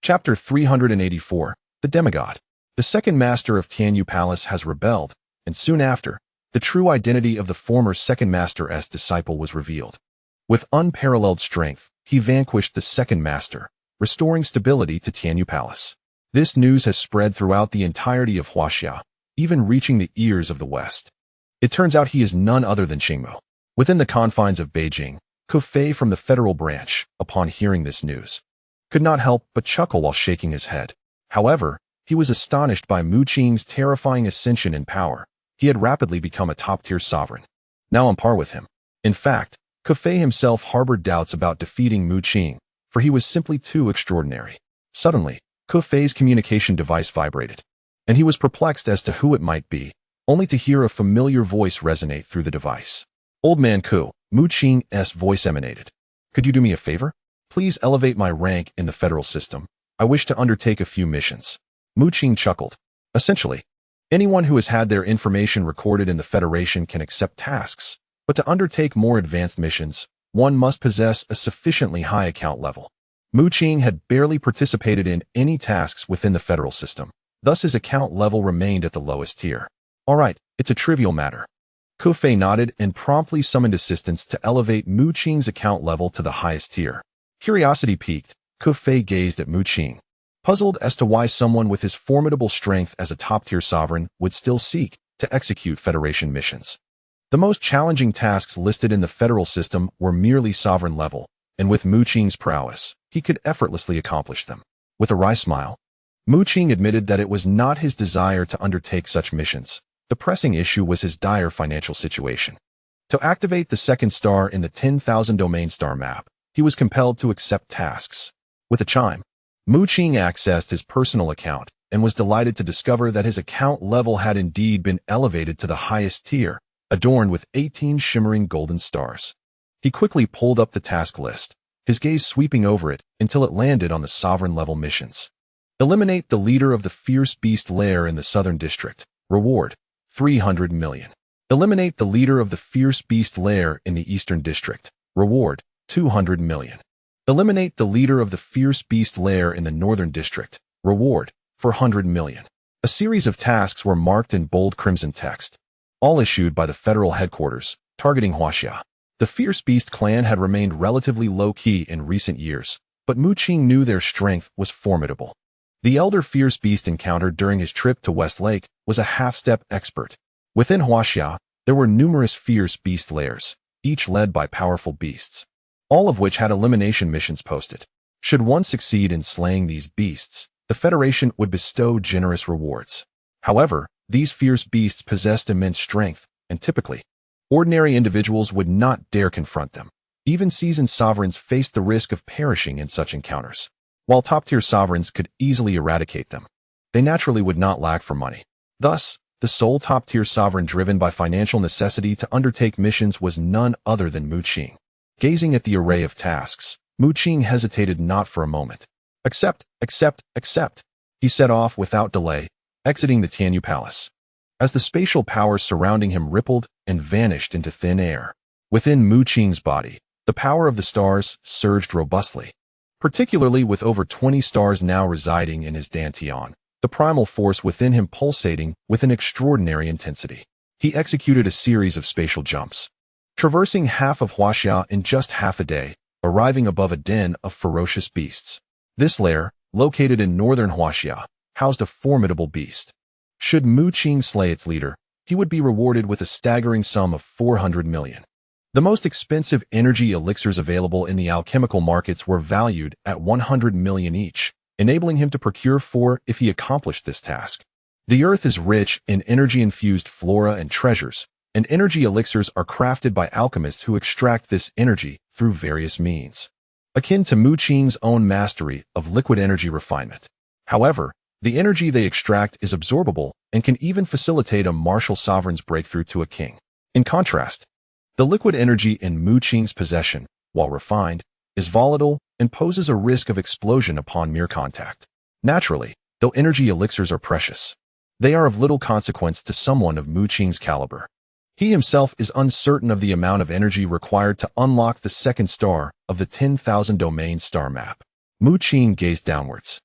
Chapter 384, The Demigod. The second master of Tianyu Palace has rebelled, and soon after, the true identity of the former second master's disciple was revealed. With unparalleled strength, he vanquished the second master, restoring stability to Tianyu Palace. This news has spread throughout the entirety of Huaxia, even reaching the ears of the West. It turns out he is none other than Qingmu. Within the confines of Beijing, Fei from the federal branch, upon hearing this news, could not help but chuckle while shaking his head. However, he was astonished by Mu Qing's terrifying ascension in power. He had rapidly become a top-tier sovereign, now on par with him. In fact, Fei himself harbored doubts about defeating Mu Qing, for he was simply too extraordinary. Suddenly, Fei's communication device vibrated, and he was perplexed as to who it might be, only to hear a familiar voice resonate through the device. "Old man Ku," Mu Qing's voice emanated. "Could you do me a favor? Please elevate my rank in the federal system. I wish to undertake a few missions." Mu Qing chuckled. Essentially, anyone who has had their information recorded in the Federation can accept tasks, but to undertake more advanced missions, one must possess a sufficiently high account level. Mu Qing had barely participated in any tasks within the federal system, thus his account level remained at the lowest tier. "All right, it's a trivial matter." Fei nodded and promptly summoned assistants to elevate Mu Qing's account level to the highest tier. Curiosity piqued, Fei gazed at Mu Qing, puzzled as to why someone with his formidable strength as a top-tier sovereign would still seek to execute Federation missions. The most challenging tasks listed in the federal system were merely sovereign level, and with Mu Qing's prowess, he could effortlessly accomplish them. With a wry smile, Mu Qing admitted that it was not his desire to undertake such missions. The pressing issue was his dire financial situation. To activate the second star in the 10,000 domain star map, he was compelled to accept tasks. With a chime, Mu Qing accessed his personal account and was delighted to discover that his account level had indeed been elevated to the highest tier, adorned with 18 shimmering golden stars. He quickly pulled up the task list, his gaze sweeping over it until it landed on the sovereign-level missions. Eliminate the leader of the fierce beast lair in the southern district. Reward, 300 million. Eliminate the leader of the fierce beast lair in the eastern district. Reward, 200 million. Eliminate the leader of the fierce beast lair in the northern district. Reward, 400 million. A series of tasks were marked in bold crimson text, all issued by the federal headquarters, targeting Huaxia. The fierce beast clan had remained relatively low-key in recent years, but Mu Qing knew their strength was formidable. The elder fierce beast encountered during his trip to West Lake was a half-step expert. Within Huaxia, there were numerous fierce beast lairs, each led by powerful beasts, all of which had elimination missions posted. Should one succeed in slaying these beasts, the Federation would bestow generous rewards. However, these fierce beasts possessed immense strength, and typically, ordinary individuals would not dare confront them. Even seasoned sovereigns faced the risk of perishing in such encounters. While top-tier sovereigns could easily eradicate them, they naturally would not lack for money. Thus, the sole top-tier sovereign driven by financial necessity to undertake missions was none other than Mu Qing. Gazing at the array of tasks, Mu Qing hesitated not for a moment. Accept, he set off without delay, exiting the Tianyu Palace. As the spatial power surrounding him rippled and vanished into thin air, within Mu Qing's body, the power of the stars surged robustly. Particularly with over 20 stars now residing in his dantian, the primal force within him pulsating with an extraordinary intensity. He executed a series of spatial jumps, traversing half of Huaxia in just half a day, arriving above a den of ferocious beasts. This lair, located in northern Huaxia, housed a formidable beast. Should Mu Qing slay its leader, he would be rewarded with a staggering sum of 400 million. The most expensive energy elixirs available in the alchemical markets were valued at 100 million each, enabling him to procure 4 if he accomplished this task. The earth is rich in energy-infused flora and treasures, and energy elixirs are crafted by alchemists who extract this energy through various means, akin to Mu Qing's own mastery of liquid energy refinement. However, the energy they extract is absorbable and can even facilitate a martial sovereign's breakthrough to a king. In contrast, the liquid energy in Mu Qing's possession, while refined, is volatile and poses a risk of explosion upon mere contact. Naturally, though energy elixirs are precious, they are of little consequence to someone of Mu Qing's caliber. He himself is uncertain of the amount of energy required to unlock the second star of the 10,000 domain star map. Mu Qing gazed downwards.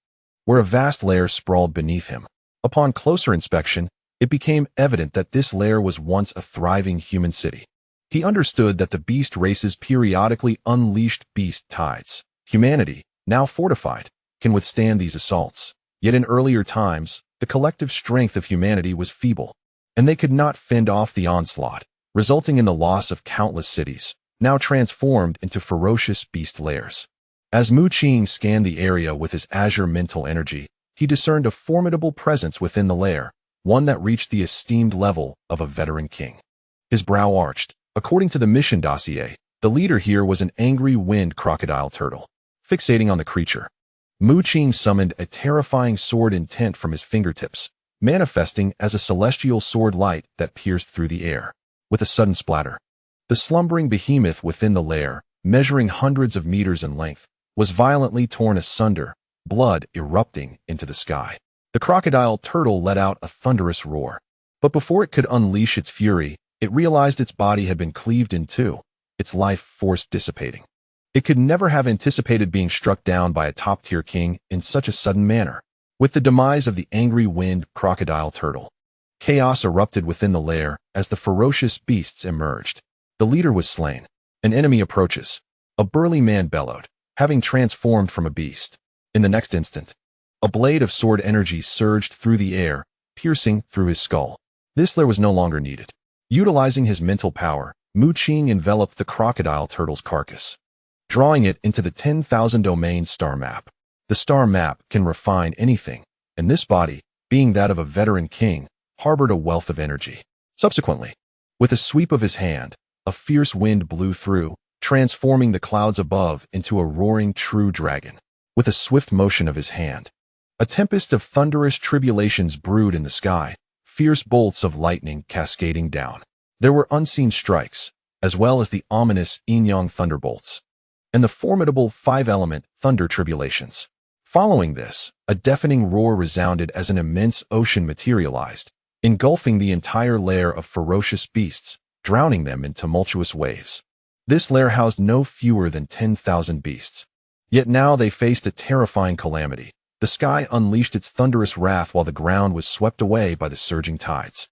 where a vast lair sprawled beneath him. Upon closer inspection, it became evident that this lair was once a thriving human city. He understood that the beast races periodically unleashed beast tides. Humanity, now fortified, can withstand these assaults. Yet in earlier times, the collective strength of humanity was feeble, and they could not fend off the onslaught, resulting in the loss of countless cities, now transformed into ferocious beast lairs. As Mu Qing scanned the area with his azure mental energy, he discerned a formidable presence within the lair, one that reached the esteemed level of a veteran king. His brow arched. According to the mission dossier, the leader here was an angry wind crocodile turtle. Fixating on the creature, Mu Qing summoned a terrifying sword intent from his fingertips, manifesting as a celestial sword light that pierced through the air. With a sudden splatter, the slumbering behemoth within the lair, measuring hundreds of meters in length, was violently torn asunder, blood erupting into the sky. The crocodile turtle let out a thunderous roar. But before it could unleash its fury, it realized its body had been cleaved in two, its life force dissipating. It could never have anticipated being struck down by a top-tier king in such a sudden manner. With the demise of the angry wind crocodile turtle, chaos erupted within the lair as the ferocious beasts emerged. The leader was slain. An enemy approaches. A burly man bellowed, having transformed from a beast. In the next instant, a blade of sword energy surged through the air, piercing through his skull. This lair was no longer needed. Utilizing his mental power, Mu Qing enveloped the crocodile turtle's carcass, drawing it into the 10,000 domain star map. The star map can refine anything, and this body, being that of a veteran king, harbored a wealth of energy. Subsequently, with a sweep of his hand, a fierce wind blew through, transforming the clouds above into a roaring true dragon. With a swift motion of his hand, a tempest of thunderous tribulations brewed in the sky, fierce bolts of lightning cascading down. There were unseen strikes, as well as the ominous yin-yang thunderbolts, and the formidable five-element thunder tribulations. Following this, a deafening roar resounded as an immense ocean materialized, engulfing the entire lair of ferocious beasts, drowning them in tumultuous waves. This lair housed no fewer than 10,000 beasts. Yet now they faced a terrifying calamity. The sky unleashed its thunderous wrath while the ground was swept away by the surging tides.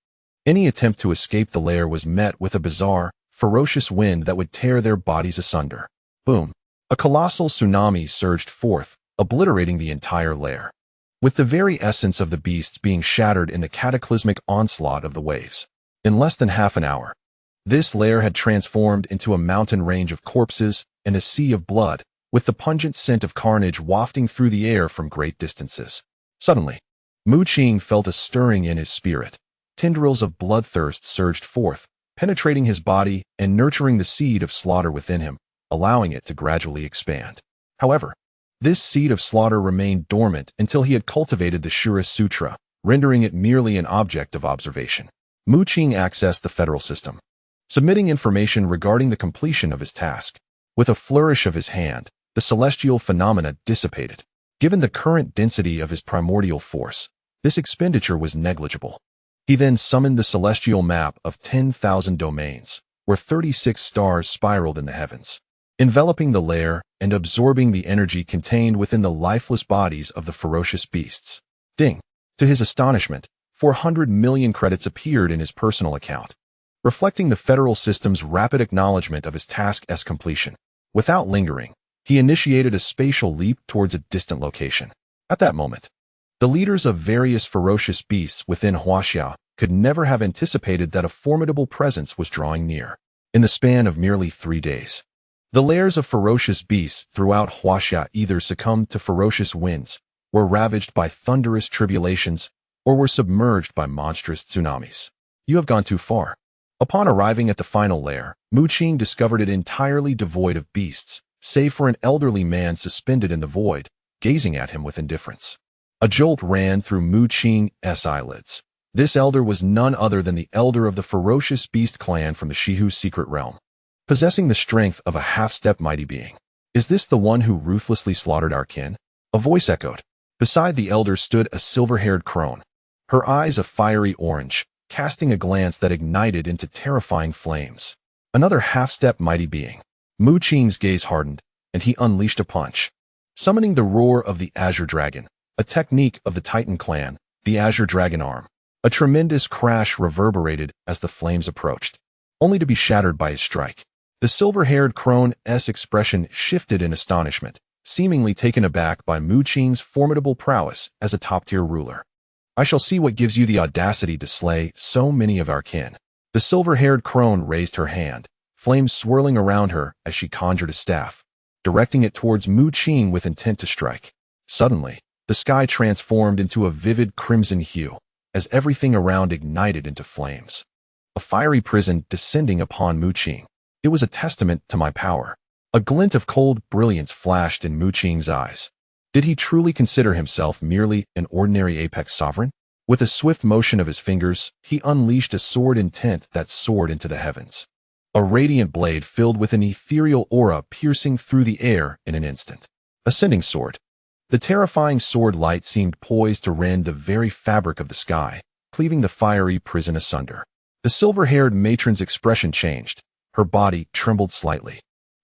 Any attempt to escape the lair was met with a bizarre, ferocious wind that would tear their bodies asunder. Boom! A colossal tsunami surged forth, obliterating the entire lair, with the very essence of the beasts being shattered in the cataclysmic onslaught of the waves. In less than half an hour, this lair had transformed into a mountain range of corpses and a sea of blood, with the pungent scent of carnage wafting through the air from great distances. Suddenly, Mu Qing felt a stirring in his spirit. Tendrils of bloodthirst surged forth, penetrating his body and nurturing the seed of slaughter within him, allowing it to gradually expand. However, this seed of slaughter remained dormant until he had cultivated the Shura Sutra, rendering it merely an object of observation. Mu Qing accessed the federal system, submitting information regarding the completion of his task. With a flourish of his hand, the celestial phenomena dissipated. Given the current density of his primordial force, this expenditure was negligible. He then summoned the celestial map of 10,000 domains, where 36 stars spiraled in the heavens, enveloping the lair and absorbing the energy contained within the lifeless bodies of the ferocious beasts. Ding! To his astonishment, 400 million credits appeared in his personal account, reflecting the federal system's rapid acknowledgement of his task's completion. Without lingering, he initiated a spatial leap towards a distant location. At that moment, the leaders of various ferocious beasts within Huaxia could never have anticipated that a formidable presence was drawing near. In the span of merely 3 days, the lairs of ferocious beasts throughout Huaxia either succumbed to ferocious winds, were ravaged by thunderous tribulations, or were submerged by monstrous tsunamis. You have gone too far. Upon arriving at the final lair, Mu Qing discovered it entirely devoid of beasts, save for an elderly man suspended in the void, gazing at him with indifference. A jolt ran through Mu Qing's eyelids. This elder was none other than the elder of the ferocious beast clan from the Shihu secret realm, possessing the strength of a half-step mighty being. Is this the one who ruthlessly slaughtered our kin? A voice echoed. Beside the elder stood a silver-haired crone, her eyes a fiery orange, casting a glance that ignited into terrifying flames. Another half-step mighty being. Mu Qing's gaze hardened, and he unleashed a punch. Summoning the roar of the azure dragon, a technique of the Titan clan, the Azure Dragon Arm. A tremendous crash reverberated as the flames approached, only to be shattered by his strike. The silver-haired crone's expression shifted in astonishment, seemingly taken aback by Mu Qing's formidable prowess as a top-tier ruler. I shall see what gives you the audacity to slay so many of our kin. The silver-haired crone raised her hand, flames swirling around her as she conjured a staff, directing it towards Mu Qing with intent to strike. Suddenly, the sky transformed into a vivid crimson hue, as everything around ignited into flames. A fiery prison descending upon Mu Qing. It was a testament to my power. A glint of cold brilliance flashed in Mu Qing's eyes. Did he truly consider himself merely an ordinary apex sovereign? With a swift motion of his fingers, he unleashed a sword intent that soared into the heavens. A radiant blade filled with an ethereal aura piercing through the air in an instant. Ascending sword. The terrifying sword light seemed poised to rend the very fabric of the sky, cleaving the fiery prison asunder. The silver-haired matron's expression changed. Her body trembled slightly.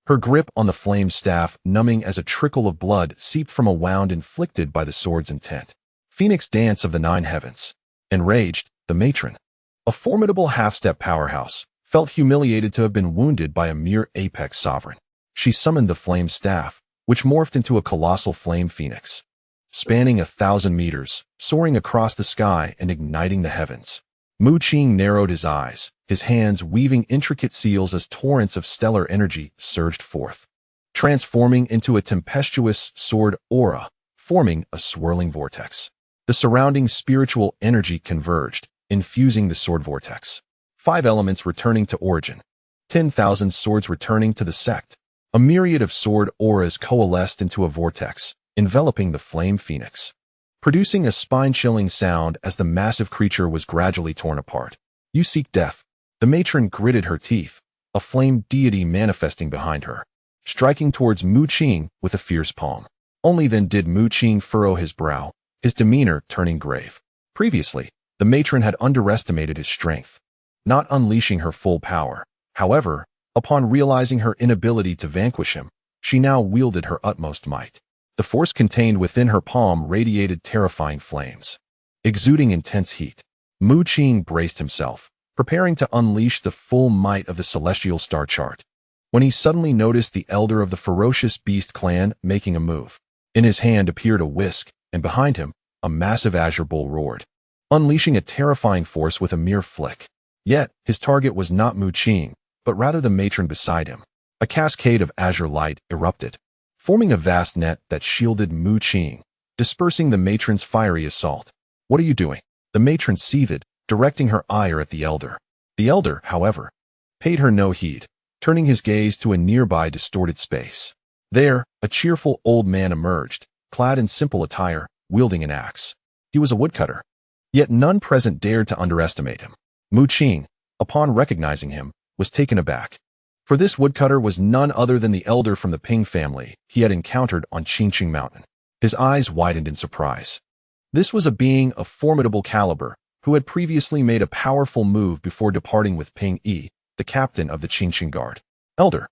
Her grip on the flame staff numbing as a trickle of blood seeped from a wound inflicted by the sword's intent. Phoenix dance of the 9 heavens. Enraged, the matron, a formidable half-step powerhouse, felt humiliated to have been wounded by a mere apex sovereign. She summoned the flame staff, which morphed into a colossal flame phoenix, spanning 1,000 meters, soaring across the sky and igniting the heavens. Mu Qing narrowed his eyes, his hands weaving intricate seals as torrents of stellar energy surged forth, transforming into a tempestuous sword aura, forming a swirling vortex. The surrounding spiritual energy converged, infusing the sword vortex. 5 elements returning to origin. 10,000 swords returning to the sect. A myriad of sword auras coalesced into a vortex, enveloping the flame phoenix, producing a spine-chilling sound as the massive creature was gradually torn apart. You seek death. The matron gritted her teeth, a flame deity manifesting behind her, striking towards Mu Qing with a fierce palm. Only then did Mu Qing furrow his brow, his demeanor turning grave. Previously, the matron had underestimated his strength, not unleashing her full power. However, upon realizing her inability to vanquish him, she now wielded her utmost might. The force contained within her palm radiated terrifying flames, exuding intense heat. Mu Qing braced himself, preparing to unleash the full might of the celestial star chart, when he suddenly noticed the elder of the ferocious beast clan making a move. In his hand appeared a whisk, and behind him, a massive azure bull roared, unleashing a terrifying force with a mere flick. Yet, his target was not Mu Qing, but rather the matron beside him. A cascade of azure light erupted, forming a vast net that shielded Mu Qing, dispersing the matron's fiery assault. What are you doing? The matron seethed, directing her ire at the elder. The elder, however, paid her no heed, turning his gaze to a nearby distorted space. There, a cheerful old man emerged, clad in simple attire, wielding an axe. He was a woodcutter. Yet none present dared to underestimate him. Mu Qing, upon recognizing him, was taken aback. For this woodcutter was none other than the elder from the Ping family he had encountered on Qingqing Mountain. His eyes widened in surprise. This was a being of formidable caliber, who had previously made a powerful move before departing with Ping Yi, the captain of the Qingqing Guard. Elder,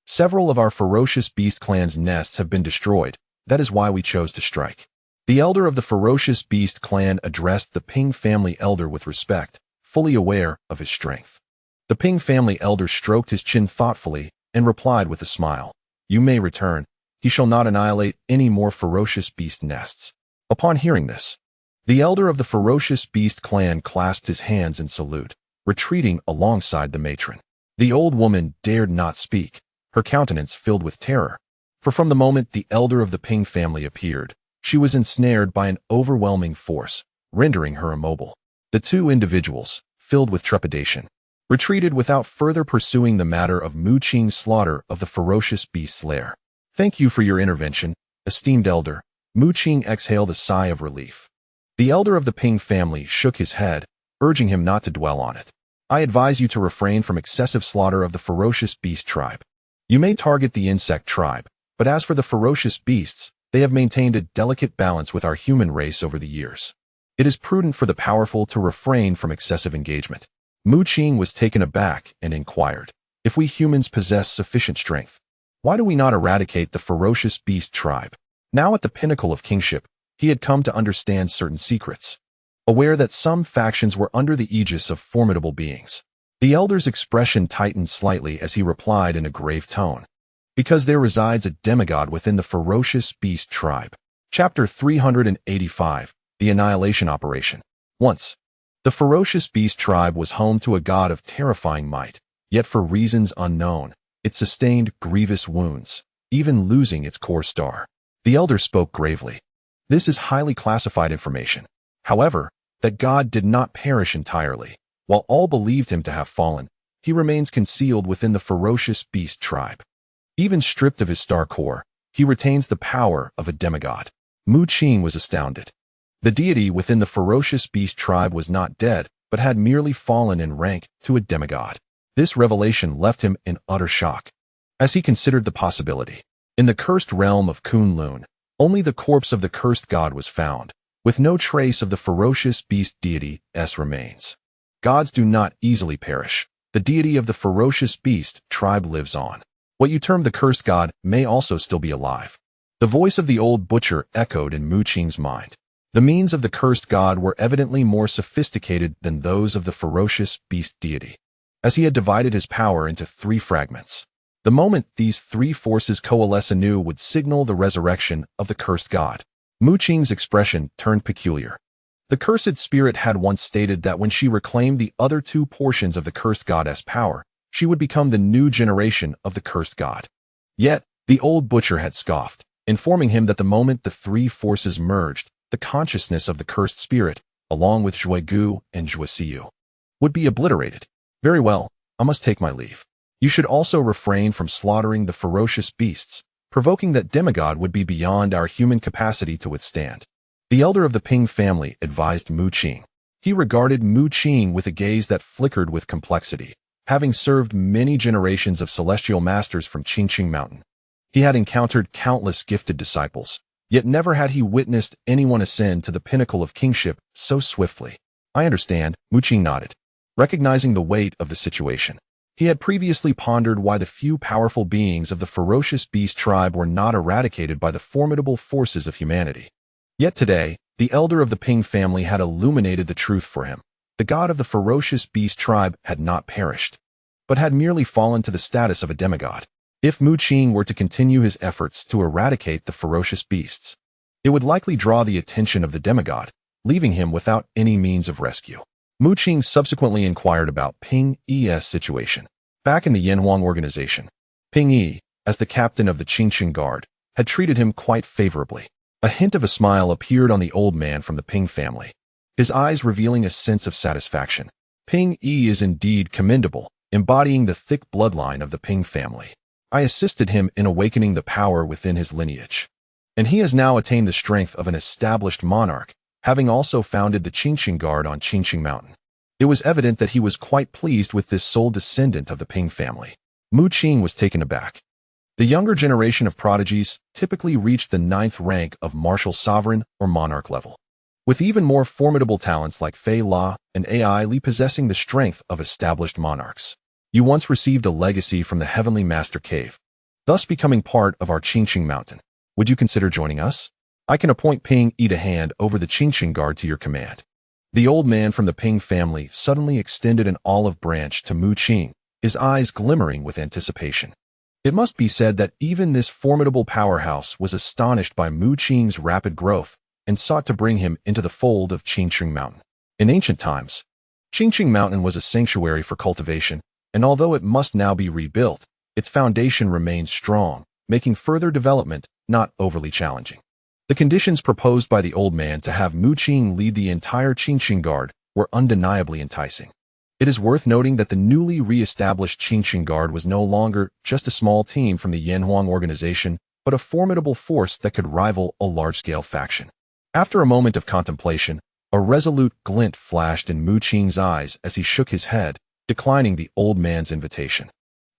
several of our ferocious beast clan's nests have been destroyed. That is why we chose to strike. The elder of the ferocious beast clan addressed the Ping family elder with respect, fully aware of his strength. The Ping family elder stroked his chin thoughtfully and replied with a smile. You may return. He shall not annihilate any more ferocious beast nests. Upon hearing this, the elder of the ferocious beast clan clasped his hands in salute, retreating alongside the matron. The old woman dared not speak, her countenance filled with terror. For from the moment the elder of the Ping family appeared, she was ensnared by an overwhelming force, rendering her immobile. The 2 individuals, filled with trepidation, retreated without further pursuing the matter of Mu Qing's slaughter of the ferocious beast's lair. Thank you for your intervention, esteemed elder. Mu Qing exhaled a sigh of relief. The elder of the Ping family shook his head, urging him not to dwell on it. I advise you to refrain from excessive slaughter of the ferocious beast tribe. You may target the insect tribe, but as for the ferocious beasts, they have maintained a delicate balance with our human race over the years. It is prudent for the powerful to refrain from excessive engagement. Mu Qing was taken aback and inquired, if we humans possess sufficient strength, why do we not eradicate the ferocious beast tribe? Now at the pinnacle of kingship, He had come to understand certain secrets, aware that some factions were under the aegis of formidable beings. The elder's expression tightened slightly as he replied in a grave tone. Because there resides a demigod within the ferocious beast tribe. Chapter 385, The Annihilation Operation. Once, the ferocious beast tribe was home to a god of terrifying might, yet for reasons unknown, it sustained grievous wounds, even losing its core star. The elder spoke gravely. This is highly classified information. However, that god did not perish entirely. While all believed him to have fallen, he remains concealed within the ferocious beast tribe. Even stripped of his star core, he retains the power of a demigod. Mu Qing was astounded. The deity within the ferocious beast tribe was not dead, but had merely fallen in rank to a demigod. This revelation left him in utter shock. As he considered the possibility, in the cursed realm of Kunlun, only the corpse of the cursed god was found, with no trace of the ferocious beast deity's remains. Gods do not easily perish. The deity of the ferocious beast tribe lives on. What you term the cursed god may also still be alive. The voice of the old butcher echoed in Mu Qing's mind. The means of the cursed god were evidently more sophisticated than those of the ferocious beast deity, as he had divided his power into 3 fragments. The moment these 3 forces coalesce anew would signal the resurrection of the cursed god. Mu Qing's expression turned peculiar. The cursed spirit had once stated that when she reclaimed the other 2 portions of the cursed god's power, she would become the new generation of the cursed god. Yet, the old butcher had scoffed, informing him that the moment the 3 forces merged, the consciousness of the cursed spirit, along with Zhuegu and Zhuasiu, would be obliterated. Very well, I must take my leave. You should also refrain from slaughtering the ferocious beasts, provoking that demigod would be beyond our human capacity to withstand. The elder of the Ping family advised Mu Qing. He regarded Mu Qing with a gaze that flickered with complexity. Having served many generations of celestial masters from Qingqing Mountain, he had encountered countless gifted disciples, yet never had he witnessed anyone ascend to the pinnacle of kingship so swiftly. I understand, Mu Qing nodded, recognizing the weight of the situation. He had previously pondered why the few powerful beings of the ferocious beast tribe were not eradicated by the formidable forces of humanity. Yet today, the elder of the Ping family had illuminated the truth for him. The god of the ferocious beast tribe had not perished, but had merely fallen to the status of a demigod. If Mu Qing were to continue his efforts to eradicate the ferocious beasts, it would likely draw the attention of the demigod, leaving him without any means of rescue. Mu Qing subsequently inquired about Ping Yi's situation. Back in the Yanhuang organization, Ping Yi, as the captain of the Qingqing Guard, had treated him quite favorably. A hint of a smile appeared on the old man from the Ping family, his eyes revealing a sense of satisfaction. Ping Yi is indeed commendable, embodying the thick bloodline of the Ping family. I assisted him in awakening the power within his lineage, and he has now attained the strength of an established monarch, having also founded the Qingqing Guard on Qingqing Mountain. It was evident that he was quite pleased with this sole descendant of the Ping family. Mu Qing was taken aback. The younger generation of prodigies typically reached the 9th rank of martial sovereign or monarch level, with even more formidable talents like Fei La and Ai Li possessing the strength of established monarchs. You once received a legacy from the Heavenly Master Cave, thus becoming part of our Qingqing Mountain. Would you consider joining us? I can appoint Ping Yi to hand over the Qingqing Guard to your command. The old man from the Ping family suddenly extended an olive branch to Mu Qing, his eyes glimmering with anticipation. It must be said that even this formidable powerhouse was astonished by Mu Qing's rapid growth and sought to bring him into the fold of Qingqing Mountain. In ancient times, Qingqing Mountain was a sanctuary for cultivation, and although it must now be rebuilt, its foundation remains strong, making further development not overly challenging. The conditions proposed by the old man to have Mu Qing lead the entire Qingqing Guard were undeniably enticing. It is worth noting that the newly re-established Qingqing Guard was no longer just a small team from the Yanhuang organization, but a formidable force that could rival a large-scale faction. After a moment of contemplation, a resolute glint flashed in Mu Qing's eyes as he shook his head, declining the old man's invitation.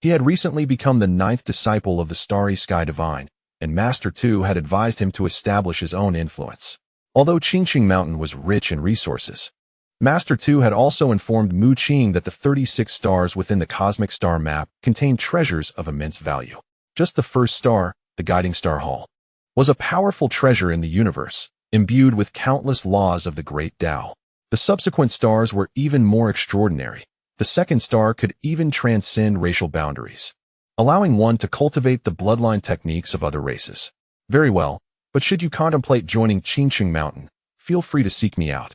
He had recently become the 9th disciple of the Starry Sky Divine, and Master Tu had advised him to establish his own influence. Although Qingqing Mountain was rich in resources, Master Tu had also informed Mu Qing that the 36 stars within the cosmic star map contained treasures of immense value. Just the first star, the guiding star Hall, was a powerful treasure in the universe, imbued with countless laws of the great Tao. The subsequent stars were even more extraordinary. The second star could even transcend racial boundaries, allowing one to cultivate the bloodline techniques of other races. Very well, but should you contemplate joining Qingmu Mountain, feel free to seek me out.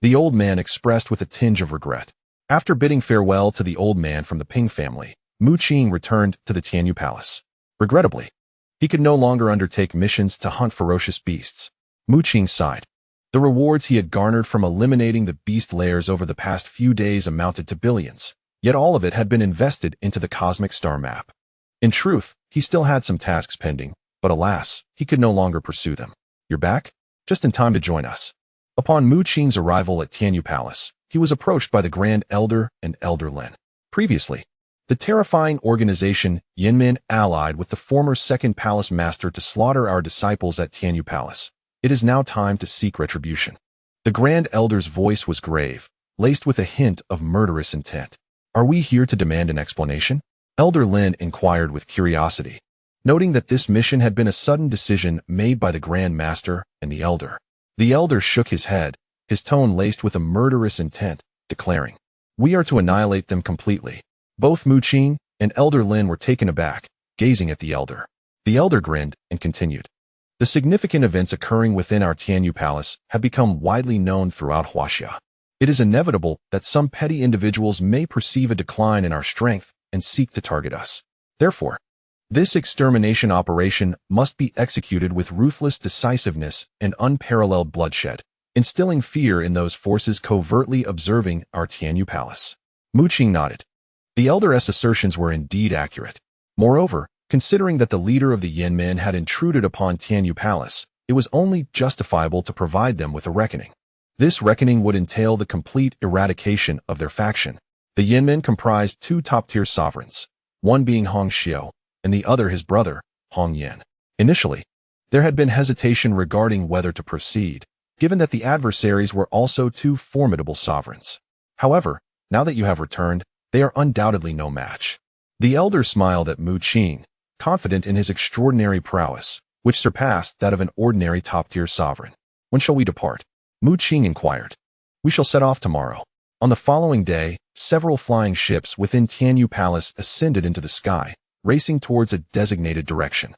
The old man expressed with a tinge of regret. After bidding farewell to the old man from the Ping family, Mu Qing returned to the Tianyu Palace. Regrettably, he could no longer undertake missions to hunt ferocious beasts. Mu Qing sighed. The rewards he had garnered from eliminating the beast lairs over the past few days amounted to billions, yet all of it had been invested into the cosmic star map. In truth, he still had some tasks pending, but alas, he could no longer pursue them. You're back? Just in time to join us. Upon Mu Qing's arrival at Tianyu Palace, he was approached by the Grand Elder and Elder Lin. Previously, the terrifying organization Yinmin allied with the former Second Palace Master to slaughter our disciples at Tianyu Palace. It is now time to seek retribution. The Grand Elder's voice was grave, laced with a hint of murderous intent. Are we here to demand an explanation? Elder Lin inquired with curiosity, noting that this mission had been a sudden decision made by the Grand Master and the Elder. The Elder shook his head, his tone laced with a murderous intent, declaring, "We are to annihilate them completely." Both Mu Qing and Elder Lin were taken aback, gazing at the Elder. The Elder grinned and continued. The significant events occurring within our Tianyu Palace have become widely known throughout Huaxia. It is inevitable that some petty individuals may perceive a decline in our strength and seek to target us. Therefore, this extermination operation must be executed with ruthless decisiveness and unparalleled bloodshed, instilling fear in those forces covertly observing our Tianyu Palace. Mu Qing nodded. The Elder's assertions were indeed accurate. Moreover, considering that the leader of the Yinmin had intruded upon Tianyu Palace, it was only justifiable to provide them with a reckoning. This reckoning would entail the complete eradication of their faction. The Yinmin comprised two top-tier sovereigns, one being Huaxia, and the other his brother, Hong Yin. Initially, there had been hesitation regarding whether to proceed, given that the adversaries were also two formidable sovereigns. However, now that you have returned, they are undoubtedly no match. The Elder smiled at Mu Qing, confident in his extraordinary prowess, which surpassed that of an ordinary top-tier sovereign. When shall we depart? Mu Qing inquired. We shall set off tomorrow. On the following day, several flying ships within Tianyu Palace ascended into the sky, racing towards a designated direction.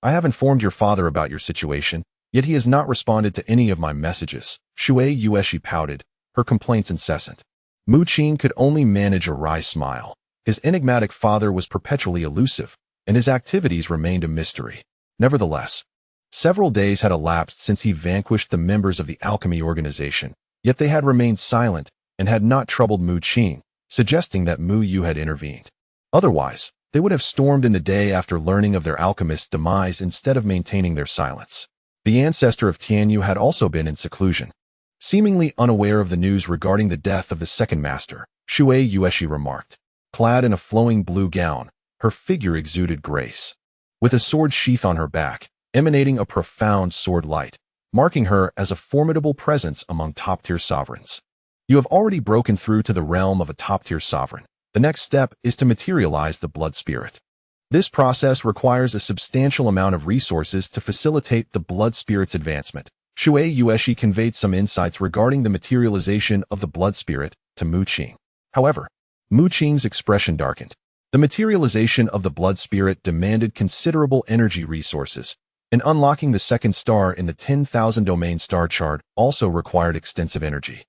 I have informed your father about your situation, yet he has not responded to any of my messages. Shui Yueshi pouted, her complaints incessant. Mu Qing could only manage a wry smile. His enigmatic father was perpetually elusive, and his activities remained a mystery. Nevertheless, several days had elapsed since he vanquished the members of the alchemy organization, yet they had remained silent and had not troubled Mu Qing, suggesting that Mu Yu had intervened. Otherwise, they would have stormed in the day after learning of their alchemist's demise instead of maintaining their silence. The ancestor of Tianyu had also been in seclusion. Seemingly unaware of the news regarding the death of the second master, Shui Yueshi remarked. Clad in a flowing blue gown, her figure exuded grace. With a sword sheath on her back, emanating a profound sword light, marking her as a formidable presence among top-tier sovereigns. You have already broken through to the realm of a top-tier sovereign. The next step is to materialize the blood spirit. This process requires a substantial amount of resources to facilitate the blood spirit's advancement. Shui Yueshi conveyed some insights regarding the materialization of the blood spirit to Mu Qing. However, Mu Qing's expression darkened. The materialization of the blood spirit demanded considerable energy resources, and unlocking the second star in the 10,000 domain star chart also required extensive energy,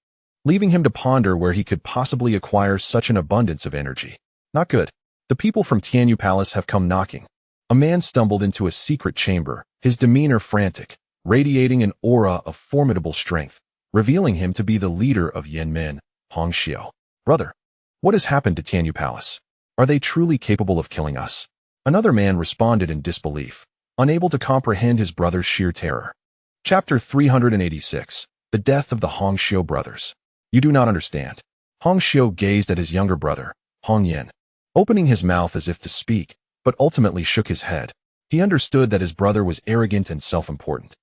leaving him to ponder where he could possibly acquire such an abundance of energy. Not good. The people from Tianyu Palace have come knocking. A man stumbled into a secret chamber, his demeanor frantic, radiating an aura of formidable strength, revealing him to be the leader of Yinmin, Huaxia. Brother, what has happened to Tianyu Palace? Are they truly capable of killing us? Another man responded in disbelief, unable to comprehend his brother's sheer terror. Chapter 386. The Death of the Huaxia Brothers. You do not understand. Huaxia gazed at his younger brother, Hong Yin, opening his mouth as if to speak, but ultimately shook his head. He understood that his brother was arrogant and self-important.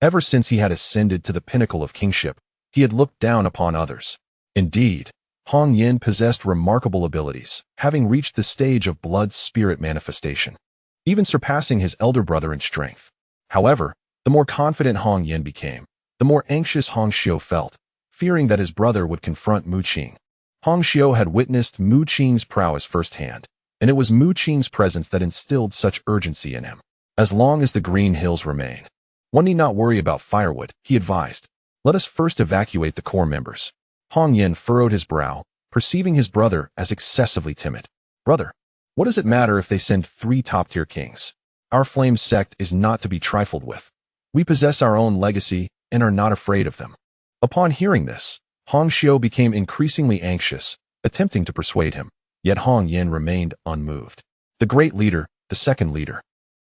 Ever since he had ascended to the pinnacle of kingship, he had looked down upon others. Indeed, Hong Yin possessed remarkable abilities, having reached the stage of blood spirit manifestation, even surpassing his elder brother in strength. However, the more confident Hong Yin became, the more anxious Huaxia felt, fearing that his brother would confront Mu Qing. Huaxia had witnessed Mu Qing's prowess firsthand, and it was Mu Qing's presence that instilled such urgency in him. As long as the green hills remain, one need not worry about firewood, he advised. Let us first evacuate the core members. Hong Yin furrowed his brow, perceiving his brother as excessively timid. Brother, what does it matter if they send 3 top-tier kings? Our flame sect is not to be trifled with. We possess our own legacy and are not afraid of them. Upon hearing this, Huaxia became increasingly anxious, attempting to persuade him, yet Hong Yin remained unmoved. The great leader, the second leader.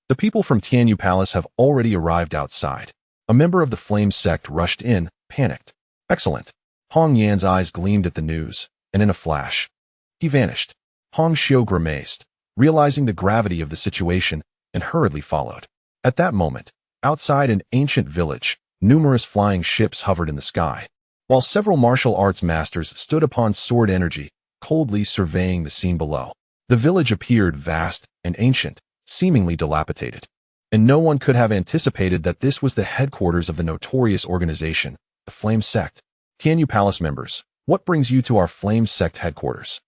The people from Tianyu Palace have already arrived outside. A member of the flame sect rushed in, panicked. Excellent. Hong Yan's eyes gleamed at the news, and in a flash, he vanished. Huaxia grimaced, realizing the gravity of the situation, and hurriedly followed. At that moment, outside an ancient village, numerous flying ships hovered in the sky, while several martial arts masters stood upon sword energy, coldly surveying the scene below. The village appeared vast and ancient, seemingly dilapidated, and no one could have anticipated that this was the headquarters of the notorious organization, the Flame Sect. Tianyu Palace members, what brings you to our Flame Sect headquarters?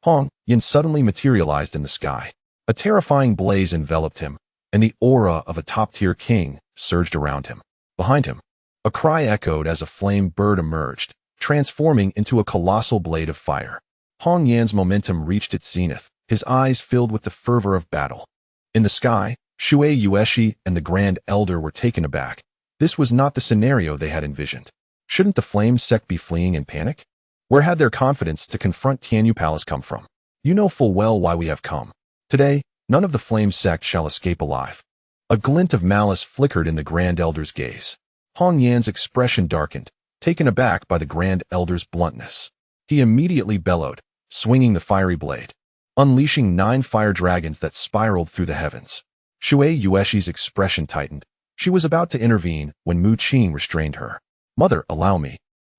Hong Yin suddenly materialized in the sky. A terrifying blaze enveloped him, and the aura of a top-tier king surged around him. Behind him, a cry echoed as a flame bird emerged, transforming into a colossal blade of fire. Hong Yan's momentum reached its zenith, his eyes filled with the fervor of battle. In the sky, Shui Yueshi and the Grand Elder were taken aback. This was not the scenario they had envisioned. Shouldn't the Flame Sect be fleeing in panic? Where had their confidence to confront Tianyu Palace come from? You know full well why we have come. Today, none of the Flame Sect shall escape alive. A glint of malice flickered in the Grand Elder's gaze. Hong Yan's expression darkened, taken aback by the Grand Elder's bluntness. He immediately bellowed, swinging the fiery blade, unleashing 9 fire dragons that spiraled through the heavens. Shui Yueshi's expression tightened. She was about to intervene when Mu Qing restrained her. Mother, allow me,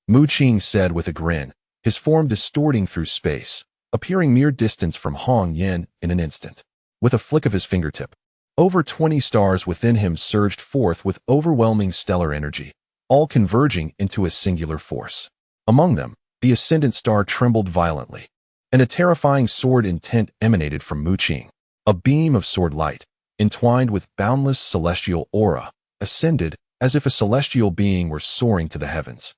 Mu Qing said with a grin, his form distorting through space, appearing mere distance from Hong Yin in an instant. With a flick of his fingertip, over 20 stars within him surged forth with overwhelming stellar energy, all converging into a singular force. Among them, the ascendant star trembled violently, and a terrifying sword intent emanated from Mu Qing. A beam of sword light, entwined with boundless celestial aura, ascended as if a celestial being were soaring to the heavens.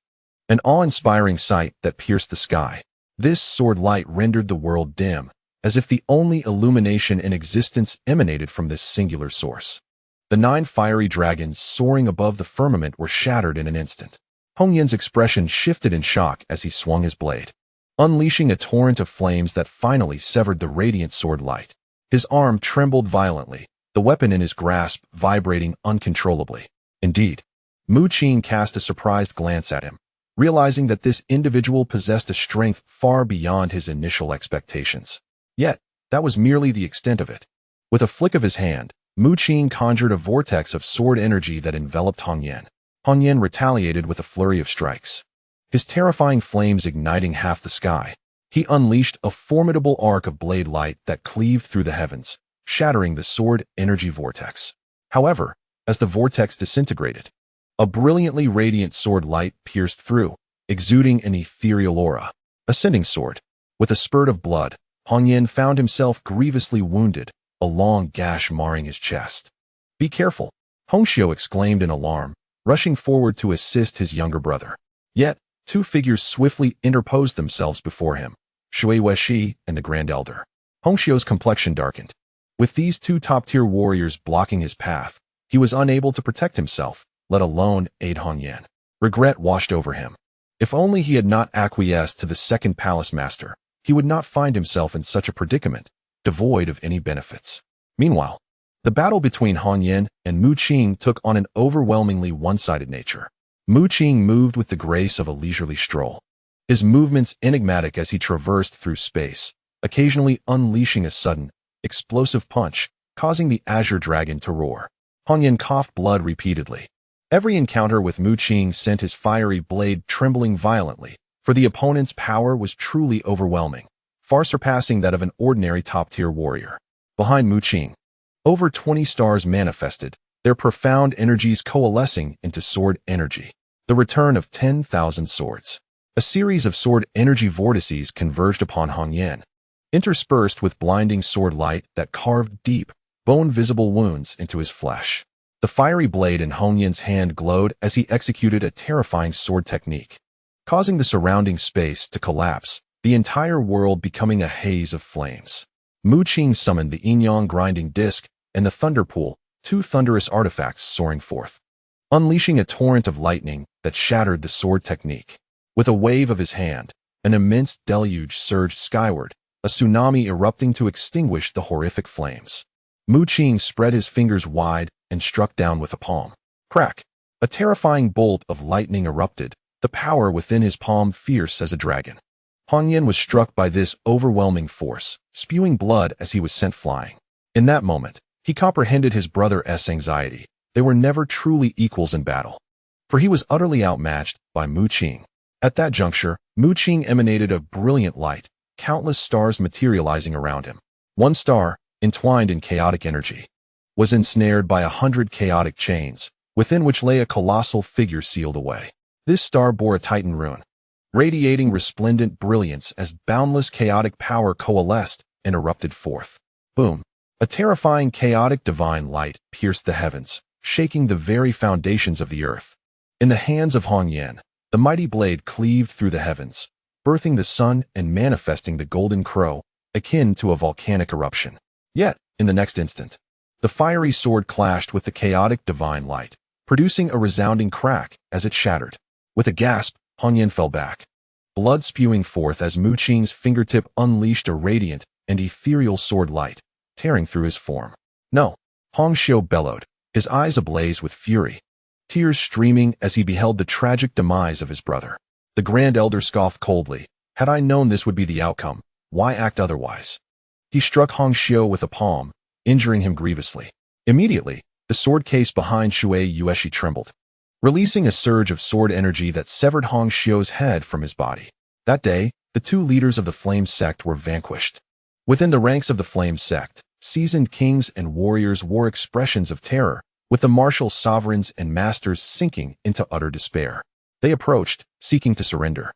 An awe-inspiring sight that pierced the sky. This sword light rendered the world dim, as if the only illumination in existence emanated from this singular source. The 9 fiery dragons soaring above the firmament were shattered in an instant. Hong Yin's expression shifted in shock as he swung his blade, unleashing a torrent of flames that finally severed the radiant sword light. His arm trembled violently, the weapon in his grasp vibrating uncontrollably. Indeed, Mu Qing cast a surprised glance at him, realizing that this individual possessed a strength far beyond his initial expectations. Yet, that was merely the extent of it. With a flick of his hand, Mu Qing conjured a vortex of sword energy that enveloped Hong Yin. Hong Yin retaliated with a flurry of strikes, his terrifying flames igniting half the sky. He unleashed a formidable arc of blade light that cleaved through the heavens, shattering the sword energy vortex. However, as the vortex disintegrated, a brilliantly radiant sword light pierced through, exuding an ethereal aura. Ascending sword. With a spurt of blood, Hong Yin found himself grievously wounded, a long gash marring his chest. Be careful, Huaxia exclaimed in alarm, rushing forward to assist his younger brother. Yet, 2 figures swiftly interposed themselves before him, Shui Yueshi and the Grand Elder. Huaxia's complexion darkened. With these 2 top-tier warriors blocking his path, he was unable to protect himself, let alone aid Hong Yin. Regret washed over him. If only he had not acquiesced to the second palace master, he would not find himself in such a predicament, devoid of any benefits. Meanwhile, the battle between Hong Yin and Mu Qing took on an overwhelmingly one-sided nature. Mu Qing moved with the grace of a leisurely stroll, his movements enigmatic as he traversed through space, occasionally unleashing a sudden, explosive punch, causing the azure dragon to roar. Hong Yin coughed blood repeatedly. Every encounter with Mu Qing sent his fiery blade trembling violently, for the opponent's power was truly overwhelming, far surpassing that of an ordinary top-tier warrior. Behind Mu Qing, over 20 stars manifested, their profound energies coalescing into sword energy. The return of 10,000 swords. A series of sword energy vortices converged upon Hong Yan, interspersed with blinding sword light that carved deep, bone-visible wounds into his flesh. The fiery blade in Hong Yan's hand glowed as he executed a terrifying sword technique, causing the surrounding space to collapse, the entire world becoming a haze of flames. Mu Qing summoned the yin-yang grinding disc and the thunder pool, two thunderous artifacts soaring forth, unleashing a torrent of lightning that shattered the sword technique. With a wave of his hand, an immense deluge surged skyward, a tsunami erupting to extinguish the horrific flames. Mu Qing spread his fingers wide and struck down with a palm. Crack! A terrifying bolt of lightning erupted, the power within his palm fierce as a dragon. Hong Yan was struck by this overwhelming force, spewing blood as he was sent flying. In that moment, he comprehended his brother's anxiety. They were never truly equals in battle, for he was utterly outmatched by Mu Qing. At that juncture, Mu Qing emanated a brilliant light, countless stars materializing around him. One star, entwined in chaotic energy, was ensnared by 100 chaotic chains, within which lay a colossal figure sealed away. This star bore a titan rune, radiating resplendent brilliance as boundless chaotic power coalesced and erupted forth. Boom! A terrifying chaotic divine light pierced the heavens, shaking the very foundations of the earth. In the hands of Hong Yan, the mighty blade cleaved through the heavens, birthing the sun and manifesting the golden crow, akin to a volcanic eruption. Yet, in the next instant, the fiery sword clashed with the chaotic divine light, producing a resounding crack as it shattered. With a gasp, Hong Yan fell back, blood spewing forth as Mu Qing's fingertip unleashed a radiant and ethereal sword light, tearing through his form. No! Hong Xiu bellowed, his eyes ablaze with fury, tears streaming as he beheld the tragic demise of his brother. The Grand Elder scoffed coldly. Had I known this would be the outcome, why act otherwise? He struck Hong Xiu with a palm, injuring him grievously. Immediately, the sword case behind Shui Yueshi trembled, releasing a surge of sword energy that severed Hong Xiu's head from his body. That day, the two leaders of the Flame Sect were vanquished. Within the ranks of the Flame Sect, seasoned kings and warriors wore expressions of terror, with the martial sovereigns and masters sinking into utter despair. They approached, seeking to surrender.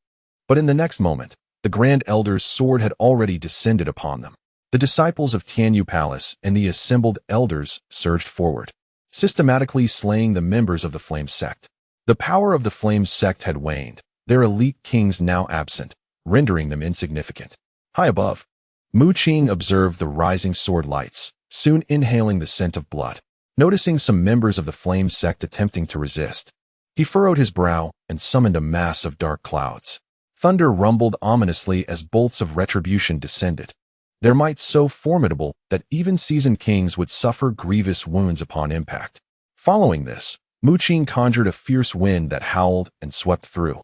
But in the next moment, the Grand Elder's sword had already descended upon them. The disciples of Tianyu Palace and the assembled elders surged forward, systematically slaying the members of the Flame Sect. The power of the Flame Sect had waned, their elite kings now absent, rendering them insignificant. High above, Mu Qing observed the rising sword lights, soon inhaling the scent of blood. Noticing some members of the Flame Sect attempting to resist, he furrowed his brow and summoned a mass of dark clouds. Thunder rumbled ominously as bolts of retribution descended, their might so formidable that even seasoned kings would suffer grievous wounds upon impact. Following this, Mu Qing conjured a fierce wind that howled and swept through,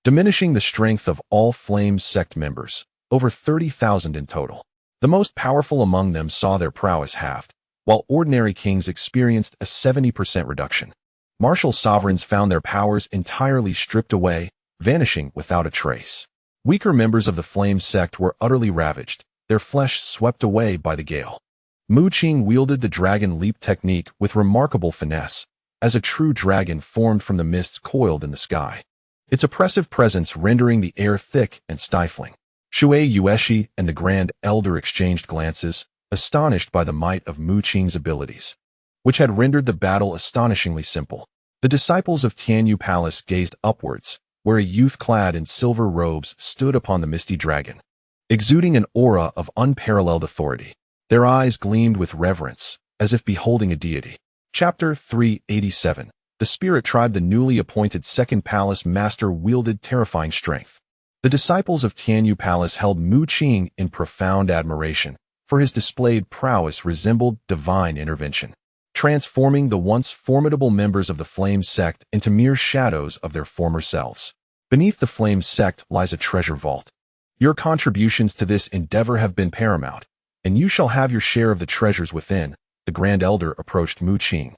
diminishing the strength of all Flame Sect members, over 30,000 in total. The most powerful among them saw their prowess halved, while ordinary kings experienced a 70% reduction. Martial sovereigns found their powers entirely stripped away, vanishing without a trace. Weaker members of the Flame Sect were utterly ravaged, their flesh swept away by the gale. Mu Qing wielded the dragon leap technique with remarkable finesse, as a true dragon formed from the mists coiled in the sky, its oppressive presence rendering the air thick and stifling. Shui Yueshi and the Grand Elder exchanged glances, astonished by the might of Mu Qing's abilities, which had rendered the battle astonishingly simple. The disciples of Tianyu Palace gazed upwards, where a youth clad in silver robes stood upon the misty dragon, exuding an aura of unparalleled authority. Their eyes gleamed with reverence, as if beholding a deity. Chapter 387. The Spirit Tribe. The newly appointed Second Palace Master wielded terrifying strength. The disciples of Tianyu Palace held Mu Qing in profound admiration, for his displayed prowess resembled divine intervention, transforming the once formidable members of the Flame Sect into mere shadows of their former selves. Beneath the Flame Sect lies a treasure vault. Your contributions to this endeavor have been paramount, and you shall have your share of the treasures within. The Grand Elder approached Mu Qing,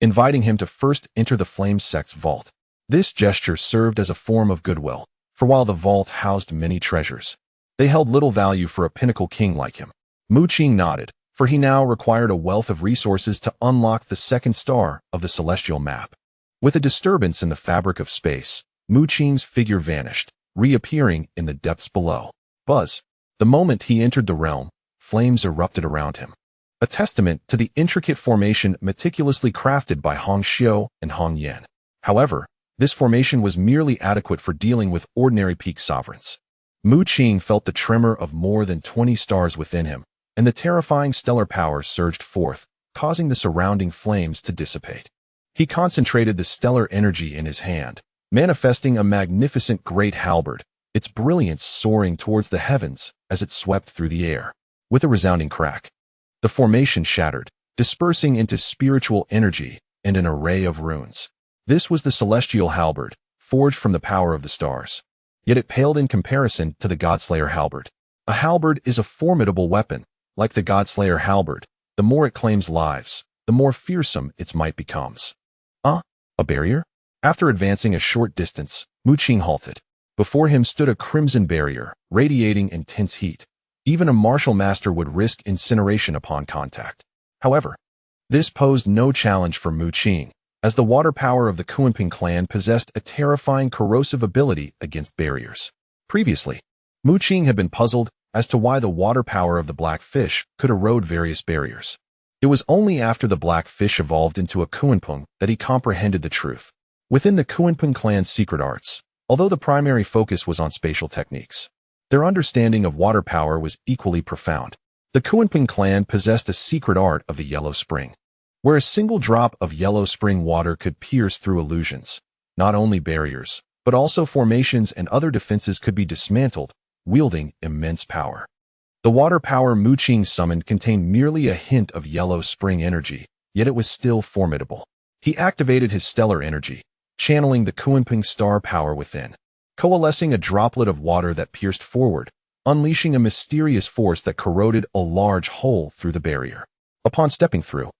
inviting him to first enter the Flame Sect's vault. This gesture served as a form of goodwill, for while the vault housed many treasures, they held little value for a pinnacle king like him. Mu Qing nodded, for he now required a wealth of resources to unlock the second star of the celestial map. With a disturbance in the fabric of space, Mu Qing's figure vanished, reappearing in the depths below. Buzz. The moment he entered the realm, flames erupted around him, a testament to the intricate formation meticulously crafted by Huaxia and Hong Yan. However, this formation was merely adequate for dealing with ordinary peak sovereigns. Mu Qing felt the tremor of more than 20 stars within him, and the terrifying stellar power surged forth, causing the surrounding flames to dissipate. He concentrated the stellar energy in his hand, manifesting a magnificent great halberd, its brilliance soaring towards the heavens as it swept through the air. With a resounding crack, the formation shattered, dispersing into spiritual energy and an array of runes. This was the celestial halberd, forged from the power of the stars. Yet it paled in comparison to the Godslayer halberd. A halberd is a formidable weapon. Like the Godslayer halberd, the more it claims lives, the more fearsome its might becomes. A barrier? After advancing a short distance, Mu Qing halted. Before him stood a crimson barrier, radiating intense heat. Even a martial master would risk incineration upon contact. However, this posed no challenge for Mu Qing, as the water power of the Qingmu clan possessed a terrifying corrosive ability against barriers. Previously, Mu Qing had been puzzled as to why the water power of the black fish could erode various barriers. It was only after the black fish evolved into a Qingmu that he comprehended the truth. Within the Qingmu clan's secret arts, although the primary focus was on spatial techniques, their understanding of water power was equally profound. The Qingmu clan possessed a secret art of the yellow spring, where a single drop of yellow spring water could pierce through illusions. Not only barriers, but also formations and other defenses could be dismantled, wielding immense power. The water power Mu Qing summoned contained merely a hint of yellow spring energy, yet it was still formidable. He activated his stellar energy, channeling the Qingmu star power within, coalescing a droplet of water that pierced forward, unleashing a mysterious force that corroded a large hole through the barrier. Upon stepping through,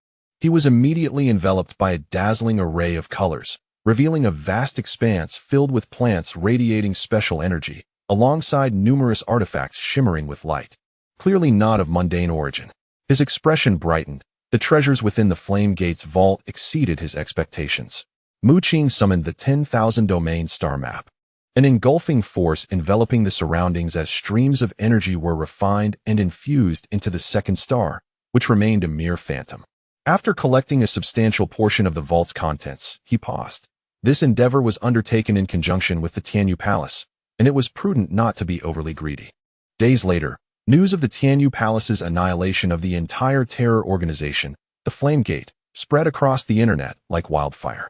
he was immediately enveloped by a dazzling array of colors, revealing a vast expanse filled with plants radiating special energy, alongside numerous artifacts shimmering with light. Clearly not of mundane origin. His expression brightened. The treasures within the Flame Gate's vault exceeded his expectations. Mu Qing summoned the 10,000 domain star map, an engulfing force enveloping the surroundings as streams of energy were refined and infused into the second star, which remained a mere phantom. After collecting a substantial portion of the vault's contents, he paused. This endeavor was undertaken in conjunction with the Tianyu Palace, and it was prudent not to be overly greedy. Days later, news of the Tianyu Palace's annihilation of the entire terror organization, the Flame Gate, spread across the internet like wildfire,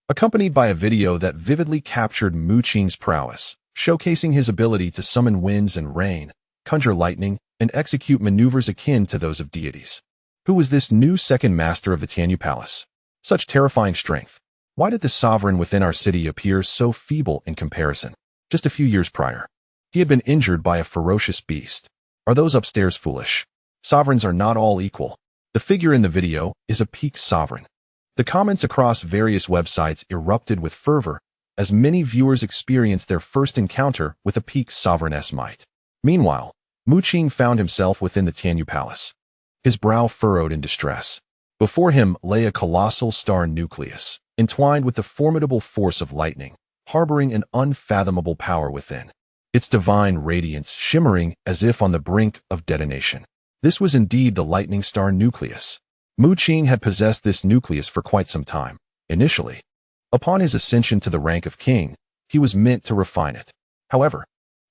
accompanied by a video that vividly captured Mu Qing's prowess, showcasing his ability to summon winds and rain, conjure lightning, and execute maneuvers akin to those of deities. Who was this new second master of the Tianyu Palace? Such terrifying strength. Why did the sovereign within our city appear so feeble in comparison? Just a few years prior, he had been injured by a ferocious beast. Are those upstairs foolish? Sovereigns are not all equal. The figure in the video is a peak sovereign. The comments across various websites erupted with fervor as many viewers experienced their first encounter with a peak sovereign-esque might. Meanwhile, Mu Qing found himself within the Tianyu Palace, his brow furrowed in distress. Before him lay a colossal star nucleus, entwined with the formidable force of lightning, harboring an unfathomable power within, its divine radiance shimmering as if on the brink of detonation. This was indeed the lightning star nucleus. Mu Qing had possessed this nucleus for quite some time. Initially, upon his ascension to the rank of king, he was meant to refine it. However,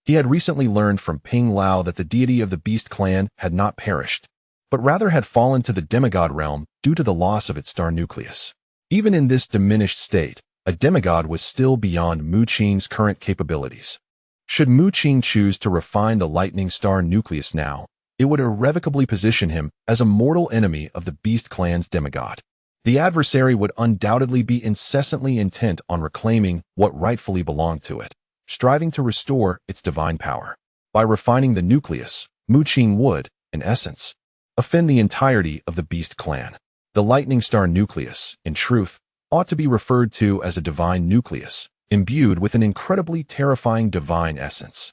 he had recently learned from Ping Lao that the deity of the Beast clan had not perished, but rather had fallen to the demigod realm due to the loss of its star nucleus. Even in this diminished state, a demigod was still beyond Mu Qing's current capabilities. Should Mu Qing choose to refine the lightning star nucleus now, it would irrevocably position him as a mortal enemy of the Beast clan's demigod. The adversary would undoubtedly be incessantly intent on reclaiming what rightfully belonged to it, striving to restore its divine power. By refining the nucleus, Mu Qing would, in essence, offend the entirety of the Beast clan. The lightning star nucleus, in truth, ought to be referred to as a divine nucleus, imbued with an incredibly terrifying divine essence.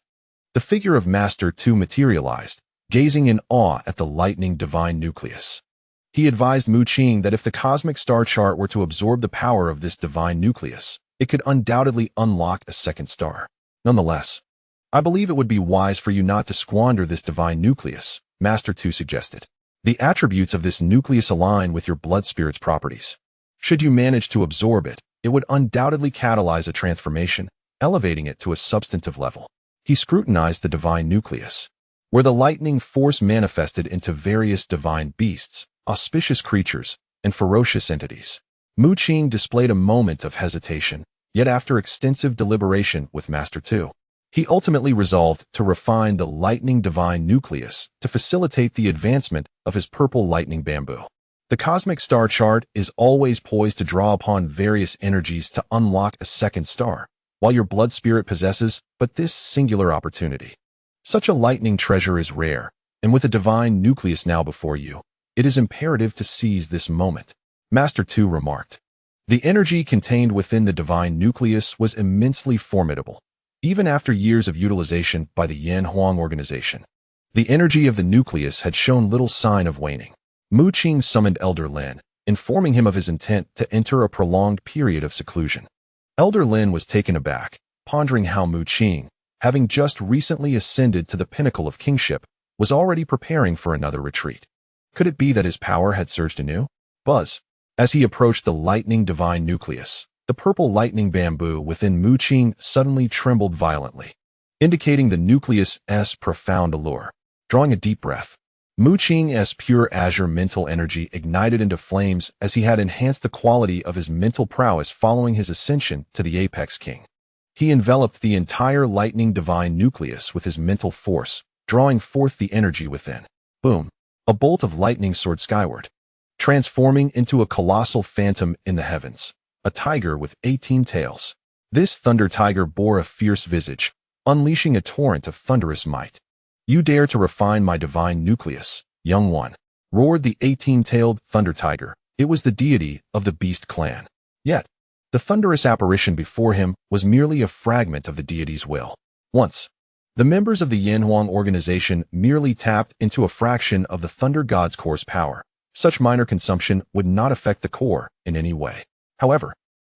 The figure of Master 2 materialized, gazing in awe at the lightning divine nucleus. He advised Mu Qing that if the cosmic star chart were to absorb the power of this divine nucleus, it could undoubtedly unlock a second star. Nonetheless, I believe it would be wise for you not to squander this divine nucleus, Master Tu suggested. The attributes of this nucleus align with your blood spirit's properties. Should you manage to absorb it, it would undoubtedly catalyze a transformation, elevating it to a substantive level. He scrutinized the divine nucleus, where the lightning force manifested into various divine beasts, auspicious creatures, and ferocious entities. Mu Qing displayed a moment of hesitation, yet after extensive deliberation with Master Tu, he ultimately resolved to refine the lightning divine nucleus to facilitate the advancement of his purple lightning bamboo. The cosmic star chart is always poised to draw upon various energies to unlock a second star, while your blood spirit possesses but this singular opportunity. Such a lightning treasure is rare, and with a divine nucleus now before you, it is imperative to seize this moment, Master Tu remarked. The energy contained within the divine nucleus was immensely formidable, even after years of utilization by the Yanhuang organization. The energy of the nucleus had shown little sign of waning. Mu Qing summoned Elder Lin, informing him of his intent to enter a prolonged period of seclusion. Elder Lin was taken aback, pondering how Mu Qing, having just recently ascended to the pinnacle of kingship, was already preparing for another retreat. Could it be that his power had surged anew? Buzz. As he approached the lightning divine nucleus, the purple lightning bamboo within Mu Qing suddenly trembled violently, indicating the nucleus's profound allure. Drawing a deep breath, Mu Qing's pure azure mental energy ignited into flames as he had enhanced the quality of his mental prowess following his ascension to the apex king. He enveloped the entire lightning divine nucleus with his mental force, drawing forth the energy within. Boom! A bolt of lightning soared skyward, transforming into a colossal phantom in the heavens, a tiger with 18 tails. This thunder tiger bore a fierce visage, unleashing a torrent of thunderous might. "You dare to refine my divine nucleus, young one," roared the 18-tailed thunder tiger. It was the deity of the beast clan. Yet, the thunderous apparition before him was merely a fragment of the deity's will. Once, the members of the Yanhuang organization merely tapped into a fraction of the thunder god's core's power. Such minor consumption would not affect the core in any way. However,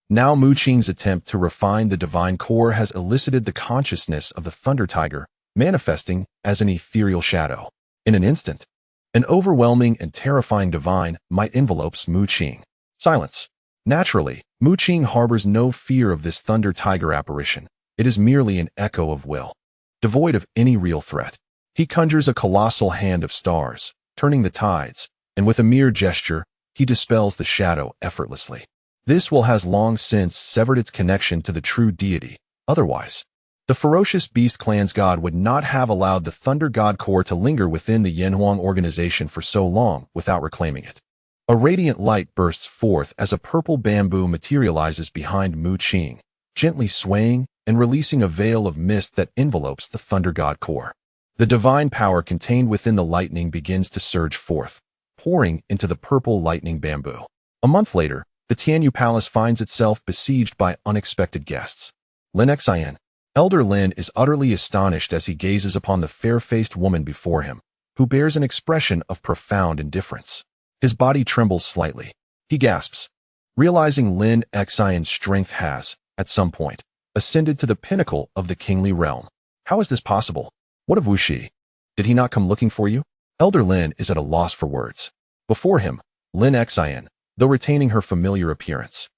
now Mu Qing's attempt to refine the divine core has elicited the consciousness of the thunder tiger, manifesting as an ethereal shadow. In an instant, an overwhelming and terrifying divine might envelopes Mu Qing. Silence. Naturally, Mu Qing harbors no fear of this thunder tiger apparition. It is merely an echo of will, devoid of any real threat. He conjures a colossal hand of stars, turning the tides, and with a mere gesture, he dispels the shadow effortlessly. This will has long since severed its connection to the true deity. Otherwise, the ferocious beast clan's god would not have allowed the thunder god core to linger within the Yanhuang organization for so long without reclaiming it. A radiant light bursts forth as a purple bamboo materializes behind Mu Qing, gently swaying and releasing a veil of mist that envelopes the thunder god core. The divine power contained within the lightning begins to surge forth, pouring into the purple lightning bamboo. A month later, the Tianyu Palace finds itself besieged by unexpected guests. Lin Xian. Elder Lin is utterly astonished as he gazes upon the fair-faced woman before him, who bears an expression of profound indifference. His body trembles slightly. He gasps, realizing Lin Xian's strength has, at some point, ascended to the pinnacle of the kingly realm. How is this possible? What of Wuxi? Did he not come looking for you? Elder Lin is at a loss for words. Before him, Lin Xian, though retaining her familiar appearance,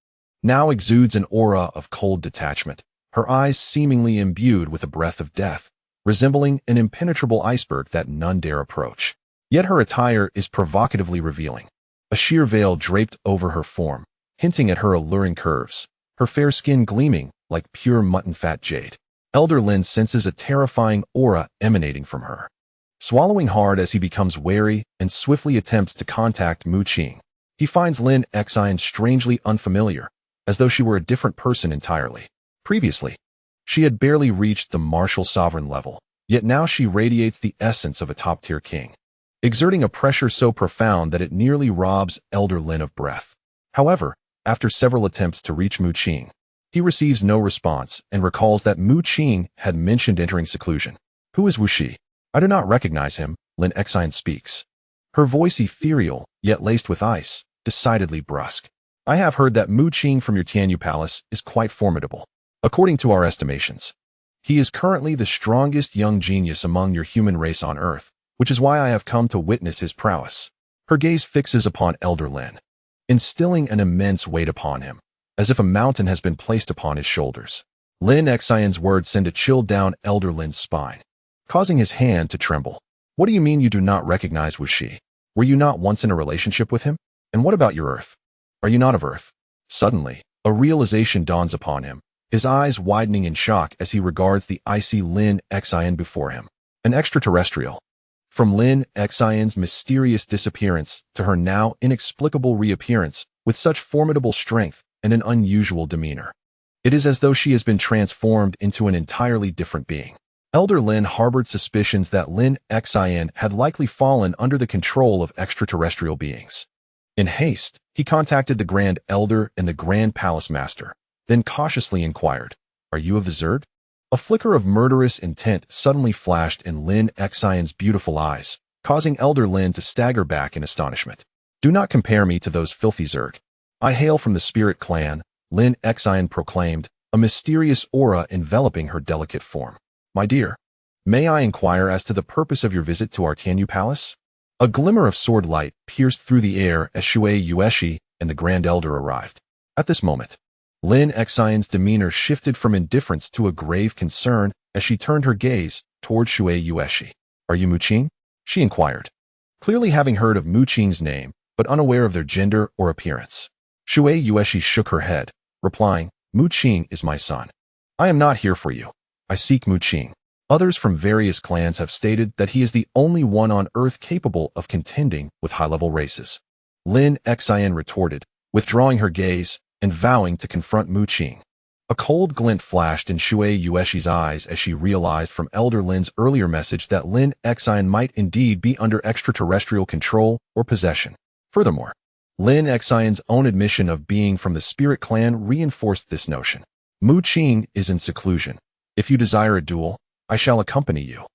now exudes an aura of cold detachment, her eyes seemingly imbued with a breath of death, resembling an impenetrable iceberg that none dare approach. Yet her attire is provocatively revealing. A sheer veil draped over her form, hinting at her alluring curves, her fair skin gleaming like pure mutton-fat jade. Elder Lin senses a terrifying aura emanating from her. Swallowing hard as he becomes wary and swiftly attempts to contact Mu Qing, he finds Lin Xian strangely unfamiliar, as though she were a different person entirely. Previously, she had barely reached the martial sovereign level, yet now she radiates the essence of a top-tier king, exerting a pressure so profound that it nearly robs Elder Lin of breath. However, after several attempts to reach Mu Qing, he receives no response and recalls that Mu Qing had mentioned entering seclusion. "Who is Wuxi? I do not recognize him," Lin Xian speaks. her voice ethereal, yet laced with ice, decidedly brusque. I have heard that Mu Qing from your Tianyu Palace is quite formidable. According to our estimations, he is currently the strongest young genius among your human race on Earth, which is why I have come to witness his prowess. Her gaze fixes upon Elder Lin, instilling an immense weight upon him, as if a mountain has been placed upon his shoulders. Lin Xian's words send a chill down Elder Lin's spine, causing his hand to tremble. What do you mean you do not recognize Wu Shi? Were you not once in a relationship with him? And what about your Earth? Are you not of Earth? Suddenly, a realization dawns upon him, his eyes widening in shock as he regards the icy Lin Xian before him. An extraterrestrial. From Lin Xian's mysterious disappearance to her now inexplicable reappearance with such formidable strength and an unusual demeanor. It is as though she has been transformed into an entirely different being. Elder Lin harbored suspicions that Lin Xian had likely fallen under the control of extraterrestrial beings. In haste, he contacted the Grand Elder and the Grand Palace Master, then cautiously inquired, "Are you of the Zerg?" A flicker of murderous intent suddenly flashed in Lin Xian's beautiful eyes, causing Elder Lin to stagger back in astonishment. "Do not compare me to those filthy Zerg. I hail from the Spirit Clan," Lin Xian proclaimed, a mysterious aura enveloping her delicate form. "My dear, may I inquire as to the purpose of your visit to our Tianyu Palace?" A glimmer of sword light pierced through the air as Shui Yueshi and the Grand Elder arrived. At this moment, Lin Xian's demeanor shifted from indifference to a grave concern as she turned her gaze toward Shui Yueshi. "Are you Mu Qing?" she inquired, clearly having heard of Mu Qing's name, but unaware of their gender or appearance. Shui Yueshi shook her head, replying, "Mu Qing is my son. I am not here for you. I seek Mu Qing." Others from various clans have stated that he is the only one on Earth capable of contending with high-level races. Lin Xian retorted, withdrawing her gaze and vowing to confront Mu Qing. A cold glint flashed in Shui Yueshi's eyes as she realized from Elder Lin's earlier message that Lin Xian might indeed be under extraterrestrial control or possession. Furthermore, Lin Xian's own admission of being from the Spirit Clan reinforced this notion. "Mu Qing is in seclusion. If you desire a duel, I shall accompany you."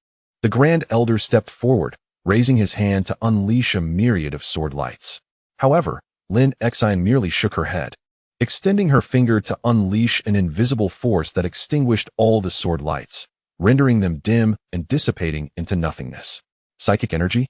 The Grand Elder stepped forward, raising his hand to unleash a myriad of sword lights. However, Lin Xian merely shook her head, extending her finger to unleash an invisible force that extinguished all the sword lights, rendering them dim and dissipating into nothingness. "Psychic energy?"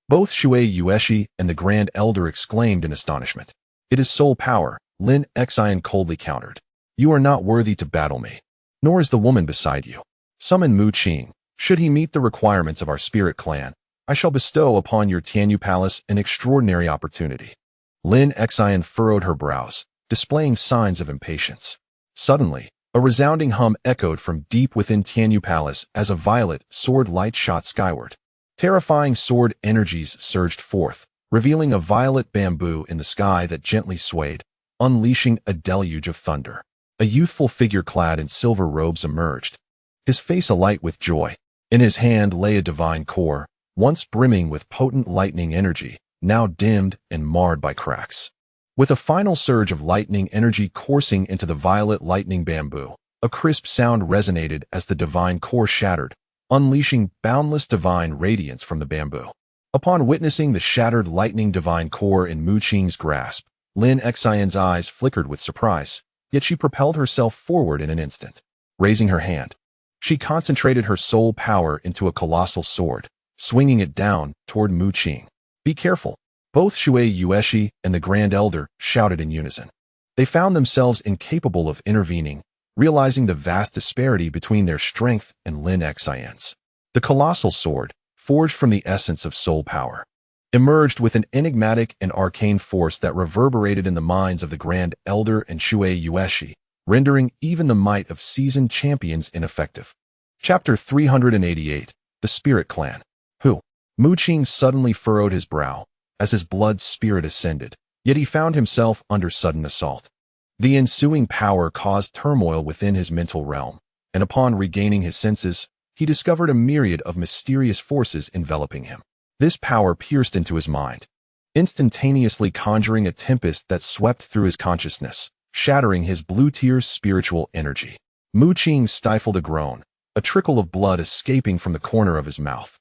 Both Shui Yueshi and the Grand Elder exclaimed in astonishment. "It is soul power," Lin Xian coldly countered. "You are not worthy to battle me, nor is the woman beside you. Summon Mu Qing. Should he meet the requirements of our Spirit Clan, I shall bestow upon your Tianyu Palace an extraordinary opportunity." Lin Xian furrowed her brows, displaying signs of impatience. Suddenly, a resounding hum echoed from deep within Tianyu Palace as a violet sword light shot skyward. Terrifying sword energies surged forth, revealing a violet bamboo in the sky that gently swayed, unleashing a deluge of thunder. A youthful figure clad in silver robes emerged, his face alight with joy. In his hand lay a divine core, once brimming with potent lightning energy, now dimmed and marred by cracks. With a final surge of lightning energy coursing into the violet lightning bamboo, a crisp sound resonated as the divine core shattered, unleashing boundless divine radiance from the bamboo. Upon witnessing the shattered lightning divine core in Mu Qing's grasp, Lin Xian's eyes flickered with surprise, yet she propelled herself forward in an instant. Raising her hand, she concentrated her soul power into a colossal sword, swinging it down toward Mu Qing. "Be careful!" Both Shui Yueshi and the Grand Elder shouted in unison. They found themselves incapable of intervening, realizing the vast disparity between their strength and Lin Xian's. The colossal sword, forged from the essence of soul power, emerged with an enigmatic and arcane force that reverberated in the minds of the Grand Elder and Shui Yueshi, rendering even the might of seasoned champions ineffective. Chapter 388, The Spirit Clan. Who? Mu Qing suddenly furrowed his brow as his blood spirit ascended, yet he found himself under sudden assault. The ensuing power caused turmoil within his mental realm, and upon regaining his senses, he discovered a myriad of mysterious forces enveloping him. This power pierced into his mind, instantaneously conjuring a tempest that swept through his consciousness, shattering his blue-tier's spiritual energy. Mu Qing stifled a groan, a trickle of blood escaping from the corner of his mouth.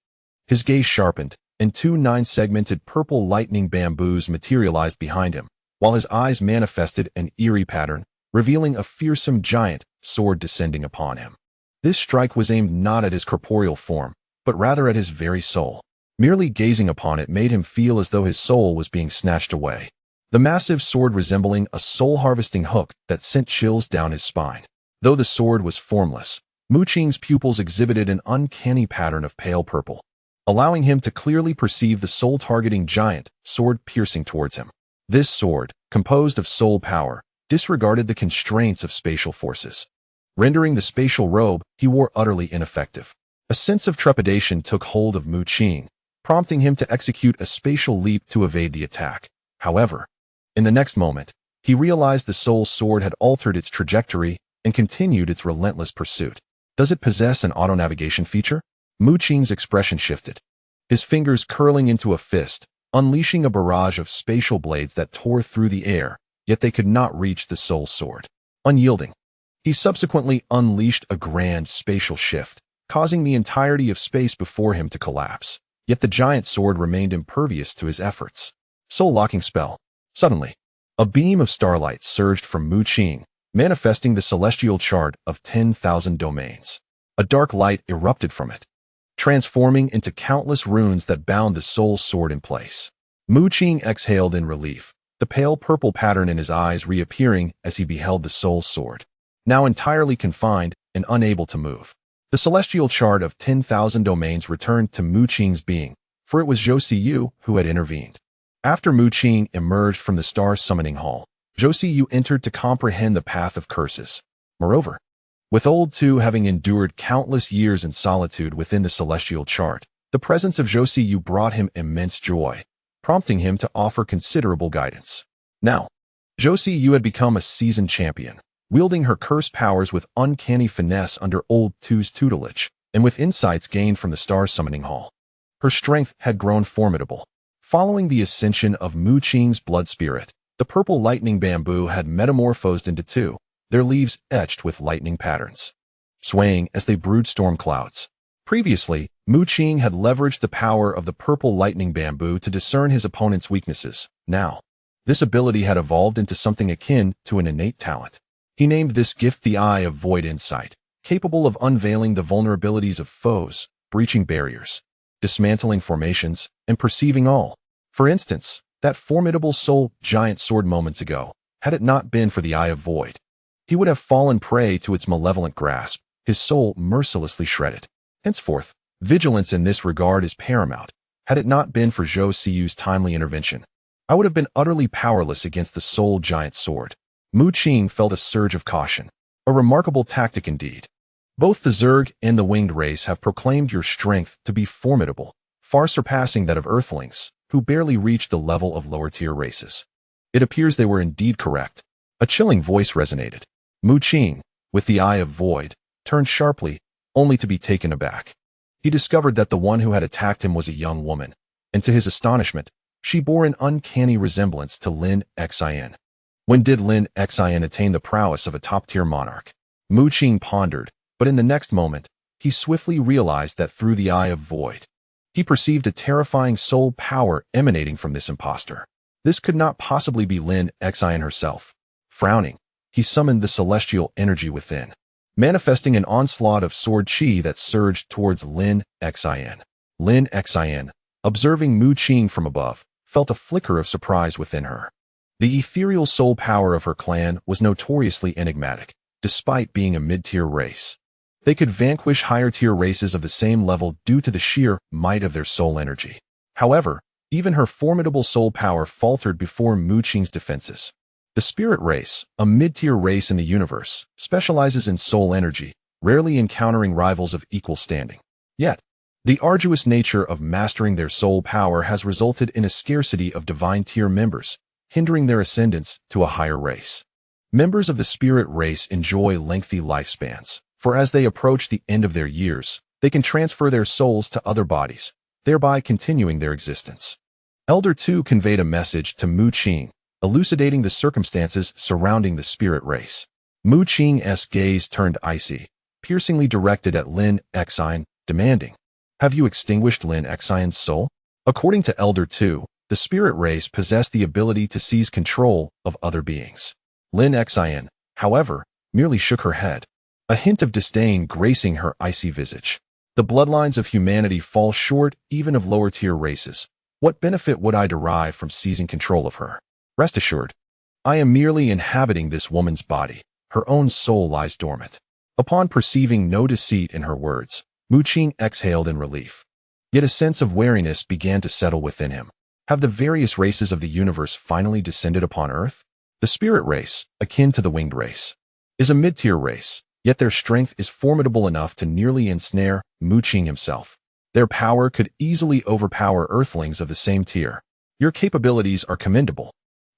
His gaze sharpened, and two 9-segmented purple lightning bamboos materialized behind him, while his eyes manifested an eerie pattern, revealing a fearsome giant sword descending upon him. This strike was aimed not at his corporeal form, but rather at his very soul. Merely gazing upon it made him feel as though his soul was being snatched away. The massive sword resembling a soul-harvesting hook that sent chills down his spine. Though the sword was formless, Mu Qing's pupils exhibited an uncanny pattern of pale purple, allowing him to clearly perceive the soul-targeting giant sword piercing towards him. This sword, composed of soul power, disregarded the constraints of spatial forces, rendering the spatial robe he wore utterly ineffective. A sense of trepidation took hold of Mu Qing, prompting him to execute a spatial leap to evade the attack. However, in the next moment, he realized the soul sword had altered its trajectory and continued its relentless pursuit. Does it possess an auto-navigation feature? Mu Qing's expression shifted, his fingers curling into a fist, unleashing a barrage of spatial blades that tore through the air, yet they could not reach the soul sword. Unyielding, he subsequently unleashed a grand spatial shift, causing the entirety of space before him to collapse. Yet the giant sword remained impervious to his efforts. Soul-locking spell. Suddenly, a beam of starlight surged from Mu Qing, manifesting the celestial chart of 10,000 domains. A dark light erupted from it, transforming into countless runes that bound the soul sword in place. Mu Qing exhaled in relief, the pale purple pattern in his eyes reappearing as he beheld the soul sword, now entirely confined and unable to move. The celestial chart of 10,000 domains returned to Mu Qing's being, for it was Zhou Siyu who had intervened. After Mu Qing emerged from the star summoning hall, Zhou Siyu entered to comprehend the path of curses. Moreover, with Old Two having endured countless years in solitude within the celestial chart, the presence of Zhou Siyu brought him immense joy, prompting him to offer considerable guidance. Now, Zhou Siyu had become a seasoned champion, wielding her curse powers with uncanny finesse under Old Two's tutelage, and with insights gained from the star summoning hall. Her strength had grown formidable. Following the ascension of Mu Qing's blood spirit, the purple lightning bamboo had metamorphosed into two, their leaves etched with lightning patterns, swaying as they brewed storm clouds. Previously, Mu Qing had leveraged the power of the purple lightning bamboo to discern his opponent's weaknesses. Now, this ability had evolved into something akin to an innate talent. He named this gift the Eye of Void Insight, capable of unveiling the vulnerabilities of foes, breaching barriers, dismantling formations, and perceiving all. For instance, that formidable soul giant sword moments ago, had it not been for the Eye of Void, he would have fallen prey to its malevolent grasp, his soul mercilessly shredded. Henceforth, vigilance in this regard is paramount. Had it not been for Zhou Siyu's timely intervention, I would have been utterly powerless against the soul giant sword. Mu Qing felt a surge of caution. A remarkable tactic indeed. Both the Zerg and the winged race have proclaimed your strength to be formidable, far surpassing that of Earthlings, who barely reach the level of lower-tier races. It appears they were indeed correct. A chilling voice resonated. Mu Qing, with the Eye of Void, turned sharply, only to be taken aback. He discovered that the one who had attacked him was a young woman, and to his astonishment, she bore an uncanny resemblance to Lin Xin. When did Lin Xin attain the prowess of a top-tier monarch? Mu Qing pondered, but in the next moment, he swiftly realized that through the Eye of Void, he perceived a terrifying soul power emanating from this impostor. This could not possibly be Lin Xin herself. Frowning, he summoned the celestial energy within, manifesting an onslaught of sword chi that surged towards Lin Xin. Lin Xin, observing Mu Qing from above, felt a flicker of surprise within her. The ethereal soul power of her clan was notoriously enigmatic, despite being a mid-tier race. They could vanquish higher-tier races of the same level due to the sheer might of their soul energy. However, even her formidable soul power faltered before Mu Qing's defenses. The spirit race, a mid-tier race in the universe, specializes in soul energy, rarely encountering rivals of equal standing. Yet, the arduous nature of mastering their soul power has resulted in a scarcity of divine-tier members, hindering their ascendance to a higher race. Members of the spirit race enjoy lengthy lifespans, for as they approach the end of their years, they can transfer their souls to other bodies, thereby continuing their existence. Elder 2 conveyed a message to Mu Qing, elucidating the circumstances surrounding the spirit race. Mu Qing's gaze turned icy, piercingly directed at Lin Xin, demanding, "Have you extinguished Lin Xin's soul?" According to Elder 2, the spirit race possessed the ability to seize control of other beings. Lin Xin, however, merely shook her head, a hint of disdain gracing her icy visage. The bloodlines of humanity fall short even of lower-tier races. What benefit would I derive from seizing control of her? Rest assured, I am merely inhabiting this woman's body. Her own soul lies dormant. Upon perceiving no deceit in her words, Mu Qing exhaled in relief. Yet a sense of wariness began to settle within him. Have the various races of the universe finally descended upon Earth? The spirit race, akin to the winged race, is a mid-tier race, yet their strength is formidable enough to nearly ensnare Mu Qing himself. Their power could easily overpower Earthlings of the same tier. Your capabilities are commendable.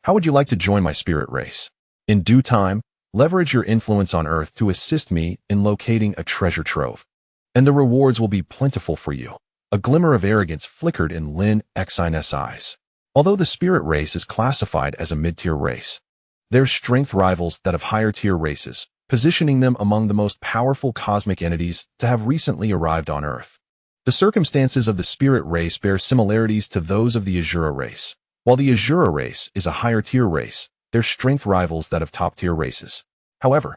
How would you like to join my spirit race? In due time, leverage your influence on Earth to assist me in locating a treasure trove, and the rewards will be plentiful for you. A glimmer of arrogance flickered in Lin Xin's eyes. Although the spirit race is classified as a mid-tier race, their strength rivals that of higher-tier races, positioning them among the most powerful cosmic entities to have recently arrived on Earth. The circumstances of the spirit race bear similarities to those of the Azura race. While the Azura race is a higher-tier race, their strength rivals that of top-tier races. However,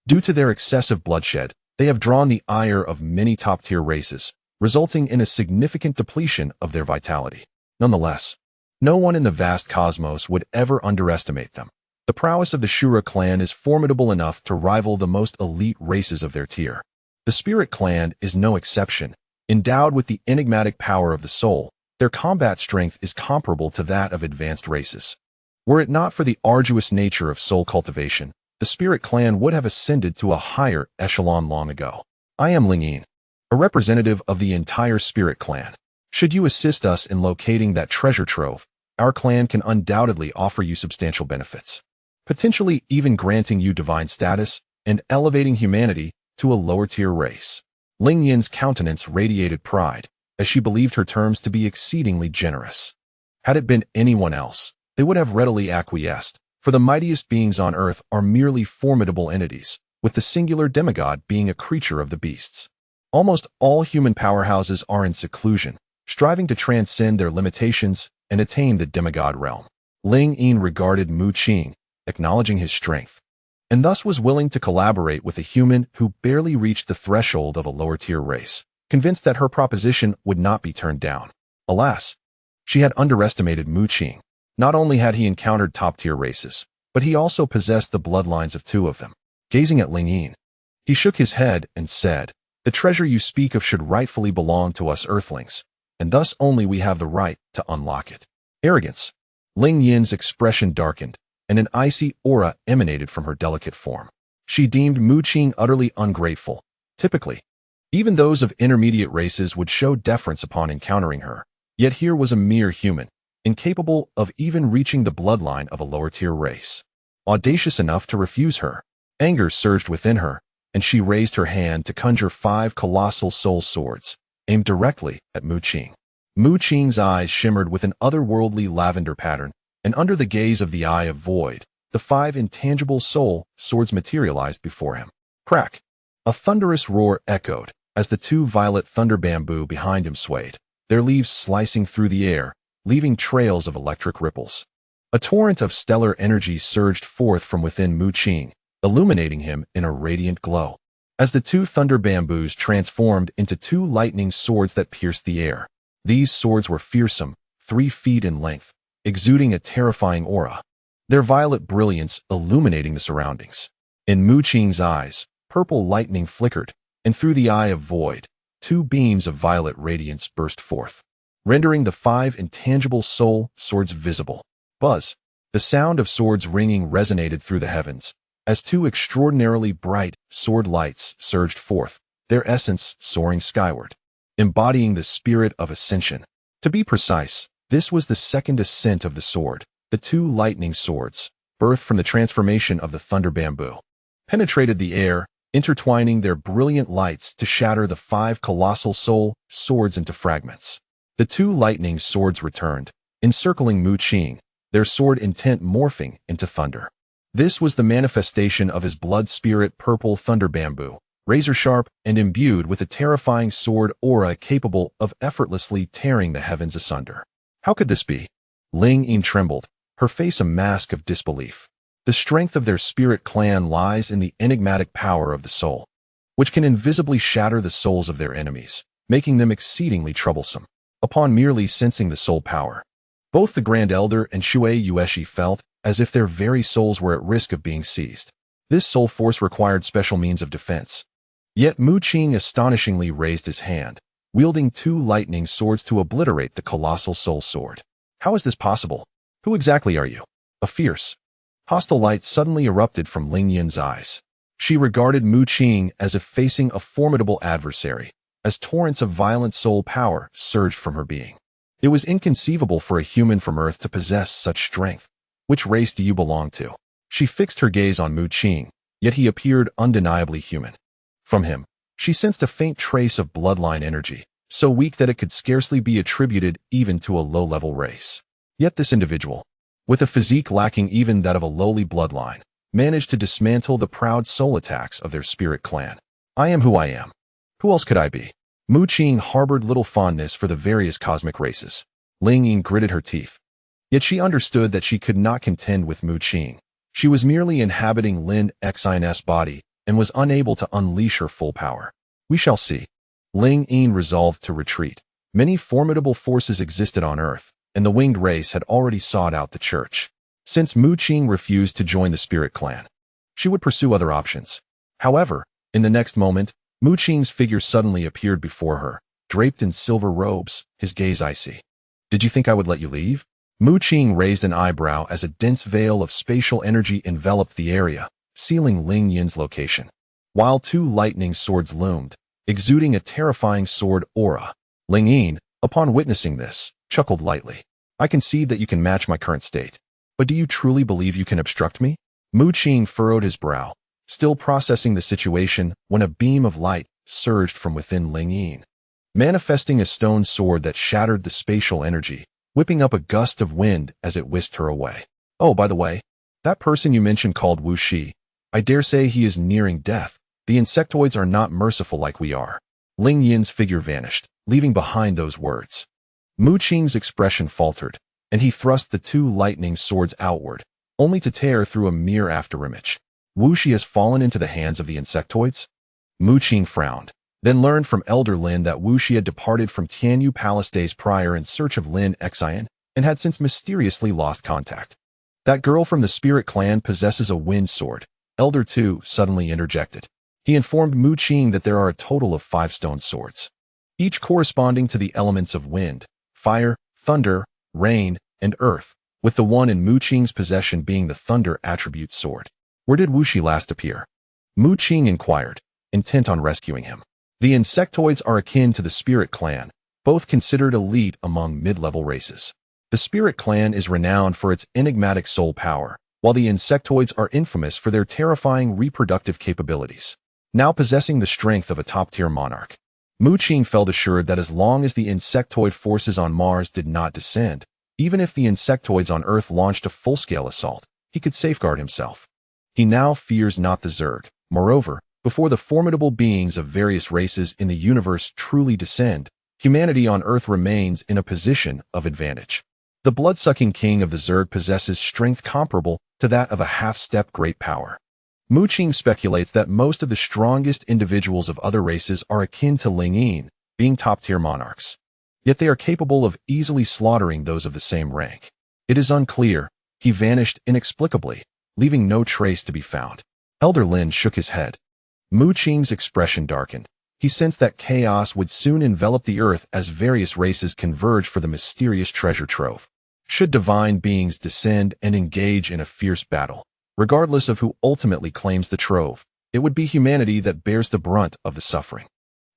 due to their excessive bloodshed, they have drawn the ire of many top-tier races, resulting in a significant depletion of their vitality. Nonetheless, no one in the vast cosmos would ever underestimate them. The prowess of the Shura clan is formidable enough to rival the most elite races of their tier. The Spirit clan is no exception. Endowed with the enigmatic power of the soul, their combat strength is comparable to that of advanced races. Were it not for the arduous nature of soul cultivation, the Spirit clan would have ascended to a higher echelon long ago. I am Lingyin, a representative of the entire Spirit clan. Should you assist us in locating that treasure trove, our clan can undoubtedly offer you substantial benefits, potentially even granting you divine status and elevating humanity to a lower-tier race. Ling Yin's countenance radiated pride, as she believed her terms to be exceedingly generous. Had it been anyone else, they would have readily acquiesced, for the mightiest beings on Earth are merely formidable entities, with the singular demigod being a creature of the beasts. Almost all human powerhouses are in seclusion, striving to transcend their limitations and attain the demigod realm. Ling Yin regarded Mu Qing, acknowledging his strength, and thus was willing to collaborate with a human who barely reached the threshold of a lower-tier race, convinced that her proposition would not be turned down. Alas, she had underestimated Mu Qing. Not only had he encountered top-tier races, but he also possessed the bloodlines of two of them. Gazing at Ling Yin, he shook his head and said, "The treasure you speak of should rightfully belong to us Earthlings, and thus only we have the right to unlock it." Arrogance. Ling Yin's expression darkened, and an icy aura emanated from her delicate form. She deemed Mu Qing utterly ungrateful. Typically, even those of intermediate races would show deference upon encountering her, yet here was a mere human, incapable of even reaching the bloodline of a lower-tier race. Audacious enough to refuse her. Anger surged within her, and she raised her hand to conjure 5 colossal soul swords, aimed directly at Mu Qing. Mu Qing's eyes shimmered with an otherworldly lavender pattern, and under the gaze of the Eye of Void, the 5 intangible soul swords materialized before him. Crack! A thunderous roar echoed as the 2 violet thunder bamboo behind him swayed, their leaves slicing through the air, leaving trails of electric ripples. A torrent of stellar energy surged forth from within Mu Qing, illuminating him in a radiant glow. As the 2 thunder bamboos transformed into 2 lightning swords that pierced the air, these swords were fearsome, 3 feet in length, exuding a terrifying aura, their violet brilliance illuminating the surroundings. In Mu Qing's eyes, purple lightning flickered, and through the Eye of Void, 2 beams of violet radiance burst forth, rendering the 5 intangible soul swords visible. Buzz! The sound of swords ringing resonated through the heavens, as 2 extraordinarily bright sword lights surged forth, their essence soaring skyward, embodying the spirit of ascension. To be precise, this was the second ascent of the sword. The 2 lightning swords, birthed from the transformation of the thunder bamboo, penetrated the air, intertwining their brilliant lights to shatter the 5 colossal soul swords into fragments. The 2 lightning swords returned, encircling Mu Qing, their sword intent morphing into thunder. This was the manifestation of his blood spirit purple thunder bamboo, razor-sharp and imbued with a terrifying sword aura capable of effortlessly tearing the heavens asunder. How could this be? Ling Yin trembled, her face a mask of disbelief. The strength of their spirit clan lies in the enigmatic power of the soul, which can invisibly shatter the souls of their enemies, making them exceedingly troublesome. Upon merely sensing the soul power, both the Grand Elder and Shui Yueshi felt as if their very souls were at risk of being seized. This soul force required special means of defense. Yet Mu Qing astonishingly raised his hand, wielding 2 lightning swords to obliterate the colossal soul sword. How is this possible? Who exactly are you? A fierce, hostile light suddenly erupted from Ling Yin's eyes. She regarded Mu Qing as if facing a formidable adversary, as torrents of violent soul power surged from her being. It was inconceivable for a human from Earth to possess such strength. Which race do you belong to? She fixed her gaze on Mu Qing, yet he appeared undeniably human. From him, she sensed a faint trace of bloodline energy, so weak that it could scarcely be attributed even to a low-level race. Yet this individual, with a physique lacking even that of a lowly bloodline, managed to dismantle the proud soul attacks of their spirit clan. I am who I am. Who else could I be? Mu Qing harbored little fondness for the various cosmic races. Ling Yin gritted her teeth. Yet she understood that she could not contend with Mu Qing. She was merely inhabiting Lin Xin's body and was unable to unleash her full power. We shall see. Ling Yin resolved to retreat. Many formidable forces existed on Earth, and the winged race had already sought out the church. Since Mu Qing refused to join the spirit clan, she would pursue other options. However, in the next moment, Mu Qing's figure suddenly appeared before her, draped in silver robes, his gaze icy. Did you think I would let you leave? Mu Qing raised an eyebrow as a dense veil of spatial energy enveloped the area, sealing Ling Yin's location. While 2 lightning swords loomed, exuding a terrifying sword aura. Ling Yin, upon witnessing this, chuckled lightly. I concede that you can match my current state. But do you truly believe you can obstruct me? Mu Qing furrowed his brow, still processing the situation when a beam of light surged from within Ling Yin, manifesting a stone sword that shattered the spatial energy, whipping up a gust of wind as it whisked her away. Oh, by the way, that person you mentioned called Wu Shi, I dare say he is nearing death. The insectoids are not merciful like we are. Ling Yin's figure vanished, leaving behind those words. Mu Qing's expression faltered, and he thrust the 2 lightning swords outward, only to tear through a mere afterimage. Wu Shi has fallen into the hands of the insectoids? Mu Qing frowned, then learned from Elder Lin that Wu Shi had departed from Tianyu Palace days prior in search of Lin Xin, and had since mysteriously lost contact. That girl from the spirit clan possesses a wind sword, Elder Tu suddenly interjected. He informed Mu Qing that there are a total of 5 stone swords, each corresponding to the elements of wind, fire, thunder, rain, and earth, with the one in Mu Qing's possession being the thunder attribute sword. Where did Wu Shi last appear? Mu Qing inquired, intent on rescuing him. The insectoids are akin to the spirit clan, both considered elite among mid-level races. The spirit clan is renowned for its enigmatic soul power, while the insectoids are infamous for their terrifying reproductive capabilities. Now possessing the strength of a top-tier monarch, Mu Qing felt assured that as long as the insectoid forces on Mars did not descend, even if the insectoids on Earth launched a full-scale assault, he could safeguard himself. He now fears not the Zerg. Moreover, before the formidable beings of various races in the universe truly descend, humanity on Earth remains in a position of advantage. The blood-sucking king of the Zerg possesses strength comparable to that of a half-step great power. Mu Qing speculates that most of the strongest individuals of other races are akin to Ling Yin, being top-tier monarchs. Yet they are capable of easily slaughtering those of the same rank. It is unclear. He vanished inexplicably, leaving no trace to be found. Elder Lin shook his head. Mu Qing's expression darkened. He sensed that chaos would soon envelop the earth as various races converge for the mysterious treasure trove. Should divine beings descend and engage in a fierce battle, regardless of who ultimately claims the trove, it would be humanity that bears the brunt of the suffering.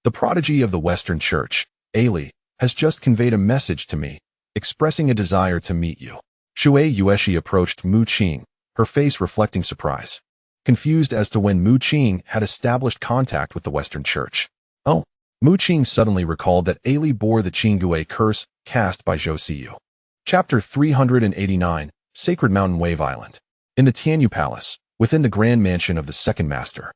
The prodigy of the Western Church, Ailey, has just conveyed a message to me, expressing a desire to meet you. Shui Yueshi approached Mu Qing, her face reflecting surprise, confused as to when Mu Qing had established contact with the Western Church. Oh, Mu Qing suddenly recalled that Ailey bore the Qinggui curse cast by Zhou Siyu. Chapter 389, Sacred Mountain Wave Island. In the Tianyu Palace, within the grand mansion of the Second Master,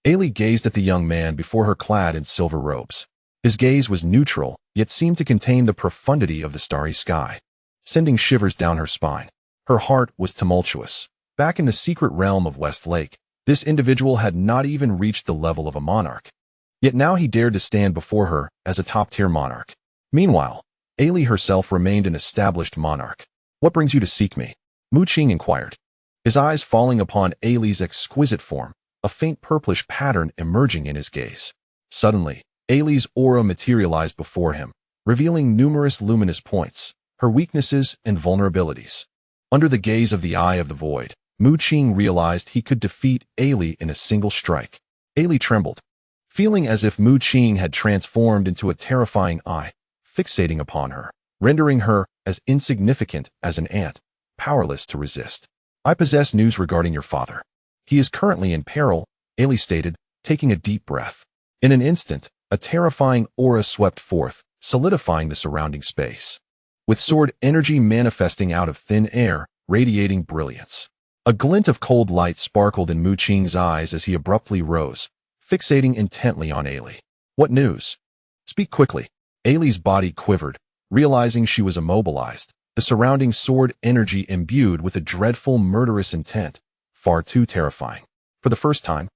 Ailey gazed at the young man before her clad in silver robes. His gaze was neutral, yet seemed to contain the profundity of the starry sky, sending shivers down her spine. Her heart was tumultuous. Back in the secret realm of West Lake, this individual had not even reached the level of a monarch. Yet now he dared to stand before her as a top-tier monarch. Meanwhile, Ailey herself remained an established monarch. "What brings you to seek me?" Mu Qing inquired, his eyes falling upon Ailey's exquisite form, a faint purplish pattern emerging in his gaze. Suddenly, Ailey's aura materialized before him, revealing numerous luminous points, her weaknesses and vulnerabilities. Under the gaze of the Eye of the Void, Mu Qing realized he could defeat Ailey in a single strike. Ailey trembled, feeling as if Mu Qing had transformed into a terrifying eye, fixating upon her, rendering her as insignificant as an ant, powerless to resist. "I possess news regarding your father. He is currently in peril," Ailey stated, taking a deep breath. In an instant, a terrifying aura swept forth, solidifying the surrounding space, with sword energy manifesting out of thin air, radiating brilliance. A glint of cold light sparkled in Mu Qing's eyes as he abruptly rose, fixating intently on Ailey. "What news? Speak quickly." Ailey's body quivered, realizing she was immobilized, the surrounding sword energy imbued with a dreadful murderous intent, far too terrifying. For the first time,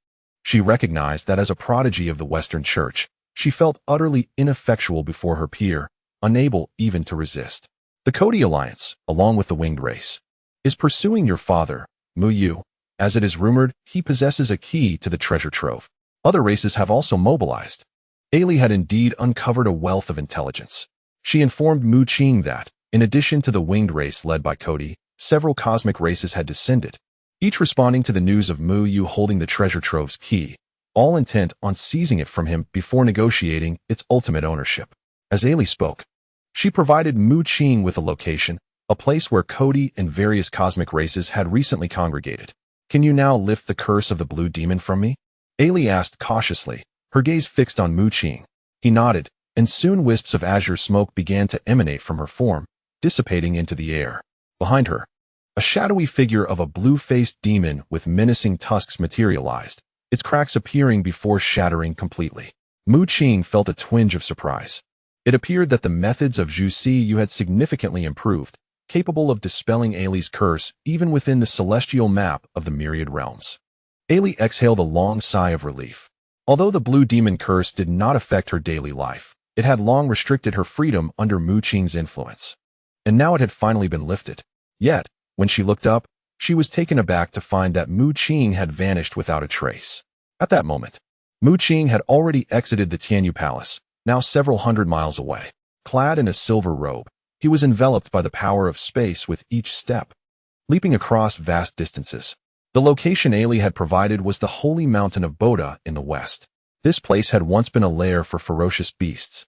she recognized that as a prodigy of the Western Church, she felt utterly ineffectual before her peer, unable even to resist. "The Cody Alliance, along with the winged race, is pursuing your father, Mu Yu. As it is rumored, he possesses a key to the treasure trove. Other races have also mobilized." Ailey had indeed uncovered a wealth of intelligence. She informed Mu Qing that, in addition to the winged race led by Cody, several cosmic races had descended, each responding to the news of Mu Yu holding the treasure trove's key, all intent on seizing it from him before negotiating its ultimate ownership. As Ailey spoke, she provided Mu Qing with a location, a place where Cody and various cosmic races had recently congregated. "Can you now lift the curse of the blue demon from me?" Ailey asked cautiously, her gaze fixed on Mu Qing. He nodded, and soon wisps of azure smoke began to emanate from her form, dissipating into the air. Behind her, a shadowy figure of a blue-faced demon with menacing tusks materialized, its cracks appearing before shattering completely. Mu Qing felt a twinge of surprise. It appeared that the methods of Zhu Siyu had significantly improved, capable of dispelling Ailey's curse even within the celestial map of the myriad realms. Ailey exhaled a long sigh of relief. Although the blue demon curse did not affect her daily life, it had long restricted her freedom under Mu Qing's influence. And now it had finally been lifted. Yet, when she looked up, she was taken aback to find that Mu Qing had vanished without a trace. At that moment, Mu Qing had already exited the Tianyu Palace, now several hundred miles away. Clad in a silver robe, he was enveloped by the power of space with each step, leaping across vast distances. The location Ailey had provided was the holy mountain of Boda in the west. This place had once been a lair for ferocious beasts,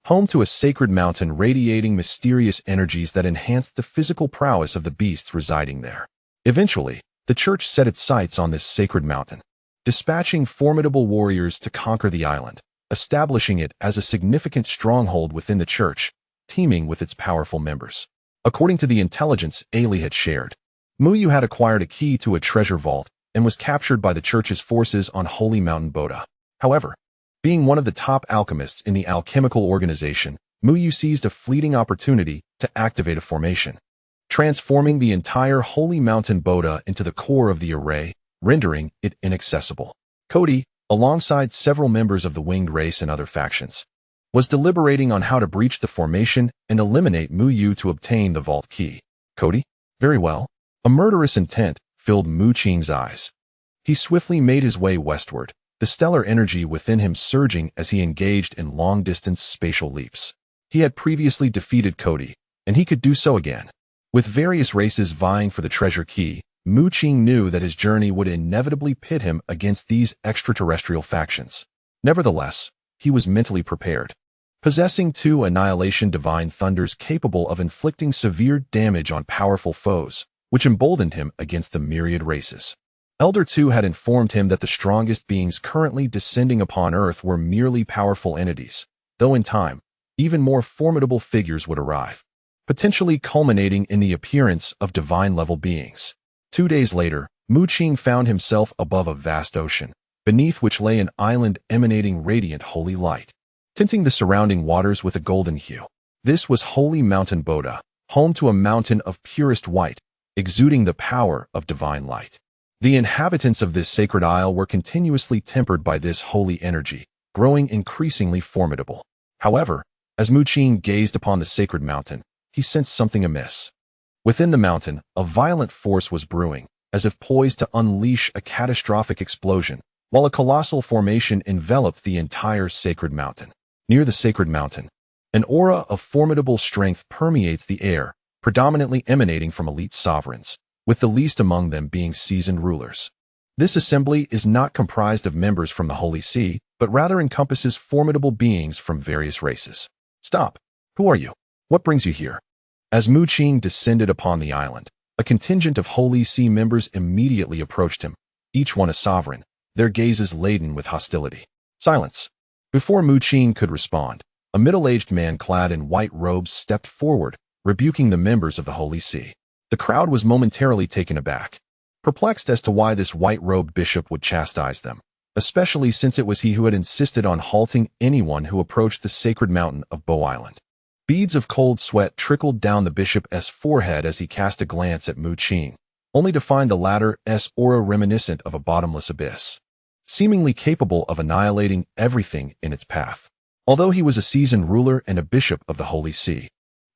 home to a sacred mountain radiating mysterious energies that enhanced the physical prowess of the beasts residing there. Eventually, the church set its sights on this sacred mountain, dispatching formidable warriors to conquer the island, establishing it as a significant stronghold within the church, teeming with its powerful members. According to the intelligence Ailey had shared, Mu Yu had acquired a key to a treasure vault and was captured by the church's forces on Holy Mountain Boda. However, being one of the top alchemists in the alchemical organization, Mu Yu seized a fleeting opportunity to activate a formation, transforming the entire Holy Mountain Boda into the core of the array, rendering it inaccessible. Cody, alongside several members of the winged race and other factions, was deliberating on how to breach the formation and eliminate Mu Yu to obtain the vault key. "Cody? Very well." A murderous intent filled Mu Qing's eyes. He swiftly made his way westward, the stellar energy within him surging as he engaged in long-distance spatial leaps. He had previously defeated Cody, and he could do so again. With various races vying for the treasure key, Mu Qing knew that his journey would inevitably pit him against these extraterrestrial factions. Nevertheless, he was mentally prepared. Possessing two annihilation divine thunders capable of inflicting severe damage on powerful foes, which emboldened him against the myriad races. Elder 2 had informed him that the strongest beings currently descending upon Earth were merely powerful entities, though in time, even more formidable figures would arrive, potentially culminating in the appearance of divine-level beings. 2 days later, Mu Qing found himself above a vast ocean, beneath which lay an island emanating radiant holy light, tinting the surrounding waters with a golden hue. This was Holy Mountain Boda, home to a mountain of purest white, exuding the power of divine light. The inhabitants of this sacred isle were continuously tempered by this holy energy, growing increasingly formidable. However, as Mu Qing gazed upon the sacred mountain, he sensed something amiss. Within the mountain, a violent force was brewing, as if poised to unleash a catastrophic explosion, while a colossal formation enveloped the entire sacred mountain. Near the sacred mountain, an aura of formidable strength permeates the air, predominantly emanating from elite sovereigns, with the least among them being seasoned rulers. This assembly is not comprised of members from the Holy See, but rather encompasses formidable beings from various races. Stop! Who are you? What brings you here? As Mu Qing descended upon the island, a contingent of Holy See members immediately approached him, each one a sovereign, their gazes laden with hostility. Silence! Before Mu Qing could respond, a middle-aged man clad in white robes stepped forward, rebuking the members of the Holy See. The crowd was momentarily taken aback, perplexed as to why this white-robed bishop would chastise them, especially since it was he who had insisted on halting anyone who approached the sacred mountain of Bo Island. Beads of cold sweat trickled down the bishop's forehead as he cast a glance at Mu Qing, only to find the latter's aura reminiscent of a bottomless abyss, seemingly capable of annihilating everything in its path. Although he was a seasoned ruler and a bishop of the Holy See,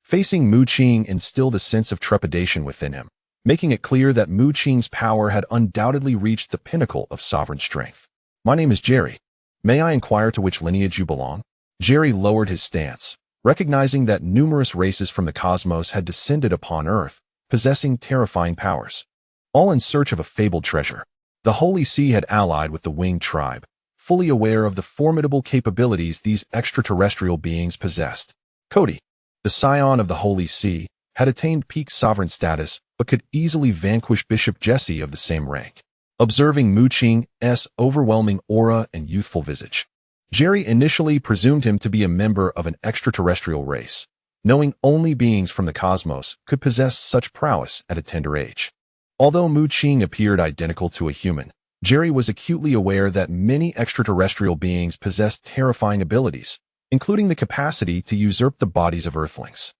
facing Mu Qing instilled a sense of trepidation within him, making it clear that Mu Qing's power had undoubtedly reached the pinnacle of sovereign strength. My name is Jerry. May I inquire to which lineage you belong? Jerry lowered his stance, recognizing that numerous races from the cosmos had descended upon Earth, possessing terrifying powers, all in search of a fabled treasure. The Holy See had allied with the winged tribe, fully aware of the formidable capabilities these extraterrestrial beings possessed. Cody, the scion of the Holy See, had attained peak sovereign status but could easily vanquish Bishop Jesse of the same rank. Observing Mu Qing's overwhelming aura and youthful visage, Jerry initially presumed him to be a member of an extraterrestrial race, knowing only beings from the cosmos could possess such prowess at a tender age. Although Mu Qing appeared identical to a human, Jerry was acutely aware that many extraterrestrial beings possessed terrifying abilities, including the capacity to usurp the bodies of Earthlings.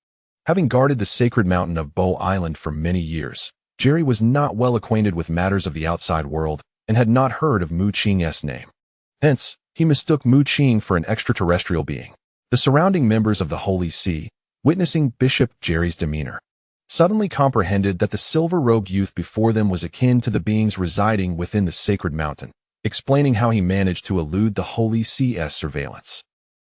Having guarded the sacred mountain of Bo Island for many years, Jerry was not well acquainted with matters of the outside world and had not heard of Mu Qing's name. Hence, he mistook Mu Qing for an extraterrestrial being. The surrounding members of the Holy See, witnessing Bishop Jerry's demeanor, suddenly comprehended that the silver-robed youth before them was akin to the beings residing within the sacred mountain, explaining how he managed to elude the Holy See's surveillance.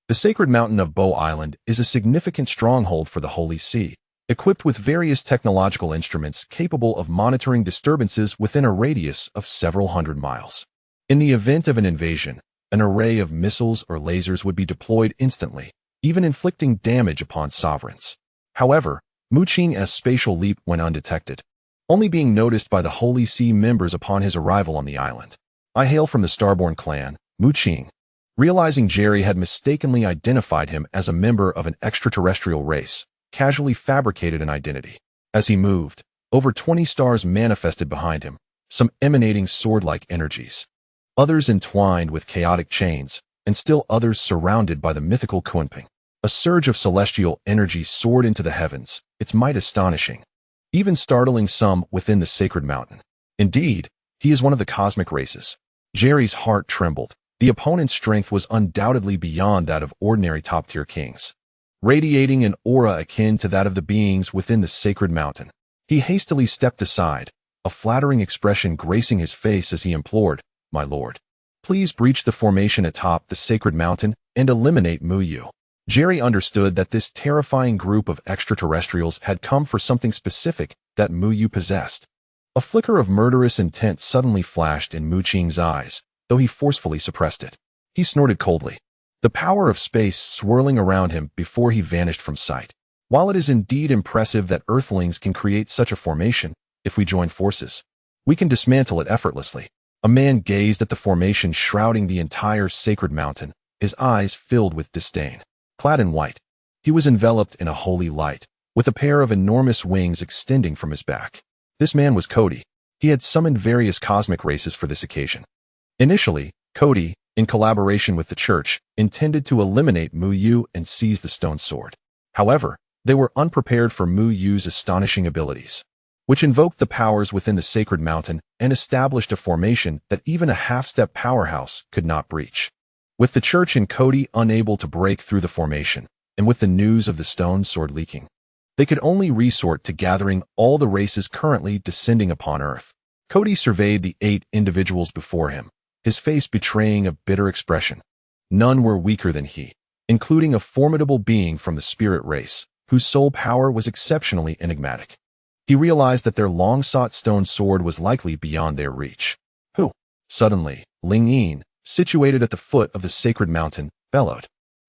The sacred mountain of Bo Island is a significant stronghold for the Holy See, equipped with various technological instruments capable of monitoring disturbances within a radius of several hundred miles. In the event of an invasion, an array of missiles or lasers would be deployed instantly, even inflicting damage upon sovereigns. However, Mu Qing's spatial leap went undetected, only being noticed by the Holy See members upon his arrival on the island. I hail from the Starborn clan, Mu Qing. Realizing Jerry had mistakenly identified him as a member of an extraterrestrial race, casually fabricated an identity. As he moved, over 20 stars manifested behind him, some emanating sword-like energies, others entwined with chaotic chains, and still others surrounded by the mythical Kunping. A surge of celestial energy soared into the heavens, its might astonishing, even startling some within the sacred mountain. Indeed, he is one of the cosmic races. Jerry's heart trembled. The opponent's strength was undoubtedly beyond that of ordinary top-tier kings, radiating an aura akin to that of the beings within the sacred mountain. He hastily stepped aside, a flattering expression gracing his face as he implored, "My lord, please breach the formation atop the sacred mountain and eliminate Mu Yu." Jerry understood that this terrifying group of extraterrestrials had come for something specific that Mu Yu possessed. A flicker of murderous intent suddenly flashed in Mu Qing's eyes, though he forcefully suppressed it. He snorted coldly, the power of space swirling around him before he vanished from sight. While it is indeed impressive that Earthlings can create such a formation, if we join forces, we can dismantle it effortlessly. A man gazed at the formation shrouding the entire sacred mountain, his eyes filled with disdain. Clad in white, he was enveloped in a holy light, with a pair of enormous wings extending from his back. This man was Cody. He had summoned various cosmic races for this occasion. Initially, Cody, in collaboration with the church, intended to eliminate Mu Yu and seize the stone sword. However, they were unprepared for Mu Yu's astonishing abilities, which invoked the powers within the sacred mountain and established a formation that even a half-step powerhouse could not breach. With the church and Cody unable to break through the formation, and with the news of the stone sword leaking, they could only resort to gathering all the races currently descending upon Earth. Cody surveyed the 8 individuals before him, his face betraying a bitter expression. None were weaker than he, including a formidable being from the spirit race, whose soul power was exceptionally enigmatic. He realized that their long-sought stone sword was likely beyond their reach. Who? Suddenly, Ling Yin, situated at the foot of the sacred mountain, bellowed.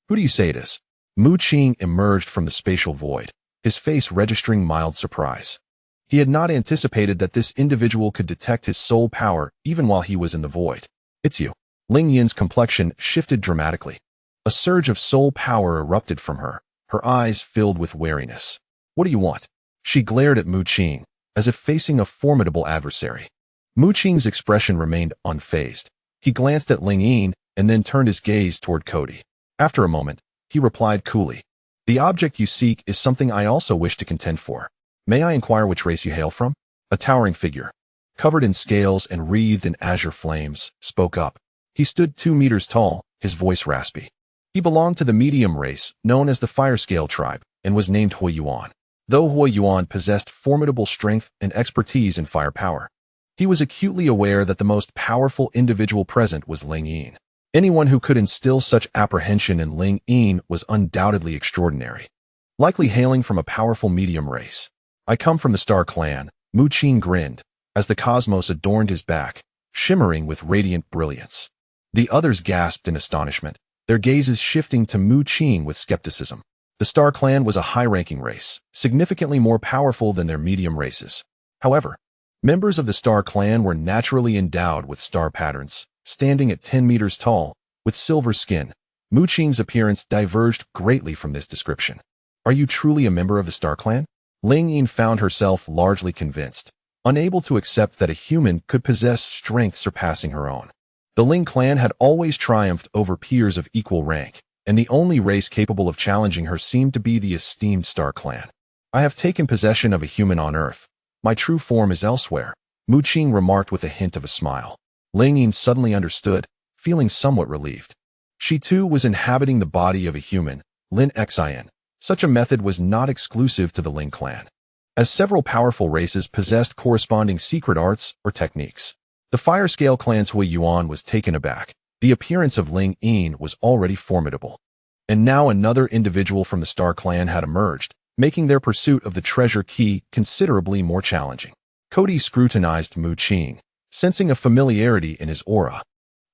Who do you say it is? Mu Qing emerged from the spatial void, his face registering mild surprise. He had not anticipated that this individual could detect his soul power even while he was in the void. It's you. Ling Yin's complexion shifted dramatically. A surge of soul power erupted from her, her eyes filled with wariness. What do you want? She glared at Mu Qing, as if facing a formidable adversary. Mu Qing's expression remained unfazed. He glanced at Ling Yin and then turned his gaze toward Cody. After a moment, he replied coolly, "The object you seek is something I also wish to contend for. May I inquire which race you hail from?" A towering figure, covered in scales and wreathed in azure flames, spoke up. He stood 2 meters tall, his voice raspy. He belonged to the medium race, known as the Fire Scale tribe, and was named Huaxia. Though Huaxia possessed formidable strength and expertise in firepower, he was acutely aware that the most powerful individual present was Ling Yin. Anyone who could instill such apprehension in Ling Yin was undoubtedly extraordinary, likely hailing from a powerful medium race. "I come from the Star Clan," Mu Qing grinned, as the cosmos adorned his back, shimmering with radiant brilliance. The others gasped in astonishment, their gazes shifting to Mu Qing with skepticism. The Star Clan was a high-ranking race, significantly more powerful than their medium races. However, members of the Star Clan were naturally endowed with star patterns, standing at 10 meters tall, with silver skin. Mu Qing's appearance diverged greatly from this description. "Are you truly a member of the Star Clan?" Ling Yin found herself largely convinced, unable to accept that a human could possess strength surpassing her own. The Ling clan had always triumphed over peers of equal rank, and the only race capable of challenging her seemed to be the esteemed Star Clan. "I have taken possession of a human on Earth. My true form is elsewhere," Mu Qing remarked with a hint of a smile. Ling Yin suddenly understood, feeling somewhat relieved. She too was inhabiting the body of a human, Lin Xin. Such a method was not exclusive to the Ling clan, as several powerful races possessed corresponding secret arts or techniques. The Fire Scale clan's Huaxia was taken aback. The appearance of Ling Yin was already formidable, and now another individual from the Star Clan had emerged, making their pursuit of the treasure key considerably more challenging. Cody scrutinized Mu Qing, sensing a familiarity in his aura,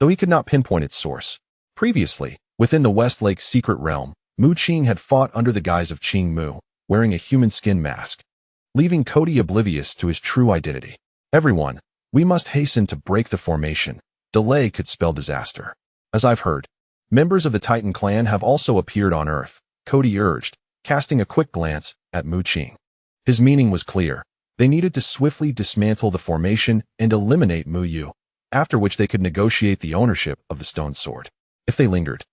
though he could not pinpoint its source. Previously, within the Westlake secret realm, Mu Qing had fought under the guise of Qingmu, wearing a human skin mask, leaving Cody oblivious to his true identity. "Everyone, we must hasten to break the formation. Delay could spell disaster. As I've heard, members of the Titan clan have also appeared on Earth," Cody urged, casting a quick glance at Mu Qing. His meaning was clear. They needed to swiftly dismantle the formation and eliminate Mu Yu, after which they could negotiate the ownership of the stone sword. If they lingered,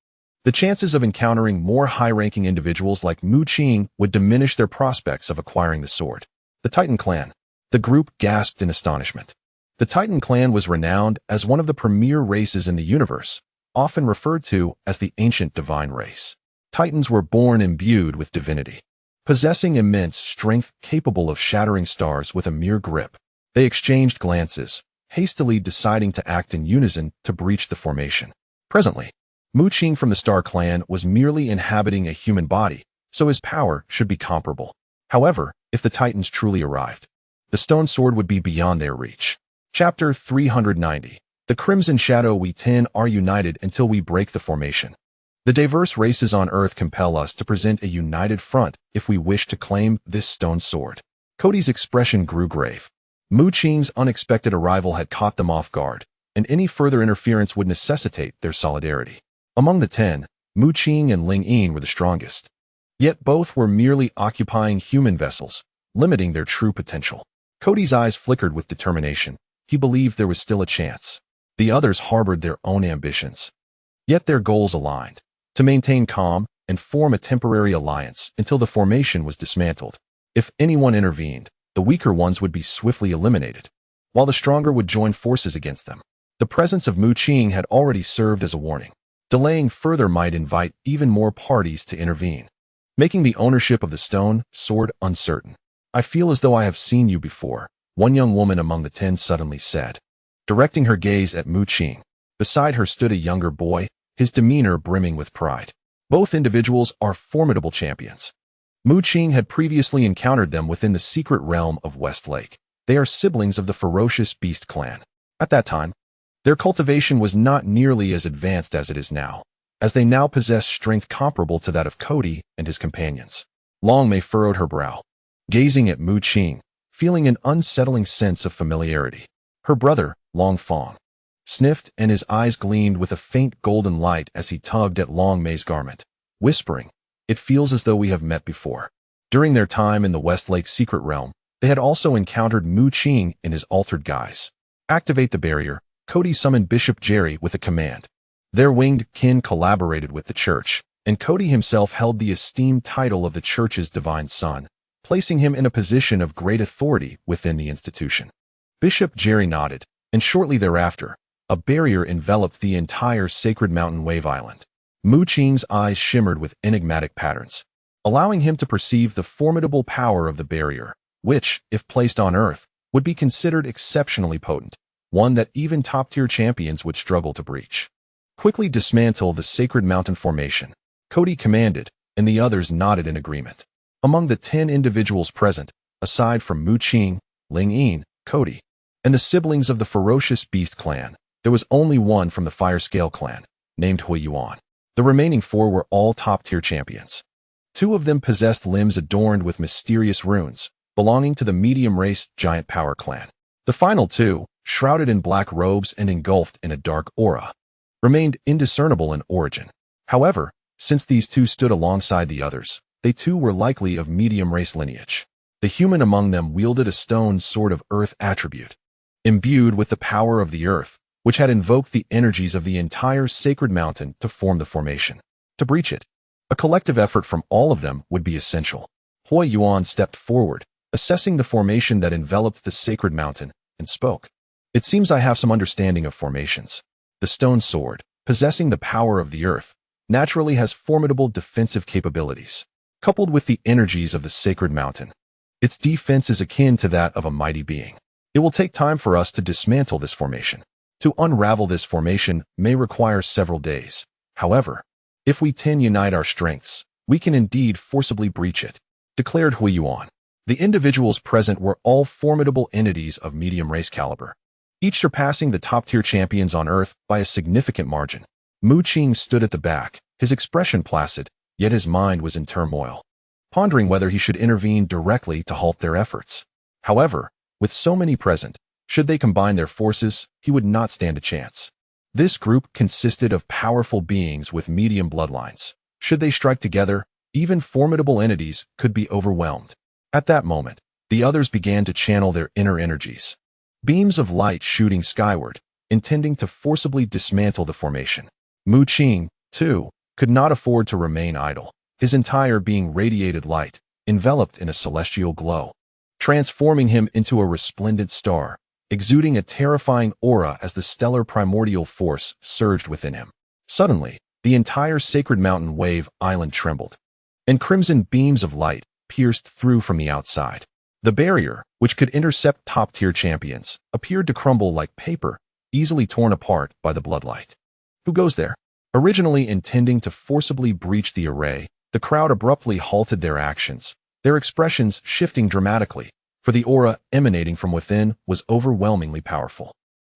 the chances of encountering more high-ranking individuals like Mu Qing would diminish their prospects of acquiring the sword. The Titan clan. The group gasped in astonishment. The Titan clan was renowned as one of the premier races in the universe, often referred to as the ancient divine race. Titans were born imbued with divinity, possessing immense strength capable of shattering stars with a mere grip. They exchanged glances, hastily deciding to act in unison to breach the formation. Presently, Mu Qing from the Star Clan was merely inhabiting a human body, so his power should be comparable. However, if the Titans truly arrived, the stone sword would be beyond their reach. Chapter 390. The Crimson Shadow. We 10 are united until we break the formation. The diverse races on Earth compel us to present a united front if we wish to claim this stone sword. Cody's expression grew grave. Mu Qing's unexpected arrival had caught them off guard, and any further interference would necessitate their solidarity. Among the 10, Mu Qing and Ling Yin were the strongest. Yet both were merely occupying human vessels, limiting their true potential. Cody's eyes flickered with determination. He believed there was still a chance. The others harbored their own ambitions. Yet their goals aligned: to maintain calm and form a temporary alliance until the formation was dismantled. If anyone intervened, the weaker ones would be swiftly eliminated, while the stronger would join forces against them. The presence of Mu Qing had already served as a warning. Delaying further might invite even more parties to intervene, making the ownership of the stone sword uncertain. "I feel as though I have seen you before," one young woman among the 10 suddenly said, directing her gaze at Mu Qing. Beside her stood a younger boy, his demeanor brimming with pride. Both individuals are formidable champions. Mu Qing had previously encountered them within the secret realm of Westlake. They are siblings of the ferocious Beast clan. At that time, their cultivation was not nearly as advanced as it is now, as they now possess strength comparable to that of Cody and his companions. Long Mei furrowed her brow, gazing at Mu Qing, feeling an unsettling sense of familiarity. Her brother, Long Fong, sniffed, and his eyes gleamed with a faint golden light as he tugged at Long Mei's garment, whispering, "It feels as though we have met before." During their time in the Westlake secret realm, they had also encountered Mu Qing in his altered guise. "Activate the barrier." Cody summoned Bishop Jerry with a command. Their winged kin collaborated with the church, and Cody himself held the esteemed title of the church's divine son, placing him in a position of great authority within the institution. Bishop Jerry nodded, and shortly thereafter, a barrier enveloped the entire sacred mountain wave island. Mu Qing's eyes shimmered with enigmatic patterns, allowing him to perceive the formidable power of the barrier, which, if placed on Earth, would be considered exceptionally potent, one that even top-tier champions would struggle to breach. "Quickly dismantle the sacred mountain formation," Cody commanded, and the others nodded in agreement. Among the 10 individuals present, aside from Mu Qing, Ling Yin, Cody, and the siblings of the ferocious Beast clan, there was only one from the Fire Scale clan, named Hui Yuan. The remaining 4 were all top-tier champions. 2 of them possessed limbs adorned with mysterious runes, belonging to the medium-race Giant Power clan. The final 2, shrouded in black robes and engulfed in a dark aura, remained indiscernible in origin. However, since these 2 stood alongside the others, they too were likely of medium-race lineage. The human among them wielded a stone sword of earth attribute, imbued with the power of the earth, which had invoked the energies of the entire sacred mountain to form the formation. To breach it, a collective effort from all of them would be essential. Hui Yuan stepped forward, assessing the formation that enveloped the sacred mountain, and spoke. "It seems I have some understanding of formations. The stone sword, possessing the power of the earth, naturally has formidable defensive capabilities. Coupled with the energies of the sacred mountain, its defense is akin to that of a mighty being. It will take time for us to dismantle this formation. To unravel this formation may require several days. However, if we 10 unite our strengths, we can indeed forcibly breach it," declared Hui Yuan. The individuals present were all formidable entities of medium race caliber, each surpassing the top-tier champions on Earth by a significant margin. Mu Qing stood at the back, his expression placid, yet his mind was in turmoil, pondering whether he should intervene directly to halt their efforts. However, with so many present, should they combine their forces, he would not stand a chance. This group consisted of powerful beings with medium bloodlines. Should they strike together, even formidable entities could be overwhelmed. At that moment, the others began to channel their inner energies. Beams of light shooting skyward, intending to forcibly dismantle the formation. Mu Qing, too, could not afford to remain idle. His entire being radiated light, enveloped in a celestial glow, transforming him into a resplendent star, exuding a terrifying aura as the stellar primordial force surged within him. Suddenly, the entire sacred mountain wave island trembled, and crimson beams of light pierced through from the outside. The barrier, which could intercept top-tier champions, appeared to crumble like paper, easily torn apart by the bloodlight. "Who goes there?" Originally intending to forcibly breach the array, the crowd abruptly halted their actions, their expressions shifting dramatically, for the aura emanating from within was overwhelmingly powerful.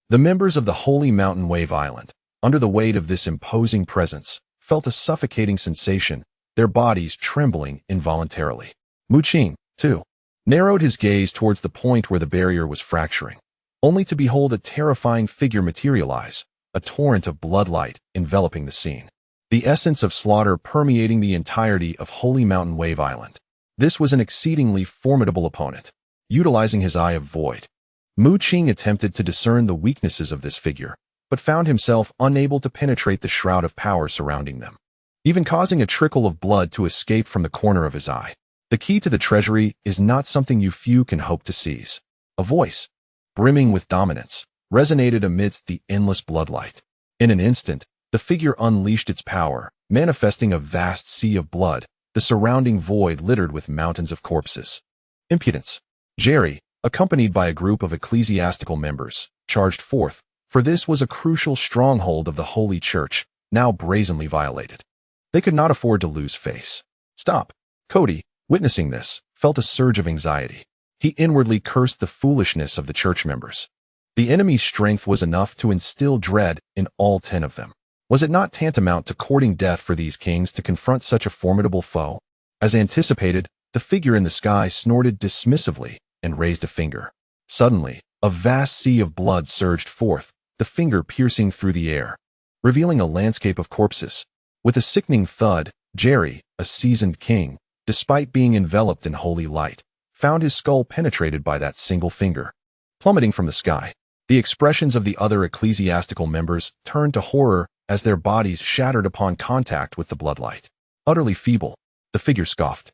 The members of the Holy Mountain Wave Island, under the weight of this imposing presence, felt a suffocating sensation, their bodies trembling involuntarily. Mu Qing, too, narrowed his gaze towards the point where the barrier was fracturing, only to behold a terrifying figure materialize, a torrent of bloodlight enveloping the scene. The essence of slaughter permeating the entirety of Holy Mountain Wave Island. This was an exceedingly formidable opponent. Utilizing his Eye of Void, Mu Qing attempted to discern the weaknesses of this figure, but found himself unable to penetrate the shroud of power surrounding them, even causing a trickle of blood to escape from the corner of his eye. The key to the treasury is not something you few can hope to seize. A voice, brimming with dominance, resonated amidst the endless bloodlight. In an instant, the figure unleashed its power, manifesting a vast sea of blood, the surrounding void littered with mountains of corpses. Impudence. Jerry, accompanied by a group of ecclesiastical members, charged forth, for this was a crucial stronghold of the Holy Church, now brazenly violated. They could not afford to lose face. Stop. Cody, witnessing this, felt a surge of anxiety. He inwardly cursed the foolishness of the church members. The enemy's strength was enough to instill dread in all 10 of them. Was it not tantamount to courting death for these kings to confront such a formidable foe? As anticipated, the figure in the sky snorted dismissively and raised a finger. Suddenly, a vast sea of blood surged forth, the finger piercing through the air, revealing a landscape of corpses. With a sickening thud, Jerry, a seasoned king, despite being enveloped in holy light, found his skull penetrated by that single finger. Plummeting from the sky, the expressions of the other ecclesiastical members turned to horror as their bodies shattered upon contact with the bloodlight. Utterly feeble, the figure scoffed,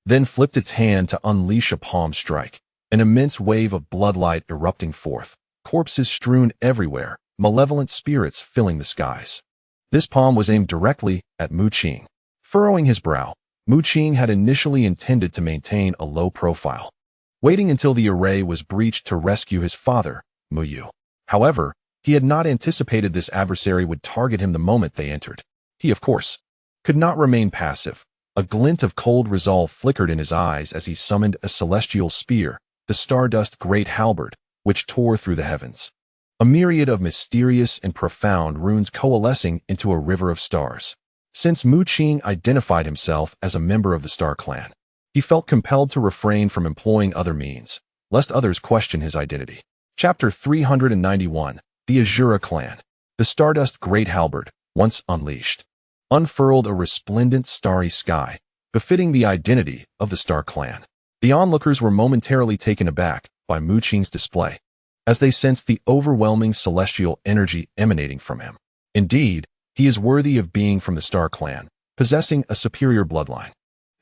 then flipped its hand to unleash a palm strike, an immense wave of bloodlight erupting forth, corpses strewn everywhere, malevolent spirits filling the skies. This palm was aimed directly at Mu Qing. Furrowing his brow, Mu Qing had initially intended to maintain a low profile, waiting until the array was breached to rescue his father, Mu Yu. However, he had not anticipated this adversary would target him the moment they entered. He, of course, could not remain passive. A glint of cold resolve flickered in his eyes as he summoned a celestial spear, the Stardust Great Halberd, which tore through the heavens. A myriad of mysterious and profound runes coalescing into a river of stars. Since Mu Qing identified himself as a member of the Star Clan, he felt compelled to refrain from employing other means, lest others question his identity. Chapter 391. The Azura Clan. The Stardust Great Halberd, once unleashed, unfurled a resplendent starry sky, befitting the identity of the Star Clan. The onlookers were momentarily taken aback by Mu Qing's display, as they sensed the overwhelming celestial energy emanating from him. Indeed, he is worthy of being from the Star Clan, possessing a superior bloodline.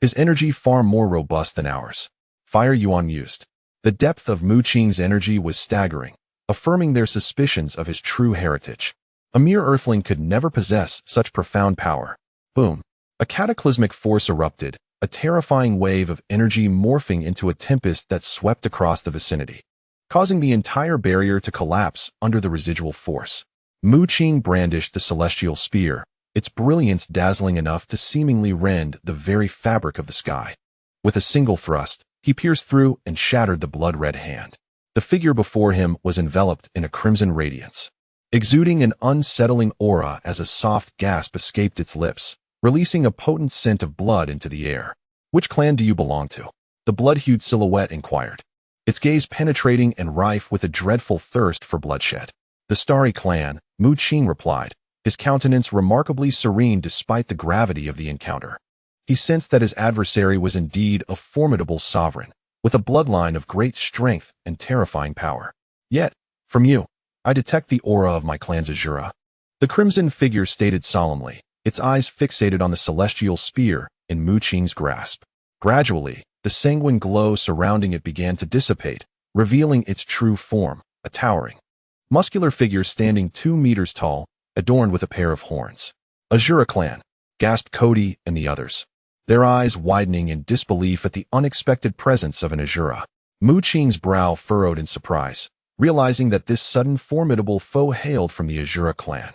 His energy far more robust than ours. Fire Yuan mused. The depth of Mu Qing's energy was staggering, affirming their suspicions of his true heritage. A mere earthling could never possess such profound power. Boom. A cataclysmic force erupted, a terrifying wave of energy morphing into a tempest that swept across the vicinity, causing the entire barrier to collapse under the residual force. Mu Qing brandished the celestial spear, its brilliance dazzling enough to seemingly rend the very fabric of the sky. With a single thrust, he pierced through and shattered the blood-red hand. The figure before him was enveloped in a crimson radiance, exuding an unsettling aura as a soft gasp escaped its lips, releasing a potent scent of blood into the air. Which clan do you belong to? The blood-hued silhouette inquired, its gaze penetrating and rife with a dreadful thirst for bloodshed. The Starry Clan, Mu Qing replied, his countenance remarkably serene despite the gravity of the encounter. He sensed that his adversary was indeed a formidable sovereign, with a bloodline of great strength and terrifying power. Yet, from you, I detect the aura of my clan's Azura. The crimson figure stated solemnly, its eyes fixated on the celestial spear in Mu Qing's grasp. Gradually, the sanguine glow surrounding it began to dissipate, revealing its true form, a towering, muscular figure standing 2 meters tall, adorned with a pair of horns. Azura Clan, gasped Cody and the others, their eyes widening in disbelief at the unexpected presence of an Azura. Mu Qing's brow furrowed in surprise, realizing that this sudden formidable foe hailed from the Azura Clan.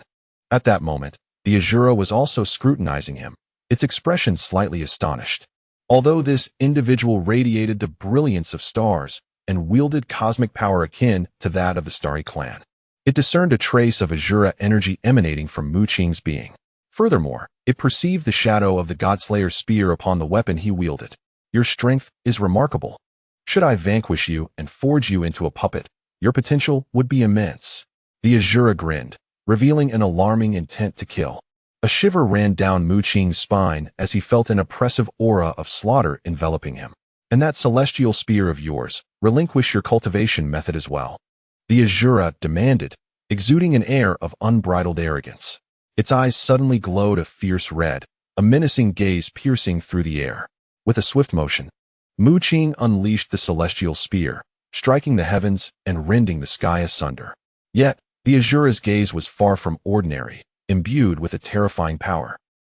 At that moment, the Azura was also scrutinizing him, its expression slightly astonished. Although this individual radiated the brilliance of stars and wielded cosmic power akin to that of the Starry Clan, it discerned a trace of Azura energy emanating from Mu Qing's being. Furthermore, it perceived the shadow of the Godslayer's spear upon the weapon he wielded. Your strength is remarkable. Should I vanquish you and forge you into a puppet, your potential would be immense. The Azura grinned, revealing an alarming intent to kill. A shiver ran down Mu Qing's spine as he felt an oppressive aura of slaughter enveloping him. And that celestial spear of yours, relinquish your cultivation method as well. The Azura demanded, exuding an air of unbridled arrogance. Its eyes suddenly glowed a fierce red, a menacing gaze piercing through the air. With a swift motion, Mu Qing unleashed the celestial spear, striking the heavens and rending the sky asunder. Yet, the Azura's gaze was far from ordinary, imbued with a terrifying power.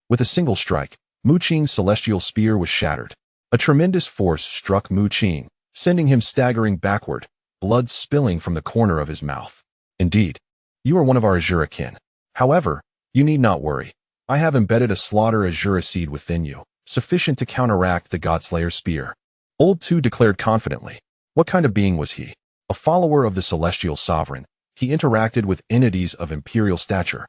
With a single strike, Mu Qing's celestial spear was shattered. A tremendous force struck Mu Qing, sending him staggering backward, blood spilling from the corner of his mouth. Indeed, you are one of our Azura kin. However, you need not worry. I have embedded a slaughter Azura seed within you, sufficient to counteract the Godslayer spear. Old Two declared confidently. What kind of being was he? A follower of the celestial sovereign, he interacted with entities of imperial stature.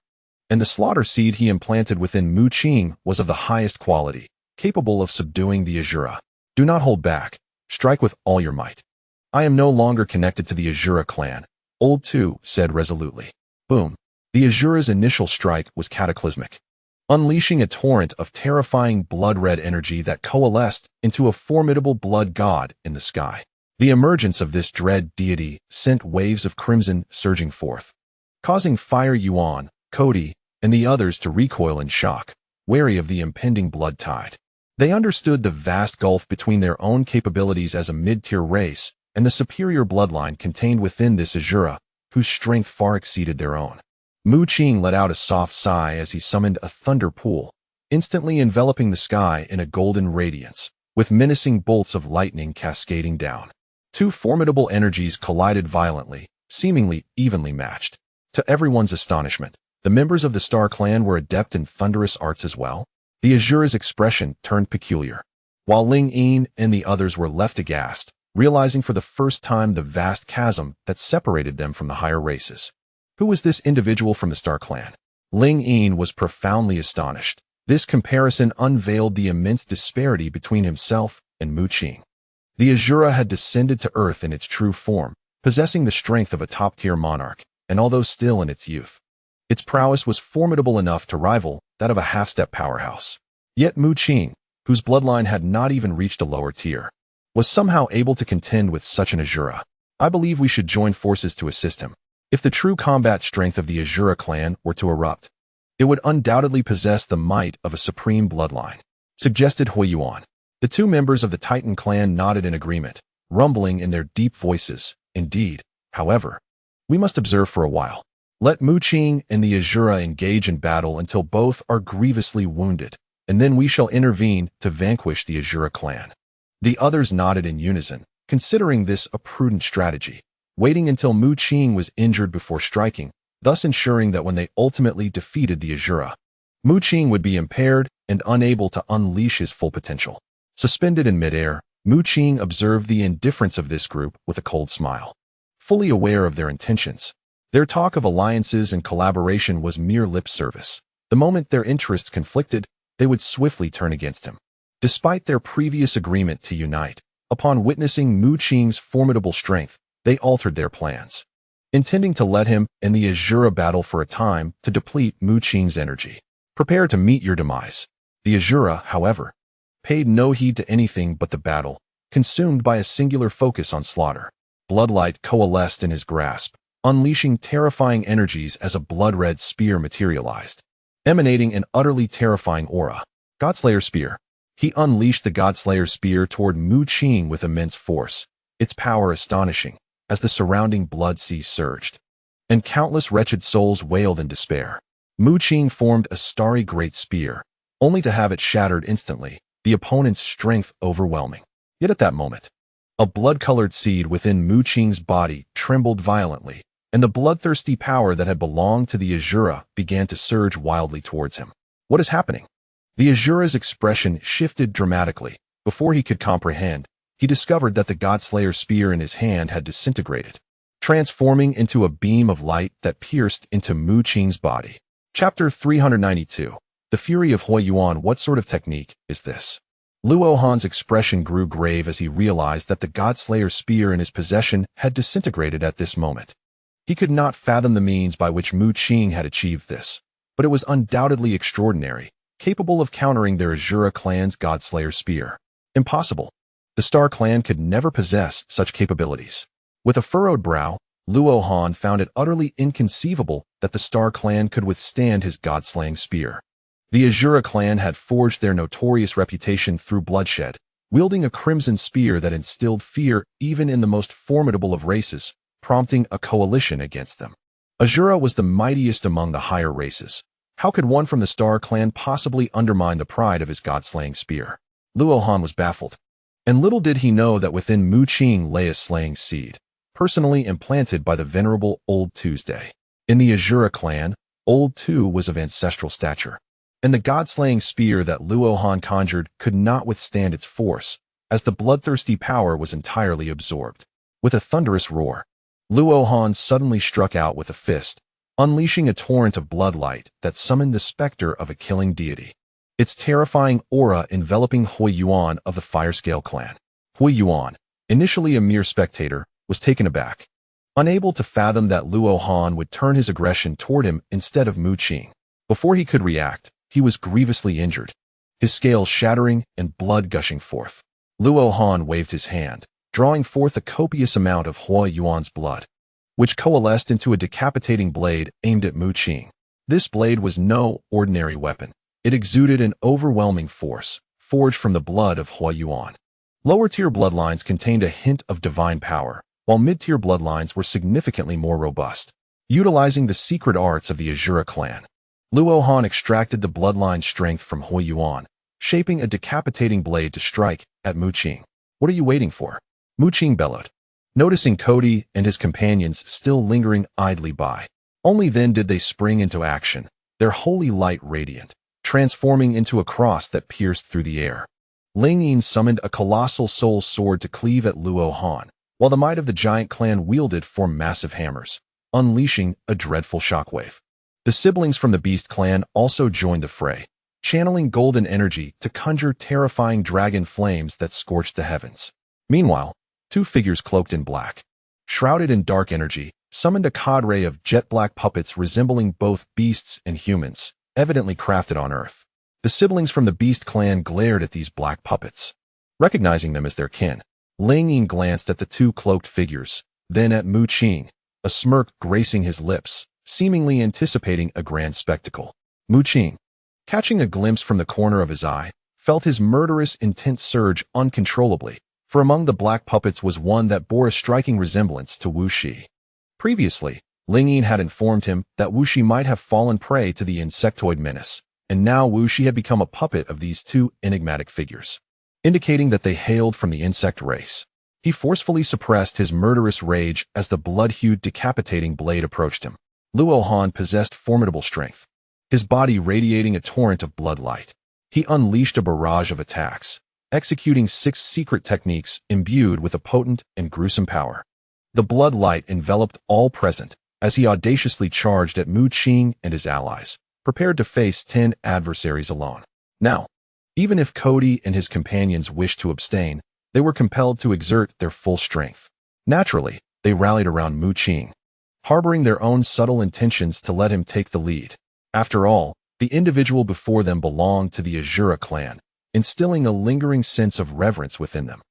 And the slaughter seed he implanted within Mu Qing was of the highest quality, capable of subduing the Azura. Do not hold back. Strike with all your might. I am no longer connected to the Azura clan, Old Two said resolutely. Boom. The Azura's initial strike was cataclysmic, unleashing a torrent of terrifying blood-red energy that coalesced into a formidable blood god in the sky. The emergence of this dread deity sent waves of crimson surging forth, causing Fire Yuan, Cody, and the others to recoil in shock, wary of the impending blood tide. They understood the vast gulf between their own capabilities as a mid-tier race and the superior bloodline contained within this Azura, whose strength far exceeded their own. Mu Qing let out a soft sigh as he summoned a thunder pool, instantly enveloping the sky in a golden radiance, with menacing bolts of lightning cascading down. Two formidable energies collided violently, seemingly evenly matched. To everyone's astonishment, the members of the Star Clan were adept in thunderous arts as well. The Azura's expression turned peculiar, while Ling Yin and the others were left aghast, realizing for the first time the vast chasm that separated them from the higher races. Who was this individual from the Star Clan? Ling Yin was profoundly astonished. This comparison unveiled the immense disparity between himself and Mu Qing. The Azura had descended to Earth in its true form, possessing the strength of a top-tier monarch, and although still in its youth, its prowess was formidable enough to rival that of a half-step powerhouse. Yet Mu Qing, whose bloodline had not even reached a lower tier, was somehow able to contend with such an Azura. I believe we should join forces to assist him. If the true combat strength of the Azura clan were to erupt, it would undoubtedly possess the might of a supreme bloodline, suggested Huaxia. The two members of the Titan clan nodded in agreement, rumbling in their deep voices. Indeed, however, we must observe for a while. Let Mu Qing and the Azura engage in battle until both are grievously wounded, and then we shall intervene to vanquish the Azura clan. The others nodded in unison, considering this a prudent strategy, waiting until Mu Qing was injured before striking, thus ensuring that when they ultimately defeated the Azura, Mu Qing would be impaired and unable to unleash his full potential. Suspended in midair, Mu Qing observed the indifference of this group with a cold smile. Fully aware of their intentions, their talk of alliances and collaboration was mere lip service. The moment their interests conflicted, they would swiftly turn against him. Despite their previous agreement to unite, upon witnessing Mu Qing's formidable strength, they altered their plans, intending to let him and the Azura battle for a time to deplete Mu Qing's energy. Prepare to meet your demise. The Azura, however, paid no heed to anything but the battle, consumed by a singular focus on slaughter. Bloodlight coalesced in his grasp, unleashing terrifying energies as a blood-red spear materialized, emanating an utterly terrifying aura. Godslayer Spear. He unleashed the Godslayer Spear toward Mu Qing with immense force, its power astonishing, as the surrounding blood sea surged, and countless wretched souls wailed in despair. Mu Qing formed a starry great spear, only to have it shattered instantly, the opponent's strength overwhelming. Yet at that moment, a blood-colored seed within Mu Qing's body trembled violently, and the bloodthirsty power that had belonged to the Azura began to surge wildly towards him. What is happening? The Azura's expression shifted dramatically. Before he could comprehend, he discovered that the Godslayer spear in his hand had disintegrated, transforming into a beam of light that pierced into Mu Qing's body. Chapter 392. The Fury of Huaxia. What sort of technique is this? Luo Han's expression grew grave as he realized that the Godslayer spear in his possession had disintegrated at this moment. He could not fathom the means by which Mu Qing had achieved this, but it was undoubtedly extraordinary, capable of countering their Azura clan's Godslayer spear. Impossible. The Star clan could never possess such capabilities. With a furrowed brow, Luo Han found it utterly inconceivable that the Star Clan could withstand his god-slaying spear. The Azura clan had forged their notorious reputation through bloodshed, wielding a crimson spear that instilled fear even in the most formidable of races, prompting a coalition against them. Azura was the mightiest among the higher races. How could one from the Star Clan possibly undermine the pride of his god-slaying spear? Luo Han was baffled. And little did he know that within Mu Qing lay a slaying seed, personally implanted by the venerable Old Tuesday. In the Azura clan, Old Tu was of ancestral stature, and the god-slaying spear that Luo Han conjured could not withstand its force, as the bloodthirsty power was entirely absorbed. With a thunderous roar, Luo Han suddenly struck out with a fist, unleashing a torrent of bloodlight that summoned the specter of a killing deity, its terrifying aura enveloping Hui Yuan of the Firescale clan. Hui Yuan, initially a mere spectator, was taken aback, unable to fathom that Luo Han would turn his aggression toward him instead of Mu Qing. Before he could react, he was grievously injured, his scales shattering and blood gushing forth. Luo Han waved his hand, drawing forth a copious amount of Hui Yuan's blood, which coalesced into a decapitating blade aimed at Mu Qing. This blade was no ordinary weapon. It exuded an overwhelming force, forged from the blood of Hui Yuan. Lower-tier bloodlines contained a hint of divine power, while mid-tier bloodlines were significantly more robust. Utilizing the secret arts of the Azura clan, Luo Han extracted the bloodline strength from Hui Yuan, shaping a decapitating blade to strike at Mu Qing. "What are you waiting for?" Mu Qing bellowed, noticing Cody and his companions still lingering idly by. Only then did they spring into action, their holy light radiant, transforming into a cross that pierced through the air. Ling Yin summoned a colossal soul sword to cleave at Luo Han, while the might of the giant clan wielded four massive hammers, unleashing a dreadful shockwave. The siblings from the Beast clan also joined the fray, channeling golden energy to conjure terrifying dragon flames that scorched the heavens. Meanwhile, two figures cloaked in black, shrouded in dark energy, summoned a cadre of jet-black puppets resembling both beasts and humans, evidently crafted on Earth. The siblings from the Beast clan glared at these black puppets. Recognizing them as their kin, Ling Yin glanced at the two cloaked figures, then at Mu Qing, a smirk gracing his lips, seemingly anticipating a grand spectacle. Mu Qing, catching a glimpse from the corner of his eye, felt his murderous intent surge uncontrollably, for among the black puppets was one that bore a striking resemblance to Wu Shi. Previously, Ling Yin had informed him that Wu Shi might have fallen prey to the insectoid menace, and now Wu Shi had become a puppet of these two enigmatic figures, indicating that they hailed from the insect race. He forcefully suppressed his murderous rage as the blood-hued decapitating blade approached him. Luo Han possessed formidable strength, his body radiating a torrent of bloodlight. He unleashed a barrage of attacks, executing 6 secret techniques imbued with a potent and gruesome power. The bloodlight enveloped all present as he audaciously charged at Mu Qing and his allies, prepared to face 10 adversaries alone. Now, even if Cody and his companions wished to abstain, they were compelled to exert their full strength. Naturally, they rallied around Mu Qing, harboring their own subtle intentions to let him take the lead. After all, the individual before them belonged to the Azura clan, instilling a lingering sense of reverence within them.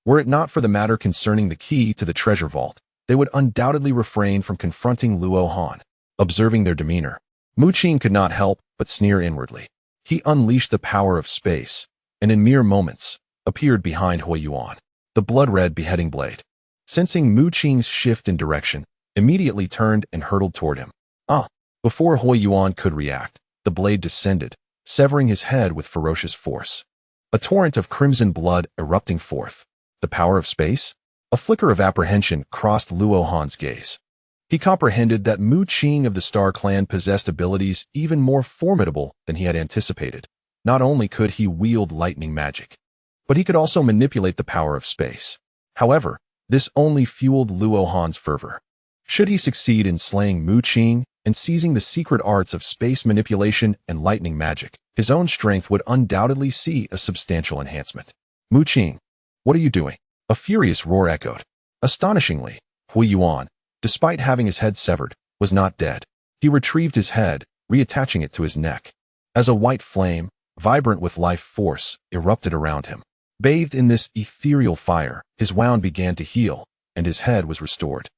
Were it not for the matter concerning the key to the treasure vault, they would undoubtedly refrain from confronting Luo Han. Observing their demeanor, Mu Qing could not help but sneer inwardly. He unleashed the power of space, and in mere moments, appeared behind Hui Yuan, the blood-red beheading blade. Sensing Mu Qing's shift in direction, immediately turned and hurtled toward him. Before Hui Yuan could react, the blade descended, severing his head with ferocious force. A torrent of crimson blood erupting forth. The power of space? A flicker of apprehension crossed Luo Han's gaze. He comprehended that Mu Qing of the Star Clan possessed abilities even more formidable than he had anticipated. Not only could he wield lightning magic, but he could also manipulate the power of space. However, this only fueled Luo Han's fervor. Should he succeed in slaying Mu Qing and seizing the secret arts of space manipulation and lightning magic, his own strength would undoubtedly see a substantial enhancement. "Mu Qing, what are you doing?" A furious roar echoed. Astonishingly, Hui Yuan, despite having his head severed, was not dead. He retrieved his head, reattaching it to his neck. As a white flame, vibrant with life force, erupted around him. Bathed in this ethereal fire, his wound began to heal, and his head was restored.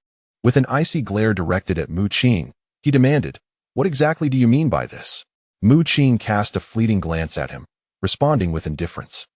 With an icy glare directed at Mu Qing, he demanded, "What exactly do you mean by this?" Mu Qing cast a fleeting glance at him, responding with indifference.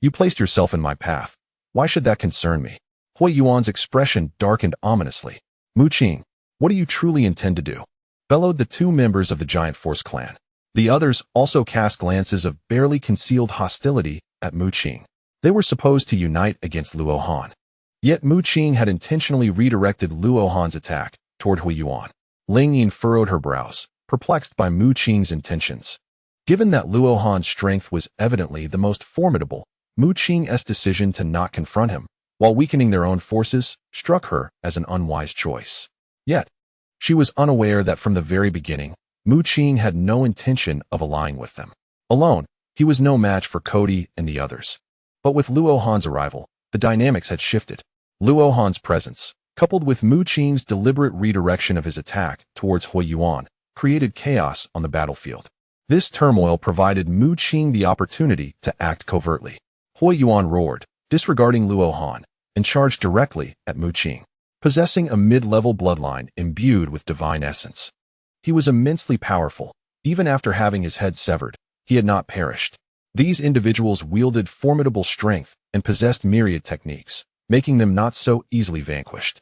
"You placed yourself in my path. Why should that concern me?" Hui Yuan's expression darkened ominously. "Mu Qing, what do you truly intend to do?" bellowed the two members of the Giant Force clan. The others also cast glances of barely concealed hostility at Mu Qing. They were supposed to unite against Luo Han. Yet Mu Qing had intentionally redirected Luo Han's attack toward Hui Yuan. Ling Yin furrowed her brows, perplexed by Mu Qing's intentions. Given that Luo Han's strength was evidently the most formidable, Mu Qing's decision to not confront him, while weakening their own forces, struck her as an unwise choice. Yet, she was unaware that from the very beginning, Mu Qing had no intention of allying with them. Alone, he was no match for Cody and the others. But with Luo Han's arrival, the dynamics had shifted. Luo Han's presence, coupled with Mu Qing's deliberate redirection of his attack towards Hui Yuan, created chaos on the battlefield. This turmoil provided Mu Qing the opportunity to act covertly. Hui Yuan roared, disregarding Luo Han, and charged directly at Mu Qing. Possessing a mid-level bloodline imbued with divine essence, he was immensely powerful. Even after having his head severed, he had not perished. These individuals wielded formidable strength and possessed myriad techniques, making them not so easily vanquished.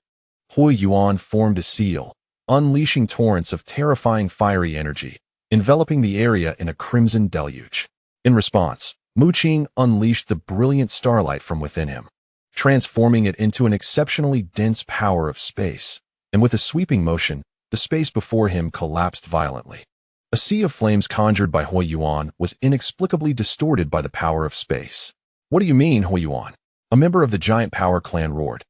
Hui Yuan formed a seal, unleashing torrents of terrifying fiery energy, enveloping the area in a crimson deluge. In response, Mu Qing unleashed the brilliant starlight from within him, transforming it into an exceptionally dense power of space, and with a sweeping motion, the space before him collapsed violently. A sea of flames conjured by Hui Yuan was inexplicably distorted by the power of space. "What do you mean, Hui Yuan?" a member of the Giant Power clan roared,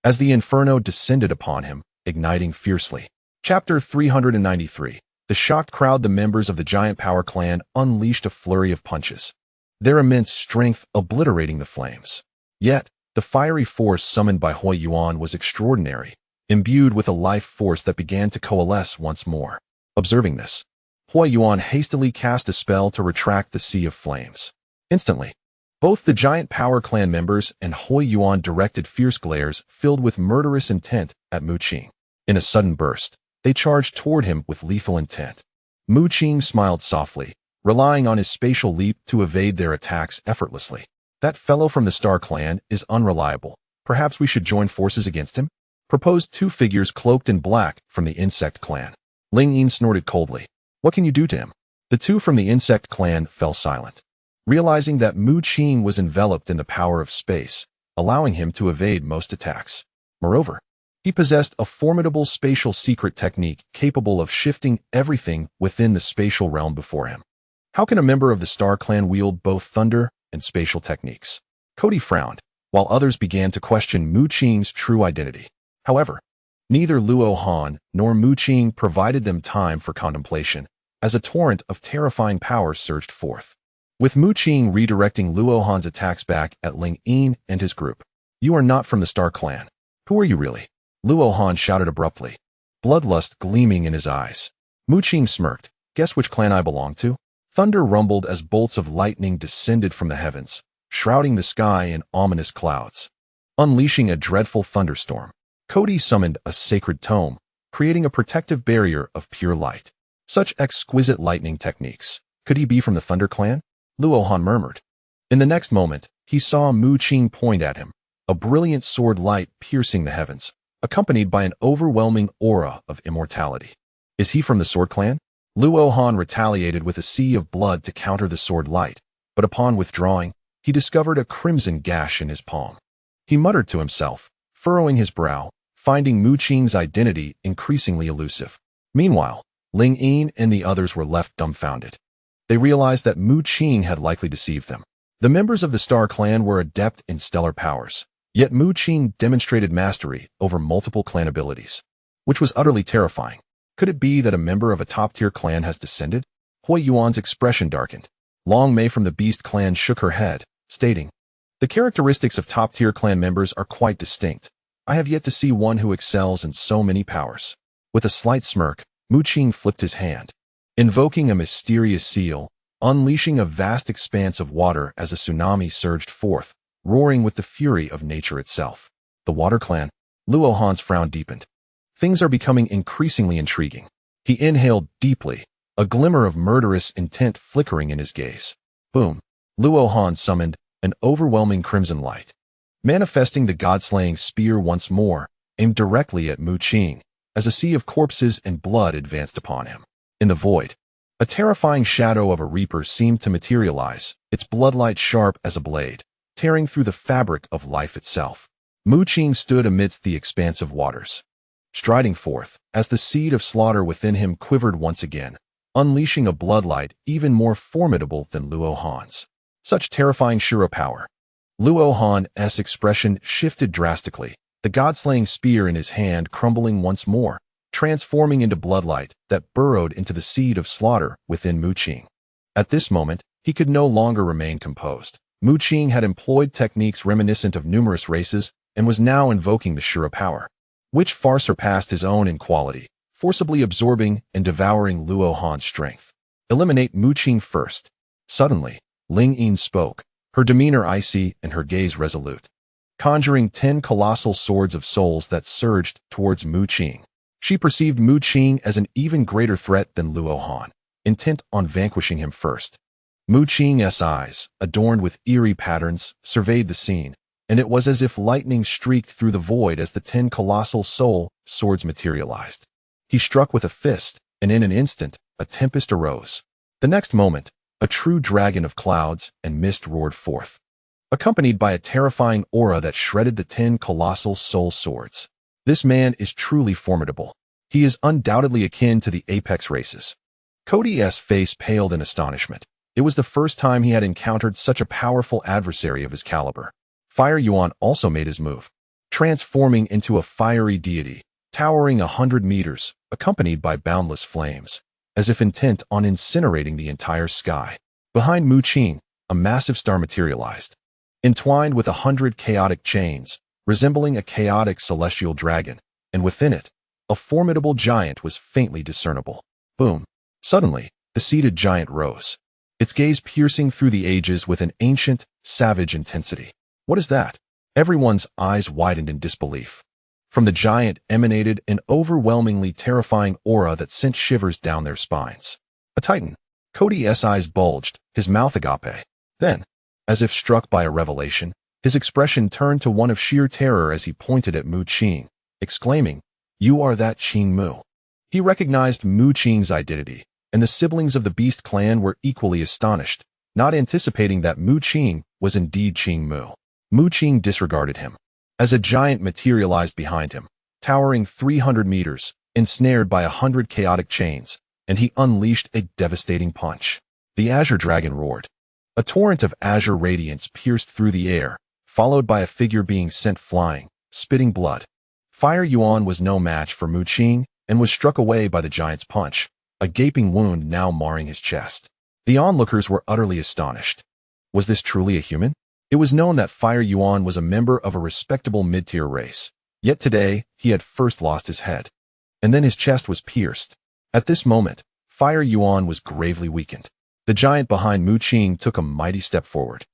as the inferno descended upon him, igniting fiercely. Chapter 393. The shocked crowd. The members of the Giant Power clan unleashed a flurry of punches, their immense strength obliterating the flames. Yet, the fiery force summoned by Hui Yuan was extraordinary, imbued with a life force that began to coalesce once more. Observing this, Hui Yuan hastily cast a spell to retract the sea of flames. Instantly, both the Giant Power clan members and Hui Yuan directed fierce glares filled with murderous intent at Mu Qing. In a sudden burst, they charged toward him with lethal intent. Mu Qing smiled softly, relying on his spatial leap to evade their attacks effortlessly. "That fellow from the Star clan is unreliable. Perhaps we should join forces against him?" proposed two figures cloaked in black from the Insect clan. Ling Yin snorted coldly. "What can you do to him?" The two from the Insect clan fell silent, realizing that Mu Qing was enveloped in the power of space, allowing him to evade most attacks. Moreover, he possessed a formidable spatial secret technique capable of shifting everything within the spatial realm before him. How can a member of the Star clan wield both thunder and spatial techniques? Cody frowned, while others began to question Mu Qing's true identity. However, neither Luo Han nor Mu Qing provided them time for contemplation, as a torrent of terrifying power surged forth. With Mu Qing redirecting Luo Han's attacks back at Ling Yin and his group. "You are not from the Star clan. Who are you really?" Luo Han shouted abruptly, bloodlust gleaming in his eyes. Mu Qing smirked. "Guess which clan I belong to?" Thunder rumbled as bolts of lightning descended from the heavens, shrouding the sky in ominous clouds. Unleashing a dreadful thunderstorm, Cody summoned a sacred tome, creating a protective barrier of pure light. Such exquisite lightning techniques. Could he be from the Thunder clan? Luo Han murmured. In the next moment, he saw Mu Qing point at him, a brilliant sword light piercing the heavens, accompanied by an overwhelming aura of immortality. Is he from the Sword clan? Luo Han retaliated with a sea of blood to counter the sword light, but upon withdrawing, he discovered a crimson gash in his palm. He muttered to himself, furrowing his brow, finding Mu Qing's identity increasingly elusive. Meanwhile, Ling Yin and the others were left dumbfounded. They realized that Mu Qing had likely deceived them. The members of the Star clan were adept in stellar powers, yet Mu Qing demonstrated mastery over multiple clan abilities, which was utterly terrifying. Could it be that a member of a top-tier clan has descended? Hui Yuan's expression darkened. Long Mei from the Beast clan shook her head, stating, "The characteristics of top-tier clan members are quite distinct. I have yet to see one who excels in so many powers." With a slight smirk, Mu Qing flipped his hand, invoking a mysterious seal, unleashing a vast expanse of water as a tsunami surged forth, roaring with the fury of nature itself. The Water clan. Luo Han's frown deepened. Things are becoming increasingly intriguing. He inhaled deeply, a glimmer of murderous intent flickering in his gaze. Boom. Luo Han summoned an overwhelming crimson light. Manifesting the god-slaying spear once more, aimed directly at Mu Qing, as a sea of corpses and blood advanced upon him. In the void, a terrifying shadow of a reaper seemed to materialize, its bloodlight sharp as a blade, tearing through the fabric of life itself. Mu Qing stood amidst the expansive waters, striding forth, as the seed of slaughter within him quivered once again, unleashing a bloodlight even more formidable than Luo Han's. Such terrifying sheer power. Luo Han's expression shifted drastically, the god-slaying spear in his hand crumbling once more, transforming into bloodlight that burrowed into the seed of slaughter within Mu Qing. At this moment, he could no longer remain composed. Mu Qing had employed techniques reminiscent of numerous races and was now invoking the sheer power, which far surpassed his own in quality, forcibly absorbing and devouring Luo Han's strength. Eliminate Mu Qing first. Suddenly, Ling Yin spoke, her demeanor icy and her gaze resolute, conjuring 10 colossal swords of souls that surged towards Mu Qing. She perceived Mu Qing as an even greater threat than Luo Han, intent on vanquishing him first. Mu Qing's eyes, adorned with eerie patterns, surveyed the scene, and it was as if lightning streaked through the void as the 10 colossal soul swords materialized. He struck with a fist, and in an instant, a tempest arose. The next moment, a true dragon of clouds and mist roared forth, accompanied by a terrifying aura that shredded the 10 colossal soul swords. This man is truly formidable. He is undoubtedly akin to the apex races. Cody's face paled in astonishment. It was the first time he had encountered such a powerful adversary of his caliber. Fire Yuan also made his move, transforming into a fiery deity, towering 100 meters, accompanied by boundless flames, as if intent on incinerating the entire sky. Behind Mu Qing, a massive star materialized, entwined with 100 chaotic chains, resembling a chaotic celestial dragon, and within it, a formidable giant was faintly discernible. Boom. Suddenly, the seated giant rose, its gaze piercing through the ages with an ancient, savage intensity. What is that? Everyone's eyes widened in disbelief. From the giant emanated an overwhelmingly terrifying aura that sent shivers down their spines. A titan. Cody's eyes bulged, his mouth agape. Then, as if struck by a revelation, his expression turned to one of sheer terror as he pointed at Mu Qing, exclaiming, "You are that Qingmu." He recognized Mu Qing's identity, and the siblings of the Beast clan were equally astonished, not anticipating that Mu Qing was indeed Qingmu. Mu Qing disregarded him, as a giant materialized behind him, towering 300 meters, ensnared by 100 chaotic chains, and he unleashed a devastating punch. The Azure Dragon roared. A torrent of azure radiance pierced through the air, followed by a figure being sent flying, spitting blood. Fire Yuan was no match for Mu Qing and was struck away by the giant's punch, a gaping wound now marring his chest. The onlookers were utterly astonished. Was this truly a human? It was known that Fire Yuan was a member of a respectable mid-tier race, yet today he had first lost his head, and then his chest was pierced. At this moment, Fire Yuan was gravely weakened. The giant behind Mu Qing took a mighty step forward,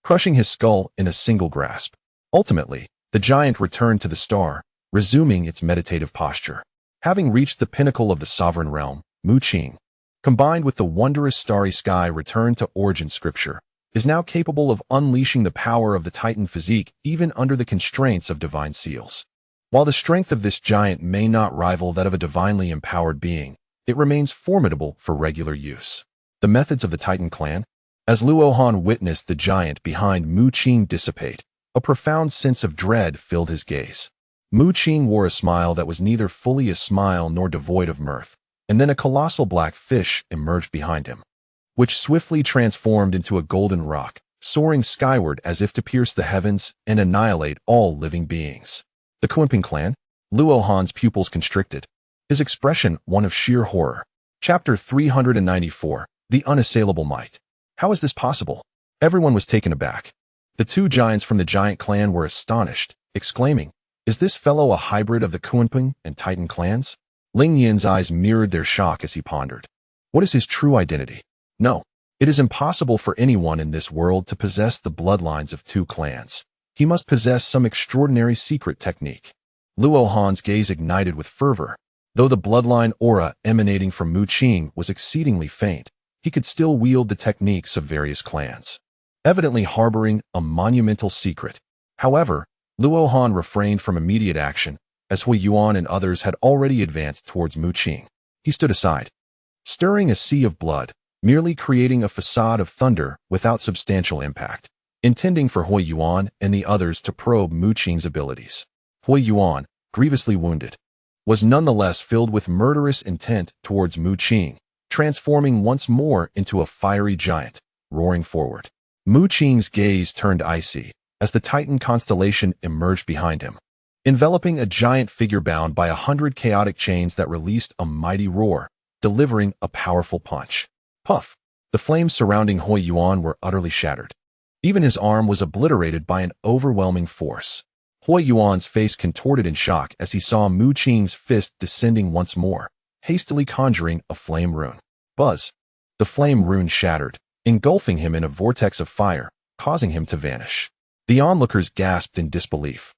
crushing his skull in a single grasp. Ultimately, the giant returned to the star, resuming its meditative posture. Having reached the pinnacle of the sovereign realm, Mu Qing, combined with the wondrous starry sky returned to origin scripture, is now capable of unleashing the power of the Titan physique even under the constraints of divine seals. While the strength of this giant may not rival that of a divinely empowered being, it remains formidable for regular use. The methods of the Titan clan? As Luo Han witnessed the giant behind Mu Qing dissipate, a profound sense of dread filled his gaze. Mu Qing wore a smile that was neither fully a smile nor devoid of mirth, and then a colossal black fish emerged behind him, which swiftly transformed into a golden rock, soaring skyward as if to pierce the heavens and annihilate all living beings. The Qingmu clan? Luo Han's pupils constricted, his expression one of sheer horror. Chapter 394, The Unassailable Might. How is this possible? Everyone was taken aback. The two giants from the giant clan were astonished, exclaiming, "Is this fellow a hybrid of the Qingmu and Titan clans?" Ling Yin's eyes mirrored their shock as he pondered. What is his true identity? No, it is impossible for anyone in this world to possess the bloodlines of two clans. He must possess some extraordinary secret technique. Luo Han's gaze ignited with fervor. Though the bloodline aura emanating from Mu Qing was exceedingly faint, he could still wield the techniques of various clans, evidently harboring a monumental secret. However, Luo Han refrained from immediate action, as Hui Yuan and others had already advanced towards Mu Qing. He stood aside, stirring a sea of blood, merely creating a facade of thunder without substantial impact, intending for Hui Yuan and the others to probe Mu Qing's abilities. Hui Yuan, grievously wounded, was nonetheless filled with murderous intent towards Mu Qing, transforming once more into a fiery giant, roaring forward. Mu Qing's gaze turned icy as the Titan constellation emerged behind him, enveloping a giant figure bound by 100 chaotic chains that released a mighty roar, delivering a powerful punch. Puff! The flames surrounding Hui Yuan were utterly shattered. Even his arm was obliterated by an overwhelming force. Hui Yuan's face contorted in shock as he saw Mu Qing's fist descending once more, hastily conjuring a flame rune. Buzz! The flame rune shattered, engulfing him in a vortex of fire, causing him to vanish. The onlookers gasped in disbelief,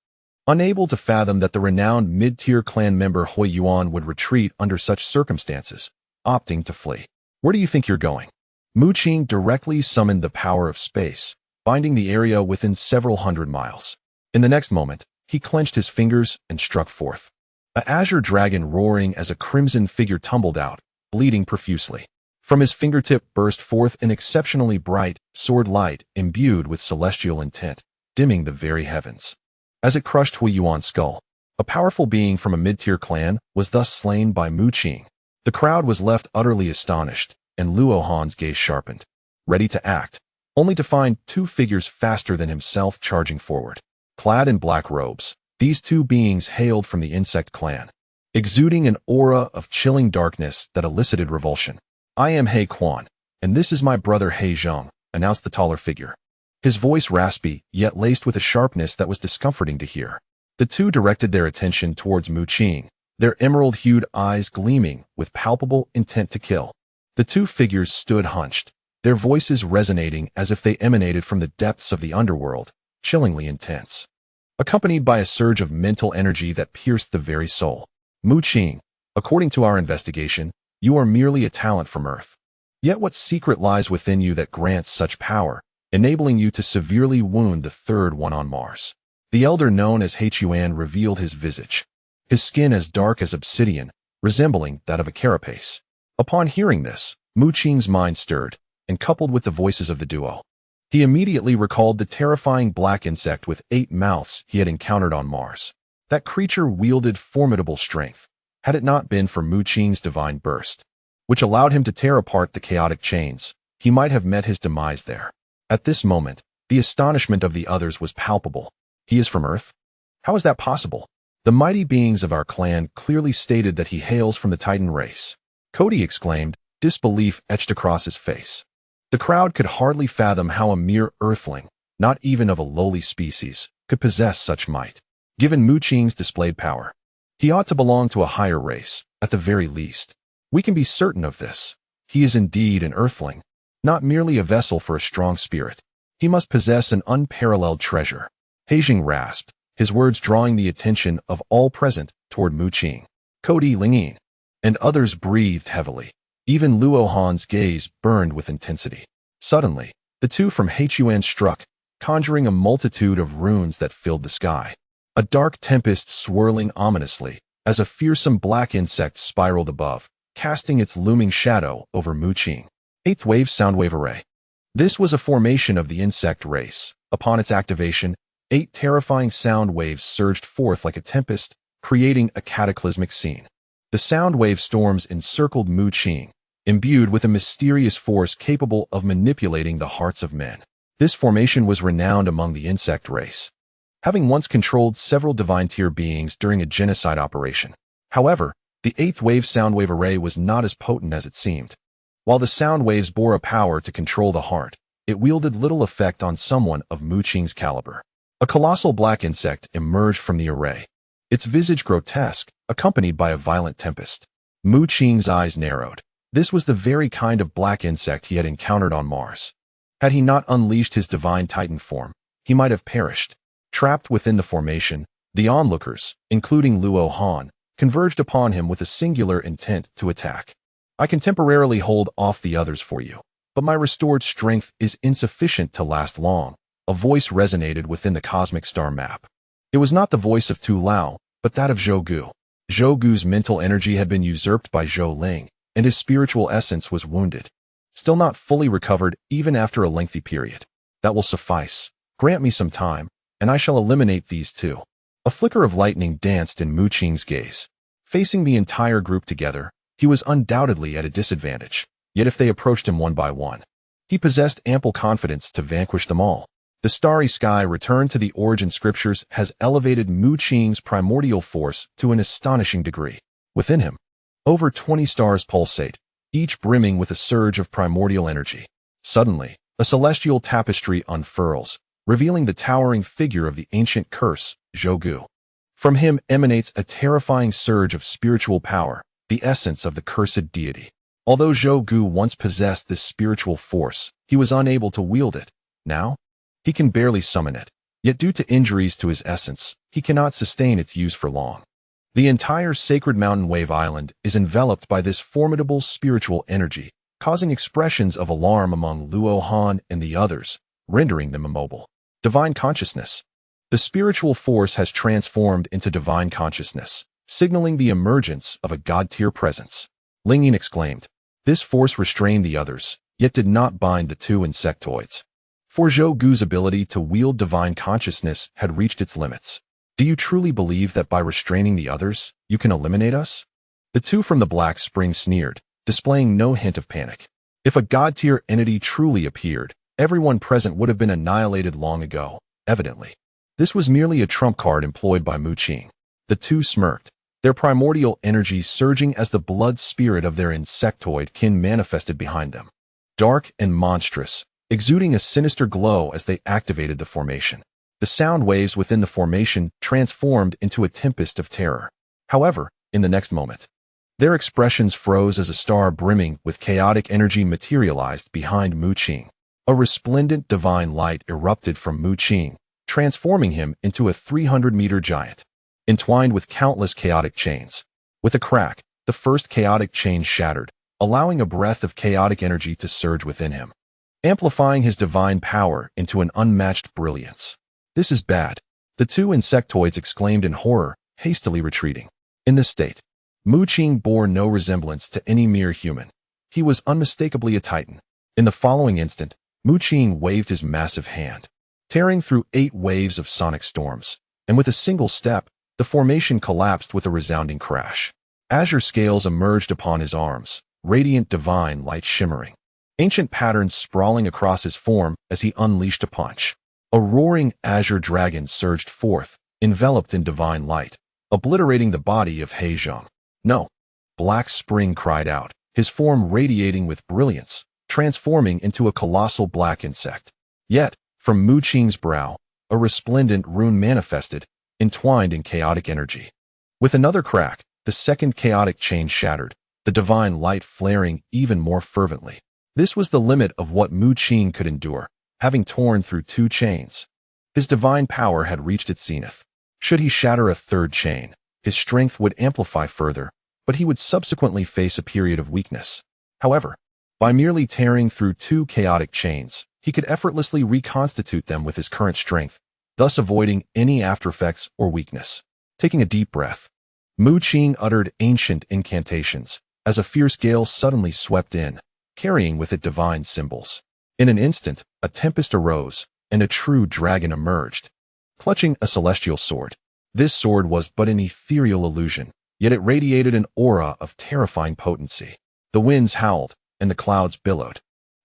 unable to fathom that the renowned mid-tier clan member Hui Yuan would retreat under such circumstances, opting to flee. Where do you think you're going? Mu Qing directly summoned the power of space, binding the area within several hundred miles. In the next moment, he clenched his fingers and struck forth, a azure dragon roaring as a crimson figure tumbled out, bleeding profusely. From his fingertip burst forth an exceptionally bright sword light imbued with celestial intent, dimming the very heavens. As it crushed Hui Yuan's skull, a powerful being from a mid-tier clan was thus slain by Mu Qing. The crowd was left utterly astonished, and Luo Han's gaze sharpened, ready to act, only to find two figures faster than himself charging forward. Clad in black robes, these two beings hailed from the insect clan, exuding an aura of chilling darkness that elicited revulsion. "I am He Quan, and this is my brother He Zheng," announced the taller figure, his voice raspy, yet laced with a sharpness that was discomforting to hear. The two directed their attention towards Mu Qing, their emerald-hued eyes gleaming with palpable intent to kill. The two figures stood hunched, their voices resonating as if they emanated from the depths of the underworld, chillingly intense, accompanied by a surge of mental energy that pierced the very soul. "Mu Qing, according to our investigation, you are merely a talent from Earth. Yet what secret lies within you that grants such power, enabling you to severely wound the third one on Mars?" The elder known as Huaxia revealed his visage, his skin as dark as obsidian, resembling that of a carapace. Upon hearing this, Mu Qing's mind stirred, and coupled with the voices of the duo, he immediately recalled the terrifying black insect with 8 mouths he had encountered on Mars. That creature wielded formidable strength, had it not been for Mu Qing's divine burst, which allowed him to tear apart the chaotic chains. He might have met his demise there. At this moment, the astonishment of the others was palpable. "He is from Earth? How is that possible? The mighty beings of our clan clearly stated that he hails from the Titan race," Cody exclaimed, disbelief etched across his face. The crowd could hardly fathom how a mere earthling, not even of a lowly species, could possess such might. Given Mu Qing's displayed power, he ought to belong to a higher race, at the very least. We can be certain of this. He is indeed an earthling, not merely a vessel for a strong spirit. He must possess an unparalleled treasure. Heijing rasped, his words drawing the attention of all present toward Mu Qing. Cody, Lingyin, and others breathed heavily. Even Luo Han's gaze burned with intensity. Suddenly, the two from Huaxia struck, conjuring a multitude of runes that filled the sky. A dark tempest swirling ominously, as a fearsome black insect spiraled above, casting its looming shadow over Mu Qing. 8th Wave Soundwave Array. This was a formation of the insect race. Upon its activation, 8 terrifying sound waves surged forth like a tempest, creating a cataclysmic scene. The sound wave storms encircled Mu Qing, imbued with a mysterious force capable of manipulating the hearts of men. This formation was renowned among the insect race, having once controlled several divine-tier beings during a genocide operation. However, the 8th Wave Soundwave Array was not as potent as it seemed. While the sound waves bore a power to control the heart, it wielded little effect on someone of Mu Qing's caliber. A colossal black insect emerged from the array, its visage grotesque, accompanied by a violent tempest. Mu Qing's eyes narrowed. This was the very kind of black insect he had encountered on Mars. Had he not unleashed his divine titan form, he might have perished. Trapped within the formation, The onlookers, including Luo Han, converged upon him with a singular intent to attack. I can temporarily hold off the others for you, but my restored strength is insufficient to last long. A voice resonated within the cosmic star map. It was not the voice of Tu Lao, but that of Zhou Gu. Zhou Gu's mental energy had been usurped by Zhou Ling, and his spiritual essence was wounded. Still not fully recovered even after a lengthy period. That will suffice. Grant me some time, and I shall eliminate these two. A flicker of lightning danced in Mu Qing's gaze. Facing the entire group together, he was undoubtedly at a disadvantage, yet if they approached him one by one, he possessed ample confidence to vanquish them all. The starry sky returned to the origin scriptures has elevated Mu Qing's primordial force to an astonishing degree. Within him, over 20 stars pulsate, each brimming with a surge of primordial energy. Suddenly, a celestial tapestry unfurls, revealing the towering figure of the ancient curse, Zhou Gu. From him emanates a terrifying surge of spiritual power, the essence of the cursed deity. Although Zhou Gu once possessed this spiritual force, he was unable to wield it. Now, he can barely summon it, yet due to injuries to his essence, he cannot sustain its use for long. The entire sacred mountain wave island is enveloped by this formidable spiritual energy, causing expressions of alarm among Luo Han and the others, rendering them immobile. Divine consciousness. The spiritual force has transformed into divine consciousness, signaling the emergence of a god-tier presence. Lingyin exclaimed. This force restrained the others, yet did not bind the two insectoids. For Zhou Gu's ability to wield divine consciousness had reached its limits. Do you truly believe that by restraining the others, you can eliminate us? The two from the Black Spring sneered, displaying no hint of panic. If a god-tier entity truly appeared, everyone present would have been annihilated long ago, evidently. This was merely a trump card employed by Mu Qing. The two smirked, their primordial energy surging as the blood spirit of their insectoid kin manifested behind them. Dark and monstrous, exuding a sinister glow as they activated the formation. The sound waves within the formation transformed into a tempest of terror. However, in the next moment, their expressions froze as a star brimming with chaotic energy materialized behind Mu Qing. A resplendent divine light erupted from Mu Qing, transforming him into a 300-meter giant, entwined with countless chaotic chains. With a crack, the first chaotic chain shattered, allowing a breath of chaotic energy to surge within him, amplifying his divine power into an unmatched brilliance. This is bad, the two insectoids exclaimed in horror, hastily retreating. In this state, Mu Qing bore no resemblance to any mere human. He was unmistakably a titan. In the following instant, Mu Qing waved his massive hand, tearing through 8 waves of sonic storms, and with a single step, the formation collapsed with a resounding crash. Azure scales emerged upon his arms, radiant divine light shimmering, ancient patterns sprawling across his form as he unleashed a punch. A roaring azure dragon surged forth, enveloped in divine light, obliterating the body of He Zheng. No! Black Spring cried out, his form radiating with brilliance, transforming into a colossal black insect. Yet, from Mu Qing's brow, a resplendent rune manifested, entwined in chaotic energy. With another crack, the second chaotic chain shattered, the divine light flaring even more fervently. This was the limit of what Mu Qing could endure, having torn through 2 chains. His divine power had reached its zenith. Should he shatter a third chain, his strength would amplify further, but he would subsequently face a period of weakness. However, by merely tearing through 2 chaotic chains, he could effortlessly reconstitute them with his current strength, thus avoiding any aftereffects or weakness. Taking a deep breath, Mu Qing uttered ancient incantations, as a fierce gale suddenly swept in, carrying with it divine symbols. In an instant, a tempest arose, and a true dragon emerged, clutching a celestial sword. This sword was but an ethereal illusion, yet it radiated an aura of terrifying potency. The winds howled, and the clouds billowed.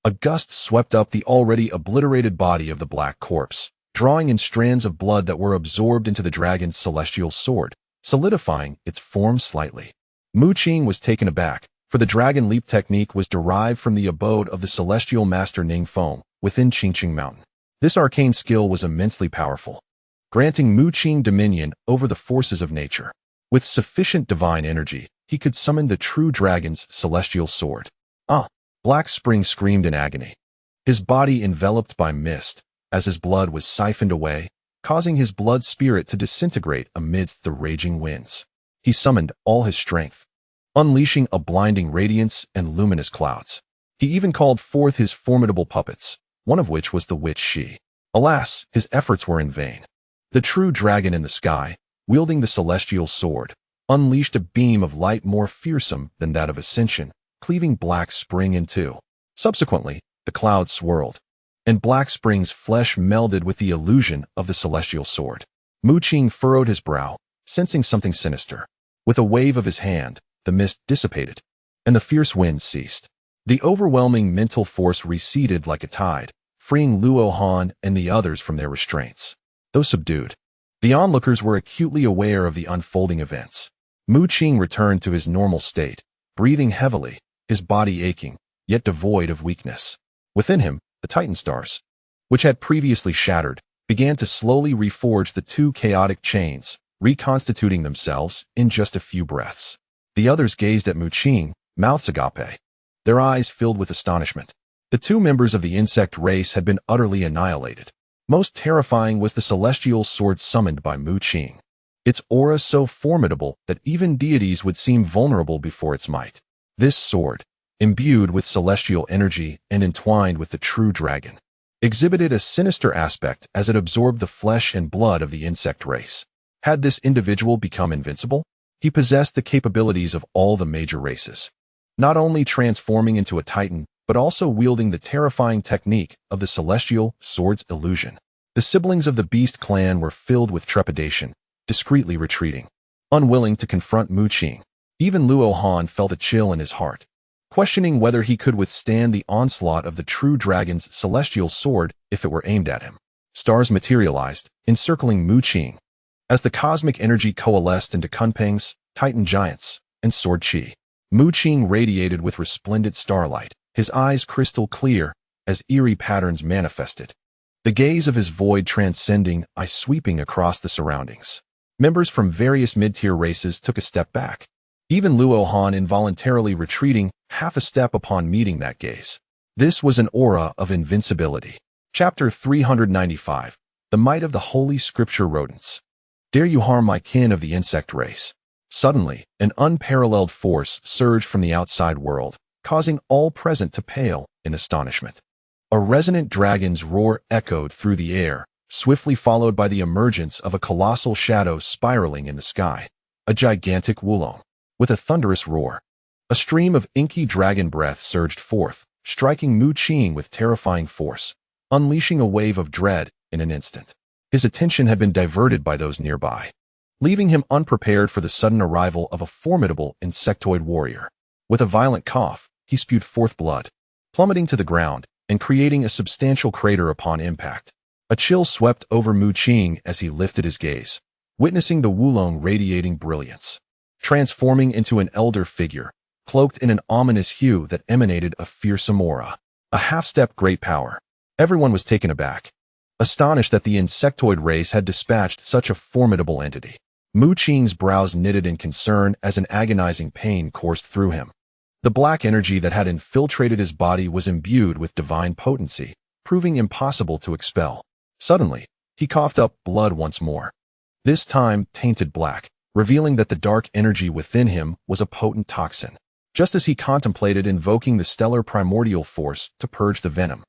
A gust swept up the already obliterated body of the black corpse, drawing in strands of blood that were absorbed into the dragon's celestial sword, solidifying its form slightly. Mu Qing was taken aback, for the dragon leap technique was derived from the abode of the celestial master Ningfeng within Qingqing Mountain. This arcane skill was immensely powerful, granting Mu Qing dominion over the forces of nature. With sufficient divine energy, he could summon the true dragon's celestial sword. Ah! Black Spring screamed in agony, his body enveloped by mist, as his blood was siphoned away, causing his blood spirit to disintegrate amidst the raging winds. He summoned all his strength, unleashing a blinding radiance and luminous clouds. He even called forth his formidable puppets, one of which was the witch She. Alas, his efforts were in vain. The true dragon in the sky, wielding the celestial sword, unleashed a beam of light more fearsome than that of ascension, cleaving Black Spring in two. Subsequently, the clouds swirled, and Black Spring's flesh melded with the illusion of the celestial sword. Mu Qing furrowed his brow, sensing something sinister. With a wave of his hand, the mist dissipated, and the fierce wind ceased. The overwhelming mental force receded like a tide, freeing Luo Han and the others from their restraints. Though subdued, the onlookers were acutely aware of the unfolding events. Mu Qing returned to his normal state, breathing heavily, his body aching, yet devoid of weakness. Within him, the Titan stars, which had previously shattered, began to slowly reforge the two chaotic chains, reconstituting themselves in just a few breaths. The others gazed at Mu Qing, mouths agape, their eyes filled with astonishment. The two members of the insect race had been utterly annihilated. Most terrifying was the celestial sword summoned by Mu Qing, its aura so formidable that even deities would seem vulnerable before its might. This sword, imbued with celestial energy and entwined with the true dragon, exhibited a sinister aspect as it absorbed the flesh and blood of the insect race. Had this individual become invincible? He possessed the capabilities of all the major races, not only transforming into a titan, but also wielding the terrifying technique of the celestial sword's illusion. The siblings of the beast clan were filled with trepidation, discreetly retreating, unwilling to confront Mu Qing. Even Luo Han felt a chill in his heart, questioning whether he could withstand the onslaught of the true dragon's celestial sword if it were aimed at him. Stars materialized, encircling Mu Qing, as the cosmic energy coalesced into Kunpeng's, Titan giants, and Sword Qi. Mu Qing radiated with resplendent starlight, his eyes crystal clear as eerie patterns manifested, the gaze of his void transcending eye sweeping across the surroundings. Members from various mid-tier races took a step back, even Luo Han involuntarily retreating half a step upon meeting that gaze. This was an aura of invincibility. Chapter 395, The Might of the Holy Scripture Rodents. Dare you harm my kin of the insect race? Suddenly, an unparalleled force surged from the outside world, causing all present to pale in astonishment. A resonant dragon's roar echoed through the air, swiftly followed by the emergence of a colossal shadow spiraling in the sky, a gigantic wulong. With a thunderous roar, a stream of inky dragon breath surged forth, striking Mu Qing with terrifying force, unleashing a wave of dread in an instant. His attention had been diverted by those nearby, leaving him unprepared for the sudden arrival of a formidable insectoid warrior. With a violent cough, he spewed forth blood, plummeting to the ground and creating a substantial crater upon impact. A chill swept over Mu Qing as he lifted his gaze, witnessing the wulong radiating brilliance, transforming into an elder figure, cloaked in an ominous hue that emanated a fearsome aura. A half-step great power. Everyone was taken aback, astonished that the insectoid race had dispatched such a formidable entity. Mu Qing's brows knitted in concern as an agonizing pain coursed through him. The black energy that had infiltrated his body was imbued with divine potency, proving impossible to expel. Suddenly, he coughed up blood once more, this time tainted black, revealing that the dark energy within him was a potent toxin. Just as he contemplated invoking the stellar primordial force to purge the venom,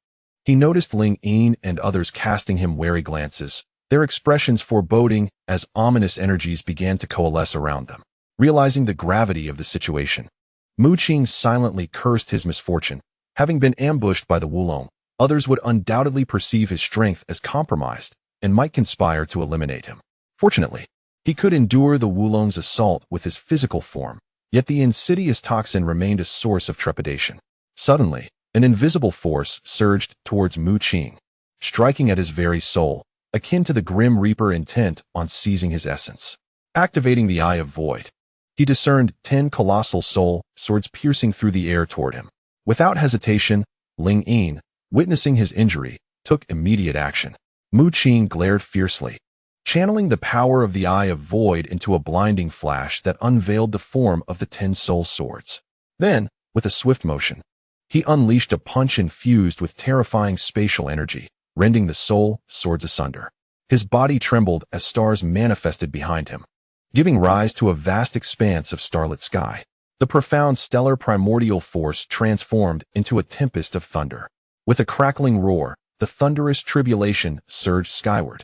he noticed Ling Yin and others casting him wary glances, their expressions foreboding as ominous energies began to coalesce around them. Realizing the gravity of the situation, Mu Qing silently cursed his misfortune. Having been ambushed by the wulong, others would undoubtedly perceive his strength as compromised and might conspire to eliminate him. Fortunately, he could endure the wulong's assault with his physical form, yet the insidious toxin remained a source of trepidation. Suddenly, an invisible force surged towards Mu Qing, striking at his very soul, akin to the Grim Reaper intent on seizing his essence. Activating the Eye of Void, he discerned 10 colossal soul swords piercing through the air toward him. Without hesitation, Ling Yin, witnessing his injury, took immediate action. Mu Qing glared fiercely, channeling the power of the Eye of Void into a blinding flash that unveiled the form of the 10 soul swords. Then, with a swift motion, he unleashed a punch infused with terrifying spatial energy, rending the soul swords asunder. His body trembled as stars manifested behind him, giving rise to a vast expanse of starlit sky. The profound stellar primordial force transformed into a tempest of thunder. With a crackling roar, the thunderous tribulation surged skyward,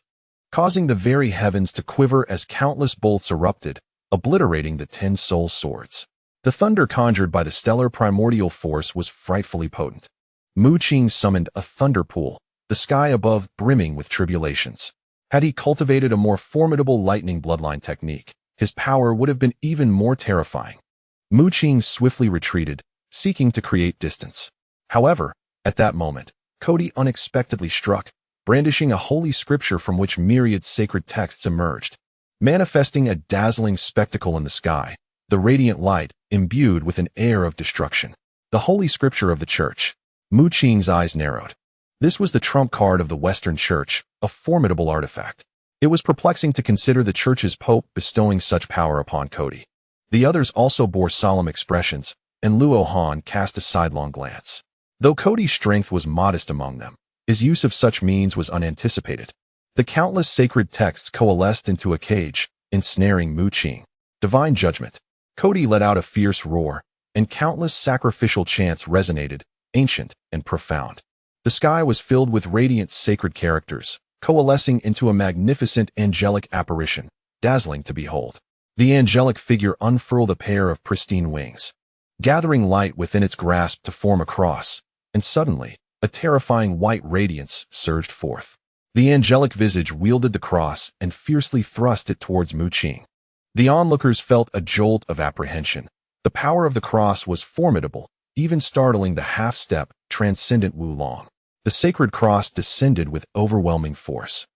causing the very heavens to quiver as countless bolts erupted, obliterating the 10 soul swords. The thunder conjured by the stellar primordial force was frightfully potent. Mu Qing summoned a thunder pool, the sky above brimming with tribulations. Had he cultivated a more formidable lightning bloodline technique, his power would have been even more terrifying. Mu Qing swiftly retreated, seeking to create distance. However, at that moment, Cody unexpectedly struck, brandishing a holy scripture from which myriad sacred texts emerged, manifesting a dazzling spectacle in the sky, the radiant light imbued with an air of destruction. The holy scripture of the church. Mu Qing's eyes narrowed. This was the trump card of the Western Church, a formidable artifact. It was perplexing to consider the Church's Pope bestowing such power upon Cody. The others also bore solemn expressions, and Luo Han cast a sidelong glance. Though Cody's strength was modest among them, his use of such means was unanticipated. The countless sacred texts coalesced into a cage, ensnaring Mu Qing. Divine judgment. Cody let out a fierce roar, and countless sacrificial chants resonated, ancient and profound. The sky was filled with radiant sacred characters, coalescing into a magnificent angelic apparition, dazzling to behold. The angelic figure unfurled a pair of pristine wings, gathering light within its grasp to form a cross, and suddenly, a terrifying white radiance surged forth. The angelic visage wielded the cross and fiercely thrust it towards Mu Qing. The onlookers felt a jolt of apprehension. The power of the cross was formidable, even startling the half-step, transcendent Wu Long. The sacred cross descended with overwhelming force,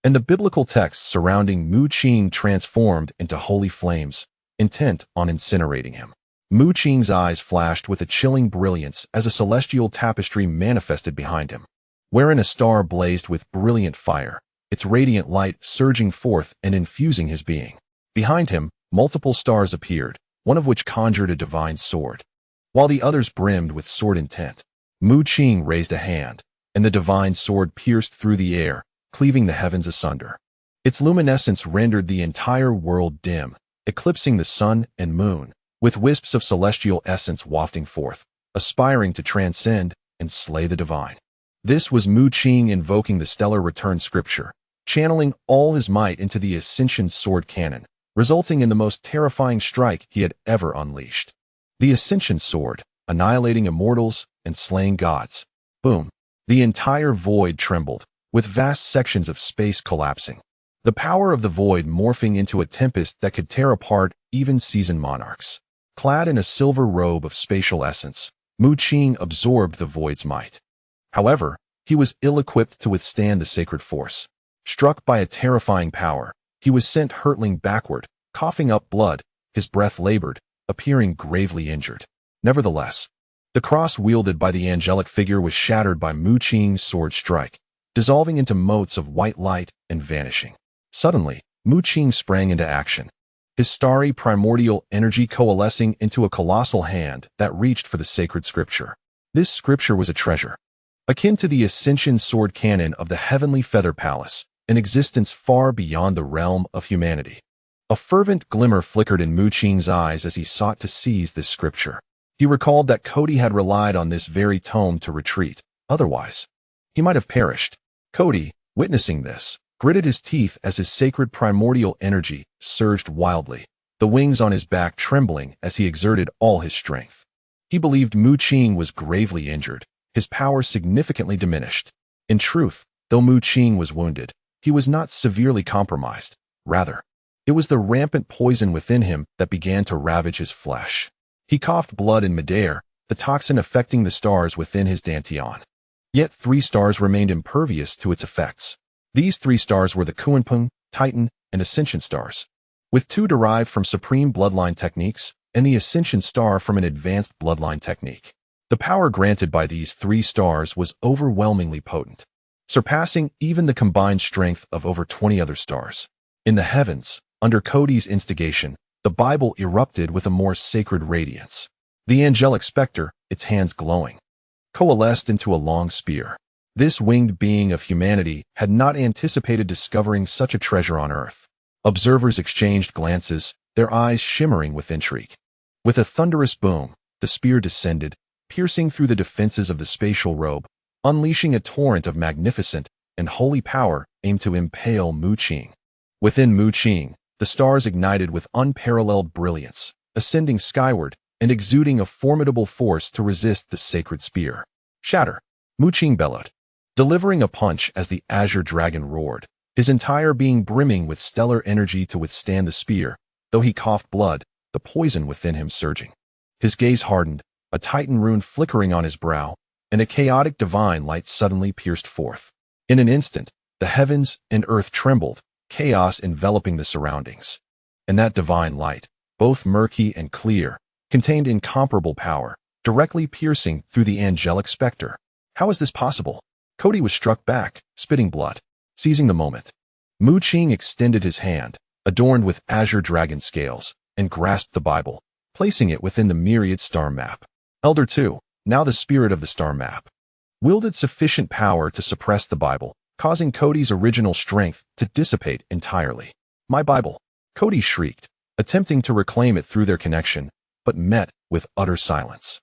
and the biblical texts surrounding Mu Qing transformed into holy flames, intent on incinerating him. Mu Qing's eyes flashed with a chilling brilliance as a celestial tapestry manifested behind him, wherein a star blazed with brilliant fire, its radiant light surging forth and infusing his being. Behind him, multiple stars appeared, one of which conjured a divine sword, while the others brimmed with sword intent. Mu Qing raised a hand, and the divine sword pierced through the air, cleaving the heavens asunder. Its luminescence rendered the entire world dim, eclipsing the sun and moon, with wisps of celestial essence wafting forth, aspiring to transcend and slay the divine. This was Mu Qing invoking the stellar return scripture, channeling all his might into the ascension sword cannon, resulting in the most terrifying strike he had ever unleashed. The ascension sword, annihilating immortals and slaying gods. Boom. The entire void trembled, with vast sections of space collapsing. The power of the void morphing into a tempest that could tear apart even seasoned monarchs. Clad in a silver robe of spatial essence, Mu Qing absorbed the void's might. However, he was ill-equipped to withstand the sacred force. Struck by a terrifying power, he was sent hurtling backward, coughing up blood, his breath labored, appearing gravely injured. Nevertheless, the cross wielded by the angelic figure was shattered by Mu Qing's sword strike, dissolving into motes of white light and vanishing. Suddenly, Mu Qing sprang into action, his starry primordial energy coalescing into a colossal hand that reached for the sacred scripture. This scripture was a treasure, akin to the ascension sword cannon of the heavenly feather palace, an existence far beyond the realm of humanity. A fervent glimmer flickered in Mu Qing's eyes as he sought to seize this scripture. He recalled that Cody had relied on this very tome to retreat. Otherwise, he might have perished. Cody, witnessing this, gritted his teeth as his sacred primordial energy surged wildly, the wings on his back trembling as he exerted all his strength. He believed Mu Qing was gravely injured, his power significantly diminished. In truth, though Mu Qing was wounded, he was not severely compromised. Rather, it was the rampant poison within him that began to ravage his flesh. He coughed blood in midair, the toxin affecting the stars within his dantian. Yet 3 stars remained impervious to its effects. These 3 stars were the Qingmu, Titan, and Ascension stars, with 2 derived from supreme bloodline techniques and the Ascension star from an advanced bloodline technique. The power granted by these 3 stars was overwhelmingly potent, surpassing even the combined strength of over 20 other stars. In the heavens, under Cody's instigation, the Bible erupted with a more sacred radiance. The angelic specter, its hands glowing, coalesced into a long spear. This winged being of humanity had not anticipated discovering such a treasure on Earth. Observers exchanged glances, their eyes shimmering with intrigue. With a thunderous boom, the spear descended, piercing through the defenses of the spatial robe, unleashing a torrent of magnificent and holy power aimed to impale Mu Qing. Within Mu Qing, the stars ignited with unparalleled brilliance, ascending skyward and exuding a formidable force to resist the sacred spear. Shatter! Mu Qing bellowed, delivering a punch as the azure dragon roared, his entire being brimming with stellar energy to withstand the spear. Though he coughed blood, the poison within him surging. His gaze hardened, a titan rune flickering on his brow, and a chaotic divine light suddenly pierced forth. In an instant, the heavens and earth trembled, chaos enveloping the surroundings. And that divine light, both murky and clear, contained incomparable power, directly piercing through the angelic specter. How is this possible? Cody was struck back, spitting blood. Seizing the moment, Mu Qing extended his hand, adorned with azure dragon scales, and grasped the Bible, placing it within the myriad star map. Elder 2, now the spirit of the star map, wielded sufficient power to suppress the Bible, causing Cody's original strength to dissipate entirely. My Bible! Cody shrieked, attempting to reclaim it through their connection, but met with utter silence.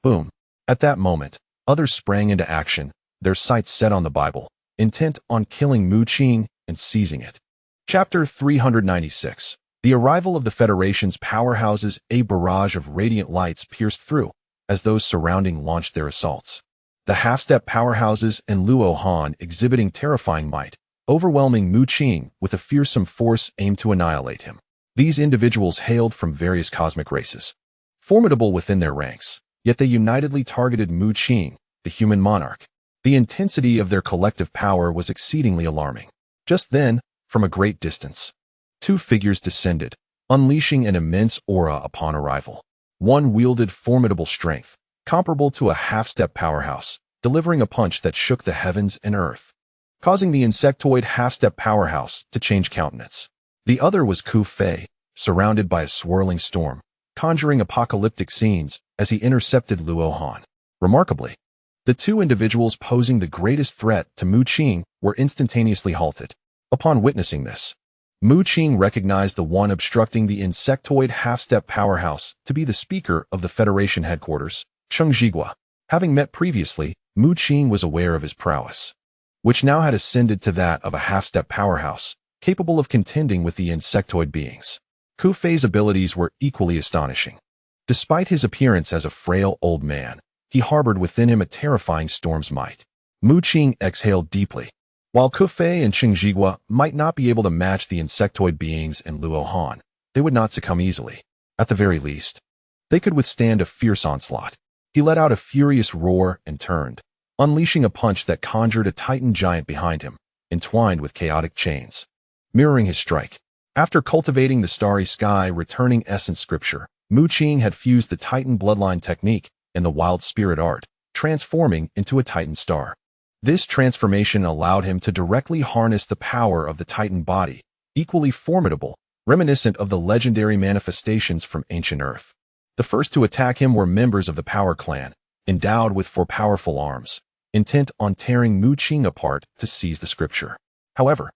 Boom! At that moment, others sprang into action, their sights set on the Bible, intent on killing Mu Qing and seizing it. Chapter 396. The arrival of the Federation's powerhouses. A barrage of radiant lights pierced through, as those surrounding launched their assaults. The half-step powerhouses and Luo Han exhibiting terrifying might, overwhelming Mu Qing with a fearsome force aimed to annihilate him. These individuals hailed from various cosmic races, formidable within their ranks, yet they unitedly targeted Mu Qing, the human monarch. The intensity of their collective power was exceedingly alarming. Just then, from a great distance, two figures descended, unleashing an immense aura upon arrival. One wielded formidable strength, comparable to a half-step powerhouse, delivering a punch that shook the heavens and earth, causing the insectoid half-step powerhouse to change countenance. The other was Ku Fei, surrounded by a swirling storm, conjuring apocalyptic scenes as he intercepted Luo Han. Remarkably, the two individuals posing the greatest threat to Mu Qing were instantaneously halted. Upon witnessing this, Mu Qing recognized the one obstructing the insectoid half-step powerhouse to be the speaker of the Federation headquarters, Cheng Zhigua. Having met previously, Mu Qing was aware of his prowess, which now had ascended to that of a half-step powerhouse, capable of contending with the insectoid beings. Ku Fei's abilities were equally astonishing. Despite his appearance as a frail old man, he harbored within him a terrifying storm's might. Mu Qing exhaled deeply. While Ku Fei and Cheng Zhigua might not be able to match the insectoid beings and Luo Han, they would not succumb easily. At the very least, they could withstand a fierce onslaught. He let out a furious roar and turned, unleashing a punch that conjured a titan giant behind him, entwined with chaotic chains, mirroring his strike. After cultivating the starry sky returning essence scripture, Mu Qing had fused the titan bloodline technique and the wild spirit art, transforming into a titan star. This transformation allowed him to directly harness the power of the titan body, equally formidable, reminiscent of the legendary manifestations from ancient Earth. The first to attack him were members of the Power Clan, endowed with four powerful arms, intent on tearing Mu Qing apart to seize the scripture. However,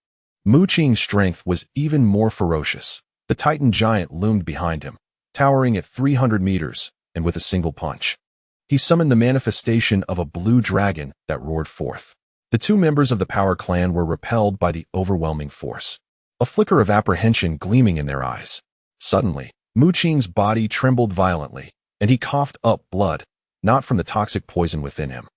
Mu Qing's strength was even more ferocious. The titan giant loomed behind him, towering at 300 meters, and with a single punch, he summoned the manifestation of a blue dragon that roared forth. The two members of the Power Clan were repelled by the overwhelming force, a flicker of apprehension gleaming in their eyes. Suddenly, Mu Qing's body trembled violently, and he coughed up blood, not from the toxic poison within him,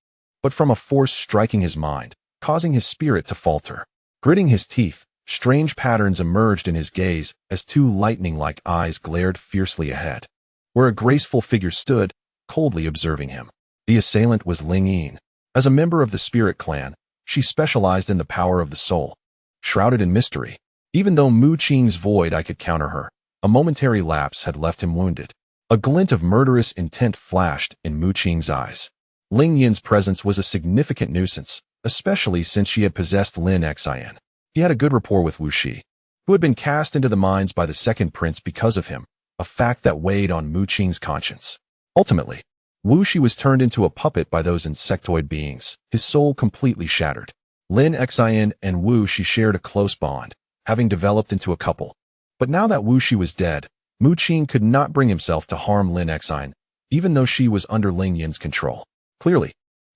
but from a force striking his mind, causing his spirit to falter. Gritting his teeth, strange patterns emerged in his gaze as two lightning-like eyes glared fiercely ahead, where a graceful figure stood, coldly observing him. The assailant was Ling Yin. As a member of the Spirit Clan, she specialized in the power of the soul, shrouded in mystery. Even though Mu Qing's void eye could counter her, a momentary lapse had left him wounded. A glint of murderous intent flashed in Mu Qing's eyes. Ling Yin's presence was a significant nuisance, especially since she had possessed Lin Xin. He had a good rapport with Wu Shi, who had been cast into the mines by the second prince because of him, a fact that weighed on Mu Qing's conscience. Ultimately, Wu Shi was turned into a puppet by those insectoid beings, his soul completely shattered. Lin Xin and Wu Shi shared a close bond, having developed into a couple. But now that Wu Shi was dead, Mu Qing could not bring himself to harm Lin Xin, even though she was under Ling Yin's control. Clearly,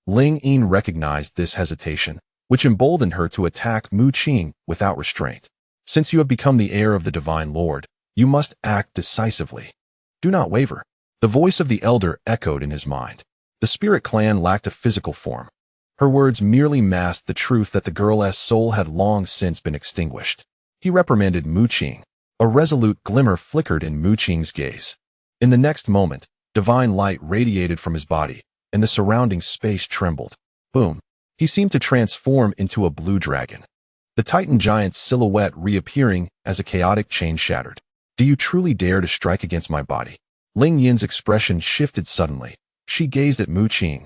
Ling Yin recognized this hesitation, which emboldened her to attack Mu Qing without restraint. Since you have become the heir of the Divine Lord, you must act decisively. Do not waver. The voice of the elder echoed in his mind. The spirit clan lacked a physical form. Her words merely masked the truth that the girl's soul had long since been extinguished. He reprimanded Mu Qing. A resolute glimmer flickered in Mu Qing's gaze. In the next moment, divine light radiated from his body, and the surrounding space trembled. Boom. He seemed to transform into a blue dragon. The Titan giant's silhouette reappearing as a chaotic chain shattered. Do you truly dare to strike against my body? Ling Yin's expression shifted suddenly. She gazed at Mu Qing,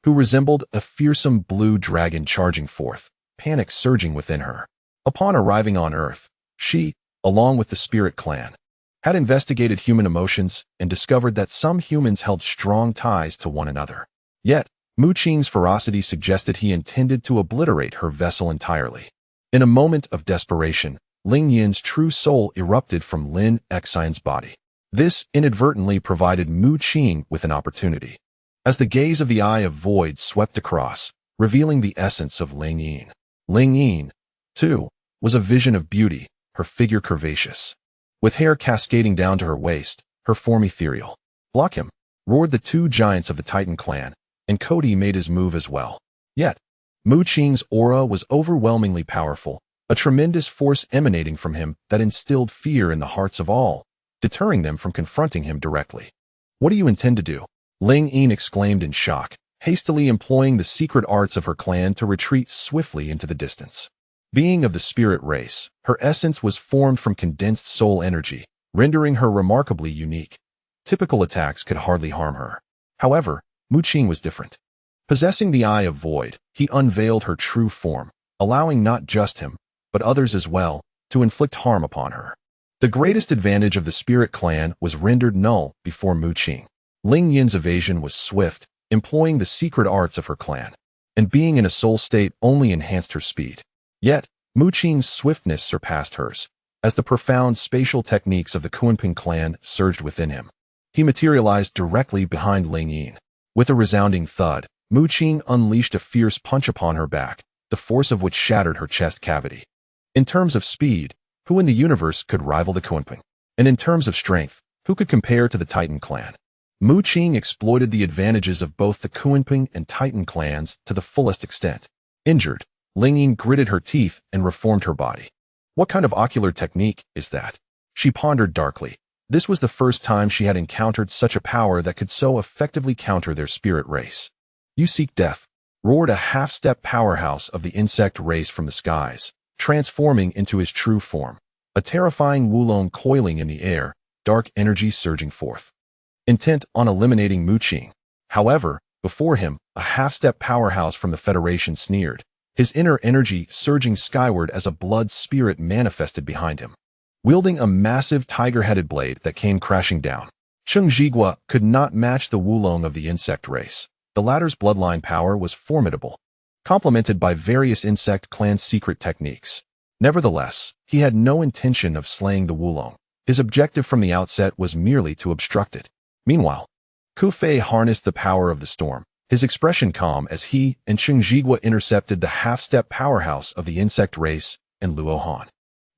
who resembled a fearsome blue dragon charging forth, panic surging within her. Upon arriving on Earth, she, along with the spirit clan, had investigated human emotions and discovered that some humans held strong ties to one another. Yet, Mu Qing's ferocity suggested he intended to obliterate her vessel entirely. In a moment of desperation, Ling Yin's true soul erupted from Lin Xin's body. This inadvertently provided Mu Qing with an opportunity. As the gaze of the Eye of Void swept across, revealing the essence of Ling Yin. Ling Yin, too, was a vision of beauty, her figure curvaceous. With hair cascading down to her waist, her form ethereal. Block him, roared the two giants of the Titan clan, and Cody made his move as well. Yet, Mu Qing's aura was overwhelmingly powerful, a tremendous force emanating from him that instilled fear in the hearts of all, deterring them from confronting him directly. What do you intend to do? Ling Yin exclaimed in shock, hastily employing the secret arts of her clan to retreat swiftly into the distance. Being of the spirit race, her essence was formed from condensed soul energy, rendering her remarkably unique. Typical attacks could hardly harm her. However, Mu Qing was different. Possessing the Eye of Void, he unveiled her true form, allowing not just him, but others as well, to inflict harm upon her. The greatest advantage of the spirit clan was rendered null before Mu Qing. Ling Yin's evasion was swift, employing the secret arts of her clan, and being in a soul state only enhanced her speed. Yet, Mu Qing's swiftness surpassed hers, as the profound spatial techniques of the Qingmu clan surged within him. He materialized directly behind Ling Yin. With a resounding thud, Mu Qing unleashed a fierce punch upon her back, the force of which shattered her chest cavity. In terms of speed, who in the universe could rival the Qingmu? And in terms of strength, who could compare to the Titan clan? Mu Qing exploited the advantages of both the Qingmu and Titan clans to the fullest extent. Injured, Ling Yin gritted her teeth and reformed her body. What kind of ocular technique is that? She pondered darkly. This was the first time she had encountered such a power that could so effectively counter their spirit race. You seek death, roared a half-step powerhouse of the insect race from the skies, transforming into his true form. A terrifying Wulong coiling in the air, dark energy surging forth. Intent on eliminating Mu Qing. However, before him, a half-step powerhouse from the Federation sneered, his inner energy surging skyward as a blood spirit manifested behind him, wielding a massive tiger-headed blade that came crashing down. Cheng Zhigua could not match the Wulong of the insect race. The latter's bloodline power was formidable, complemented by various insect clan secret techniques. Nevertheless, he had no intention of slaying the Wulong. His objective from the outset was merely to obstruct it. Meanwhile, Ku Fei harnessed the power of the storm, his expression calm as he and Cheng Zhigua intercepted the half-step powerhouse of the insect race and Luo Han.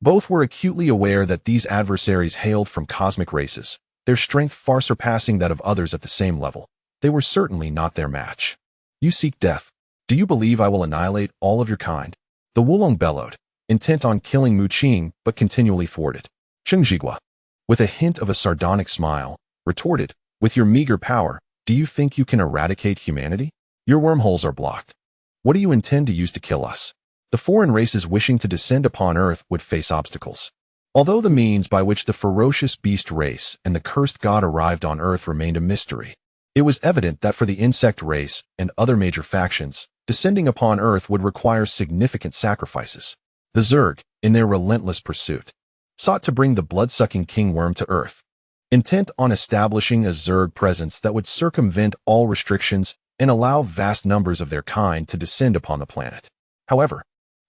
Both were acutely aware that these adversaries hailed from cosmic races, their strength far surpassing that of others at the same level. They were certainly not their match. You seek death. Do you believe I will annihilate all of your kind? The Wulong bellowed, intent on killing Mu Qing but continually thwarted. Cheng Zhigua, with a hint of a sardonic smile, retorted, with your meager power, do you think you can eradicate humanity? Your wormholes are blocked. What do you intend to use to kill us? The foreign races wishing to descend upon Earth would face obstacles. Although the means by which the ferocious beast race and the cursed god arrived on Earth remained a mystery, it was evident that for the insect race and other major factions, descending upon Earth would require significant sacrifices. The Zerg, in their relentless pursuit, sought to bring the blood-sucking king worm to Earth. intent on establishing a Zerg presence that would circumvent all restrictions and allow vast numbers of their kind to descend upon the planet. However,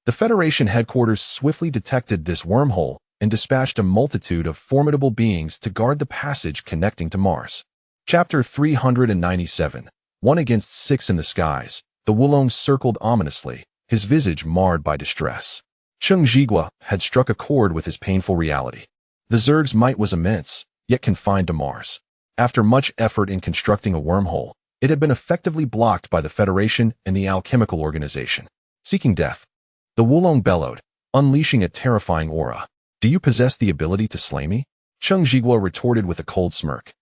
the Federation headquarters swiftly detected this wormhole and dispatched a multitude of formidable beings to guard the passage connecting to Mars. Chapter 397, 1 against 6 in the skies. The Wulong circled ominously, his visage marred by distress. Cheng Zhigua had struck a chord with his painful reality. The Zerg's might was immense, yet confined to Mars. After much effort in constructing a wormhole, it had been effectively blocked by the Federation and the alchemical organization. Seeking death, the Wulong bellowed, unleashing a terrifying aura. "Do you possess the ability to slay me?" Cheng Zhigua retorted with a cold smirk,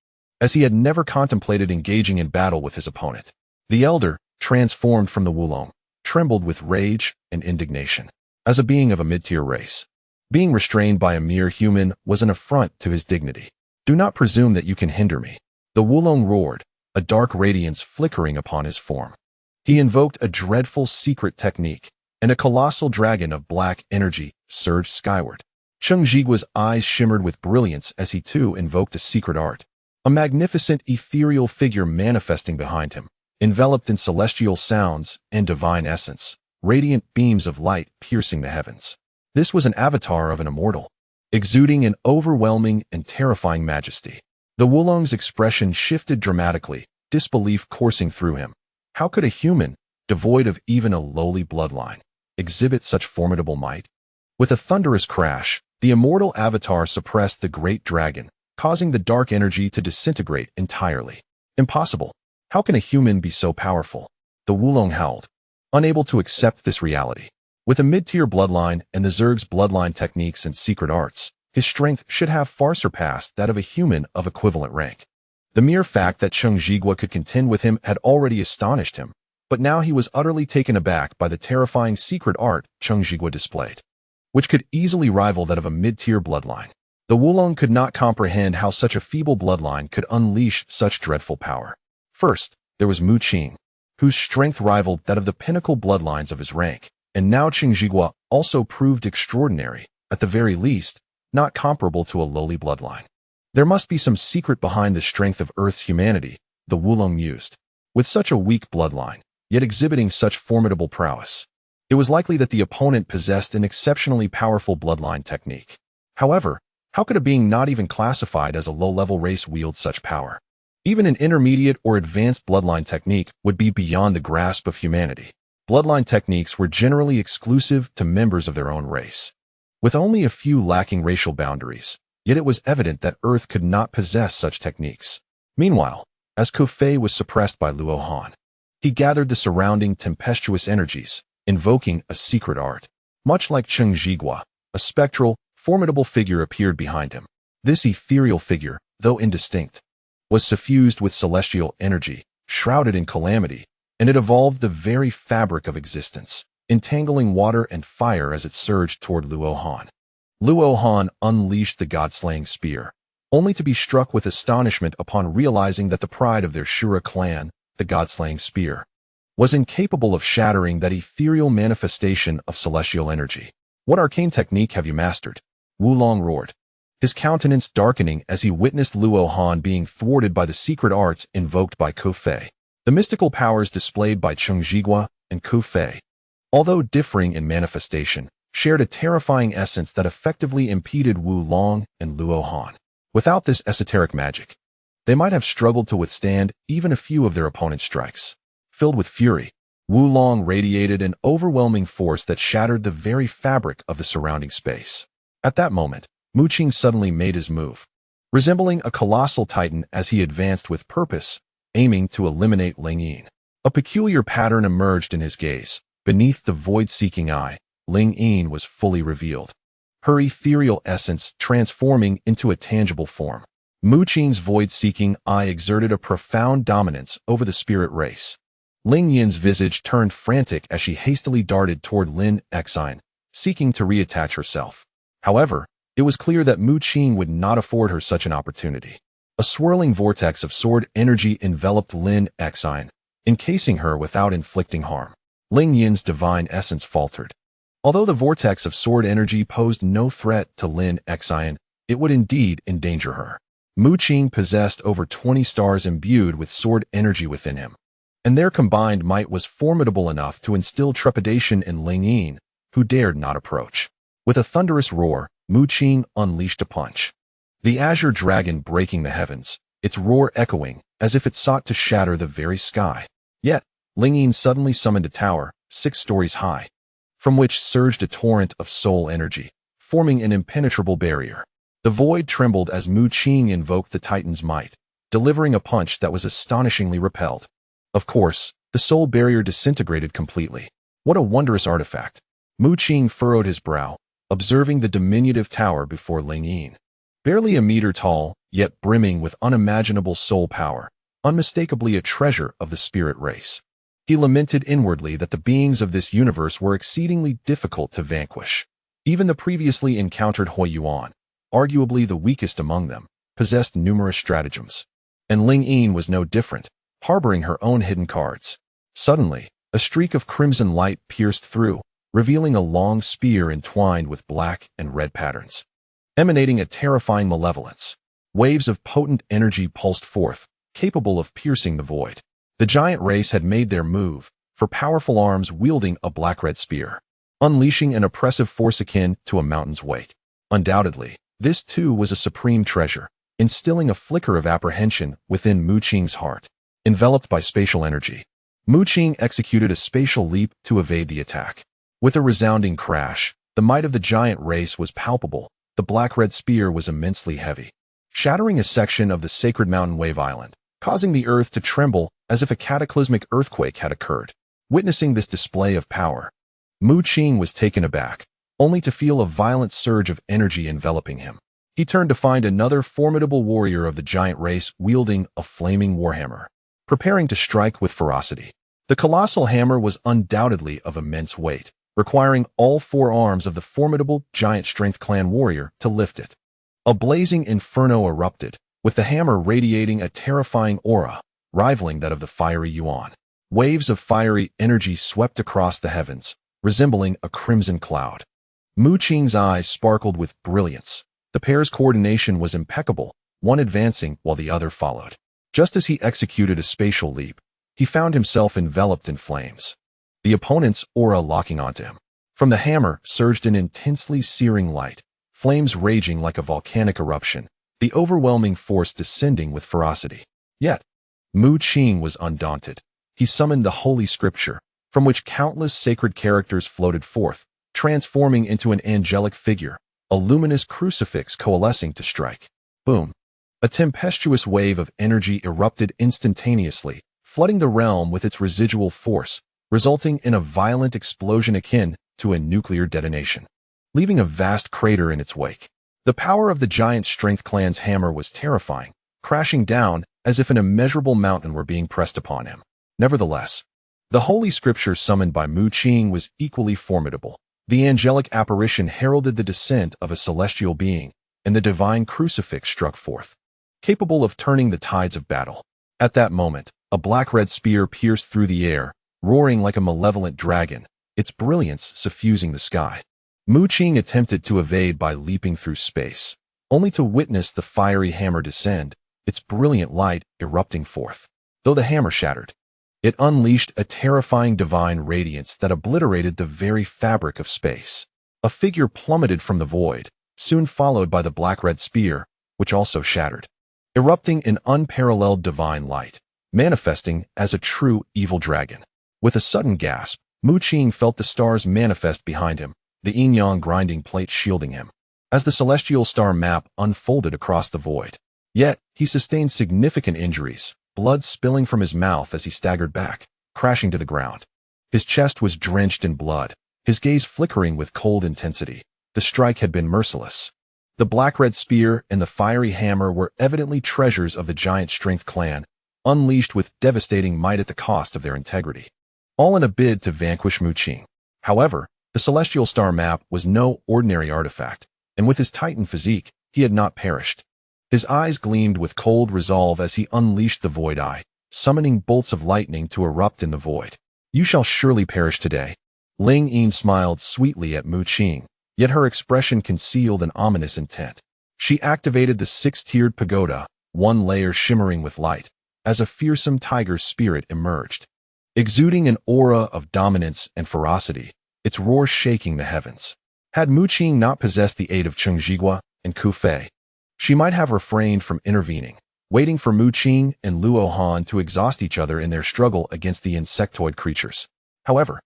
as he had never contemplated engaging in battle with his opponent. The elder, transformed from the Wulong, trembled with rage and indignation. As a being of a mid-tier race, being restrained by a mere human was an affront to his dignity. "Do not presume that you can hinder me," the Wulong roared, a dark radiance flickering upon his form. He invoked a dreadful secret technique, and a colossal dragon of black energy surged skyward. Cheng Zhigua's eyes shimmered with brilliance as he too invoked a secret art. A magnificent ethereal figure manifesting behind him, enveloped in celestial sounds and divine essence, radiant beams of light piercing the heavens. This was an avatar of an immortal, exuding an overwhelming and terrifying majesty. The Wulong's expression shifted dramatically, disbelief coursing through him. How could a human, devoid of even a lowly bloodline, exhibit such formidable might? With a thunderous crash, the immortal avatar suppressed the great dragon, causing the dark energy to disintegrate entirely. Impossible. How can a human be so powerful? The Wulong howled, unable to accept this reality. With a mid-tier bloodline and the Zerg's bloodline techniques and secret arts, his strength should have far surpassed that of a human of equivalent rank. The mere fact that Cheng Zhigua could contend with him had already astonished him, but now he was utterly taken aback by the terrifying secret art Cheng Zhigua displayed, which could easily rival that of a mid-tier bloodline. The Wulong could not comprehend how such a feeble bloodline could unleash such dreadful power. First, there was Mu Qing, whose strength rivaled that of the pinnacle bloodlines of his rank, and now Cheng Zhigua also proved extraordinary, at the very least, not comparable to a lowly bloodline. There must be some secret behind the strength of Earth's humanity, the Wulong mused. With such a weak bloodline, yet exhibiting such formidable prowess, it was likely that the opponent possessed an exceptionally powerful bloodline technique. However, how could a being not even classified as a low-level race wield such power? Even an intermediate or advanced bloodline technique would be beyond the grasp of humanity. Bloodline techniques were generally exclusive to members of their own race, with only a few lacking racial boundaries, yet it was evident that Earth could not possess such techniques. Meanwhile, as Kofei was suppressed by Luo Han, he gathered the surrounding tempestuous energies, invoking a secret art. Much like Cheng Zhigua, a spectral, formidable figure appeared behind him. This ethereal figure, though indistinct, was suffused with celestial energy, shrouded in calamity, and it evolved the very fabric of existence, entangling water and fire as it surged toward Luo Han. Luo Han unleashed the god-slaying spear, only to be struck with astonishment upon realizing that the pride of their Shura clan, the god-slaying spear, was incapable of shattering that ethereal manifestation of celestial energy. "What arcane technique have you mastered?" Wulong roared, his countenance darkening as he witnessed Luo Han being thwarted by the secret arts invoked by Kofei. The mystical powers displayed by Cheng Zhigua and Kofei, although differing in manifestation, shared a terrifying essence that effectively impeded Wulong and Luo Han. Without this esoteric magic, they might have struggled to withstand even a few of their opponent's strikes. Filled with fury, Wulong radiated an overwhelming force that shattered the very fabric of the surrounding space. At that moment, Mu Qing suddenly made his move, resembling a colossal titan as he advanced with purpose, aiming to eliminate Ling Yin. A peculiar pattern emerged in his gaze. Beneath the void-seeking eye, Ling Yin was fully revealed, her ethereal essence transforming into a tangible form. Mu Qing's void-seeking eye exerted a profound dominance over the spirit race. Ling Yin's visage turned frantic as she hastily darted toward Lin Xine, seeking to reattach herself. However, it was clear that Mu Qing would not afford her such an opportunity. A swirling vortex of sword energy enveloped Lin Xine, encasing her without inflicting harm. Ling Yin's divine essence faltered. Although the vortex of sword energy posed no threat to Lin Xine, it would indeed endanger her. Mu Qing possessed over 20 stars imbued with sword energy within him, and their combined might was formidable enough to instill trepidation in Ling Yin, who dared not approach. With a thunderous roar, Mu Qing unleashed a punch. The azure dragon breaking the heavens, its roar echoing as if it sought to shatter the very sky. Yet, Ling Yin suddenly summoned a tower, 6 stories high, from which surged a torrent of soul energy, forming an impenetrable barrier. The void trembled as Mu Qing invoked the Titan's might, delivering a punch that was astonishingly repelled. Of course, the soul barrier disintegrated completely. What a wondrous artifact! Mu Qing furrowed his brow, observing the diminutive tower before Ling Yin. Barely a meter tall, yet brimming with unimaginable soul power, unmistakably a treasure of the spirit race. He lamented inwardly that the beings of this universe were exceedingly difficult to vanquish. Even the previously encountered Huaxia, arguably the weakest among them, possessed numerous stratagems. And Ling Yin was no different, harboring her own hidden cards. Suddenly, a streak of crimson light pierced through, revealing a long spear entwined with black and red patterns. Emanating a terrifying malevolence, waves of potent energy pulsed forth, capable of piercing the void. The giant race had made their move, for powerful arms wielding a black-red spear, unleashing an oppressive force akin to a mountain's weight. Undoubtedly, this too was a supreme treasure, instilling a flicker of apprehension within Mu Qing's heart. Enveloped by spatial energy, Mu Qing executed a spatial leap to evade the attack. With a resounding crash, the might of the giant race was palpable. The black-red spear was immensely heavy, shattering a section of the sacred mountain wave island, causing the earth to tremble as if a cataclysmic earthquake had occurred. Witnessing this display of power, Mu Qing was taken aback, only to feel a violent surge of energy enveloping him. He turned to find another formidable warrior of the giant race wielding a flaming warhammer, preparing to strike with ferocity. The colossal hammer was undoubtedly of immense weight, requiring all 4 arms of the formidable giant strength clan warrior to lift it. A blazing inferno erupted, with the hammer radiating a terrifying aura, rivaling that of the fiery Yuan. Waves of fiery energy swept across the heavens, resembling a crimson cloud. Mu Qing's eyes sparkled with brilliance. The pair's coordination was impeccable, one advancing while the other followed. Just as he executed a spatial leap, he found himself enveloped in flames, the opponent's aura locking onto him. From the hammer surged an intensely searing light, flames raging like a volcanic eruption, the overwhelming force descending with ferocity. Yet, Mu Qing was undaunted. He summoned the Holy Scripture, from which countless sacred characters floated forth, transforming into an angelic figure, a luminous crucifix coalescing to strike. Boom! A tempestuous wave of energy erupted instantaneously, flooding the realm with its residual force, resulting in a violent explosion akin to a nuclear detonation, leaving a vast crater in its wake. The power of the giant strength clan's hammer was terrifying, crashing down as if an immeasurable mountain were being pressed upon him. Nevertheless, the Holy Scripture summoned by Mu Qing was equally formidable. The angelic apparition heralded the descent of a celestial being, and the divine crucifix struck forth, capable of turning the tides of battle. At that moment, a black-red spear pierced through the air, roaring like a malevolent dragon, its brilliance suffusing the sky. Mu Qing attempted to evade by leaping through space, only to witness the fiery hammer descend, its brilliant light erupting forth. Though the hammer shattered, it unleashed a terrifying divine radiance that obliterated the very fabric of space. A figure plummeted from the void, soon followed by the black-red spear, which also shattered, erupting in unparalleled divine light, manifesting as a true evil dragon. With a sudden gasp, Mu Qing felt the stars manifest behind him, the yin-yang grinding plate shielding him, as the celestial star map unfolded across the void. Yet, he sustained significant injuries, blood spilling from his mouth as he staggered back, crashing to the ground. His chest was drenched in blood, his gaze flickering with cold intensity. The strike had been merciless. The black-red spear and the fiery hammer were evidently treasures of the giant strength clan, unleashed with devastating might at the cost of their integrity, all in a bid to vanquish Mu Qing. However, the celestial star map was no ordinary artifact, and with his titan physique, he had not perished. His eyes gleamed with cold resolve as he unleashed the void eye, summoning bolts of lightning to erupt in the void. "You shall surely perish today." Ling Yin smiled sweetly at Mu Qing, yet her expression concealed an ominous intent. She activated the six-tiered pagoda, one layer shimmering with light, as a fearsome tiger spirit emerged. Exuding an aura of dominance and ferocity, its roar shaking the heavens. Had Mu Qing not possessed the aid of Chengzhigua and Ku Fei, she might have refrained from intervening, waiting for Mu Qing and Luo Han to exhaust each other in their struggle against the insectoid creatures. However,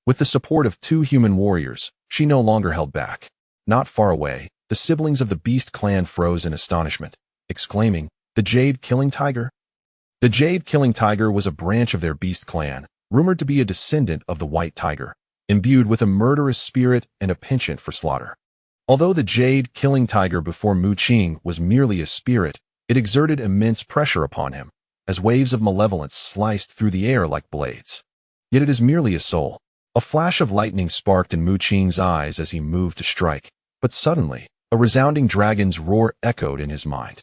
with the support of two human warriors, she no longer held back. Not far away, the siblings of the Beast clan froze in astonishment, exclaiming, "The Jade-killing tiger?" The Jade-killing tiger was a branch of their Beast clan, rumored to be a descendant of the White Tiger, imbued with a murderous spirit and a penchant for slaughter. Although the Jade-killing tiger before Mu Qing was merely a spirit, it exerted immense pressure upon him, as waves of malevolence sliced through the air like blades. Yet it is merely a soul. A flash of lightning sparked in Mu Qing's eyes as he moved to strike, but suddenly, a resounding dragon's roar echoed in his mind.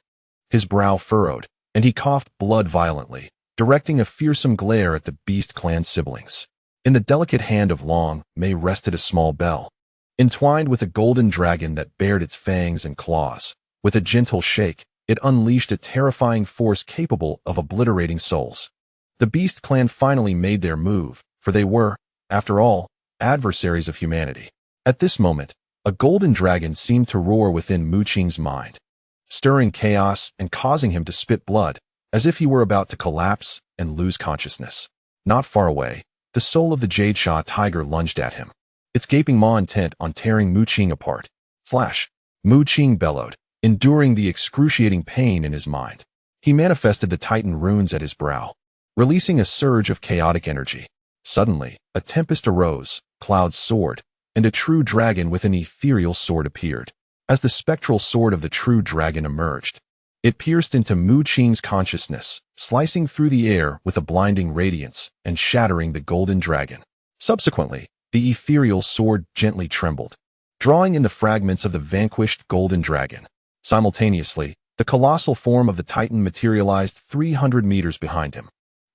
His brow furrowed, and he coughed blood violently, directing a fearsome glare at the Beast clan siblings. In the delicate hand of Long Mei rested a small bell, entwined with a golden dragon that bared its fangs and claws. With a gentle shake, it unleashed a terrifying force capable of obliterating souls. The Beast clan finally made their move, for they were, after all, adversaries of humanity. At this moment, a golden dragon seemed to roar within Mu Qing's mind, stirring chaos and causing him to spit blood, as if he were about to collapse and lose consciousness. Not far away, the soul of the Jade-Sha tiger lunged at him, its gaping maw intent on tearing Mu Qing apart. Flash! Mu Qing bellowed, enduring the excruciating pain in his mind. He manifested the Titan runes at his brow, releasing a surge of chaotic energy. Suddenly, a tempest arose, clouds soared, and a true dragon with an ethereal sword appeared. As the spectral sword of the true dragon emerged, it pierced into Mu Qing's consciousness, slicing through the air with a blinding radiance and shattering the golden dragon. Subsequently, the ethereal sword gently trembled, drawing in the fragments of the vanquished golden dragon. Simultaneously, the colossal form of the Titan materialized 300 meters behind him.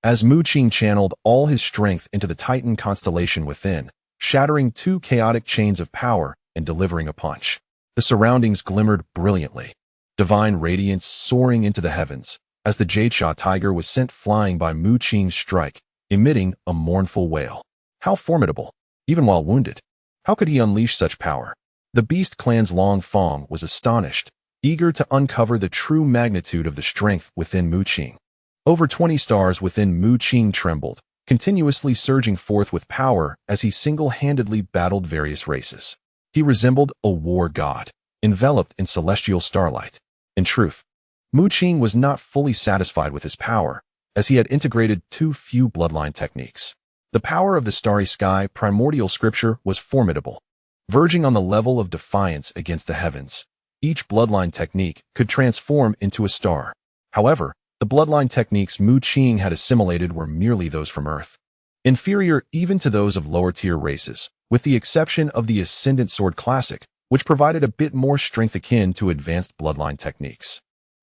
As Mu Qing channeled all his strength into the Titan constellation within, shattering two chaotic chains of power and delivering a punch. The surroundings glimmered brilliantly, divine radiance soaring into the heavens, as the Jade-Sha tiger was sent flying by Mu Qing's strike, emitting a mournful wail. How formidable! Even while wounded, how could he unleash such power? The Beast clan's Long Fong was astonished, eager to uncover the true magnitude of the strength within Mu Qing. Over 20 stars within Mu Qing trembled, continuously surging forth with power as he single-handedly battled various races. He resembled a war god, enveloped in celestial starlight. In truth, Mu Qing was not fully satisfied with his power, as he had integrated too few bloodline techniques. The power of the starry sky primordial scripture was formidable, verging on the level of defiance against the heavens. Each bloodline technique could transform into a star. However, the bloodline techniques Mu Qing had assimilated were merely those from Earth, inferior even to those of lower-tier races, with the exception of the Ascendant Sword Classic, which provided a bit more strength akin to advanced bloodline techniques.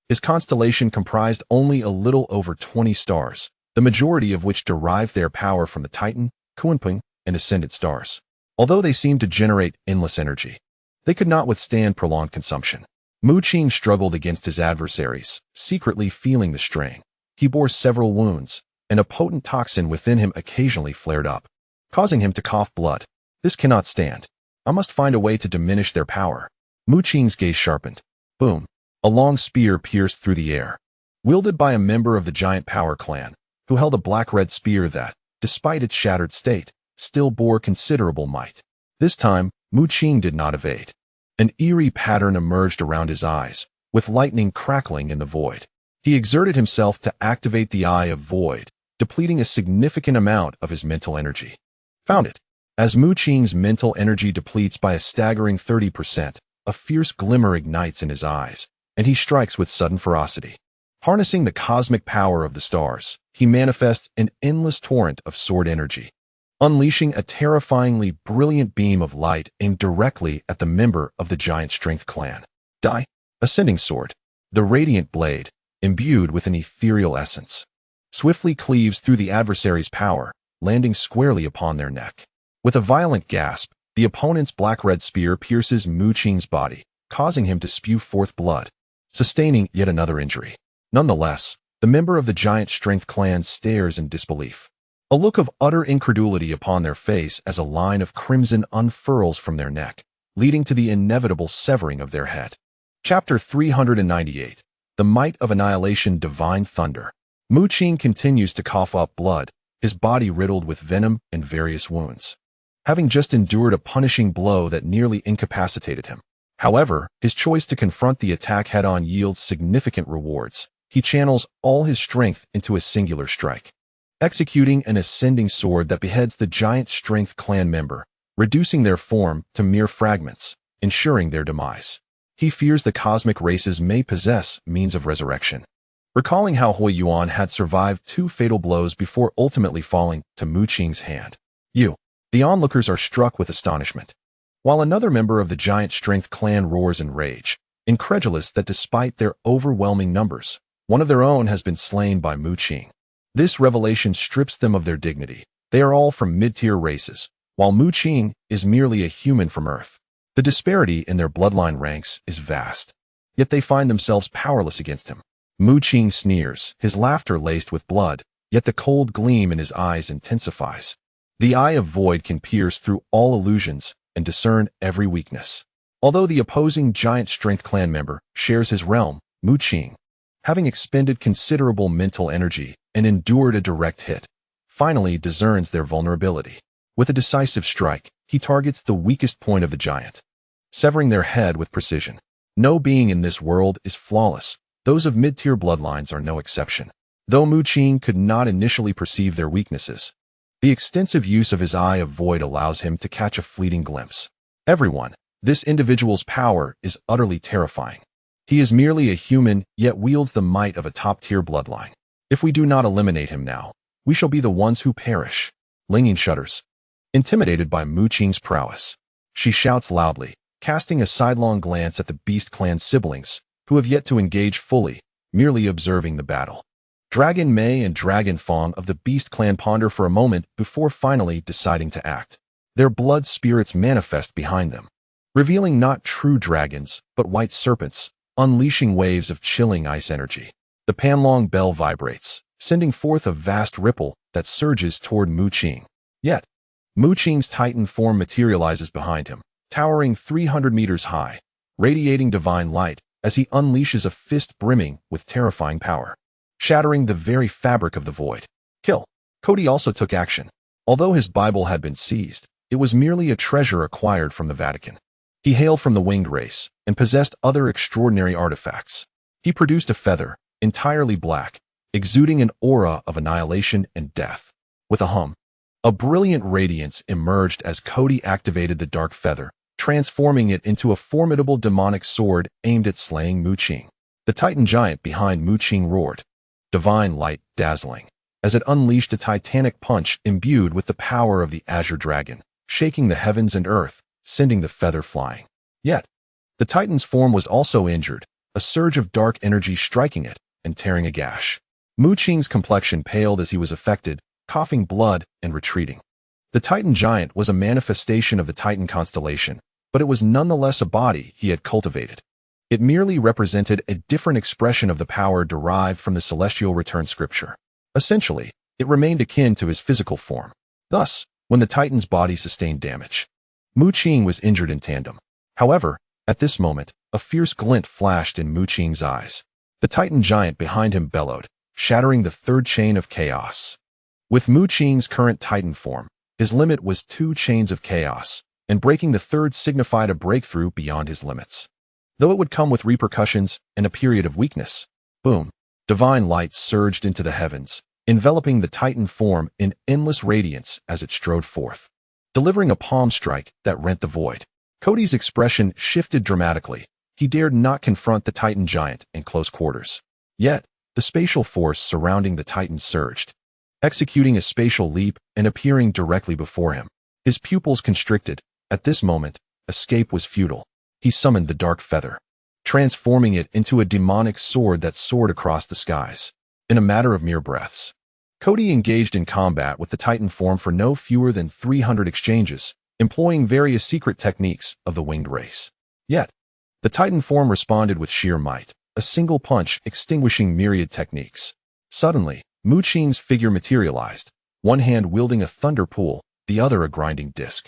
His constellation comprised only a little over 20 stars, the majority of which derived their power from the Titan, Kunping, and Ascendant stars. Although they seemed to generate endless energy, they could not withstand prolonged consumption. Mu Qing struggled against his adversaries, secretly feeling the strain. He bore several wounds, and a potent toxin within him occasionally flared up, causing him to cough blood. This cannot stand. I must find a way to diminish their power. Mu Qing's gaze sharpened. Boom! A long spear pierced through the air, wielded by a member of the Giant Power clan, who held a black-red spear that, despite its shattered state, still bore considerable might. This time, Mu Qing did not evade. An eerie pattern emerged around his eyes, with lightning crackling in the void. He exerted himself to activate the Eye of Void, depleting a significant amount of his mental energy. Found it. As Mu Qing's mental energy depletes by a staggering 30%, a fierce glimmer ignites in his eyes, and he strikes with sudden ferocity. Harnessing the cosmic power of the stars, he manifests an endless torrent of sword energy, unleashing a terrifyingly brilliant beam of light aimed directly at the member of the Giant Strength clan. Die. Ascending Sword. The radiant blade, imbued with an ethereal essence, swiftly cleaves through the adversary's power, landing squarely upon their neck. With a violent gasp, the opponent's black-red spear pierces Mu Qing's body, causing him to spew forth blood, sustaining yet another injury. Nonetheless, the member of the giant strength clan stares in disbelief, a look of utter incredulity upon their face as a line of crimson unfurls from their neck, leading to the inevitable severing of their head. Chapter 398. The Might of Annihilation, Divine Thunder. Mu Qing continues to cough up blood, his body riddled with venom and various wounds, having just endured a punishing blow that nearly incapacitated him. However, his choice to confront the attack head-on yields significant rewards. He channels all his strength into a singular strike, executing an ascending sword that beheads the giant strength clan member, reducing their form to mere fragments, ensuring their demise. He fears the cosmic races may possess means of resurrection. Recalling how Hui Yuan had survived 2 fatal blows before ultimately falling to Mu Qing's hand, the onlookers are struck with astonishment, while another member of the giant strength clan roars in rage, incredulous that despite their overwhelming numbers, one of their own has been slain by Mu Qing. This revelation strips them of their dignity. They are all from mid-tier races, while Mu Qing is merely a human from Earth. The disparity in their bloodline ranks is vast, yet they find themselves powerless against him. Mu Qing sneers, his laughter laced with blood, yet the cold gleam in his eyes intensifies. The Eye of Void can pierce through all illusions and discern every weakness. Although the opposing giant strength clan member shares his realm, Mu Qing, having expended considerable mental energy and endured a direct hit, finally discerns their vulnerability. With a decisive strike, he targets the weakest point of the giant, severing their head with precision. No being in this world is flawless. Those of mid-tier bloodlines are no exception. Though Mu Qing could not initially perceive their weaknesses, the extensive use of his Eye of Void allows him to catch a fleeting glimpse. Everyone, this individual's power is utterly terrifying. He is merely a human, yet wields the might of a top-tier bloodline. If we do not eliminate him now, we shall be the ones who perish. Linging shudders, intimidated by Mu Qing's prowess. She shouts loudly, casting a sidelong glance at the Beast Clan siblings, who have yet to engage fully, merely observing the battle. Dragon Mei and Dragon Fong of the Beast Clan ponder for a moment before finally deciding to act. Their blood spirits manifest behind them, revealing not true dragons, but white serpents, unleashing waves of chilling ice energy. The Panlong bell vibrates, sending forth a vast ripple that surges toward Mu Qing. Yet, Mu Qing's titan form materializes behind him, towering 300 meters high, radiating divine light as he unleashes a fist brimming with terrifying power, shattering the very fabric of the void. Kill. Cody also took action. Although his Bible had been seized, it was merely a treasure acquired from the Vatican. He hailed from the winged race and possessed other extraordinary artifacts. He produced a feather, entirely black, exuding an aura of annihilation and death. With a hum, a brilliant radiance emerged as Cody activated the dark feather, transforming it into a formidable demonic sword aimed at slaying Mu Qing. The titan giant behind Mu Qing roared, divine light dazzling, as it unleashed a titanic punch imbued with the power of the Azure Dragon, shaking the heavens and earth, sending the feather flying. Yet, the titan's form was also injured, a surge of dark energy striking it and tearing a gash. Mu Qing's complexion paled as he was affected, coughing blood and retreating. The titan giant was a manifestation of the Titan constellation, but it was nonetheless a body he had cultivated. It merely represented a different expression of the power derived from the celestial return scripture. Essentially, it remained akin to his physical form. Thus, when the titan's body sustained damage, Mu Qing was injured in tandem. However, at this moment, a fierce glint flashed in Mu Qing's eyes. The titan giant behind him bellowed, shattering the third chain of chaos. With Mu Qing's current titan form, his limit was 2 chains of chaos, and breaking the third signified a breakthrough beyond his limits. Though it would come with repercussions and a period of weakness. Boom! Divine light surged into the heavens, enveloping the titan form in endless radiance as it strode forth, delivering a palm strike that rent the void. Cody's expression shifted dramatically. He dared not confront the titan giant in close quarters. Yet, the spatial force surrounding the titan surged, executing a spatial leap and appearing directly before him. His pupils constricted. At this moment, escape was futile. He summoned the dark feather, transforming it into a demonic sword that soared across the skies. In a matter of mere breaths, Cody engaged in combat with the titan form for no fewer than 300 exchanges, employing various secret techniques of the winged race. Yet, The Titan form responded with sheer might, a single punch extinguishing myriad techniques. Suddenly, Mu Qing's figure materialized, one hand wielding a thunder pool, the other a grinding disc.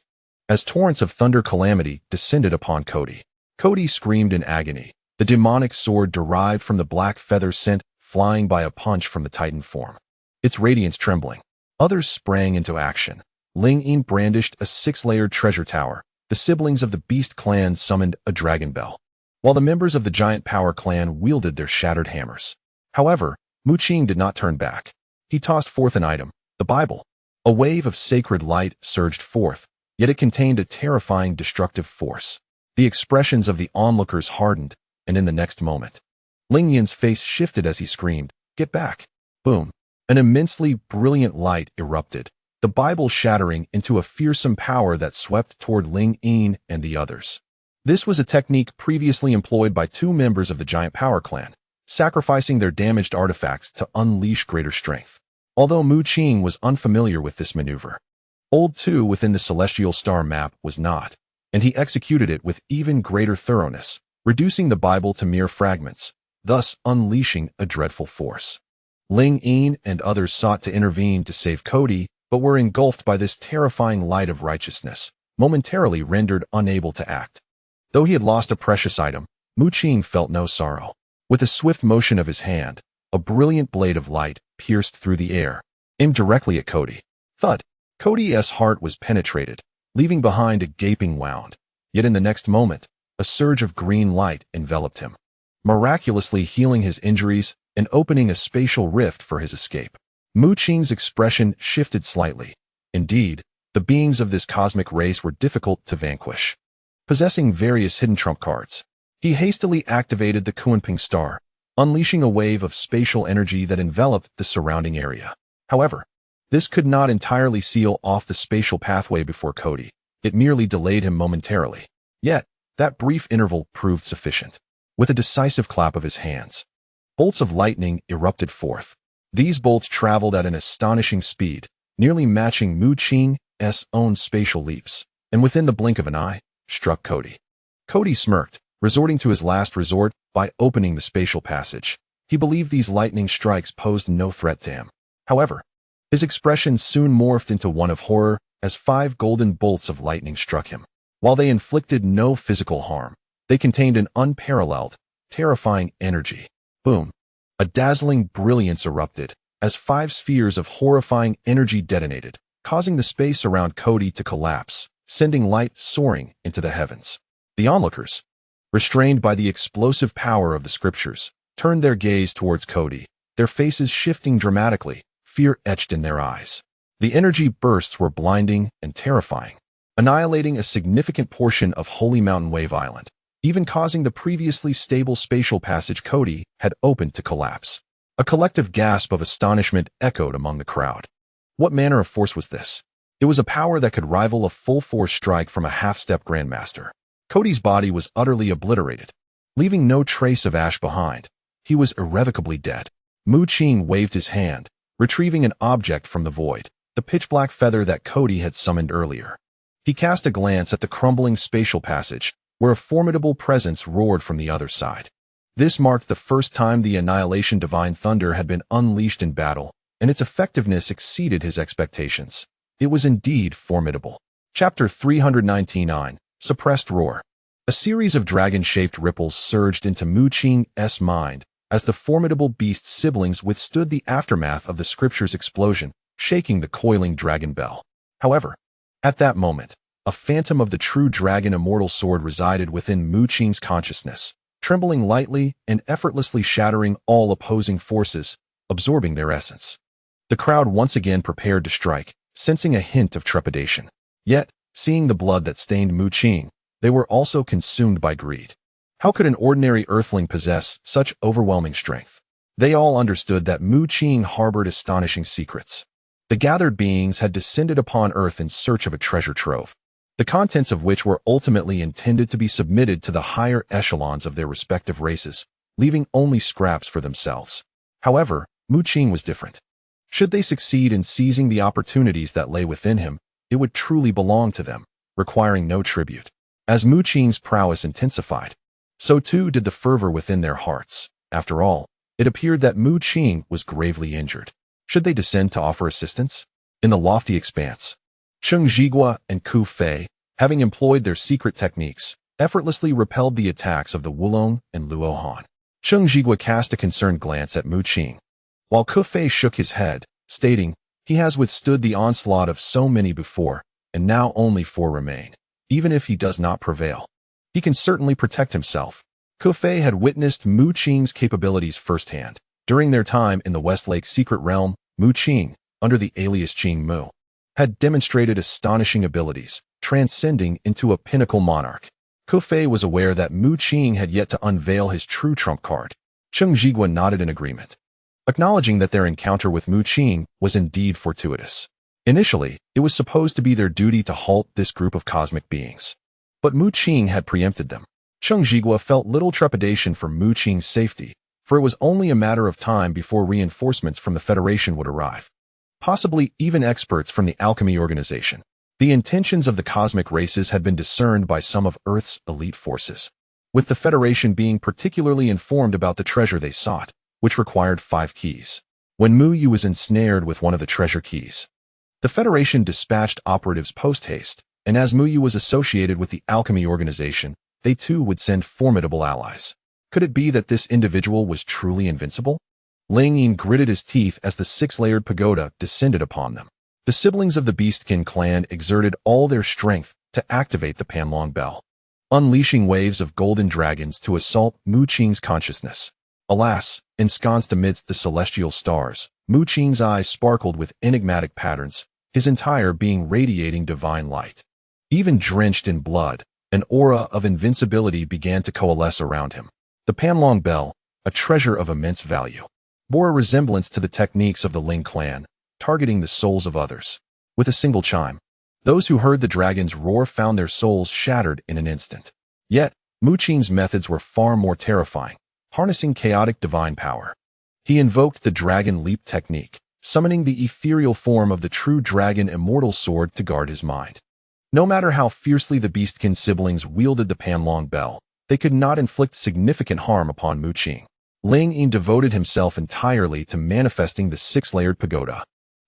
As torrents of thunder calamity descended upon Cody, Cody screamed in agony, the demonic sword derived from the black feather sent flying by a punch from the Titan form, its radiance trembling. Others sprang into action. Ling Yin brandished a 6-layered treasure tower. The siblings of the Beast clan summoned a dragon bell, while the members of the Giant Power clan wielded their shattered hammers. However, Mu Qing did not turn back. He tossed forth an item, the Bible. A wave of sacred light surged forth, yet it contained a terrifying destructive force. The expressions of the onlookers hardened, and in the next moment, Ling Yin's face shifted as he screamed, "Get back!" Boom! An immensely brilliant light erupted, the Bible shattering into a fearsome power that swept toward Ling Yin and the others. This was a technique previously employed by 2 members of the Giant Power clan, sacrificing their damaged artifacts to unleash greater strength. Although Mu Qing was unfamiliar with this maneuver, Old 2 within the Celestial Star map was not, and he executed it with even greater thoroughness, reducing the Bible to mere fragments, thus unleashing a dreadful force. Ling Yin and others sought to intervene to save Cody, but were engulfed by this terrifying light of righteousness, momentarily rendered unable to act. Though he had lost a precious item, Mu Qing felt no sorrow. With a swift motion of his hand, a brilliant blade of light pierced through the air, aimed directly at Cody. Thud! Cody's heart was penetrated, leaving behind a gaping wound. Yet in the next moment, a surge of green light enveloped him, miraculously healing his injuries and opening a spatial rift for his escape. Mu Qing's expression shifted slightly. Indeed, the beings of this cosmic race were difficult to vanquish. Possessing various hidden trump cards, he hastily activated the Kunping star, unleashing a wave of spatial energy that enveloped the surrounding area. However, this could not entirely seal off the spatial pathway before Cody. It merely delayed him momentarily. Yet, that brief interval proved sufficient. With a decisive clap of his hands, bolts of lightning erupted forth. These bolts traveled at an astonishing speed, nearly matching Mu Qing's own spatial leaps, and within the blink of an eye, struck Cody. Cody smirked, resorting to his last resort by opening the spatial passage. He believed these lightning strikes posed no threat to him. However, his expression soon morphed into one of horror as 5 golden bolts of lightning struck him. While they inflicted no physical harm, they contained an unparalleled, terrifying energy. Boom! A dazzling brilliance erupted as 5 spheres of horrifying energy detonated, causing the space around Cody to collapse, sending light soaring into the heavens. The onlookers, restrained by the explosive power of the scriptures, turned their gaze towards Cody, their faces shifting dramatically, fear etched in their eyes. The energy bursts were blinding and terrifying, annihilating a significant portion of Holy Mountain Wave Island, even causing the previously stable spatial passage Cody had opened to collapse. A collective gasp of astonishment echoed among the crowd. What manner of force was this? It was a power that could rival a full-force strike from a half-step grandmaster. Cody's body was utterly obliterated, leaving no trace of ash behind. He was irrevocably dead. Mu Qing waved his hand, retrieving an object from the void, the pitch-black feather that Cody had summoned earlier. He cast a glance at the crumbling spatial passage, where a formidable presence roared from the other side. This marked the first time the Annihilation Divine Thunder had been unleashed in battle, and its effectiveness exceeded his expectations. It was indeed formidable. Chapter 399, Suppressed Roar. A series of dragon-shaped ripples surged into Mu Qing's mind as the formidable beast's siblings withstood the aftermath of the scripture's explosion, shaking the coiling dragon bell. However, at that moment, a phantom of the true dragon immortal sword resided within Mu Qing's consciousness, trembling lightly and effortlessly shattering all opposing forces, absorbing their essence. The crowd once again prepared to strike, sensing a hint of trepidation. Yet, seeing the blood that stained Mu Qing, they were also consumed by greed. How could an ordinary earthling possess such overwhelming strength? They all understood that Mu Qing harbored astonishing secrets. The gathered beings had descended upon Earth in search of a treasure trove, the contents of which were ultimately intended to be submitted to the higher echelons of their respective races, leaving only scraps for themselves. However, Mu Qing was different. Should they succeed in seizing the opportunities that lay within him, it would truly belong to them, requiring no tribute. As Mu Qing's prowess intensified, So too did the fervor within their hearts. After all, it appeared that Mu Qing was gravely injured. Should they descend to offer assistance? In the lofty expanse, Cheng Zhigua and Ku Fei, having employed their secret techniques, effortlessly repelled the attacks of the Wulong and Luo Han. Cheng Zhigua cast a concerned glance at Mu Qing, while Ku Fei shook his head, stating, "He has withstood the onslaught of so many before, and now only 4 remain. Even if he does not prevail, he can certainly protect himself." Ku Fei had witnessed Mu Qing's capabilities firsthand. During their time in the Westlake secret realm, Mu Qing, under the alias Qingmu, had demonstrated astonishing abilities, transcending into a pinnacle monarch. Ku Fei was aware that Mu Qing had yet to unveil his true trump card. Cheng Zhigua nodded in agreement, acknowledging that their encounter with Mu Qing was indeed fortuitous. Initially, it was supposed to be their duty to halt this group of cosmic beings, but Mu Qing had preempted them. Cheng Zhigua felt little trepidation for Mu Qing's safety, for it was only a matter of time before reinforcements from the Federation would arrive, possibly even experts from the alchemy organization. The intentions of the cosmic races had been discerned by some of Earth's elite forces, with the Federation being particularly informed about the treasure they sought, which required 5 keys. When Mu Yu was ensnared with one of the treasure keys, the Federation dispatched operatives post-haste, and as Mu Yu was associated with the alchemy organization, they too would send formidable allies. Could it be that this individual was truly invincible? Ling Yin gritted his teeth as the 6-layered pagoda descended upon them. The siblings of the Beastkin clan exerted all their strength to activate the Panlong Bell, unleashing waves of golden dragons to assault Mu Qing's consciousness. Alas, ensconced amidst the celestial stars, Mu Qing's eyes sparkled with enigmatic patterns, his entire being radiating divine light. Even drenched in blood, an aura of invincibility began to coalesce around him. The Panlong Bell, a treasure of immense value, bore a resemblance to the techniques of the Ling clan, targeting the souls of others. With a single chime, those who heard the dragon's roar found their souls shattered in an instant. Yet, Mu Qing's methods were far more terrifying, harnessing chaotic divine power. He invoked the Dragon Leap technique, summoning the ethereal form of the true dragon immortal sword to guard his mind. No matter how fiercely the Beastkin siblings wielded the Panlong Bell, they could not inflict significant harm upon Mu Qing. Ling Yin devoted himself entirely to manifesting the 6-layered pagoda,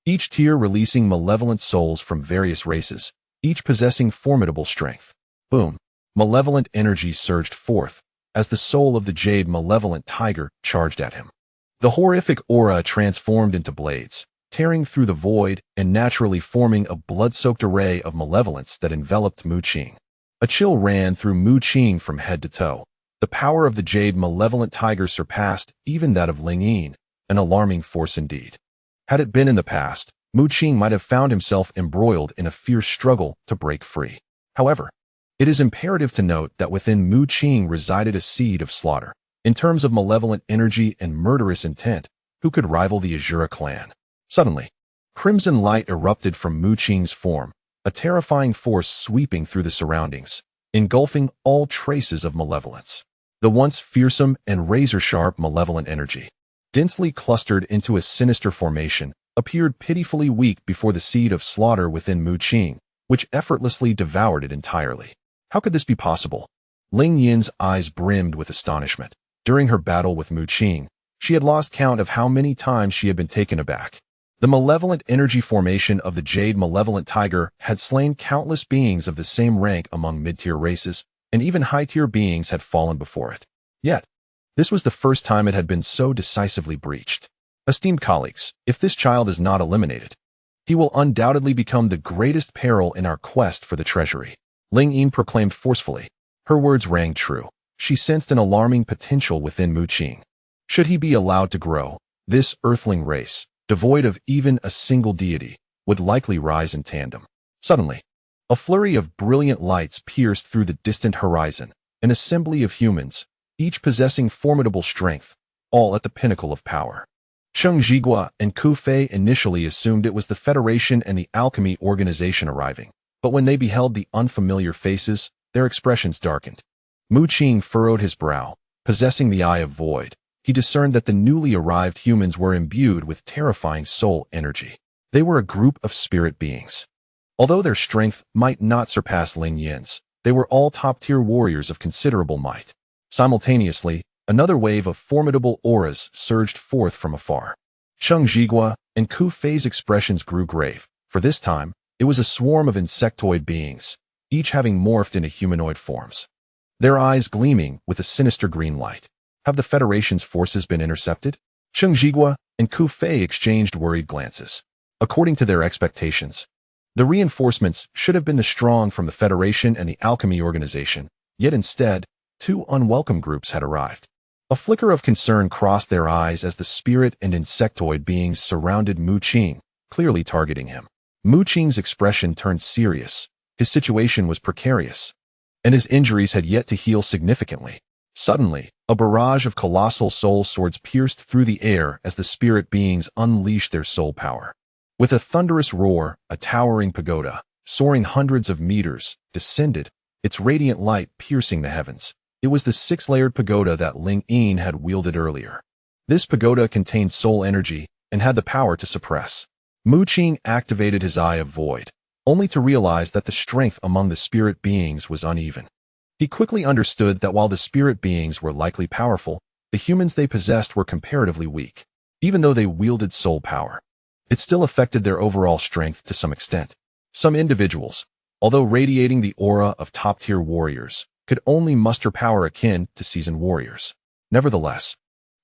each tier releasing malevolent souls from various races, each possessing formidable strength. Boom! Malevolent energy surged forth as the soul of the Jade Malevolent Tiger charged at him. The horrific aura transformed into blades, tearing through the void and naturally forming a blood-soaked array of malevolence that enveloped Mu Qing. A chill ran through Mu Qing from head to toe. The power of the Jade Malevolent Tiger surpassed even that of Ling Yin, an alarming force indeed. Had it been in the past, Mu Qing might have found himself embroiled in a fierce struggle to break free. However, it is imperative to note that within Mu Qing resided a seed of slaughter. In terms of malevolent energy and murderous intent, who could rival the Azura clan? Suddenly, crimson light erupted from Mu Qing's form, a terrifying force sweeping through the surroundings, engulfing all traces of malevolence. The once fearsome and razor-sharp malevolent energy, densely clustered into a sinister formation, appeared pitifully weak before the seed of slaughter within Mu Qing, which effortlessly devoured it entirely. How could this be possible? Ling Yin's eyes brimmed with astonishment. During her battle with Mu Qing, she had lost count of how many times she had been taken aback. The malevolent energy formation of the Jade Malevolent Tiger had slain countless beings of the same rank among mid-tier races, and even high-tier beings had fallen before it. Yet, this was the first time it had been so decisively breached. Esteemed colleagues, if this child is not eliminated, he will undoubtedly become the greatest peril in our quest for the treasury. Ling Yin proclaimed forcefully. Her words rang true. She sensed an alarming potential within Mu Qing. Should he be allowed to grow, this earthling race, devoid of even a single deity, would likely rise in tandem. Suddenly, a flurry of brilliant lights pierced through the distant horizon, an assembly of humans, each possessing formidable strength, all at the pinnacle of power. Cheng Zhigua and Ku Fei initially assumed it was the Federation and the Alchemy Organization arriving, but when they beheld the unfamiliar faces, their expressions darkened. Mu Qing furrowed his brow, possessing the Eye of Void. He discerned that the newly arrived humans were imbued with terrifying soul energy. They were a group of spirit beings. Although their strength might not surpass Ling Yin's, they were all top-tier warriors of considerable might. Simultaneously, another wave of formidable auras surged forth from afar. Cheng Zhigua and Ku Fei's expressions grew grave, for this time, it was a swarm of insectoid beings, each having morphed into humanoid forms. Their eyes gleaming with a sinister green light. Have the Federation's forces been intercepted? Cheng Zhigua and Ku Fei exchanged worried glances. According to their expectations, the reinforcements should have been the strong from the Federation and the Alchemy Organization, yet instead, two unwelcome groups had arrived. A flicker of concern crossed their eyes as the spirit and insectoid beings surrounded Mu Qing, clearly targeting him. Mu Qing's expression turned serious. His situation was precarious, and his injuries had yet to heal significantly. Suddenly, a barrage of colossal soul swords pierced through the air as the spirit beings unleashed their soul power. With a thunderous roar, a towering pagoda, soaring hundreds of meters, descended, its radiant light piercing the heavens. It was the six-layered pagoda that Ling Yin had wielded earlier. This pagoda contained soul energy and had the power to suppress. Mu Qing activated his Eye of Void, only to realize that the strength among the spirit beings was uneven. He quickly understood that while the spirit beings were likely powerful, the humans they possessed were comparatively weak. Even though they wielded soul power, it still affected their overall strength to some extent. Some individuals, although radiating the aura of top-tier warriors, could only muster power akin to seasoned warriors. Nevertheless,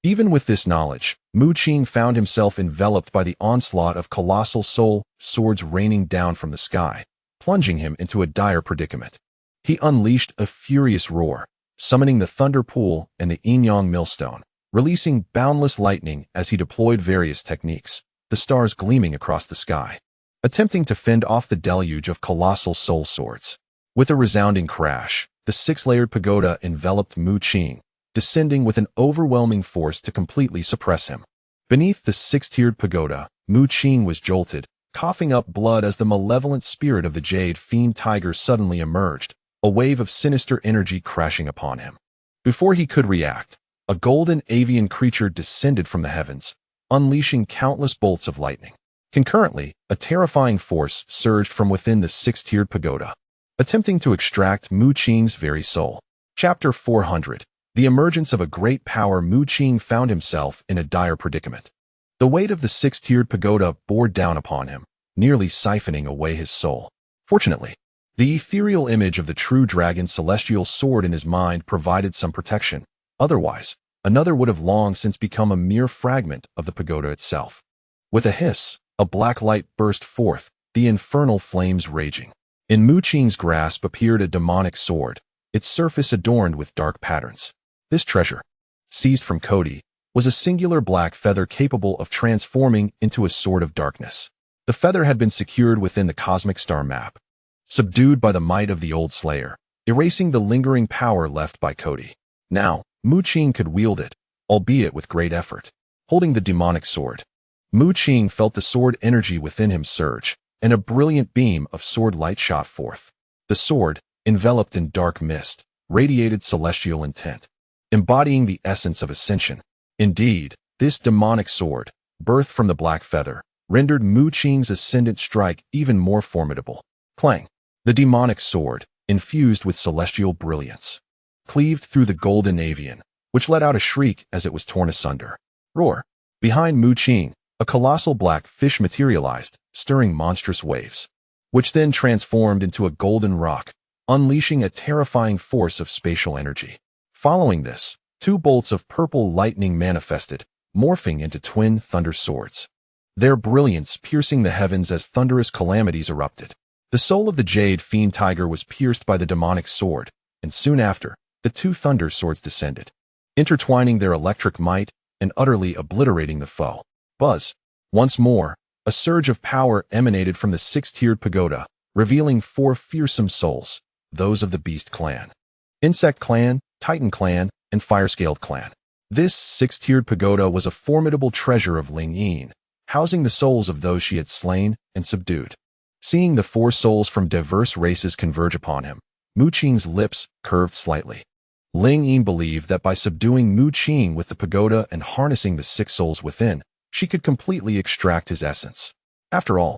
even with this knowledge, Mu Qing found himself enveloped by the onslaught of colossal soul swords raining down from the sky, plunging him into a dire predicament. He unleashed a furious roar, summoning the Thunder Pool and the Yin-Yang Millstone, releasing boundless lightning as he deployed various techniques, the stars gleaming across the sky, attempting to fend off the deluge of colossal soul swords. With a resounding crash, the six-layered pagoda enveloped Mu Qing, descending with an overwhelming force to completely suppress him. Beneath the six-tiered pagoda, Mu Qing was jolted, coughing up blood as the malevolent spirit of the Jade Fiend Tiger suddenly emerged, a wave of sinister energy crashing upon him. Before he could react, a golden avian creature descended from the heavens, unleashing countless bolts of lightning. Concurrently, a terrifying force surged from within the six-tiered pagoda, attempting to extract Mu Qing's very soul. Chapter 400. The emergence of a great power. Mu Qing found himself in a dire predicament. The weight of the six-tiered pagoda bore down upon him, nearly siphoning away his soul. Fortunately, the ethereal image of the true dragon celestial sword in his mind provided some protection. Otherwise, another would have long since become a mere fragment of the pagoda itself. With a hiss, a black light burst forth, the infernal flames raging. In Mu Qing's grasp appeared a demonic sword, its surface adorned with dark patterns. This treasure, seized from Cody, was a singular black feather capable of transforming into a sword of darkness. The feather had been secured within the cosmic star map, subdued by the might of the old Slayer, erasing the lingering power left by Cody. Now, Mu Qing could wield it, albeit with great effort. Holding the demonic sword, Mu Qing felt the sword energy within him surge, and a brilliant beam of sword light shot forth. The sword, enveloped in dark mist, radiated celestial intent, embodying the essence of ascension. Indeed, this demonic sword, birthed from the black feather, rendered Mu Qing's ascendant strike even more formidable. Clang! The demonic sword, infused with celestial brilliance, cleaved through the golden avian, which let out a shriek as it was torn asunder. Roar! Behind Mu Qing, a colossal black fish materialized, stirring monstrous waves, which then transformed into a golden rock, unleashing a terrifying force of spatial energy. Following this, two bolts of purple lightning manifested, morphing into twin thunder swords, their brilliance piercing the heavens as thunderous calamities erupted. The soul of the Jade Fiend Tiger was pierced by the demonic sword, and soon after, the two thunder swords descended, intertwining their electric might and utterly obliterating the foe. Buzz! Once more, a surge of power emanated from the six-tiered pagoda, revealing four fearsome souls, those of the Beast Clan, Insect Clan, Titan Clan, and Firescaled Clan. This six-tiered pagoda was a formidable treasure of Ling Yin, housing the souls of those she had slain and subdued. Seeing the four souls from diverse races converge upon him, Mu Qing's lips curved slightly. Ling Yin believed that by subduing Mu Qing with the pagoda and harnessing the six souls within, she could completely extract his essence. After all,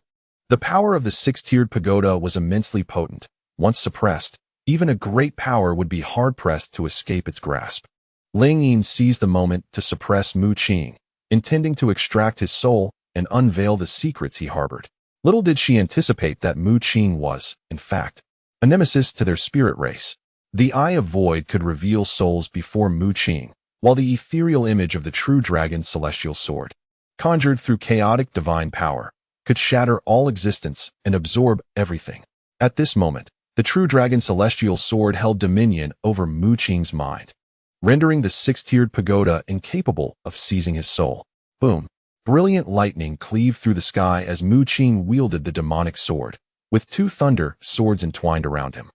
the power of the six-tiered pagoda was immensely potent. Once suppressed, Even a great power would be hard-pressed to escape its grasp. Ling Yin seized the moment to suppress Mu Qing, intending to extract his soul and unveil the secrets he harbored. Little did she anticipate that Mu Qing was, in fact, a nemesis to their spirit race. The Eye of Void could reveal souls before Mu Qing, while the ethereal image of the true dragon's celestial sword, conjured through chaotic divine power, could shatter all existence and absorb everything. At this moment, the true dragon's celestial sword held dominion over Mu Qing's mind, rendering the six-tiered pagoda incapable of seizing his soul. Boom! Brilliant lightning cleaved through the sky as Mu Qing wielded the demonic sword, with two thunder swords entwined around him,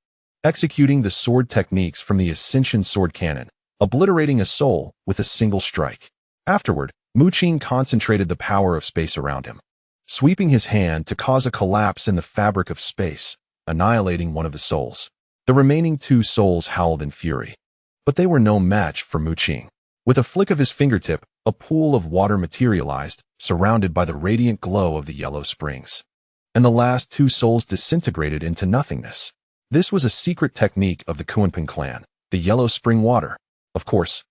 executing the sword techniques from the ascension sword cannon, obliterating a soul with a single strike. Afterward, Mu Qing concentrated the power of space around him, sweeping his hand to cause a collapse in the fabric of space, annihilating one of the souls. The remaining two souls howled in fury, but they were no match for Mu Qing. With a flick of his fingertip, a pool of water materialized, surrounded by the radiant glow of the yellow springs, and the last two souls disintegrated into nothingness. This was a secret technique of the Qingmu clan, the yellow spring water. Of course,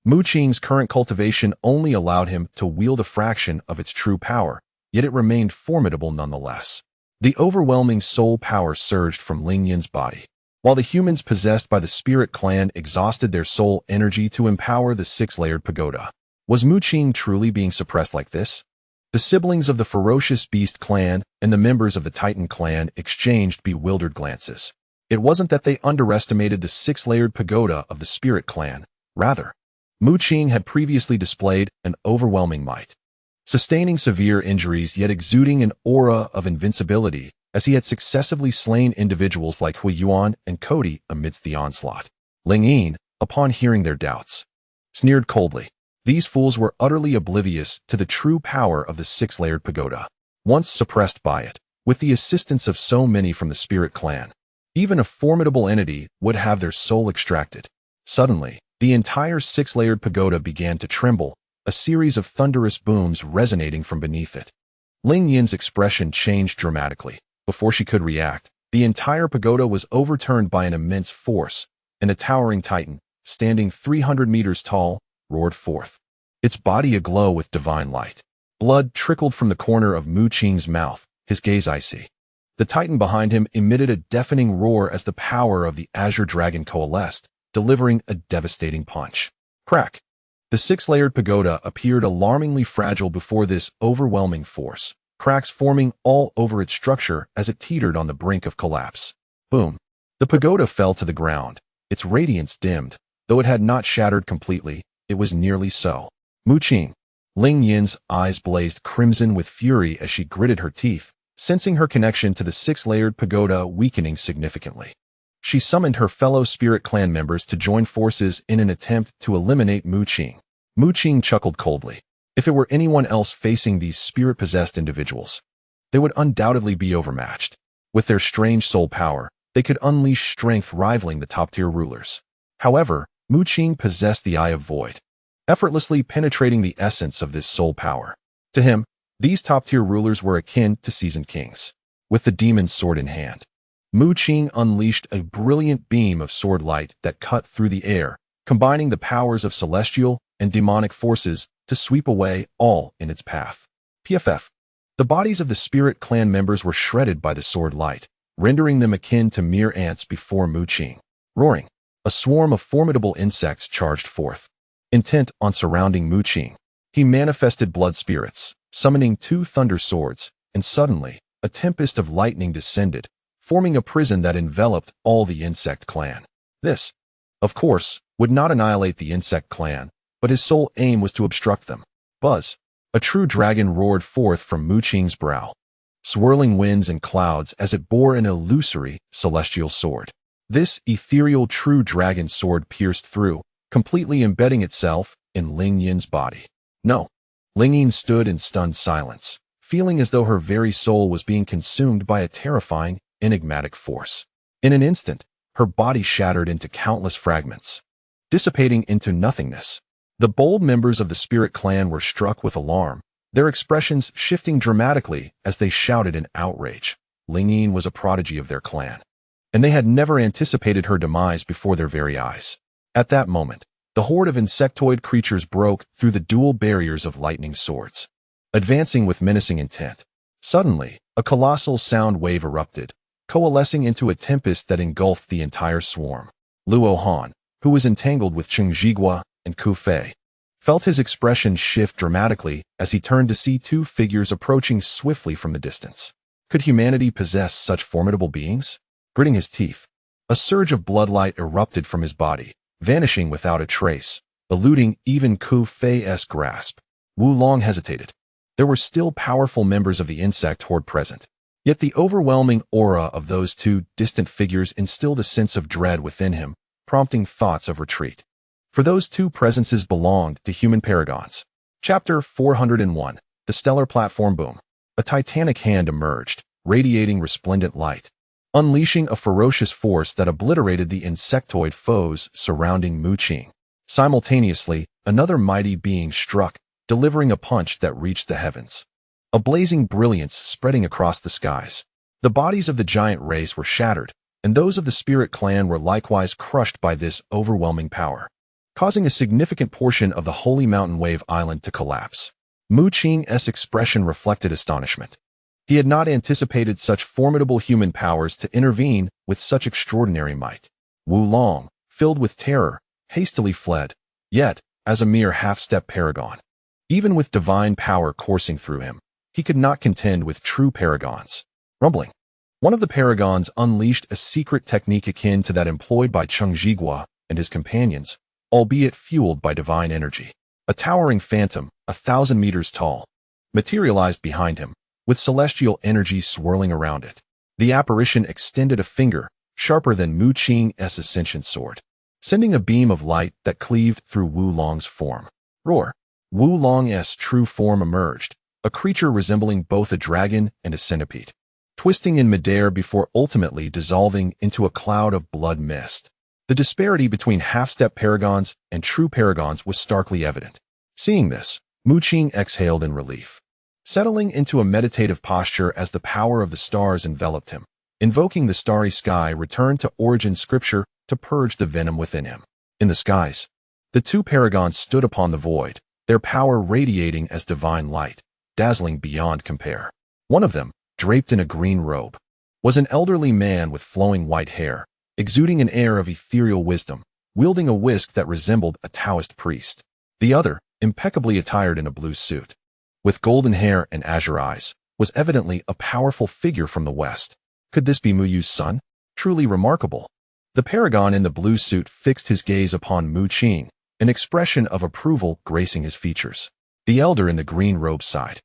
Mu Qing's current cultivation only allowed him to wield a fraction of its true power, yet it remained formidable nonetheless. The overwhelming soul power surged from Ling Yin's body, while the humans possessed by the spirit clan exhausted their soul energy to empower the six-layered pagoda. Was Mu Qing truly being suppressed like this? The siblings of the ferocious beast clan and the members of the Titan clan exchanged bewildered glances. It wasn't that they underestimated the six-layered pagoda of the spirit clan. Rather, Mu Qing had previously displayed an overwhelming might, sustaining severe injuries yet exuding an aura of invincibility as he had successively slain individuals like Hui Yuan and Cody amidst the onslaught. Ling Yin, upon hearing their doubts, sneered coldly. These fools were utterly oblivious to the true power of the six-layered pagoda. Once suppressed by it, with the assistance of so many from the spirit clan, even a formidable entity would have their soul extracted. Suddenly, the entire six-layered pagoda began to tremble, a series of thunderous booms resonating from beneath it. Ling Yin's expression changed dramatically. Before she could react, the entire pagoda was overturned by an immense force, and a towering titan, standing 300 meters tall, roared forth, its body aglow with divine light. Blood trickled from the corner of Mu Qing's mouth, his gaze icy. The titan behind him emitted a deafening roar as the power of the Azure Dragon coalesced, delivering a devastating punch. Crack! The six-layered pagoda appeared alarmingly fragile before this overwhelming force, cracks forming all over its structure as it teetered on the brink of collapse. Boom! The pagoda fell to the ground, its radiance dimmed. Though it had not shattered completely, it was nearly so. Mu Qing. Ling Yin's eyes blazed crimson with fury as she gritted her teeth, sensing her connection to the six-layered pagoda weakening significantly. She summoned her fellow spirit clan members to join forces in an attempt to eliminate Mu Qing. Mu Qing chuckled coldly. If it were anyone else facing these spirit-possessed individuals, they would undoubtedly be overmatched. With their strange soul power, they could unleash strength rivaling the top-tier rulers. However, Mu Qing possessed the Eye of Void, effortlessly penetrating the essence of this soul power. To him, these top-tier rulers were akin to seasoned kings. With the demon's sword in hand, Mu Qing unleashed a brilliant beam of sword light that cut through the air, combining the powers of celestial and demonic forces to sweep away all in its path. PFF. The bodies of the spirit clan members were shredded by the sword light, rendering them akin to mere ants before Mu Qing. Roaring, a swarm of formidable insects charged forth, intent on surrounding Mu Qing. He manifested blood spirits, summoning two thunder swords, and suddenly, a tempest of lightning descended, forming a prison that enveloped all the insect clan. This, of course, would not annihilate the insect clan, but his sole aim was to obstruct them. Buzz! A true dragon roared forth from Mu Qing's brow, swirling winds and clouds as it bore an illusory, celestial sword. This ethereal true dragon sword pierced through, completely embedding itself in Ling Yin's body. No. Ling Yin stood in stunned silence, feeling as though her very soul was being consumed by a terrifying, enigmatic force. In an instant, her body shattered into countless fragments, dissipating into nothingness. The bold members of the spirit clan were struck with alarm, their expressions shifting dramatically as they shouted in outrage. Ling Yin was a prodigy of their clan, and they had never anticipated her demise before their very eyes. At that moment, the horde of insectoid creatures broke through the dual barriers of lightning swords, advancing with menacing intent. Suddenly, a colossal sound wave erupted, coalescing into a tempest that engulfed the entire swarm. Luo Han, who was entangled with Qingmu and Ku Fei, felt his expression shift dramatically as he turned to see two figures approaching swiftly from the distance. Could humanity possess such formidable beings? Gritting his teeth, a surge of bloodlight erupted from his body, vanishing without a trace, eluding even Ku Fei's grasp. Wu Long hesitated. There were still powerful members of the insect horde present, yet the overwhelming aura of those two distant figures instilled a sense of dread within him, prompting thoughts of retreat. For those two presences belonged to human paragons. Chapter 401. The Stellar Platform Boom. A titanic hand emerged, radiating resplendent light, unleashing a ferocious force that obliterated the insectoid foes surrounding Mu Qing. Simultaneously, another mighty being struck, delivering a punch that reached the heavens. A blazing brilliance spreading across the skies. The bodies of the giant race were shattered, and those of the Spirit Clan were likewise crushed by this overwhelming power, causing a significant portion of the Holy Mountain Wave Island to collapse. Mu Qing's expression reflected astonishment. He had not anticipated such formidable human powers to intervene with such extraordinary might. Wu Long, filled with terror, hastily fled, yet, as a mere half-step paragon, even with divine power coursing through him, he could not contend with true paragons. Rumbling. One of the paragons unleashed a secret technique akin to that employed by Qingmu and his companions, albeit fueled by divine energy. A towering phantom, 1,000 meters tall, materialized behind him, with celestial energy swirling around it. The apparition extended a finger, sharper than Mu Qing's ascension sword, sending a beam of light that cleaved through Wu Long's form. Roar! Wu Long's true form emerged, a creature resembling both a dragon and a centipede, twisting in midair before ultimately dissolving into a cloud of blood mist. The disparity between half-step paragons and true paragons was starkly evident. Seeing this, Mu Qing exhaled in relief, settling into a meditative posture as the power of the stars enveloped him. Invoking the starry sky returned to origin scripture to purge the venom within him. In the skies, the two paragons stood upon the void, their power radiating as divine light, dazzling beyond compare. One of them, draped in a green robe, was an elderly man with flowing white hair, exuding an air of ethereal wisdom, wielding a whisk that resembled a Taoist priest. The other, impeccably attired in a blue suit, with golden hair and azure eyes, was evidently a powerful figure from the west. Could this be Mu Yu's son? Truly remarkable. The paragon in the blue suit fixed his gaze upon Mu Qing, an expression of approval gracing his features. The elder in the green robe sighed,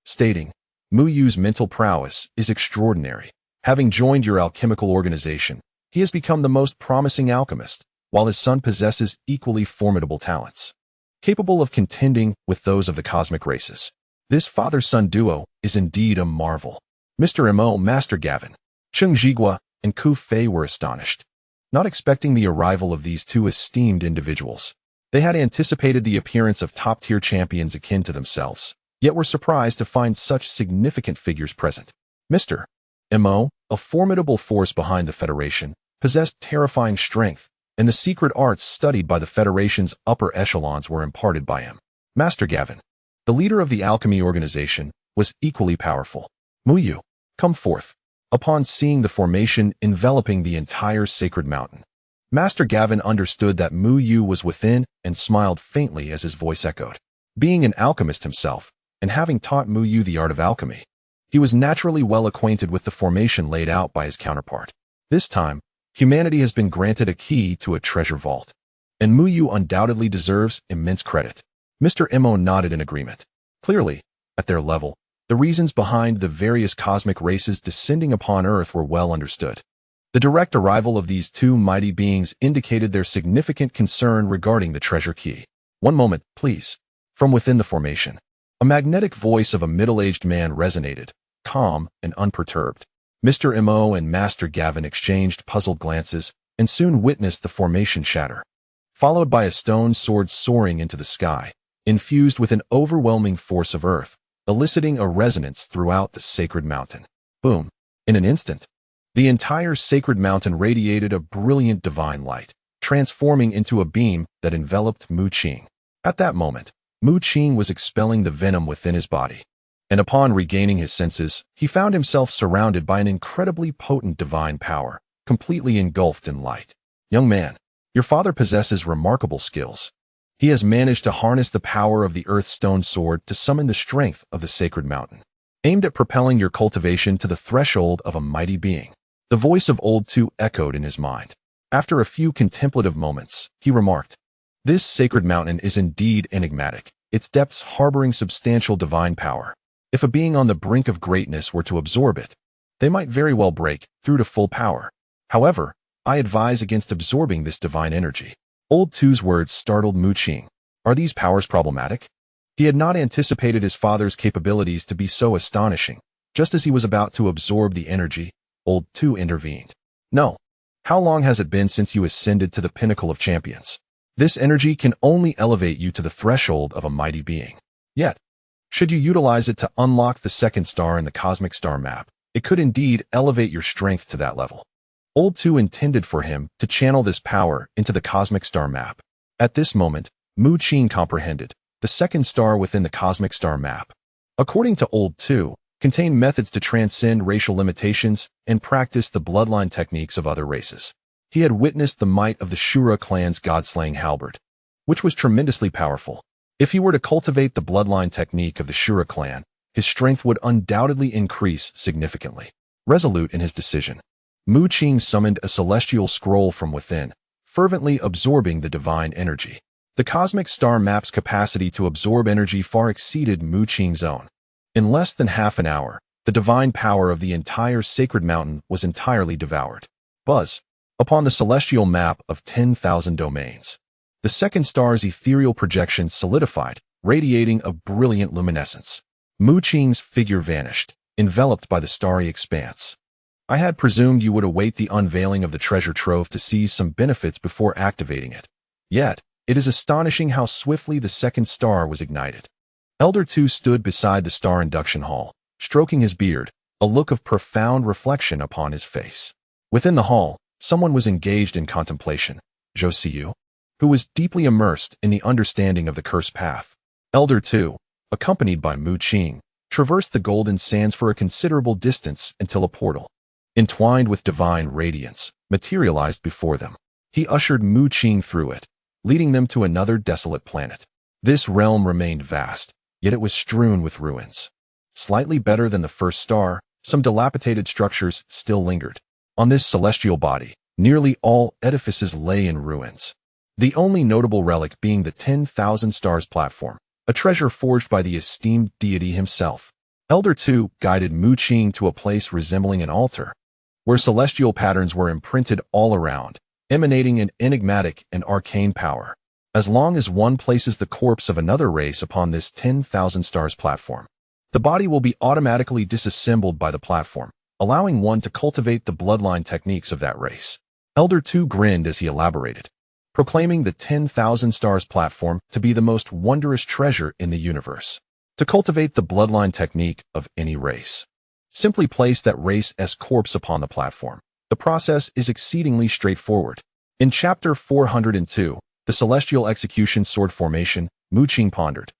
stating, "Mu Yu's mental prowess is extraordinary. Having joined your alchemical organization, he has become the most promising alchemist, while his son possesses equally formidable talents, capable of contending with those of the cosmic races. This father-son duo is indeed a marvel." Mr. Mo, Master Gavin, Qingmu, and Ku Fei were astonished, not expecting the arrival of these two esteemed individuals. They had anticipated the appearance of top-tier champions akin to themselves, yet were surprised to find such significant figures present. Mr. Mo, a formidable force behind the Federation, possessed terrifying strength, and the secret arts studied by the Federation's upper echelons were imparted by him. Master Gavin, the leader of the alchemy organization, was equally powerful. Mu Yu, come forth. Upon seeing the formation enveloping the entire sacred mountain, Master Gavin understood that Mu Yu was within and smiled faintly as his voice echoed. Being an alchemist himself, and having taught Mu Yu the art of alchemy, he was naturally well acquainted with the formation laid out by his counterpart. This time, humanity has been granted a key to a treasure vault, and Mu Yu undoubtedly deserves immense credit. Mr. Mo nodded in agreement. Clearly, at their level, the reasons behind the various cosmic races descending upon Earth were well understood. The direct arrival of these two mighty beings indicated their significant concern regarding the treasure key. "One moment, please." From within the formation, a magnetic voice of a middle-aged man resonated, calm and unperturbed. Mr. Mo and Master Gavin exchanged puzzled glances and soon witnessed the formation shatter, followed by a stone sword soaring into the sky, infused with an overwhelming force of earth, eliciting a resonance throughout the sacred mountain. Boom! In an instant, The entire sacred mountain radiated a brilliant divine light, transforming into a beam that enveloped Mu Qing. At that moment, Mu Qing was expelling the venom within his body, and upon regaining his senses, he found himself surrounded by an incredibly potent divine power, completely engulfed in light. Young man, your father possesses remarkable skills. He has managed to harness the power of the Earthstone Sword to summon the strength of the sacred mountain, aimed at propelling your cultivation to the threshold of a mighty being. The voice of Old Two echoed in his mind. After a few contemplative moments, he remarked, "This sacred mountain is indeed enigmatic, its depths harboring substantial divine power. If a being on the brink of greatness were to absorb it, they might very well break through to full power. However, I advise against absorbing this divine energy." Old Two's words startled Mu Qing. Are these powers problematic? He had not anticipated his father's capabilities to be so astonishing. Just as he was about to absorb the energy, Old Two intervened. "No. How long has it been since you ascended to the pinnacle of champions? This energy can only elevate you to the threshold of a mighty being. Yet, should you utilize it to unlock the second star in the cosmic star map, it could indeed elevate your strength to that level." Old Two intended for him to channel this power into the cosmic star map. At this moment, Mu Qing comprehended. The second star within the cosmic star map, according to Old Two, contained methods to transcend racial limitations and practice the bloodline techniques of other races. He had witnessed the might of the Shura clan's god-slaying halberd, which was tremendously powerful. If he were to cultivate the bloodline technique of the Shura clan, his strength would undoubtedly increase significantly. Resolute in his decision, Mu Qing summoned a celestial scroll from within, fervently absorbing the divine energy. The cosmic star map's capacity to absorb energy far exceeded Mu Qing's own. In less than half an hour, the divine power of the entire sacred mountain was entirely devoured. Buzz. Upon the celestial map of 10,000 domains, the second star's ethereal projection solidified, radiating a brilliant luminescence. Mu Qing's figure vanished, enveloped by the starry expanse. I had presumed you would await the unveiling of the treasure trove to seize some benefits before activating it. Yet, it is astonishing how swiftly the second star was ignited. Elder Two stood beside the star induction hall, stroking his beard, a look of profound reflection upon his face. Within the hall, someone was engaged in contemplation, Zhou Siyu, who was deeply immersed in the understanding of the cursed path. Elder Two, accompanied by Mu Qing, traversed the golden sands for a considerable distance until a portal, entwined with divine radiance, materialized before them. He ushered Mu Qing through it, leading them to another desolate planet. This realm remained vast, yet it was strewn with ruins. Slightly better than the first star, some dilapidated structures still lingered. On this celestial body, nearly all edifices lay in ruins, the only notable relic being the 10,000 stars platform, a treasure forged by the esteemed deity himself. Elder Two guided Mu Qing to a place resembling an altar, where celestial patterns were imprinted all around, emanating an enigmatic and arcane power. As long as one places the corpse of another race upon this 10,000 stars platform, the body will be automatically disassembled by the platform, allowing one to cultivate the bloodline techniques of that race. Elder Two grinned as he elaborated, proclaiming the 10,000 stars platform to be the most wondrous treasure in the universe. To cultivate the bloodline technique of any race, simply place that race's corpse upon the platform. The process is exceedingly straightforward. In Chapter 402, The Celestial Execution Sword Formation, Mu Qing pondered,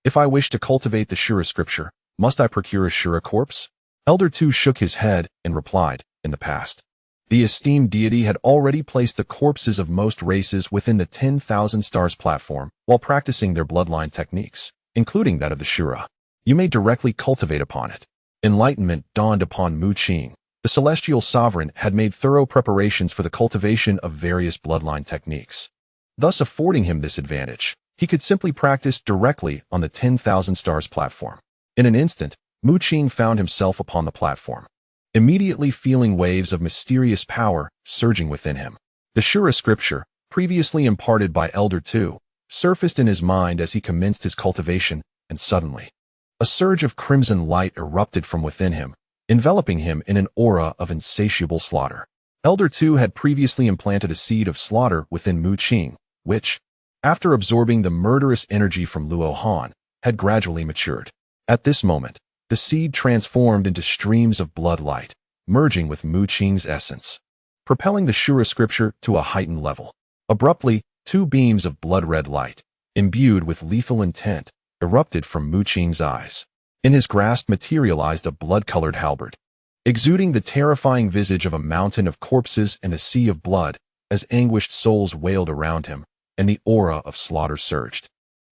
"If I wish to cultivate the Shura scripture, must I procure a Shura corpse?" Elder Two shook his head and replied, "In the past, the esteemed deity had already placed the corpses of most races within the 10,000 stars platform while practicing their bloodline techniques, including that of the Shura. You may directly cultivate upon it." Enlightenment dawned upon Mu Qing. The celestial sovereign had made thorough preparations for the cultivation of various bloodline techniques, thus affording him this advantage. He could simply practice directly on the 10,000 stars platform. In an instant, Mu Qing found himself upon the platform, immediately feeling waves of mysterious power surging within him. The Shura scripture, previously imparted by Elder Two, surfaced in his mind as he commenced his cultivation, and suddenly, a surge of crimson light erupted from within him, enveloping him in an aura of insatiable slaughter. Elder Two had previously implanted a seed of slaughter within Mu Qing, which, after absorbing the murderous energy from Luo Han, had gradually matured. At this moment, the seed transformed into streams of blood light, merging with Mu Qing's essence, propelling the Shura scripture to a heightened level. Abruptly, two beams of blood-red light, imbued with lethal intent, erupted from Mu Qing's eyes. In his grasp materialized a blood-colored halberd, exuding the terrifying visage of a mountain of corpses and a sea of blood, as anguished souls wailed around him, and the aura of slaughter surged.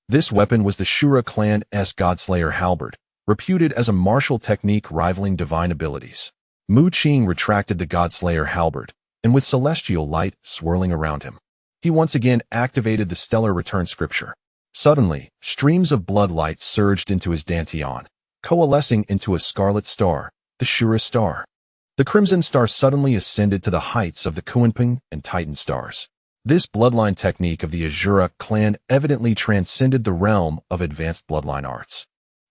This weapon was the Shura clan's Godslayer halberd, reputed as a martial technique rivaling divine abilities. Mu Qing retracted the Godslayer halberd, and with celestial light swirling around him, he once again activated the stellar return scripture. Suddenly, streams of blood light surged into his dantian, coalescing into a scarlet star, the Shura star. The crimson star suddenly ascended to the heights of the Qingmu and Titan stars. This bloodline technique of the Azura clan evidently transcended the realm of advanced bloodline arts,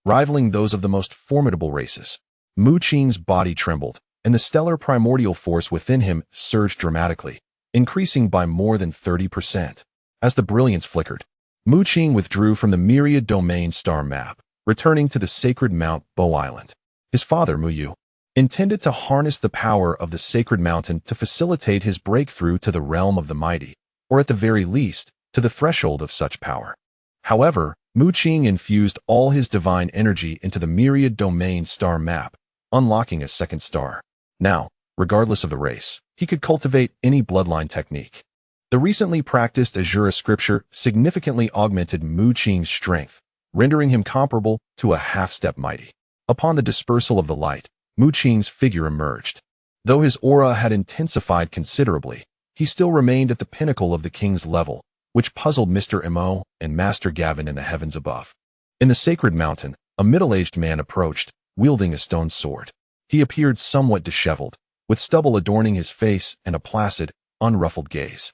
rivaling those of the most formidable races. Mu Qing's body trembled, and the stellar primordial force within him surged dramatically, increasing by more than 30%. As the brilliance flickered, Mu Qing withdrew from the myriad domain star map, returning to the sacred Mount Bo Island. His father, Mu Yu, intended to harness the power of the sacred mountain to facilitate his breakthrough to the realm of the mighty, or at the very least, to the threshold of such power. However, Mu Qing infused all his divine energy into the myriad domain star map, unlocking a second star. Now, regardless of the race, he could cultivate any bloodline technique. The recently practiced Azura scripture significantly augmented Mu Qing's strength, rendering him comparable to a half-step mighty. Upon the dispersal of the light, Mu Qing's figure emerged. Though his aura had intensified considerably, he still remained at the pinnacle of the king's level, which puzzled Mr. Mo and Master Gavin in the heavens above. In the sacred mountain, a middle-aged man approached, wielding a stone sword. He appeared somewhat disheveled, with stubble adorning his face and a placid, unruffled gaze.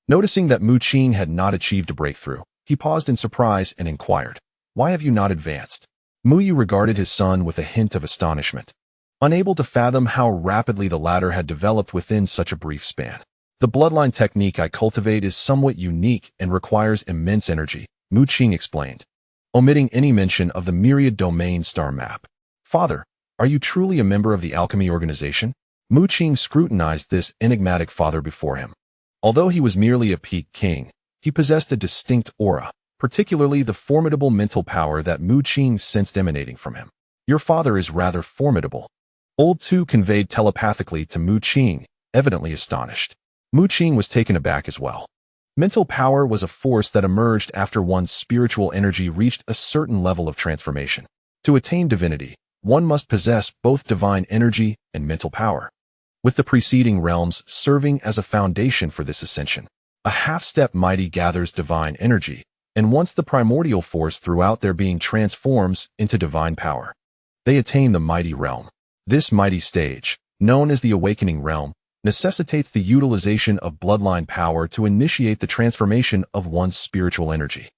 Noticing that Mu Qing had not achieved a breakthrough, he paused in surprise and inquired, "Why have you not advanced?" Mu Yu regarded his son with a hint of astonishment, unable to fathom how rapidly the latter had developed within such a brief span. "The bloodline technique I cultivate is somewhat unique and requires immense energy," Mu Qing explained, omitting any mention of the myriad domain star map. "Father, are you truly a member of the alchemy organization?" Mu Qing scrutinized this enigmatic father before him. Although he was merely a peak king, he possessed a distinct aura, particularly the formidable mental power that Mu Qing sensed emanating from him. "Your father is rather formidable," Old Tu conveyed telepathically to Mu Qing, evidently astonished. Mu Qing was taken aback as well. Mental power was a force that emerged after one's spiritual energy reached a certain level of transformation. To attain divinity, one must possess both divine energy and mental power, with the preceding realms serving as a foundation for this ascension. A half-step mighty gathers divine energy, and once the primordial force throughout their being transforms into divine power, they attain the mighty realm. This mighty stage, known as the awakening realm, necessitates the utilization of bloodline power to initiate the transformation of one's spiritual energy.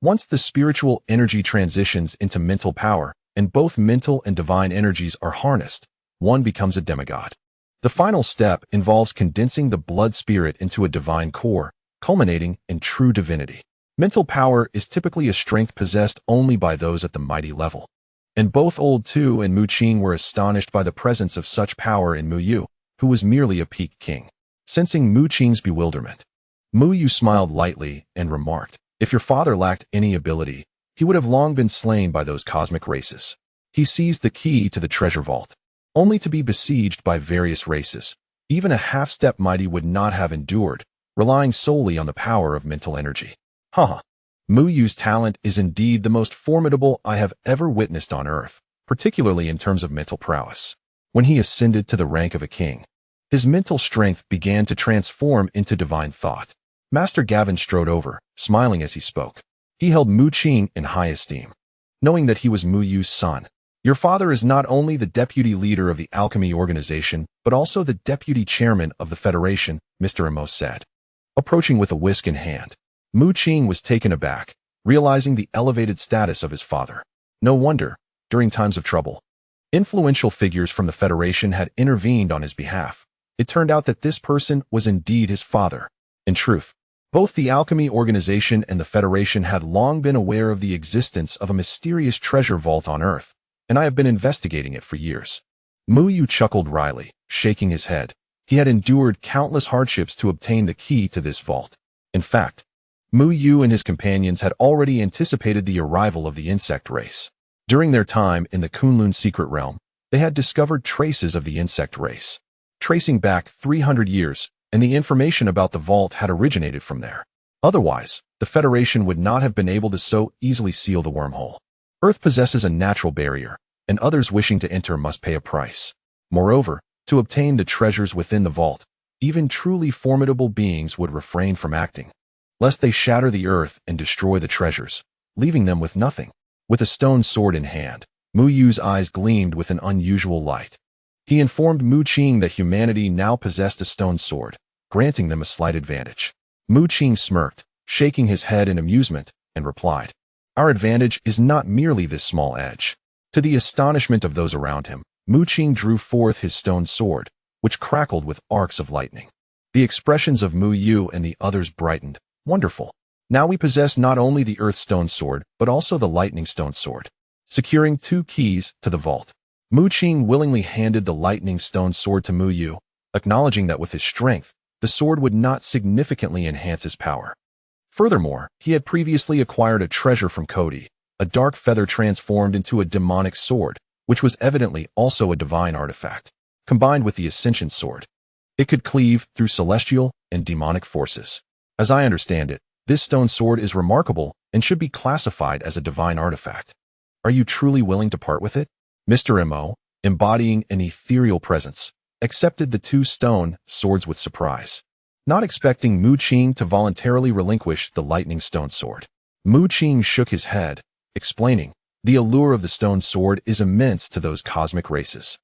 Once the spiritual energy transitions into mental power, and both mental and divine energies are harnessed, one becomes a demigod. The final step involves condensing the blood spirit into a divine core, culminating in true divinity. Mental power is typically a strength possessed only by those at the mighty level, and both Old Tu and Mu Qing were astonished by the presence of such power in Mu Yu, who was merely a peak king. Sensing Mu Qing's bewilderment, Mu Yu smiled lightly and remarked, "If your father lacked any ability, he would have long been slain by those cosmic races." He seized the key to the treasure vault, only to be besieged by various races. Even a half-step mighty would not have endured, relying solely on the power of mental energy. Mu Yu's talent is indeed the most formidable I have ever witnessed on Earth, particularly in terms of mental prowess. When he ascended to the rank of a king, his mental strength began to transform into divine thought. Master Gavin strode over, smiling as he spoke. He held Mu Qing in high esteem, knowing that he was Mu Yu's son. "Your father is not only the deputy leader of the alchemy organization, but also the deputy chairman of the Federation," Mr. Mo said. Approaching with a whisk in hand, Mu Qing was taken aback, realizing the elevated status of his father. No wonder, during times of trouble, influential figures from the Federation had intervened on his behalf. It turned out that this person was indeed his father. In truth, both the alchemy organization and the Federation had long been aware of the existence of a mysterious treasure vault on Earth, and I have been investigating it for years. Mu chuckled wryly, shaking his head. He had endured countless hardships to obtain the key to this vault. In fact, Mu and his companions had already anticipated the arrival of the insect race. During their time in the Kunlun secret realm, they had discovered traces of the insect race, tracing back 300 years, and the information about the vault had originated from there. Otherwise, the Federation would not have been able to so easily seal the wormhole. Earth possesses a natural barrier, and others wishing to enter must pay a price. Moreover, to obtain the treasures within the vault, even truly formidable beings would refrain from acting, lest they shatter the earth and destroy the treasures, leaving them with nothing. With a stone sword in hand, Mu's eyes gleamed with an unusual light. He informed Mu Qing that humanity now possessed a stone sword, granting them a slight advantage. Mu Qing smirked, shaking his head in amusement, and replied, "Our advantage is not merely this small edge." To the astonishment of those around him, Mu Qing drew forth his stone sword, which crackled with arcs of lightning. The expressions of Mu and the others brightened. Wonderful. Now we possess not only the earth stone sword, but also the lightning stone sword. Securing 2 keys to the vault, Mu Qing willingly handed the lightning stone sword to Mu, acknowledging that with his strength, the sword would not significantly enhance his power. Furthermore, he had previously acquired a treasure from Cody, a dark feather transformed into a demonic sword, which was evidently also a divine artifact. Combined with the ascension sword, it could cleave through celestial and demonic forces. As I understand it, this stone sword is remarkable and should be classified as a divine artifact. Are you truly willing to part with it? Mr. Mo, embodying an ethereal presence, accepted the 2 stone swords with surprise, not expecting Mu Qing to voluntarily relinquish the lightning stone sword. Mu Qing shook his head, explaining, "The allure of the stone sword is immense to those cosmic races.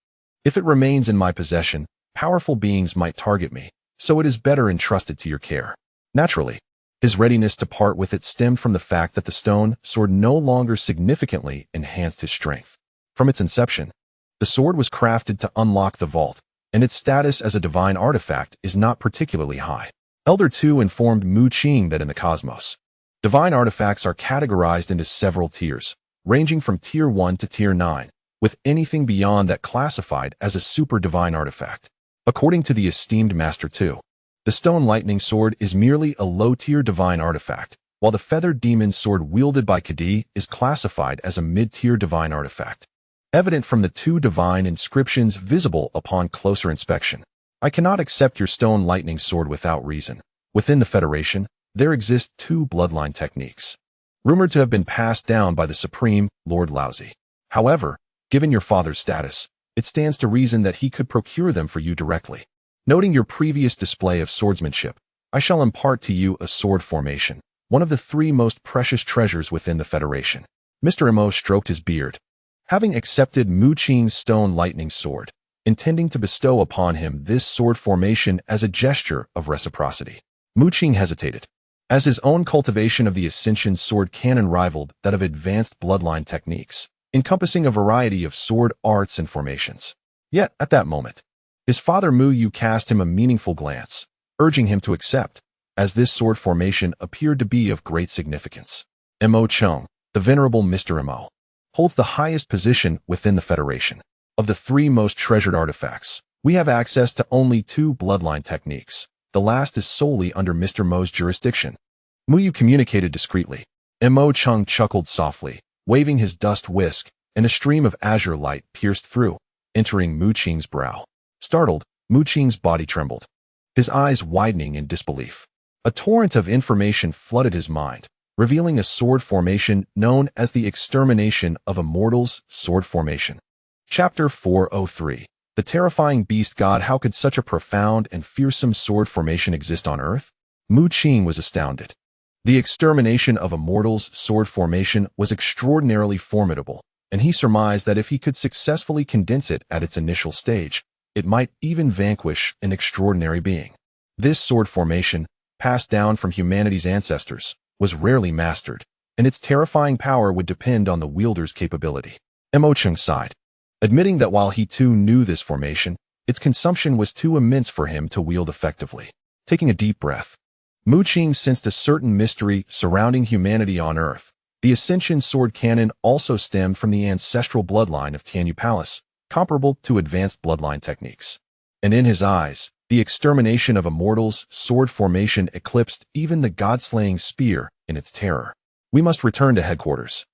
If it remains in my possession, powerful beings might target me, so it is better entrusted to your care." Naturally, his readiness to part with it stemmed from the fact that the stone sword no longer significantly enhanced his strength. From its inception, the sword was crafted to unlock the vault, and its status as a divine artifact is not particularly high. Elder 2 informed Mu Qing that in the cosmos, divine artifacts are categorized into several tiers, ranging from Tier 1 to Tier 9, with anything beyond that classified as a super divine artifact. According to the esteemed Master 2, the stone lightning sword is merely a low-tier divine artifact, while the feathered demon sword wielded by Kadi is classified as a mid-tier divine artifact. Evident from the 2 divine inscriptions visible upon closer inspection, I cannot accept your stone lightning sword without reason. Within the Federation, there exist 2 bloodline techniques, rumored to have been passed down by the Supreme Lord Laozi. However, given your father's status, it stands to reason that he could procure them for you directly. Noting your previous display of swordsmanship, I shall impart to you a sword formation, one of the 3 most precious treasures within the Federation. Mr. Mo stroked his beard, having accepted Mu Qing's stone lightning sword, intending to bestow upon him this sword formation as a gesture of reciprocity. Mu Qing hesitated, as his own cultivation of the ascension sword canon rivaled that of advanced bloodline techniques, encompassing a variety of sword arts and formations. Yet, at that moment, his father Mu cast him a meaningful glance, urging him to accept, as this sword formation appeared to be of great significance. Mo Chung, the venerable Mr. Mo, holds the highest position within the Federation. Of the 3 most treasured artifacts, we have access to only 2 bloodline techniques. The last is solely under Mr. Mo's jurisdiction. Mu communicated discreetly. Mo Chung chuckled softly, waving his dust whisk, and a stream of azure light pierced through, entering Mu Qing's brow. Startled, Mu Qing's body trembled, his eyes widening in disbelief. A torrent of information flooded his mind, revealing a sword formation known as the Extermination of Immortals Sword Formation. Chapter 403. The terrifying beast god. How could such a profound and fearsome sword formation exist on Earth? Mu Qing was astounded. The Extermination of Immortals Sword Formation was extraordinarily formidable, and he surmised that if he could successfully condense it at its initial stage, it might even vanquish an extraordinary being. This sword formation, passed down from humanity's ancestors, was rarely mastered, and its terrifying power would depend on the wielder's capability. Mo Chung sighed, admitting that while he too knew this formation, its consumption was too immense for him to wield effectively. Taking a deep breath, Mu Qing sensed a certain mystery surrounding humanity on Earth. The Ascension sword canon also stemmed from the ancestral bloodline of Tianyu Palace, comparable to advanced bloodline techniques. And in his eyes, the extermination of immortals' sword formation eclipsed even the god-slaying spear in its terror. We must return to headquarters.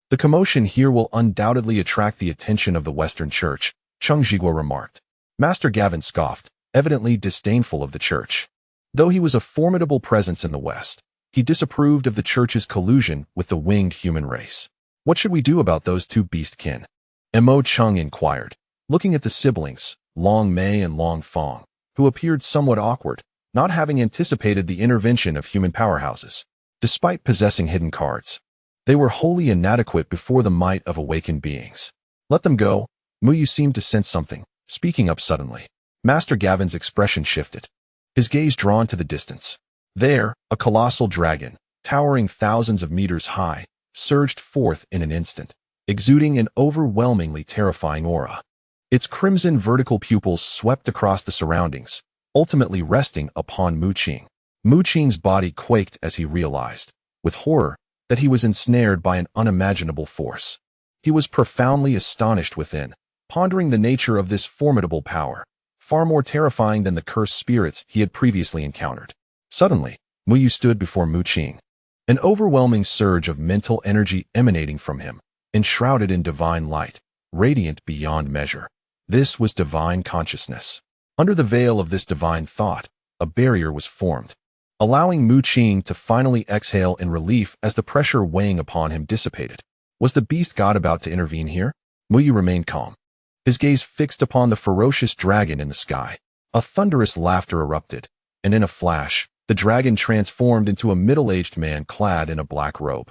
The commotion here will undoubtedly attract the attention of the Western Church, Cheng Zhiguo remarked. Master Gavin scoffed, evidently disdainful of the Church. Though he was a formidable presence in the West, he disapproved of the Church's collusion with the winged human race. What should we do about those two beast-kin? Mo Cheng inquired, looking at the siblings, Long Mei and Long Fong, who appeared somewhat awkward, not having anticipated the intervention of human powerhouses. Despite possessing hidden cards, they were wholly inadequate before the might of awakened beings. Let them go. Mu seemed to sense something, speaking up suddenly. Master Gavin's expression shifted, his gaze drawn to the distance. There, a colossal dragon, towering thousands of meters high, surged forth in an instant, exuding an overwhelmingly terrifying aura. Its crimson vertical pupils swept across the surroundings, ultimately resting upon Mu Qing. Mu Qing's body quaked as he realized, with horror, that he was ensnared by an unimaginable force. He was profoundly astonished within, pondering the nature of this formidable power, far more terrifying than the cursed spirits he had previously encountered. Suddenly, Mu stood before Mu Qing, an overwhelming surge of mental energy emanating from him, enshrouded in divine light, radiant beyond measure. This was divine consciousness. Under the veil of this divine thought, a barrier was formed, allowing Mu Qing to finally exhale in relief as the pressure weighing upon him dissipated. Was the beast god about to intervene here? Mu remained calm, his gaze fixed upon the ferocious dragon in the sky. A thunderous laughter erupted, and in a flash, the dragon transformed into a middle-aged man clad in a black robe.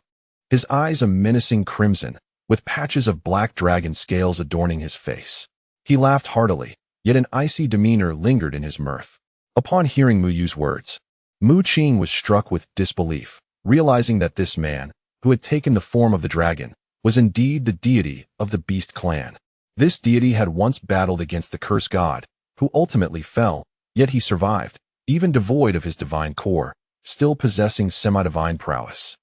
His eyes a menacing crimson, with patches of black dragon scales adorning his face. He laughed heartily, yet an icy demeanor lingered in his mirth. Upon hearing Mu's words, Mu Qing was struck with disbelief, realizing that this man, who had taken the form of the dragon, was indeed the deity of the beast clan. This deity had once battled against the cursed god, who ultimately fell, yet he survived, even devoid of his divine core, still possessing semi-divine prowess.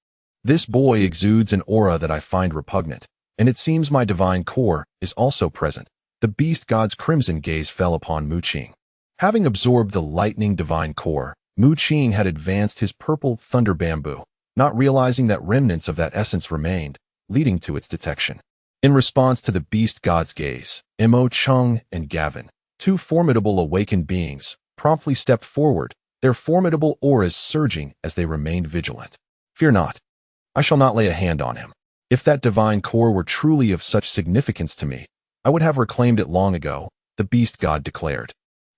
This boy exudes an aura that I find repugnant, and it seems my divine core is also present. The beast god's crimson gaze fell upon Mu Qing. Having absorbed the lightning divine core, Mu Qing had advanced his purple thunder bamboo, not realizing that remnants of that essence remained, leading to its detection. In response to the beast god's gaze, Mo Cheng and Gavin, two formidable awakened beings, promptly stepped forward, their formidable auras surging as they remained vigilant. Fear not. I shall not lay a hand on him. If that divine core were truly of such significance to me, I would have reclaimed it long ago, the beast god declared,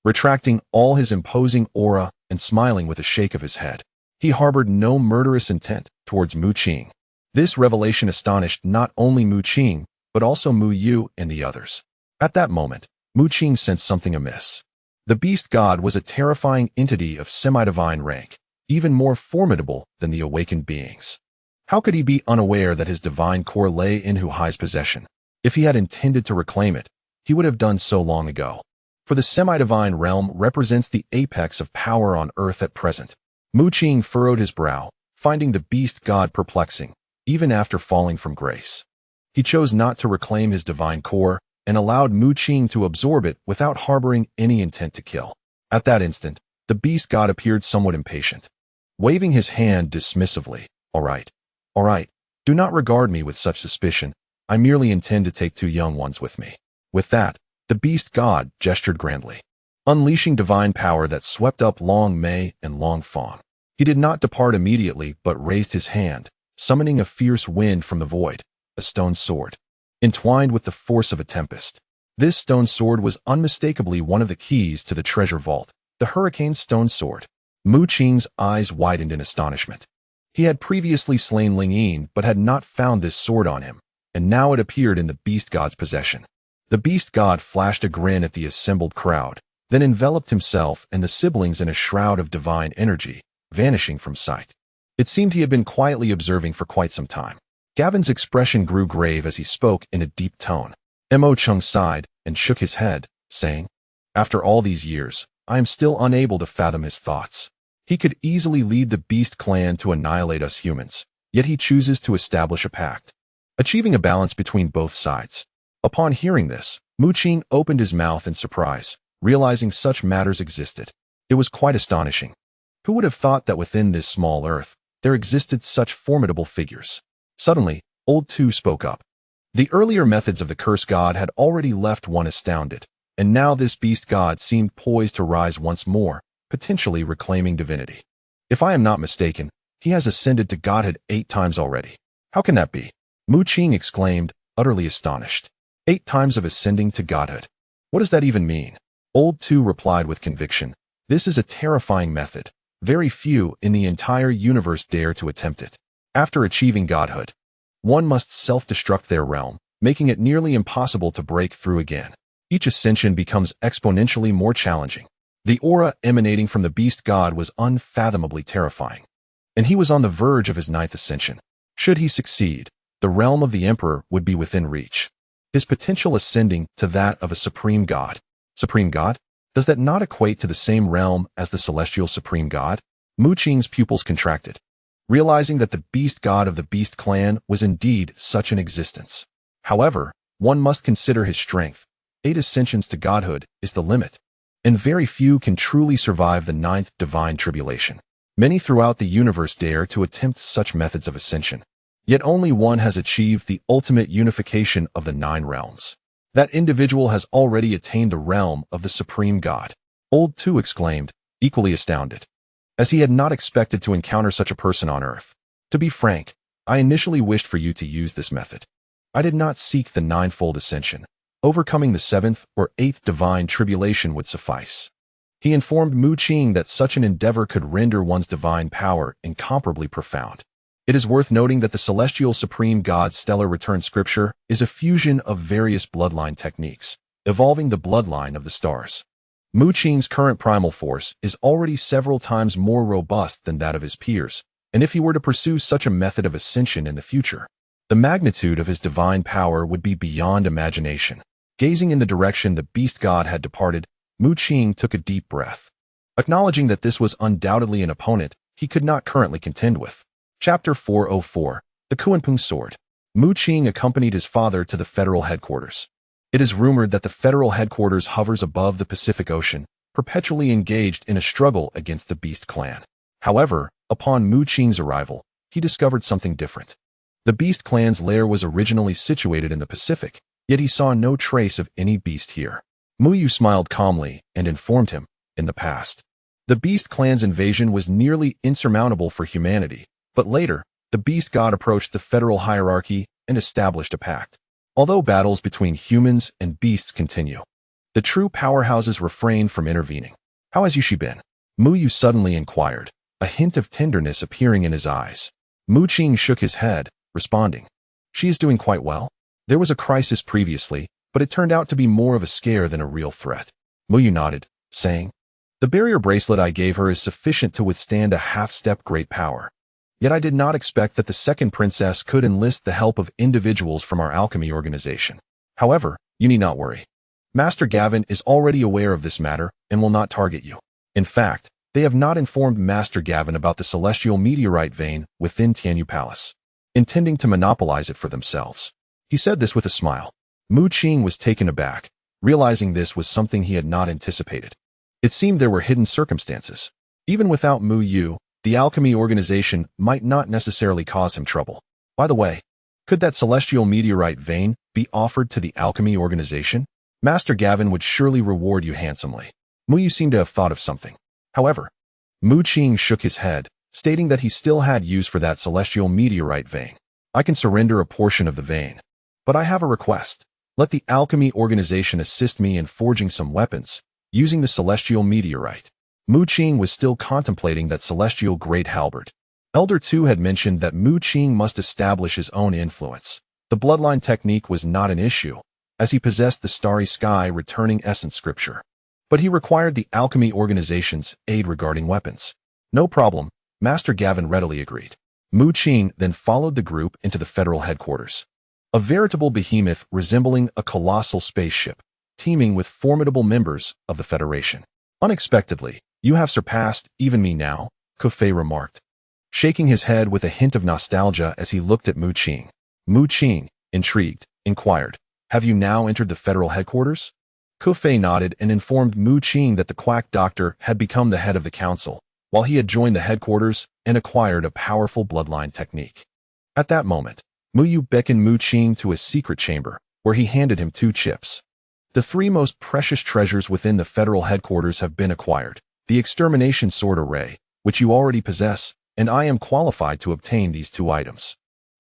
retracting all his imposing aura and smiling with a shake of his head. He harbored no murderous intent towards Mu Qing. This revelation astonished not only Mu Qing, but also Mu Yu and the others. At that moment, Mu Qing sensed something amiss. The beast god was a terrifying entity of semi-divine rank, even more formidable than the awakened beings. How could he be unaware that his divine core lay in Hu Hai's possession? If he had intended to reclaim it, he would have done so long ago. For the semi-divine realm represents the apex of power on earth at present. Mu Qing furrowed his brow, finding the beast god perplexing, even after falling from grace. He chose not to reclaim his divine core, and allowed Mu Qing to absorb it without harboring any intent to kill. At that instant, the beast god appeared somewhat impatient, waving his hand dismissively. All right, do not regard me with such suspicion. I merely intend to take two young ones with me. With that, the beast god gestured grandly, unleashing divine power that swept up Long Mei and Long Fong. He did not depart immediately but raised his hand, summoning a fierce wind from the void, a stone sword, entwined with the force of a tempest. This stone sword was unmistakably one of the keys to the treasure vault, the hurricane stone sword. Mu Qing's eyes widened in astonishment. He had previously slain Ling Yin but had not found this sword on him, and now it appeared in the beast god's possession. The beast god flashed a grin at the assembled crowd, then enveloped himself and the siblings in a shroud of divine energy, vanishing from sight. It seemed he had been quietly observing for quite some time. Gavin's expression grew grave as he spoke in a deep tone. Mo Cheng sighed and shook his head, saying, "After all these years, I am still unable to fathom his thoughts. He could easily lead the beast clan to annihilate us humans, yet he chooses to establish a pact, achieving a balance between both sides." Upon hearing this, Mu Qing opened his mouth in surprise, realizing such matters existed. It was quite astonishing. Who would have thought that within this small earth, there existed such formidable figures? Suddenly, Old Two spoke up. The earlier methods of the curse god had already left one astounded, and now this beast god seemed poised to rise once more, potentially reclaiming divinity. If I am not mistaken, he has ascended to godhood 8 times already. How can that be? Mu Qing exclaimed, utterly astonished. 8 times of ascending to godhood. What does that even mean? Old Two replied with conviction. This is a terrifying method. Very few in the entire universe dare to attempt it. After achieving godhood, one must self-destruct their realm, making it nearly impossible to break through again. Each ascension becomes exponentially more challenging. The aura emanating from the beast god was unfathomably terrifying. And he was on the verge of his 9th ascension. Should he succeed, the realm of the emperor would be within reach. His potential ascending to that of a supreme god. Supreme god? Does that not equate to the same realm as the celestial supreme god? Mu Qing's pupils contracted, realizing that the beast god of the beast clan was indeed such an existence. However, one must consider his strength. 8 ascensions to godhood is the limit, and very few can truly survive the 9th divine tribulation. Many throughout the universe dare to attempt such methods of ascension, yet only one has achieved the ultimate unification of the 9 realms. That individual has already attained the realm of the supreme god. Old Two exclaimed, equally astounded, as he had not expected to encounter such a person on earth. To be frank, I initially wished for you to use this method. I did not seek the 9-fold ascension. Overcoming the 7th or 8th divine tribulation would suffice. He informed Mu Qing that such an endeavor could render one's divine power incomparably profound. It is worth noting that the celestial supreme god's stellar return scripture is a fusion of various bloodline techniques, evolving the bloodline of the stars. Mu Qing's current primal force is already several times more robust than that of his peers, and if he were to pursue such a method of ascension in the future, the magnitude of his divine power would be beyond imagination. Gazing in the direction the beast god had departed, Mu Qing took a deep breath, acknowledging that this was undoubtedly an opponent he could not currently contend with. Chapter 404, The Qingmu Sword. Mu Qing accompanied his father to the federal headquarters. It is rumored that the federal headquarters hovers above the Pacific Ocean, perpetually engaged in a struggle against the beast clan. However, upon Mu Qing's arrival, he discovered something different. The beast clan's lair was originally situated in the Pacific, yet he saw no trace of any beast here. Mu Yu smiled calmly and informed him, in the past, the beast clan's invasion was nearly insurmountable for humanity, but later, the beast god approached the federal hierarchy and established a pact. Although battles between humans and beasts continue, the true powerhouses refrain from intervening. How has Yushi been? Mu Yu suddenly inquired, a hint of tenderness appearing in his eyes. Mu Qing shook his head, responding, she is doing quite well. There was a crisis previously, but it turned out to be more of a scare than a real threat. Mu Yu nodded, saying, the barrier bracelet I gave her is sufficient to withstand a half-step great power. Yet I did not expect that the second princess could enlist the help of individuals from our alchemy organization. However, you need not worry. Master Gavin is already aware of this matter and will not target you. In fact, they have not informed Master Gavin about the celestial meteorite vein within Tianyu Palace, intending to monopolize it for themselves. He said this with a smile. Mu Qing was taken aback, realizing this was something he had not anticipated. It seemed there were hidden circumstances. Even without Mu Yu, the alchemy organization might not necessarily cause him trouble. By the way, could that celestial meteorite vein be offered to the alchemy organization? Master Gavin would surely reward you handsomely. Mu Yu seemed to have thought of something. However, Mu Qing shook his head, stating that he still had use for that celestial meteorite vein. I can surrender a portion of the vein, but I have a request. Let the alchemy organization assist me in forging some weapons, using the celestial meteorite. Mu Qing was still contemplating that celestial great halberd. Elder Tu had mentioned that Mu Qing must establish his own influence. The bloodline technique was not an issue, as he possessed the starry sky returning essence scripture. But he required the alchemy organization's aid regarding weapons. No problem, Master Gavin readily agreed. Mu Qing then followed the group into the federal headquarters. A veritable behemoth resembling a colossal spaceship, teeming with formidable members of the Federation. Unexpectedly, you have surpassed even me now, Kofei remarked, shaking his head with a hint of nostalgia as he looked at Mu Qing. Mu Qing, intrigued, inquired, Have you now entered the federal headquarters? Kufei nodded and informed Mu Qing that the quack doctor had become the head of the council, while he had joined the headquarters and acquired a powerful bloodline technique. At that moment, Mu Yu beckoned Mu Qing to a secret chamber, where he handed him 2 chips. The 3 most precious treasures within the federal headquarters have been acquired: the extermination sword array, which you already possess, and I am qualified to obtain these 2 items.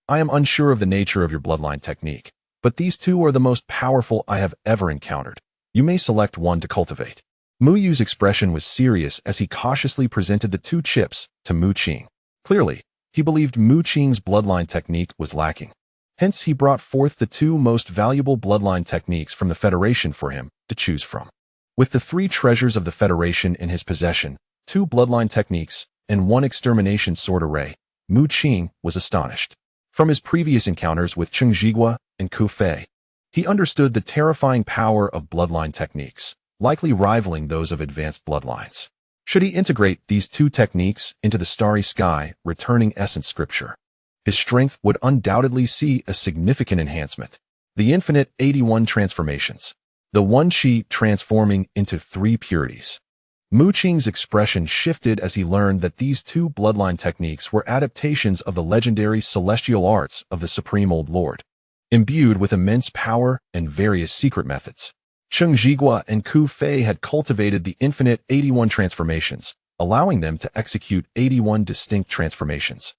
I am unsure of the nature of your bloodline technique, but these 2 are the most powerful I have ever encountered. You may select one to cultivate. Mu Yu's expression was serious as he cautiously presented the 2 chips to Mu Qing. Clearly, he believed Mu Qing's bloodline technique was lacking. Hence, he brought forth the 2 most valuable bloodline techniques from the Federation for him to choose from. With the 3 treasures of the Federation in his possession, 2 bloodline techniques, and 1 extermination sword array, Mu Qing was astonished. From his previous encounters with Chengzhigua and Kufei, he understood the terrifying power of bloodline techniques, likely rivaling those of advanced bloodlines. Should he integrate these 2 techniques into the starry sky, returning essence scripture, his strength would undoubtedly see a significant enhancement. The infinite 81 transformations. The 1 Qi transforming into 3 purities. Mu Qing's expression shifted as he learned that these 2 bloodline techniques were adaptations of the legendary celestial arts of the Supreme Old Lord, imbued with immense power and various secret methods. Chengzhigua and Kufei had cultivated the infinite 81 transformations, allowing them to execute 81 distinct transformations,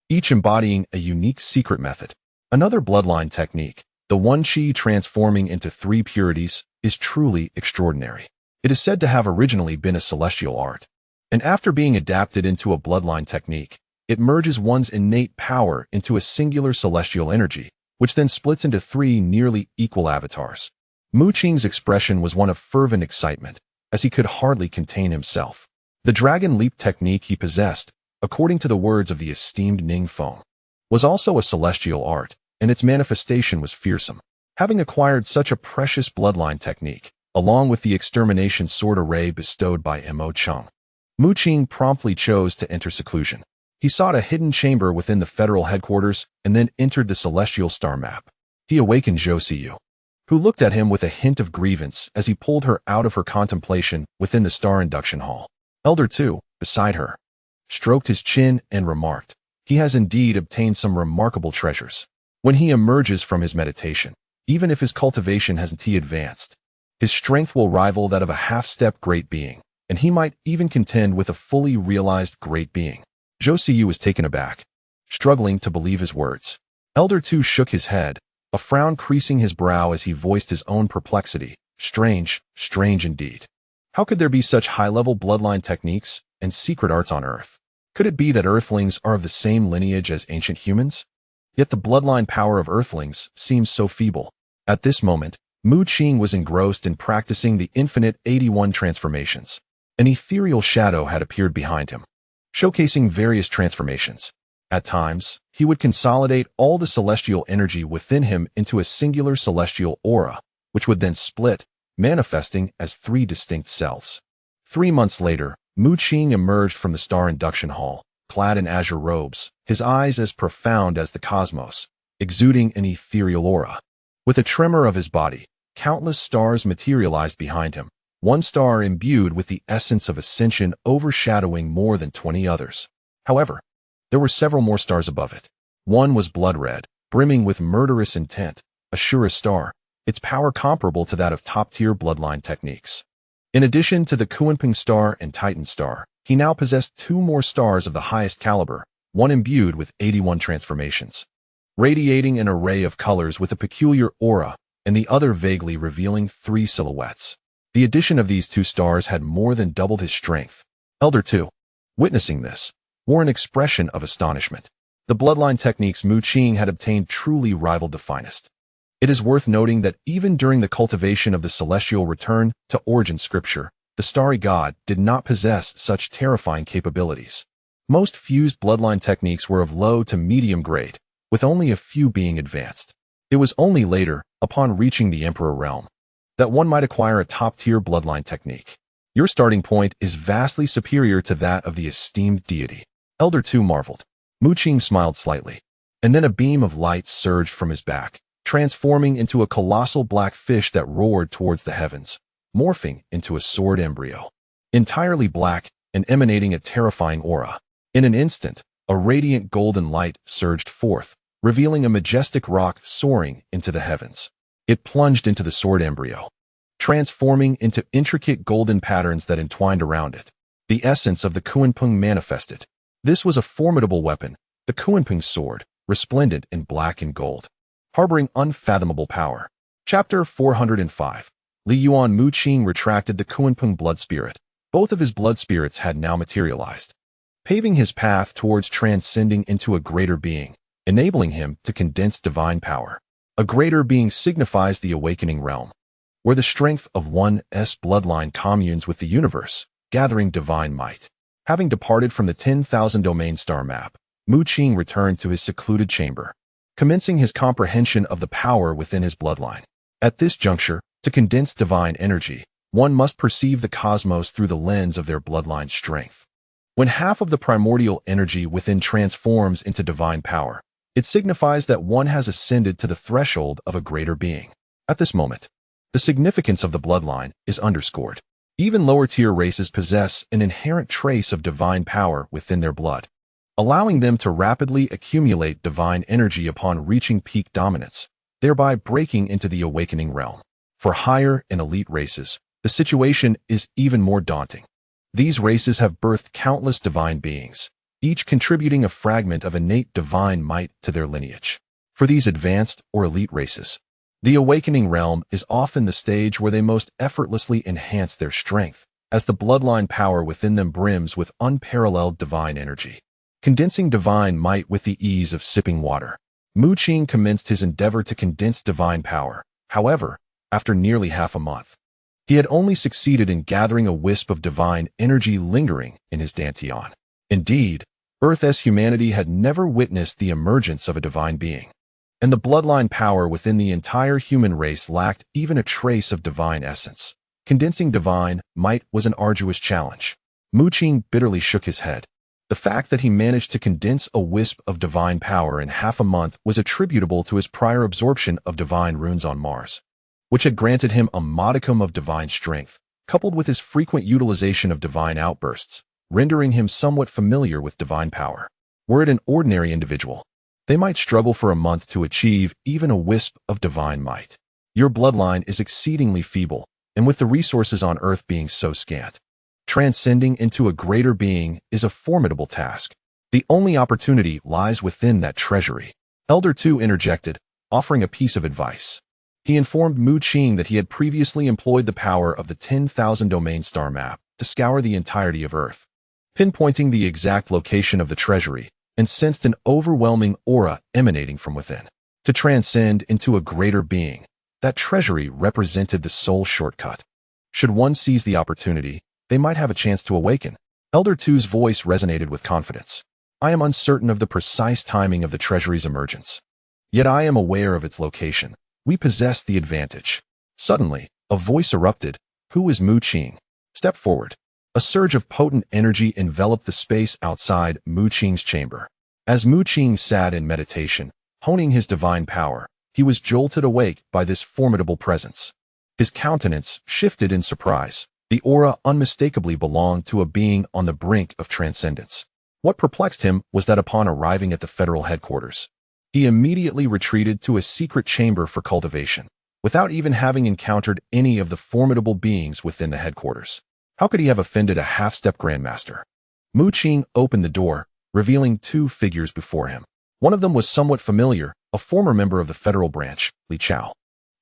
each embodying a unique secret method. Another bloodline technique, the 1 Qi transforming into 3 purities, is truly extraordinary. It is said to have originally been a celestial art, and after being adapted into a bloodline technique, it merges one's innate power into a singular celestial energy, which then splits into 3 nearly equal avatars. Mu Qing's expression was one of fervent excitement, as he could hardly contain himself. The dragon leap technique he possessed, according to the words of the esteemed Ning Feng, was also a celestial art, and its manifestation was fearsome. Having acquired such a precious bloodline technique, along with the extermination sword array bestowed by Mo Cheng, Mu Qing promptly chose to enter seclusion. He sought a hidden chamber within the federal headquarters and then entered the celestial star map. He awakened Zhou Siyu, who looked at him with a hint of grievance as he pulled her out of her contemplation within the star induction hall. Elder Tu, beside her, stroked his chin and remarked, "He has indeed obtained some remarkable treasures. When he emerges from his meditation, even if his cultivation hasn't advanced, his strength will rival that of a half-step great being, and he might even contend with a fully realized great being." Zhou Siyu was taken aback, struggling to believe his words. Elder Tu shook his head, a frown creasing his brow as he voiced his own perplexity. Strange, strange indeed. How could there be such high-level bloodline techniques and secret arts on Earth? Could it be that Earthlings are of the same lineage as ancient humans? Yet the bloodline power of Earthlings seems so feeble. At this moment, Mu Qing was engrossed in practicing the infinite 81 transformations. An ethereal shadow had appeared behind him, showcasing various transformations. At times, he would consolidate all the celestial energy within him into a singular celestial aura, which would then split, manifesting as 3 distinct selves. 3 months later, Mu Qing emerged from the star induction hall, clad in azure robes, his eyes as profound as the cosmos, exuding an ethereal aura. With a tremor of his body, countless stars materialized behind him, one star imbued with the essence of ascension overshadowing more than 20 others. However, there were several more stars above it. One was blood red, brimming with murderous intent, a Shura star, its power comparable to that of top-tier bloodline techniques. In addition to the Kunping star and Titan star, he now possessed 2 more stars of the highest caliber, one imbued with 81 transformations, radiating an array of colors with a peculiar aura, and the other vaguely revealing 3 silhouettes. The addition of these 2 stars had more than doubled his strength. Elder Tu, witnessing this, wore an expression of astonishment. The bloodline techniques Mu Qing had obtained truly rivaled the finest. It is worth noting that even during the cultivation of the celestial return to origin scripture, the starry god did not possess such terrifying capabilities. Most fused bloodline techniques were of low to medium grade, with only a few being advanced. It was only later, upon reaching the Emperor realm, that one might acquire a top-tier bloodline technique. Your starting point is vastly superior to that of the esteemed deity. Elder Tu marveled. Mu Qing smiled slightly, and then a beam of light surged from his back, transforming into a colossal black fish that roared towards the heavens, morphing into a sword embryo. Entirely black and emanating a terrifying aura. In an instant, a radiant golden light surged forth, revealing a majestic rock soaring into the heavens. It plunged into the sword embryo, transforming into intricate golden patterns that entwined around it. The essence of the Qingmu manifested. This was a formidable weapon, the Qingmu sword, resplendent in black and gold, harboring unfathomable power. Chapter 405. Li Yuan Mu Qing retracted the Qingmu blood spirit. Both of his blood spirits had now materialized, paving his path towards transcending into a greater being, enabling him to condense divine power. A greater being signifies the awakening realm, where the strength of one's bloodline communes with the universe, gathering divine might. Having departed from the 10,000 domain star map, Mu Qing returned to his secluded chamber, commencing his comprehension of the power within his bloodline. At this juncture, to condense divine energy, one must perceive the cosmos through the lens of their bloodline strength. When half of the primordial energy within transforms into divine power, it signifies that one has ascended to the threshold of a greater being. At this moment, the significance of the bloodline is underscored. Even lower-tier races possess an inherent trace of divine power within their blood, allowing them to rapidly accumulate divine energy upon reaching peak dominance, thereby breaking into the awakening realm. For higher and elite races, the situation is even more daunting. These races have birthed countless divine beings, each contributing a fragment of innate divine might to their lineage. For these advanced or elite races, the awakening realm is often the stage where they most effortlessly enhance their strength, as the bloodline power within them brims with unparalleled divine energy. Condensing divine might with the ease of sipping water, Mu Qing commenced his endeavor to condense divine power. However, after nearly half a month, he had only succeeded in gathering a wisp of divine energy lingering in his dantian. Indeed, Earth's humanity had never witnessed the emergence of a divine being, and the bloodline power within the entire human race lacked even a trace of divine essence. Condensing divine might was an arduous challenge. Mu Qing bitterly shook his head. The fact that he managed to condense a wisp of divine power in half a month was attributable to his prior absorption of divine runes on Mars, which had granted him a modicum of divine strength, coupled with his frequent utilization of divine outbursts, rendering him somewhat familiar with divine power. Were it an ordinary individual, they might struggle for a month to achieve even a wisp of divine might. Your bloodline is exceedingly feeble, and with the resources on Earth being so scant, transcending into a greater being is a formidable task. The only opportunity lies within that treasury. Elder Tu interjected, offering a piece of advice. He informed Mu Qing that he had previously employed the power of the 10,000 domain star map to scour the entirety of Earth, pinpointing the exact location of the treasury, and sensed an overwhelming aura emanating from within. To transcend into a greater being, that treasury represented the sole shortcut. Should one seize the opportunity, they might have a chance to awaken. Elder Tu's voice resonated with confidence. I am uncertain of the precise timing of the treasury's emergence, yet I am aware of its location. We possess the advantage. Suddenly, a voice erupted. Who is Mu Qing? Step forward. A surge of potent energy enveloped the space outside Mu Qing's chamber. As Mu Qing sat in meditation, honing his divine power, he was jolted awake by this formidable presence. His countenance shifted in surprise. The aura unmistakably belonged to a being on the brink of transcendence. What perplexed him was that upon arriving at the federal headquarters, he immediately retreated to a secret chamber for cultivation, without even having encountered any of the formidable beings within the headquarters. How could he have offended a half-step grandmaster? Mu Qing opened the door, revealing two figures before him. One of them was somewhat familiar, a former member of the federal branch, Li Chao.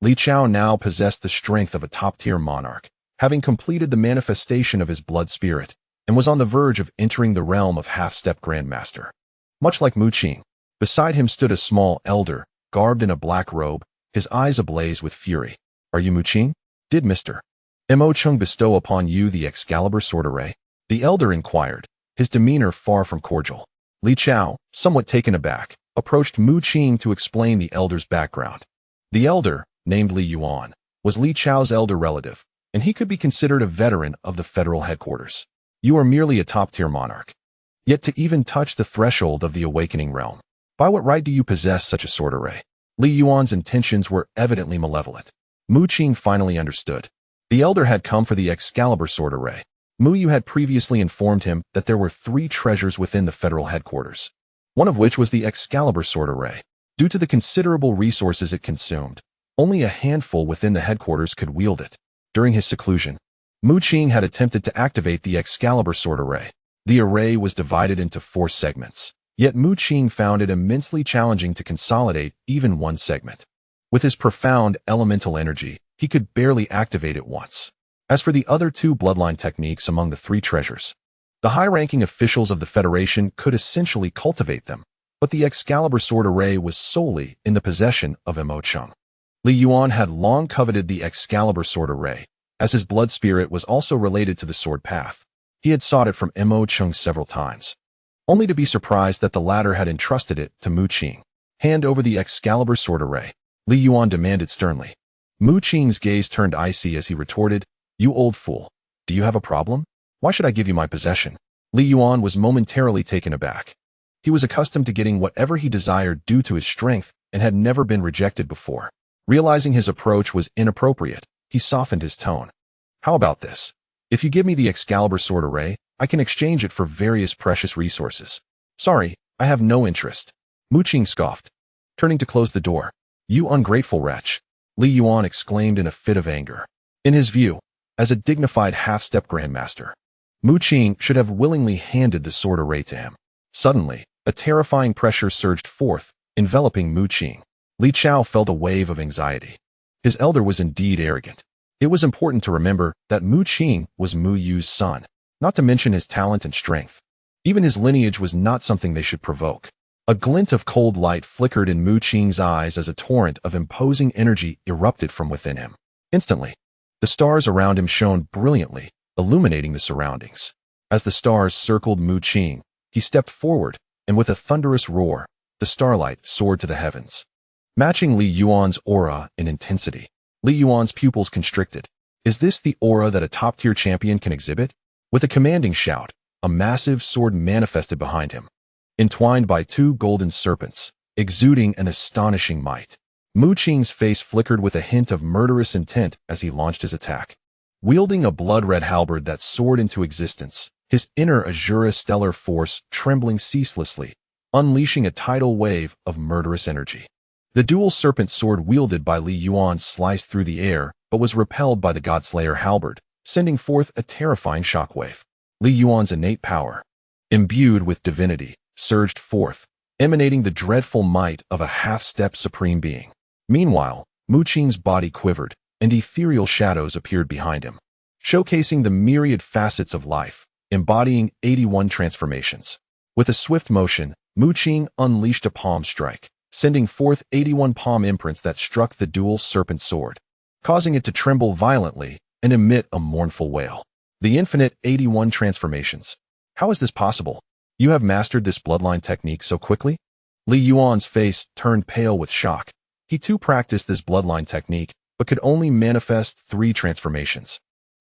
Li Chao now possessed the strength of a top-tier monarch, having completed the manifestation of his blood spirit, and was on the verge of entering the realm of half-step grandmaster. Much like Mu Qing, beside him stood a small elder, garbed in a black robe, his eyes ablaze with fury. Are you Mu Qing? Did Mr. Mo Chung bestow upon you the Excalibur sword array? The elder inquired, his demeanor far from cordial. Li Chao, somewhat taken aback, approached Mu Qing to explain the elder's background. The elder, named Li Yuan, was Li Chao's elder relative, and he could be considered a veteran of the federal headquarters. You are merely a top-tier monarch. Yet to even touch the threshold of the awakening realm, by what right do you possess such a sword array? Li Yuan's intentions were evidently malevolent. Mu Qing finally understood. The elder had come for the Excalibur sword array. Mu Yu had previously informed him that there were 3 treasures within the federal headquarters, one of which was the Excalibur sword array. Due to the considerable resources it consumed, only a handful within the headquarters could wield it. During his seclusion, Mu Qing had attempted to activate the Excalibur sword array. The array was divided into 4 segments, yet Mu Qing found it immensely challenging to consolidate even one segment. With his profound elemental energy, he could barely activate it once. As for the other 2 bloodline techniques among the 3 treasures, the high-ranking officials of the Federation could essentially cultivate them, but the Excalibur sword array was solely in the possession of Mu Qing. Li Yuan had long coveted the Excalibur sword array, as his blood spirit was also related to the sword path. He had sought it from Mu Qing several times, only to be surprised that the latter had entrusted it to Mu Qing. Hand over the Excalibur sword array, Li Yuan demanded sternly. Mu Qing's gaze turned icy as he retorted, "You old fool, do you have a problem? Why should I give you my possession?" Li Yuan was momentarily taken aback. He was accustomed to getting whatever he desired due to his strength and had never been rejected before. Realizing his approach was inappropriate, he softened his tone. "How about this? If you give me the Excalibur sword array, I can exchange it for various precious resources." "Sorry, I have no interest," Mu Qing scoffed, turning to close the door. "You ungrateful wretch," Li Yuan exclaimed in a fit of anger. In his view, as a dignified half-step grandmaster, Mu Qing should have willingly handed the sword array to him. Suddenly, a terrifying pressure surged forth, enveloping Mu Qing. Li Chao felt a wave of anxiety. His elder was indeed arrogant. It was important to remember that Mu Qing was Mu Yu's son, not to mention his talent and strength. Even his lineage was not something they should provoke. A glint of cold light flickered in Mu Qing's eyes as a torrent of imposing energy erupted from within him. Instantly, the stars around him shone brilliantly, illuminating the surroundings. As the stars circled Mu Qing, he stepped forward, and with a thunderous roar, the starlight soared to the heavens, matching Li Yuan's aura in intensity. Li Yuan's pupils constricted. Is this the aura that a top-tier champion can exhibit? With a commanding shout, a massive sword manifested behind him, entwined by 2 golden serpents, exuding an astonishing might. Mu Qing's face flickered with a hint of murderous intent as he launched his attack. Wielding a blood-red halberd that soared into existence, his inner azura stellar force trembling ceaselessly, unleashing a tidal wave of murderous energy. The dual serpent sword wielded by Li Yuan sliced through the air, but was repelled by the Godslayer halberd, sending forth a terrifying shockwave. Li Yuan's innate power, imbued with divinity, surged forth, emanating the dreadful might of a half-step supreme being. Meanwhile, Mu Qing's body quivered, and ethereal shadows appeared behind him, showcasing the myriad facets of life, embodying 81 transformations. With a swift motion, Mu Qing unleashed a palm strike, sending forth 81 palm imprints that struck the dual serpent sword, causing it to tremble violently and emit a mournful wail. The infinite 81 transformations. How is this possible? You have mastered this bloodline technique so quickly? Li Yuan's face turned pale with shock. He too practiced this bloodline technique, but could only manifest 3 transformations,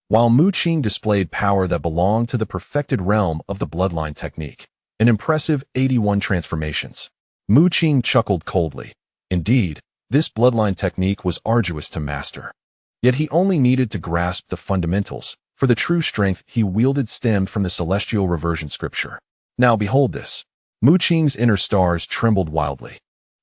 while Mu Qing displayed power that belonged to the perfected realm of the bloodline technique, an impressive 81 transformations. Mu Qing chuckled coldly. Indeed, this bloodline technique was arduous to master. Yet he only needed to grasp the fundamentals, for the true strength he wielded stemmed from the celestial reversion scripture. Now behold this. Mu Qing's inner stars trembled wildly,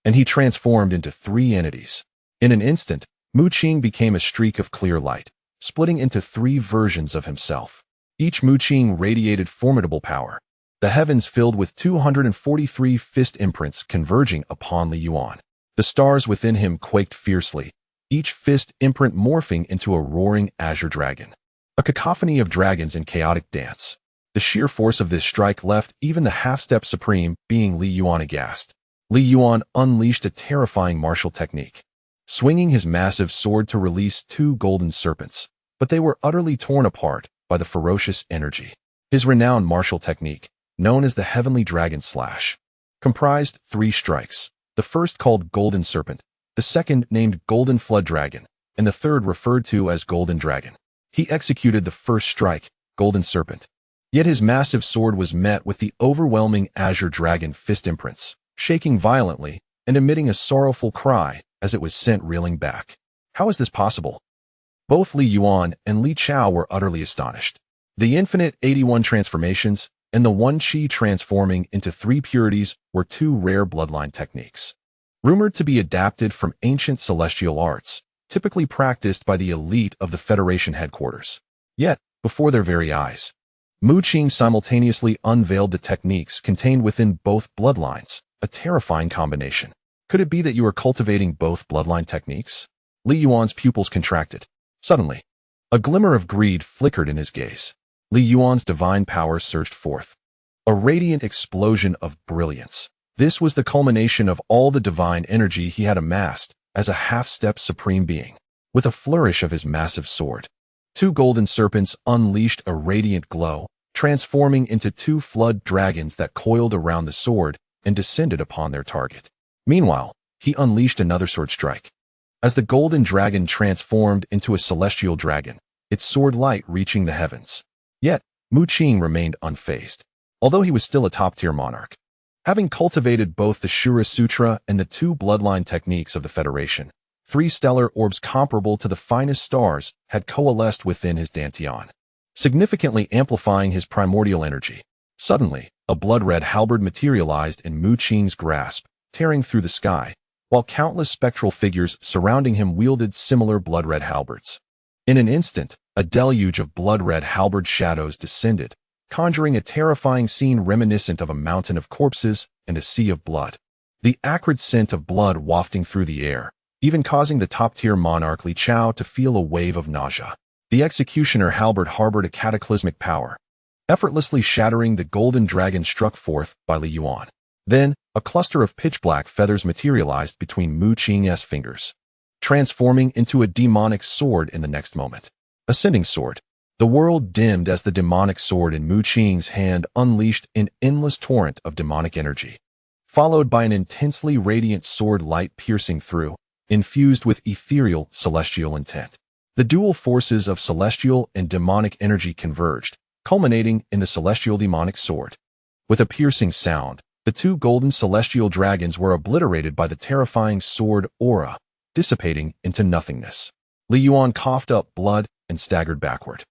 and he transformed into 3 entities. In an instant, Mu Qing became a streak of clear light, splitting into 3 versions of himself. Each Mu Qing radiated formidable power. The heavens filled with 243 fist imprints converging upon Li Yuan. The stars within him quaked fiercely, each fist imprint morphing into a roaring azure dragon. A cacophony of dragons in chaotic dance. The sheer force of this strike left even the half-step supreme being Li Yuan aghast. Li Yuan unleashed a terrifying martial technique, swinging his massive sword to release 2 golden serpents, but they were utterly torn apart by the ferocious energy. His renowned martial technique, known as the Heavenly Dragon Slash, comprised 3 strikes, the first called Golden Serpent, the second named Golden Flood Dragon, and the third referred to as Golden Dragon. He executed the first strike, Golden Serpent. Yet his massive sword was met with the overwhelming Azure Dragon fist imprints, shaking violently and emitting a sorrowful cry as it was sent reeling back. How is this possible? Both Li Yuan and Li Chao were utterly astonished. The infinite 81 transformations and the one Qi transforming into 3 purities were 2 rare bloodline techniques. Rumored to be adapted from ancient celestial arts, typically practiced by the elite of the Federation headquarters. Yet, before their very eyes, Mu Qing simultaneously unveiled the techniques contained within both bloodlines, a terrifying combination. Could it be that you are cultivating both bloodline techniques? Li Yuan's pupils contracted. Suddenly, a glimmer of greed flickered in his gaze. Li Yuan's divine power surged forth. A radiant explosion of brilliance. This was the culmination of all the divine energy he had amassed as a half-step supreme being. With a flourish of his massive sword, 2 golden serpents unleashed a radiant glow, transforming into 2 flood dragons that coiled around the sword and descended upon their target. Meanwhile, he unleashed another sword strike. As the golden dragon transformed into a celestial dragon, its sword light reaching the heavens. Yet, Mu Qing remained unfazed, although he was still a top-tier monarch. Having cultivated both the Shura Sutra and the 2 bloodline techniques of the Federation, 3 stellar orbs comparable to the finest stars had coalesced within his dantian, significantly amplifying his primordial energy. Suddenly, a blood-red halberd materialized in Mu Qing's grasp, tearing through the sky, while countless spectral figures surrounding him wielded similar blood-red halberds. In an instant, a deluge of blood-red halberd shadows descended, conjuring a terrifying scene reminiscent of a mountain of corpses and a sea of blood. The acrid scent of blood wafting through the air, even causing the top-tier monarch Li Chao to feel a wave of nausea. The executioner halberd harbored a cataclysmic power, effortlessly shattering the golden dragon struck forth by Li Yuan. Then, a cluster of pitch-black feathers materialized between Mu Qing's fingers, transforming into a demonic sword in the next moment. Ascending sword. The world dimmed as the demonic sword in Mu Qing's hand unleashed an endless torrent of demonic energy, followed by an intensely radiant sword light piercing through, infused with ethereal, celestial intent. The dual forces of celestial and demonic energy converged, culminating in the celestial demonic sword. With a piercing sound, the 2 golden celestial dragons were obliterated by the terrifying sword aura, dissipating into nothingness. Li Yuan coughed up blood and staggered backward,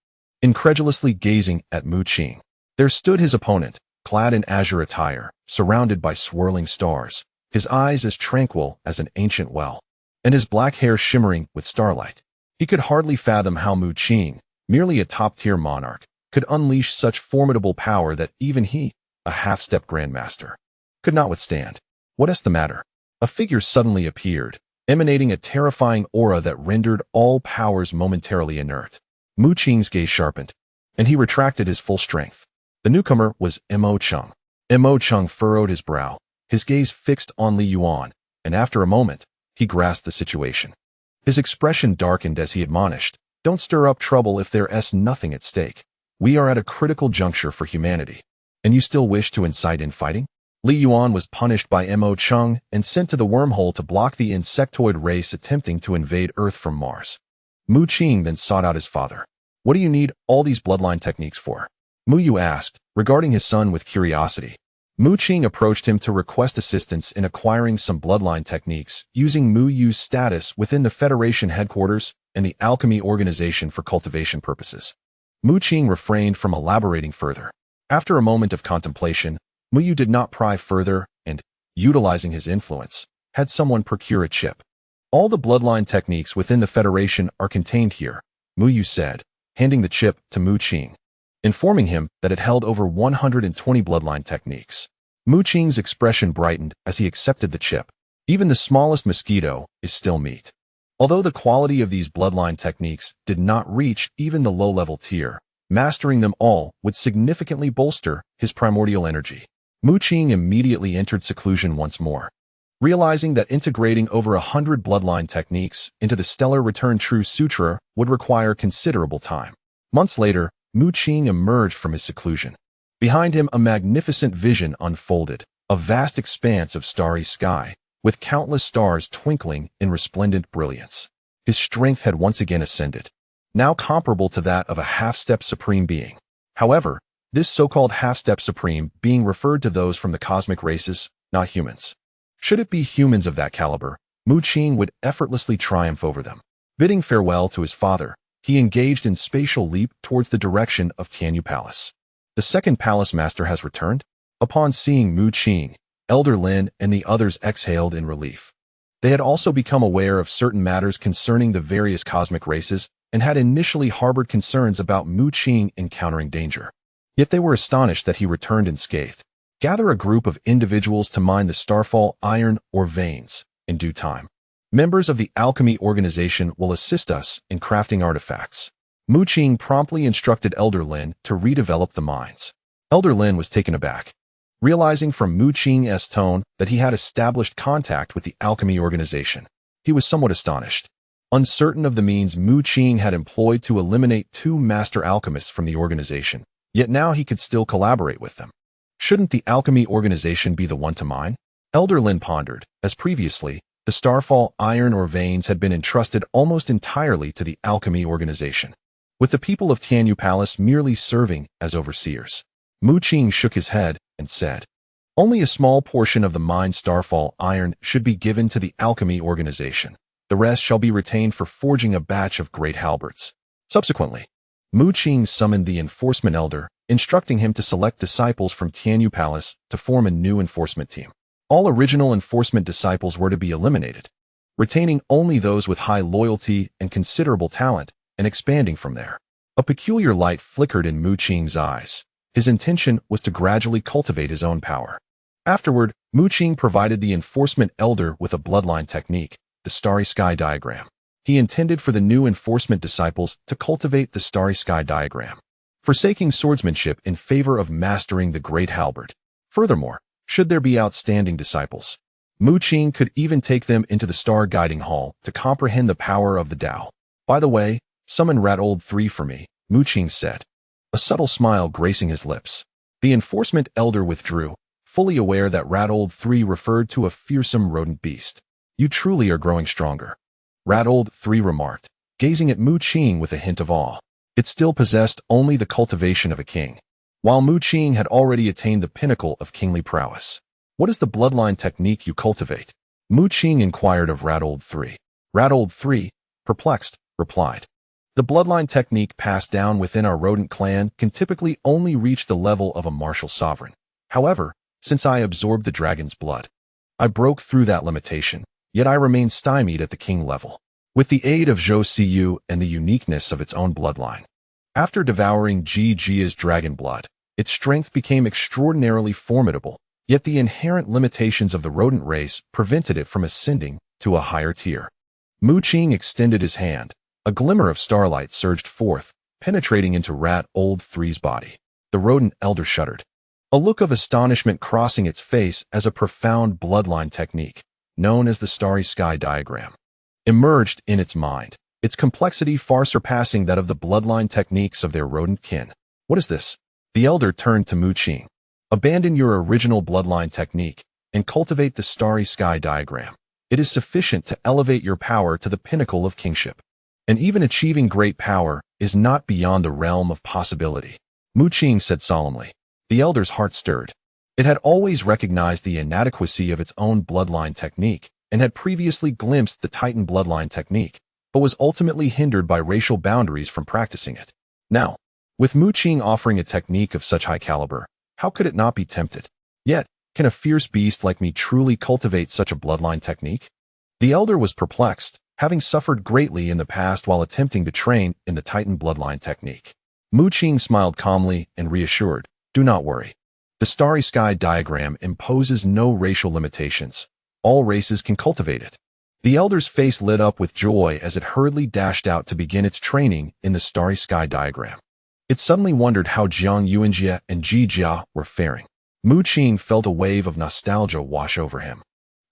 incredulously gazing at Mu Qing. There stood his opponent, clad in azure attire, surrounded by swirling stars, his eyes as tranquil as an ancient well, and his black hair shimmering with starlight. He could hardly fathom how Mu Qing, merely a top-tier monarch, could unleash such formidable power that even he, a half-step grandmaster, could not withstand. What is the matter? A figure suddenly appeared, emanating a terrifying aura that rendered all powers momentarily inert. Mu Qing's gaze sharpened, and he retracted his full strength. The newcomer was Mo Chung. Mo Chung furrowed his brow, his gaze fixed on Li Yuan, and after a moment, he grasped the situation. His expression darkened as he admonished, "Don't stir up trouble if there's nothing at stake. We are at a critical juncture for humanity. And you still wish to incite infighting?" Li Yuan was punished by Mo Chung and sent to the wormhole to block the insectoid race attempting to invade Earth from Mars. Mu Qing then sought out his father. "What do you need all these bloodline techniques for?" Mu Yu asked, regarding his son with curiosity. Mu Qing approached him to request assistance in acquiring some bloodline techniques using Mu Yu's status within the Federation headquarters and the alchemy organization for cultivation purposes. Mu Qing refrained from elaborating further. After a moment of contemplation, Mu Yu did not pry further and, utilizing his influence, had someone procure a chip. "All the bloodline techniques within the Federation are contained here," Mu Yu said, handing the chip to Mu Qing, informing him that it held over 120 bloodline techniques. Mu Qing's expression brightened as he accepted the chip. Even the smallest mosquito is still meat. Although the quality of these bloodline techniques did not reach even the low-level tier, mastering them all would significantly bolster his primordial energy. Mu Qing immediately entered seclusion once more, realizing that integrating over 100 bloodline techniques into the Stellar Return True Sutra would require considerable time. Months later, Mu Qing emerged from his seclusion. Behind him, a magnificent vision unfolded, a vast expanse of starry sky, with countless stars twinkling in resplendent brilliance. His strength had once again ascended, now comparable to that of a half-step supreme being. However, this so-called half-step supreme being referred to those from the cosmic races, not humans. Should it be humans of that caliber, Mu Qing would effortlessly triumph over them. Bidding farewell to his father, he engaged in spatial leap towards the direction of Tianyu Palace. The second palace master has returned? Upon seeing Mu Qing, Elder Lin and the others exhaled in relief. They had also become aware of certain matters concerning the various cosmic races and had initially harbored concerns about Mu Qing encountering danger. Yet they were astonished that he returned unscathed. Gather a group of individuals to mine the starfall iron or veins in due time. Members of the alchemy organization will assist us in crafting artifacts. Mu Qing promptly instructed Elder Lin to redevelop the mines. Elder Lin was taken aback. Realizing from Mu Qing's tone that he had established contact with the alchemy organization, he was somewhat astonished. Uncertain of the means Mu Qing had employed to eliminate 2 master alchemists from the organization, yet now he could still collaborate with them. Shouldn't the alchemy organization be the one to mine? Elder Lin pondered, as previously, the starfall iron or veins had been entrusted almost entirely to the alchemy organization, with the people of Tianyu Palace merely serving as overseers. Mu Qing shook his head and said, "Only a small portion of the mined starfall iron should be given to the alchemy organization. The rest shall be retained for forging a batch of great halberds." Subsequently, Mu Qing summoned the enforcement elder, instructing him to select disciples from Tianyu Palace to form a new enforcement team. All original enforcement disciples were to be eliminated, retaining only those with high loyalty and considerable talent, and expanding from there. A peculiar light flickered in Mu Qing's eyes. His intention was to gradually cultivate his own power. Afterward, Mu Qing provided the enforcement elder with a bloodline technique, the Starry Sky Diagram. He intended for the new enforcement disciples to cultivate the Starry Sky Diagram, forsaking swordsmanship in favor of mastering the Great Halberd. Furthermore, should there be outstanding disciples, Mu Qing could even take them into the Star Guiding Hall to comprehend the power of the Tao. "By the way, summon Rat-Old 3 for me," Mu Qing said, a subtle smile gracing his lips. The enforcement elder withdrew, fully aware that Rat-Old 3 referred to a fearsome rodent beast. "You truly are growing stronger," Rat-Old 3 remarked, gazing at Mu Qing with a hint of awe. It still possessed only the cultivation of a king, while Mu Qing had already attained the pinnacle of kingly prowess. "What is the bloodline technique you cultivate?" Mu Qing inquired of Rat-Old 3. Rat-Old 3, perplexed, replied, "The bloodline technique passed down within our rodent clan can typically only reach the level of a martial sovereign. However, since I absorbed the dragon's blood, I broke through that limitation, yet I remain stymied at the king level. With the aid of Zhou Siyu and the uniqueness of its own bloodline. After devouring Jia's dragon blood, its strength became extraordinarily formidable, yet the inherent limitations of the rodent race prevented it from ascending to a higher tier." Mu Qing extended his hand. A glimmer of starlight surged forth, penetrating into Rat-Old 3's body. The rodent elder shuddered, a look of astonishment crossing its face as a profound bloodline technique, known as the Starry Sky Diagram, emerged in its mind, its complexity far surpassing that of the bloodline techniques of their rodent kin. "What is this?" The elder turned to Mu Qing. "Abandon your original bloodline technique and cultivate the Starry Sky Diagram. It is sufficient to elevate your power to the pinnacle of kingship. And even achieving great power is not beyond the realm of possibility," Mu Qing said solemnly. The elder's heart stirred. It had always recognized the inadequacy of its own bloodline technique and had previously glimpsed the Titan bloodline technique, but was ultimately hindered by racial boundaries from practicing it. Now, with Mu Qing offering a technique of such high caliber, how could it not be tempted? Yet, can a fierce beast like me truly cultivate such a bloodline technique? The elder was perplexed, having suffered greatly in the past while attempting to train in the Titan bloodline technique. Mu Qing smiled calmly and reassured, "Do not worry. The Starry Sky Diagram imposes no racial limitations. All races can cultivate it." The elder's face lit up with joy as it hurriedly dashed out to begin its training in the Starry Sky Diagram. It suddenly wondered how Jiang Yuanjie and Ji Jia were faring. Mu Qing felt a wave of nostalgia wash over him,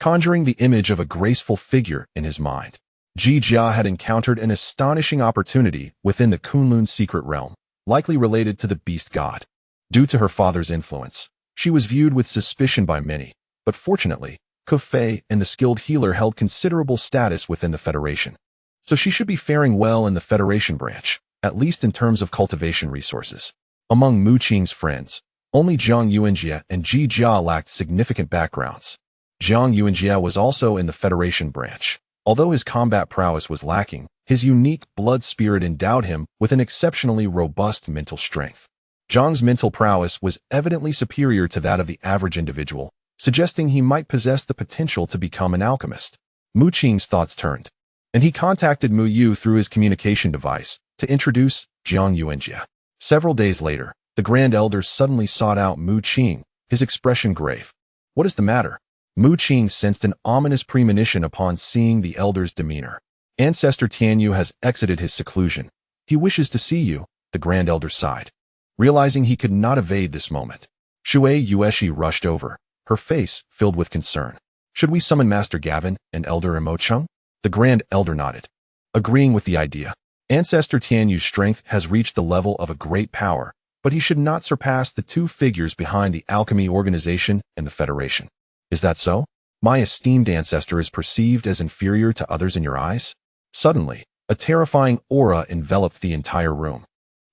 conjuring the image of a graceful figure in his mind. Ji Jia had encountered an astonishing opportunity within the Kunlun secret realm, likely related to the beast god. Due to her father's influence, she was viewed with suspicion by many, but fortunately, Ke Fei and the skilled healer held considerable status within the Federation. So she should be faring well in the Federation branch, at least in terms of cultivation resources. Among Mu Qing's friends, only Jiang Yuanjie and Ji Jia lacked significant backgrounds. Jiang Yuanjie was also in the Federation branch. Although his combat prowess was lacking, his unique blood spirit endowed him with an exceptionally robust mental strength. Jiang's mental prowess was evidently superior to that of the average individual, suggesting he might possess the potential to become an alchemist. Mu Qing's thoughts turned, and he contacted Mu Yu through his communication device to introduce Jiang Yuanjie. Several days later, the Grand Elder suddenly sought out Mu Qing, his expression grave. "What is the matter?" Mu Qing sensed an ominous premonition upon seeing the elder's demeanor. "Ancestor Tianyu has exited his seclusion. He wishes to see you," the Grand Elder sighed. Realizing he could not evade this moment, Shui Yueshi rushed over, her face filled with concern. "Should we summon Master Gavin and Elder Imocheng?" The Grand Elder nodded, agreeing with the idea. Ancestor Tianyu's strength has reached the level of a great power, but he should not surpass the two figures behind the Alchemy Organization and the Federation. "Is that so? My esteemed ancestor is perceived as inferior to others in your eyes?" Suddenly, a terrifying aura enveloped the entire room,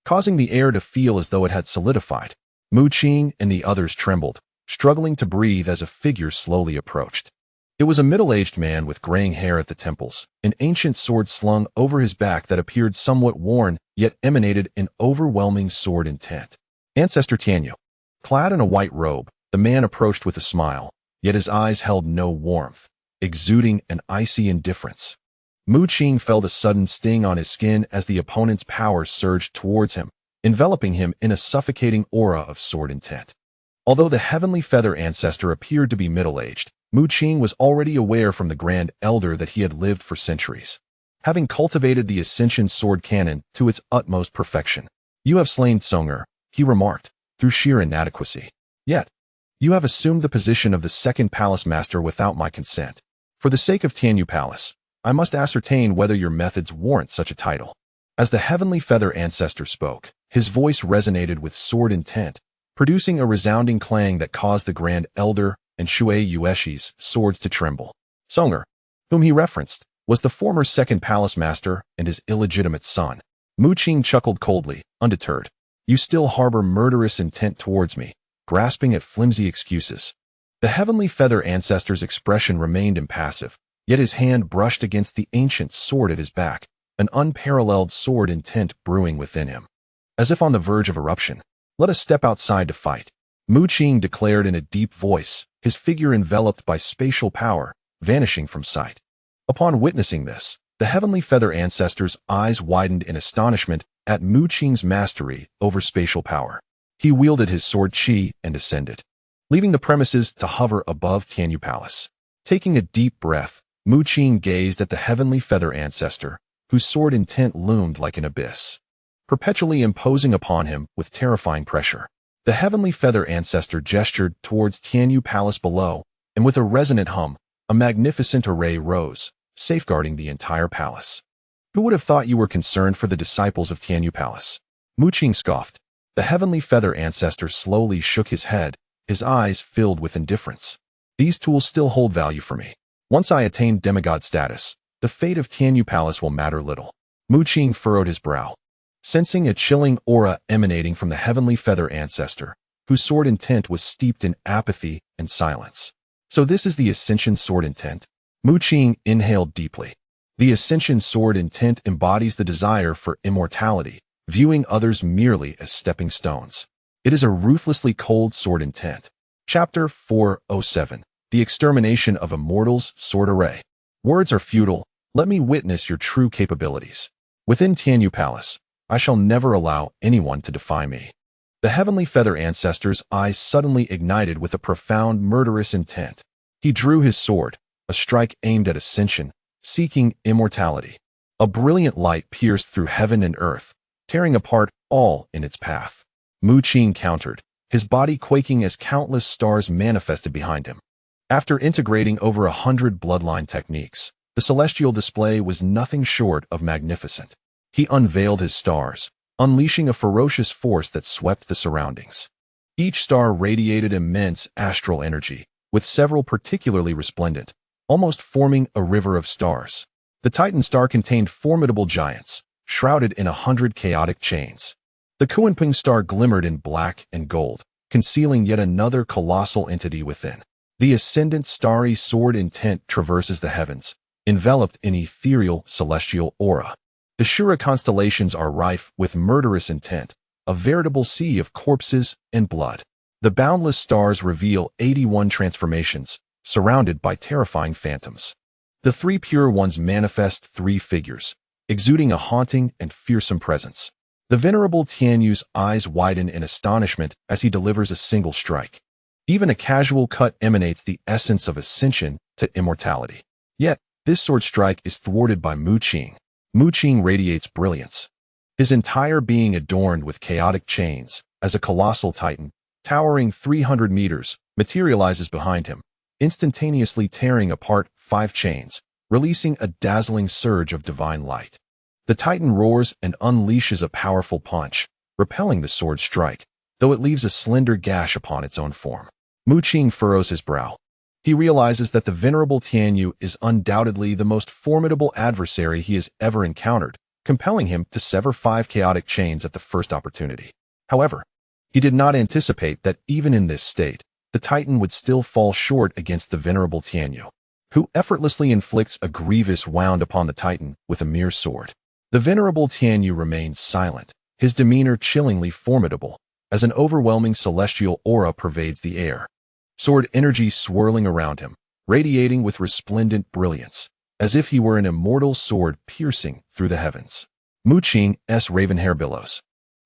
causing the air to feel as though it had solidified. Mu Qing and the others trembled, struggling to breathe as a figure slowly approached. It was a middle-aged man with graying hair at the temples, an ancient sword slung over his back that appeared somewhat worn, yet emanated an overwhelming sword intent. Ancestor Tianyu. Clad in a white robe, the man approached with a smile, yet his eyes held no warmth, exuding an icy indifference. Mu Qing felt a sudden sting on his skin as the opponent's power surged towards him, enveloping him in a suffocating aura of sword intent. Although the Heavenly Feather ancestor appeared to be middle-aged, Mu Qing was already aware from the Grand Elder that he had lived for centuries, having cultivated the Ascension sword cannon to its utmost perfection. "You have slain Tsonger," he remarked, through sheer inadequacy. "Yet, you have assumed the position of the second palace master without my consent. For the sake of Tianyu Palace, I must ascertain whether your methods warrant such a title." As the Heavenly Feather ancestor spoke, his voice resonated with sword intent, producing a resounding clang that caused the Grand Elder and Shui Yueshi's swords to tremble. Tsonger, whom he referenced, was the former second palace master and his illegitimate son. Mu Qing chuckled coldly, undeterred. "You still harbor murderous intent towards me," grasping at flimsy excuses. The Heavenly Feather ancestor's expression remained impassive, yet his hand brushed against the ancient sword at his back, an unparalleled sword intent brewing within him. As if on the verge of eruption, "Let us step outside to fight," Mu Qing declared in a deep voice, his figure enveloped by spatial power, vanishing from sight. Upon witnessing this, the Heavenly Feather ancestor's eyes widened in astonishment at Mu Qing's mastery over spatial power. He wielded his sword Qi and ascended, leaving the premises to hover above Tianyu Palace. Taking a deep breath, Mu Qing gazed at the Heavenly Feather ancestor, whose sword intent loomed like an abyss, perpetually imposing upon him with terrifying pressure. The Heavenly Feather ancestor gestured towards Tianyu Palace below, and with a resonant hum, a magnificent array rose, safeguarding the entire palace. "Who would have thought you were concerned for the disciples of Tianyu Palace?" Mu Qing scoffed. The Heavenly Feather ancestor slowly shook his head, his eyes filled with indifference. "These tools still hold value for me. Once I attain demigod status, the fate of Tianyu Palace will matter little." Mu Qing furrowed his brow, sensing a chilling aura emanating from the Heavenly Feather ancestor, whose sword intent was steeped in apathy and silence. "So this is the Ascension sword intent?" Mu Qing inhaled deeply. The Ascension sword intent embodies the desire for immortality, viewing others merely as stepping stones. It is a ruthlessly cold sword intent. Chapter 407. The Extermination of Immortals Sword Array. "Words are futile. Let me witness your true capabilities. Within Tianyu Palace, I shall never allow anyone to defy me." The Heavenly Feather ancestor's eyes suddenly ignited with a profound murderous intent. He drew his sword, a strike aimed at Ascension, seeking immortality. A brilliant light pierced through heaven and earth, tearing apart all in its path. Mu Qing countered, his body quaking as countless stars manifested behind him. After integrating over 100 bloodline techniques, the celestial display was nothing short of magnificent. He unveiled his stars, unleashing a ferocious force that swept the surroundings. Each star radiated immense astral energy, with several particularly resplendent, almost forming a river of stars. The Titan star contained formidable giants, shrouded in 100 chaotic chains. The Kunping star glimmered in black and gold, concealing yet another colossal entity within. The ascendant starry sword intent traverses the heavens, enveloped in ethereal celestial aura. The Shura constellations are rife with murderous intent, a veritable sea of corpses and blood. The boundless stars reveal 81 transformations, surrounded by terrifying phantoms. The three pure ones manifest three figures, exuding a haunting and fearsome presence. The venerable Tianyu's eyes widen in astonishment as he delivers a single strike. Even a casual cut emanates the essence of ascension to immortality. Yet, this sword strike is thwarted by Mu Qing. Mu Qing radiates brilliance, his entire being adorned with chaotic chains, as a colossal titan, towering 300 meters, materializes behind him, instantaneously tearing apart 5 chains, releasing a dazzling surge of divine light. The titan roars and unleashes a powerful punch, repelling the sword strike, though it leaves a slender gash upon its own form. Mu Qing furrows his brow. He realizes that the venerable Tianyu is undoubtedly the most formidable adversary he has ever encountered, compelling him to sever 5 chaotic chains at the first opportunity. However, he did not anticipate that even in this state, the titan would still fall short against the venerable Tianyu, who effortlessly inflicts a grievous wound upon the titan with a mere sword. The venerable Tianyu remains silent, his demeanor chillingly formidable, as an overwhelming celestial aura pervades the air. Sword energy swirling around him, radiating with resplendent brilliance, as if he were an immortal sword piercing through the heavens. Mu Qing's raven hair billows,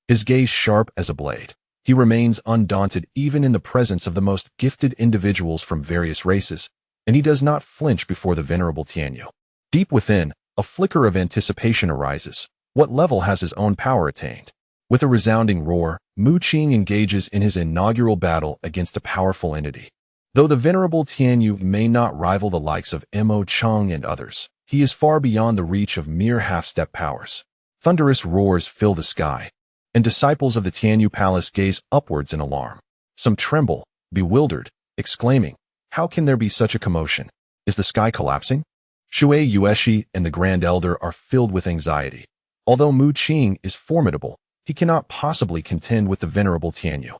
his gaze sharp as a blade. He remains undaunted even in the presence of the most gifted individuals from various races, and he does not flinch before the venerable Tianyu. Deep within, a flicker of anticipation arises. What level has his own power attained? With a resounding roar, Mu Qing engages in his inaugural battle against a powerful entity. Though the venerable Tianyu may not rival the likes of Mo Qing and others, he is far beyond the reach of mere half-step powers. Thunderous roars fill the sky, and disciples of the Tianyu Palace gaze upwards in alarm. Some tremble, bewildered, exclaiming, "How can there be such a commotion? Is the sky collapsing?" Shui Yueshi and the Grand Elder are filled with anxiety. Although Mu Qing is formidable, he cannot possibly contend with the venerable Tianyu.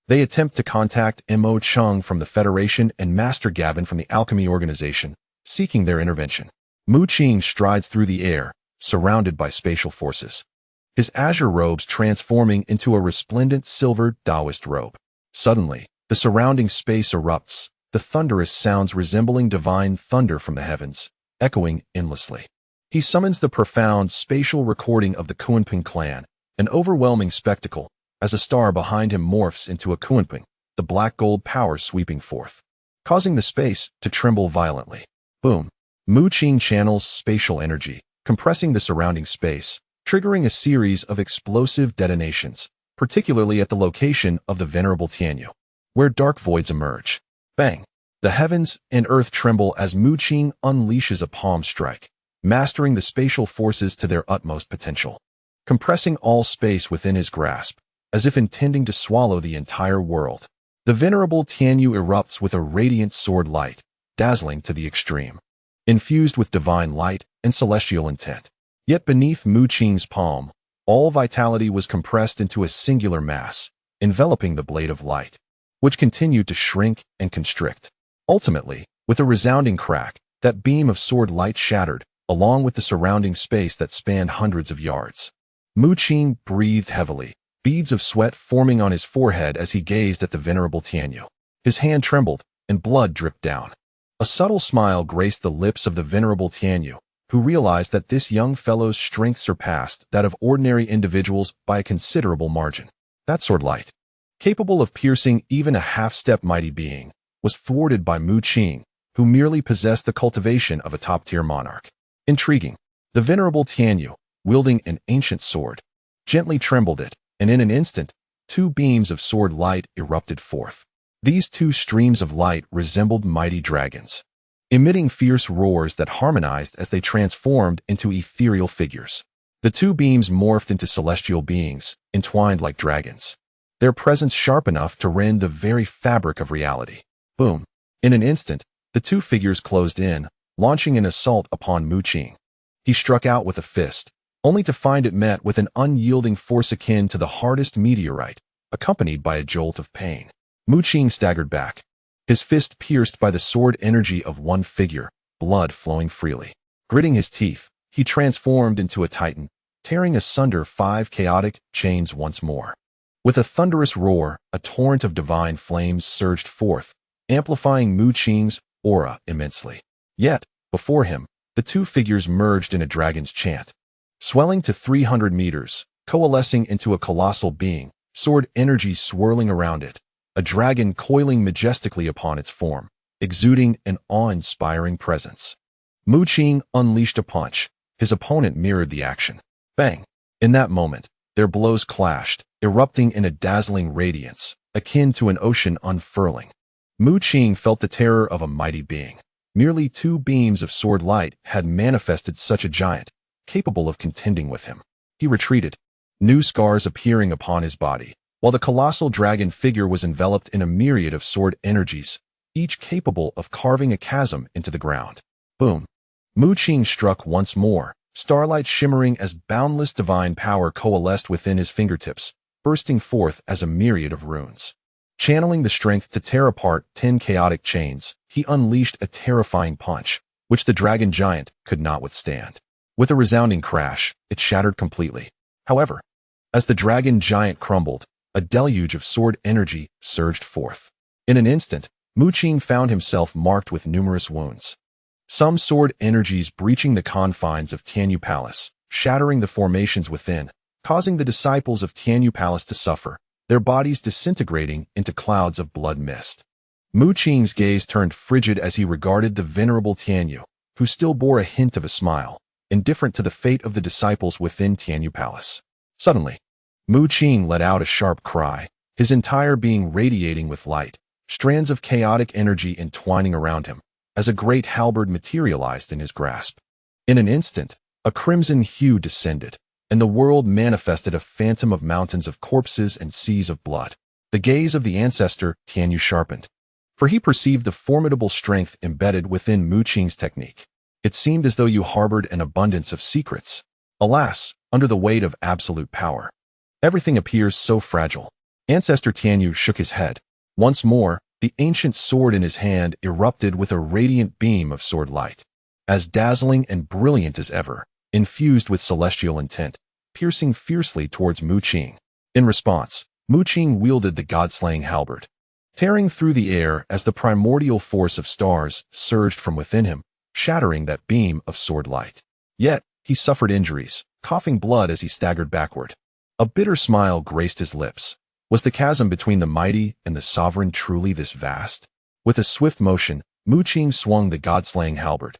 They attempt to contact Mo Qing from the Federation and Master Gavin from the Alchemy Organization, seeking their intervention. Mu Qing strides through the air, surrounded by spatial forces, his azure robes transforming into a resplendent silver Taoist robe. Suddenly, the surrounding space erupts, the thunderous sounds resembling divine thunder from the heavens, echoing endlessly. He summons the profound spatial recording of the Qingmu clan, an overwhelming spectacle, as a star behind him morphs into a Qingmu, the black gold power sweeping forth, causing the space to tremble violently. Boom! Mu Qing channels spatial energy, compressing the surrounding space, triggering a series of explosive detonations, particularly at the location of the venerable Tianyu, where dark voids emerge. Bang! The heavens and earth tremble as Mu Qing unleashes a palm strike, mastering the spatial forces to their utmost potential, compressing all space within his grasp, as if intending to swallow the entire world. The venerable Tianyu erupts with a radiant sword light, dazzling to the extreme, infused with divine light and celestial intent. Yet beneath Mu Qing's palm, all vitality was compressed into a singular mass, enveloping the blade of light, which continued to shrink and constrict. Ultimately, with a resounding crack, that beam of sword light shattered, along with the surrounding space that spanned hundreds of yards. Mu Qing breathed heavily, beads of sweat forming on his forehead as he gazed at the venerable Tianyu. His hand trembled, and blood dripped down. A subtle smile graced the lips of the venerable Tianyu, who realized that this young fellow's strength surpassed that of ordinary individuals by a considerable margin. That sword light, capable of piercing even a half-step mighty being, was thwarted by Mu Qing, who merely possessed the cultivation of a top-tier monarch. Intriguing. The venerable Tianyu, wielding an ancient sword, gently trembled it, and in an instant, 2 beams of sword light erupted forth. These 2 streams of light resembled mighty dragons, emitting fierce roars that harmonized as they transformed into ethereal figures. The 2 beams morphed into celestial beings, entwined like dragons, their presence sharp enough to rend the very fabric of reality. Boom! In an instant, the 2 figures closed in, launching an assault upon Mu Qing. He struck out with a fist, only to find it met with an unyielding force akin to the hardest meteorite, accompanied by a jolt of pain. Mu Qing staggered back, his fist pierced by the sword energy of one figure, blood flowing freely. Gritting his teeth, he transformed into a titan, tearing asunder 5 chaotic chains once more. With a thunderous roar, a torrent of divine flames surged forth, amplifying Mu Qing's aura immensely. Yet, before him, the two figures merged in a dragon's chant. Swelling to 300 meters, coalescing into a colossal being, sword energy swirling around it, a dragon coiling majestically upon its form, exuding an awe-inspiring presence. Mu Qing unleashed a punch. His opponent mirrored the action. Bang! In that moment, their blows clashed, erupting in a dazzling radiance, akin to an ocean unfurling. Mu Qing felt the terror of a mighty being. Merely 2 beams of sword light had manifested such a giant, capable of contending with him. He retreated, new scars appearing upon his body, while the colossal dragon figure was enveloped in a myriad of sword energies, each capable of carving a chasm into the ground. Boom! Mu Qing struck once more, starlight shimmering as boundless divine power coalesced within his fingertips, bursting forth as a myriad of runes. Channeling the strength to tear apart 10 chaotic chains, he unleashed a terrifying punch, which the dragon giant could not withstand. With a resounding crash, it shattered completely. However, as the dragon giant crumbled, a deluge of sword energy surged forth. In an instant, Mu Qing found himself marked with numerous wounds. Some sword energies breaching the confines of Tianyu Palace, shattering the formations within, causing the disciples of Tianyu Palace to suffer, their bodies disintegrating into clouds of blood mist. Mu Qing's gaze turned frigid as he regarded the venerable Tianyu, who still bore a hint of a smile, indifferent to the fate of the disciples within Tianyu Palace. Suddenly, Mu Qing let out a sharp cry, his entire being radiating with light, strands of chaotic energy entwining around him, as a great halberd materialized in his grasp. In an instant, a crimson hue descended, and the world manifested a phantom of mountains of corpses and seas of blood. The gaze of the ancestor Tianyu sharpened, for he perceived the formidable strength embedded within Mu Qing's technique. It seemed as though you harbored an abundance of secrets. Alas, under the weight of absolute power, everything appears so fragile. Ancestor Tianyu shook his head. Once more, the ancient sword in his hand erupted with a radiant beam of sword light, as dazzling and brilliant as ever, infused with celestial intent, piercing fiercely towards Mu Qing. In response, Mu Qing wielded the god-slaying halberd, tearing through the air as the primordial force of stars surged from within him, shattering that beam of sword light. Yet, he suffered injuries, coughing blood as he staggered backward. A bitter smile graced his lips. Was the chasm between the mighty and the sovereign truly this vast? With a swift motion, Mu Qing swung the god-slaying halberd,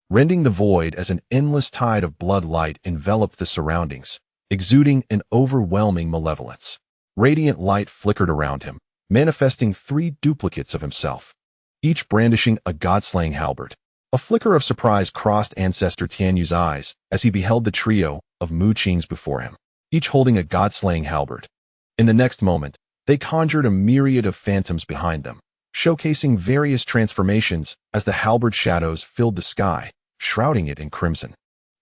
rending the void as an endless tide of blood light enveloped the surroundings, exuding an overwhelming malevolence. Radiant light flickered around him, manifesting 3 duplicates of himself, each brandishing a god-slaying halberd. A flicker of surprise crossed Ancestor Tianyu's eyes as he beheld the trio of Mu Qings before him, each holding a god-slaying halberd. In the next moment, they conjured a myriad of phantoms behind them, showcasing various transformations as the halberd shadows filled the sky, shrouding it in crimson.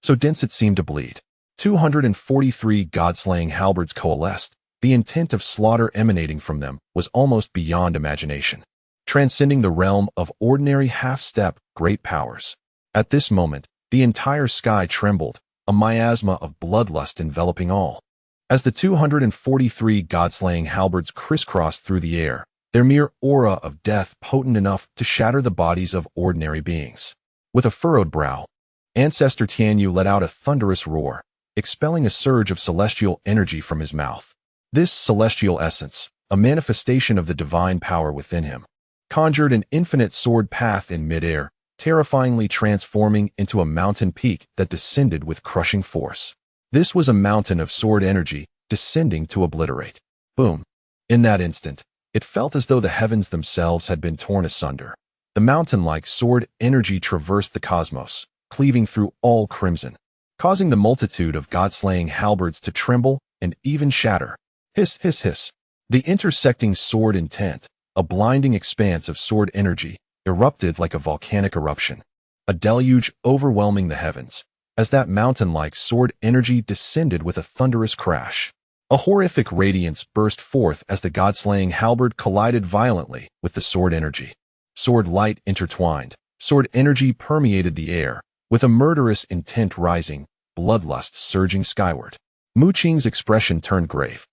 So dense it seemed to bleed. 243 god-slaying halberds coalesced. The intent of slaughter emanating from them was almost beyond imagination, transcending the realm of ordinary half-step great powers. At this moment, the entire sky trembled, a miasma of bloodlust enveloping all. As the 243 god-slaying halberds crisscrossed through the air, their mere aura of death potent enough to shatter the bodies of ordinary beings. With a furrowed brow, Ancestor Tianyu let out a thunderous roar, expelling a surge of celestial energy from his mouth. This celestial essence, a manifestation of the divine power within him, conjured an infinite sword path in midair, terrifyingly transforming into a mountain peak that descended with crushing force. This was a mountain of sword energy, descending to obliterate. Boom! In that instant, it felt as though the heavens themselves had been torn asunder. The mountain-like sword energy traversed the cosmos, cleaving through all crimson, causing the multitude of god-slaying halberds to tremble and even shatter. Hiss, hiss, hiss. The intersecting sword intent, a blinding expanse of sword energy, erupted like a volcanic eruption, a deluge overwhelming the heavens, as that mountain-like sword energy descended with a thunderous crash. A horrific radiance burst forth as the god-slaying halberd collided violently with the sword energy. sword light intertwined. Sword energy permeated the air, with a murderous intent rising, bloodlust surging skyward. Mu Qing's expression turned grave.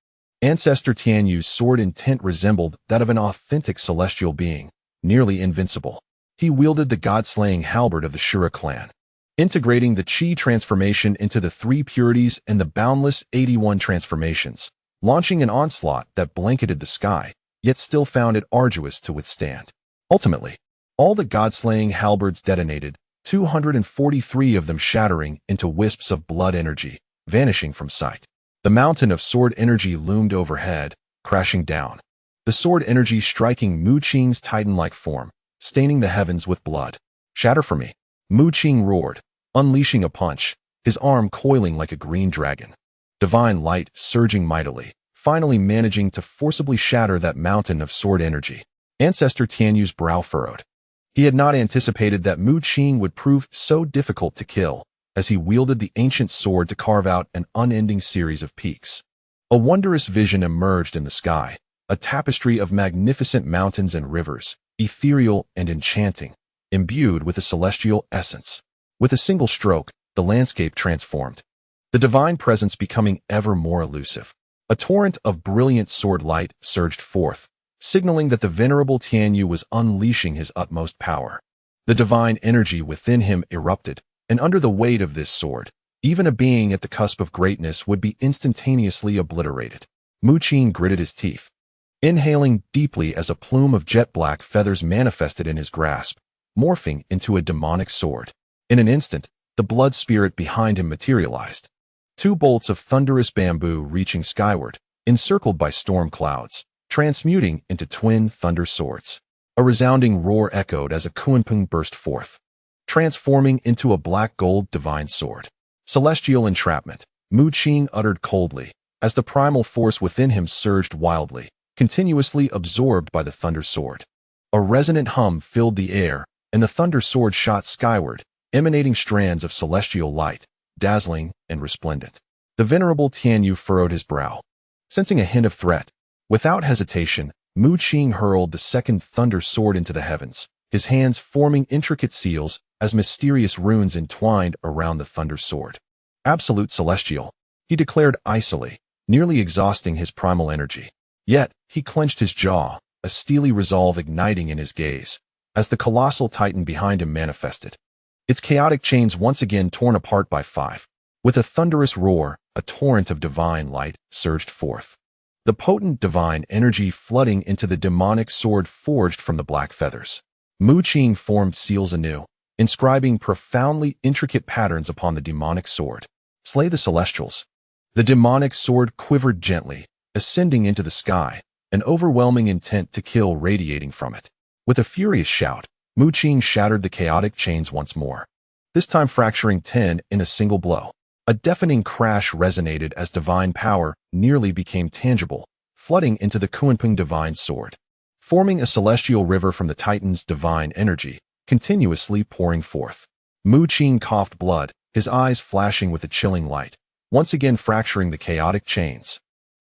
Ancestor Tianyu's sword intent resembled that of an authentic celestial being, nearly invincible. He wielded the god-slaying halberd of the Shura clan, integrating the Qi transformation into the three purities and the boundless 81 transformations, launching an onslaught that blanketed the sky, yet still found it arduous to withstand. Ultimately, all the god-slaying halberds detonated, 243 of them shattering into wisps of blood energy, vanishing from sight. The mountain of sword energy loomed overhead, crashing down. The sword energy striking Mu Qing's titan-like form, staining the heavens with blood. "Shatter for me," Mu Qing roared, unleashing a punch, his arm coiling like a green dragon. Divine light surging mightily, finally managing to forcibly shatter that mountain of sword energy. Ancestor Tianyu's brow furrowed. He had not anticipated that Mu Qing would prove so difficult to kill, as he wielded the ancient sword to carve out an unending series of peaks. A wondrous vision emerged in the sky, a tapestry of magnificent mountains and rivers, ethereal and enchanting, imbued with a celestial essence. With a single stroke, the landscape transformed, the divine presence becoming ever more elusive. A torrent of brilliant sword light surged forth, signaling that the venerable Tianyu was unleashing his utmost power. The divine energy within him erupted, and under the weight of this sword, even a being at the cusp of greatness would be instantaneously obliterated. Mu Qing gritted his teeth, inhaling deeply as a plume of jet-black feathers manifested in his grasp, morphing into a demonic sword. In an instant, the blood spirit behind him materialized. Two bolts of thunderous bamboo reaching skyward, encircled by storm clouds, transmuting into twin thunder swords. A resounding roar echoed as a kunpeng burst forth, transforming into a black gold divine sword. "Celestial entrapment," Mu Qing uttered coldly, as the primal force within him surged wildly, continuously absorbed by the thunder sword. A resonant hum filled the air, and the thunder sword shot skyward, emanating strands of celestial light, dazzling and resplendent. The venerable Tianyu furrowed his brow. Sensing a hint of threat, without hesitation, Mu Qing hurled the second thunder sword into the heavens, his hands forming intricate seals as mysterious runes entwined around the thunder sword. "Absolute celestial," he declared icily, nearly exhausting his primal energy. Yet, he clenched his jaw, a steely resolve igniting in his gaze, as the colossal titan behind him manifested. Its chaotic chains once again torn apart by five. With a thunderous roar, a torrent of divine light surged forth. The potent divine energy flooding into the demonic sword forged from the black feathers. Mu Qing formed seals anew, inscribing profoundly intricate patterns upon the demonic sword. "Slay the celestials." The demonic sword quivered gently, ascending into the sky, an overwhelming intent to kill radiating from it. With a furious shout, Mu Qing shattered the chaotic chains once more, this time fracturing 10 in a single blow. A deafening crash resonated as divine power nearly became tangible, flooding into the kunpeng divine sword, forming a celestial river from the titan's divine energy, continuously pouring forth. Mu Qing coughed blood, his eyes flashing with a chilling light, once again fracturing the chaotic chains.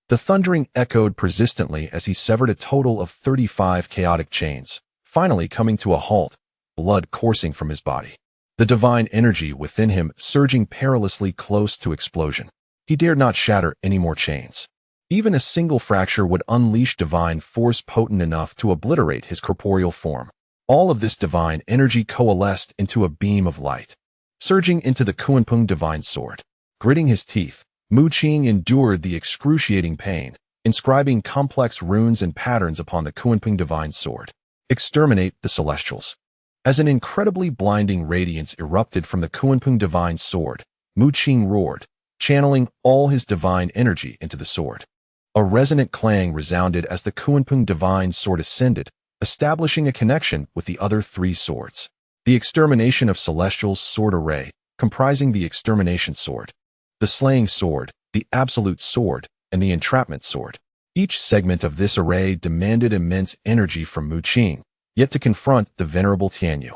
The thundering echoed persistently as he severed a total of 35 chaotic chains, finally coming to a halt, blood coursing from his body. The divine energy within him surging perilously close to explosion. He dared not shatter any more chains. Even a single fracture would unleash divine force potent enough to obliterate his corporeal form. All of this divine energy coalesced into a beam of light, surging into the kunpeng divine sword. Gritting his teeth, Mu Qing endured the excruciating pain, inscribing complex runes and patterns upon the kunpeng divine sword. "Exterminate the celestials." As an incredibly blinding radiance erupted from the kunpeng divine sword, Mu Qing roared, channeling all his divine energy into the sword. A resonant clang resounded as the kunpeng divine sword ascended, establishing a connection with the other three swords. The extermination of celestials sword array, comprising the extermination sword, the slaying sword, the absolute sword, and the entrapment sword. Each segment of this array demanded immense energy from Mu Qing, yet to confront the venerable Tianyu,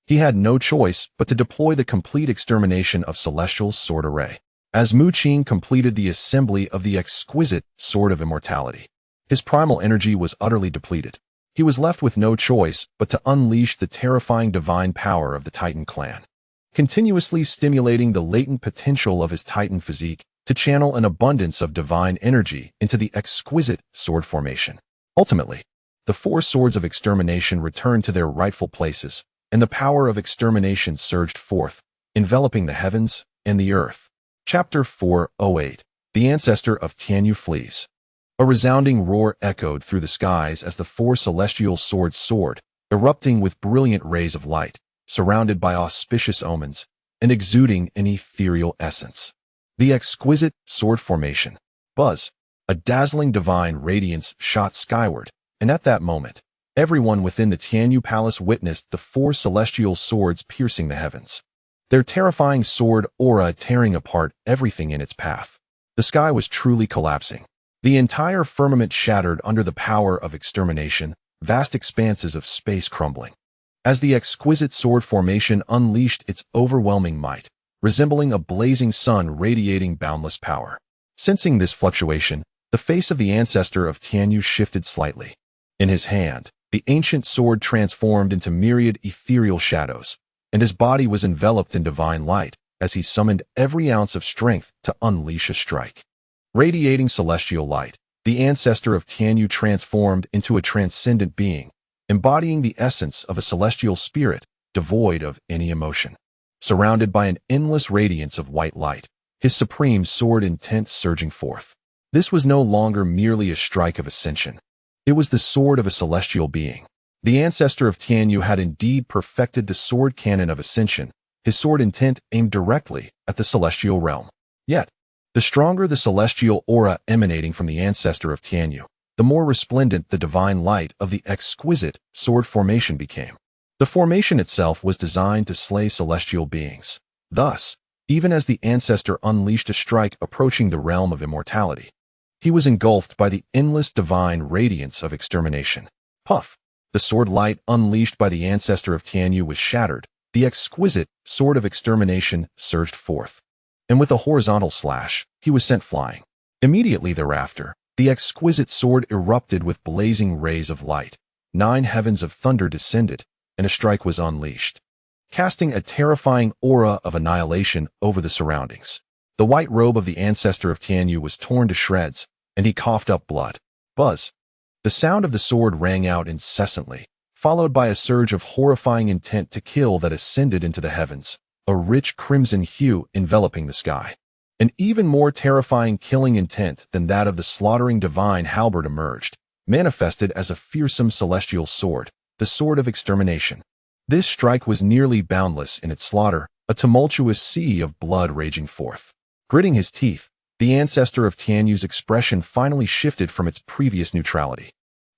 he had no choice but to deploy the complete extermination of Celestial's sword array. As Mu Qing completed the assembly of the exquisite Sword of Immortality, his primal energy was utterly depleted. He was left with no choice but to unleash the terrifying divine power of the Titan clan, continuously stimulating the latent potential of his Titan physique to channel an abundance of divine energy into the exquisite sword formation. Ultimately, the four swords of extermination returned to their rightful places, and the power of extermination surged forth, enveloping the heavens and the earth. Chapter 408. The Ancestor of Tianyu Flees. A resounding roar echoed through the skies as the four celestial swords soared, erupting with brilliant rays of light, surrounded by auspicious omens, and exuding an ethereal essence. The exquisite sword formation. Buzz. A dazzling divine radiance shot skyward, and at that moment, everyone within the Tianyu Palace witnessed the four celestial swords piercing the heavens, their terrifying sword aura tearing apart everything in its path. The sky was truly collapsing. The entire firmament shattered under the power of extermination, vast expanses of space crumbling. As the exquisite sword formation unleashed its overwhelming might, resembling a blazing sun radiating boundless power. Sensing this fluctuation, the face of the ancestor of Tianyu shifted slightly. In his hand, the ancient sword transformed into myriad ethereal shadows, and his body was enveloped in divine light as he summoned every ounce of strength to unleash a strike. Radiating celestial light, the ancestor of Tianyu transformed into a transcendent being, embodying the essence of a celestial spirit devoid of any emotion. Surrounded by an endless radiance of white light, his supreme sword intent surging forth. This was no longer merely a strike of ascension. It was the sword of a celestial being. The ancestor of Tianyu had indeed perfected the sword canon of ascension, his sword intent aimed directly at the celestial realm. Yet, the stronger the celestial aura emanating from the ancestor of Tianyu, the more resplendent the divine light of the exquisite sword formation became. The formation itself was designed to slay celestial beings. Thus, even as the ancestor unleashed a strike approaching the realm of immortality, he was engulfed by the endless divine radiance of extermination. Puff! The sword light unleashed by the ancestor of Tianyu was shattered. The exquisite sword of extermination surged forth, and with a horizontal slash, he was sent flying. Immediately thereafter, the exquisite sword erupted with blazing rays of light. 9 heavens of thunder descended, and a strike was unleashed, casting a terrifying aura of annihilation over the surroundings. The white robe of the ancestor of Tianyu was torn to shreds, and he coughed up blood. Buzz! The sound of the sword rang out incessantly, followed by a surge of horrifying intent to kill that ascended into the heavens, a rich crimson hue enveloping the sky. An even more terrifying killing intent than that of the slaughtering divine halberd emerged, manifested as a fearsome celestial sword, the sword of extermination. This strike was nearly boundless in its slaughter, a tumultuous sea of blood raging forth. Gritting his teeth, the ancestor of Tianyu's expression finally shifted from its previous neutrality.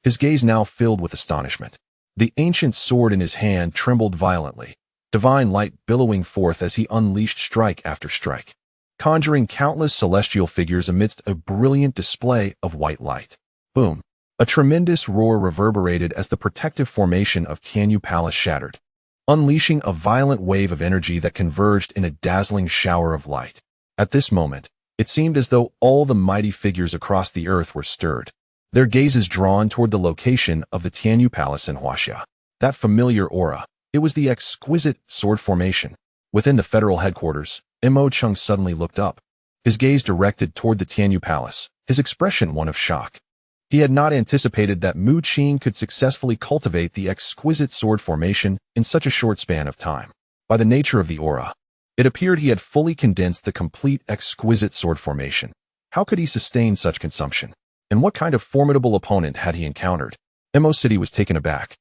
His gaze now filled with astonishment. The ancient sword in his hand trembled violently, divine light billowing forth as he unleashed strike after strike, conjuring countless celestial figures amidst a brilliant display of white light. Boom! A tremendous roar reverberated as the protective formation of Tianyu Palace shattered, unleashing a violent wave of energy that converged in a dazzling shower of light. At this moment, it seemed as though all the mighty figures across the earth were stirred, their gazes drawn toward the location of the Tianyu Palace in Huaxia. That familiar aura, it was the exquisite sword formation. Within the federal headquarters, Mo Qing suddenly looked up, his gaze directed toward the Tianyu Palace, his expression one of shock. He had not anticipated that Mu Qing could successfully cultivate the exquisite sword formation in such a short span of time. By the nature of the aura, it appeared he had fully condensed the complete exquisite sword formation. How could he sustain such consumption? And what kind of formidable opponent had he encountered? Mo City was taken aback,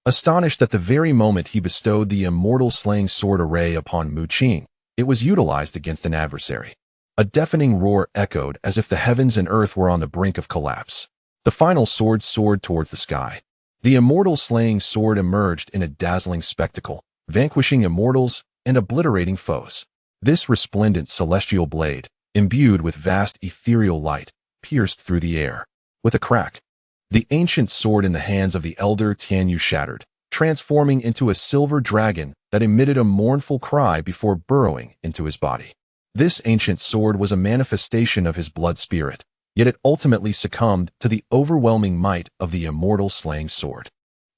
astonished that the very moment he bestowed the immortal slaying sword array upon Mu Qing, it was utilized against an adversary. A deafening roar echoed as if the heavens and earth were on the brink of collapse. The final sword soared towards the sky. The immortal slaying sword emerged in a dazzling spectacle, vanquishing immortals and obliterating foes. This resplendent celestial blade, imbued with vast ethereal light, pierced through the air. With a crack, the ancient sword in the hands of the elder Tianyu shattered, transforming into a silver dragon that emitted a mournful cry before burrowing into his body. This ancient sword was a manifestation of his blood spirit, yet it ultimately succumbed to the overwhelming might of the immortal slaying sword.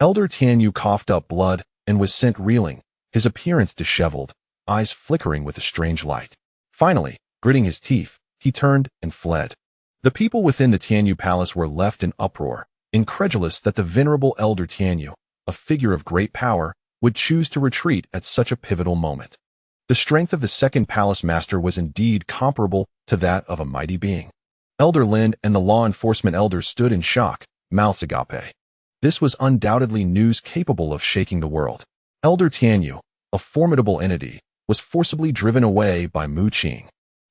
Elder Tianyu coughed up blood and was sent reeling, his appearance disheveled, eyes flickering with a strange light. Finally, gritting his teeth, he turned and fled. The people within the Tianyu Palace were left in uproar, incredulous that the venerable Elder Tianyu, a figure of great power, would choose to retreat at such a pivotal moment. The strength of the second palace master was indeed comparable to that of a mighty being. Elder Lin and the law enforcement elders stood in shock, mouths agape. This was undoubtedly news capable of shaking the world. Elder Tianyu, a formidable entity, was forcibly driven away by Mu Qing.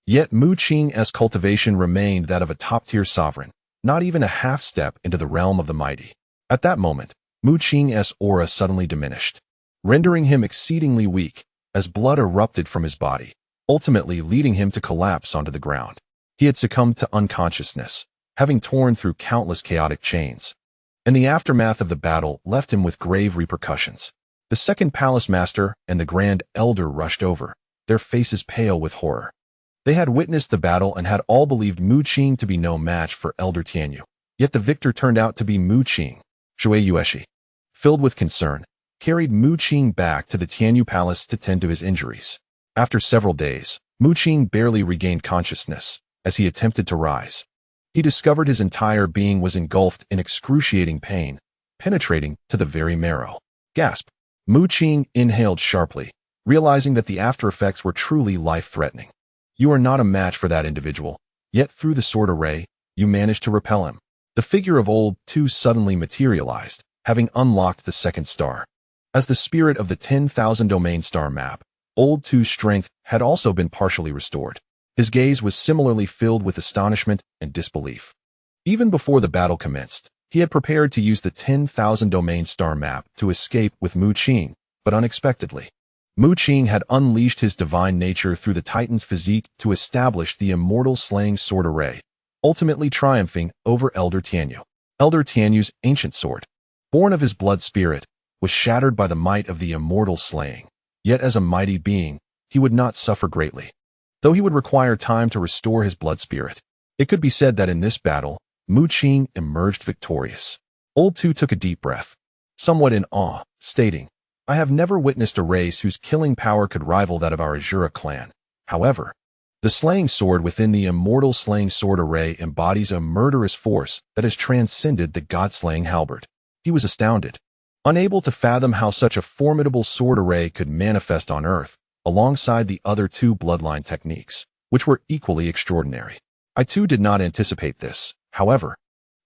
Yet Mu Qing's cultivation remained that of a top-tier sovereign, not even a half-step into the realm of the mighty. At that moment, Mu Qing's aura suddenly diminished, rendering him exceedingly weak, as blood erupted from his body, ultimately leading him to collapse onto the ground. He had succumbed to unconsciousness, having torn through countless chaotic chains. And the aftermath of the battle left him with grave repercussions. The second palace master and the grand elder rushed over, their faces pale with horror. They had witnessed the battle and had all believed Mu Qing to be no match for Elder Tianyu. Yet the victor turned out to be Mu Qing. Shui Yueshi, filled with concern, carried Mu Qing back to the Tianyu Palace to tend to his injuries. After several days, Mu Qing barely regained consciousness as he attempted to rise. He discovered his entire being was engulfed in excruciating pain, penetrating to the very marrow. Gasp! Mu Qing inhaled sharply, realizing that the after-effects were truly life-threatening. You are not a match for that individual, yet through the sword array, you managed to repel him. The figure of Old Two suddenly materialized, having unlocked the second star. As the spirit of the 10,000 domain star map, Old Two's strength had also been partially restored. His gaze was similarly filled with astonishment and disbelief. Even before the battle commenced, he had prepared to use the 10,000 domain star map to escape with Mu Qing, but unexpectedly, Mu Qing had unleashed his divine nature through the Titan's physique to establish the immortal slaying sword array, ultimately triumphing over Elder Tianyu. Elder Tianyu's ancient sword, born of his blood spirit, was shattered by the might of the immortal slaying. Yet as a mighty being, he would not suffer greatly, though he would require time to restore his blood spirit. It could be said that in this battle, Mu Qing emerged victorious. Old Two took a deep breath, somewhat in awe, stating, I have never witnessed a race whose killing power could rival that of our Azura clan. However, the slaying sword within the immortal slaying sword array embodies a murderous force that has transcended the god-slaying halberd. He was astounded, unable to fathom how such a formidable sword array could manifest on Earth, alongside the other two bloodline techniques, which were equally extraordinary. I too did not anticipate this, however.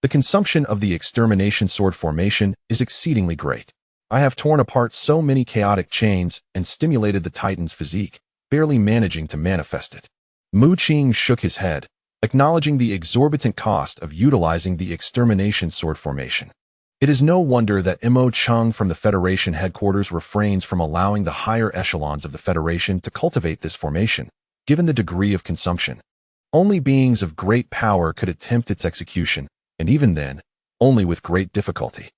The consumption of the extermination sword formation is exceedingly great. I have torn apart so many chaotic chains and stimulated the Titan's physique, barely managing to manifest it. Mu Qing shook his head, acknowledging the exorbitant cost of utilizing the extermination sword formation. It is no wonder that Mo Chung from the Federation headquarters refrains from allowing the higher echelons of the Federation to cultivate this formation, given the degree of consumption. Only beings of great power could attempt its execution, and even then, only with great difficulty.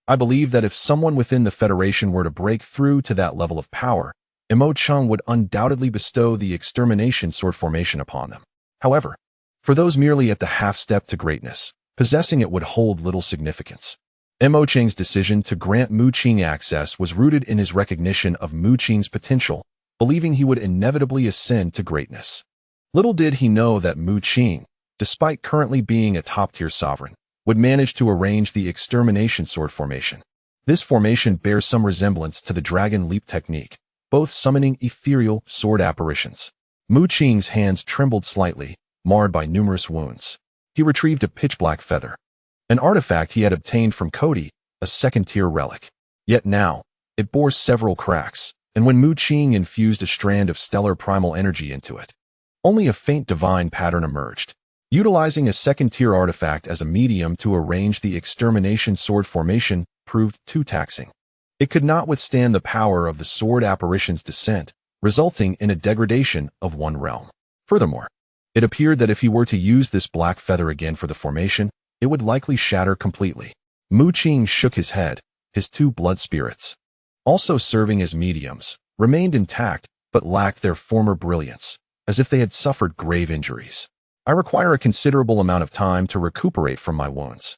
I believe that if someone within the Federation were to break through to that level of power, Mo Chung would undoubtedly bestow the extermination sword formation upon them. However, for those merely at the half-step to greatness, possessing it would hold little significance. Mo Qing's decision to grant Mu Qing access was rooted in his recognition of Mu Qing's potential, believing he would inevitably ascend to greatness. Little did he know that Mu Qing, despite currently being a top-tier sovereign, would manage to arrange the extermination sword formation. This formation bears some resemblance to the Dragon Leap technique, both summoning ethereal sword apparitions. Mu Qing's hands trembled slightly, marred by numerous wounds. He retrieved a pitch-black feather, an artifact he had obtained from Cody, a second-tier relic. Yet now, it bore several cracks, and when Mu Qing infused a strand of stellar primal energy into it, only a faint divine pattern emerged. Utilizing a second-tier artifact as a medium to arrange the extermination sword formation proved too taxing. It could not withstand the power of the sword apparition's descent, resulting in a degradation of one realm. Furthermore, it appeared that if he were to use this black feather again for the formation, it would likely shatter completely. Mu Qing shook his head, his two blood spirits, also serving as mediums, remained intact but lacked their former brilliance, as if they had suffered grave injuries. I require a considerable amount of time to recuperate from my wounds.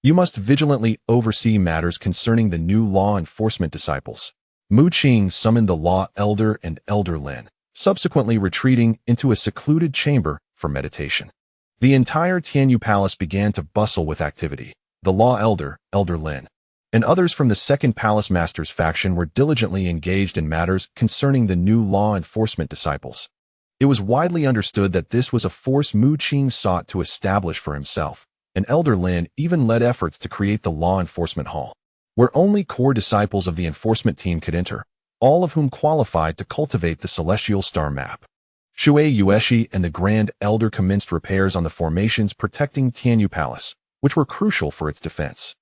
You must vigilantly oversee matters concerning the new law enforcement disciples. Mu Qing summoned the Law Elder and Elder Lin, subsequently retreating into a secluded chamber for meditation. The entire Tianyu Palace began to bustle with activity. The Law Elder, Elder Lin, and others from the Second Palace Master's faction were diligently engaged in matters concerning the new law enforcement disciples. It was widely understood that this was a force Mu Qing sought to establish for himself, and Elder Lin even led efforts to create the Law Enforcement Hall, where only core disciples of the enforcement team could enter, all of whom qualified to cultivate the celestial star map. Shui Yueshi and the Grand Elder commenced repairs on the formations protecting Tianyu Palace, which were crucial for its defense.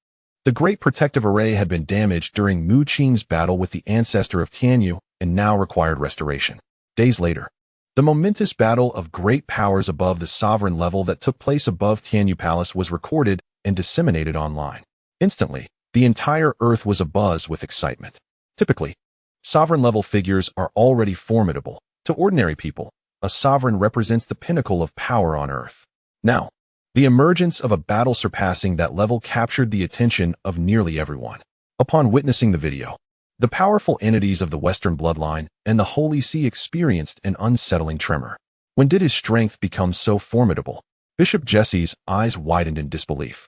The Great Protective Array had been damaged during Mu Qing's battle with the ancestor of Tianyu and now required restoration. Days later, the momentous battle of great powers above the sovereign level that took place above Tianyu Palace was recorded and disseminated online. Instantly, the entire Earth was abuzz with excitement. Typically, sovereign-level figures are already formidable. To ordinary people, a sovereign represents the pinnacle of power on Earth. Now, the emergence of a battle surpassing that level captured the attention of nearly everyone. Upon witnessing the video, the powerful entities of the Western bloodline and the Holy See experienced an unsettling tremor. When did his strength become so formidable? Bishop Jesse's eyes widened in disbelief,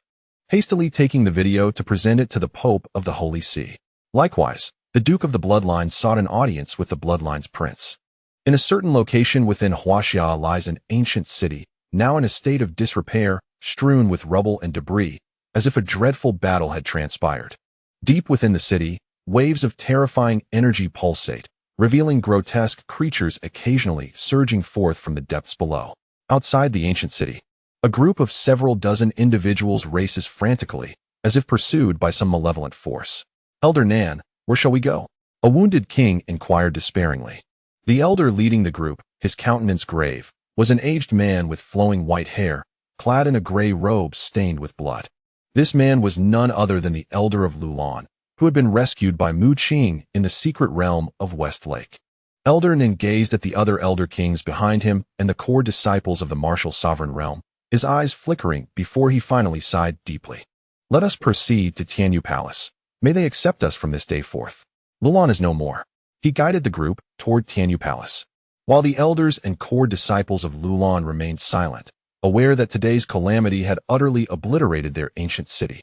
hastily taking the video to present it to the Pope of the Holy See. Likewise, the Duke of the Bloodline sought an audience with the Bloodline's prince. In a certain location within Huaxia lies an ancient city, now in a state of disrepair, strewn with rubble and debris, as if a dreadful battle had transpired. Deep within the city, waves of terrifying energy pulsate, revealing grotesque creatures occasionally surging forth from the depths below. Outside the ancient city, a group of several dozen individuals races frantically, as if pursued by some malevolent force. Elder Nan, where shall we go? A wounded king inquired despairingly. The elder leading the group, his countenance grave, was an aged man with flowing white hair, clad in a gray robe stained with blood. This man was none other than the elder of Lulan, who had been rescued by Mu Qing in the secret realm of West Lake. Elder Nan gazed at the other elder kings behind him and the core disciples of the martial sovereign realm, his eyes flickering before he finally sighed deeply. Let us proceed to Tianyu Palace. May they accept us from this day forth. Lulan is no more. He guided the group toward Tianyu Palace, while the elders and core disciples of Lulan remained silent, aware that today's calamity had utterly obliterated their ancient city,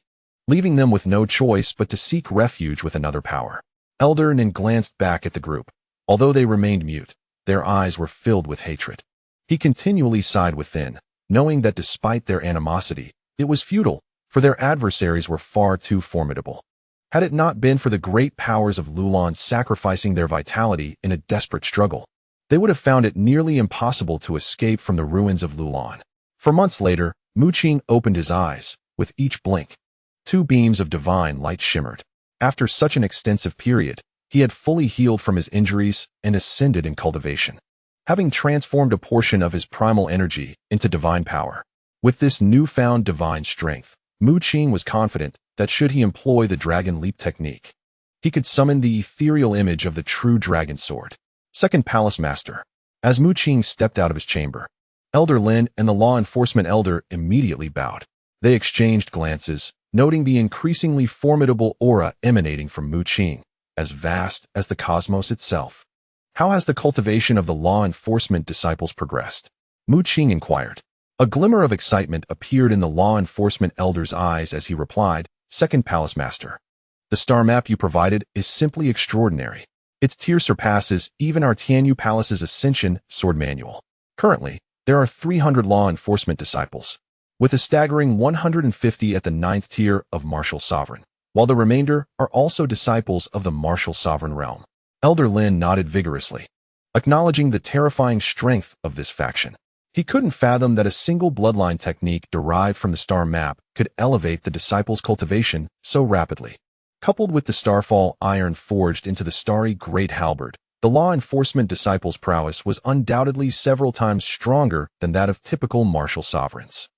leaving them with no choice but to seek refuge with another power. Elder Nan glanced back at the group. Although they remained mute, their eyes were filled with hatred. He continually sighed within, knowing that despite their animosity, it was futile, for their adversaries were far too formidable. Had it not been for the great powers of Lulan sacrificing their vitality in a desperate struggle, they would have found it nearly impossible to escape from the ruins of Lulan. For months later, Mu Qing opened his eyes. With each blink, two beams of divine light shimmered. After such an extensive period, he had fully healed from his injuries and ascended in cultivation, having transformed a portion of his primal energy into divine power. With this newfound divine strength, Mu Qing was confident that should he employ the Dragon Leap technique, he could summon the ethereal image of the true dragon sword. Second Palace Master. As Mu Qing stepped out of his chamber, Elder Lin and the law enforcement elder immediately bowed. They exchanged glances, noting the increasingly formidable aura emanating from Mu Qing, as vast as the cosmos itself. How has the cultivation of the law enforcement disciples progressed? Mu Qing inquired. A glimmer of excitement appeared in the law enforcement elder's eyes as he replied, Second Palace Master. The star map you provided is simply extraordinary. Its tier surpasses even our Tianyu Palace's Ascension sword manual. Currently, there are 300 law enforcement disciples, with a staggering 150 at the 9th tier of Martial Sovereign, while the remainder are also disciples of the Martial Sovereign realm. Elder Lin nodded vigorously, acknowledging the terrifying strength of this faction. He couldn't fathom that a single bloodline technique derived from the star map could elevate the disciples' cultivation so rapidly. Coupled with the starfall iron forged into the starry great halberd, the law enforcement disciples' prowess was undoubtedly several times stronger than that of typical martial sovereigns.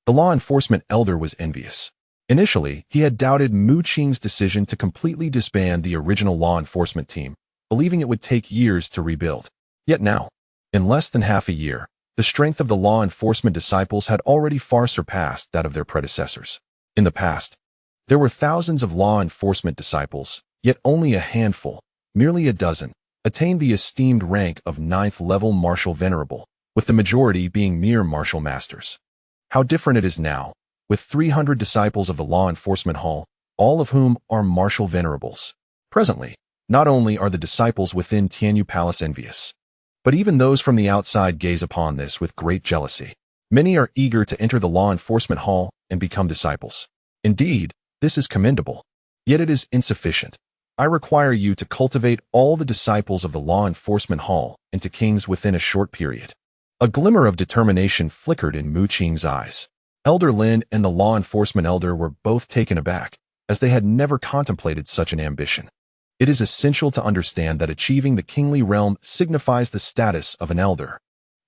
The law enforcement elder was envious. Initially, he had doubted Mu Qing's decision to completely disband the original law enforcement team, believing it would take years to rebuild. Yet now, in less than half a year, the strength of the law enforcement disciples had already far surpassed that of their predecessors. In the past, There were thousands of law enforcement disciples, yet only a handful, merely a dozen, attained the esteemed rank of 9th-level Martial Venerable, with the majority being mere martial masters. How different it is now, with 300 disciples of the Law Enforcement Hall, all of whom are martial venerables. Presently, not only are the disciples within Tianyu Palace envious, but even those from the outside gaze upon this with great jealousy. Many are eager to enter the Law Enforcement Hall and become disciples. Indeed, this is commendable, yet it is insufficient. I require you to cultivate all the disciples of the Law Enforcement Hall into kings within a short period. A glimmer of determination flickered in Mu Qing's eyes. Elder Lin and the law enforcement elder were both taken aback, as they had never contemplated such an ambition. It is essential to understand that achieving the kingly realm signifies the status of an elder.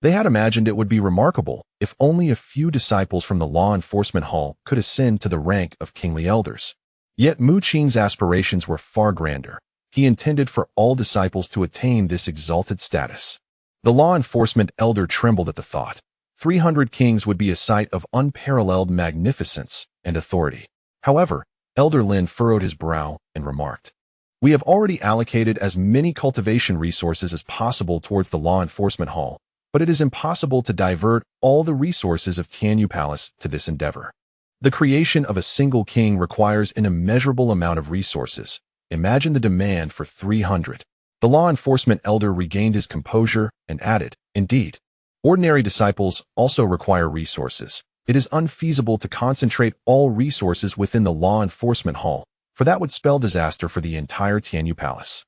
They had imagined it would be remarkable if only a few disciples from the Law Enforcement Hall could ascend to the rank of kingly elders. Yet Mu Qing's aspirations were far grander. He intended for all disciples to attain this exalted status. The law enforcement elder trembled at the thought. 300 kings would be a sight of unparalleled magnificence and authority. However, Elder Lin furrowed his brow and remarked, "We have already allocated as many cultivation resources as possible towards the Law Enforcement Hall, but it is impossible to divert all the resources of Tianyu Palace to this endeavor. The creation of a single king requires an immeasurable amount of resources. Imagine the demand for 300. The law enforcement elder regained his composure and added, "Indeed, ordinary disciples also require resources. It is unfeasible to concentrate all resources within the Law Enforcement Hall, for that would spell disaster for the entire Tianyu Palace."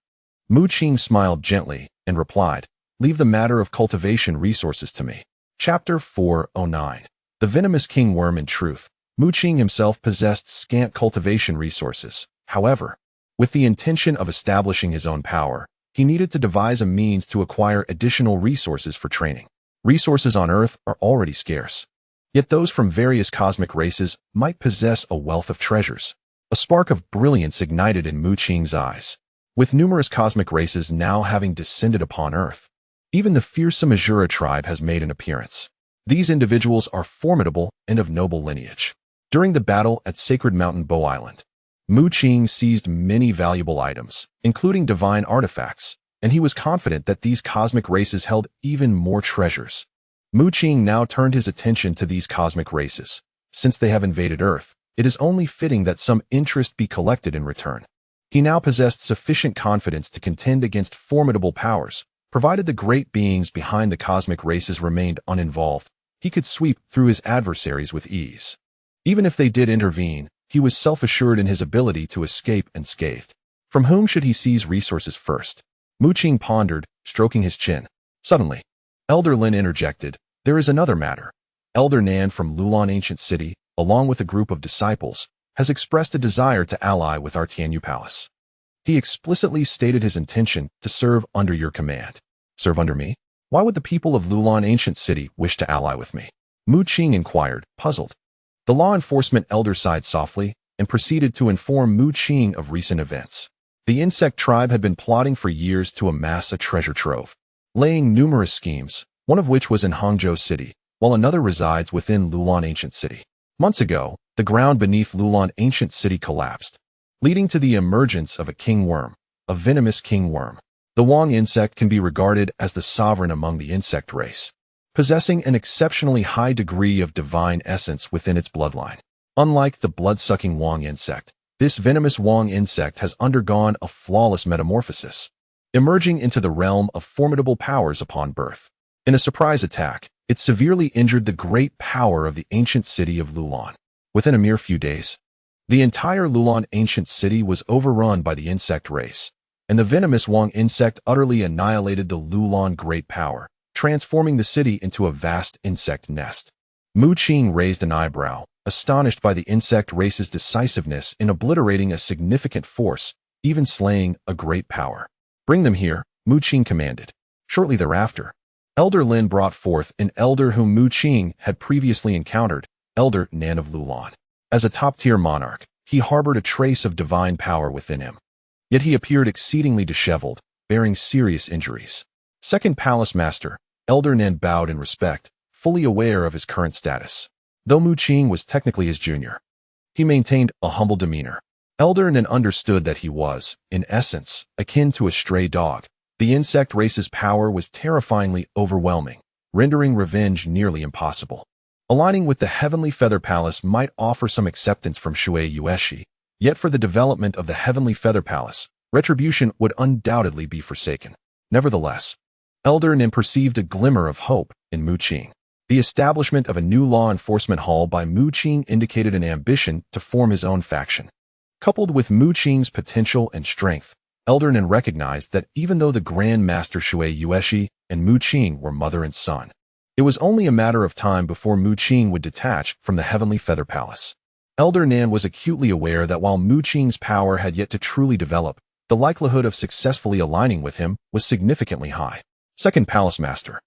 Mu Qing smiled gently and replied, "Leave the matter of cultivation resources to me." Chapter 409. The Venomous King Worm. In truth, Mu Qing himself possessed scant cultivation resources. However, with the intention of establishing his own power, he needed to devise a means to acquire additional resources for training. Resources on Earth are already scarce. Yet those from various cosmic races might possess a wealth of treasures. A spark of brilliance ignited in Mu Qing's eyes. With numerous cosmic races now having descended upon Earth, even the fearsome Azura tribe has made an appearance. These individuals are formidable and of noble lineage. During the battle at Sacred Mountain Bow Island, Mu Qing seized many valuable items, including divine artifacts, and he was confident that these cosmic races held even more treasures. Mu Qing now turned his attention to these cosmic races. Since they have invaded Earth, it is only fitting that some interest be collected in return. He now possessed sufficient confidence to contend against formidable powers. Provided the great beings behind the cosmic races remained uninvolved, he could sweep through his adversaries with ease. Even if they did intervene, he was self-assured in his ability to escape unscathed. From whom should he seize resources first? Mu Qing pondered, stroking his chin. Suddenly, Elder Lin interjected, "There is another matter. Elder Nan from Lulan Ancient City, along with a group of disciples, has expressed a desire to ally with our Tianyu Palace. He explicitly stated his intention to serve under your command." "Serve under me? Why would the people of Lulan Ancient City wish to ally with me?" Mu Qing inquired, puzzled. The law enforcement elder sighed softly and proceeded to inform Mu Qing of recent events. The insect tribe had been plotting for years to amass a treasure trove, laying numerous schemes, one of which was in Hangzhou City, while another resides within Lulan Ancient City. Months ago, the ground beneath Lulan Ancient City collapsed, leading to the emergence of a king worm, a venomous king worm. The Wang insect can be regarded as the sovereign among the insect race, possessing an exceptionally high degree of divine essence within its bloodline. Unlike the blood-sucking Wang insect, this venomous Wang insect has undergone a flawless metamorphosis, emerging into the realm of formidable powers upon birth. In a surprise attack, it severely injured the great power of the ancient city of Lulan. Within a mere few days, the entire Lulan ancient city was overrun by the insect race, and the venomous Wang insect utterly annihilated the Lulan great power, transforming the city into a vast insect nest. Mu Qing raised an eyebrow, astonished by the insect race's decisiveness in obliterating a significant force, even slaying a great power. "Bring them here," Mu Qing commanded. Shortly thereafter, Elder Lin brought forth an elder whom Mu Qing had previously encountered, Elder Nan of Lulan. As a top-tier monarch, he harbored a trace of divine power within him. Yet he appeared exceedingly disheveled, bearing serious injuries. Second Palace Master, Elder Nan bowed in respect, fully aware of his current status. Though Mu Qing was technically his junior, He maintained a humble demeanor. Elder Nan understood that he was, in essence, akin to a stray dog. The insect race's power was terrifyingly overwhelming, rendering revenge nearly impossible. Aligning with the Heavenly Feather Palace might offer some acceptance from Shui Yueshi, yet for the development of the Heavenly Feather Palace, retribution would undoubtedly be forsaken. Nevertheless, Elder Nan perceived a glimmer of hope in Mu Qing. The establishment of a new law enforcement hall by Mu Qing indicated an ambition to form his own faction. Coupled with Mu Qing's potential and strength, Elder Nan recognized that even though the Grand Master Shui Yueshi and Mu Qing were mother and son, it was only a matter of time before Mu Qing would detach from the Heavenly Feather Palace. Elder Nan was acutely aware that while Mu Qing's power had yet to truly develop, the likelihood of successfully aligning with him was significantly high. Second Palace Master,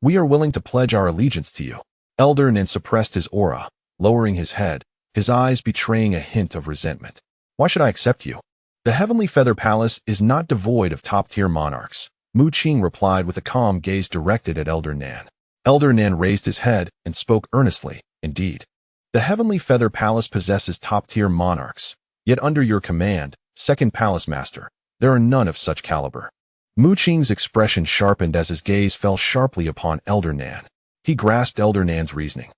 we are willing to pledge our allegiance to you. Elder Nan suppressed his aura, lowering his head, his eyes betraying a hint of resentment. Why should I accept you? The Heavenly Feather Palace is not devoid of top-tier monarchs, Mu Qing replied with a calm gaze directed at Elder Nan. Elder Nan raised his head and spoke earnestly. Indeed, the Heavenly Feather Palace possesses top-tier monarchs, yet under your command, Second Palace Master, there are none of such caliber. Mu Qing's expression sharpened as his gaze fell sharply upon Elder Nan. He grasped Elder Nan's reasoning.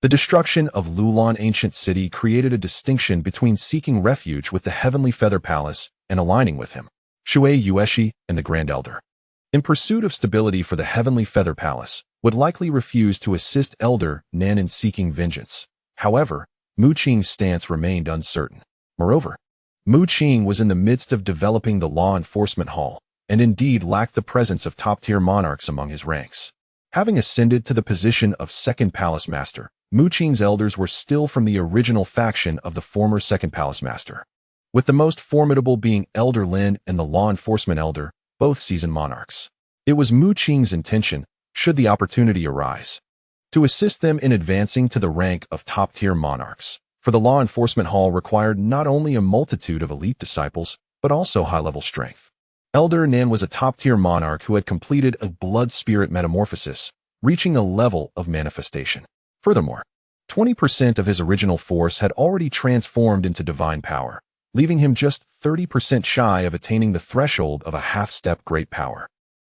The destruction of Lulan Ancient City created a distinction between seeking refuge with the Heavenly Feather Palace and aligning with him, Shui Yueshi and the Grand Elder, in pursuit of stability for the Heavenly Feather Palace, would likely refuse to assist Elder Nan in seeking vengeance. However, Mu Qing's stance remained uncertain. Moreover, Mu Qing was in the midst of developing the law enforcement hall, and indeed lacked the presence of top-tier monarchs among his ranks. Having ascended to the position of Second Palace Master, Mu Qing's elders were still from the original faction of the former Second Palace Master, with the most formidable being Elder Lin and the Law Enforcement Elder, both seasoned monarchs. It was Mu Qing's intention, should the opportunity arise, to assist them in advancing to the rank of top-tier monarchs, for the Law Enforcement Hall required not only a multitude of elite disciples, but also high-level strength. Elder Nan was a top-tier monarch who had completed a blood-spirit metamorphosis, reaching a level of manifestation. Furthermore, 20% of his original force had already transformed into divine power, leaving him just 30% shy of attaining the threshold of a half-step great power.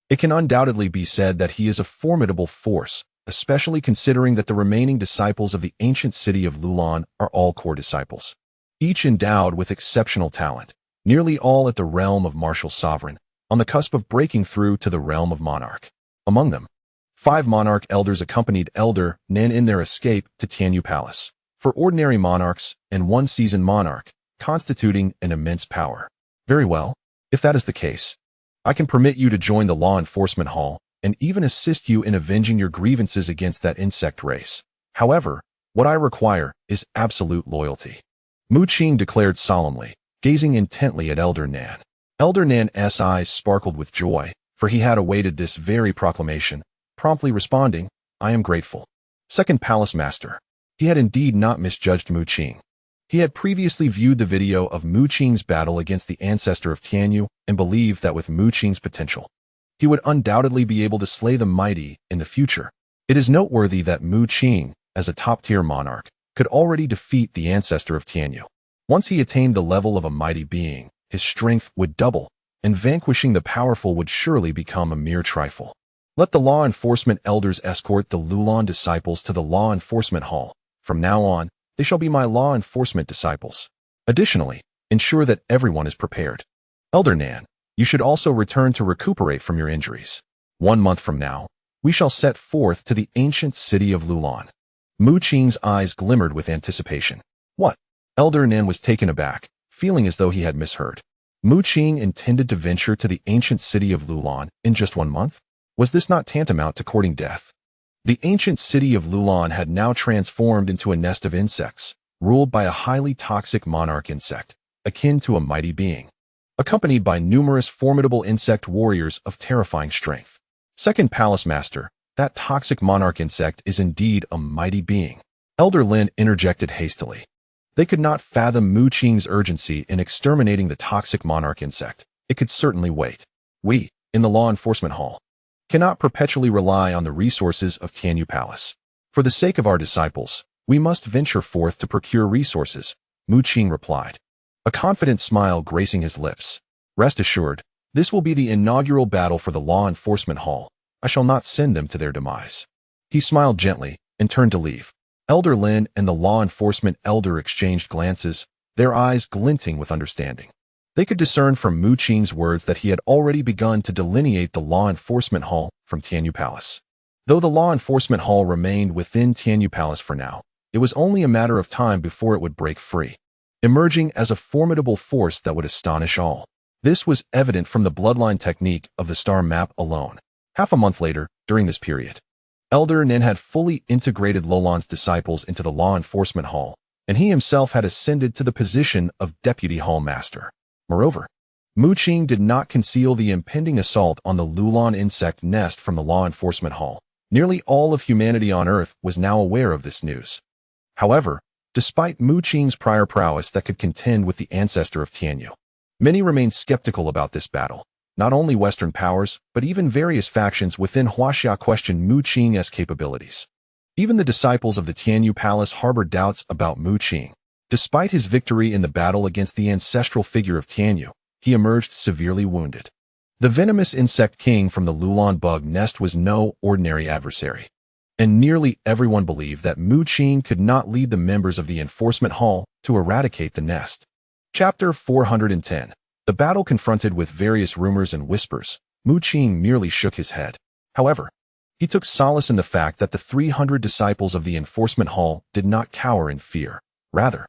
It can undoubtedly be said that he is a formidable force, especially considering that the remaining disciples of the ancient city of Lulan are all core disciples, each endowed with exceptional talent, nearly all at the realm of martial sovereign, on the cusp of breaking through to the realm of monarch. Among them, 5 monarch elders accompanied Elder Nan in their escape to Tianyu Palace, for ordinary monarchs and 1 seasoned monarch, constituting an immense power. Very well, if that is the case, I can permit you to join the Law Enforcement Hall and even assist you in avenging your grievances against that insect race. However, what I require is absolute loyalty. Mu Qing declared solemnly, gazing intently at Elder Nan. Elder Nan's eyes sparkled with joy, for he had awaited this very proclamation, promptly responding, I am grateful. Second Palace Master. He had indeed not misjudged Mu Qing. He had previously viewed the video of Mu Qing's battle against the ancestor of Tianyu and believed that with Mu Qing's potential, he would undoubtedly be able to slay the mighty in the future. It is noteworthy that Mu Qing, as a top-tier monarch, could already defeat the ancestor of Tianyu. Once he attained the level of a mighty being, his strength would double, and vanquishing the powerful would surely become a mere trifle. Let the law enforcement elders escort the Lulan disciples to the law enforcement hall. From now on, they shall be my law enforcement disciples. Additionally, ensure that everyone is prepared. Elder Nan, you should also return to recuperate from your injuries. 1 month from now, we shall set forth to the ancient city of Lulan. Mu Qing's eyes glimmered with anticipation. What? Elder Nan was taken aback, feeling as though he had misheard. Mu Qing intended to venture to the ancient city of Lulan in just 1 month? Was this not tantamount to courting death? The ancient city of Lulan had now transformed into a nest of insects, ruled by a highly toxic monarch insect, akin to a mighty being, accompanied by numerous formidable insect warriors of terrifying strength. Second Palace Master, that toxic monarch insect is indeed a mighty being. Elder Lin interjected hastily. They could not fathom Mu Qing's urgency in exterminating the toxic monarch insect. It could certainly wait. We, in the law enforcement hall, cannot perpetually rely on the resources of Tianyu Palace. For the sake of our disciples, we must venture forth to procure resources, Mu Qing replied, a confident smile gracing his lips. Rest assured, this will be the inaugural battle for the law enforcement hall. I shall not send them to their demise. He smiled gently and turned to leave. Elder Lin and the law enforcement elder exchanged glances, their eyes glinting with understanding. They could discern from Mu Qing's words that he had already begun to delineate the law enforcement hall from Tianyu Palace. Though the law enforcement hall remained within Tianyu Palace for now, it was only a matter of time before it would break free, emerging as a formidable force that would astonish all. This was evident from the bloodline technique of the star map alone. Half a month later, during this period, Elder Nin had fully integrated Lolan's disciples into the law enforcement hall, and he himself had ascended to the position of deputy hall master. Moreover, Mu Qing did not conceal the impending assault on the Lulan insect nest from the law enforcement hall. Nearly all of humanity on Earth was now aware of this news. However, despite Mu Qing's prior prowess that could contend with the ancestor of Tianyu, many remained skeptical about this battle. Not only Western powers, but even various factions within Huaxia questioned Mu Qing's capabilities. Even the disciples of the Tianyu Palace harbored doubts about Mu Qing. Despite his victory in the battle against the ancestral figure of Tianyu, he emerged severely wounded. The venomous insect king from the Lulan bug nest was no ordinary adversary, and nearly everyone believed that Mu Qing could not lead the members of the enforcement hall to eradicate the nest. Chapter 410. The battle confronted with various rumors and whispers, Mu Qing merely shook his head. However, he took solace in the fact that the 300 disciples of the enforcement hall did not cower in fear. Rather,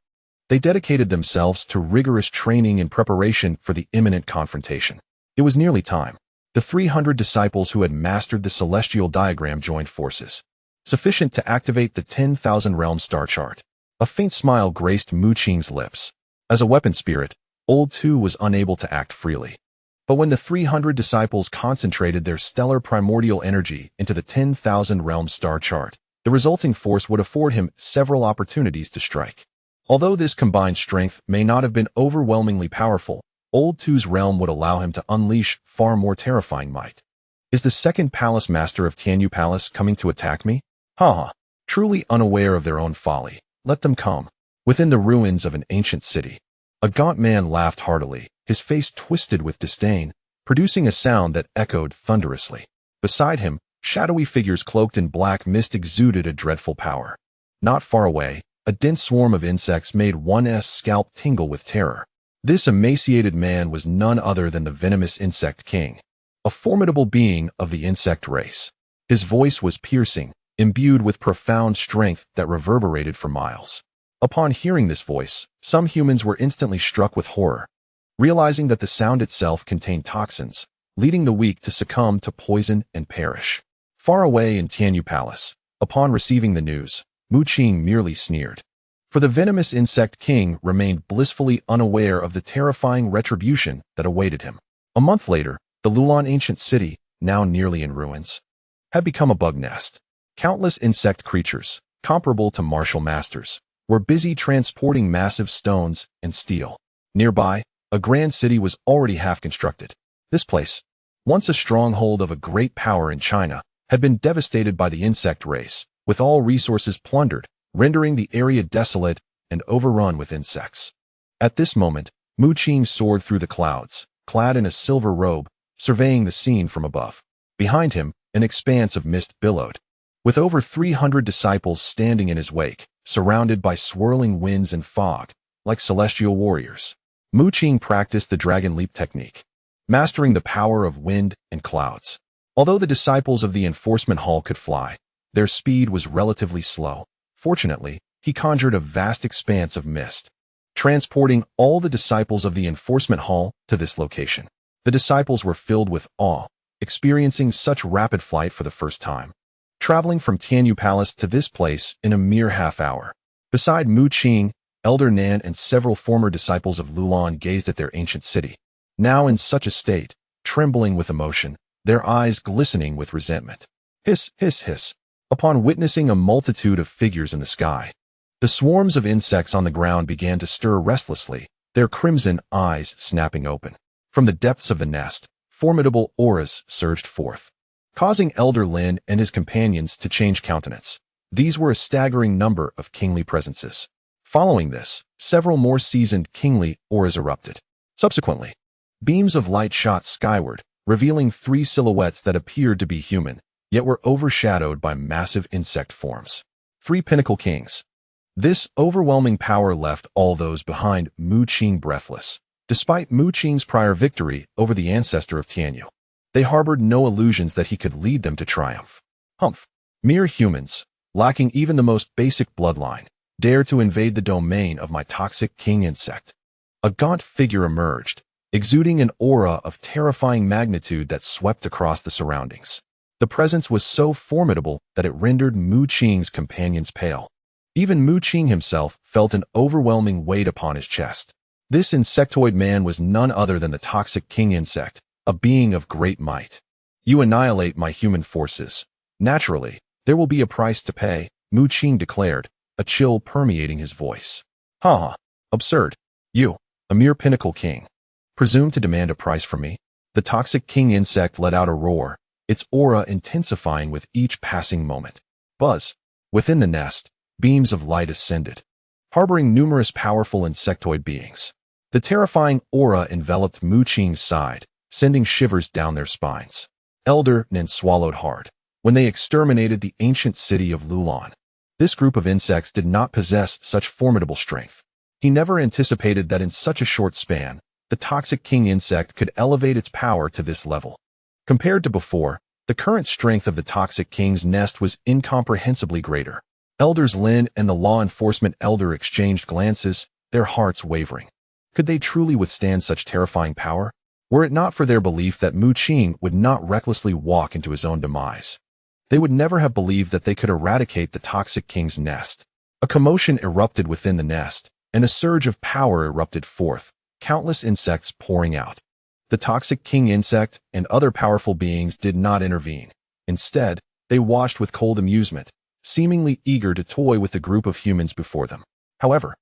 they dedicated themselves to rigorous training and preparation for the imminent confrontation. It was nearly time. The 300 disciples who had mastered the celestial diagram joined forces, sufficient to activate the 10,000 realm star chart. A faint smile graced Mu Qing's lips. As a weapon spirit, Old Tu was unable to act freely. But when the 300 disciples concentrated their stellar primordial energy into the 10,000 realm star chart, the resulting force would afford him several opportunities to strike. Although this combined strength may not have been overwhelmingly powerful, Old Tu's realm would allow him to unleash far more terrifying might. Is the second palace master of Tianyu Palace coming to attack me? Ha! Truly unaware of their own folly, let them come. Within the ruins of an ancient city, a gaunt man laughed heartily, his face twisted with disdain, producing a sound that echoed thunderously. Beside him, shadowy figures cloaked in black mist exuded a dreadful power. Not far away, a dense swarm of insects made one's scalp tingle with terror. This emaciated man was none other than the venomous insect king, a formidable being of the insect race. His voice was piercing, imbued with profound strength that reverberated for miles. Upon hearing this voice, some humans were instantly struck with horror, realizing that the sound itself contained toxins, leading the weak to succumb to poison and perish. Far away in Tianyu Palace, upon receiving the news, Mu Qing merely sneered. For the venomous insect king remained blissfully unaware of the terrifying retribution that awaited him. A month later, the Lulan ancient city, now nearly in ruins, had become a bug nest. Countless insect creatures, comparable to martial masters, were busy transporting massive stones and steel. Nearby, a grand city was already half constructed. This place, once a stronghold of a great power in China, had been devastated by the insect race, with all resources plundered, rendering the area desolate and overrun with insects. At this moment, Mu Qing soared through the clouds, clad in a silver robe, surveying the scene from above. Behind him, an expanse of mist billowed, with over 300 disciples standing in his wake, surrounded by swirling winds and fog, like celestial warriors. Mu Qing practiced the dragon leap technique, mastering the power of wind and clouds. Although the disciples of the enforcement hall could fly, their speed was relatively slow. Fortunately, he conjured a vast expanse of mist, transporting all the disciples of the enforcement hall to this location. The disciples were filled with awe, experiencing such rapid flight for the first time, traveling from Tianyu Palace to this place in a mere half hour. Beside Mu Qing, Elder Nan and several former disciples of Lulan gazed at their ancient city, now in such a state, trembling with emotion, their eyes glistening with resentment. Hiss, hiss, hiss. Upon witnessing a multitude of figures in the sky, the swarms of insects on the ground began to stir restlessly, their crimson eyes snapping open. From the depths of the nest, formidable auras surged forth, causing Elder Lin and his companions to change countenance. These were a staggering number of kingly presences. Following this, several more seasoned kingly auras erupted. Subsequently, beams of light shot skyward, revealing 3 silhouettes that appeared to be human, yet were overshadowed by massive insect forms. 3 pinnacle kings. This overwhelming power left all those behind Mu Qing breathless. Despite Mu Qing's prior victory over the ancestor of Tianyu, they harbored no illusions that he could lead them to triumph. Humph. Mere humans, lacking even the most basic bloodline, dare to invade the domain of my toxic king insect. A gaunt figure emerged, exuding an aura of terrifying magnitude that swept across the surroundings. The presence was so formidable that it rendered Mu Qing's companions pale. Even Mu Qing himself felt an overwhelming weight upon his chest. This insectoid man was none other than the toxic king insect, a being of great might. You annihilate my human forces. Naturally, there will be a price to pay, Mu Qing declared, a chill permeating his voice. Ha! Absurd. You, a mere pinnacle king, presume to demand a price from me? The toxic king insect let out a roar, its aura intensifying with each passing moment. Buzz. Within the nest, beams of light ascended, harboring numerous powerful insectoid beings. The terrifying aura enveloped Mu Qing's side, sending shivers down their spines. Elder Nen swallowed hard when they exterminated the ancient city of Lulan. This group of insects did not possess such formidable strength. He never anticipated that in such a short span, the toxic king insect could elevate its power to this level. Compared to before, the current strength of the toxic king's nest was incomprehensibly greater. Elders Lin and the law enforcement elder exchanged glances, their hearts wavering. Could they truly withstand such terrifying power? Were it not for their belief that Mu Qing would not recklessly walk into his own demise, they would never have believed that they could eradicate the toxic king's nest. A commotion erupted within the nest, and a surge of power erupted forth, countless insects pouring out. The toxic king insect and other powerful beings did not intervene. Instead, they watched with cold amusement, seemingly eager to toy with the group of humans before them. However,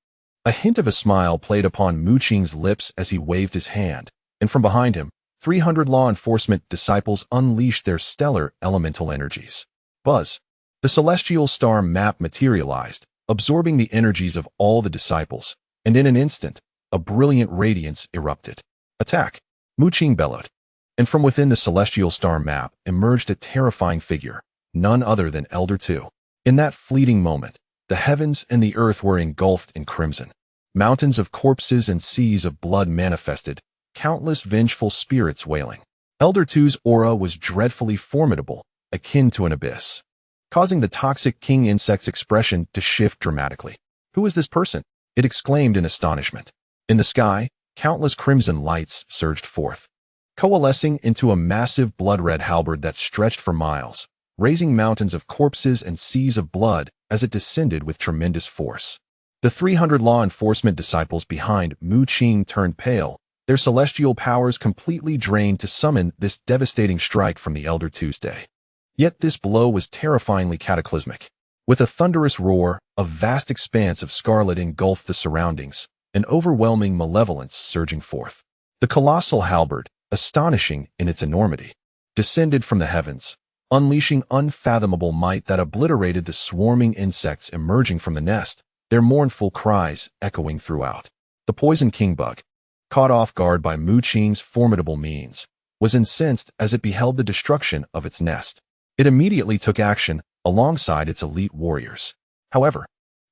a hint of a smile played upon Mu Qing's lips as he waved his hand, and from behind him, 300 law enforcement disciples unleashed their stellar elemental energies. Buzz. The celestial star map materialized, absorbing the energies of all the disciples, and in an instant, a brilliant radiance erupted. Attack! Mu Qing bellowed. And from within the celestial star map emerged a terrifying figure, none other than Elder II. In that fleeting moment, the heavens and the earth were engulfed in crimson. Mountains of corpses and seas of blood manifested, countless vengeful spirits wailing. Elder II's aura was dreadfully formidable, akin to an abyss, causing the toxic king insect's expression to shift dramatically. Who is this person? It exclaimed in astonishment. In the sky, countless crimson lights surged forth, coalescing into a massive blood-red halberd that stretched for miles, raising mountains of corpses and seas of blood as it descended with tremendous force. The 300 law enforcement disciples behind Mu Qing turned pale, their celestial powers completely drained to summon this devastating strike from the Elder Tuesday. Yet this blow was terrifyingly cataclysmic. With a thunderous roar, a vast expanse of scarlet engulfed the surroundings, an overwhelming malevolence surging forth. The colossal halberd, astonishing in its enormity, descended from the heavens, unleashing unfathomable might that obliterated the swarming insects emerging from the nest, their mournful cries echoing throughout. The poison king bug, caught off guard by Mu Qing's formidable means, was incensed as it beheld the destruction of its nest. It immediately took action alongside its elite warriors. However,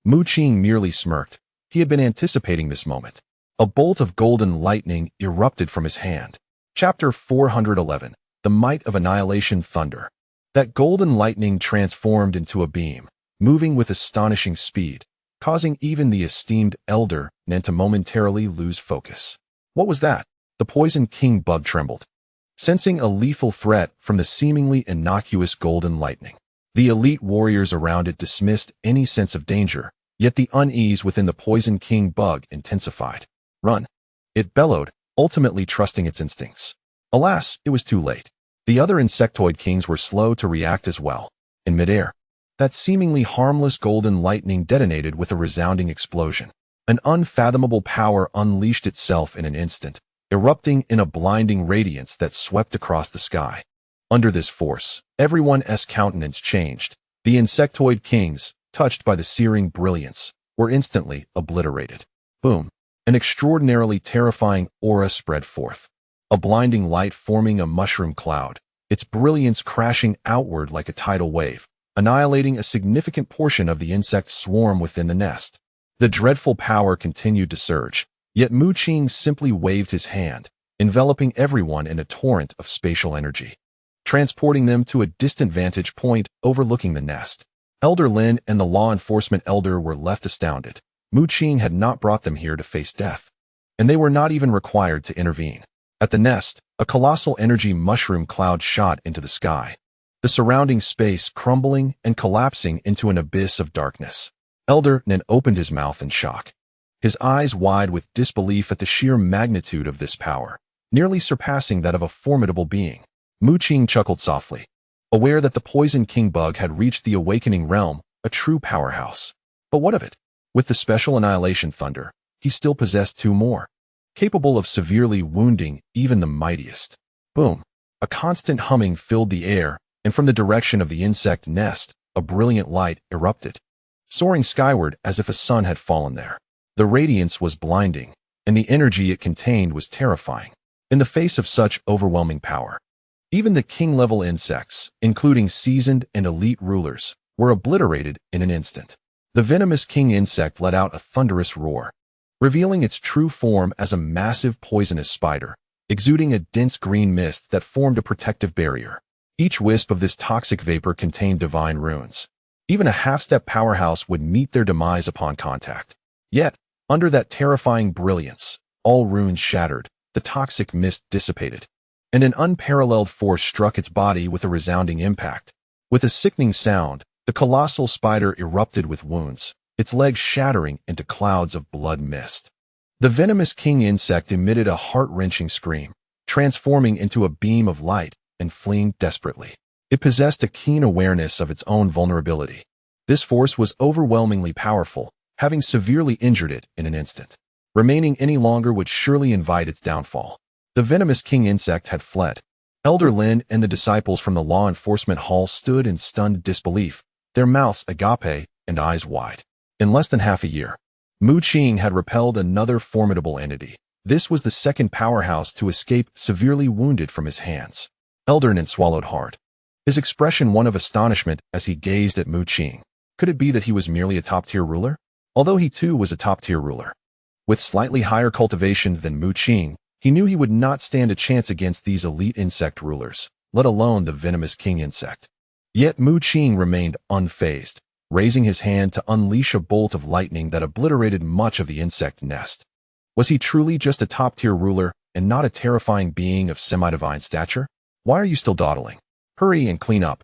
Mu Qing merely smirked. He had been anticipating this moment. A bolt of golden lightning erupted from his hand. Chapter 411, The Might of Annihilation Thunder. That golden lightning transformed into a beam, moving with astonishing speed, causing even the esteemed Elder Nen to momentarily lose focus. What was that? The poison king bug trembled, sensing a lethal threat from the seemingly innocuous golden lightning. The elite warriors around it dismissed any sense of danger, yet the unease within the poison king bug intensified. Run! It bellowed, ultimately trusting its instincts. Alas, it was too late. The other insectoid kings were slow to react as well. In midair, that seemingly harmless golden lightning detonated with a resounding explosion. An unfathomable power unleashed itself in an instant, erupting in a blinding radiance that swept across the sky. Under this force, everyone's countenance changed. The insectoid kings, touched by the searing brilliance, were instantly obliterated. Boom! An extraordinarily terrifying aura spread forth. A blinding light forming a mushroom cloud, its brilliance crashing outward like a tidal wave, annihilating a significant portion of the insect swarm within the nest. The dreadful power continued to surge, yet Mu Qing simply waved his hand, enveloping everyone in a torrent of spatial energy, transporting them to a distant vantage point overlooking the nest. Elder Lin and the law enforcement elder were left astounded. Mu Qing had not brought them here to face death, and they were not even required to intervene. At the nest, a colossal energy mushroom cloud shot into the sky, the surrounding space crumbling and collapsing into an abyss of darkness. Elder Lin opened his mouth in shock, his eyes wide with disbelief at the sheer magnitude of this power, nearly surpassing that of a formidable being. Mu Qing chuckled softly, aware that the poison king bug had reached the awakening realm, a true powerhouse. But what of it? With the special annihilation thunder, he still possessed two more, capable of severely wounding even the mightiest. Boom! A constant humming filled the air, and from the direction of the insect nest, a brilliant light erupted, soaring skyward as if a sun had fallen there. The radiance was blinding, and the energy it contained was terrifying. In the face of such overwhelming power, even the king-level insects, including seasoned and elite rulers, were obliterated in an instant. The venomous king insect let out a thunderous roar, revealing its true form as a massive poisonous spider, exuding a dense green mist that formed a protective barrier. Each wisp of this toxic vapor contained divine runes. Even a half-step powerhouse would meet their demise upon contact. Yet, under that terrifying brilliance, all runes shattered, the toxic mist dissipated, and an unparalleled force struck its body with a resounding impact. With a sickening sound, the colossal spider erupted with wounds, its legs shattering into clouds of blood mist. The venomous king insect emitted a heart-wrenching scream, transforming into a beam of light and fleeing desperately. It possessed a keen awareness of its own vulnerability. This force was overwhelmingly powerful, having severely injured it in an instant. Remaining any longer would surely invite its downfall. The venomous king insect had fled. Elder Lin and the disciples from the law enforcement hall stood in stunned disbelief, their mouths agape and eyes wide. In less than half a year, Mu Qing had repelled another formidable entity. This was the second powerhouse to escape severely wounded from his hands. Elder Lin swallowed hard, his expression one of astonishment as he gazed at Mu Qing. Could it be that he was merely a top-tier ruler? Although he too was a top-tier ruler, with slightly higher cultivation than Mu Qing, he knew he would not stand a chance against these elite insect rulers, let alone the venomous king insect. Yet Mu Qing remained unfazed, raising his hand to unleash a bolt of lightning that obliterated much of the insect nest. Was he truly just a top-tier ruler and not a terrifying being of semi-divine stature? Why are you still dawdling? Hurry and clean up.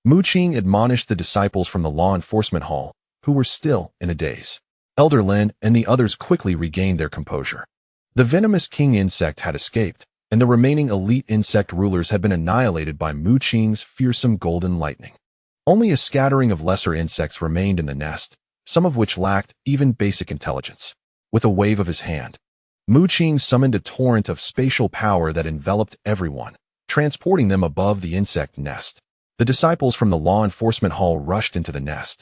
Mu Qing admonished the disciples from the law enforcement hall, who were still in a daze. Elder Lin and the others quickly regained their composure. The venomous king insect had escaped, and the remaining elite insect rulers had been annihilated by Mu Qing's fearsome golden lightning. Only a scattering of lesser insects remained in the nest, some of which lacked even basic intelligence. With a wave of his hand, Mu Qing summoned a torrent of spatial power that enveloped everyone, transporting them above the insect nest. The disciples from the law enforcement hall rushed into the nest,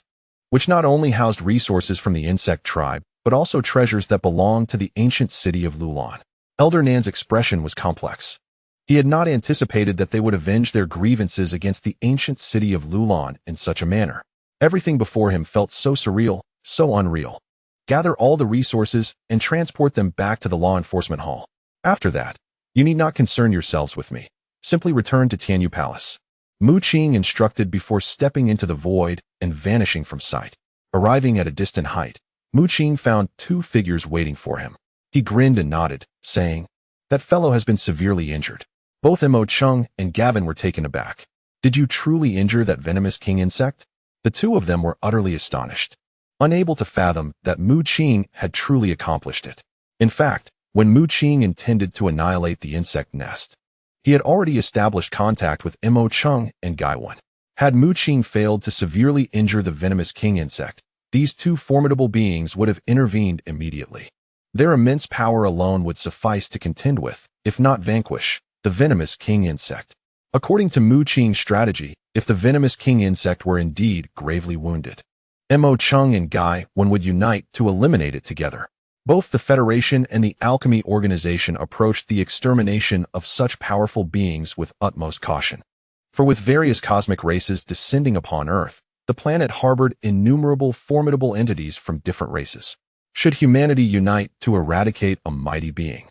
which not only housed resources from the insect tribe, but also treasures that belonged to the ancient city of Lulan. Elder Nan's expression was complex. He had not anticipated that they would avenge their grievances against the ancient city of Lulan in such a manner. Everything before him felt so surreal, so unreal. Gather all the resources and transport them back to the law enforcement hall. After that, you need not concern yourselves with me. Simply return to Tianyu Palace. Mu Qing instructed before stepping into the void and vanishing from sight. Arriving at a distant height, Mu Qing found two figures waiting for him. He grinned and nodded, saying, "That fellow has been severely injured." Both Mo Chung and Gavin were taken aback. "Did you truly injure that venomous king insect?" The two of them were utterly astonished, unable to fathom that Mu Qing had truly accomplished it. In fact, when Mu Qing intended to annihilate the insect nest, he had already established contact with Mo Chung and Gaiwan. Had Mu Qing failed to severely injure the venomous king insect, these two formidable beings would have intervened immediately. Their immense power alone would suffice to contend with, if not vanquish, the venomous king insect. According to Mu Qing's strategy, if the venomous king insect were indeed gravely wounded, Mu Qing and Guy One would unite to eliminate it together. Both the Federation and the Alchemy Organization approached the extermination of such powerful beings with utmost caution. For with various cosmic races descending upon Earth, the planet harbored innumerable formidable entities from different races. Should humanity unite to eradicate a mighty being,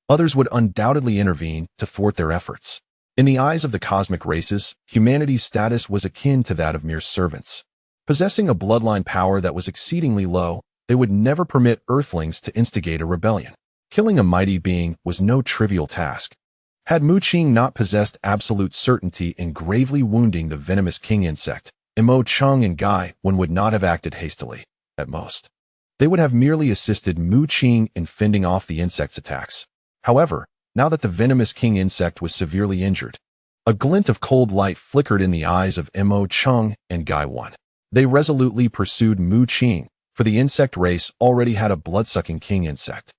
others would undoubtedly intervene to thwart their efforts. In the eyes of the cosmic races, humanity's status was akin to that of mere servants. Possessing a bloodline power that was exceedingly low, they would never permit Earthlings to instigate a rebellion. Killing a mighty being was no trivial task. Had Mu Qing not possessed absolute certainty in gravely wounding the venomous king insect, Mu Qing and Guy One would not have acted hastily. At most, they would have merely assisted Mu Qing in fending off the insect's attacks. However, now that the venomous king insect was severely injured, a glint of cold light flickered in the eyes of Mu Qing and Guy One. They resolutely pursued Mu Qing, for the insect race already had a blood-sucking king insect.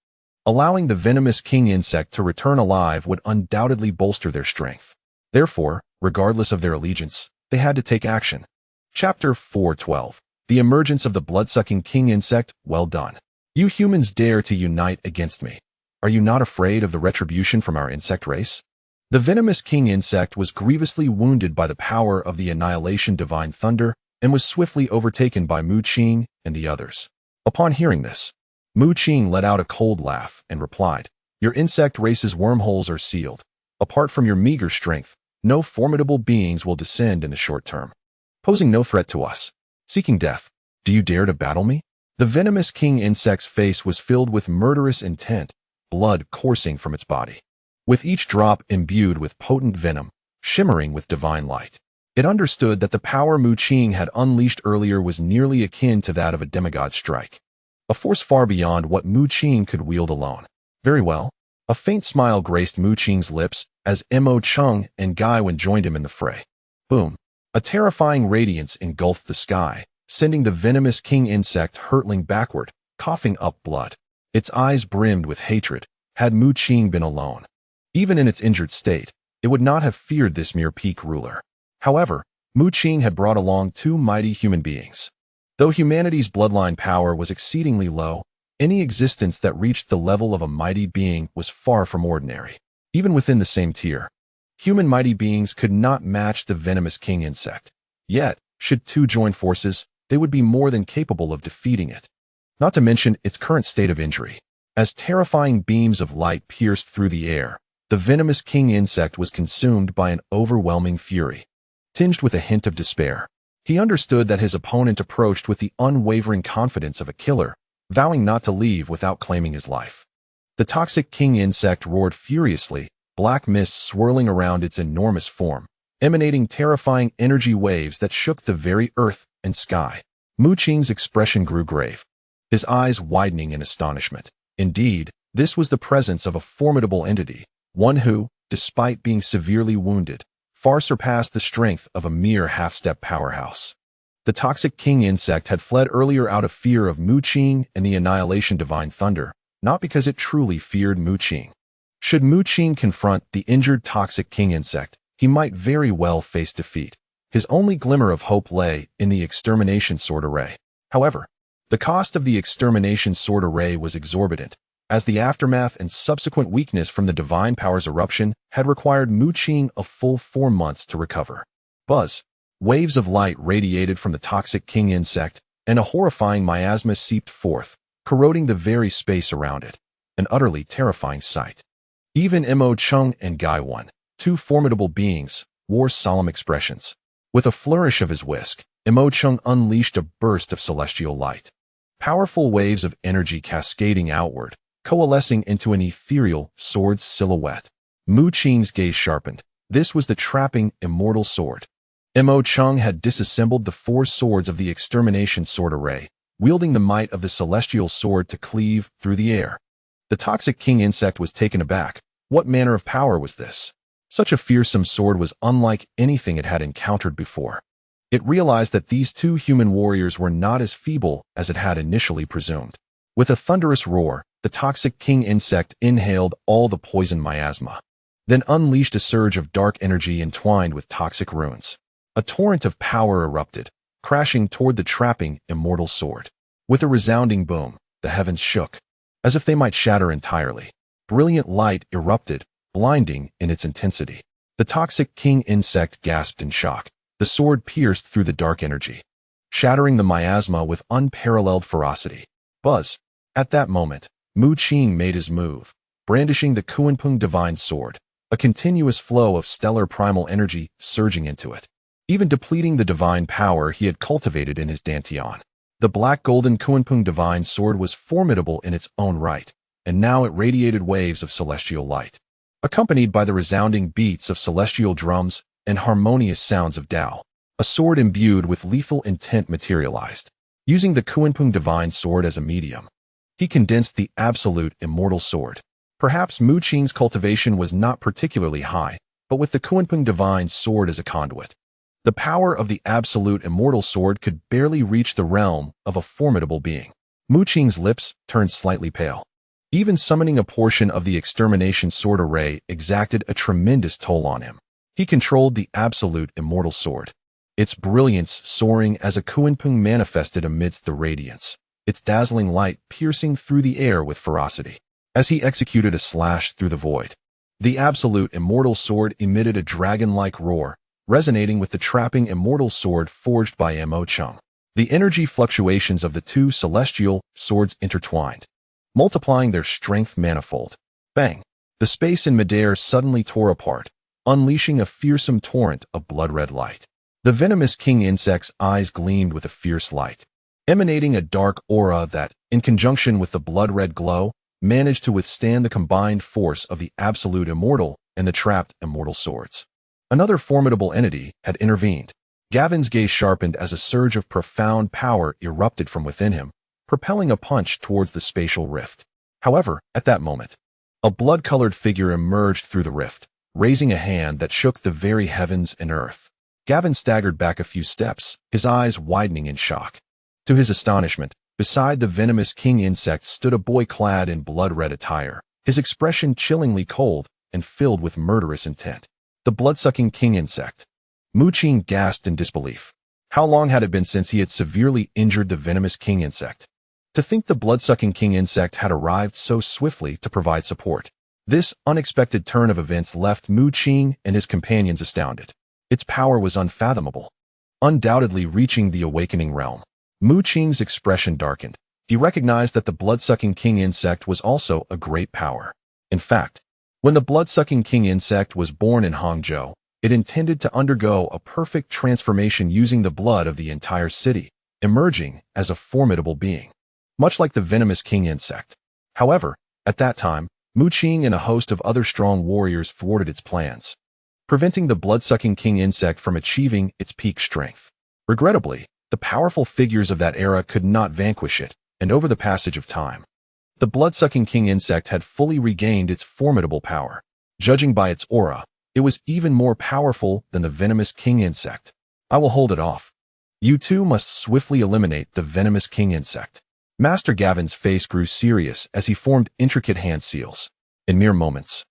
Allowing the venomous king insect to return alive would undoubtedly bolster their strength. Therefore, regardless of their allegiance, they had to take action. Chapter 4:12. The emergence of the blood-sucking king insect. Well done. You humans dare to unite against me. Are you not afraid of the retribution from our insect race? The venomous king insect was grievously wounded by the power of the annihilation divine thunder and was swiftly overtaken by Mu Qing and the others. Upon hearing this, Mu Qing let out a cold laugh and replied, "Your insect race's wormholes are sealed. Apart from your meager strength, no formidable beings will descend in the short term, posing no threat to us. Seeking death, do you dare to battle me?" The venomous king insect's face was filled with murderous intent, blood coursing from its body, with each drop imbued with potent venom, shimmering with divine light. It understood that the power Mu Qing had unleashed earlier was nearly akin to that of a demigod strike, a force far beyond what Mu Qing could wield alone. Very well. A faint smile graced Mu Qing's lips as Mu Qing and Guy One joined him in the fray. Boom. A terrifying radiance engulfed the sky, sending the venomous king insect hurtling backward, coughing up blood. Its eyes brimmed with hatred. Had Mu Qing been alone, even in its injured state, it would not have feared this mere peak ruler. However, Mu Qing had brought along two mighty human beings. Though humanity's bloodline power was exceedingly low, any existence that reached the level of a mighty being was far from ordinary. Even within the same tier, human mighty beings could not match the venomous king insect. Yet, should two join forces, they would be more than capable of defeating it. Not to mention its current state of injury. As terrifying beams of light pierced through the air, the venomous king insect was consumed by an overwhelming fury, tinged with a hint of despair. He understood that his opponent approached with the unwavering confidence of a killer, vowing not to leave without claiming his life. The toxic king insect roared furiously, black mist swirling around its enormous form, emanating terrifying energy waves that shook the very earth and sky. Mu Qing's expression grew grave, his eyes widening in astonishment. Indeed, this was the presence of a formidable entity, one who, despite being severely wounded, far surpassed the strength of a mere half-step powerhouse. The toxic king insect had fled earlier out of fear of Mu Qing and the annihilation divine thunder, not because it truly feared Mu Qing. Should Mu Qing confront the injured toxic king insect, he might very well face defeat. His only glimmer of hope lay in the extermination sword array. However, the cost of the extermination sword array was exorbitant, as the aftermath and subsequent weakness from the divine power's eruption had required Mu Qing a full 4 months to recover. Buzz. Waves of light radiated from the toxic king insect, and a horrifying miasma seeped forth, corroding the very space around it. An utterly terrifying sight. Even Mu Qing and Guy One, two formidable beings, wore solemn expressions. With a flourish of his whisk, Mu Qing unleashed a burst of celestial light. Powerful waves of energy cascading outward, coalescing into an ethereal sword's silhouette. Mu Qing's gaze sharpened. This was the trapping, immortal sword. Mu Qing had disassembled the 4 swords of the extermination sword array, wielding the might of the celestial sword to cleave through the air. The toxic king insect was taken aback. What manner of power was this? Such a fearsome sword was unlike anything it had encountered before. It realized that these two human warriors were not as feeble as it had initially presumed. With a thunderous roar, the toxic king insect inhaled all the poison miasma, then unleashed a surge of dark energy entwined with toxic runes. A torrent of power erupted, crashing toward the trapping immortal sword. With a resounding boom, the heavens shook, as if they might shatter entirely. Brilliant light erupted, blinding in its intensity. The toxic king insect gasped in shock. The sword pierced through the dark energy, shattering the miasma with unparalleled ferocity. Buzz! At that moment, Mu Qing made his move, brandishing the Qingmu divine sword, a continuous flow of stellar primal energy surging into it, even depleting the divine power he had cultivated in his dantian. The black golden Qingmu divine sword was formidable in its own right, and now it radiated waves of celestial light, accompanied by the resounding beats of celestial drums and harmonious sounds of Tao. A sword imbued with lethal intent materialized. Using the Qingmu divine sword as a medium, he condensed the absolute immortal sword. Perhaps Mu Qing's cultivation was not particularly high, but with the Qingmu divine sword as a conduit, the power of the absolute immortal sword could barely reach the realm of a formidable being. Mu Qing's lips turned slightly pale. Even summoning a portion of the extermination sword array exacted a tremendous toll on him. He controlled the absolute immortal sword, its brilliance soaring as a Qingmu manifested amidst the radiance, its dazzling light piercing through the air with ferocity. As he executed a slash through the void, the absolute immortal sword emitted a dragon-like roar, resonating with the trapping immortal sword forged by Mu Qing. The energy fluctuations of the two celestial swords intertwined, multiplying their strength manifold. Bang! The space in midair suddenly tore apart, unleashing a fearsome torrent of blood-red light. The venomous king insect's eyes gleamed with a fierce light, emanating a dark aura that, in conjunction with the blood-red glow, managed to withstand the combined force of the absolute immortal and the trapped immortal swords. Another formidable entity had intervened. Gavin's gaze sharpened as a surge of profound power erupted from within him, propelling a punch towards the spatial rift. However, at that moment, a blood-colored figure emerged through the rift, raising a hand that shook the very heavens and earth. Gavin staggered back a few steps, his eyes widening in shock. To his astonishment, beside the venomous king insect stood a boy clad in blood-red attire, his expression chillingly cold and filled with murderous intent. The blood-sucking king insect. Mu Qing gasped in disbelief. How long had it been since he had severely injured the venomous king insect? To think the blood-sucking king insect had arrived so swiftly to provide support. This unexpected turn of events left Mu Qing and his companions astounded. Its power was unfathomable, undoubtedly reaching the awakening realm. Mu Qing's expression darkened. He recognized that the blood-sucking king insect was also a great power. In fact, when the blood-sucking king insect was born in Hangzhou, it intended to undergo a perfect transformation using the blood of the entire city, emerging as a formidable being, much like the venomous king insect. However, at that time, Mu Qing and a host of other strong warriors thwarted its plans, preventing the blood-sucking king insect from achieving its peak strength. Regrettably, the powerful figures of that era could not vanquish it, and over the passage of time, the blood-sucking king insect had fully regained its formidable power. Judging by its aura, it was even more powerful than the venomous king insect. I will hold it off. You two must swiftly eliminate the venomous king insect. Master Gavin's face grew serious as he formed intricate hand seals. In mere moments,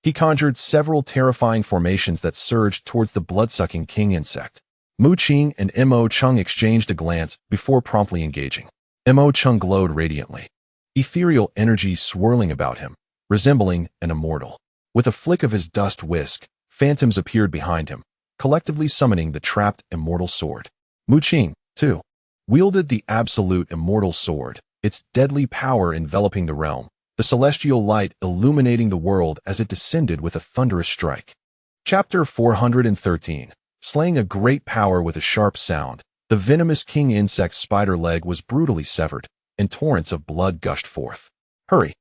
he conjured several terrifying formations that surged towards the blood-sucking king insect. Mu Qing and Mu Qing exchanged a glance before promptly engaging. Mu Qing glowed radiantly, ethereal energy swirling about him, resembling an immortal. With a flick of his dust whisk, phantoms appeared behind him, collectively summoning the trapped immortal sword. Mu Qing, too, wielded the absolute immortal sword, its deadly power enveloping the realm, the celestial light illuminating the world as it descended with a thunderous strike. Chapter 413. Slaying a great power with a sharp sound, the venomous king insect's spider leg was brutally severed, and torrents of blood gushed forth. Hurry!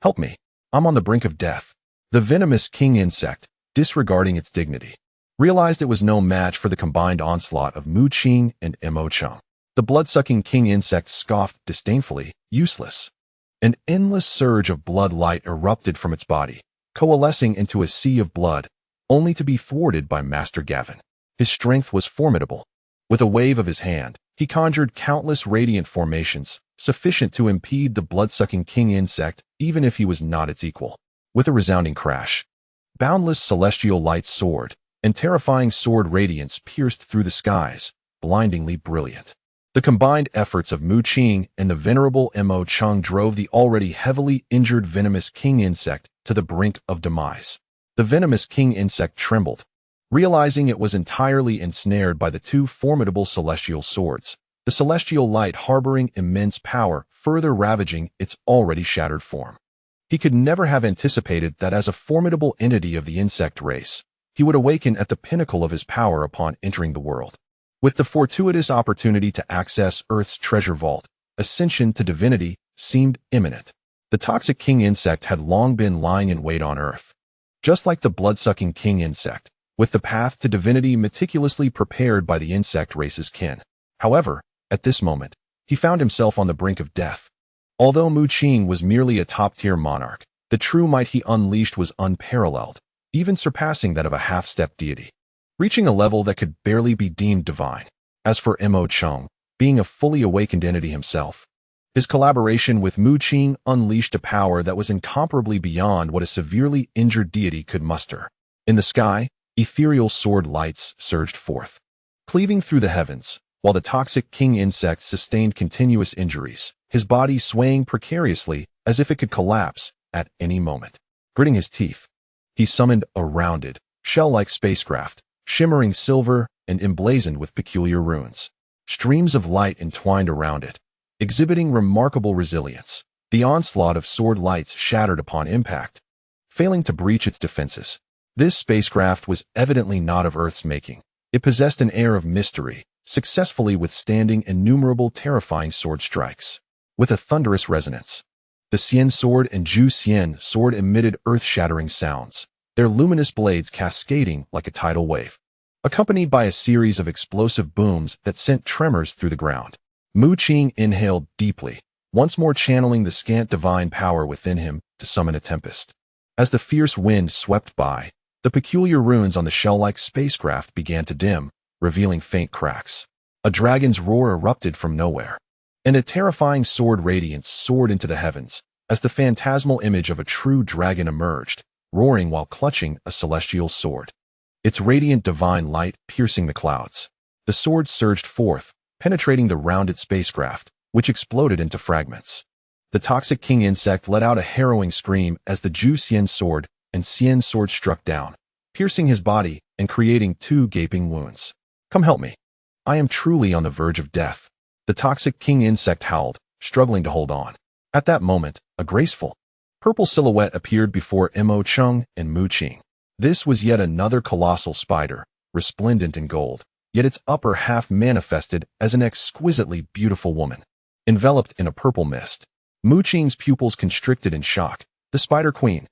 Help me! I'm on the brink of death. The venomous king insect, disregarding its dignity, realized it was no match for the combined onslaught of Mu Qing and Mu Qing. The blood-sucking king insect scoffed disdainfully, useless. An endless surge of blood light erupted from its body, coalescing into a sea of blood, only to be thwarted by Master Gavin. His strength was formidable. With a wave of his hand, he conjured countless radiant formations, sufficient to impede the blood-sucking king insect even if he was not its equal. With a resounding crash, boundless celestial light soared, and terrifying sword radiance pierced through the skies, blindingly brilliant. The combined efforts of Mu Qing and the venerable Mo Qing drove the already heavily injured venomous king insect to the brink of demise. The venomous king insect trembled, realizing it was entirely ensnared by the two formidable celestial swords, the celestial light harboring immense power, further ravaging its already shattered form. He could never have anticipated that as a formidable entity of the insect race, he would awaken at the pinnacle of his power upon entering the world. With the fortuitous opportunity to access Earth's treasure vault, ascension to divinity seemed imminent. The toxic king insect had long been lying in wait on Earth. Just like the blood-sucking king insect, with the path to divinity meticulously prepared by the insect race's kin. However, at this moment, he found himself on the brink of death. Although Mu Qing was merely a top-tier monarch, the true might he unleashed was unparalleled, even surpassing that of a half-step deity, reaching a level that could barely be deemed divine. As for Mo Qing, being a fully awakened entity himself, his collaboration with Mu Qing unleashed a power that was incomparably beyond what a severely injured deity could muster. In the sky, ethereal sword lights surged forth, cleaving through the heavens, while the toxic king insect sustained continuous injuries, his body swaying precariously as if it could collapse at any moment. Gritting his teeth, he summoned a rounded, shell-like spacecraft, shimmering silver and emblazoned with peculiar runes. Streams of light entwined around it, exhibiting remarkable resilience. The onslaught of sword lights shattered upon impact, failing to breach its defenses. This spacecraft was evidently not of Earth's making. It possessed an air of mystery, successfully withstanding innumerable terrifying sword strikes. With a thunderous resonance, the Xian sword and Ju Xian sword emitted earth-shattering sounds, their luminous blades cascading like a tidal wave, accompanied by a series of explosive booms that sent tremors through the ground. Mu Qing inhaled deeply, once more channeling the scant divine power within him to summon a tempest. As the fierce wind swept by, the peculiar runes on the shell-like spacecraft began to dim, revealing faint cracks. A dragon's roar erupted from nowhere, and a terrifying sword radiance soared into the heavens as the phantasmal image of a true dragon emerged, roaring while clutching a celestial sword. Its radiant divine light piercing the clouds. The sword surged forth, penetrating the rounded spacecraft, which exploded into fragments. The toxic king insect let out a harrowing scream as the Ju Xian sword and Xian sword struck down, piercing his body and creating two gaping wounds. "Come help me. I am truly on the verge of death," the toxic king insect howled, struggling to hold on. At that moment, a graceful, purple silhouette appeared before Mo Qing and Mu Qing. This was yet another colossal spider, resplendent in gold, yet its upper half manifested as an exquisitely beautiful woman, enveloped in a purple mist. Mu Qing's pupils constricted in shock. The Spider Queen.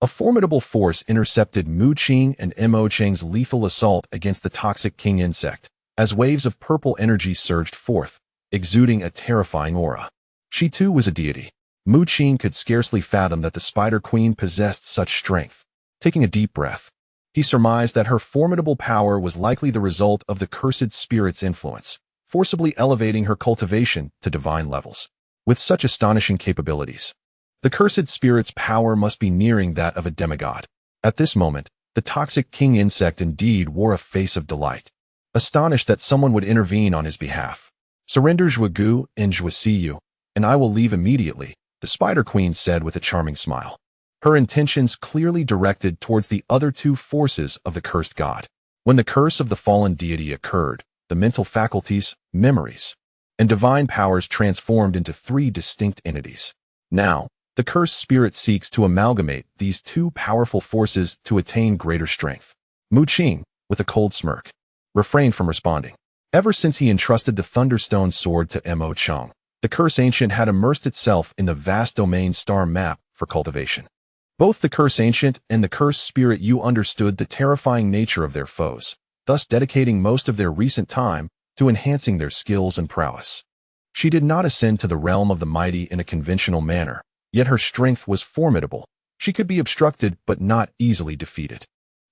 A formidable force intercepted Mu Qing and Mo Qing's lethal assault against the toxic king insect, as waves of purple energy surged forth, exuding a terrifying aura. She too was a deity. Mu Qing could scarcely fathom that the Spider Queen possessed such strength. Taking a deep breath, he surmised that her formidable power was likely the result of the cursed spirit's influence, forcibly elevating her cultivation to divine levels. With such astonishing capabilities, the cursed spirit's power must be nearing that of a demigod. At this moment, the toxic king insect indeed wore a face of delight, astonished that someone would intervene on his behalf. "Surrender Zhugu and Zhuasiyu, and I will leave immediately," the Spider Queen said with a charming smile, her intentions clearly directed towards the other two forces of the cursed god. When the curse of the fallen deity occurred, the mental faculties, memories, and divine powers transformed into three distinct entities. Now, the cursed spirit seeks to amalgamate these two powerful forces to attain greater strength. Mu Qing, with a cold smirk, refrained from responding. Ever since he entrusted the Thunderstone sword to Mo Qing, the Curse Ancient had immersed itself in the vast domain star map for cultivation. Both the Curse Ancient and the Curse Spirit Yu understood the terrifying nature of their foes, thus dedicating most of their recent time to enhancing their skills and prowess. She did not ascend to the realm of the mighty in a conventional manner, yet her strength was formidable. She could be obstructed but not easily defeated.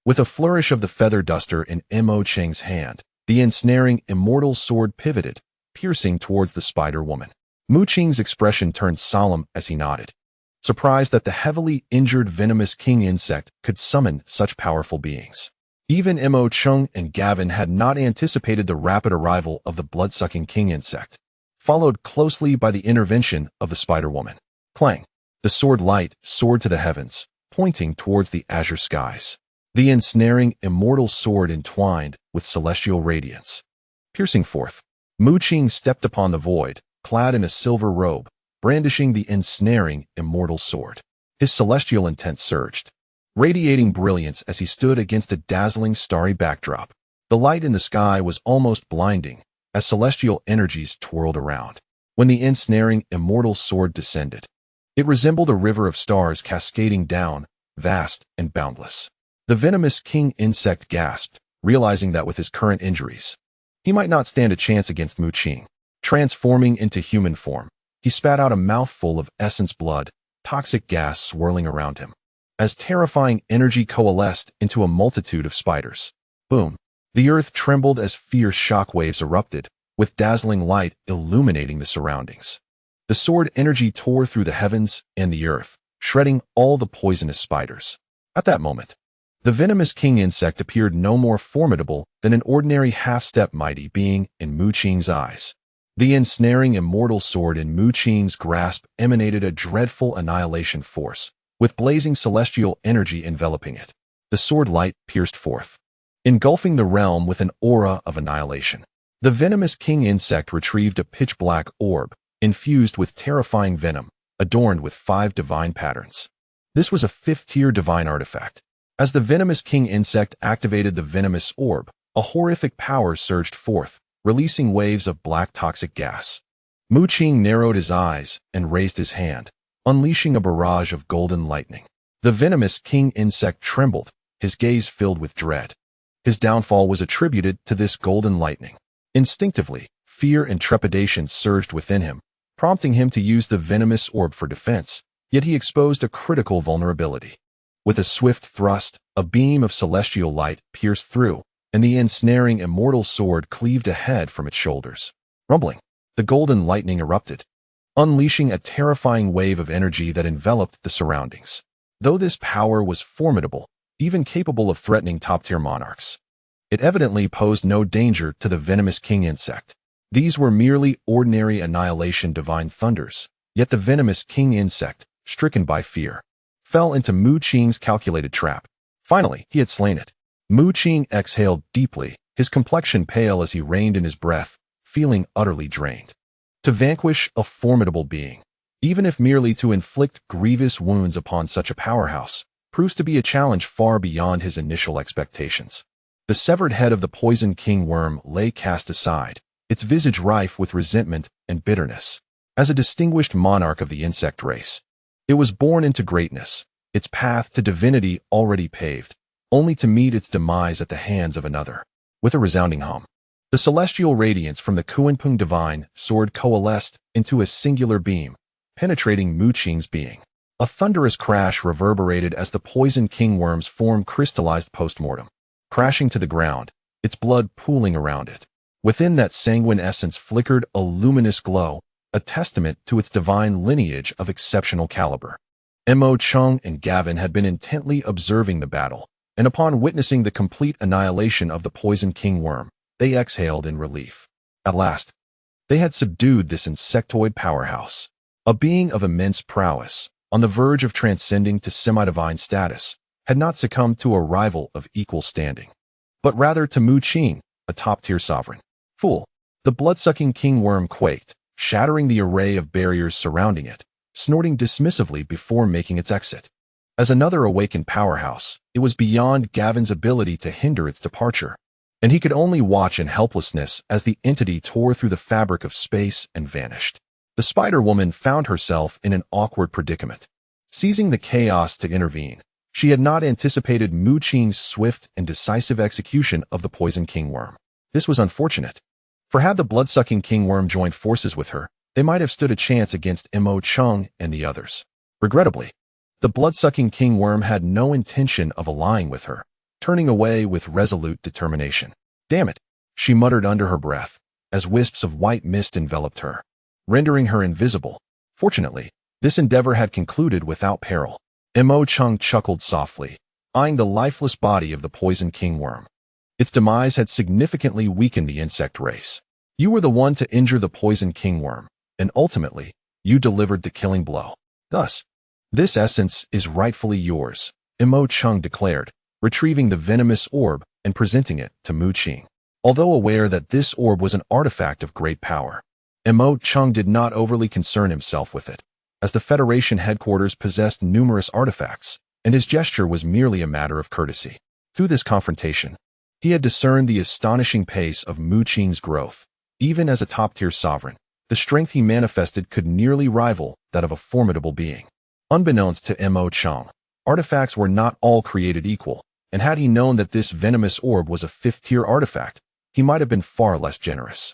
With a flourish of the feather duster in Mo Qing's hand, the ensnaring immortal sword pivoted, piercing towards the spider woman. Mu Qing's expression turned solemn as he nodded, surprised that the heavily injured venomous king insect could summon such powerful beings. Even Mu Qing and Gavin had not anticipated the rapid arrival of the blood-sucking king insect, followed closely by the intervention of the Spider-Woman. Clang! The sword light soared to the heavens, pointing towards the azure skies. The ensnaring, immortal sword entwined with celestial radiance. Piercing forth, Mu Qing stepped upon the void, clad in a silver robe, brandishing the ensnaring, immortal sword. His celestial intent surged, radiating brilliance as he stood against a dazzling starry backdrop. The light in the sky was almost blinding as celestial energies twirled around. When the ensnaring, immortal sword descended, it resembled a river of stars cascading down, vast and boundless. The venomous king insect gasped, realizing that with his current injuries, he might not stand a chance against Mu Qing. Transforming into human form, he spat out a mouthful of essence blood, toxic gas swirling around him. As terrifying energy coalesced into a multitude of spiders. Boom! The earth trembled as fierce shockwaves erupted, with dazzling light illuminating the surroundings. The sword energy tore through the heavens and the earth, shredding all the poisonous spiders. At that moment, the venomous king insect appeared no more formidable than an ordinary half-step mighty being in Mu Qing's eyes. The ensnaring immortal sword in Mu Qing's grasp emanated a dreadful annihilation force, with blazing celestial energy enveloping it. The sword light pierced forth, engulfing the realm with an aura of annihilation. The venomous king insect retrieved a pitch-black orb, infused with terrifying venom, adorned with 5 divine patterns. This was a 5th-tier divine artifact. As the venomous king insect activated the venomous orb, a horrific power surged forth, releasing waves of black toxic gas. Mu Qing narrowed his eyes and raised his hand, unleashing a barrage of golden lightning. The venomous king insect trembled, his gaze filled with dread. His downfall was attributed to this golden lightning. Instinctively, fear and trepidation surged within him, prompting him to use the venomous orb for defense, yet he exposed a critical vulnerability. With a swift thrust, a beam of celestial light pierced through, and the ensnaring immortal sword cleaved ahead from its shoulders. Rumbling, the golden lightning erupted, unleashing a terrifying wave of energy that enveloped the surroundings. Though this power was formidable, even capable of threatening top-tier monarchs, it evidently posed no danger to the venomous king insect. These were merely ordinary annihilation divine thunders, yet the venomous king insect, stricken by fear, fell into Mu Qing's calculated trap. Finally, he had slain it. Mu Qing exhaled deeply, his complexion pale as he reined in his breath, feeling utterly drained. To vanquish a formidable being, even if merely to inflict grievous wounds upon such a powerhouse, proves to be a challenge far beyond his initial expectations. The severed head of the poison king worm lay cast aside, its visage rife with resentment and bitterness. As a distinguished monarch of the insect race, it was born into greatness, its path to divinity already paved, only to meet its demise at the hands of another. With a resounding hum, the celestial radiance from the Qingmu divine sword coalesced into a singular beam, penetrating Mu Qing's being. A thunderous crash reverberated as the poison king worm's form crystallized post-mortem, crashing to the ground, its blood pooling around it. Within that sanguine essence flickered a luminous glow, a testament to its divine lineage of exceptional caliber. Mu Qing and Gavin had been intently observing the battle, and upon witnessing the complete annihilation of the poison king worm, they exhaled in relief. At last, they had subdued this insectoid powerhouse. A being of immense prowess, on the verge of transcending to semi-divine status, had not succumbed to a rival of equal standing, but rather to Mu Qing, a top-tier sovereign. Fool! The blood-sucking king worm quaked, shattering the array of barriers surrounding it, snorting dismissively before making its exit. As another awakened powerhouse, it was beyond Gavin's ability to hinder its departure, and he could only watch in helplessness as the entity tore through the fabric of space and vanished. The Spider-Woman found herself in an awkward predicament. Seizing the chaos to intervene, she had not anticipated Mu Qing's swift and decisive execution of the poison king worm. This was unfortunate, for had the blood-sucking king worm joined forces with her, they might have stood a chance against Mu Qing and the others. Regrettably, the blood-sucking king worm had no intention of allying with her, turning away with resolute determination. Damn it, she muttered under her breath, as wisps of white mist enveloped her, rendering her invisible. Fortunately, this endeavor had concluded without peril. Mu Qing chuckled softly, eyeing the lifeless body of the poison kingworm. Its demise had significantly weakened the insect race. You were the one to injure the poison kingworm, and ultimately, you delivered the killing blow. Thus, this essence is rightfully yours, Mu Qing declared, retrieving the venomous orb and presenting it to Mu Qing. Although aware that this orb was an artifact of great power, Mu Qing did not overly concern himself with it, as the Federation headquarters possessed numerous artifacts, and his gesture was merely a matter of courtesy. Through this confrontation, he had discerned the astonishing pace of Mu Qing's growth. Even as a top-tier sovereign, the strength he manifested could nearly rival that of a formidable being. Unbeknownst to Mu Qing, artifacts were not all created equal, and had he known that this venomous orb was a fifth-tier artifact, he might have been far less generous.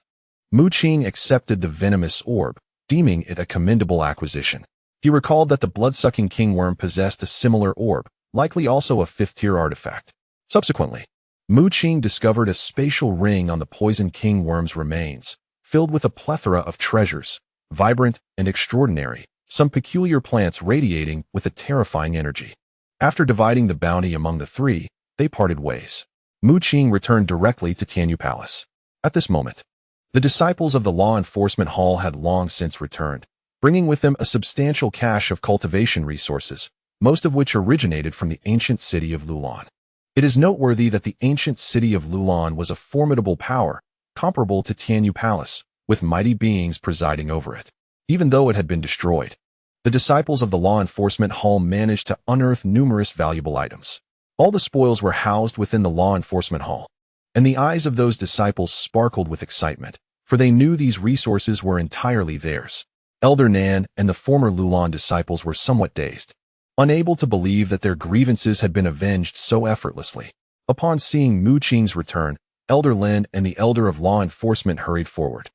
Mu Qing accepted the venomous orb, deeming it a commendable acquisition. He recalled that the blood-sucking kingworm possessed a similar orb, likely also a fifth-tier artifact. Subsequently, Mu Qing discovered a spatial ring on the poison kingworm's remains, filled with a plethora of treasures, vibrant and extraordinary, some peculiar plants radiating with a terrifying energy. After dividing the bounty among the three, they parted ways. Mu Qing returned directly to Tianyu Palace. At this moment, the disciples of the law enforcement hall had long since returned, bringing with them a substantial cache of cultivation resources, most of which originated from the ancient city of Lulan. It is noteworthy that the ancient city of Lulan was a formidable power, comparable to Tianyu Palace, with mighty beings presiding over it. Even though it had been destroyed, the disciples of the law enforcement hall managed to unearth numerous valuable items. All the spoils were housed within the law enforcement hall, and the eyes of those disciples sparkled with excitement, for they knew these resources were entirely theirs. Elder Nan and the former Lulan disciples were somewhat dazed, unable to believe that their grievances had been avenged so effortlessly. Upon seeing Mu Qing's return, Elder Lin and the Elder of Law Enforcement hurried forward,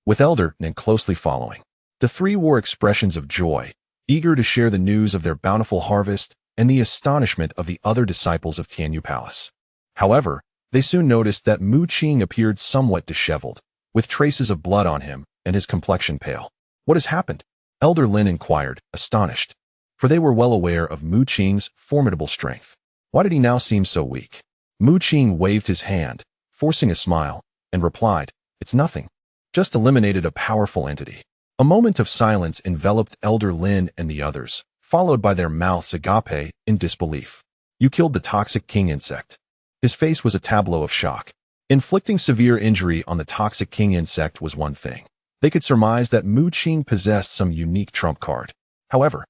with Elder Nan closely following. The three wore expressions of joy, eager to share the news of their bountiful harvest and the astonishment of the other disciples of Tianyu Palace. However, they soon noticed that Mu Qing appeared somewhat disheveled, with traces of blood on him and his complexion pale. What has happened? Elder Lin inquired, astonished, for they were well aware of Mu Qing's formidable strength. Why did he now seem so weak? Mu Qing waved his hand, forcing a smile, and replied, "It's nothing. Just eliminated a powerful entity." A moment of silence enveloped Elder Lin and the others, followed by their mouths agape in disbelief. "You killed the toxic king insect." His face was a tableau of shock. Inflicting severe injury on the toxic king insect was one thing. They could surmise that Mu Qing possessed some unique trump card. However,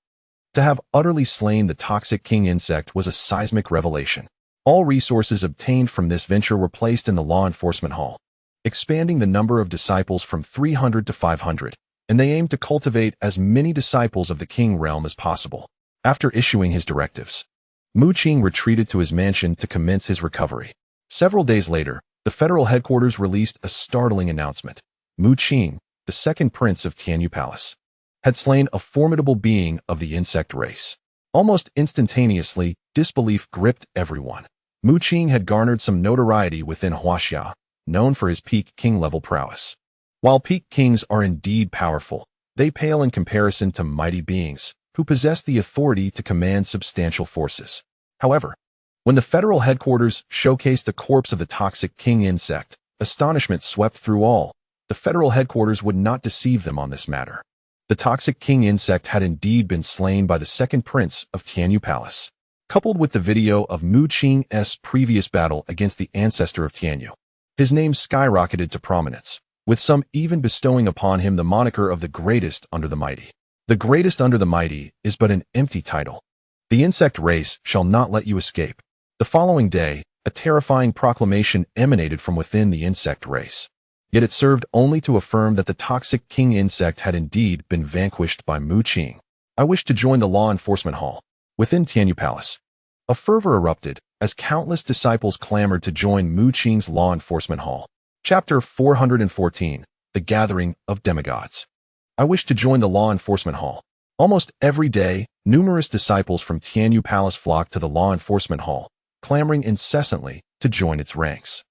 to have utterly slain the toxic king insect was a seismic revelation. All resources obtained from this venture were placed in the law enforcement hall, expanding the number of disciples from 300 to 500, and they aimed to cultivate as many disciples of the king realm as possible. After issuing his directives, Mu Qing retreated to his mansion to commence his recovery. Several days later, the federal headquarters released a startling announcement. Mu Qing, the second prince of Tianyu Palace, had slain a formidable being of the insect race. Almost instantaneously, disbelief gripped everyone. Mu Qing had garnered some notoriety within Huaxia, known for his peak king-level prowess. While peak kings are indeed powerful, they pale in comparison to mighty beings who possess the authority to command substantial forces. However, when the federal headquarters showcased the corpse of the toxic king insect, astonishment swept through all. The federal headquarters would not deceive them on this matter. The toxic king insect had indeed been slain by the second prince of Tianyu Palace. Coupled with the video of Mu Qing's previous battle against the ancestor of Tianyu, his name skyrocketed to prominence, with some even bestowing upon him the moniker of the greatest under the mighty. The greatest under the mighty is but an empty title. The insect race shall not let you escape. The following day, a terrifying proclamation emanated from within the insect race. Yet it served only to affirm that the toxic king insect had indeed been vanquished by Mu Qing. I wish to join the law enforcement hall. Within Tianyu Palace, a fervor erupted as countless disciples clamored to join Mu Qing's law enforcement hall. Chapter 414, The Gathering of Demigods. I wish to join the law enforcement hall. Almost every day, numerous disciples from Tianyu Palace flocked to the law enforcement hall, clamoring incessantly to join its ranks.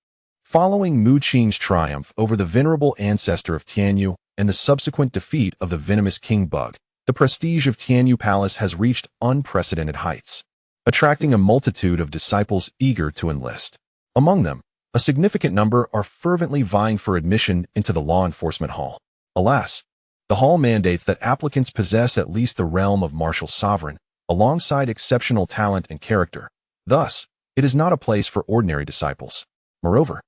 Following Mu Qing's triumph over the venerable ancestor of Tianyu and the subsequent defeat of the venomous king bug, the prestige of Tianyu Palace has reached unprecedented heights. attracting a multitude of disciples eager to enlist. Among them, a significant number are fervently vying for admission into the law enforcement hall. Alas, the hall mandates that applicants possess at least the realm of martial sovereign, alongside exceptional talent and character. Thus, it is not a place for ordinary disciples. Moreover,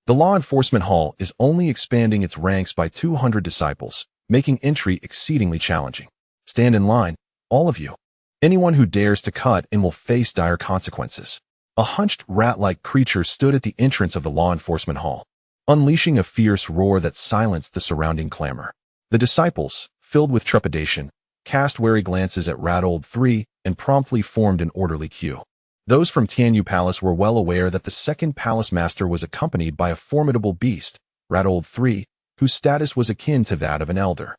the law enforcement hall is only expanding its ranks by 200 disciples, making entry exceedingly challenging. Stand in line, all of you. Anyone who dares to cut in will face dire consequences. A hunched rat-like creature stood at the entrance of the law enforcement hall, unleashing a fierce roar that silenced the surrounding clamor. The disciples, filled with trepidation, cast wary glances at Rat Old 3 and promptly formed an orderly queue. Those from Tianyu Palace were well aware that the second palace master was accompanied by a formidable beast, Rat Old 3, whose status was akin to that of an elder.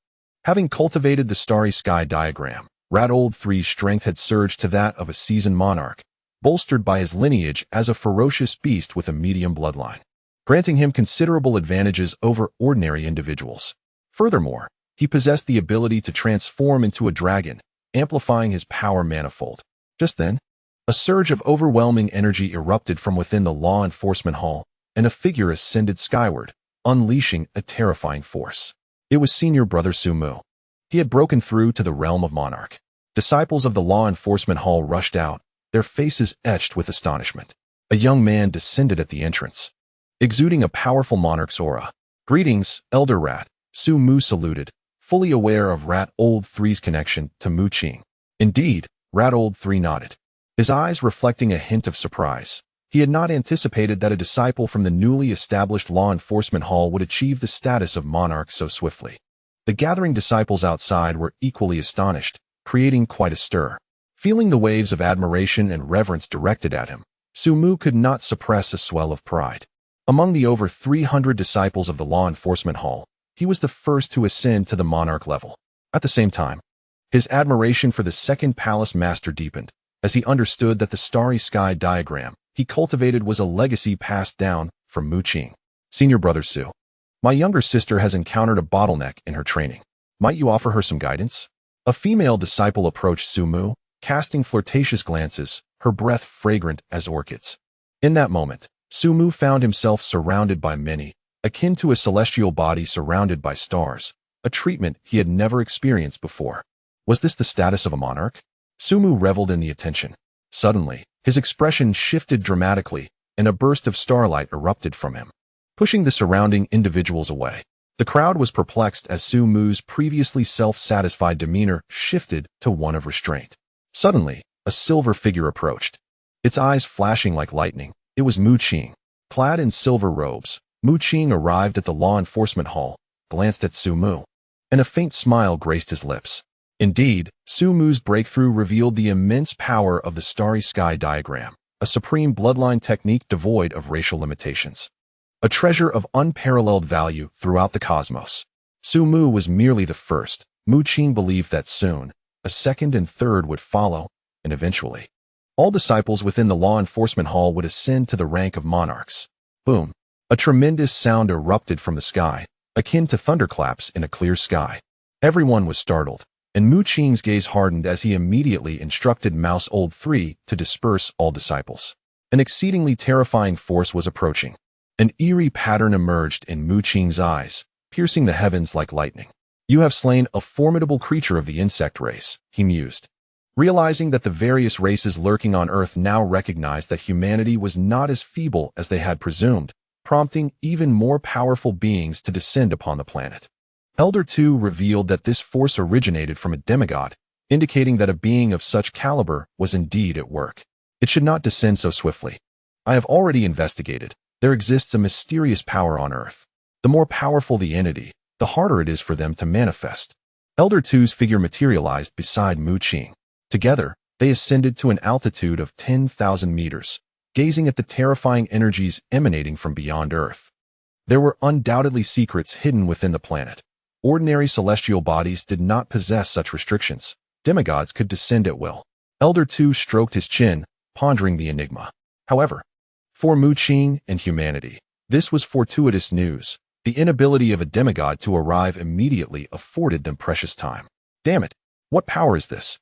Having cultivated the starry sky diagram, Rat Old 3's strength had surged to that of a seasoned monarch, bolstered by his lineage as a ferocious beast with a medium bloodline, granting him considerable advantages over ordinary individuals. Furthermore, he possessed the ability to transform into a dragon, amplifying his power manifold. Just then, a surge of overwhelming energy erupted from within the law enforcement hall, and a figure ascended skyward, unleashing a terrifying force. It was senior brother Qingmu. He had broken through to the realm of monarch. Disciples of the law enforcement hall rushed out, their faces etched with astonishment. A young man descended at the entrance, exuding a powerful monarch's aura. "Greetings, Elder Rat," Qingmu saluted, fully aware of Rat Old 3's connection to Mu Qing. Indeed, Rat Old 3 nodded, his eyes reflecting a hint of surprise. He had not anticipated that a disciple from the newly established law enforcement hall would achieve the status of monarch so swiftly. The gathering disciples outside were equally astonished, creating quite a stir. Feeling the waves of admiration and reverence directed at him, Qingmu could not suppress a swell of pride. Among the over 300 disciples of the law enforcement hall, he was the first to ascend to the monarch level. At the same time, his admiration for the second palace master deepened, as he understood that the starry sky diagram he cultivated was a legacy passed down from Mu Qing. "Senior brother Su, my younger sister has encountered a bottleneck in her training. Might you offer her some guidance?" A female disciple approached Qingmu, casting flirtatious glances, her breath fragrant as orchids. In that moment, Qingmu found himself surrounded by many, akin to a celestial body surrounded by stars, a treatment he had never experienced before. Was this the status of a monarch? Qingmu reveled in the attention. Suddenly, his expression shifted dramatically, and a burst of starlight erupted from him, pushing the surrounding individuals away. The crowd was perplexed as Qingmu's previously self-satisfied demeanor shifted to one of restraint. Suddenly, a silver figure approached, its eyes flashing like lightning. It was Mu Qing. Clad in silver robes, Mu Qing arrived at the law enforcement hall, glanced at Qingmu, and a faint smile graced his lips. Indeed, Qingmu's breakthrough revealed the immense power of the starry sky diagram, a supreme bloodline technique devoid of racial limitations, a treasure of unparalleled value throughout the cosmos. Qingmu was merely the first. Mu Qing believed that soon, a second and third would follow, and eventually, all disciples within the law enforcement hall would ascend to the rank of monarchs. Boom! A tremendous sound erupted from the sky, akin to thunderclaps in a clear sky. Everyone was startled, and Mu Qing's gaze hardened as he immediately instructed Mouse Old 3 to disperse all disciples. An exceedingly terrifying force was approaching. An eerie pattern emerged in Mu Qing's eyes, piercing the heavens like lightning. "You have slain a formidable creature of the insect race," he mused, realizing that the various races lurking on Earth now recognized that humanity was not as feeble as they had presumed, prompting even more powerful beings to descend upon the planet. Elder 2 revealed that this force originated from a demigod, indicating that a being of such caliber was indeed at work. It should not descend so swiftly. I have already investigated. There exists a mysterious power on Earth. The more powerful the entity, the harder it is for them to manifest. Elder 2's figure materialized beside Mu Qing. Together, they ascended to an altitude of 10,000 meters, gazing at the terrifying energies emanating from beyond Earth. There were undoubtedly secrets hidden within the planet. Ordinary celestial bodies did not possess such restrictions. Demigods could descend at will. Elder 2 stroked his chin, pondering the enigma. However, for Mu Qing and humanity, this was fortuitous news. The inability of a demigod to arrive immediately afforded them precious time. Damn it! What power is this?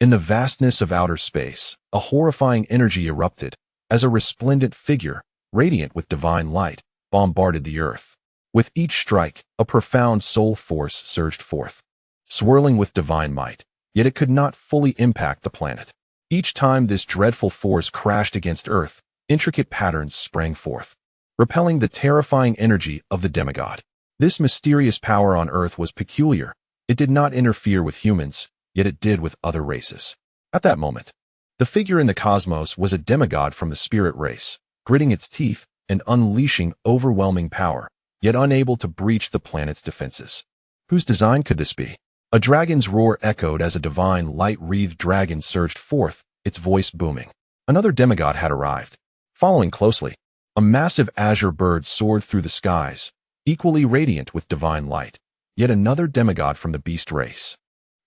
In the vastness of outer space, a horrifying energy erupted, as a resplendent figure, radiant with divine light, bombarded the earth. With each strike, a profound soul force surged forth, swirling with divine might, yet it could not fully impact the planet. Each time this dreadful force crashed against Earth, intricate patterns sprang forth, repelling the terrifying energy of the demigod. This mysterious power on Earth was peculiar. It did not interfere with humans, yet it did with other races. At that moment, the figure in the cosmos was a demigod from the spirit race, gritting its teeth and unleashing overwhelming power, yet unable to breach the planet's defenses. Whose design could this be? A dragon's roar echoed as a divine light-wreathed dragon surged forth, its voice booming. Another demigod had arrived. Following closely, a massive azure bird soared through the skies, equally radiant with divine light. Yet another demigod from the beast race.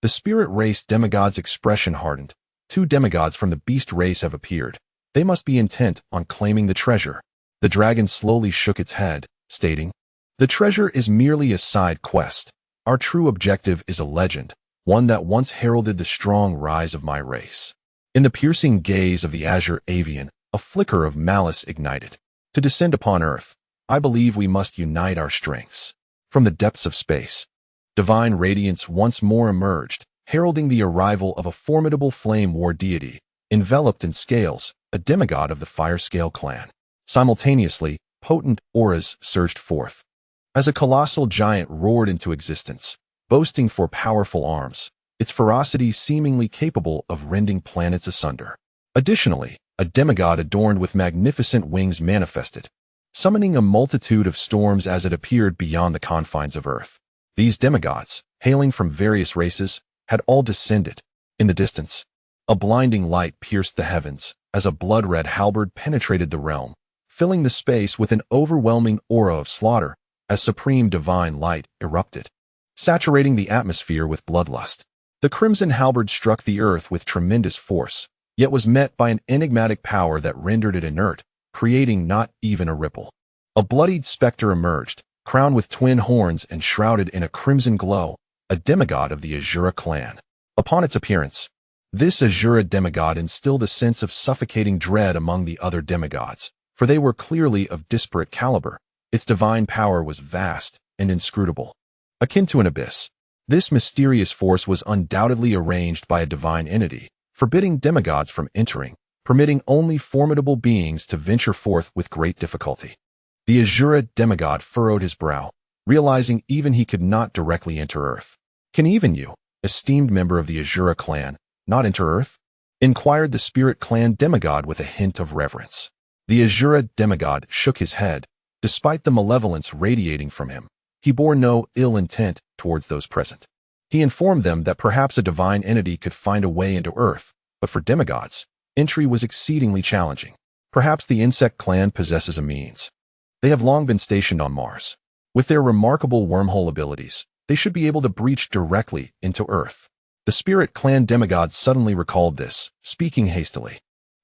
The spirit race demigod's expression hardened. 2 demigods from the beast race have appeared. They must be intent on claiming the treasure. The dragon slowly shook its head, stating, "The treasure is merely a side quest. Our true objective is a legend, one that once heralded the strong rise of my race." In the piercing gaze of the azure avian, a flicker of malice ignited. To descend upon Earth, I believe we must unite our strengths. From the depths of space, divine radiance once more emerged, heralding the arrival of a formidable flame war deity, enveloped in scales, a demigod of the fire scale clan. Simultaneously, potent auras surged forth, as a colossal giant roared into existence, boasting 4 powerful arms, its ferocity seemingly capable of rending planets asunder. Additionally, a demigod adorned with magnificent wings manifested, summoning a multitude of storms as it appeared beyond the confines of Earth. These demigods, hailing from various races, had all descended. In the distance, a blinding light pierced the heavens as a blood-red halberd penetrated the realm, filling the space with an overwhelming aura of slaughter as supreme divine light erupted, saturating the atmosphere with bloodlust. The crimson halberd struck the earth with tremendous force, yet was met by an enigmatic power that rendered it inert, creating not even a ripple. A bloodied specter emerged, crowned with twin horns and shrouded in a crimson glow, a demigod of the Azura clan. Upon its appearance, this Azura demigod instilled a sense of suffocating dread among the other demigods, for they were clearly of disparate caliber. Its divine power was vast and inscrutable, akin to an abyss. This mysterious force was undoubtedly arranged by a divine entity, forbidding demigods from entering, permitting only formidable beings to venture forth with great difficulty. The Azura demigod furrowed his brow, realizing even he could not directly enter Earth. "Can even you, esteemed member of the Azura clan, not enter Earth?" inquired the spirit clan demigod with a hint of reverence. The Azura demigod shook his head. Despite the malevolence radiating from him, he bore no ill intent towards those present. He informed them that perhaps a divine entity could find a way into Earth, but for demigods, entry was exceedingly challenging. Perhaps the insect clan possesses a means. They have long been stationed on Mars. With their remarkable wormhole abilities, they should be able to breach directly into Earth. The spirit clan demigod suddenly recalled this, speaking hastily.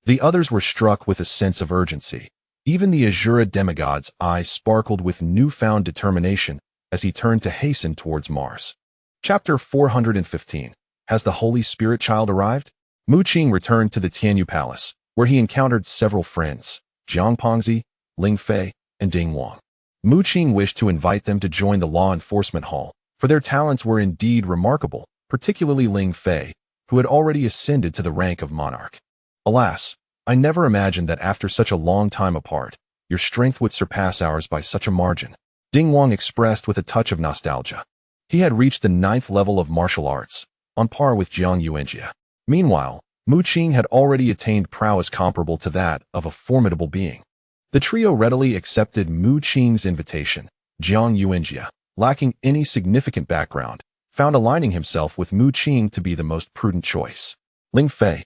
The others were struck with a sense of urgency. Even the Azura demigod's eyes sparkled with newfound determination as he turned to hasten towards Mars. Chapter 415. Has the Holy Spirit Child arrived? Mu Qing returned to the Tianyu Palace, where he encountered several friends, Jiang Pengzi, Ling Fei, and Ding Wang. Mu Qing wished to invite them to join the law enforcement hall, for their talents were indeed remarkable, particularly Ling Fei, who had already ascended to the rank of monarch. Alas, I never imagined that after such a long time apart, your strength would surpass ours by such a margin, Ding Wang expressed with a touch of nostalgia. He had reached the 9th level of martial arts, on par with Jiang Yuanjia. Meanwhile, Mu Qing had already attained prowess comparable to that of a formidable being. The trio readily accepted Mu Qing's invitation. Jiang Yuanjia, lacking any significant background, found aligning himself with Mu Qing to be the most prudent choice. Ling Fei,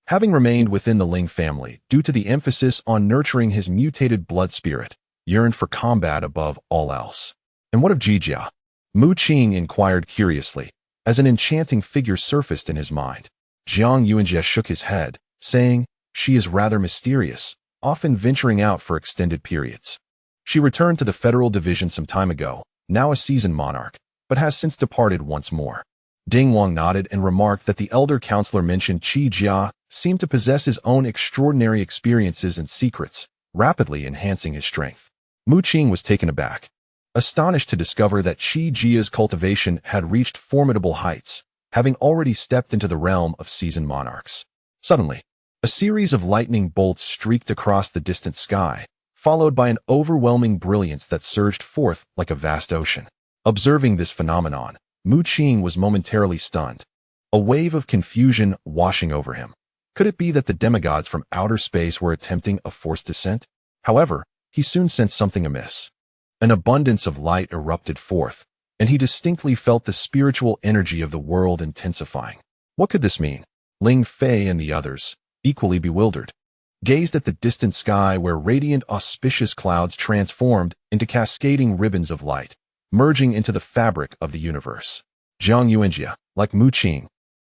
having remained within the Ling family due to the emphasis on nurturing his mutated blood spirit, yearned for combat above all else. And what of Jijia? Mu Qing inquired curiously, as an enchanting figure surfaced in his mind. Jiang Yuanjia shook his head, saying, "She is rather mysterious, often venturing out for extended periods. She returned to the Federal Division some time ago, now a seasoned monarch, but has since departed once more." Ding Wang nodded and remarked that the elder counselor mentioned Qi Jia seemed to possess his own extraordinary experiences and secrets, rapidly enhancing his strength. Mu Qing was taken aback, astonished to discover that Qi Jia's cultivation had reached formidable heights, having already stepped into the realm of seasoned monarchs. Suddenly, a series of lightning bolts streaked across the distant sky, followed by an overwhelming brilliance that surged forth like a vast ocean. Observing this phenomenon, Mu Qing was momentarily stunned, a wave of confusion washing over him. Could it be that the demigods from outer space were attempting a forced descent? However, he soon sensed something amiss. An abundance of light erupted forth, and he distinctly felt the spiritual energy of the world intensifying. What could this mean? Ling Fei and the others, equally bewildered, gazed at the distant sky where radiant auspicious clouds transformed into cascading ribbons of light, merging into the fabric of the universe. Zhang Yuanjia, like Mu Qing,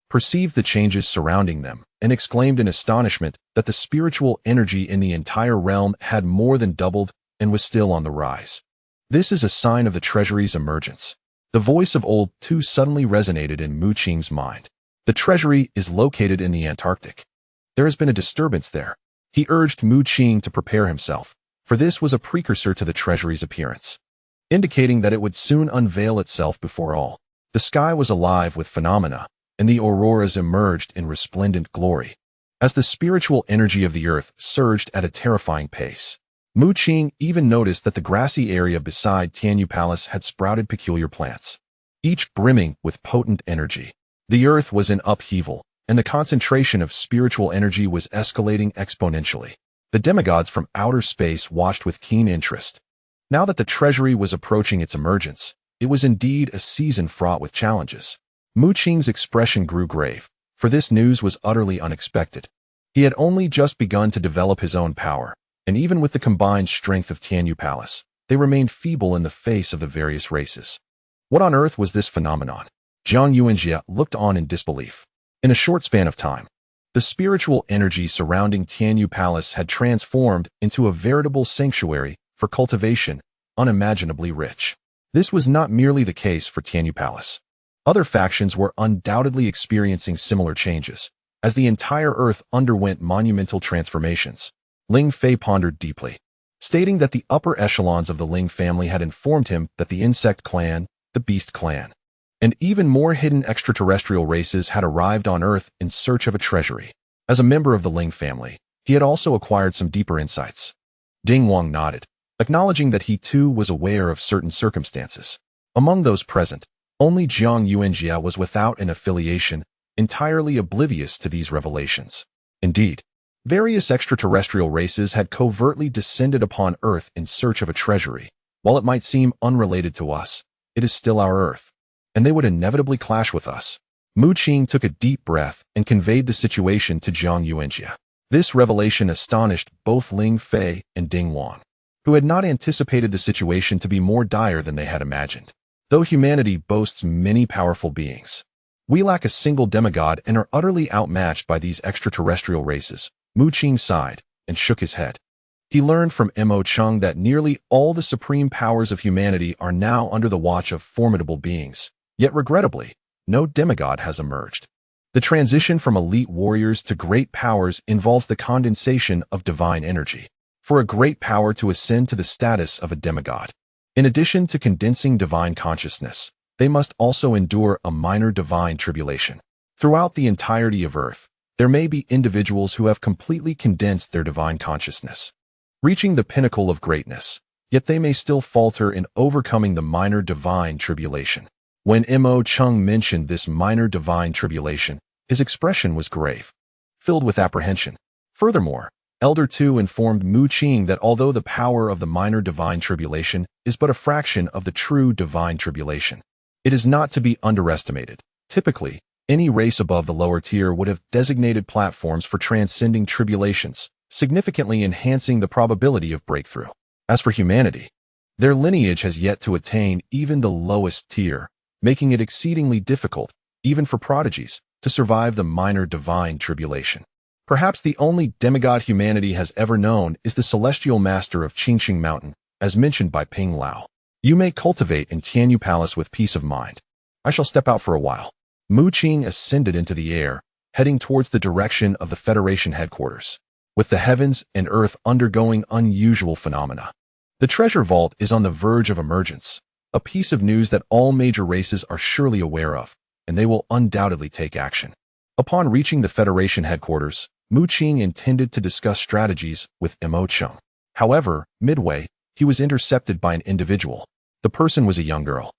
perceived the changes surrounding them and exclaimed in astonishment that the spiritual energy in the entire realm had more than doubled and was still on the rise. This is a sign of the treasury's emergence. The voice of old Tu suddenly resonated in Mu Qing's mind. The treasury is located in the Antarctic. There has been a disturbance there. He urged Mu Qing to prepare himself, for this was a precursor to the treasury's appearance, indicating that it would soon unveil itself before all. The sky was alive with phenomena, and the auroras emerged in resplendent glory, as the spiritual energy of the earth surged at a terrifying pace. Mu Qing even noticed that the grassy area beside Tianyu Palace had sprouted peculiar plants, each brimming with potent energy. The earth was in upheaval, and the concentration of spiritual energy was escalating exponentially. The demigods from outer space watched with keen interest. Now that the treasury was approaching its emergence, it was indeed a season fraught with challenges. Mu Qing's expression grew grave, for this news was utterly unexpected. He had only just begun to develop his own power, and even with the combined strength of Tianyu Palace, they remained feeble in the face of the various races. What on earth was this phenomenon? Zhang Yuanjia looked on in disbelief. In a short span of time, the spiritual energy surrounding Tianyu Palace had transformed into a veritable sanctuary for cultivation, unimaginably rich. This was not merely the case for Tianyu Palace. Other factions were undoubtedly experiencing similar changes, as the entire earth underwent monumental transformations. Ling Fei pondered deeply, stating that the upper echelons of the Ling family had informed him that the insect clan, the beast clan, and even more hidden extraterrestrial races had arrived on Earth in search of a treasury. As a member of the Ling family, he had also acquired some deeper insights. Ding Wang nodded, acknowledging that he too was aware of certain circumstances. Among those present, only Zhang Yuanjia was without an affiliation, entirely oblivious to these revelations. Indeed, various extraterrestrial races had covertly descended upon Earth in search of a treasury. While it might seem unrelated to us, it is still our Earth, and they would inevitably clash with us. Mu Qing took a deep breath and conveyed the situation to Zhang Yuanjia. This revelation astonished both Ling Fei and Ding Wang, who had not anticipated the situation to be more dire than they had imagined. Though humanity boasts many powerful beings, we lack a single demigod and are utterly outmatched by these extraterrestrial races. Mu Qing sighed and shook his head. He learned from Mo Chung that nearly all the supreme powers of humanity are now under the watch of formidable beings. Yet regrettably, no demigod has emerged. The transition from elite warriors to great powers involves the condensation of divine energy. For a great power to ascend to the status of a demigod, in addition to condensing divine consciousness, they must also endure a minor divine tribulation. Throughout the entirety of Earth, there may be individuals who have completely condensed their divine consciousness, reaching the pinnacle of greatness, yet they may still falter in overcoming the minor divine tribulation. When Mo Chung mentioned this minor divine tribulation, his expression was grave, filled with apprehension. Furthermore, Elder Tu informed Mu Qing that although the power of the minor divine tribulation is but a fraction of the true divine tribulation, it is not to be underestimated. Typically, any race above the lower tier would have designated platforms for transcending tribulations, significantly enhancing the probability of breakthrough. As for humanity, their lineage has yet to attain even the lowest tier, making it exceedingly difficult, even for prodigies, to survive the minor divine tribulation. Perhaps the only demigod humanity has ever known is the celestial master of Qingxing Mountain, as mentioned by Ping Lao. You may cultivate in Tianyu Palace with peace of mind. I shall step out for a while. Mu Qing ascended into the air, heading towards the direction of the Federation headquarters, with the heavens and earth undergoing unusual phenomena. The treasure vault is on the verge of emergence, a piece of news that all major races are surely aware of, and they will undoubtedly take action. Upon reaching the Federation headquarters, Mu Qing intended to discuss strategies with Mo Qing. However, midway, he was intercepted by an individual. The person was a young girl.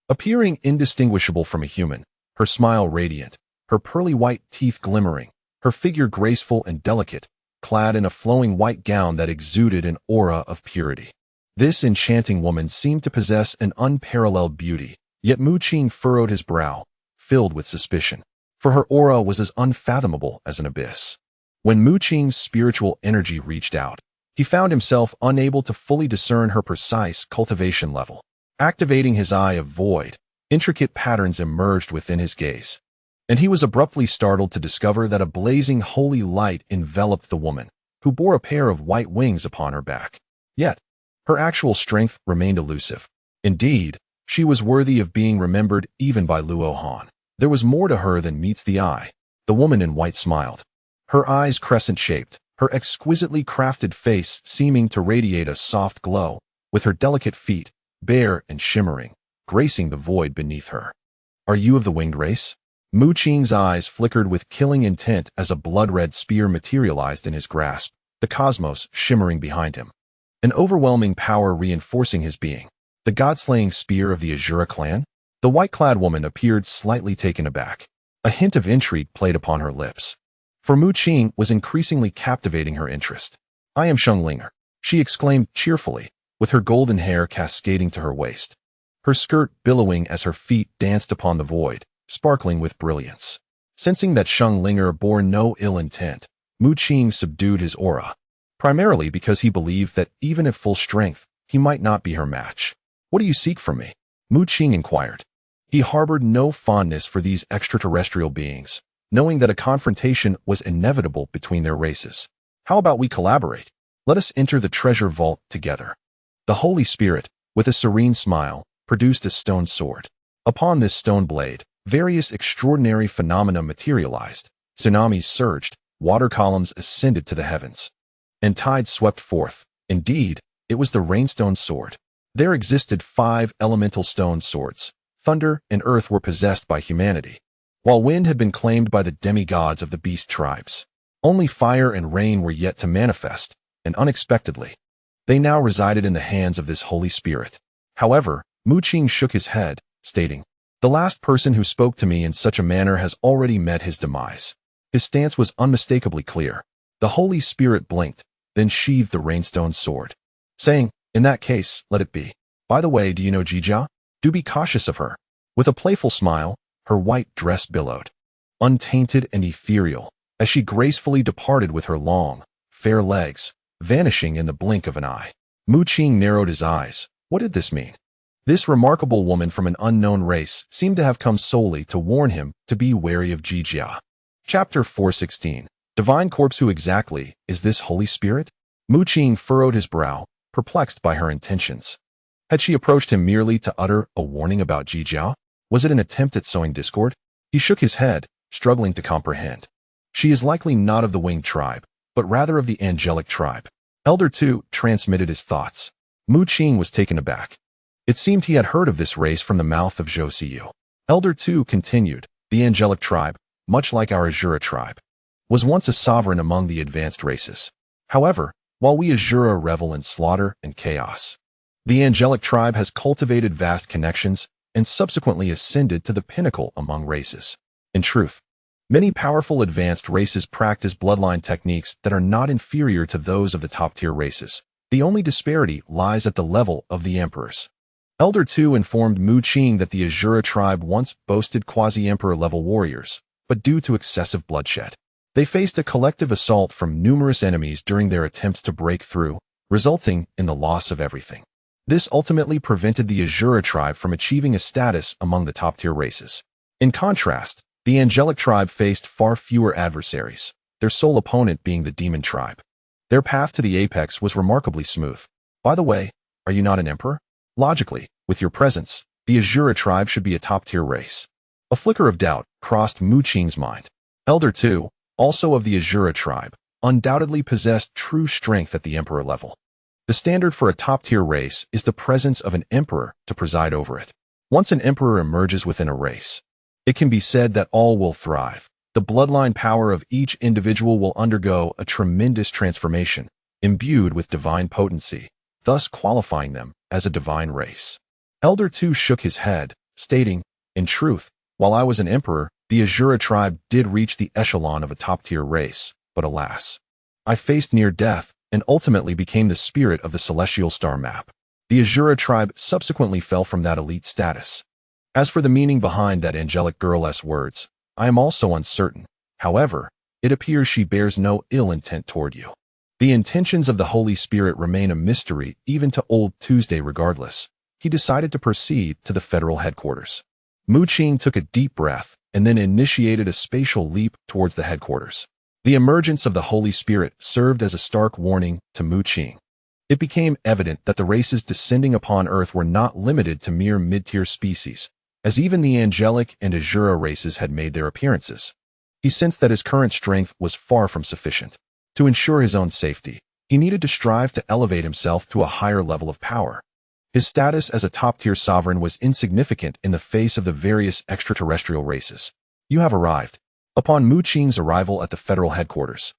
Appearing indistinguishable from a human, her smile radiant, her pearly white teeth glimmering, her figure graceful and delicate, clad in a flowing white gown that exuded an aura of purity. This enchanting woman seemed to possess an unparalleled beauty, yet Mu Qing furrowed his brow, filled with suspicion, for her aura was as unfathomable as an abyss. When Mu Qing's spiritual energy reached out, he found himself unable to fully discern her precise cultivation level. Activating his eye of void, intricate patterns emerged within his gaze, and he was abruptly startled to discover that a blazing holy light enveloped the woman, who bore a pair of white wings upon her back. Yet, her actual strength remained elusive. Indeed, she was worthy of being remembered even by Luo Han. There was more to her than meets the eye. The woman in white smiled. Her eyes crescent-shaped, her exquisitely crafted face seeming to radiate a soft glow, with her delicate feet, bare and shimmering, gracing the void beneath her. "Are you of the winged race?" Mu Qing's eyes flickered with killing intent as a blood-red spear materialized in his grasp, the cosmos shimmering behind him. An overwhelming power reinforcing his being. The god-slaying spear of the Azura clan? The white-clad woman appeared slightly taken aback. A hint of intrigue played upon her lips. For Mu Qing was increasingly captivating her interest. "I am Linger," she exclaimed cheerfully, with her golden hair cascading to her waist, her skirt billowing as her feet danced upon the void, sparkling with brilliance. Sensing that Linger bore no ill intent, Mu Qing subdued his aura, primarily because he believed that even at full strength, he might not be her match. "What do you seek from me?" Mu Qing inquired. He harbored no fondness for these extraterrestrial beings, knowing that a confrontation was inevitable between their races. "How about we collaborate? Let us enter the treasure vault together." The Holy Spirit, with a serene smile, produced a stone sword. Upon this stone blade, various extraordinary phenomena materialized. Tsunamis surged, water columns ascended to the heavens, and tides swept forth. Indeed, it was the rainstone sword. There existed 5 elemental stone swords. Thunder and earth were possessed by humanity, while wind had been claimed by the demigods of the beast tribes. Only fire and rain were yet to manifest, and unexpectedly, they now resided in the hands of this Holy Spirit. However, Mu Qing shook his head, stating, "The last person who spoke to me in such a manner has already met his demise." His stance was unmistakably clear. The Holy Spirit blinked, then sheathed the rainstone sword, saying, "In that case, let it be. By the way, do you know Jijia? Do be cautious of her." With a playful smile, her white dress billowed, untainted and ethereal, as she gracefully departed with her long, fair legs, vanishing in the blink of an eye. Mu Qing narrowed his eyes. What did this mean? This remarkable woman from an unknown race seemed to have come solely to warn him to be wary of Jijia. Chapter 416. Divine Corpse. Who exactly is this Holy Spirit? Mu Qing furrowed his brow, perplexed by her intentions. Had she approached him merely to utter a warning about Jijia? Was it an attempt at sowing discord? He shook his head, struggling to comprehend. She is likely not of the winged tribe, but rather of the angelic tribe. Elder Tu transmitted his thoughts. Mu Qing was taken aback. It seemed he had heard of this race from the mouth of Zhou Siyu. Elder Tu continued, "The angelic tribe, much like our Azura tribe, was once a sovereign among the advanced races. However, while we Azura revel in slaughter and chaos, the angelic tribe has cultivated vast connections and subsequently ascended to the pinnacle among races. In truth, many powerful advanced races practice bloodline techniques that are not inferior to those of the top-tier races. The only disparity lies at the level of the emperors." Elder Tu informed Mu Qing that the Azura tribe once boasted quasi-emperor level warriors, but due to excessive bloodshed, they faced a collective assault from numerous enemies during their attempts to break through, resulting in the loss of everything. This ultimately prevented the Azura tribe from achieving a status among the top-tier races. In contrast, the angelic tribe faced far fewer adversaries, their sole opponent being the demon tribe. Their path to the apex was remarkably smooth. By the way, are you not an emperor? Logically, with your presence, the Azura tribe should be a top-tier race. A flicker of doubt crossed Mu Qing's mind. Elder 2, also of the Azura tribe, undoubtedly possessed true strength at the emperor level. The standard for a top-tier race is the presence of an emperor to preside over it. Once an emperor emerges within a race, it can be said that all will thrive. The bloodline power of each individual will undergo a tremendous transformation, imbued with divine potency, thus qualifying them as a divine race. Elder 2 shook his head, stating, "In truth, while I was an emperor, the Azura tribe did reach the echelon of a top-tier race, but alas, I faced near death and ultimately became the spirit of the celestial star map. The Azura tribe subsequently fell from that elite status. As for the meaning behind that angelic girl's words, I am also uncertain. However, it appears she bears no ill intent toward you. The intentions of the Holy Spirit remain a mystery even to Old Tuesday regardless." He decided to proceed to the federal headquarters. Mu Qing took a deep breath and then initiated a spatial leap towards the headquarters. The emergence of the Holy Spirit served as a stark warning to Mu Qing. It became evident that the races descending upon Earth were not limited to mere mid-tier species, as even the angelic and Azura races had made their appearances. He sensed that his current strength was far from sufficient. To ensure his own safety, he needed to strive to elevate himself to a higher level of power. His status as a top-tier sovereign was insignificant in the face of the various extraterrestrial races. "You have arrived." Upon Mu Qing's arrival at the federal headquarters,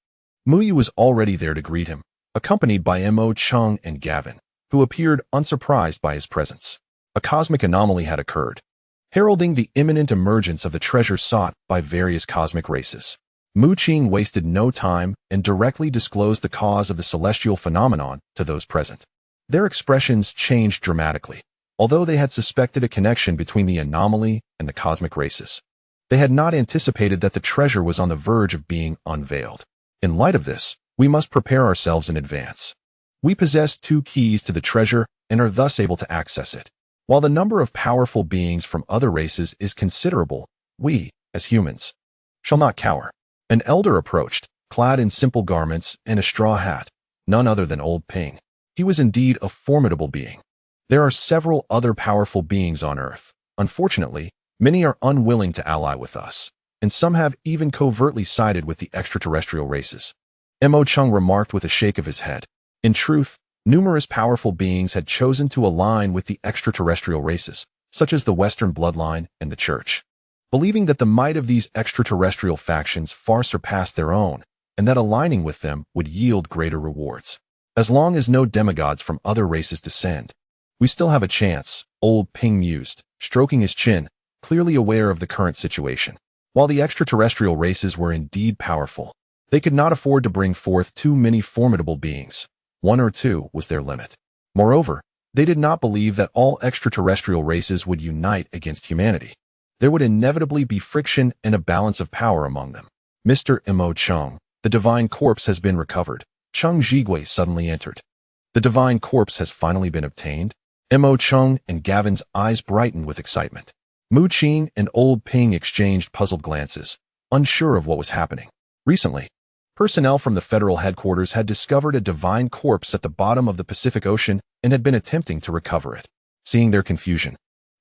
Mu Yu was already there to greet him, accompanied by Mo Chung and Gavin, who appeared unsurprised by his presence. A cosmic anomaly had occurred, heralding the imminent emergence of the treasure sought by various cosmic races. Mu Qing wasted no time and directly disclosed the cause of the celestial phenomenon to those present. Their expressions changed dramatically, although they had suspected a connection between the anomaly and the cosmic races. They had not anticipated that the treasure was on the verge of being unveiled. In light of this, we must prepare ourselves in advance. We possess 2 keys to the treasure and are thus able to access it. While the number of powerful beings from other races is considerable, we, as humans, shall not cower. An elder approached, clad in simple garments and a straw hat, none other than Old Ping. He was indeed a formidable being. There are several other powerful beings on Earth. Unfortunately, many are unwilling to ally with us, and some have even covertly sided with the extraterrestrial races. Mo Chung remarked with a shake of his head. In truth, numerous powerful beings had chosen to align with the extraterrestrial races, such as the Western Bloodline and the Church, believing that the might of these extraterrestrial factions far surpassed their own, and that aligning with them would yield greater rewards. "As long as no demigods from other races descend, we still have a chance," Old Ping mused, stroking his chin, clearly aware of the current situation. While the extraterrestrial races were indeed powerful, they could not afford to bring forth too many formidable beings. 1 or 2 was their limit. Moreover, they did not believe that all extraterrestrial races would unite against humanity. There would inevitably be friction and a balance of power among them. "Mr. Mo Chung, the divine corpse has been recovered." Chung Zhigui suddenly entered. "The divine corpse has finally been obtained?" Mo Chung and Gavin's eyes brightened with excitement. Mu Qing and Old Ping exchanged puzzled glances, unsure of what was happening. Recently, personnel from the federal headquarters had discovered a divine corpse at the bottom of the Pacific Ocean and had been attempting to recover it. Seeing their confusion,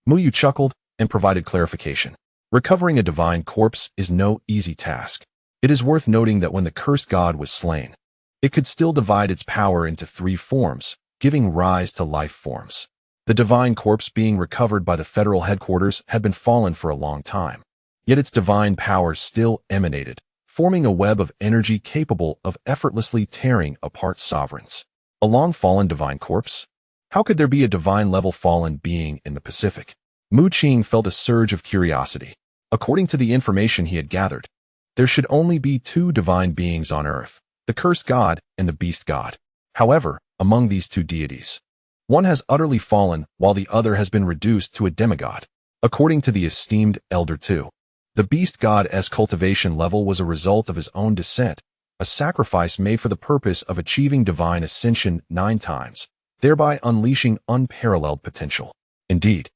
Mu Yu chuckled and provided clarification. "Recovering a divine corpse is no easy task. It is worth noting that when the cursed god was slain, it could still divide its power into 3 forms, giving rise to life forms. The divine corpse being recovered by the federal headquarters had been fallen for a long time. Yet its divine power still emanated, forming a web of energy capable of effortlessly tearing apart sovereigns. A long-fallen divine corpse? How could there be a divine-level fallen being in the Pacific? Mu Qing felt a surge of curiosity. According to the information he had gathered, there should only be 2 divine beings on Earth, the cursed god and the beast god. However, among these 2 deities, one has utterly fallen while the other has been reduced to a demigod. According to the esteemed Elder 2, the beast god's cultivation level was a result of his own descent, a sacrifice made for the purpose of achieving divine ascension 9 times, thereby unleashing unparalleled potential. Indeed,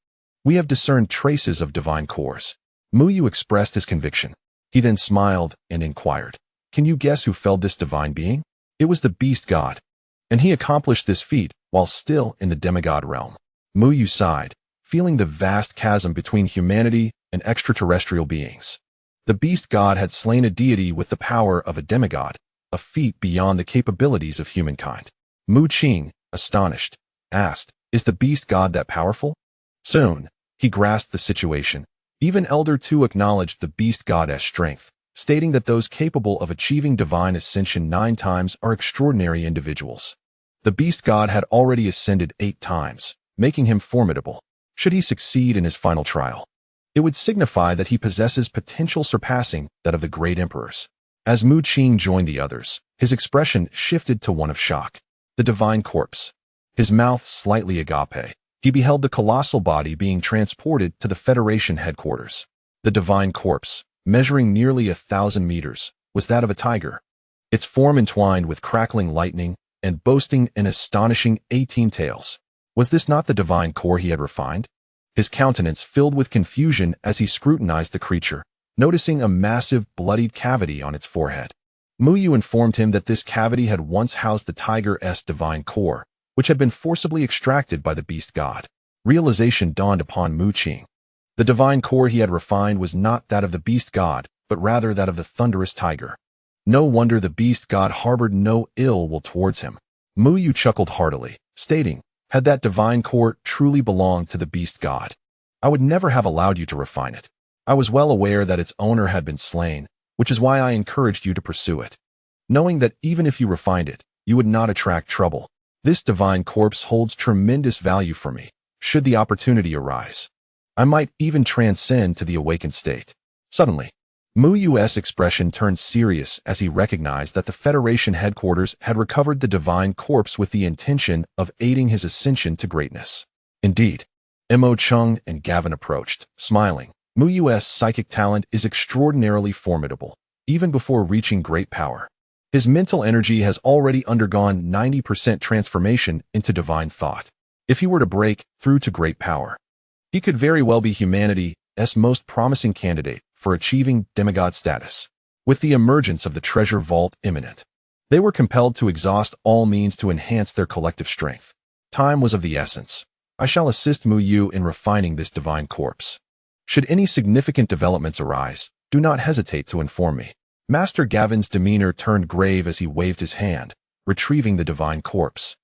we have discerned traces of divine cores. Mu Yu expressed his conviction. He then smiled and inquired, "Can you guess who felled this divine being?" "It was the beast god, and he accomplished this feat while still in the demigod realm." Mu Yu sighed, feeling the vast chasm between humanity and extraterrestrial beings. The beast god had slain a deity with the power of a demigod, a feat beyond the capabilities of humankind. Mu Qing, astonished, asked, "Is the beast god that powerful?" Soon, he grasped the situation. Even Elder Tu acknowledged the beast god's strength, stating that those capable of achieving divine ascension 9 times are extraordinary individuals. The beast god had already ascended 8 times, making him formidable. Should he succeed in his final trial, it would signify that he possesses potential surpassing that of the great emperors. As Mu Qing joined the others, his expression shifted to one of shock. The divine corpse. His mouth slightly agape, he beheld the colossal body being transported to the Federation headquarters. The divine corpse, measuring nearly 1,000 meters, was that of a tiger. Its form entwined with crackling lightning and boasting an astonishing 18 tails. Was this not the divine core he had refined? His countenance filled with confusion as he scrutinized the creature, noticing a massive, bloodied cavity on its forehead. Mu Yu informed him that this cavity had once housed the tiger's divine core, which had been forcibly extracted by the beast god. Realization dawned upon Mu Qing. The divine core he had refined was not that of the beast god, but rather that of the thunderous tiger. No wonder the beast god harbored no ill will towards him. Mu Yu chuckled heartily, stating, "Had that divine core truly belonged to the beast god, I would never have allowed you to refine it. I was well aware that its owner had been slain, which is why I encouraged you to pursue it. Knowing that even if you refined it, you would not attract trouble. This divine corpse holds tremendous value for me. Should the opportunity arise, I might even transcend to the awakened state." Suddenly, Mu Yu's expression turned serious as he recognized that the Federation headquarters had recovered the divine corpse with the intention of aiding his ascension to greatness. Indeed, Mo Chung and Gavin approached, smiling. Mu Yu's psychic talent is extraordinarily formidable, even before reaching great power. His mental energy has already undergone 90% transformation into divine thought. If he were to break through to great power, he could very well be humanity's most promising candidate for achieving demigod status. With the emergence of the treasure vault imminent, they were compelled to exhaust all means to enhance their collective strength. Time was of the essence. I shall assist Mu Yu in refining this divine corpse. Should any significant developments arise, do not hesitate to inform me. Master Gavin's demeanor turned grave as he waved his hand, retrieving the divine corpse.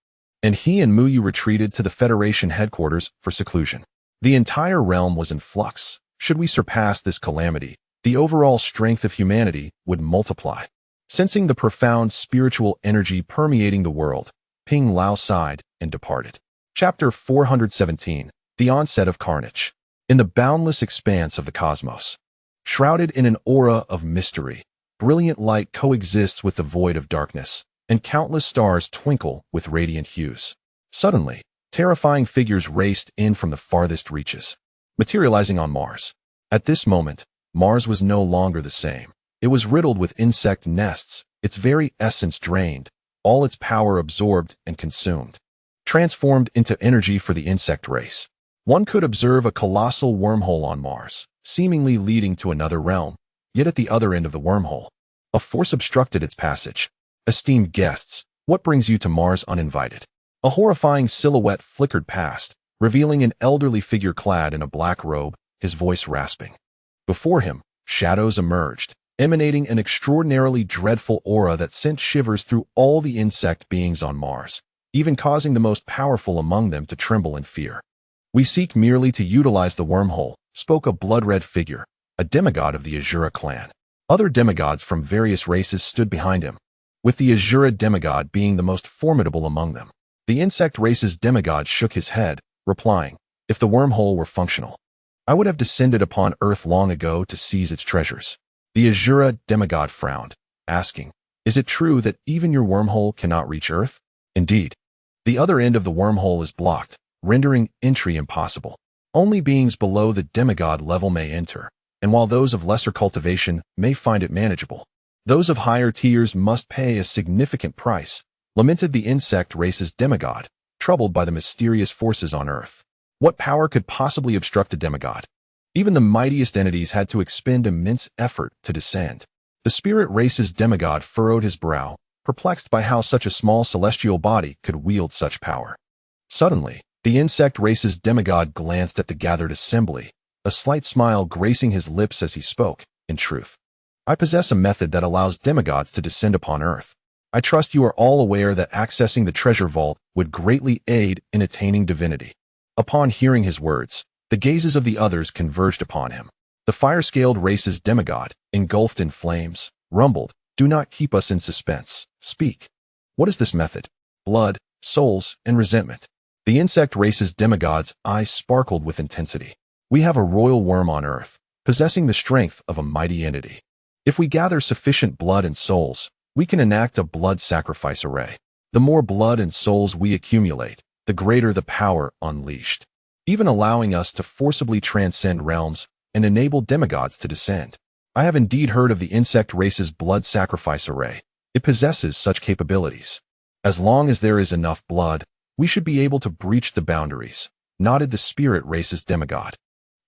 And he and Mu Yu retreated to the Federation headquarters for seclusion. The entire realm was in flux. Should we surpass this calamity, the overall strength of humanity would multiply. Sensing the profound spiritual energy permeating the world, Ping Lao sighed and departed. Chapter 417, The Onset of Carnage. In the boundless expanse of the cosmos, shrouded in an aura of mystery, brilliant light coexists with the void of darkness, and countless stars twinkle with radiant hues. Suddenly, terrifying figures raced in from the farthest reaches, materializing on Mars. At this moment, Mars was no longer the same. It was riddled with insect nests, its very essence drained, all its power absorbed and consumed, transformed into energy for the insect race. One could observe a colossal wormhole on Mars, seemingly leading to another realm, yet at the other end of the wormhole, a force obstructed its passage. "Esteemed guests, what brings you to Mars uninvited?" A horrifying silhouette flickered past, revealing an elderly figure clad in a black robe, his voice rasping. Before him, shadows emerged, emanating an extraordinarily dreadful aura that sent shivers through all the insect beings on Mars, even causing the most powerful among them to tremble in fear. "We seek merely to utilize the wormhole," spoke a blood-red figure, a demigod of the Azura clan. Other demigods from various races stood behind him, with the Azura demigod being the most formidable among them. The insect race's demigod shook his head, replying, "If the wormhole were functional, I would have descended upon Earth long ago to seize its treasures." The Azura demigod frowned, asking, "Is it true that even your wormhole cannot reach Earth?" "Indeed. The other end of the wormhole is blocked, rendering entry impossible. Only beings below the demigod level may enter, and while those of lesser cultivation may find it manageable, those of higher tiers must pay a significant price," lamented the insect race's demigod, troubled by the mysterious forces on Earth. What power could possibly obstruct a demigod? Even the mightiest entities had to expend immense effort to descend. The spirit race's demigod furrowed his brow, perplexed by how such a small celestial body could wield such power. Suddenly, The insect race's demigod glanced at the gathered assembly, a slight smile gracing his lips as he spoke. In truth, I possess a method that allows demigods to descend upon Earth. I trust you are all aware that accessing the treasure vault would greatly aid in attaining divinity. Upon hearing his words, the gazes of the others converged upon him. The fire-scaled race's demigod, engulfed in flames, rumbled, "Do not keep us in suspense. Speak. What is this method? Blood, souls, and resentment." The insect race's demigod's eyes sparkled with intensity. "We have a royal worm on Earth, possessing the strength of a mighty entity. If we gather sufficient blood and souls, we can enact a blood sacrifice array. The more blood and souls we accumulate, the greater the power unleashed, even allowing us to forcibly transcend realms and enable demigods to descend. I have indeed heard of the insect race's blood sacrifice array. It possesses such capabilities. As long as there is enough blood, we should be able to breach the boundaries," nodded the spirit race's demigod,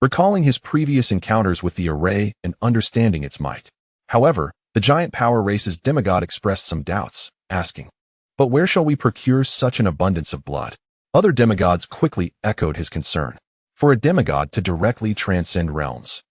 recalling his previous encounters with the array and understanding its might. However, the giant power race's demigod expressed some doubts, asking, "But where shall we procure such an abundance of blood?" Other demigods quickly echoed his concern. For a demigod to directly transcend realms,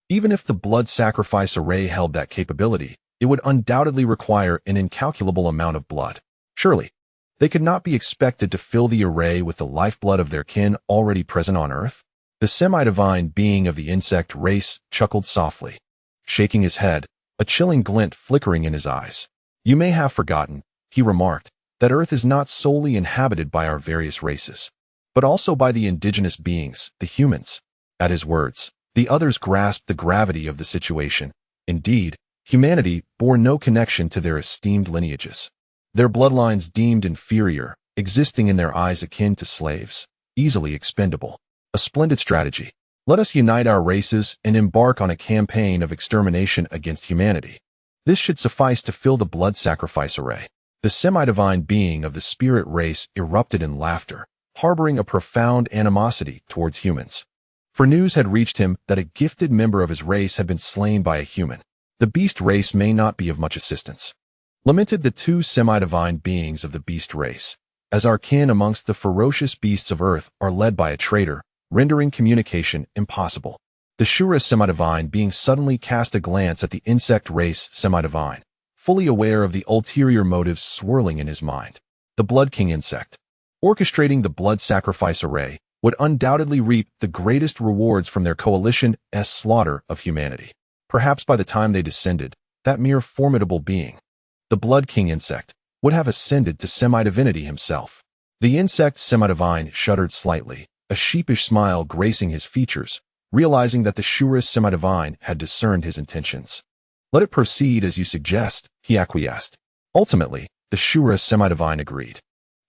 even if the blood sacrifice array held that capability, it would undoubtedly require an incalculable amount of blood. Surely, they could not be expected to fill the array with the lifeblood of their kin already present on Earth. The semi-divine being of the insect race chuckled softly, shaking his head, a chilling glint flickering in his eyes. "You may have forgotten," he remarked, "that Earth is not solely inhabited by our various races, but also by the indigenous beings, the humans." At his words, the others grasped the gravity of the situation. Indeed, humanity bore no connection to their esteemed lineages. Their bloodlines deemed inferior, existing in their eyes akin to slaves, easily expendable. A splendid strategy. Let us unite our races and embark on a campaign of extermination against humanity. This should suffice to fill the blood sacrifice array. The semi-divine being of the spirit race erupted in laughter, harboring a profound animosity towards humans. For news had reached him that a gifted member of his race had been slain by a human. "The beast race may not be of much assistance," lamented the two semi-divine beings of the beast race, "as our kin amongst the ferocious beasts of Earth are led by a traitor, rendering communication impossible." The Shura semi-divine being suddenly cast a glance at the insect race semi-divine, fully aware of the ulterior motives swirling in his mind. The Blood King insect, orchestrating the blood sacrifice array, would undoubtedly reap the greatest rewards from their coalition's slaughter of humanity. Perhaps by the time they descended, that mere formidable being, the Blood King insect, would have ascended to semi-divinity himself. The insect semi-divine shuddered slightly, a sheepish smile gracing his features, realizing that the Shura semi-divine had discerned his intentions. "Let it proceed as you suggest," he acquiesced. Ultimately, the Shura semi-divine agreed.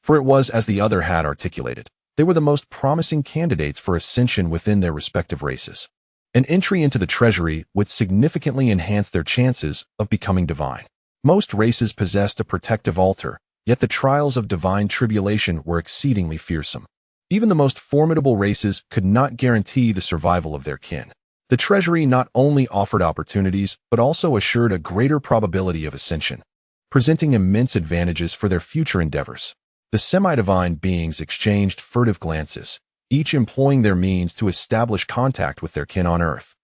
For it was as the other had articulated. They were the most promising candidates for ascension within their respective races. An entry into the treasury would significantly enhance their chances of becoming divine. Most races possessed a protective altar, yet the trials of divine tribulation were exceedingly fearsome. Even the most formidable races could not guarantee the survival of their kin. The treasury not only offered opportunities, but also assured a greater probability of ascension, presenting immense advantages for their future endeavors. The semi-divine beings exchanged furtive glances, each employing their means to establish contact with their kin on Earth,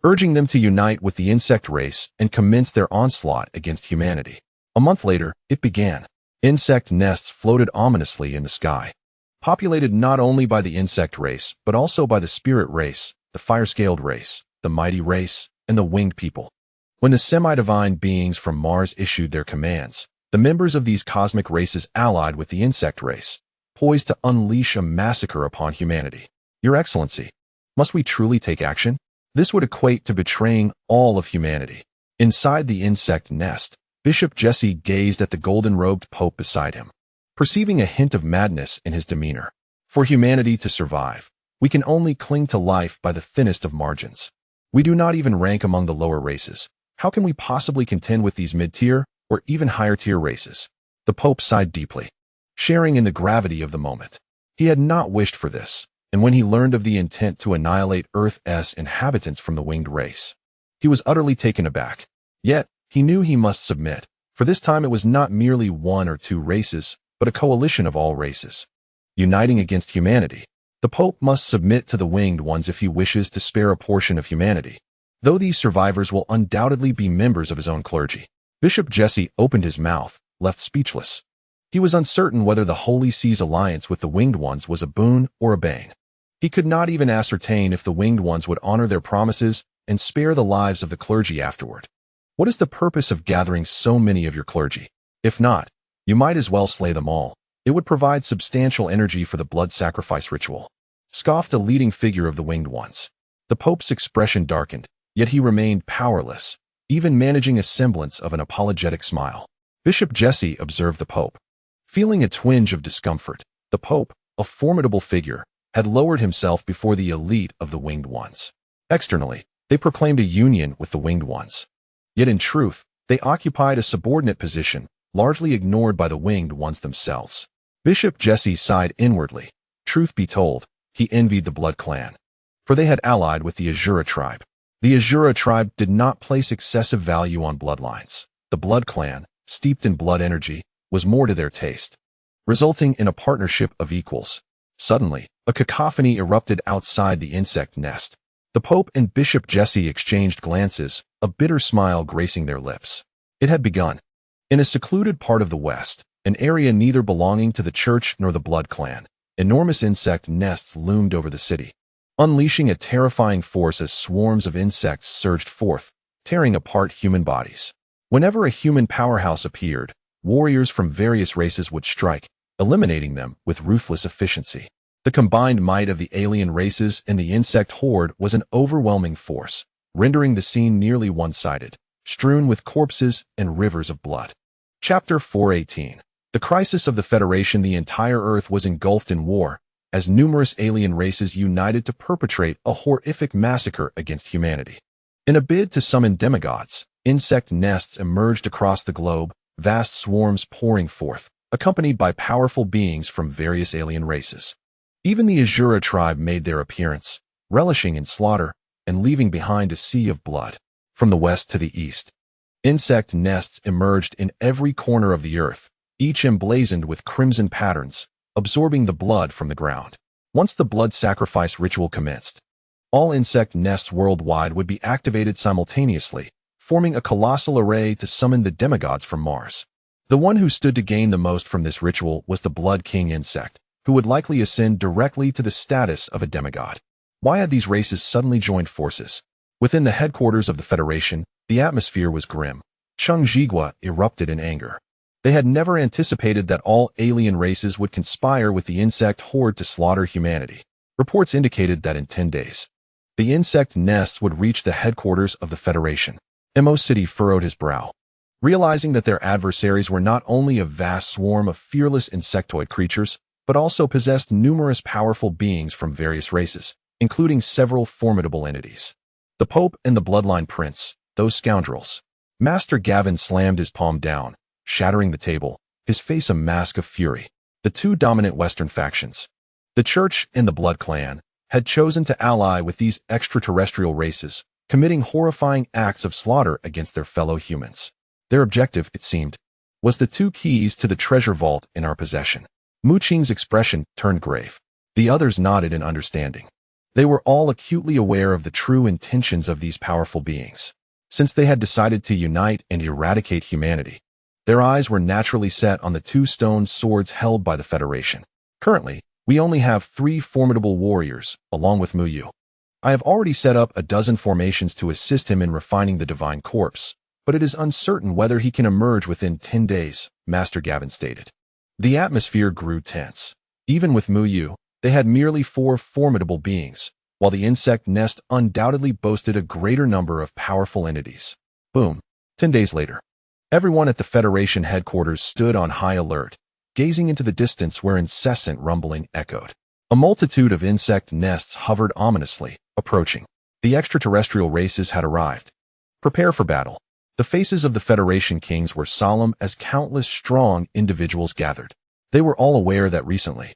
urging them to unite with the insect race and commence their onslaught against humanity. A month later, it began. Insect nests floated ominously in the sky, populated not only by the insect race, but also by the spirit race, the fire-scaled race, the mighty race, and the winged people. When the semi-divine beings from Mars issued their commands, the members of these cosmic races allied with the insect race, poised to unleash a massacre upon humanity. "Your Excellency, must we truly take action? This would equate to betraying all of humanity." Inside the insect nest, Bishop Jesse gazed at the golden-robed Pope beside him, perceiving a hint of madness in his demeanor. "For humanity to survive, we can only cling to life by the thinnest of margins. We do not even rank among the lower races. How can we possibly contend with these mid-tier or even higher-tier races?" The Pope sighed deeply, sharing in the gravity of the moment. He had not wished for this, and when he learned of the intent to annihilate Earth's inhabitants from the winged race, he was utterly taken aback. Yet, he knew he must submit, for this time it was not merely one or two races, but a coalition of all races, uniting against humanity. The Pope must submit to the winged ones if he wishes to spare a portion of humanity, though these survivors will undoubtedly be members of his own clergy. Bishop Jesse opened his mouth, left speechless. He was uncertain whether the Holy See's alliance with the winged ones was a boon or a bane. He could not even ascertain if the winged ones would honor their promises and spare the lives of the clergy afterward. What is the purpose of gathering so many of your clergy? If not, you might as well slay them all. It would provide substantial energy for the blood sacrifice ritual. Scoffed a leading figure of the winged ones. The Pope's expression darkened, yet he remained powerless, even managing a semblance of an apologetic smile. Bishop Jesse observed the Pope. Feeling a twinge of discomfort, the Pope, a formidable figure, had lowered himself before the elite of the winged ones. Externally, they proclaimed a union with the winged ones. Yet in truth, they occupied a subordinate position, largely ignored by the winged ones themselves. Bishop Jesse sighed inwardly. Truth be told, he envied the Blood Clan, for they had allied with the Azura tribe. The Azura tribe did not place excessive value on bloodlines. The Blood Clan, steeped in blood energy, was more to their taste, resulting in a partnership of equals. Suddenly, a cacophony erupted outside the insect nest. The Pope and Bishop Jesse exchanged glances, a bitter smile gracing their lips. It had begun. In a secluded part of the West, an area neither belonging to the Church nor the Blood Clan, enormous insect nests loomed over the city, unleashing a terrifying force as swarms of insects surged forth, tearing apart human bodies. Whenever a human powerhouse appeared, warriors from various races would strike, eliminating them with ruthless efficiency. The combined might of the alien races and the insect horde was an overwhelming force, rendering the scene nearly one-sided, strewn with corpses and rivers of blood. Chapter 418. The Crisis of the Federation. The entire Earth was engulfed in war, as numerous alien races united to perpetrate a horrific massacre against humanity. In a bid to summon demigods, insect nests emerged across the globe, vast swarms pouring forth, accompanied by powerful beings from various alien races. Even the Azura tribe made their appearance, relishing in slaughter and leaving behind a sea of blood. From the west to the east, insect nests emerged in every corner of the earth, each emblazoned with crimson patterns, absorbing the blood from the ground. Once the blood sacrifice ritual commenced, all insect nests worldwide would be activated simultaneously, forming a colossal array to summon the demigods from Mars. The one who stood to gain the most from this ritual was the Blood King insect, who would likely ascend directly to the status of a demigod. Why had these races suddenly joined forces? Within the headquarters of the Federation, the atmosphere was grim. Cheng Jigua erupted in anger. They had never anticipated that all alien races would conspire with the insect horde to slaughter humanity. Reports indicated that in 10 days, the insect nests would reach the headquarters of the Federation. Mo City furrowed his brow, realizing that their adversaries were not only a vast swarm of fearless insectoid creatures, but also possessed numerous powerful beings from various races, including several formidable entities. The Pope and the Bloodline Prince, those scoundrels. Master Gavin slammed his palm down, shattering the table, his face a mask of fury. The two dominant Western factions, the Church and the Blood Clan, had chosen to ally with these extraterrestrial races, committing horrifying acts of slaughter against their fellow humans. Their objective, it seemed, was the two keys to the treasure vault in our possession. Mu Qing's expression turned grave. The others nodded in understanding. They were all acutely aware of the true intentions of these powerful beings. Since they had decided to unite and eradicate humanity, their eyes were naturally set on the two stone swords held by the Federation. Currently, we only have 3 formidable warriors, along with Mu Yu. I have already set up a dozen formations to assist him in refining the divine corpse, but it is uncertain whether he can emerge within 10 days, Master Gavin stated. The atmosphere grew tense. Even with Mu Yu, they had merely 4 formidable beings, while the insect nest undoubtedly boasted a greater number of powerful entities. Boom. 10 days later, everyone at the Federation headquarters stood on high alert, gazing into the distance where incessant rumbling echoed. A multitude of insect nests hovered ominously, approaching. The extraterrestrial races had arrived. Prepare for battle. The faces of the Federation kings were solemn as countless strong individuals gathered. They were all aware that recently,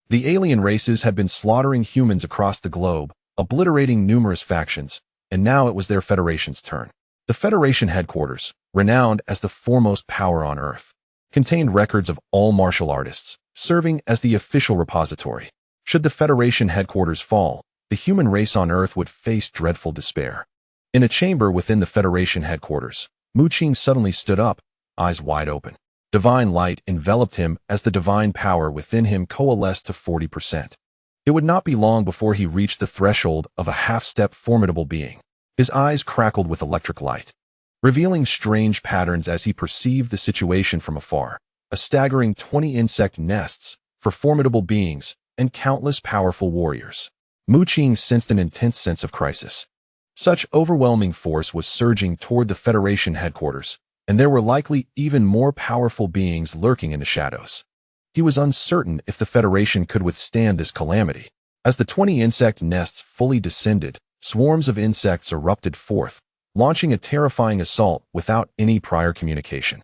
the alien races had been slaughtering humans across the globe, obliterating numerous factions, and now it was their Federation's turn. The Federation headquarters, renowned as the foremost power on Earth, contained records of all martial artists, serving as the official repository. Should the Federation headquarters fall, the human race on Earth would face dreadful despair. In a chamber within the Federation headquarters, Mu Qing suddenly stood up, eyes wide open. Divine light enveloped him as the divine power within him coalesced to 40%. It would not be long before he reached the threshold of a half-step formidable being. His eyes crackled with electric light, revealing strange patterns as he perceived the situation from afar. A staggering 20 insect nests for formidable beings and countless powerful warriors. Mu Qing sensed an intense sense of crisis. Such overwhelming force was surging toward the Federation headquarters, and there were likely even more powerful beings lurking in the shadows. He was uncertain if the Federation could withstand this calamity. As the 20 insect nests fully descended, swarms of insects erupted forth, launching a terrifying assault without any prior communication.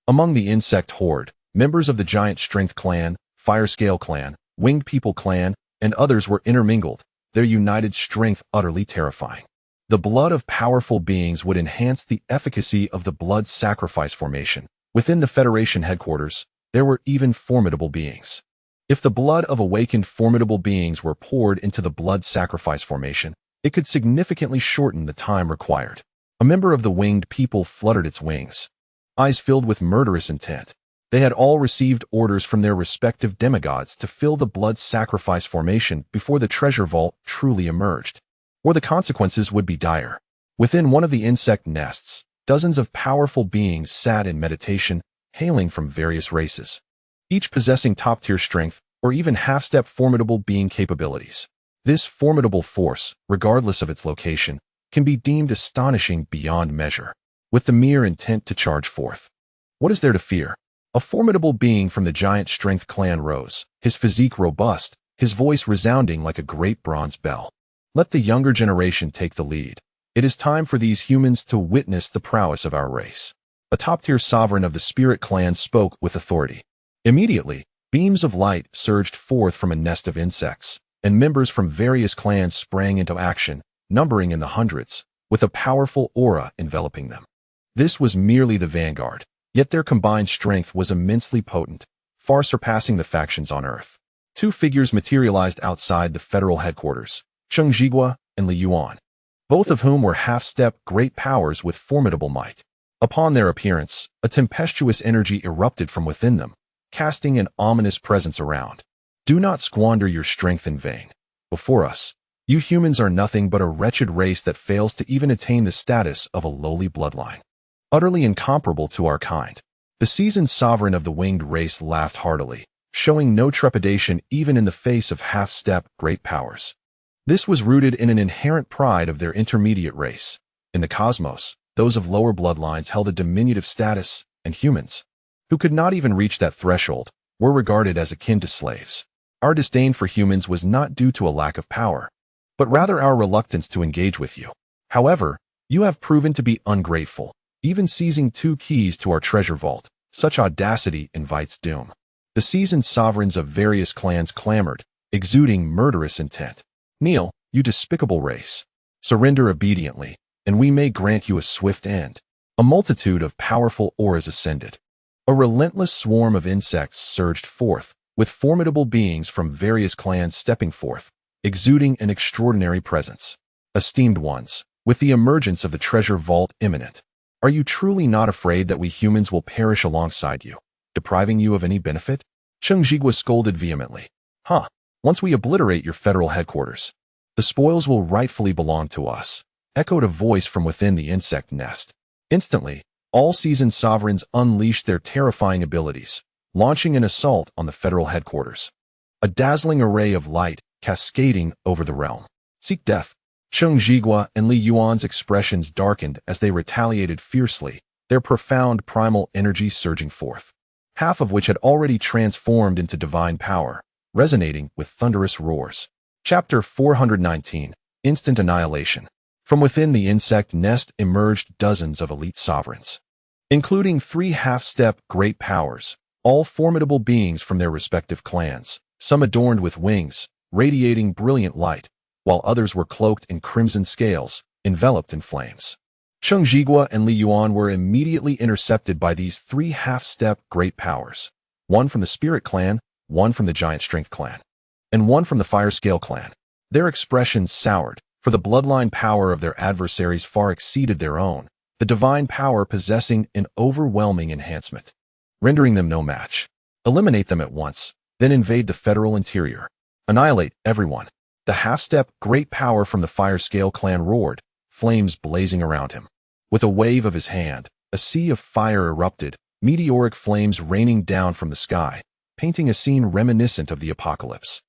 Among the insect horde, members of the Giant Strength clan, Fire Scale clan, Winged People clan, and others were intermingled, their united strength utterly terrifying. The blood of powerful beings would enhance the efficacy of the blood sacrifice formation. Within the Federation headquarters, there were even formidable beings. If the blood of awakened formidable beings were poured into the blood sacrifice formation, it could significantly shorten the time required. A member of the Winged People fluttered its wings, eyes filled with murderous intent. They had all received orders from their respective demigods to fill the blood sacrifice formation before the treasure vault truly emerged, or the consequences would be dire. Within one of the insect nests, dozens of powerful beings sat in meditation, hailing from various races, each possessing top-tier strength or even half-step formidable being capabilities. This formidable force, regardless of its location, can be deemed astonishing beyond measure, with the mere intent to charge forth. What is there to fear? A formidable being from the Giant Strength clan rose, his physique robust, his voice resounding like a great bronze bell. Let the younger generation take the lead. It is time for these humans to witness the prowess of our race. A top-tier sovereign of the Spirit clan spoke with authority. Immediately, beams of light surged forth from a nest of insects, and members from various clans sprang into action, numbering in the hundreds, with a powerful aura enveloping them. This was merely the vanguard, yet their combined strength was immensely potent, far surpassing the factions on Earth. Two figures materialized outside the federal headquarters, Cheng Jigua and Li Yuan, both of whom were half-step great powers with formidable might. Upon their appearance, a tempestuous energy erupted from within them, casting an ominous presence around. Do not squander your strength in vain. Before us, you humans are nothing but a wretched race that fails to even attain the status of a lowly bloodline, utterly incomparable to our kind. The seasoned sovereign of the winged race laughed heartily, showing no trepidation even in the face of half-step great powers. This was rooted in an inherent pride of their intermediate race. In the cosmos, those of lower bloodlines held a diminutive status, and humans, who could not even reach that threshold, were regarded as akin to slaves. Our disdain for humans was not due to a lack of power, but rather our reluctance to engage with you. However, you have proven to be ungrateful, even seizing 2 keys to our treasure vault. Such audacity invites doom. The seasoned sovereigns of various clans clamored, exuding murderous intent. Kneel, you despicable race. Surrender obediently, and we may grant you a swift end. A multitude of powerful auras ascended. A relentless swarm of insects surged forth, with formidable beings from various clans stepping forth, exuding an extraordinary presence. Esteemed ones, with the emergence of the treasure vault imminent, are you truly not afraid that we humans will perish alongside you, depriving you of any benefit? Cheng Jigua scolded vehemently. Once we obliterate your federal headquarters, the spoils will rightfully belong to us, echoed a voice from within the insect nest. Instantly, all seasoned sovereigns unleashed their terrifying abilities, launching an assault on the federal headquarters. A dazzling array of light cascading over the realm. Seek death. Cheng Jigua and Li Yuan's expressions darkened as they retaliated fiercely, their profound primal energy surging forth, half of which had already transformed into divine power, resonating with thunderous roars. Chapter 419, Instant Annihilation. From within the insect nest emerged dozens of elite sovereigns, including 3 half-step great powers, all formidable beings from their respective clans, some adorned with wings, radiating brilliant light, while others were cloaked in crimson scales, enveloped in flames. Cheng Jigua and Li Yuan were immediately intercepted by these 3 half-step great powers, one from the Spirit clan, one from the Giant Strength clan. and one from the Fire-Scale clan. Their expressions soured, for the bloodline power of their adversaries far exceeded their own, the divine power possessing an overwhelming enhancement, rendering them no match. Eliminate them at once, then invade the federal interior. Annihilate everyone. The half-step great power from the Fire-Scale clan roared, flames blazing around him. With a wave of his hand, a sea of fire erupted, meteoric flames raining down from the sky, painting a scene reminiscent of the apocalypse.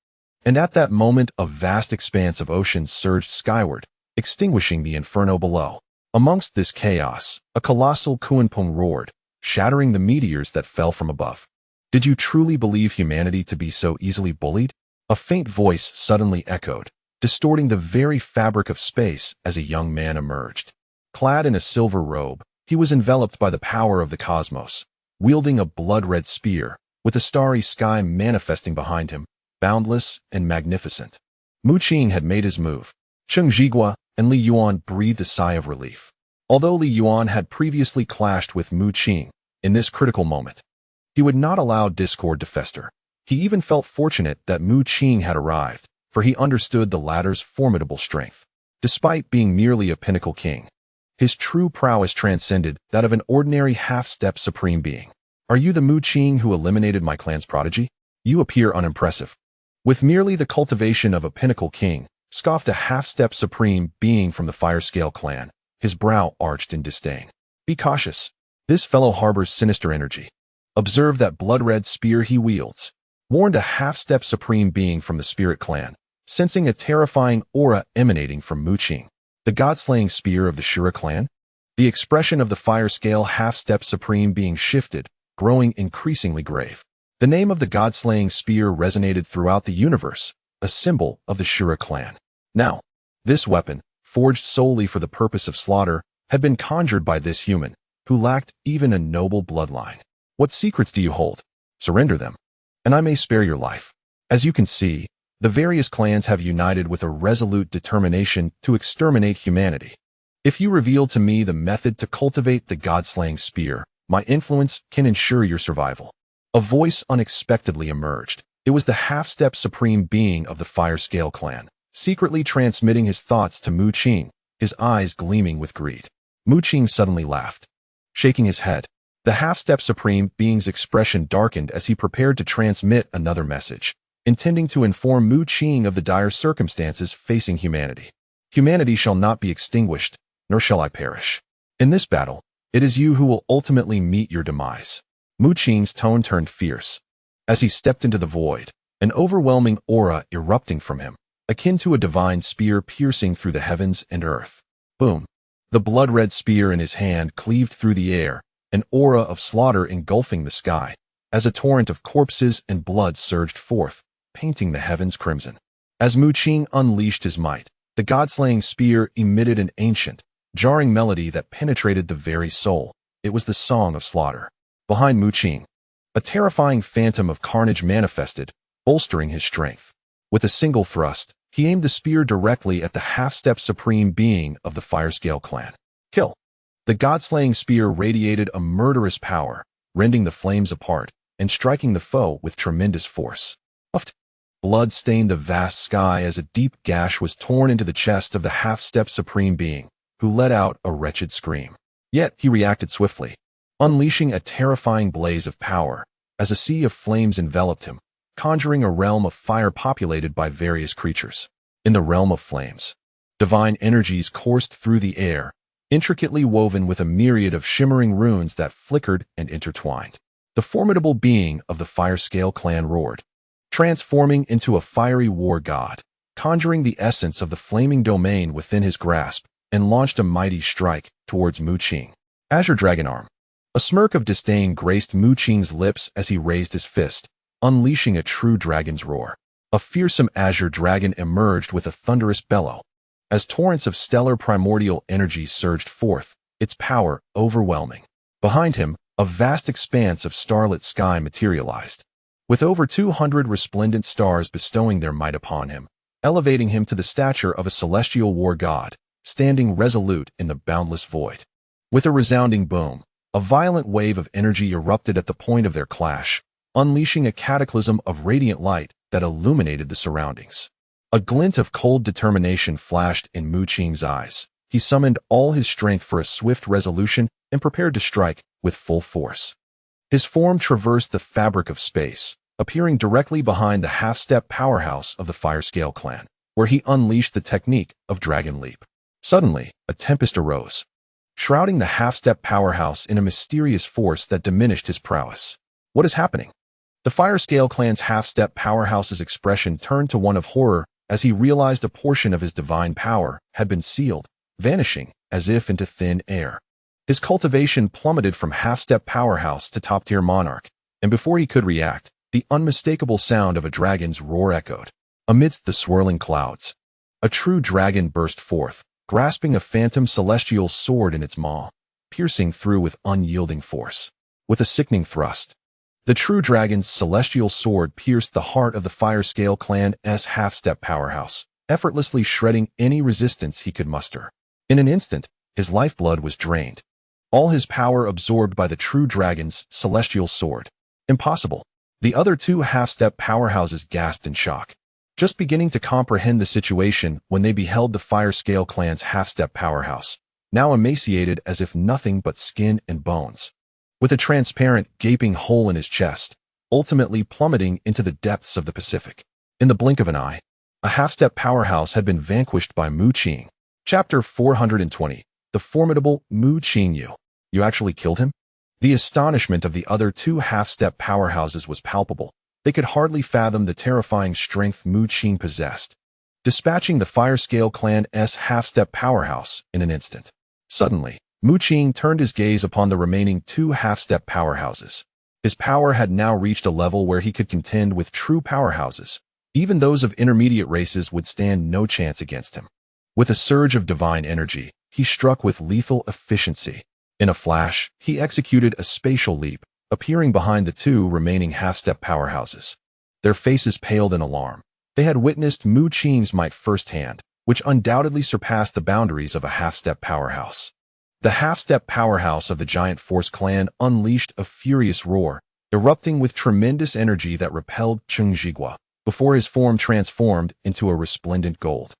And at that moment, a vast expanse of ocean surged skyward, extinguishing the inferno below. Amongst this chaos, a colossal Qingmu roared, shattering the meteors that fell from above. Did you truly believe humanity to be so easily bullied? A faint voice suddenly echoed, distorting the very fabric of space as a young man emerged. Clad in a silver robe, he was enveloped by the power of the cosmos, wielding a blood-red spear, with the starry sky manifesting behind him, boundless and magnificent. Mu Qing had made his move. Cheng Zhigua and Li Yuan breathed a sigh of relief. Although Li Yuan had previously clashed with Mu Qing, in this critical moment, he would not allow discord to fester. He even felt fortunate that Mu Qing had arrived, for he understood the latter's formidable strength. Despite being merely a pinnacle king, his true prowess transcended that of an ordinary half-step supreme being. Are you the Mu Qing who eliminated my clan's prodigy? You appear unimpressive. With merely the cultivation of a pinnacle king, scoffed a half-step supreme being from the Fire-Scale clan, his brow arched in disdain. Be cautious. This fellow harbors sinister energy. Observe that blood-red spear he wields, warned a half-step supreme being from the Spirit clan, sensing a terrifying aura emanating from Mu Qing. The god-slaying spear of the Shura clan? The expression of the Fire-Scale half-step supreme being shifted, growing increasingly grave. The name of the god-slaying spear resonated throughout the universe, a symbol of the Shura clan. Now, this weapon, forged solely for the purpose of slaughter, had been conjured by this human, who lacked even a noble bloodline. What secrets do you hold? Surrender them, and I may spare your life. As you can see, the various clans have united with a resolute determination to exterminate humanity. If you reveal to me the method to cultivate the god-slaying spear, my influence can ensure your survival. A voice unexpectedly emerged. It was the half-step supreme being of the Fire-Scale clan, secretly transmitting his thoughts to Mu Qing, his eyes gleaming with greed. Mu Qing suddenly laughed, shaking his head. The half-step supreme being's expression darkened as he prepared to transmit another message, intending to inform Mu Qing of the dire circumstances facing humanity. Humanity shall not be extinguished, nor shall I perish. In this battle, it is you who will ultimately meet your demise. Mu Qing's tone turned fierce. As he stepped into the void, an overwhelming aura erupting from him, akin to a divine spear piercing through the heavens and earth. Boom! The blood-red spear in his hand cleaved through the air, an aura of slaughter engulfing the sky, as a torrent of corpses and blood surged forth, painting the heavens crimson. As Mu Qing unleashed his might, the god-slaying spear emitted an ancient, jarring melody that penetrated the very soul. It was the song of slaughter. Behind Mu Qing, a terrifying phantom of carnage manifested, bolstering his strength. With a single thrust, he aimed the spear directly at the half-step supreme being of the Fire-Scale clan. Kill! The god-slaying spear radiated a murderous power, rending the flames apart and striking the foe with tremendous force. Puffed! Blood stained the vast sky as a deep gash was torn into the chest of the half-step supreme being, who let out a wretched scream. Yet he reacted swiftly, unleashing a terrifying blaze of power, as a sea of flames enveloped him, conjuring a realm of fire populated by various creatures. In the realm of flames, divine energies coursed through the air, intricately woven with a myriad of shimmering runes that flickered and intertwined. The formidable being of the Fire-Scale clan roared, transforming into a fiery war god, conjuring the essence of the flaming domain within his grasp, and launched a mighty strike towards Mu Qing. Azure Dragon Arm. A smirk of disdain graced Mu Qing's lips as he raised his fist, unleashing a true dragon's roar. A fearsome azure dragon emerged with a thunderous bellow. As torrents of stellar primordial energy surged forth, its power overwhelming. Behind him, a vast expanse of starlit sky materialized, with over 200 resplendent stars bestowing their might upon him, elevating him to the stature of a celestial war god, standing resolute in the boundless void. With a resounding boom, a violent wave of energy erupted at the point of their clash, unleashing a cataclysm of radiant light that illuminated the surroundings. A glint of cold determination flashed in Mu Qing's eyes. He summoned all his strength for a swift resolution and prepared to strike with full force. His form traversed the fabric of space, appearing directly behind the half-step powerhouse of the Fire-Scale clan, where he unleashed the technique of Dragon Leap. Suddenly, a tempest arose, shrouding the half-step powerhouse in a mysterious force that diminished his prowess. What is happening? The Fire-Scale clan's half-step powerhouse's expression turned to one of horror as he realized a portion of his divine power had been sealed, vanishing as if into thin air. His cultivation plummeted from half-step powerhouse to top-tier monarch, and before he could react, the unmistakable sound of a dragon's roar echoed. Amidst the swirling clouds, a true dragon burst forth, grasping a phantom celestial sword in its maw, piercing through with unyielding force. With a sickening thrust, the true dragon's celestial sword pierced the heart of the Fire-Scale clan's half-step powerhouse, effortlessly shredding any resistance he could muster. In an instant, his lifeblood was drained, all his power absorbed by the true dragon's celestial sword. Impossible. The other two half-step powerhouses gasped in shock, just beginning to comprehend the situation when they beheld the Fire-Scale clan's half-step powerhouse, now emaciated as if nothing but skin and bones, with a transparent, gaping hole in his chest, ultimately plummeting into the depths of the Pacific. In the blink of an eye, a half-step powerhouse had been vanquished by Mu Qing. Chapter 420. The formidable Mu Qing. You actually killed him? The astonishment of the other two half-step powerhouses was palpable. They could hardly fathom the terrifying strength Mu Qing possessed, dispatching the Fire-Scale clan's half-step powerhouse in an instant. Suddenly, Mu Qing turned his gaze upon the remaining two half-step powerhouses. His power had now reached a level where he could contend with true powerhouses. Even those of intermediate races would stand no chance against him. With a surge of divine energy, he struck with lethal efficiency. In a flash, he executed a spatial leap, appearing behind the two remaining half-step powerhouses. Their faces paled in alarm. They had witnessed Mu Qing's might firsthand, which undoubtedly surpassed the boundaries of a half-step powerhouse. The half-step powerhouse of the Giant Force clan unleashed a furious roar, erupting with tremendous energy that repelled Qingmu before his form transformed into a resplendent gold,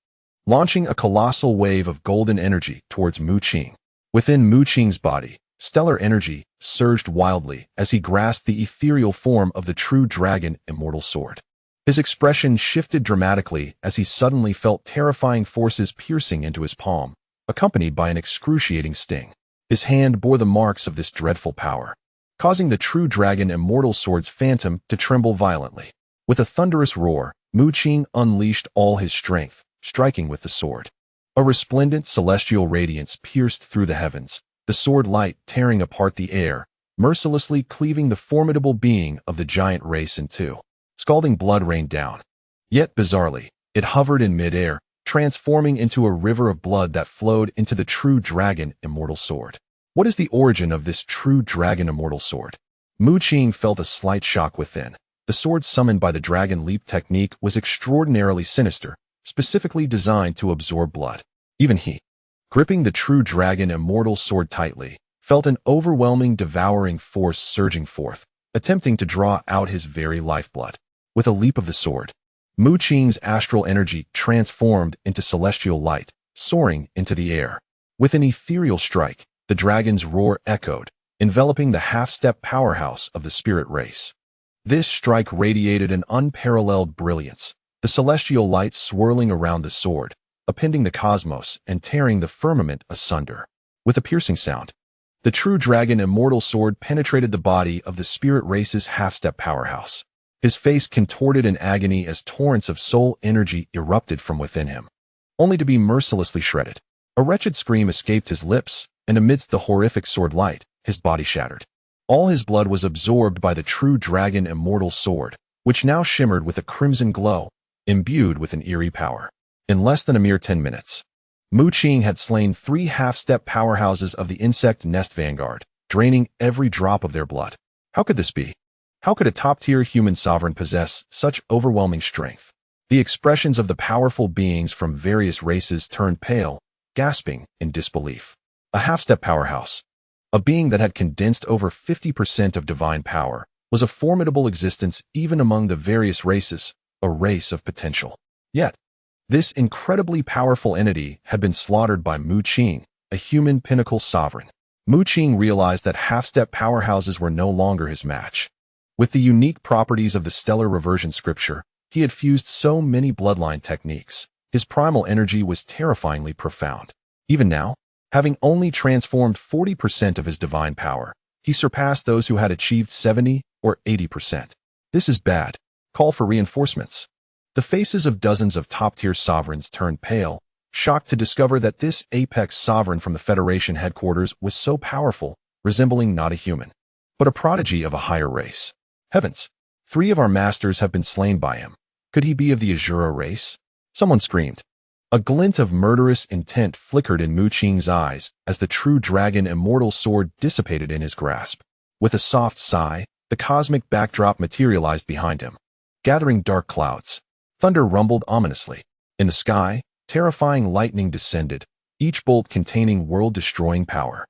launching a colossal wave of golden energy towards Mu Qing. Within Mu Qing's body, stellar energy surged wildly as he grasped the ethereal form of the true dragon immortal sword. His expression shifted dramatically as he suddenly felt terrifying forces piercing into his palm, accompanied by an excruciating sting. His hand bore the marks of this dreadful power, causing the true dragon immortal sword's phantom to tremble violently. With a thunderous roar, Mu Qing unleashed all his strength, striking with the sword. A resplendent celestial radiance pierced through the heavens, the sword light tearing apart the air, mercilessly cleaving the formidable being of the giant race in two. Scalding blood rained down. Yet bizarrely, it hovered in midair, transforming into a river of blood that flowed into the true dragon immortal sword. What is the origin of this true dragon immortal sword? Mu Qing felt a slight shock within. The sword summoned by the Dragon Leap technique was extraordinarily sinister, specifically designed to absorb blood. Even he, gripping the true dragon immortal sword tightly, felt an overwhelming devouring force surging forth, attempting to draw out his very lifeblood. With a leap of the sword, Mu Qing's astral energy transformed into celestial light, soaring into the air. With an ethereal strike, the dragon's roar echoed, enveloping the half-step powerhouse of the spirit race. This strike radiated an unparalleled brilliance, the celestial light swirling around the sword, upending the cosmos and tearing the firmament asunder. With a piercing sound, the true dragon immortal sword penetrated the body of the spirit race's half-step powerhouse. His face contorted in agony as torrents of soul energy erupted from within him, only to be mercilessly shredded. A wretched scream escaped his lips, and amidst the horrific sword light, his body shattered. All his blood was absorbed by the true dragon immortal sword, which now shimmered with a crimson glow, imbued with an eerie power. In less than a mere 10 minutes, Mu Qing had slain 3 half-step powerhouses of the insect nest vanguard, draining every drop of their blood. How could this be? How could a top-tier human sovereign possess such overwhelming strength? The expressions of the powerful beings from various races turned pale, gasping in disbelief. A half-step powerhouse, a being that had condensed over 50% of divine power, was a formidable existence even among the various races, a race of potential. Yet, this incredibly powerful entity had been slaughtered by Mu Qing, a human pinnacle sovereign. Mu Qing realized that half-step powerhouses were no longer his match. With the unique properties of the stellar reversion scripture, he had fused so many bloodline techniques. His primal energy was terrifyingly profound. Even now, having only transformed 40% of his divine power, he surpassed those who had achieved 70 or 80%. This is bad. Call for reinforcements. The faces of dozens of top-tier sovereigns turned pale, shocked to discover that this apex sovereign from the Federation headquarters was so powerful, resembling not a human, but a prodigy of a higher race. Heavens! 3 of our masters have been slain by him. Could he be of the Azura race? Someone screamed. A glint of murderous intent flickered in Mu Qing's eyes as the true dragon immortal sword dissipated in his grasp. With a soft sigh, the cosmic backdrop materialized behind him, gathering dark clouds. Thunder rumbled ominously. In the sky, terrifying lightning descended, each bolt containing world-destroying power.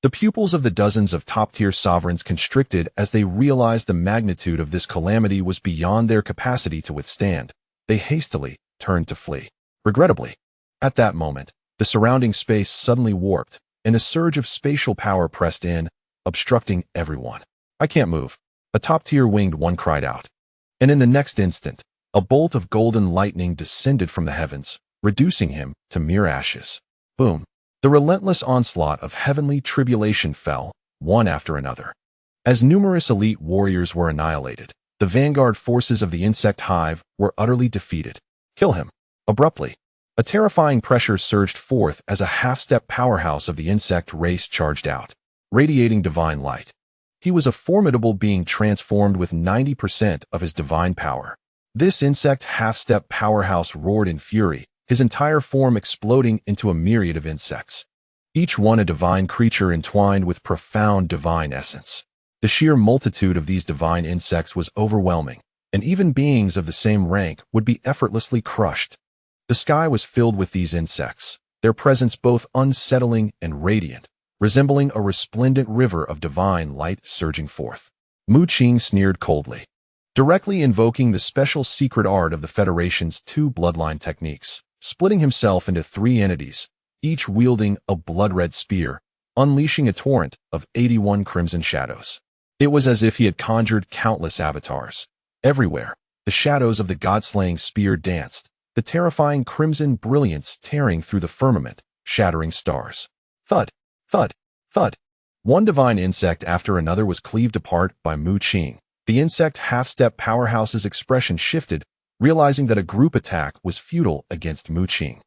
The pupils of the dozens of top-tier sovereigns constricted as they realized the magnitude of this calamity was beyond their capacity to withstand. They hastily turned to flee. Regrettably, at that moment, the surrounding space suddenly warped, and a surge of spatial power pressed in, obstructing everyone. "I can't move," a top-tier winged one cried out. And in the next instant, a bolt of golden lightning descended from the heavens, reducing him to mere ashes. Boom! The relentless onslaught of heavenly tribulation fell, one after another. As numerous elite warriors were annihilated, the vanguard forces of the insect hive were utterly defeated. Kill him. Abruptly, a terrifying pressure surged forth as a half-step powerhouse of the insect race charged out, radiating divine light. He was a formidable being transformed with 90% of his divine power. This insect half-step powerhouse roared in fury, his entire form exploding into a myriad of insects, each one a divine creature entwined with profound divine essence. The sheer multitude of these divine insects was overwhelming, and even beings of the same rank would be effortlessly crushed. The sky was filled with these insects, their presence both unsettling and radiant, resembling a resplendent river of divine light surging forth. Mu Qing sneered coldly, directly invoking the special secret art of the Federation's 2 bloodline techniques, splitting himself into 3 entities, each wielding a blood-red spear, unleashing a torrent of 81 crimson shadows. It was as if he had conjured countless avatars. Everywhere, the shadows of the god-slaying spear danced, the terrifying crimson brilliance tearing through the firmament, shattering stars. Thud, thud, thud. One divine insect after another was cleaved apart by Mu Qing. The insect half-step powerhouse's expression shifted, realizing that a group attack was futile against Mu Qing.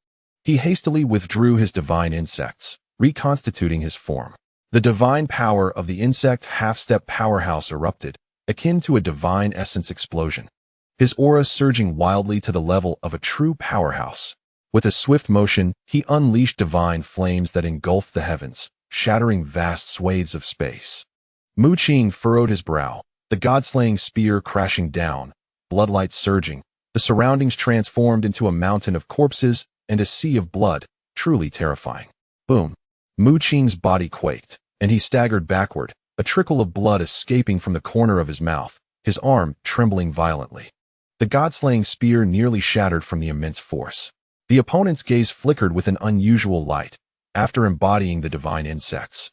He hastily withdrew his divine insects, reconstituting his form. The divine power of the insect half-step powerhouse erupted, akin to a divine essence explosion, his aura surging wildly to the level of a true powerhouse. With a swift motion, he unleashed divine flames that engulfed the heavens, shattering vast swathes of space. Mu Qing furrowed his brow, the god-slaying spear crashing down, bloodlight surging, the surroundings transformed into a mountain of corpses and a sea of blood, truly terrifying. Boom! Mu Qing's body quaked, and he staggered backward, a trickle of blood escaping from the corner of his mouth, his arm trembling violently. The god-slaying spear nearly shattered from the immense force. The opponent's gaze flickered with an unusual light, after embodying the divine insects.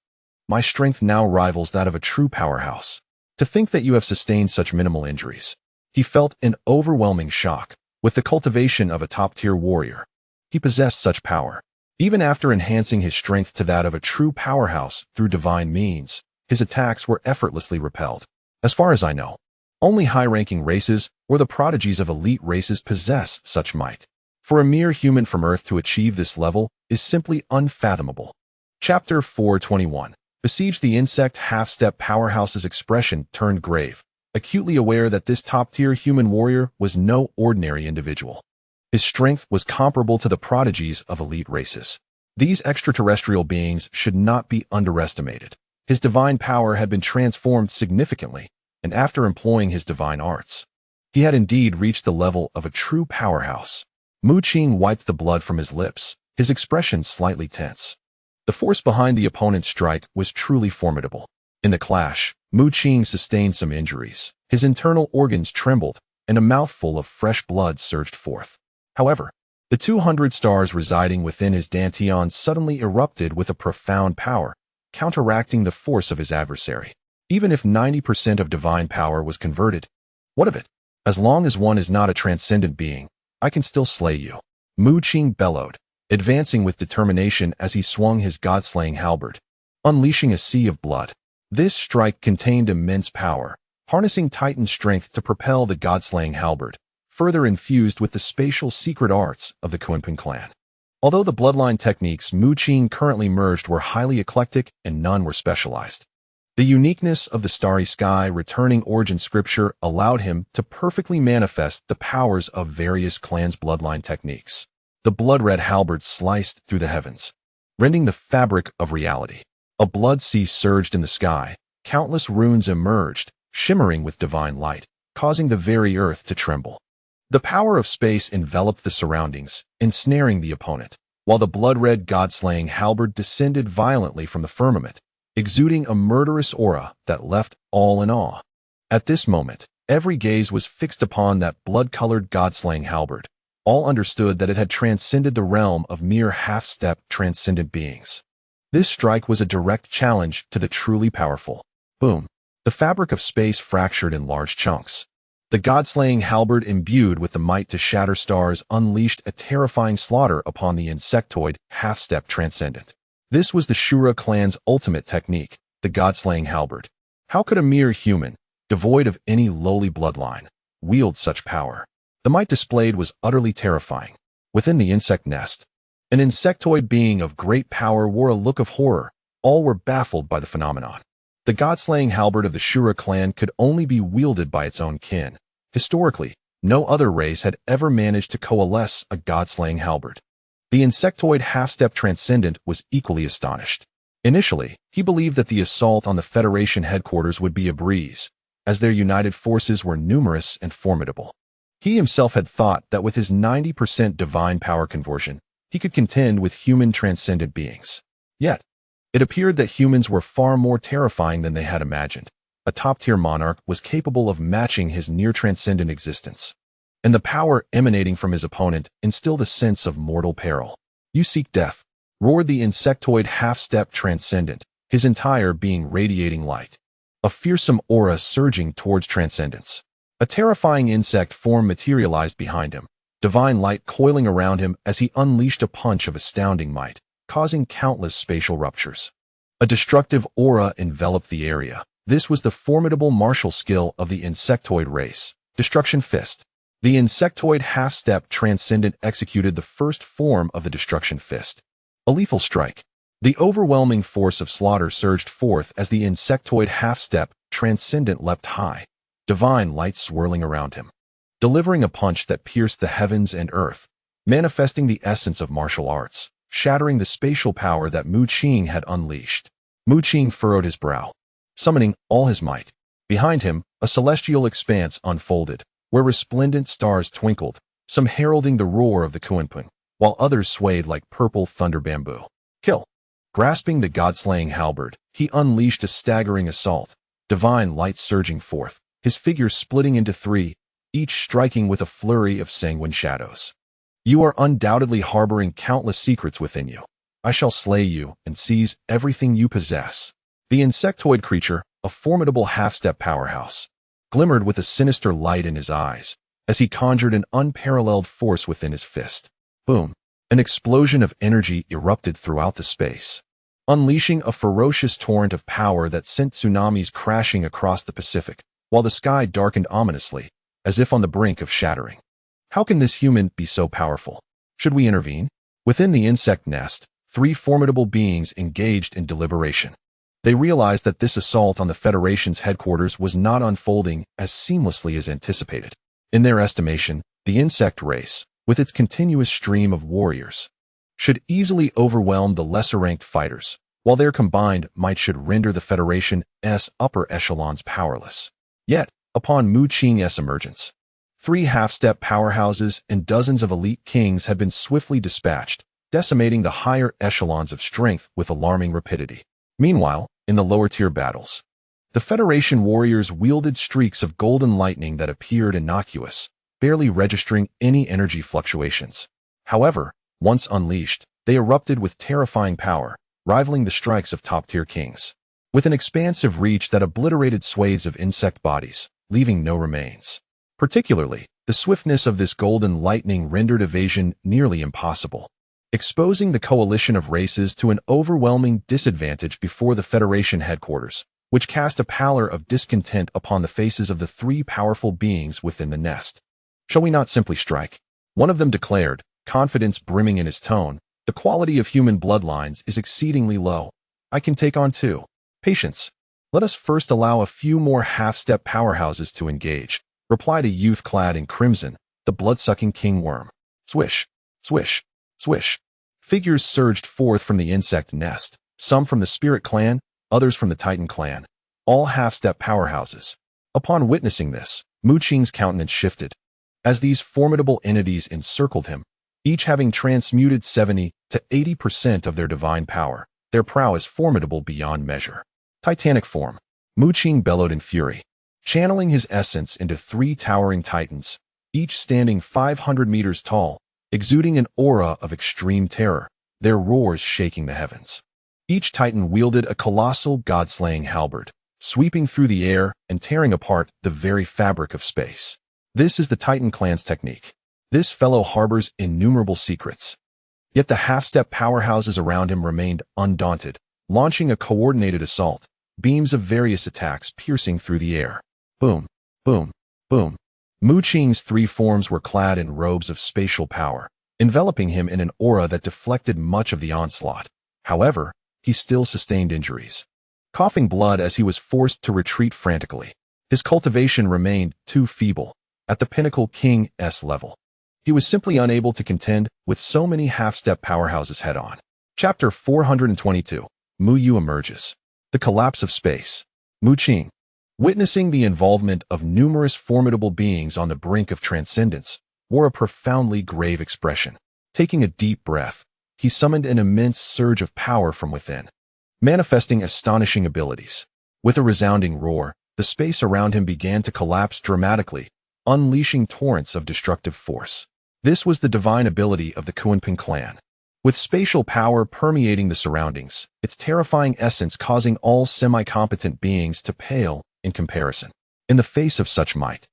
"My strength now rivals that of a true powerhouse. To think that you have sustained such minimal injuries." He felt an overwhelming shock. With the cultivation of a top-tier warrior, he possessed such power. Even after enhancing his strength to that of a true powerhouse through divine means, his attacks were effortlessly repelled. As far as I know, only high-ranking races or the prodigies of elite races possess such might. For a mere human from Earth to achieve this level is simply unfathomable. Chapter 421. Besieged. The insect half-step powerhouse's expression turned grave, acutely aware that this top-tier human warrior was no ordinary individual. His strength was comparable to the prodigies of elite races. These extraterrestrial beings should not be underestimated. His divine power had been transformed significantly, and after employing his divine arts, he had indeed reached the level of a true powerhouse. Mu Qing wiped the blood from his lips, his expression slightly tense. The force behind the opponent's strike was truly formidable. In the clash, Mu Qing sustained some injuries. His internal organs trembled, and a mouthful of fresh blood surged forth. However, the 200 stars residing within his dantian suddenly erupted with a profound power, counteracting the force of his adversary. Even if 90% of divine power was converted, what of it? As long as one is not a transcendent being, I can still slay you. Mu Qing bellowed, advancing with determination as he swung his god-slaying halberd, unleashing a sea of blood. This strike contained immense power, harnessing Titan strength to propel the god-slaying halberd, further infused with the spatial secret arts of the Qingmu clan. Although the bloodline techniques Mu Qing currently merged were highly eclectic and none were specialized, the uniqueness of the starry sky returning origin scripture allowed him to perfectly manifest the powers of various clans' bloodline techniques. The blood-red halberd sliced through the heavens, rending the fabric of reality. A blood sea surged in the sky, countless runes emerged, shimmering with divine light, causing the very earth to tremble. The power of space enveloped the surroundings, ensnaring the opponent, while the blood-red god-slaying halberd descended violently from the firmament, exuding a murderous aura that left all in awe. At this moment, every gaze was fixed upon that blood-colored god-slaying halberd. All understood that it had transcended the realm of mere half-step transcendent beings. This strike was a direct challenge to the truly powerful. Boom. The fabric of space fractured in large chunks. The god-slaying halberd imbued with the might to shatter stars unleashed a terrifying slaughter upon the insectoid half-step transcendent. This was the Shura clan's ultimate technique, the god-slaying halberd. How could a mere human, devoid of any lowly bloodline, wield such power? The might displayed was utterly terrifying. Within the insect nest, an insectoid being of great power wore a look of horror. All were baffled by the phenomenon. The god-slaying halberd of the Shura clan could only be wielded by its own kin. Historically, no other race had ever managed to coalesce a god-slaying halberd. The insectoid half-step transcendent was equally astonished. Initially, he believed that the assault on the Federation headquarters would be a breeze, as their united forces were numerous and formidable. He himself had thought that with his 90% divine power conversion, he could contend with human transcendent beings. Yet, it appeared that humans were far more terrifying than they had imagined. A top-tier monarch was capable of matching his near-transcendent existence, and the power emanating from his opponent instilled a sense of mortal peril. "You seek death," roared the insectoid half-step transcendent, his entire being radiating light, a fearsome aura surging towards transcendence. A terrifying insect form materialized behind him, divine light coiling around him as he unleashed a punch of astounding might, causing countless spatial ruptures. A destructive aura enveloped the area. This was the formidable martial skill of the insectoid race, Destruction Fist. The insectoid half-step transcendent executed the first form of the Destruction Fist, a lethal strike. The overwhelming force of slaughter surged forth as the insectoid half-step transcendent leapt high, divine light swirling around him, delivering a punch that pierced the heavens and earth, manifesting the essence of martial arts, shattering the spatial power that Mu Qing had unleashed. Mu Qing furrowed his brow, summoning all his might. Behind him, a celestial expanse unfolded, where resplendent stars twinkled, some heralding the roar of the Qingmu, while others swayed like purple thunder bamboo. Kill! Grasping the god-slaying halberd, he unleashed a staggering assault, divine light surging forth, his figure splitting into three, each striking with a flurry of sanguine shadows. "You are undoubtedly harboring countless secrets within you. I shall slay you and seize everything you possess." The insectoid creature, a formidable half-step powerhouse, glimmered with a sinister light in his eyes as he conjured an unparalleled force within his fist. Boom! An explosion of energy erupted throughout the space, unleashing a ferocious torrent of power that sent tsunamis crashing across the Pacific, while the sky darkened ominously, as if on the brink of shattering. How can this human be so powerful? Should we intervene? Within the insect nest, three formidable beings engaged in deliberation. They realized that this assault on the Federation's headquarters was not unfolding as seamlessly as anticipated. In their estimation, the insect race, with its continuous stream of warriors, should easily overwhelm the lesser-ranked fighters, while their combined might should render the Federation's upper echelons powerless. Yet, upon Mu Qing's emergence, three half-step powerhouses and dozens of elite kings had been swiftly dispatched, decimating the higher echelons of strength with alarming rapidity. Meanwhile, in the lower-tier battles, The Federation warriors wielded streaks of golden lightning that appeared innocuous, barely registering any energy fluctuations. However, once unleashed, they erupted with terrifying power, rivaling the strikes of top-tier kings. With an expansive reach that obliterated swathes of insect bodies, leaving no remains. Particularly, the swiftness of this golden lightning rendered evasion nearly impossible, exposing the coalition of races to an overwhelming disadvantage before the Federation headquarters, which cast a pallor of discontent upon the faces of the three powerful beings within the nest. "Shall we not simply strike?" one of them declared, confidence brimming in his tone. "The quality of human bloodlines is exceedingly low. I can take on two. Patience. Let us first allow a few more half-step powerhouses to engage," replied a youth clad in crimson, the blood-sucking king worm. Swish, swish, swish. Figures surged forth from the insect nest, some from the Spirit clan, others from the Titan clan, all half-step powerhouses. Upon witnessing this, Mu Qing's countenance shifted. As these formidable entities encircled him, each having transmuted 70 to 80% of their divine power, their prowess formidable beyond measure. Titanic form. Mu Qing bellowed in fury, channeling his essence into three towering titans, each standing 500 meters tall, exuding an aura of extreme terror, their roars shaking the heavens. Each titan wielded a colossal god-slaying halberd, sweeping through the air and tearing apart the very fabric of space. This is the Titan clan's technique. This fellow harbors innumerable secrets. Yet the half-step powerhouses around him remained undaunted, launching a coordinated assault, beams of various attacks piercing through the air. Boom, boom, boom. Mu Qing's three forms were clad in robes of spatial power, enveloping him in an aura that deflected much of the onslaught. However, he still sustained injuries, coughing blood as he was forced to retreat frantically. His cultivation remained too feeble. At the pinnacle King's level, he was simply unable to contend with so many half-step powerhouses head-on. Chapter 422. Mu Yu emerges. The collapse of space. Mu Qing, witnessing the involvement of numerous formidable beings on the brink of transcendence, wore a profoundly grave expression. Taking a deep breath, he summoned an immense surge of power from within, manifesting astonishing abilities. With a resounding roar, the space around him began to collapse dramatically, unleashing torrents of destructive force. This was the divine ability of the Qingmu clan. With spatial power permeating the surroundings, its terrifying essence causing all semi-competent beings to pale in comparison. In the face of such might,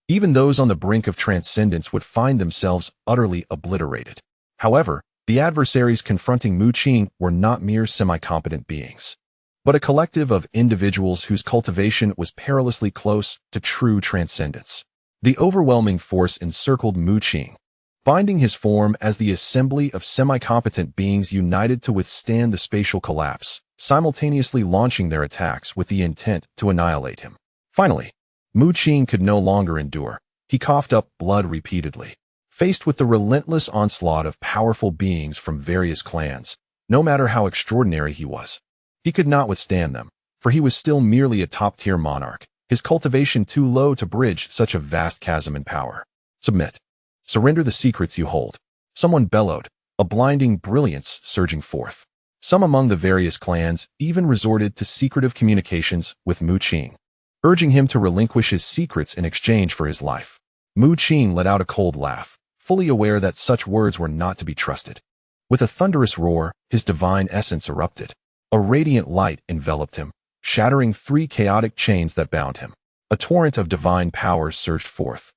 even those on the brink of transcendence would find themselves utterly obliterated. However, the adversaries confronting Mu Qing were not mere semi-competent beings, but a collective of individuals whose cultivation was perilously close to true transcendence. The overwhelming force encircled Mu Qing, binding his form as the assembly of semi-competent beings united to withstand the spatial collapse, simultaneously launching their attacks with the intent to annihilate him. Finally, Mu Qing could no longer endure. He coughed up blood repeatedly. Faced with the relentless onslaught of powerful beings from various clans, no matter how extraordinary he was, he could not withstand them, for he was still merely a top-tier monarch, his cultivation too low to bridge such a vast chasm in power. Submit. Surrender the secrets you hold. Someone bellowed, a blinding brilliance surging forth. Some among the various clans even resorted to secretive communications with Mu Qing, urging him to relinquish his secrets in exchange for his life. Mu Qing let out a cold laugh, fully aware that such words were not to be trusted. With a thunderous roar, his divine essence erupted. A radiant light enveloped him, shattering three chaotic chains that bound him. A torrent of divine power surged forth,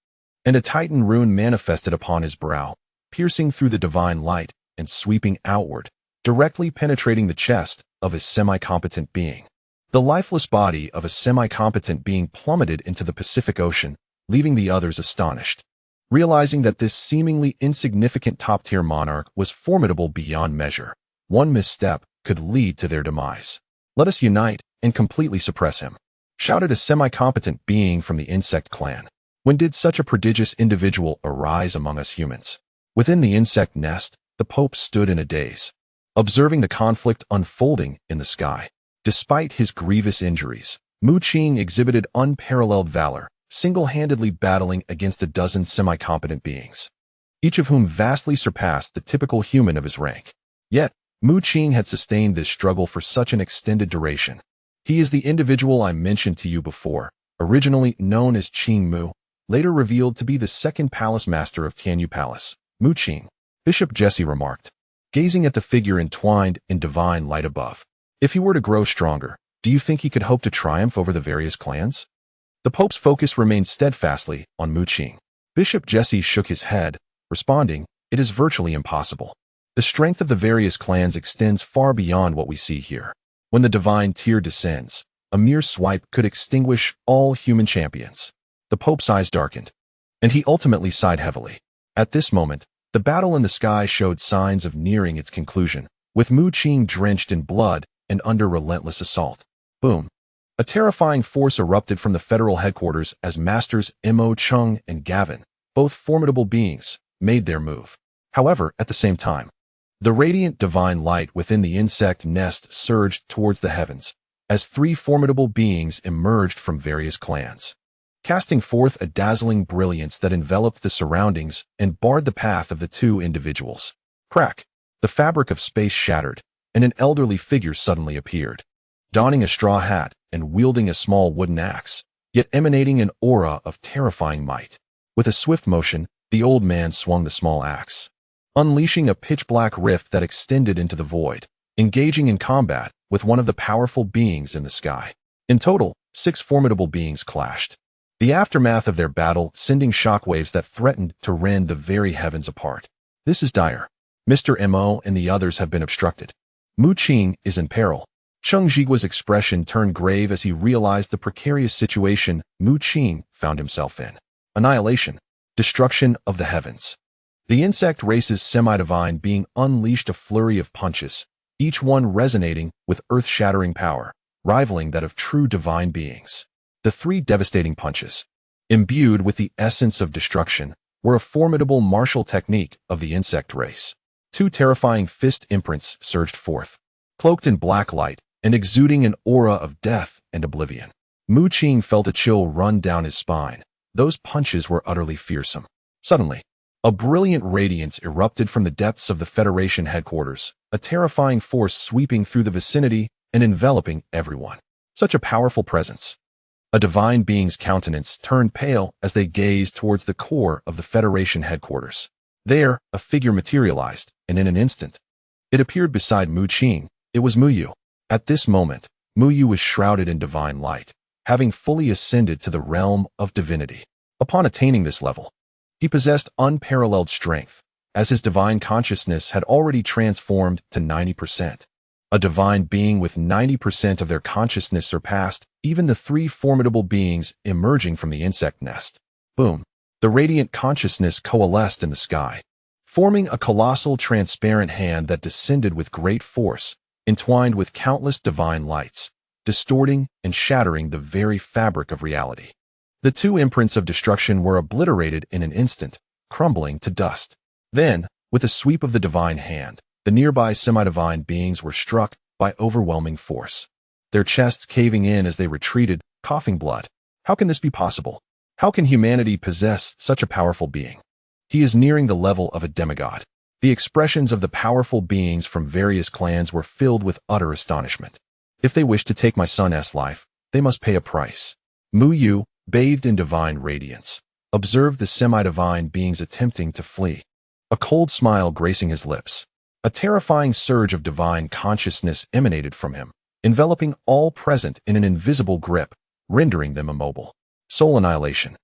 and a Titan rune manifested upon his brow, piercing through the divine light and sweeping outward, directly penetrating the chest of his semi-competent being. The lifeless body of a semi-competent being plummeted into the Pacific Ocean, leaving the others astonished, realizing that this seemingly insignificant top-tier monarch was formidable beyond measure. One misstep could lead to their demise. "Let us unite and completely suppress him," shouted a semi-competent being from the insect clan. When did such a prodigious individual arise among us humans? Within the insect nest, the Pope stood in a daze, observing the conflict unfolding in the sky. Despite his grievous injuries, Mu Qing exhibited unparalleled valor, single-handedly battling against a dozen semi-competent beings, each of whom vastly surpassed the typical human of his rank. Yet, Mu Qing had sustained this struggle for such an extended duration. He is the individual I mentioned to you before, originally known as Qingmu, later revealed to be the second palace master of Tianyu Palace, Mu Qing, Bishop Jesse remarked, gazing at the figure entwined in divine light above. If he were to grow stronger, do you think he could hope to triumph over the various clans? The Pope's focus remained steadfastly on Mu Qing. Bishop Jesse shook his head, responding, "It is virtually impossible. The strength of the various clans extends far beyond what we see here. When the divine tier descends, a mere swipe could extinguish all human champions." The Pope's eyes darkened, and he ultimately sighed heavily. At this moment, the battle in the sky showed signs of nearing its conclusion, with Mu Qing drenched in blood and under relentless assault. Boom! A terrifying force erupted from the federal headquarters as Masters Mo Chung and Gavin, both formidable beings, made their move. However, at the same time, the radiant divine light within the insect nest surged towards the heavens, as three formidable beings emerged from various clans, casting forth a dazzling brilliance that enveloped the surroundings and barred the path of the two individuals. Crack! The fabric of space shattered, and an elderly figure suddenly appeared, donning a straw hat and wielding a small wooden axe, yet emanating an aura of terrifying might. With a swift motion, the old man swung the small axe, unleashing a pitch-black rift that extended into the void, engaging in combat with one of the powerful beings in the sky. In total, 6 formidable beings clashed, the aftermath of their battle sending shockwaves that threatened to rend the very heavens apart. This is dire. Mr. Mo and the others have been obstructed. Mu Qing is in peril. Cheng Jigua's expression turned grave as he realized the precarious situation Mu Qing found himself in. Annihilation. Destruction of the heavens. The insect race's semi-divine being unleashed a flurry of punches, each one resonating with earth-shattering power, rivaling that of true divine beings. The 3 devastating punches, imbued with the essence of destruction, were a formidable martial technique of the insect race. 2 terrifying fist imprints surged forth, cloaked in black light and exuding an aura of death and oblivion. Mu Qing felt a chill run down his spine. Those punches were utterly fearsome. Suddenly, a brilliant radiance erupted from the depths of the Federation headquarters, a terrifying force sweeping through the vicinity and enveloping everyone. Such a powerful presence. A divine being's countenance turned pale as they gazed towards the core of the Federation headquarters. There, a figure materialized, and in an instant, it appeared beside Mu Qing. It was Mu Yu. At this moment, Mu Yu was shrouded in divine light, having fully ascended to the realm of divinity. Upon attaining this level, he possessed unparalleled strength, as his divine consciousness had already transformed to 90%. A divine being with 90% of their consciousness surpassed even the 3 formidable beings emerging from the insect nest. Boom! The radiant consciousness coalesced in the sky, forming a colossal transparent hand that descended with great force, entwined with countless divine lights, distorting and shattering the very fabric of reality. The 2 imprints of destruction were obliterated in an instant, crumbling to dust. Then, with a sweep of the divine hand, the nearby semi-divine beings were struck by overwhelming force, their chests caving in as they retreated, coughing blood. How can this be possible? How can humanity possess such a powerful being? He is nearing the level of a demigod. The expressions of the powerful beings from various clans were filled with utter astonishment. If they wish to take my son's life, they must pay a price. Mu Yu, bathed in divine radiance, observed the semi-divine beings attempting to flee, a cold smile gracing his lips. A terrifying surge of divine consciousness emanated from him, enveloping all present in an invisible grip, rendering them immobile. Soul annihilation.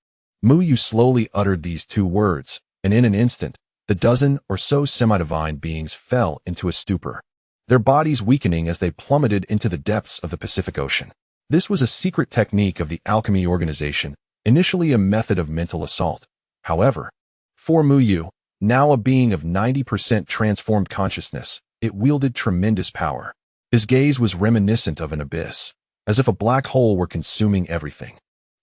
Mu Yu slowly uttered these 2 words, and in an instant, the dozen or so semi-divine beings fell into a stupor, their bodies weakening as they plummeted into the depths of the Pacific Ocean. This was a secret technique of the alchemy organization, initially a method of mental assault. However, for Mu Yu, now a being of 90% transformed consciousness, it wielded tremendous power. His gaze was reminiscent of an abyss, as if a black hole were consuming everything,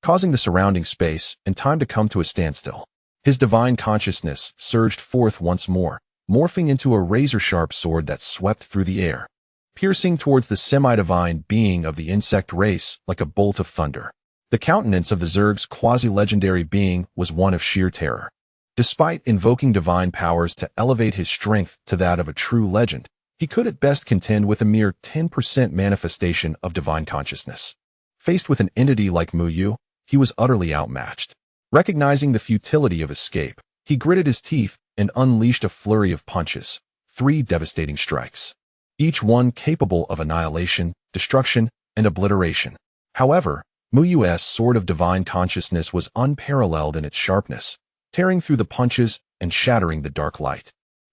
causing the surrounding space and time to come to a standstill. His divine consciousness surged forth once more, morphing into a razor-sharp sword that swept through the air, piercing towards the semi-divine being of the insect race like a bolt of thunder. The countenance of the Zerg's quasi-legendary being was one of sheer terror. Despite invoking divine powers to elevate his strength to that of a true legend, he could at best contend with a mere 10% manifestation of divine consciousness. Faced with an entity like Mu, he was utterly outmatched. Recognizing the futility of escape, he gritted his teeth and unleashed a flurry of punches, 3 devastating strikes, each one capable of annihilation, destruction, and obliteration. However, Mu's sword of divine consciousness was unparalleled in its sharpness, tearing through the punches and shattering the dark light,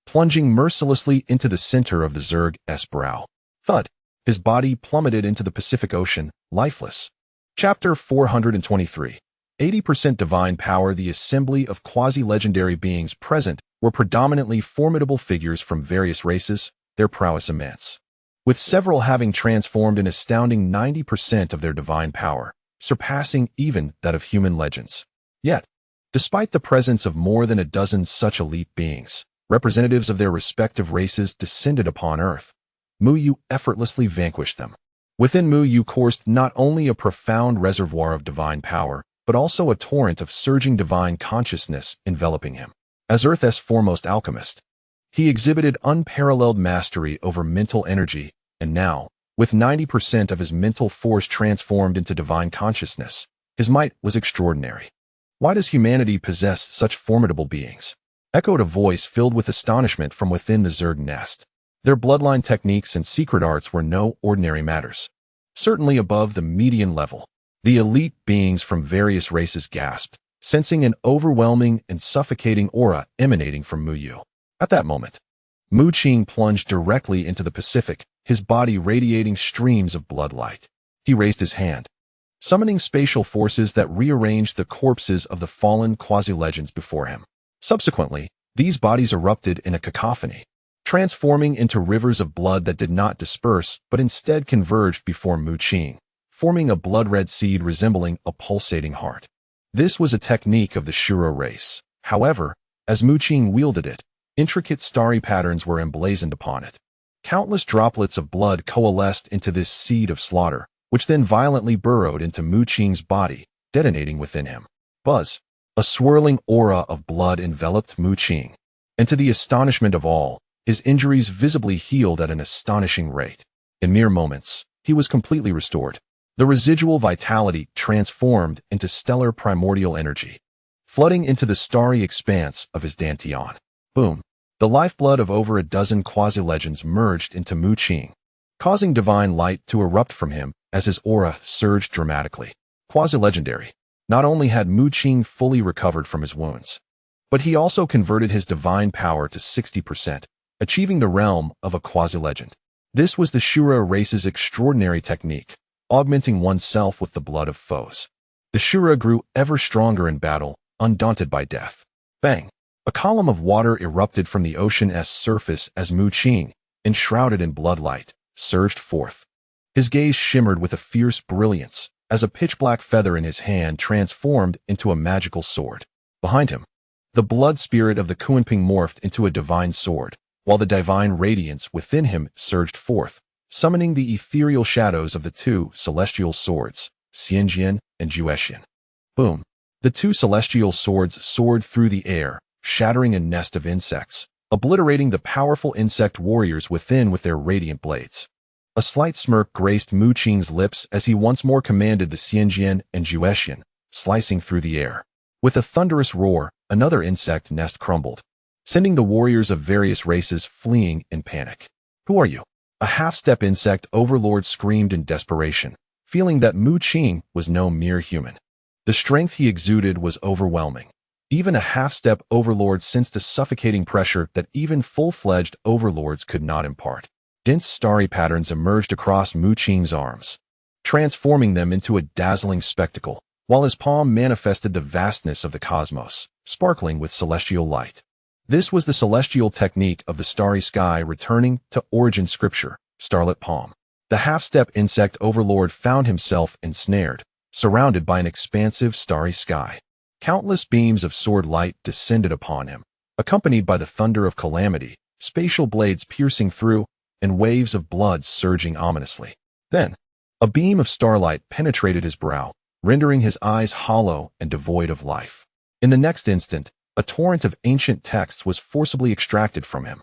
plunging mercilessly into the center of the Zerg's brow. Thud! His body plummeted into the Pacific Ocean, lifeless. Chapter 423. 80% divine power. The assembly of quasi-legendary beings present were predominantly formidable figures from various races, their prowess immense, with several having transformed an astounding 90% of their divine power, surpassing even that of human legends. Yet, despite the presence of more than a dozen such elite beings, representatives of their respective races descended upon Earth, Mu effortlessly vanquished them. Within Mu coursed not only a profound reservoir of divine power, but also a torrent of surging divine consciousness enveloping him. As Earth's foremost alchemist, he exhibited unparalleled mastery over mental energy, and now, with 90% of his mental force transformed into divine consciousness, his might was extraordinary. Why does humanity possess such formidable beings? Echoed a voice filled with astonishment from within the Zerg nest. Their bloodline techniques and secret arts were no ordinary matters. Certainly above the median level. The elite beings from various races gasped, sensing an overwhelming and suffocating aura emanating from Mu. At that moment, Mu Qing plunged directly into the Pacific, his body radiating streams of blood light. He raised his hand, summoning spatial forces that rearranged the corpses of the fallen quasi-legends before him. Subsequently, these bodies erupted in a cacophony, transforming into rivers of blood that did not disperse but instead converged before Mu Qing, forming a blood-red seed resembling a pulsating heart. This was a technique of the Shura race. However, as Mu Qing wielded it, intricate starry patterns were emblazoned upon it. Countless droplets of blood coalesced into this seed of slaughter, which then violently burrowed into Mu Qing's body, detonating within him. Buzz! A swirling aura of blood enveloped Mu Qing, and to the astonishment of all, his injuries visibly healed at an astonishing rate. In mere moments, he was completely restored. The residual vitality transformed into stellar primordial energy, flooding into the starry expanse of his dantian. Boom! The lifeblood of over a dozen quasi-legends merged into Mu Qing, causing divine light to erupt from him as his aura surged dramatically. Quasi-legendary. Not only had Mu Qing fully recovered from his wounds, but he also converted his divine power to 60%, achieving the realm of a quasi-legend. This was the Shura race's extraordinary technique, augmenting oneself with the blood of foes. The Shura grew ever stronger in battle, undaunted by death. Bang! A column of water erupted from the ocean's surface as Mu Qing, enshrouded in bloodlight, surged forth. His gaze shimmered with a fierce brilliance, as a pitch-black feather in his hand transformed into a magical sword. Behind him, the blood spirit of the Qingmu morphed into a divine sword, while the divine radiance within him surged forth, summoning the ethereal shadows of the 2 celestial swords, Xianjian and Juexian. Boom! The 2 celestial swords soared through the air, shattering a nest of insects, obliterating the powerful insect warriors within with their radiant blades. A slight smirk graced Mu Qing's lips as he once more commanded the Xianjian and Juexian, slicing through the air. With a thunderous roar, another insect nest crumbled, sending the warriors of various races fleeing in panic. Who are you? A half-step insect overlord screamed in desperation, feeling that Mu Qing was no mere human. The strength he exuded was overwhelming. Even a half-step overlord sensed a suffocating pressure that even full-fledged overlords could not impart. Dense starry patterns emerged across Mu Qing's arms, transforming them into a dazzling spectacle, while his palm manifested the vastness of the cosmos, sparkling with celestial light. This was the celestial technique of the starry sky returning to origin scripture, starlit palm. The half-step insect overlord found himself ensnared, surrounded by an expansive starry sky. Countless beams of sword light descended upon him, accompanied by the thunder of calamity, spatial blades piercing through, and waves of blood surging ominously. Then, a beam of starlight penetrated his brow, rendering his eyes hollow and devoid of life. In the next instant, a torrent of ancient texts was forcibly extracted from him,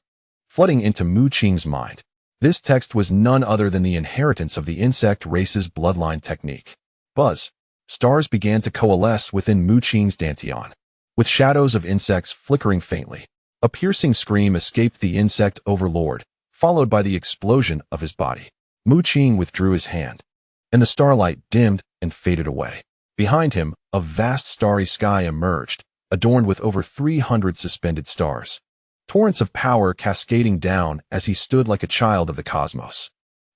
flooding into Mu Qing's mind. This text was none other than the inheritance of the insect race's bloodline technique. Buzz. Stars began to coalesce within Mu Qing's dantian, with shadows of insects flickering faintly. A piercing scream escaped the insect overlord, followed by the explosion of his body. Mu Qing withdrew his hand, and the starlight dimmed and faded away. Behind him, a vast starry sky emerged, adorned with over 300 suspended stars. Torrents of power cascading down as he stood like a child of the cosmos.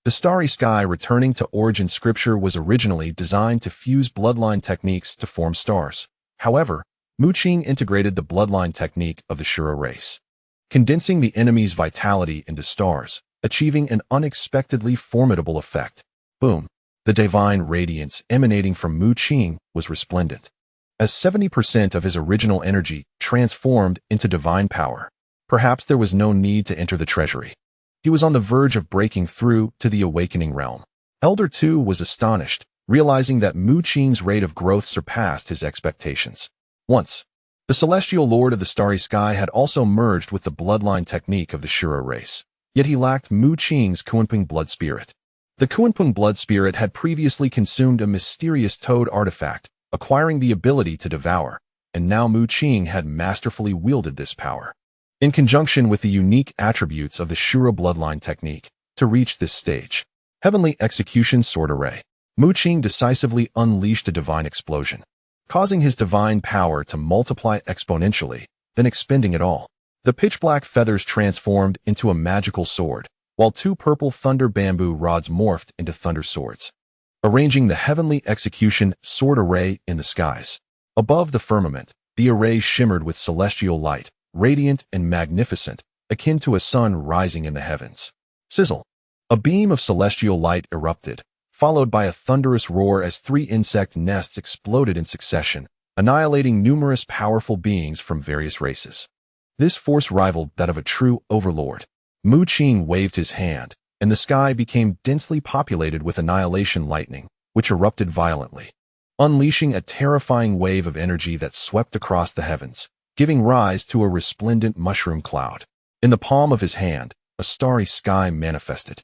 The starry sky returning to origin scripture was originally designed to fuse bloodline techniques to form stars. However, Mu Qing integrated the bloodline technique of the Shura race, condensing the enemy's vitality into stars, achieving an unexpectedly formidable effect. Boom! The divine radiance emanating from Mu Qing was resplendent, as 70% of his original energy transformed into divine power. Perhaps there was no need to enter the treasury. He was on the verge of breaking through to the awakening realm. Elder 2 was astonished, realizing that Mu Qing's rate of growth surpassed his expectations. Once, the celestial lord of the starry sky had also merged with the bloodline technique of the Shura race, yet he lacked Mu Qing's Qingmu blood spirit. The Qingmu blood spirit had previously consumed a mysterious toad artifact, acquiring the ability to devour, and now Mu Qing had masterfully wielded this power, in conjunction with the unique attributes of the Shura bloodline technique, to reach this stage. Heavenly Execution Sword Array. Mu Qing decisively unleashed a divine explosion, causing his divine power to multiply exponentially, then expending it all. The pitch-black feathers transformed into a magical sword, while 2 purple thunder bamboo rods morphed into thunder swords, arranging the Heavenly Execution Sword Array in the skies. Above the firmament, the array shimmered with celestial light, radiant and magnificent, akin to a sun rising in the heavens. Sizzle! A beam of celestial light erupted, followed by a thunderous roar as 3 insect nests exploded in succession, annihilating numerous powerful beings from various races. This force rivaled that of a true overlord. Mu Qing waved his hand, and the sky became densely populated with annihilation lightning, which erupted violently, unleashing a terrifying wave of energy that swept across the heavens, giving rise to a resplendent mushroom cloud. In the palm of his hand, a starry sky manifested,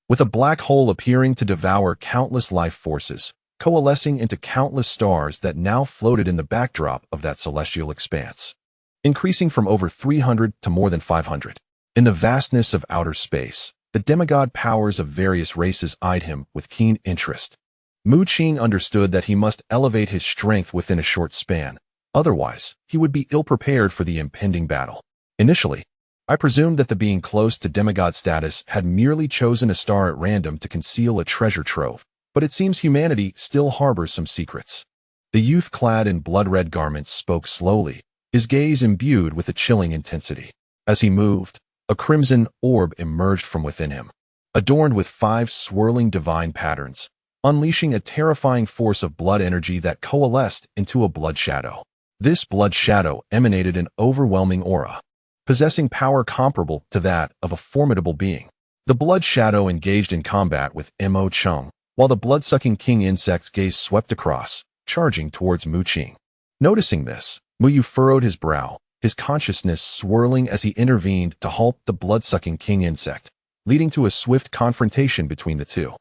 with a black hole appearing to devour countless life forces, coalescing into countless stars that now floated in the backdrop of that celestial expanse, increasing from over 300 to more than 500. In the vastness of outer space, the demigod powers of various races eyed him with keen interest. Mu Qing understood that he must elevate his strength within a short span, otherwise, he would be ill-prepared for the impending battle. Initially, I presumed that the being close to demigod status had merely chosen a star at random to conceal a treasure trove, but it seems humanity still harbors some secrets. The youth clad in blood-red garments spoke slowly, his gaze imbued with a chilling intensity. As he moved, a crimson orb emerged from within him, adorned with 5 swirling divine patterns, unleashing a terrifying force of blood energy that coalesced into a blood shadow. This blood shadow emanated an overwhelming aura, possessing power comparable to that of a formidable being. The blood shadow engaged in combat with Mu Qing, while the blood-sucking king insect's gaze swept across, charging towards Mu Qing. Noticing this, Mu Yu furrowed his brow, his consciousness swirling as he intervened to halt the blood-sucking king insect, leading to a swift confrontation between the two.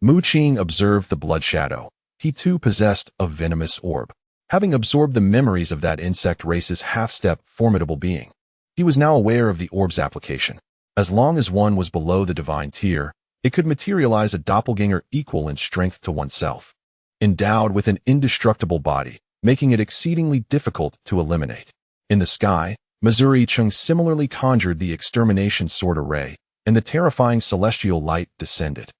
Mu Qing observed the blood shadow. He too possessed a venomous orb, having absorbed the memories of that insect race's half-step formidable being. He was now aware of the orb's application. As long as one was below the divine tier, it could materialize a doppelganger equal in strength to oneself, endowed with an indestructible body, making it exceedingly difficult to eliminate. In the sky, Missouri Chung similarly conjured the extermination sword array, and the terrifying celestial light descended,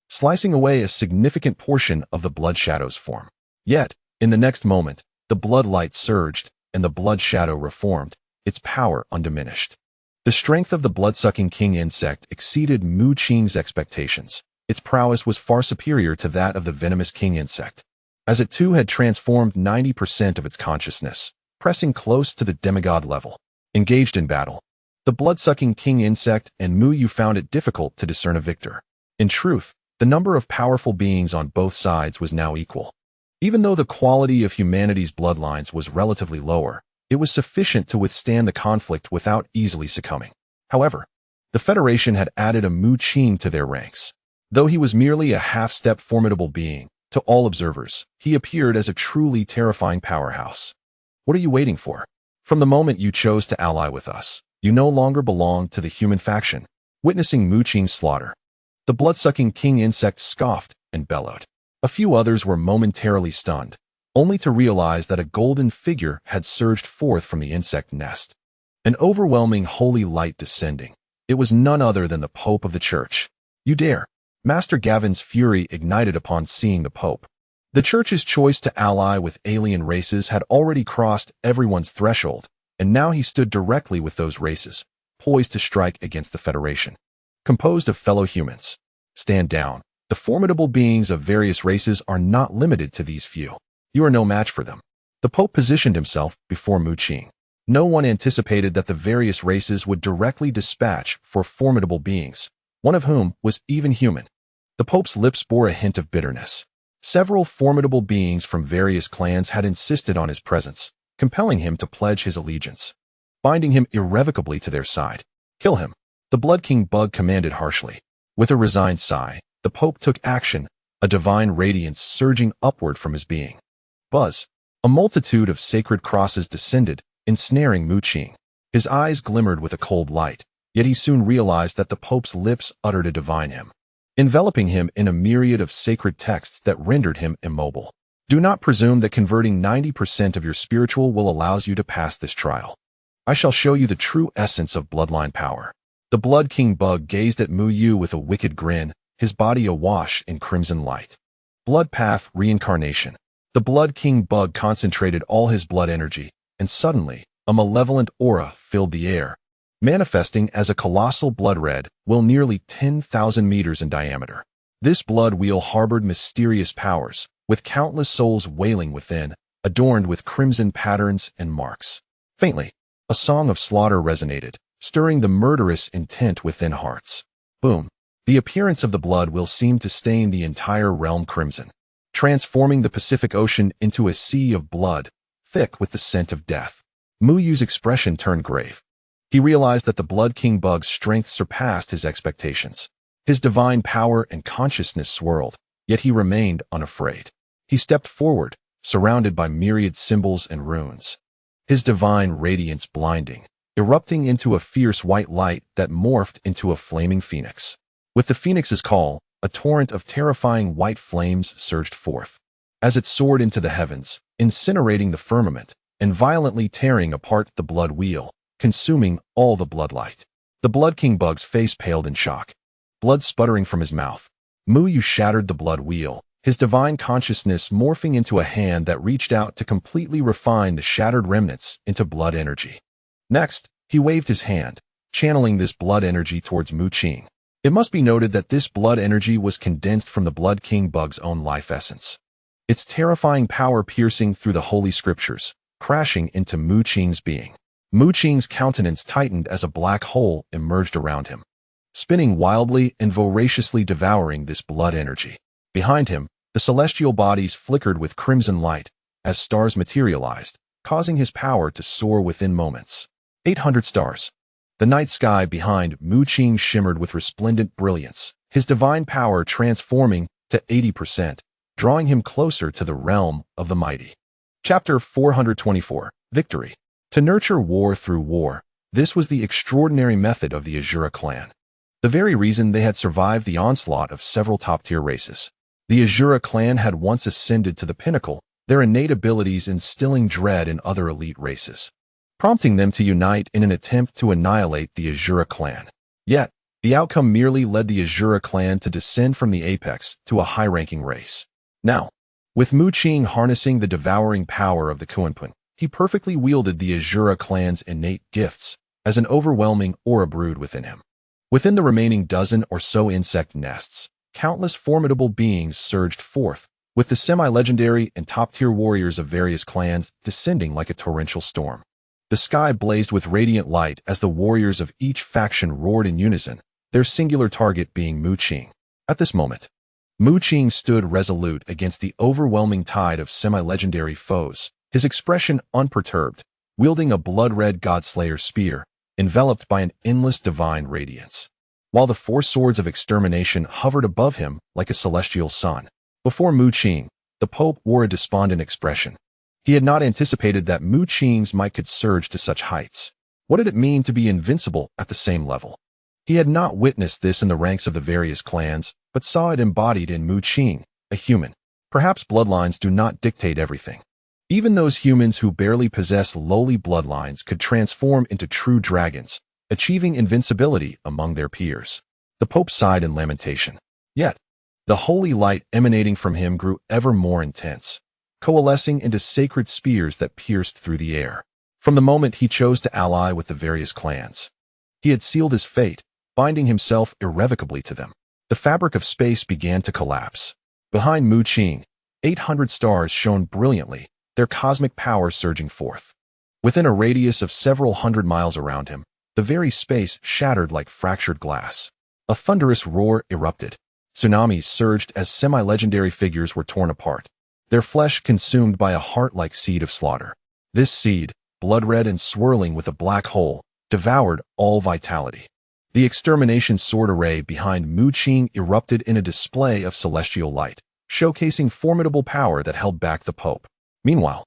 slicing away a significant portion of the blood shadow's form. Yet, in the next moment, the blood light surged, and the blood shadow reformed, its power undiminished. The strength of the blood-sucking king insect exceeded Mu Qing's expectations. Its prowess was far superior to that of the venomous king insect, as it too had transformed 90% of its consciousness, pressing close to the demigod level. Engaged in battle, the blood-sucking king insect and Mu Yu found it difficult to discern a victor. In truth, the number of powerful beings on both sides was now equal. Even though the quality of humanity's bloodlines was relatively lower, it was sufficient to withstand the conflict without easily succumbing. However, The Federation had added a Mu Qing to their ranks. Though he was merely a half-step formidable being, to all observers, he appeared as a truly terrifying powerhouse. What are you waiting for? From the moment you chose to ally with us, you no longer belong to the human faction. Witnessing Mu Qing's slaughter, the blood-sucking king insect scoffed and bellowed. A few others were momentarily stunned, only to realize that a golden figure had surged forth from the insect nest. An overwhelming holy light descending. It was none other than the Pope of the Church. You dare! Master Gavin's fury ignited upon seeing the Pope. The Church's choice to ally with alien races had already crossed everyone's threshold, and now he stood directly with those races, poised to strike against the Federation. Composed of fellow humans. Stand down. The formidable beings of various races are not limited to these few. You are no match for them. The Pope positioned himself before Mu Qing. No one anticipated that the various races would directly dispatch for formidable beings, one of whom was even human. The Pope's lips bore a hint of bitterness. Several formidable beings from various clans had insisted on his presence, compelling him to pledge his allegiance, binding him irrevocably to their side. Kill him, the Blood King Bug commanded harshly. With a resigned sigh, the Pope took action, a divine radiance surging upward from his being. Buzz. A multitude of sacred crosses descended, ensnaring Mu Qing. His eyes glimmered with a cold light, yet he soon realized that the Pope's lips uttered a divine hymn, enveloping him in a myriad of sacred texts that rendered him immobile. Do not presume that converting 90% of your spiritual will allows you to pass this trial. I shall show you the true essence of bloodline power. The Blood King Bug gazed at Mu Yu with a wicked grin, his body awash in crimson light. Blood Path Reincarnation. The Blood King Bug concentrated all his blood energy, and suddenly, a malevolent aura filled the air, manifesting as a colossal blood red wheel nearly 10,000 meters in diameter. This blood wheel harbored mysterious powers, with countless souls wailing within, adorned with crimson patterns and marks. Faintly, a song of slaughter resonated, stirring the murderous intent within hearts. Boom! The appearance of the blood wheel seemed to stain the entire realm crimson, transforming the Pacific Ocean into a sea of blood, thick with the scent of death. Mu Yu's expression turned grave. He realized that the Blood King Bug's strength surpassed his expectations. His divine power and consciousness swirled, yet he remained unafraid. He stepped forward, surrounded by myriad symbols and runes. His divine radiance blinding, erupting into a fierce white light that morphed into a flaming phoenix. With the phoenix's call, a torrent of terrifying white flames surged forth. As it soared into the heavens, incinerating the firmament, and violently tearing apart the blood wheel, consuming all the bloodlight. The Blood King Bug's face paled in shock, blood sputtering from his mouth. Mu Yu shattered the blood wheel, his divine consciousness morphing into a hand that reached out to completely refine the shattered remnants into blood energy. Next, he waved his hand, channeling this blood energy towards Mu Qing. It must be noted that this blood energy was condensed from the Blood King Bug's own life essence, its terrifying power piercing through the holy scriptures, crashing into Mu Qing's being. Mu Qing's countenance tightened as a black hole emerged around him, spinning wildly and voraciously devouring this blood energy. Behind him, the celestial bodies flickered with crimson light as stars materialized, causing his power to soar within moments. 800 stars. The night sky behind Mu Qing shimmered with resplendent brilliance, his divine power transforming to 80%, drawing him closer to the realm of the mighty. Chapter 424. Victory. To nurture war through war, this was the extraordinary method of the Azura clan. The very reason they had survived the onslaught of several top-tier races. The Azura clan had once ascended to the pinnacle, their innate abilities instilling dread in other elite races, prompting them to unite in an attempt to annihilate the Azura clan. Yet, the outcome merely led the Azura clan to descend from the apex to a high-ranking race. Now, with Mu Qing harnessing the devouring power of the Qingmu, he perfectly wielded the Azura clan's innate gifts as an overwhelming aura brewed within him. Within the remaining dozen or so insect nests, countless formidable beings surged forth, with the semi-legendary and top-tier warriors of various clans descending like a torrential storm. The sky blazed with radiant light as the warriors of each faction roared in unison, their singular target being Mu Qing. At this moment, Mu Qing stood resolute against the overwhelming tide of semi-legendary foes, his expression unperturbed, wielding a blood-red Godslayer spear, enveloped by an endless divine radiance, while the four swords of extermination hovered above him like a celestial sun. Before Mu Qing, the Pope wore a despondent expression. He had not anticipated that Mu Qing's might could surge to such heights. What did it mean to be invincible at the same level? He had not witnessed this in the ranks of the various clans, but saw it embodied in Mu Qing, a human. Perhaps bloodlines do not dictate everything. Even those humans who barely possess lowly bloodlines could transform into true dragons, achieving invincibility among their peers. The Pope sighed in lamentation. Yet, the holy light emanating from him grew ever more intense, coalescing into sacred spears that pierced through the air. From the moment he chose to ally with the various clans, he had sealed his fate, binding himself irrevocably to them. The fabric of space began to collapse. Behind Mu Qing, 800 stars shone brilliantly, their cosmic power surging forth. Within a radius of several hundred miles around him, the very space shattered like fractured glass. A thunderous roar erupted. Tsunamis surged as semi-legendary figures were torn apart, their flesh consumed by a heart-like seed of slaughter. This seed, blood-red and swirling with a black hole, devoured all vitality. The extermination sword array behind Mu Qing erupted in a display of celestial light, showcasing formidable power that held back the Pope. Meanwhile,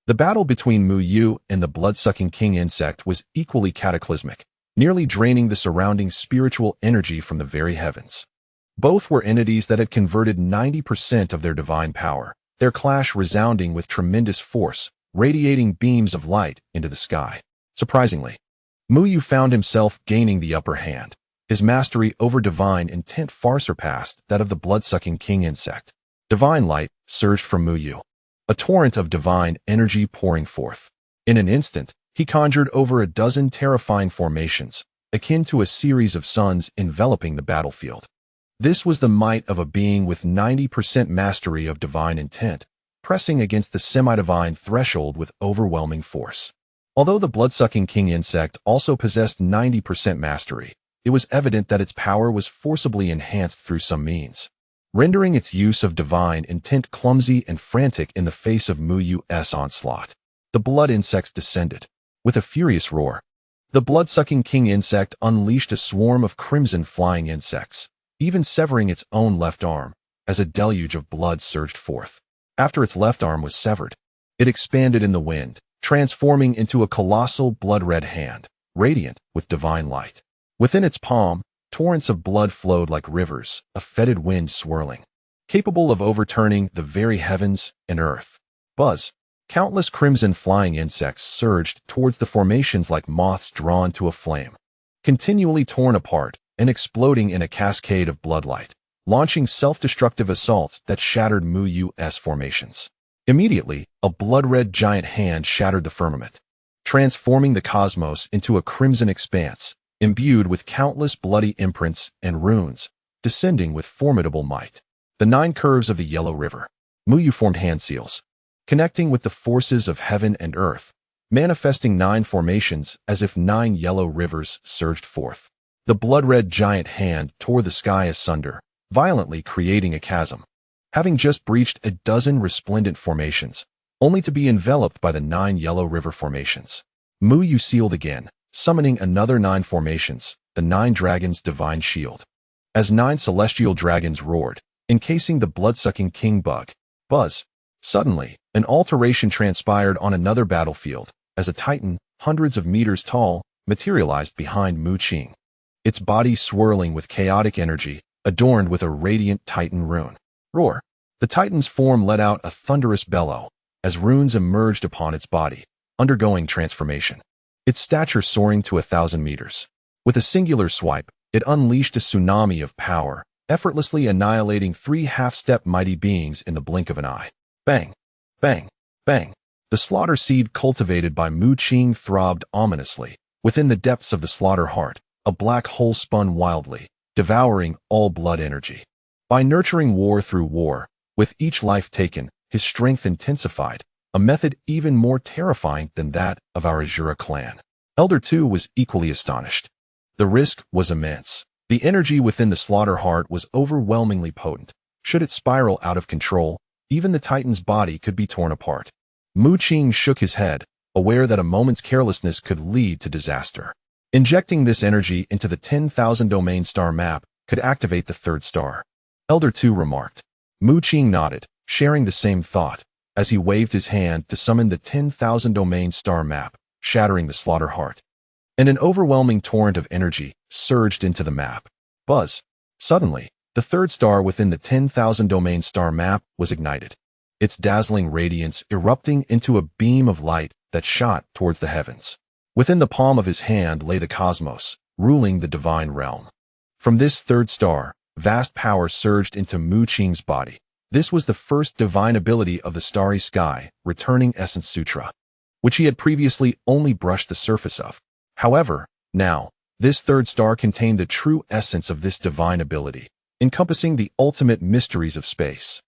the battle between Mu Yu and the blood-sucking king insect was equally cataclysmic, nearly draining the surrounding spiritual energy from the very heavens. Both were entities that had converted 90% of their divine power, their clash resounding with tremendous force, radiating beams of light into the sky. Surprisingly, Mu Yu found himself gaining the upper hand. His mastery over divine intent far surpassed that of the blood-sucking king insect. Divine light surged from Mu Yu, a torrent of divine energy pouring forth. In an instant, he conjured over a dozen terrifying formations, akin to a series of suns enveloping the battlefield. This was the might of a being with 90% mastery of divine intent, pressing against the semi-divine threshold with overwhelming force. Although the blood-sucking king insect also possessed 90% mastery, it was evident that its power was forcibly enhanced through some means, rendering its use of divine intent clumsy and frantic in the face of Mu Yu's onslaught. The blood insects descended. With a furious roar, the blood-sucking king insect unleashed a swarm of crimson flying insects, even severing its own left arm, as a deluge of blood surged forth. After its left arm was severed, it expanded in the wind, transforming into a colossal blood-red hand, radiant with divine light. Within its palm, torrents of blood flowed like rivers, a fetid wind swirling, capable of overturning the very heavens and earth. Buzz! Countless crimson flying insects surged towards the formations like moths drawn to a flame, continually torn apart and exploding in a cascade of bloodlight, launching self-destructive assaults that shattered Mu Yu's formations. Immediately, a blood-red giant hand shattered the firmament, transforming the cosmos into a crimson expanse, imbued with countless bloody imprints and runes, descending with formidable might. The 9 curves of the Yellow River. Mu Yu formed hand seals, connecting with the forces of heaven and earth, manifesting 9 formations as if 9 yellow rivers surged forth. The blood-red giant hand tore the sky asunder, violently creating a chasm, having just breached a dozen resplendent formations, only to be enveloped by the 9 yellow river formations. Mu Yu sealed again, summoning another 9 formations, the 9 dragons' divine shield. As 9 celestial dragons roared, encasing the blood-sucking king bug. Buzz! Suddenly, an alteration transpired on another battlefield, as a titan, hundreds of meters tall, materialized behind Mu Qing, its body swirling with chaotic energy, adorned with a radiant titan rune. Roar! The titan's form let out a thunderous bellow, as runes emerged upon its body, undergoing transformation. Its stature soaring to 1,000 meters. With a singular swipe, it unleashed a tsunami of power, effortlessly annihilating 3 half-step mighty beings in the blink of an eye. Bang! Bang! Bang! The slaughter seed cultivated by Mu Qing throbbed ominously. Within the depths of the slaughter heart, a black hole spun wildly, devouring all blood energy. By nurturing war through war, with each life taken, his strength intensified, a method even more terrifying than that of our Azura clan. Elder 2 was equally astonished. The risk was immense. The energy within the slaughter heart was overwhelmingly potent. Should it spiral out of control, even the titan's body could be torn apart. Mu Qing shook his head, aware that a moment's carelessness could lead to disaster. Injecting this energy into the 10,000 domain star map could activate the third star. Elder 2 remarked. Mu Qing nodded, sharing the same thought, as he waved his hand to summon the 10,000 domain star map, shattering the slaughter heart. And an overwhelming torrent of energy surged into the map. Buzz. Suddenly, the third star within the 10,000 domain star map was ignited, its dazzling radiance erupting into a beam of light that shot towards the heavens. Within the palm of his hand lay the cosmos, ruling the divine realm. From this third star, vast power surged into Mu Qing's body. This was the first divine ability of the starry sky, returning Essence Sutra, which he had previously only brushed the surface of. However, now, this third star contained the true essence of this divine ability, encompassing the ultimate mysteries of space,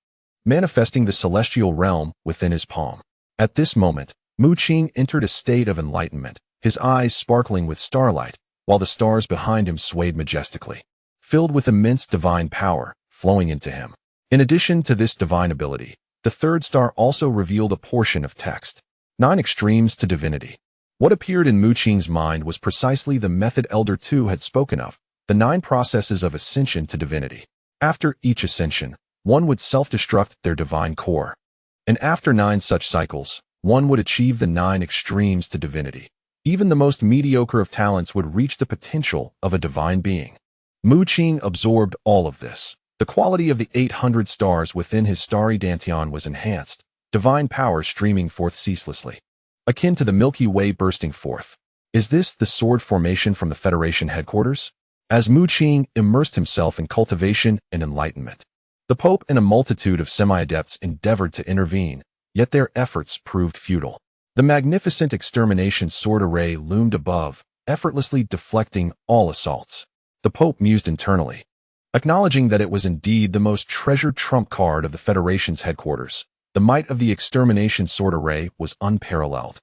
manifesting the celestial realm within his palm. At this moment, Mu Qing entered a state of enlightenment, his eyes sparkling with starlight, while the stars behind him swayed majestically, filled with immense divine power flowing into him. In addition to this divine ability, the third star also revealed a portion of text. 9 Extremes to Divinity. What appeared in Mu Qing's mind was precisely the method Elder 2 had spoken of, the 9 processes of ascension to divinity. After each ascension, one would self-destruct their divine core. And after 9 such cycles, one would achieve the 9 extremes to divinity. Even the most mediocre of talents would reach the potential of a divine being. Mu Qing absorbed all of this. The quality of the 800 stars within his starry dantian was enhanced, divine power streaming forth ceaselessly, akin to the Milky Way bursting forth. Is this the sword formation from the Federation headquarters? As Mu Qing immersed himself in cultivation and enlightenment, the Pope and a multitude of semi-adepts endeavored to intervene, yet their efforts proved futile. The magnificent extermination sword array loomed above, effortlessly deflecting all assaults. The Pope mused internally, acknowledging that it was indeed the most treasured trump card of the Federation's headquarters. The might of the extermination sword array was unparalleled,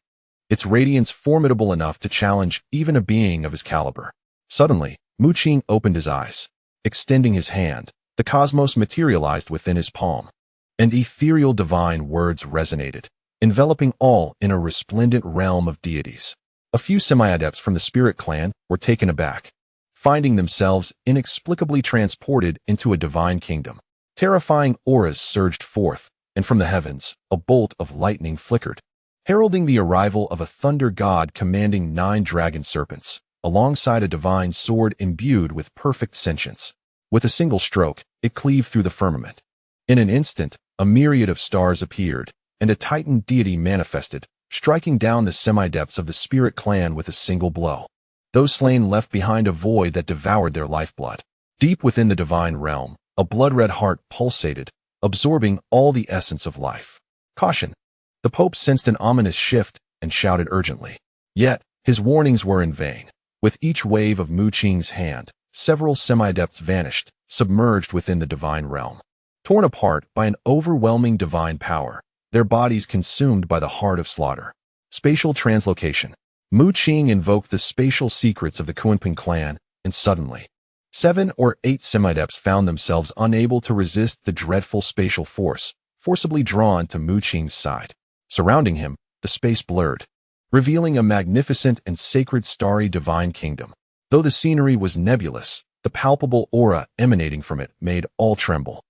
its radiance formidable enough to challenge even a being of his caliber. Suddenly, Mu Qing opened his eyes. Extending his hand, the cosmos materialized within his palm, and ethereal divine words resonated, enveloping all in a resplendent realm of deities. A few semi-adepts from the Spirit Clan were taken aback, finding themselves inexplicably transported into a divine kingdom. Terrifying auras surged forth, and from the heavens, a bolt of lightning flickered, heralding the arrival of a thunder god commanding 9 dragon serpents, alongside a divine sword imbued with perfect sentience. With a single stroke, it cleaved through the firmament. In an instant, a myriad of stars appeared, and a titan deity manifested, striking down the semi-depths of the Spirit Clan with a single blow. Those slain left behind a void that devoured their lifeblood. Deep within the divine realm, a blood-red heart pulsated, absorbing all the essence of life. Caution! The Pope sensed an ominous shift and shouted urgently. Yet, his warnings were in vain. With each wave of Mu Qing's hand, several semi-adepts vanished, submerged within the divine realm. Torn apart by an overwhelming divine power, their bodies consumed by the heart of slaughter. Spatial translocation. Mu Qing invoked the spatial secrets of the Qingmu clan, and suddenly, 7 or 8 semi-adepts found themselves unable to resist the dreadful spatial force, forcibly drawn to Mu Qing's side. Surrounding him, the space blurred, revealing a magnificent and sacred starry divine kingdom. Though the scenery was nebulous, the palpable aura emanating from it made all tremble.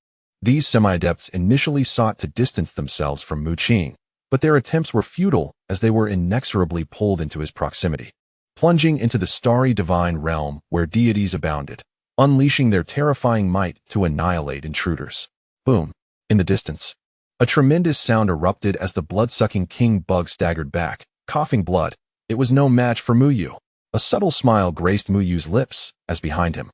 These semi-adepts initially sought to distance themselves from Mu Qing, but their attempts were futile as they were inexorably pulled into his proximity, plunging into the starry divine realm where deities abounded, unleashing their terrifying might to annihilate intruders. Boom! In the distance, a tremendous sound erupted as the blood-sucking king bug staggered back, coughing blood. It was no match for Mu Yu. A subtle smile graced Mu Yu's lips, as behind him,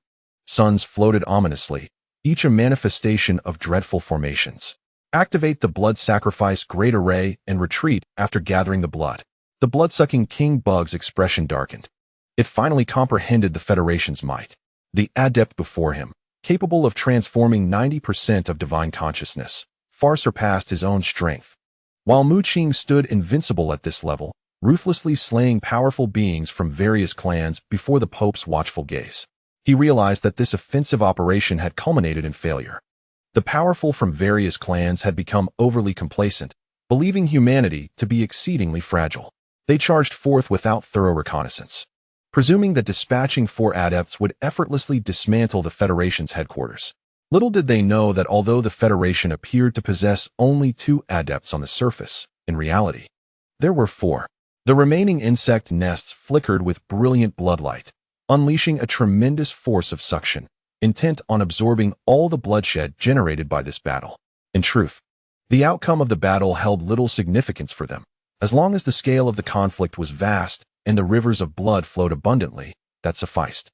suns floated ominously, each a manifestation of dreadful formations. Activate the blood sacrifice great array and retreat after gathering the blood. The blood-sucking king bug's expression darkened. It finally comprehended the Federation's might. The adept before him, capable of transforming 90% of divine consciousness, far surpassed his own strength. While Mu Qing stood invincible at this level, ruthlessly slaying powerful beings from various clans before the Pope's watchful gaze, he realized that this offensive operation had culminated in failure. The powerful from various clans had become overly complacent, believing humanity to be exceedingly fragile. They charged forth without thorough reconnaissance, presuming that dispatching 4 adepts would effortlessly dismantle the Federation's headquarters. Little did they know that although the Federation appeared to possess only 2 adepts on the surface, in reality, there were 4. The remaining insect nests flickered with brilliant bloodlight, unleashing a tremendous force of suction, intent on absorbing all the bloodshed generated by this battle. In truth, the outcome of the battle held little significance for them. As long as the scale of the conflict was vast and the rivers of blood flowed abundantly, that sufficed.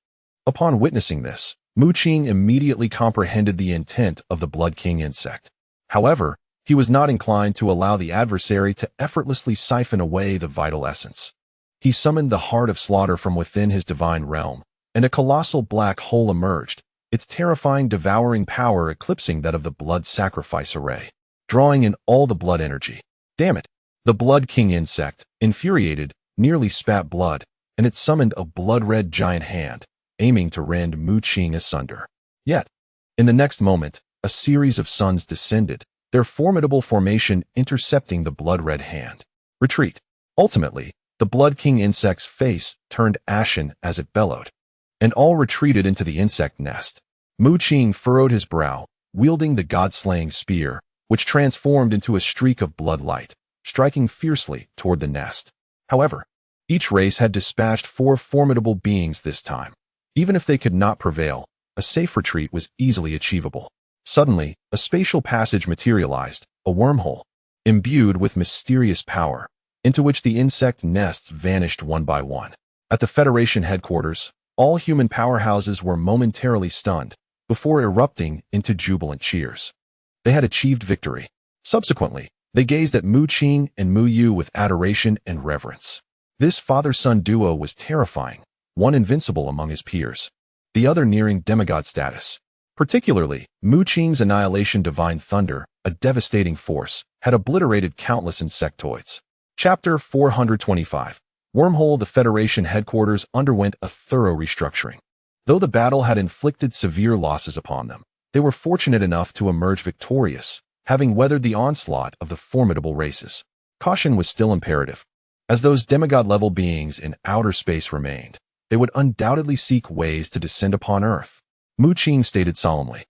Upon witnessing this, Mu Qing immediately comprehended the intent of the Blood King insect. However, he was not inclined to allow the adversary to effortlessly siphon away the vital essence. He summoned the Heart of Slaughter from within his divine realm, and a colossal black hole emerged, its terrifying devouring power eclipsing that of the blood sacrifice array, drawing in all the blood energy. Damn it! The Blood King insect, infuriated, nearly spat blood, and it summoned a blood-red giant hand, aiming to rend Mu Qing asunder. Yet, in the next moment, a series of suns descended, their formidable formation intercepting the blood-red hand. Retreat. Ultimately, the Blood King insect's face turned ashen as it bellowed, and all retreated into the insect nest. Mu Qing furrowed his brow, wielding the god-slaying spear, which transformed into a streak of blood light, striking fiercely toward the nest. However, each race had dispatched 4 formidable beings this time. Even if they could not prevail, a safe retreat was easily achievable. Suddenly, a spatial passage materialized, a wormhole, imbued with mysterious power, into which the insect nests vanished one by one. At the Federation headquarters, all human powerhouses were momentarily stunned, before erupting into jubilant cheers. They had achieved victory. Subsequently, they gazed at Mu Qing and Mu Yu with adoration and reverence. This father-son duo was terrifying, one invincible among his peers, the other nearing demigod status. Particularly, Mu Qing's annihilation divine thunder, a devastating force, had obliterated countless insectoids. Chapter 425. Wormhole. The Federation headquarters underwent a thorough restructuring. Though the battle had inflicted severe losses upon them, they were fortunate enough to emerge victorious, having weathered the onslaught of the formidable races. Caution was still imperative. As those demigod-level beings in outer space remained, they would undoubtedly seek ways to descend upon Earth. Mu Qing stated solemnly.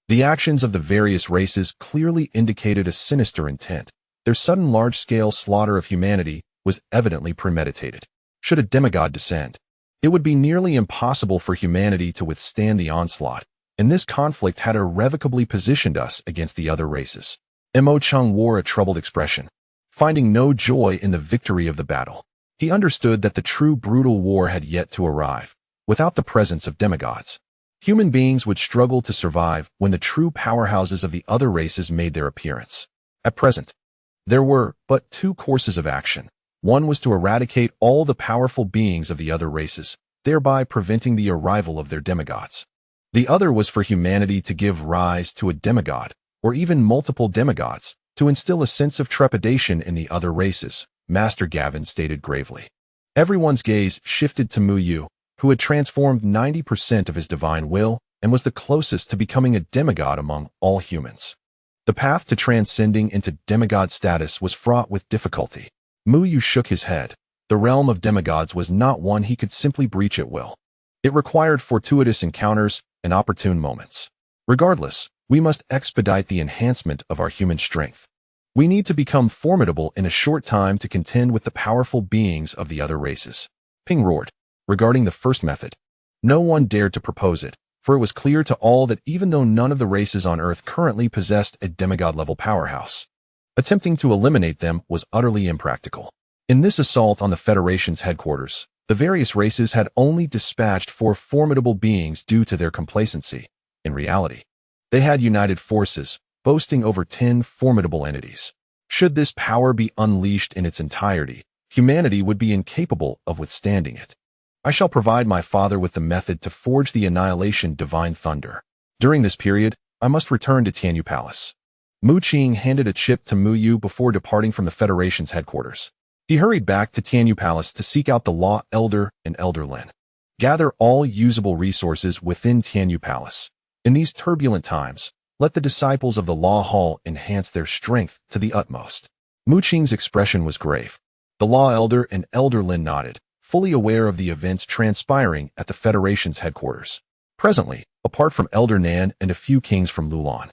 The actions of the various races clearly indicated a sinister intent. Their sudden large-scale slaughter of humanity was evidently premeditated. Should a demigod descend, it would be nearly impossible for humanity to withstand the onslaught, and this conflict had irrevocably positioned us against the other races. Mo Chung wore a troubled expression, finding no joy in the victory of the battle. He understood that the true brutal war had yet to arrive. Without the presence of demigods, human beings would struggle to survive when the true powerhouses of the other races made their appearance. At present, there were but 2 courses of action. One was to eradicate all the powerful beings of the other races, thereby preventing the arrival of their demigods. The other was for humanity to give rise to a demigod, or even multiple demigods, to instill a sense of trepidation in the other races, Master Gavin stated gravely. Everyone's gaze shifted to Mu Yu, who had transformed 90% of his divine will and was the closest to becoming a demigod among all humans. The path to transcending into demigod status was fraught with difficulty. Mu Yu shook his head. The realm of demigods was not one he could simply breach at will. It required fortuitous encounters and opportune moments. Regardless, we must expedite the enhancement of our human strength. We need to become formidable in a short time to contend with the powerful beings of the other races. Ping roared. Regarding the first method, no one dared to propose it, for it was clear to all that even though none of the races on Earth currently possessed a demigod-level powerhouse, attempting to eliminate them was utterly impractical. In this assault on the Federation's headquarters, the various races had only dispatched 4 formidable beings due to their complacency. In reality, they had united forces, boasting over 10 formidable entities. Should this power be unleashed in its entirety, humanity would be incapable of withstanding it. I shall provide my father with the method to forge the annihilation divine thunder. During this period, I must return to Tianyu Palace. Mu Qing handed a chip to Mu Yu before departing from the Federation's headquarters. He hurried back to Tianyu Palace to seek out the Law Elder and Elder Lin. Gather all usable resources within Tianyu Palace. In these turbulent times, let the disciples of the Law Hall enhance their strength to the utmost. Mu Qing's expression was grave. The Law Elder and Elder Lin nodded, fully aware of the events transpiring at the Federation's headquarters. Presently, apart from Elder Nan and a few kings from Lulan,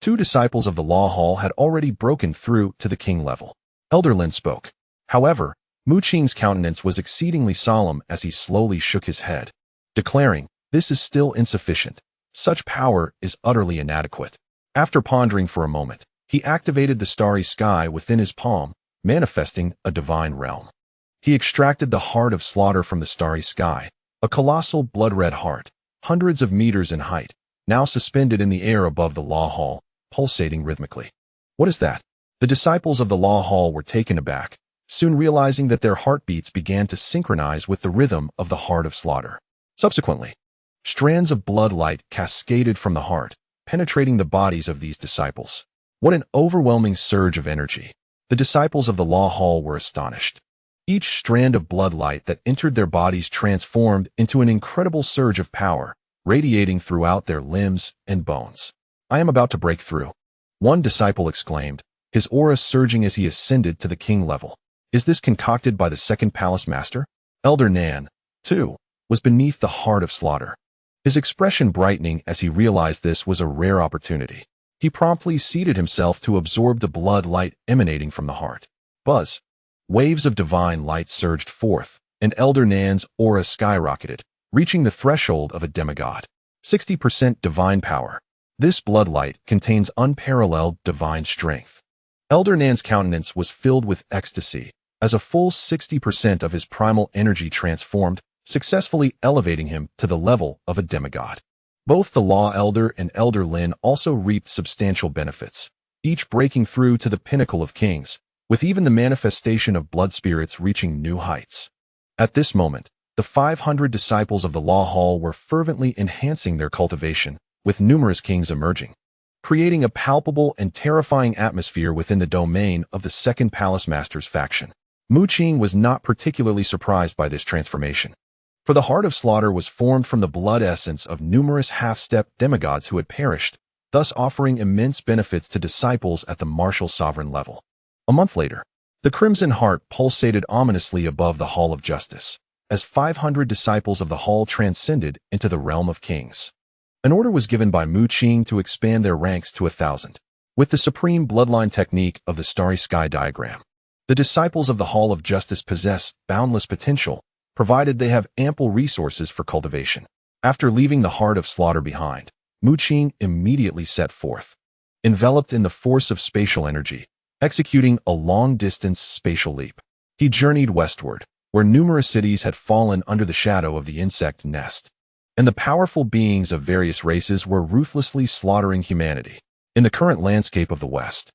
2 disciples of the Law Hall had already broken through to the king level. Elder Lin spoke. However, Mu Qing's countenance was exceedingly solemn as he slowly shook his head, declaring, "This is still insufficient. Such power is utterly inadequate." After pondering for a moment, he activated the starry sky within his palm, manifesting a divine realm. He extracted the heart of slaughter from the starry sky, a colossal blood-red heart, hundreds of meters in height, now suspended in the air above the Law Hall, pulsating rhythmically. "What is that?" The disciples of the Law Hall were taken aback, soon realizing that their heartbeats began to synchronize with the rhythm of the heart of slaughter. Subsequently, strands of blood light cascaded from the heart, penetrating the bodies of these disciples. What an overwhelming surge of energy! The disciples of the Law Hall were astonished. Each strand of blood light that entered their bodies transformed into an incredible surge of power, radiating throughout their limbs and bones. "I am about to break through," one disciple exclaimed, his aura surging as he ascended to the king level. "Is this concocted by the second palace master?" Elder Nan, too, was beneath the heart of slaughter, his expression brightening as he realized this was a rare opportunity. He promptly seated himself to absorb the blood light emanating from the heart. Buzz! Waves of divine light surged forth, and Elder Nan's aura skyrocketed, reaching the threshold of a demigod. 60% divine power. This blood light contains unparalleled divine strength. Elder Nan's countenance was filled with ecstasy, as a full 60% of his primal energy transformed, successfully elevating him to the level of a demigod. Both the Law Elder and Elder Lin also reaped substantial benefits, each breaking through to the pinnacle of kings, with even the manifestation of blood spirits reaching new heights. At this moment, the 500 disciples of the Law Hall were fervently enhancing their cultivation, with numerous kings emerging, creating a palpable and terrifying atmosphere within the domain of the second palace master's faction. Mu Qing was not particularly surprised by this transformation, for the heart of slaughter was formed from the blood essence of numerous half-step demigods who had perished, thus offering immense benefits to disciples at the martial sovereign level. A month later, the Crimson Heart pulsated ominously above the Hall of Justice, as 500 disciples of the Hall transcended into the realm of kings. An order was given by Mu Qing to expand their ranks to 1,000. With the supreme bloodline technique of the starry sky diagram, the disciples of the Hall of Justice possess boundless potential, provided they have ample resources for cultivation. After leaving the heart of slaughter behind, Mu Qing immediately set forth, enveloped in the force of spatial energy, executing a long-distance spatial leap. He journeyed westward, where numerous cities had fallen under the shadow of the insect nest, and the powerful beings of various races were ruthlessly slaughtering humanity. In the current landscape of the West,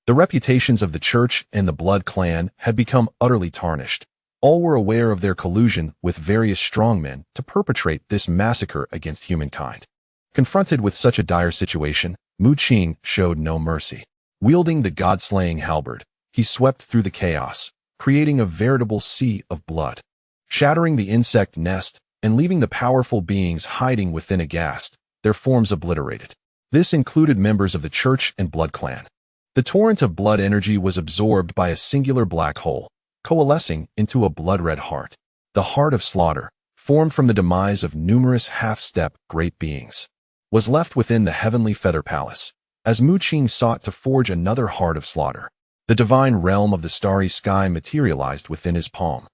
the reputations of the Church and the Blood Clan had become utterly tarnished. All were aware of their collusion with various strongmen to perpetrate this massacre against humankind. Confronted with such a dire situation, Mu Qing showed no mercy. Wielding the god-slaying halberd, he swept through the chaos, creating a veritable sea of blood, shattering the insect nest and leaving the powerful beings hiding within aghast, their forms obliterated. This included members of the Church and Blood Clan. The torrent of blood energy was absorbed by a singular black hole, coalescing into a blood-red heart. The heart of slaughter, formed from the demise of numerous half-step great beings, was left within the heavenly feather palace, as Mu Qing sought to forge another heart of slaughter. The divine realm of the starry sky materialized within his palm,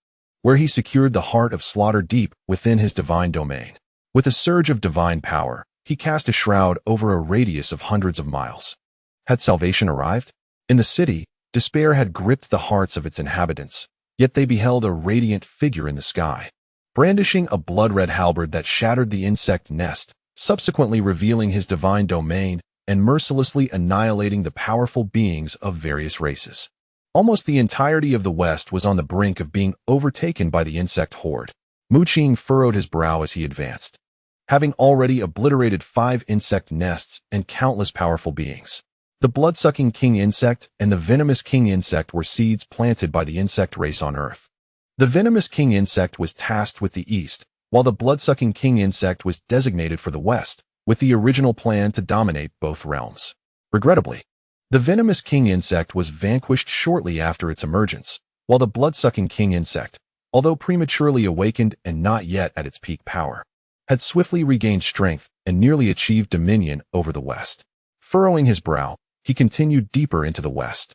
where he secured the heart of slaughter deep within his divine domain. With a surge of divine power, he cast a shroud over a radius of hundreds of miles. Had salvation arrived? In the city, despair had gripped the hearts of its inhabitants, yet they beheld a radiant figure in the sky, brandishing a blood-red halberd that shattered the insect nest, subsequently revealing his divine domain and mercilessly annihilating the powerful beings of various races. Almost the entirety of the West was on the brink of being overtaken by the insect horde. Mu Qing furrowed his brow as he advanced, having already obliterated 5 insect nests and countless powerful beings. The blood-sucking king insect and the venomous king insect were seeds planted by the insect race on Earth. The venomous king insect was tasked with the East, while the blood-sucking king insect was designated for the West, with the original plan to dominate both realms. Regrettably, the venomous king insect was vanquished shortly after its emergence, while the blood-sucking king insect, although prematurely awakened and not yet at its peak power, had swiftly regained strength and nearly achieved dominion over the west. Furrowing his brow, he continued deeper into the west,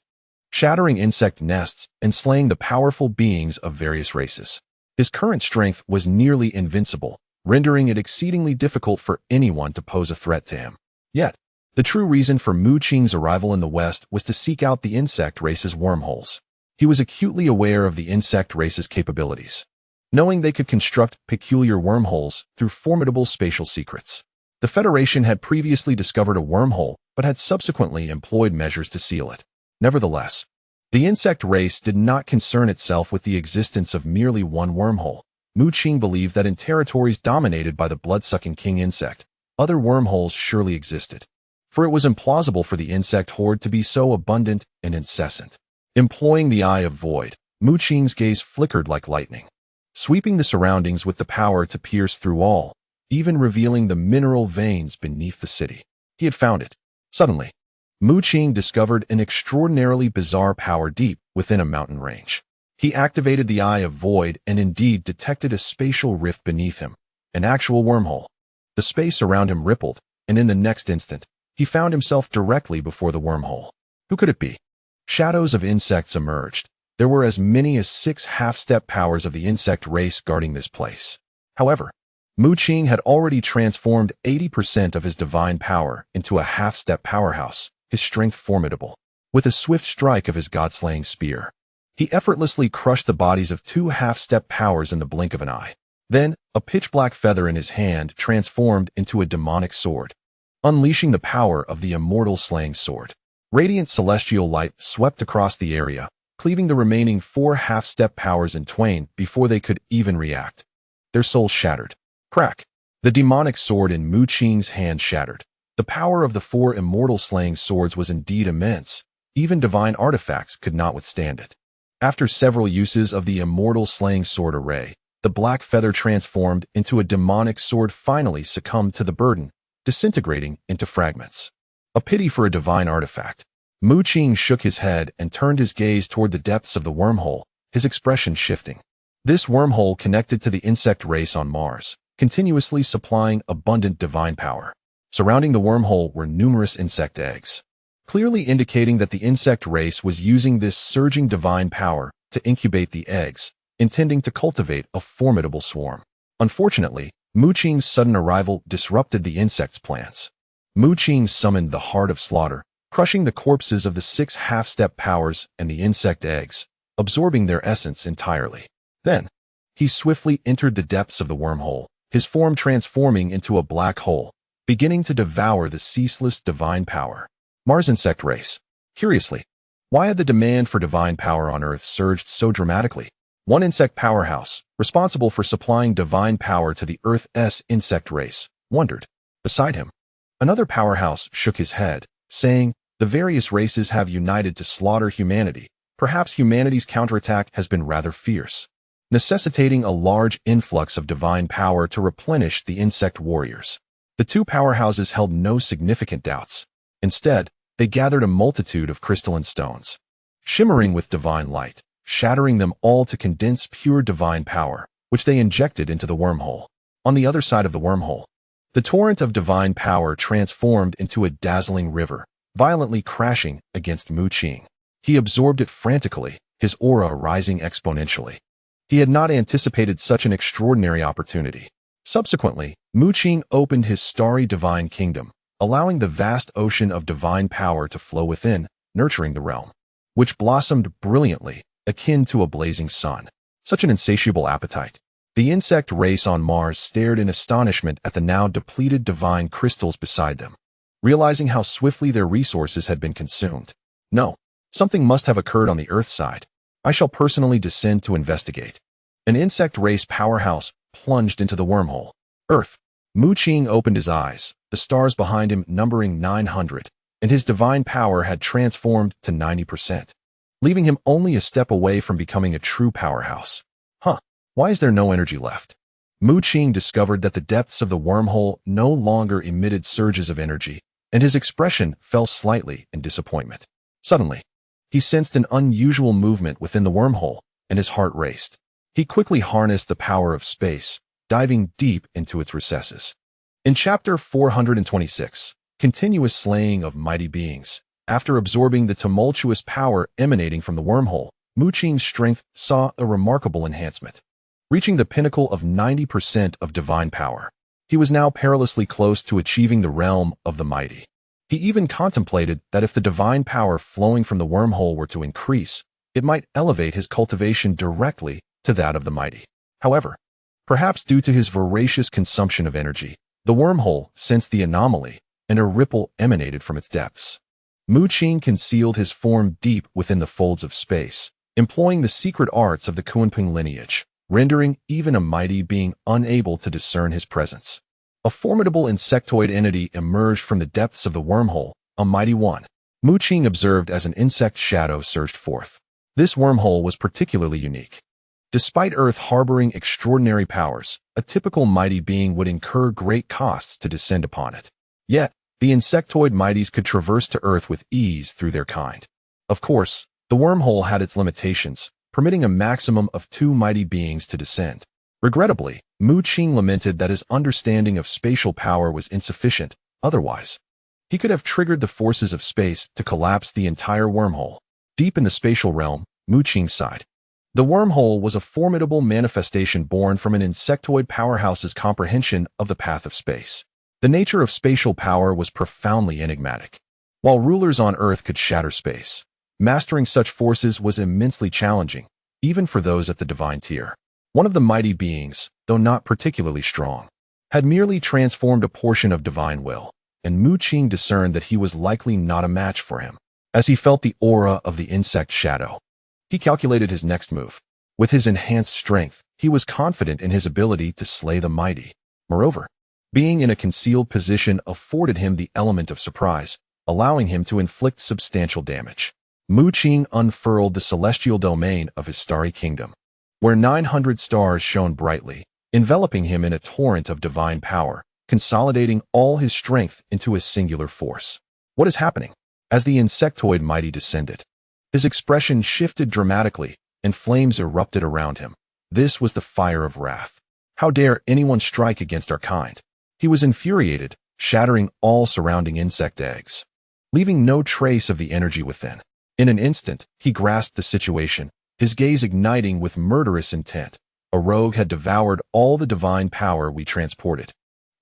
shattering insect nests and slaying the powerful beings of various races. His current strength was nearly invincible, rendering it exceedingly difficult for anyone to pose a threat to him. Yet, the true reason for Mu Qing's arrival in the west was to seek out the insect race's wormholes. He was acutely aware of the insect race's capabilities, knowing they could construct peculiar wormholes through formidable spatial secrets. The Federation had previously discovered a wormhole, but had subsequently employed measures to seal it. Nevertheless, the insect race did not concern itself with the existence of merely one wormhole. Mu Qing believed that in territories dominated by the blood-sucking king insect, other wormholes surely existed, for it was implausible for the insect horde to be so abundant and incessant. Employing the Eye of Void, Mu Qing's gaze flickered like lightning, sweeping the surroundings with the power to pierce through all, even revealing the mineral veins beneath the city. He had found it. Suddenly, Mu Qing discovered an extraordinarily bizarre power deep within a mountain range. He activated the Eye of Void and indeed detected a spatial rift beneath him, an actual wormhole. The space around him rippled, and in the next instant, he found himself directly before the wormhole. Who could it be? Shadows of insects emerged. There were as many as 6 half-step powers of the insect race guarding this place. However, Mu Qing had already transformed 80% of his divine power into a half-step powerhouse, his strength formidable. With a swift strike of his god-slaying spear, he effortlessly crushed the bodies of 2 half-step powers in the blink of an eye. Then, a pitch-black feather in his hand transformed into a demonic sword, unleashing the power of the immortal slaying sword. Radiant celestial light swept across the area, cleaving the remaining 4 half-step powers in twain before they could even react. Their souls shattered. Crack! The demonic sword in Mu Qing's hand shattered. The power of the 4 immortal slaying swords was indeed immense. Even divine artifacts could not withstand it. After several uses of the immortal slaying sword array, the black feather transformed into a demonic sword finally succumbed to the burden, disintegrating into fragments. A pity for a divine artifact. Mu Qing shook his head and turned his gaze toward the depths of the wormhole, his expression shifting. This wormhole connected to the insect race on Mars, continuously supplying abundant divine power. Surrounding the wormhole were numerous insect eggs, clearly indicating that the insect race was using this surging divine power to incubate the eggs, intending to cultivate a formidable swarm. Unfortunately, Mu Qing's sudden arrival disrupted the insect's plans. Mu Qing summoned the Heart of Slaughter, crushing the corpses of the 6 half-step powers and the insect eggs, absorbing their essence entirely. Then, he swiftly entered the depths of the wormhole, his form transforming into a black hole, beginning to devour the ceaseless divine power. Mars insect race. Curiously, why had the demand for divine power on Earth surged so dramatically? One insect powerhouse, responsible for supplying divine power to the Earth's insect race, wondered. Beside him, another powerhouse shook his head, saying, "The various races have united to slaughter humanity. Perhaps humanity's counterattack has been rather fierce, necessitating a large influx of divine power to replenish the insect warriors." The 2 powerhouses held no significant doubts. Instead, they gathered a multitude of crystalline stones, shimmering with divine light, shattering them all to condense pure divine power, which they injected into the wormhole. On the other side of the wormhole, the torrent of divine power transformed into a dazzling river, violently crashing against Mu Qing. He absorbed it frantically, his aura rising exponentially. He had not anticipated such an extraordinary opportunity. Subsequently, Mu Qing opened his starry divine kingdom, allowing the vast ocean of divine power to flow within, nurturing the realm, which blossomed brilliantly, akin to a blazing sun. Such an insatiable appetite. The insect race on Mars stared in astonishment at the now depleted divine crystals beside them, realizing how swiftly their resources had been consumed. No, something must have occurred on the Earth side. I shall personally descend to investigate. An insect race powerhouse plunged into the wormhole. Earth. Mu Qing opened his eyes, the stars behind him numbering 900, and his divine power had transformed to 90%, leaving him only a step away from becoming a true powerhouse. Why is there no energy left? Mu Qing discovered that the depths of the wormhole no longer emitted surges of energy, and his expression fell slightly in disappointment. Suddenly, he sensed an unusual movement within the wormhole, and his heart raced. He quickly harnessed the power of space, diving deep into its recesses. In Chapter 426, Continuous Slaying of Mighty Beings, after absorbing the tumultuous power emanating from the wormhole, Mu Qing's strength saw a remarkable enhancement. Reaching the pinnacle of 90% of divine power, he was now perilously close to achieving the realm of the mighty. He even contemplated that if the divine power flowing from the wormhole were to increase, it might elevate his cultivation directly to that of the mighty. However, perhaps due to his voracious consumption of energy, the wormhole sensed the anomaly, and a ripple emanated from its depths. Mu Qing concealed his form deep within the folds of space, employing the secret arts of the Qingmu lineage, rendering even a mighty being unable to discern his presence. A formidable insectoid entity emerged from the depths of the wormhole, a mighty one. Mu Qing observed as an insect shadow surged forth. This wormhole was particularly unique. Despite Earth harboring extraordinary powers, a typical mighty being would incur great costs to descend upon it. Yet, the insectoid mighties could traverse to Earth with ease through their kind. Of course, the wormhole had its limitations, permitting a maximum of 2 mighty beings to descend. Regrettably, Mu Qing lamented that his understanding of spatial power was insufficient. Otherwise, he could have triggered the forces of space to collapse the entire wormhole. Deep in the spatial realm, Mu Qing sighed. The wormhole was a formidable manifestation born from an insectoid powerhouse's comprehension of the path of space. The nature of spatial power was profoundly enigmatic. While rulers on Earth could shatter space, mastering such forces was immensely challenging, even for those at the divine tier. One of the mighty beings, though not particularly strong, had merely transformed a portion of divine will, and Mu Qing discerned that he was likely not a match for him. As he felt the aura of the insect shadow, he calculated his next move. With his enhanced strength, he was confident in his ability to slay the mighty. Moreover, being in a concealed position afforded him the element of surprise, allowing him to inflict substantial damage. Mu Qing unfurled the celestial domain of his starry kingdom, where 900 stars shone brightly, enveloping him in a torrent of divine power, consolidating all his strength into a singular force. What is happening? As the insectoid mighty descended, his expression shifted dramatically, and flames erupted around him. This was the fire of wrath. How dare anyone strike against our kind? He was infuriated, shattering all surrounding insect eggs, leaving no trace of the energy within. In an instant, he grasped the situation, his gaze igniting with murderous intent. A rogue had devoured all the divine power we transported.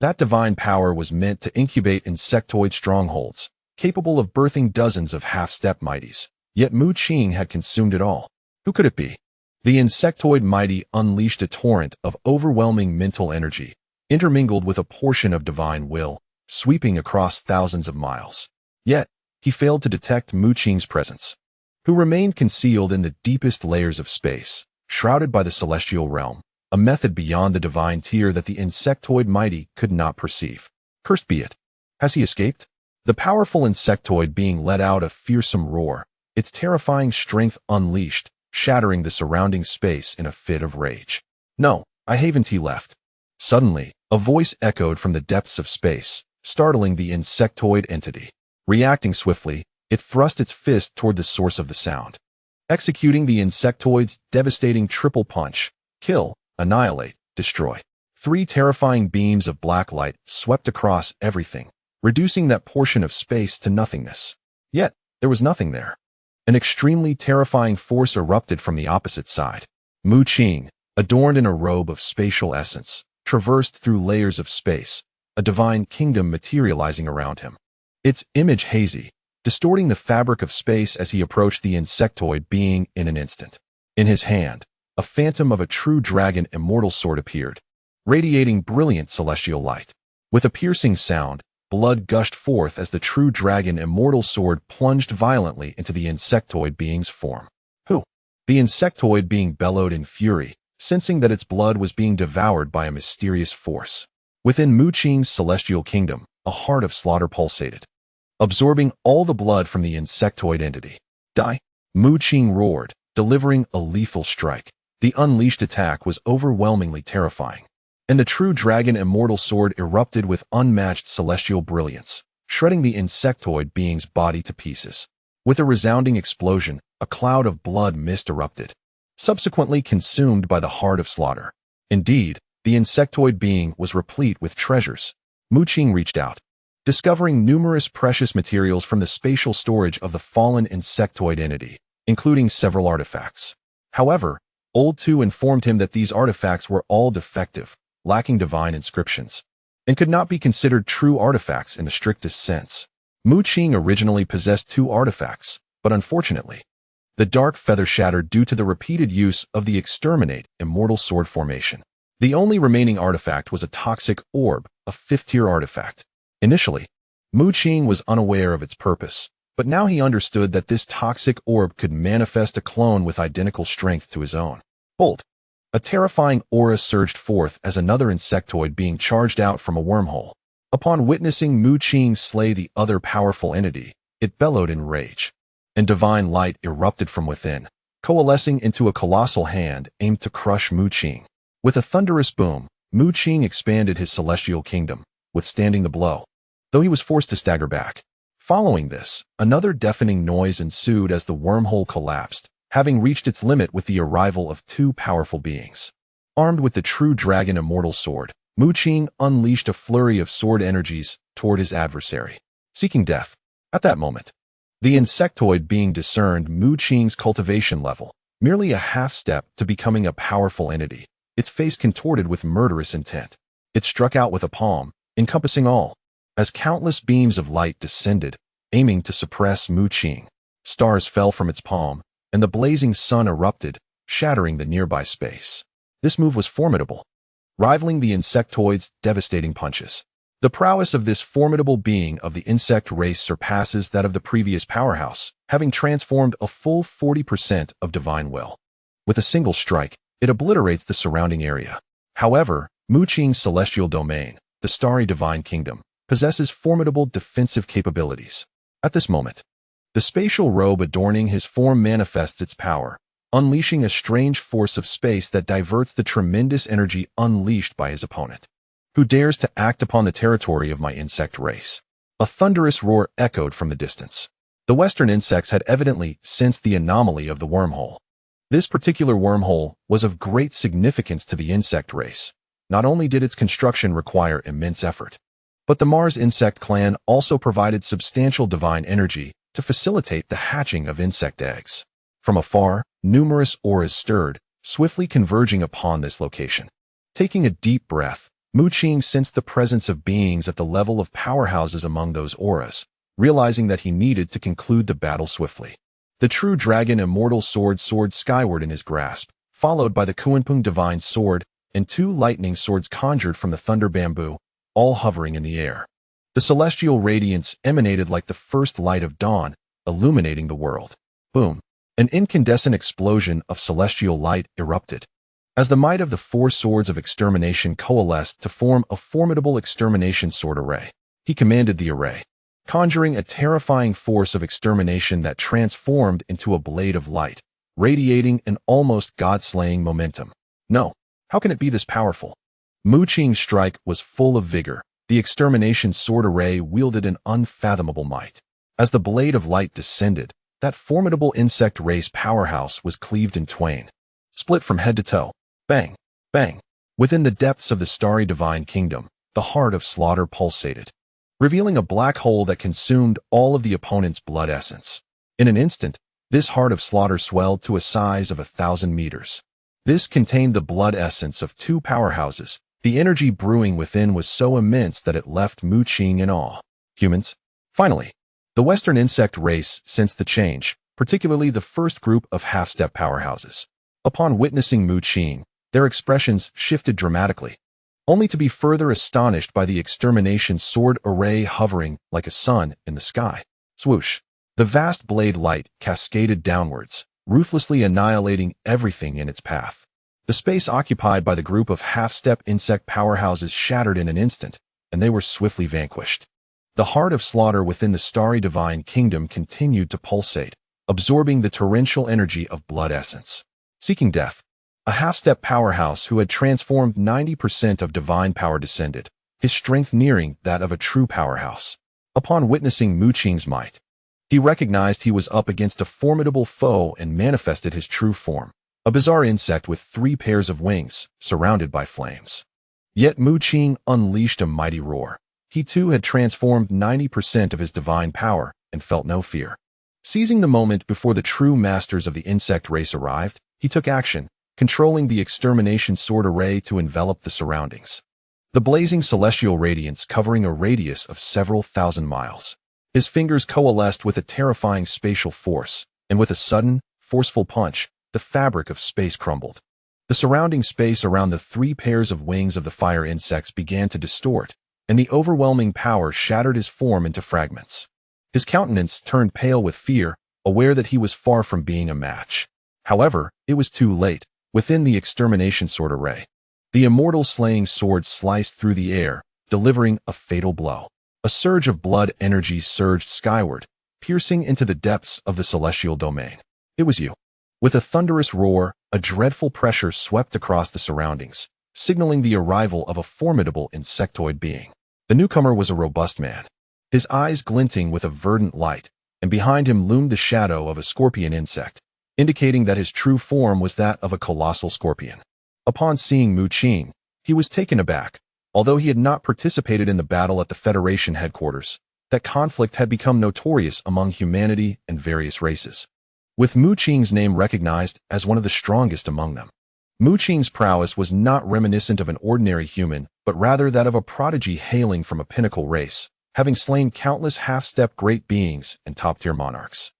That divine power was meant to incubate insectoid strongholds, capable of birthing dozens of half-step mighties. Yet Mu Qing had consumed it all. Who could it be? The insectoid mighty unleashed a torrent of overwhelming mental energy, intermingled with a portion of divine will, sweeping across thousands of miles. Yet, he failed to detect Mu Qing's presence, who remained concealed in the deepest layers of space, shrouded by the celestial realm, a method beyond the divine tier that the insectoid mighty could not perceive. Cursed be it. Has he escaped? The powerful insectoid being let out a fearsome roar, its terrifying strength unleashed, shattering the surrounding space in a fit of rage. No, I haven't he left. Suddenly, a voice echoed from the depths of space, startling the insectoid entity. Reacting swiftly, it thrust its fist toward the source of the sound. Executing the insectoid's devastating triple punch, kill, annihilate, destroy. 3 terrifying beams of black light swept across everything, reducing that portion of space to nothingness. Yet, there was nothing there. An extremely terrifying force erupted from the opposite side. Mu Qing, adorned in a robe of spatial essence, traversed through layers of space, a divine kingdom materializing around him. Its image hazy, distorting the fabric of space as he approached the insectoid being in an instant. In his hand, a phantom of a true dragon immortal sword appeared, radiating brilliant celestial light. With a piercing sound, blood gushed forth as the true dragon immortal sword plunged violently into the insectoid being's form. Who? The insectoid being bellowed in fury, sensing that its blood was being devoured by a mysterious force. Within Mu Qing's celestial kingdom, a heart of slaughter pulsated, absorbing all the blood from the insectoid entity. Die! Mu Qing roared, delivering a lethal strike. The unleashed attack was overwhelmingly terrifying, and the true dragon immortal sword erupted with unmatched celestial brilliance, shredding the insectoid being's body to pieces. With a resounding explosion, a cloud of blood mist erupted. subsequently consumed by the Heart of Slaughter. Indeed, the insectoid being was replete with treasures. Mu Qing reached out, discovering numerous precious materials from the spatial storage of the fallen insectoid entity, including several artifacts. However, Old Tu informed him that these artifacts were all defective, lacking divine inscriptions, and could not be considered true artifacts in the strictest sense. Mu Qing originally possessed 2 artifacts, but unfortunately, the dark feather shattered due to the repeated use of the exterminate immortal sword formation. The only remaining artifact was a toxic orb, a 5th-tier artifact. Initially, Mu Qing was unaware of its purpose, but now he understood that this toxic orb could manifest a clone with identical strength to his own. Bolt! A terrifying aura surged forth as another insectoid being charged out from a wormhole. Upon witnessing Mu Qing slay the other powerful entity, it bellowed in rage, and divine light erupted from within, coalescing into a colossal hand aimed to crush Mu Qing. With a thunderous boom, Mu Qing expanded his celestial kingdom, withstanding the blow, though he was forced to stagger back. Following this, another deafening noise ensued as the wormhole collapsed, having reached its limit with the arrival of 2 powerful beings. Armed with the true dragon immortal sword, Mu Qing unleashed a flurry of sword energies toward his adversary, seeking death. At that moment, the insectoid being discerned Mu Qing's cultivation level, merely a half-step to becoming a powerful entity, its face contorted with murderous intent. It struck out with a palm, encompassing all. As countless beams of light descended, aiming to suppress Mu Qing, stars fell from its palm, and the blazing sun erupted, shattering the nearby space. This move was formidable, rivaling the insectoid's devastating punches. The prowess of this formidable being of the insect race surpasses that of the previous powerhouse, having transformed a full 40% of divine will. With a single strike, it obliterates the surrounding area. However, Mu Qing's celestial domain, the starry divine kingdom, possesses formidable defensive capabilities. At this moment, the spatial robe adorning his form manifests its power, unleashing a strange force of space that diverts the tremendous energy unleashed by his opponent. Who dares to act upon the territory of my insect race? A thunderous roar echoed from the distance. The western insects had evidently sensed the anomaly of the wormhole. This particular wormhole was of great significance to the insect race. Not only did its construction require immense effort, but the Mars insect clan also provided substantial divine energy to facilitate the hatching of insect eggs. From afar, numerous auras stirred, swiftly converging upon this location. Taking a deep breath, Mu Qing sensed the presence of beings at the level of powerhouses among those auras, realizing that he needed to conclude the battle swiftly. The true dragon immortal sword soared skyward in his grasp, followed by the Qingmu divine sword and 2 lightning swords conjured from the thunder bamboo, all hovering in the air. The celestial radiance emanated like the first light of dawn, illuminating the world. Boom! An incandescent explosion of celestial light erupted. As the might of the 4 swords of extermination coalesced to form a formidable extermination sword array, he commanded the array, conjuring a terrifying force of extermination that transformed into a blade of light, radiating an almost god-slaying momentum. No, how can it be this powerful? Mu Qing's strike was full of vigor. The extermination sword array wielded an unfathomable might. As the blade of light descended, that formidable insect race powerhouse was cleaved in twain, split from head to toe. Bang! Bang! Within the depths of the starry divine kingdom, the heart of slaughter pulsated, revealing a black hole that consumed all of the opponent's blood essence. In an instant, this heart of slaughter swelled to a size of 1,000 meters. This contained the blood essence of 2 powerhouses. The energy brewing within was so immense that it left Mu Qing in awe. Humans? Finally, the Western insect race sensed the change, particularly the first group of half-step powerhouses. Upon witnessing Mu Qing, their expressions shifted dramatically, only to be further astonished by the extermination sword array hovering like a sun in the sky. Swoosh! The vast blade light cascaded downwards, ruthlessly annihilating everything in its path. The space occupied by the group of half-step insect powerhouses shattered in an instant, and they were swiftly vanquished. The heart of slaughter within the starry divine kingdom continued to pulsate, absorbing the torrential energy of blood essence. Seeking death, a half-step powerhouse who had transformed 90% of divine power descended, his strength nearing that of a true powerhouse. Upon witnessing Mu Qing's might, he recognized he was up against a formidable foe and manifested his true form. a bizarre insect with 3 pairs of wings, surrounded by flames. Yet Mu Qing unleashed a mighty roar. He too had transformed 90% of his divine power and felt no fear. Seizing the moment before the true masters of the insect race arrived, he took action, controlling the extermination sword array to envelop the surroundings. The blazing celestial radiance covering a radius of several thousand miles. His fingers coalesced with a terrifying spatial force, and with a sudden, forceful punch, the fabric of space crumbled. The surrounding space around the 3 pairs of wings of the fire insects began to distort, and the overwhelming power shattered his form into fragments. His countenance turned pale with fear, aware that he was far from being a match. However, it was too late. Within the extermination sword array, the immortal slaying sword sliced through the air, delivering a fatal blow. A surge of blood energy surged skyward, piercing into the depths of the celestial domain. It was you. With a thunderous roar, a dreadful pressure swept across the surroundings, signaling the arrival of a formidable insectoid being. The newcomer was a robust man, his eyes glinting with a verdant light, and behind him loomed the shadow of a scorpion insect, indicating that his true form was that of a colossal scorpion. Upon seeing Mu Qing, he was taken aback. Although he had not participated in the battle at the Federation headquarters, that conflict had become notorious among humanity and various races, with Mu Qing's name recognized as one of the strongest among them. Mu Qing's prowess was not reminiscent of an ordinary human, but rather that of a prodigy hailing from a pinnacle race, having slain countless half-step great beings and top-tier monarchs,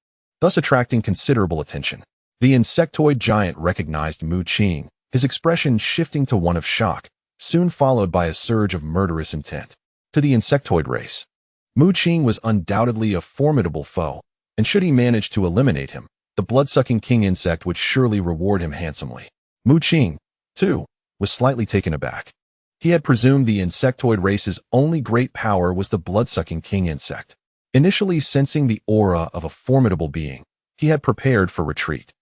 thus attracting considerable attention. The insectoid giant recognized Mu Qing, his expression shifting to one of shock, soon followed by a surge of murderous intent. To the insectoid race, Mu Qing was undoubtedly a formidable foe, and should he manage to eliminate him, the blood-sucking king insect would surely reward him handsomely. Mu Qing, too, was slightly taken aback. He had presumed the insectoid race's only great power was the blood-sucking king insect. Initially sensing the aura of a formidable being, he had prepared for retreat,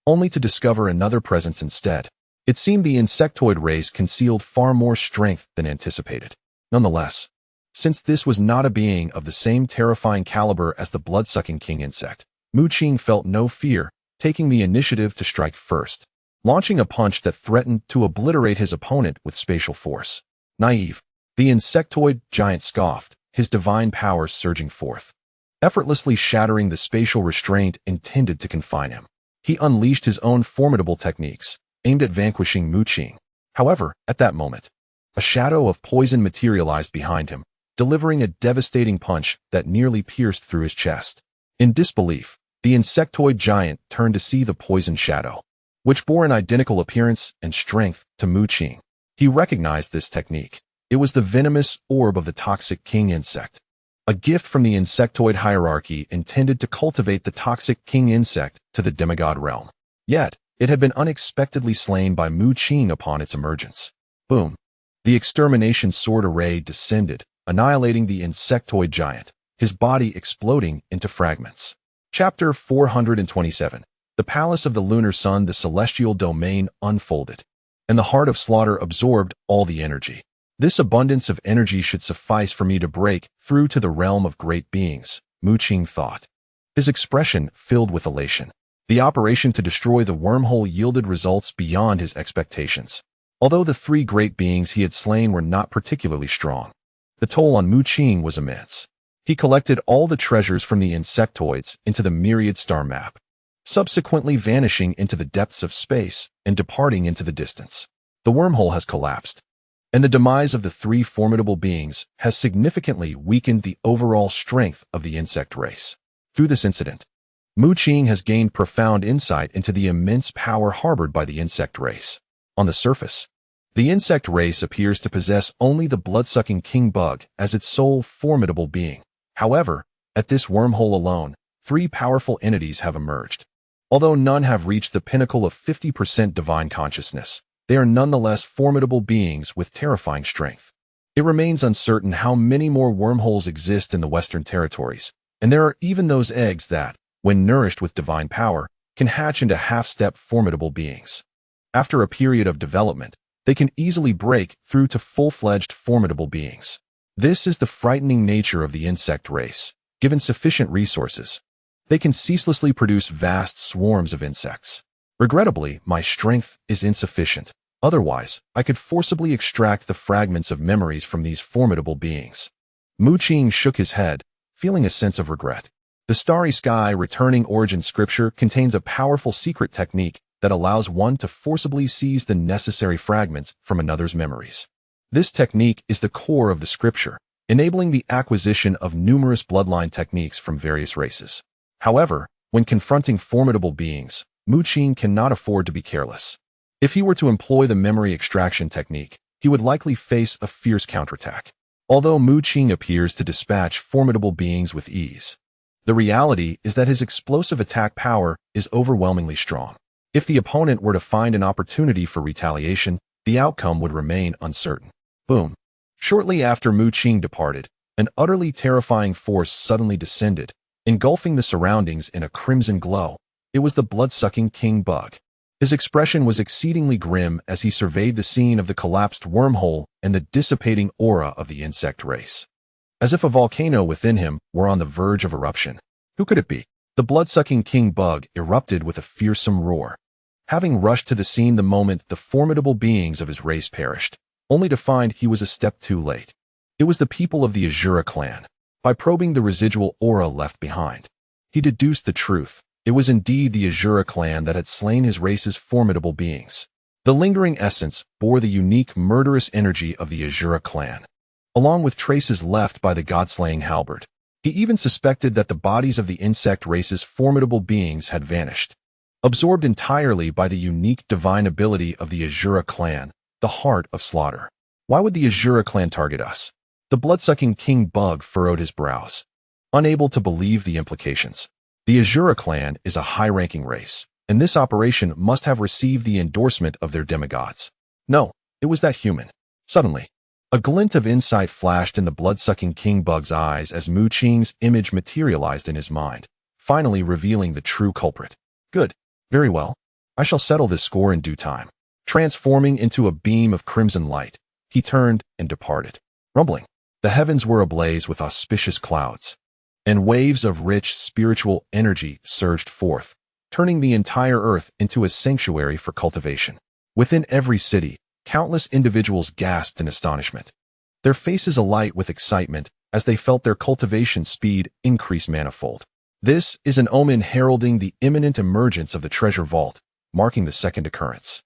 only to discover another presence instead. It seemed the insectoid race concealed far more strength than anticipated. Nonetheless, since this was not a being of the same terrifying caliber as the blood-sucking king insect, Mu Qing felt no fear, taking the initiative to strike first, launching a punch that threatened to obliterate his opponent with spatial force. Naive, the insectoid giant scoffed, his divine powers surging forth, effortlessly shattering the spatial restraint intended to confine him. He unleashed his own formidable techniques, aimed at vanquishing Mu Qing. However, at that moment, a shadow of poison materialized behind him, delivering a devastating punch that nearly pierced through his chest. In disbelief, the insectoid giant turned to see the poison shadow, which bore an identical appearance and strength to Mu Qing. He recognized this technique. It was the venomous orb of the toxic king insect, a gift from the insectoid hierarchy intended to cultivate the toxic king insect to the demigod realm. Yet, it had been unexpectedly slain by Mu Qing upon its emergence. Boom! The extermination sword array descended, annihilating the insectoid giant, his body exploding into fragments. Chapter 427. The Palace of the Lunar Sun, the celestial domain unfolded, and the heart of slaughter absorbed all the energy. This abundance of energy should suffice for me to break through to the realm of great beings, Mu Qing thought, his expression filled with elation. The operation to destroy the wormhole yielded results beyond his expectations. Although the 3 great beings he had slain were not particularly strong, the toll on Mu Qing was immense. He collected all the treasures from the insectoids into the myriad star map, subsequently vanishing into the depths of space and departing into the distance. The wormhole has collapsed, and the demise of the 3 formidable beings has significantly weakened the overall strength of the insect race. Through this incident, Mu Qing has gained profound insight into the immense power harbored by the insect race. On the surface, the insect race appears to possess only the blood-sucking king bug as its sole formidable being. However, at this wormhole alone, 3 powerful entities have emerged. Although none have reached the pinnacle of 50% divine consciousness, they are nonetheless formidable beings with terrifying strength. It remains uncertain how many more wormholes exist in the Western territories, and there are even those eggs that, when nourished with divine power, can hatch into half-step formidable beings. After a period of development, they can easily break through to full-fledged formidable beings. This is the frightening nature of the insect race. Given sufficient resources, they can ceaselessly produce vast swarms of insects. Regrettably, my strength is insufficient. Otherwise, I could forcibly extract the fragments of memories from these formidable beings. Mu Qing shook his head, feeling a sense of regret. The Starry Sky Returning Origin scripture contains a powerful secret technique that allows one to forcibly seize the necessary fragments from another's memories. This technique is the core of the scripture, enabling the acquisition of numerous bloodline techniques from various races. However, when confronting formidable beings, Mu Qing cannot afford to be careless. If he were to employ the memory extraction technique, he would likely face a fierce counterattack. Although Mu Qing appears to dispatch formidable beings with ease, the reality is that his explosive attack power is overwhelmingly strong. If the opponent were to find an opportunity for retaliation, the outcome would remain uncertain. Boom. Shortly after Mu Qing departed, an utterly terrifying force suddenly descended, engulfing the surroundings in a crimson glow. It was the blood-sucking king bug. His expression was exceedingly grim as he surveyed the scene of the collapsed wormhole and the dissipating aura of the insect race. As if a volcano within him were on the verge of eruption. Who could it be? The blood-sucking king bug erupted with a fearsome roar. Having rushed to the scene the moment the formidable beings of his race perished, only to find he was a step too late. It was the people of the Azura clan. By probing the residual aura left behind, he deduced the truth. It was indeed the Azura clan that had slain his race's formidable beings. The lingering essence bore the unique murderous energy of the Azura clan, along with traces left by the god-slaying halberd. He even suspected that the bodies of the insect race's formidable beings had vanished. Absorbed entirely by the unique divine ability of the Azura clan, the heart of slaughter. Why would the Azura clan target us? The blood-sucking king bug furrowed his brows, unable to believe the implications. The Azura clan is a high-ranking race, and this operation must have received the endorsement of their demigods. No, it was that human. Suddenly, a glint of insight flashed in the blood-sucking king bug's eyes as Mu Qing's image materialized in his mind, finally revealing the true culprit. Good. Very well. I shall settle this score in due time. Transforming into a beam of crimson light, he turned and departed. Rumbling. The heavens were ablaze with auspicious clouds, and waves of rich spiritual energy surged forth, turning the entire earth into a sanctuary for cultivation. Within every city, countless individuals gasped in astonishment, their faces alight with excitement as they felt their cultivation speed increase manifold. This is an omen heralding the imminent emergence of the treasure vault, marking the second occurrence.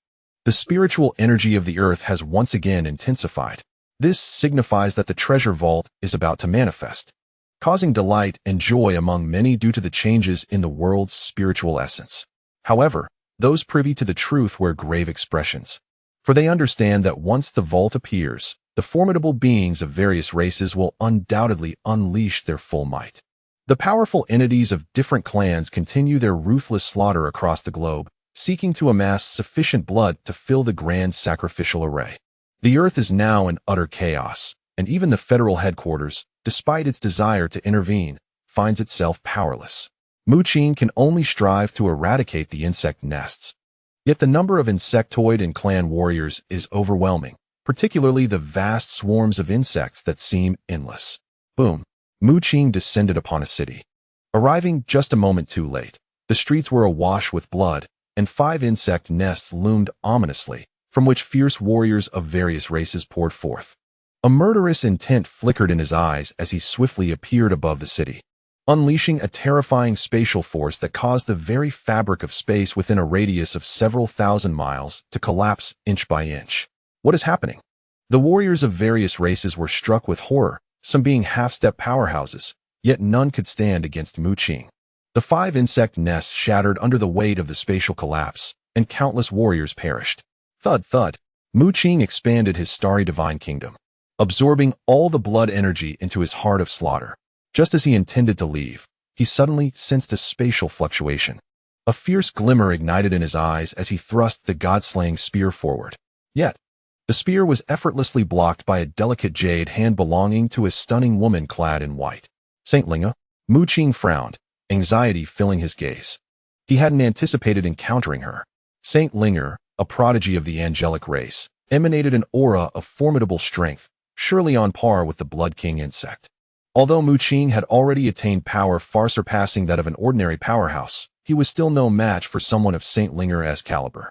The spiritual energy of the earth has once again intensified. This signifies that the treasure vault is about to manifest, causing delight and joy among many due to the changes in the world's spiritual essence. However, those privy to the truth wear grave expressions, for they understand that once the vault appears, the formidable beings of various races will undoubtedly unleash their full might. The powerful entities of different clans continue their ruthless slaughter across the globe, seeking to amass sufficient blood to fill the grand sacrificial array. The earth is now in utter chaos, and even the federal headquarters, despite its desire to intervene, finds itself powerless. Mu Qing can only strive to eradicate the insect nests. Yet the number of insectoid and clan warriors is overwhelming, particularly the vast swarms of insects that seem endless. Boom. Mu Qing descended upon a city. Arriving just a moment too late, the streets were awash with blood, and 5 insect nests loomed ominously, from which fierce warriors of various races poured forth. A murderous intent flickered in his eyes as he swiftly appeared above the city, unleashing a terrifying spatial force that caused the very fabric of space within a radius of several thousand miles to collapse inch by inch. What is happening? The warriors of various races were struck with horror, some being half-step powerhouses, yet none could stand against Mu Qing. The 5 insect nests shattered under the weight of the spatial collapse, and countless warriors perished. Thud, thud. Mu Qing expanded his starry divine kingdom, absorbing all the blood energy into his heart of slaughter. Just as he intended to leave, he suddenly sensed a spatial fluctuation. A fierce glimmer ignited in his eyes as he thrust the god-slaying spear forward. Yet, the spear was effortlessly blocked by a delicate jade hand belonging to a stunning woman clad in white. Saint Linga? Mu Qing frowned, anxiety filling his gaze. He hadn't anticipated encountering her. Saint Linger, a prodigy of the angelic race, emanated an aura of formidable strength, surely on par with the Blood King insect. Although Mu Qing had already attained power far surpassing that of an ordinary powerhouse, he was still no match for someone of Saint Linger's caliber.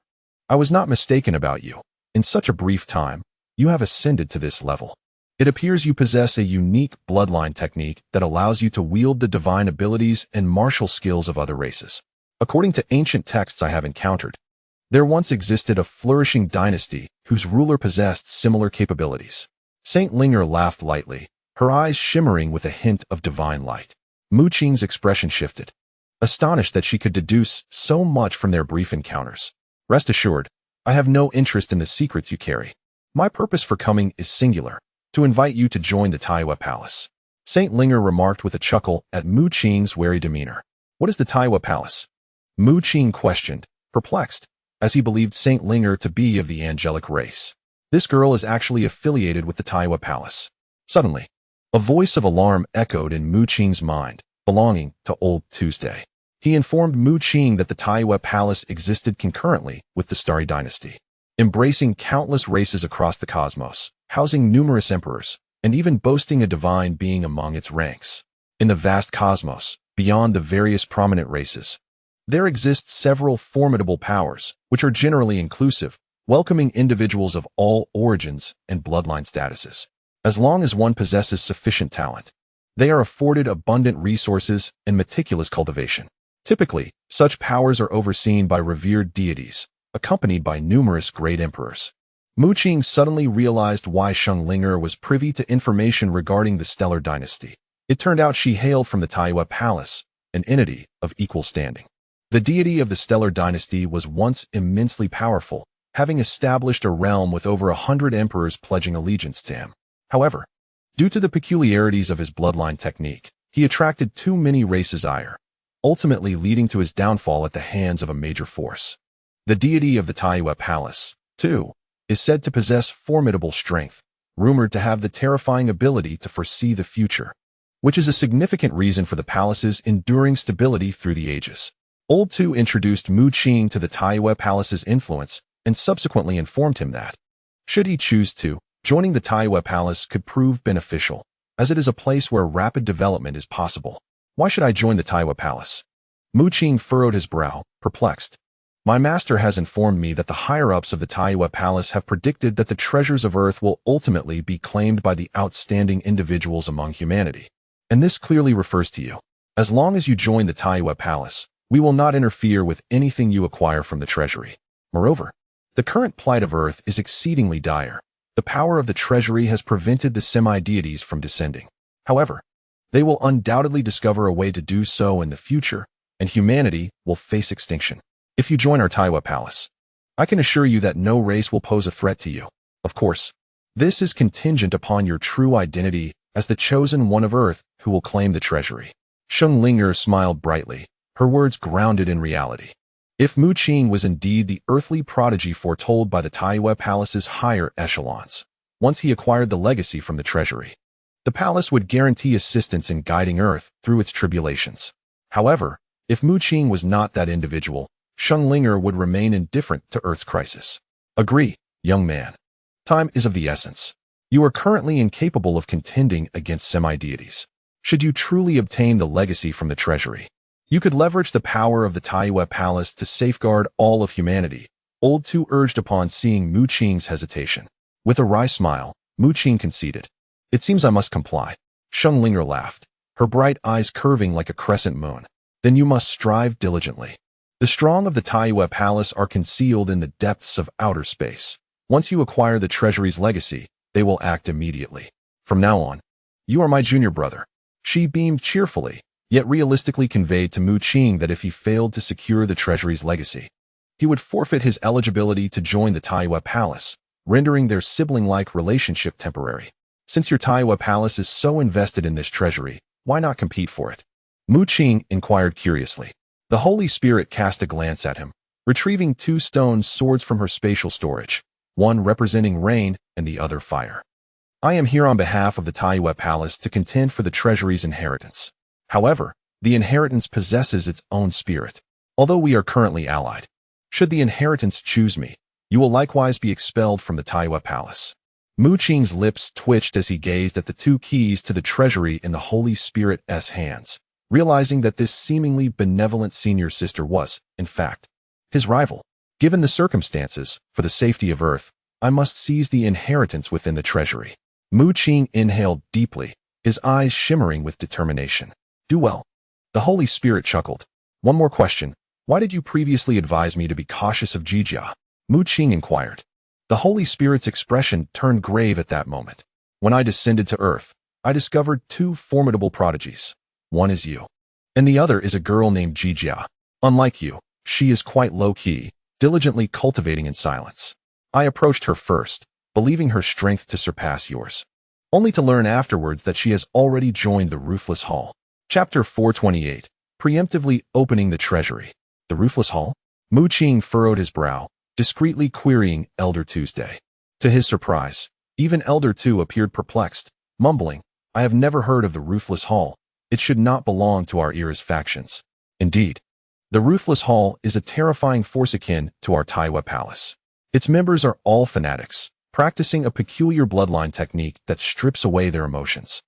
I was not mistaken about you. In such a brief time, you have ascended to this level. It appears you possess a unique bloodline technique that allows you to wield the divine abilities and martial skills of other races. According to ancient texts I have encountered, there once existed a flourishing dynasty whose ruler possessed similar capabilities. Saint Linger laughed lightly, her eyes shimmering with a hint of divine light. Mu Qing's expression shifted, astonished that she could deduce so much from their brief encounters. Rest assured, I have no interest in the secrets you carry. My purpose for coming is singular, to invite you to join the Tianyu Palace. Saint Linger remarked with a chuckle at Mu Qing's wary demeanor. What is the Tianyu Palace? Mu Qing questioned, perplexed, as he believed Saint Linger to be of the angelic race. This girl is actually affiliated with the Tianyu Palace. Suddenly, a voice of alarm echoed in Mu Qing's mind, belonging to Old Tuesday. He informed Mu Qing that the Tianyu Palace existed concurrently with the Starry Dynasty, embracing countless races across the cosmos, housing numerous emperors, and even boasting a divine being among its ranks. In the vast cosmos, beyond the various prominent races, there exist several formidable powers, which are generally inclusive, welcoming individuals of all origins and bloodline statuses. As long as one possesses sufficient talent, they are afforded abundant resources and meticulous cultivation. Typically, such powers are overseen by revered deities, accompanied by numerous great emperors. Mu Qing suddenly realized why Sheng Linger was privy to information regarding the stellar dynasty. It turned out she hailed from the Tianyu Palace, an entity of equal standing. The deity of the stellar dynasty was once immensely powerful, having established a realm with over 100 emperors pledging allegiance to him. However, due to the peculiarities of his bloodline technique, he attracted too many races' ire, ultimately leading to his downfall at the hands of a major force. The deity of the Tianyu Palace, too, is said to possess formidable strength, rumored to have the terrifying ability to foresee the future, which is a significant reason for the palace's enduring stability through the ages. Old Tu introduced Mu Qing to the Tianyu Palace's influence and subsequently informed him that, should he choose to, joining the Tianyu Palace could prove beneficial, as it is a place where rapid development is possible. Why should I join the Tianyu Palace? Mu Qing furrowed his brow, perplexed. My master has informed me that the higher-ups of the Tianyu Palace have predicted that the treasures of Earth will ultimately be claimed by the outstanding individuals among humanity. And this clearly refers to you. As long as you join the Tianyu Palace, we will not interfere with anything you acquire from the treasury. Moreover, the current plight of Earth is exceedingly dire. The power of the treasury has prevented the semi-deities from descending. However, they will undoubtedly discover a way to do so in the future, and humanity will face extinction. If you join our Tianyu Palace, I can assure you that no race will pose a threat to you. Of course, this is contingent upon your true identity as the chosen one of Earth who will claim the treasury. Sheng Linger smiled brightly, her words grounded in reality. If Mu Qing was indeed the earthly prodigy foretold by the Tianyu Palace's higher echelons, once he acquired the legacy from the treasury, the palace would guarantee assistance in guiding Earth through its tribulations. However, if Mu Qing was not that individual, Sheng Linger would remain indifferent to Earth's crisis. Agree, young man. Time is of the essence. You are currently incapable of contending against semi-deities. Should you truly obtain the legacy from the treasury, you could leverage the power of the Tianyu Palace to safeguard all of humanity. Old Tu urged upon seeing Mu Qing's hesitation. With a wry smile, Mu Qing conceded. It seems I must comply. Sheng Linger laughed, her bright eyes curving like a crescent moon. Then you must strive diligently. The strong of the Tianyu Palace are concealed in the depths of outer space. Once you acquire the treasury's legacy, they will act immediately. From now on, you are my junior brother. She beamed cheerfully, yet realistically conveyed to Mu Qing that if he failed to secure the treasury's legacy, he would forfeit his eligibility to join the Tianyu Palace, rendering their sibling-like relationship temporary. Since your Tianyu Palace is so invested in this treasury, why not compete for it? Mu Qing inquired curiously. The Holy Spirit cast a glance at him, retrieving 2 stone swords from her spatial storage, one representing rain and the other fire. I am here on behalf of the Tianyu Palace to contend for the treasury's inheritance. However, the inheritance possesses its own spirit, although we are currently allied. Should the inheritance choose me, you will likewise be expelled from the Tianyu Palace. Mu Qing's lips twitched as he gazed at the 2 keys to the treasury in the Holy Spirit's hands, realizing that this seemingly benevolent senior sister was, in fact, his rival. Given the circumstances, for the safety of Earth, I must seize the inheritance within the treasury. Mu Qing inhaled deeply, his eyes shimmering with determination. Do well. The Holy Spirit chuckled. One more question. Why did you previously advise me to be cautious of Jijia? Mu Qing inquired. The Holy Spirit's expression turned grave at that moment. When I descended to Earth, I discovered two formidable prodigies. One is you, and the other is a girl named Jijia. Unlike you, she is quite low-key, diligently cultivating in silence. I approached her first, believing her strength to surpass yours, only to learn afterwards that she has already joined the Ruthless Hall. Chapter 428, preemptively opening the treasury. The Ruthless Hall? Mu Qing furrowed his brow, discreetly querying Elder Tuesday. To his surprise, even Elder Tu appeared perplexed, mumbling, I have never heard of the Ruthless Hall. It should not belong to our era's factions. Indeed, the Ruthless Hall is a terrifying force akin to our Tianyu Palace. Its members are all fanatics, practicing a peculiar bloodline technique that strips away their emotions.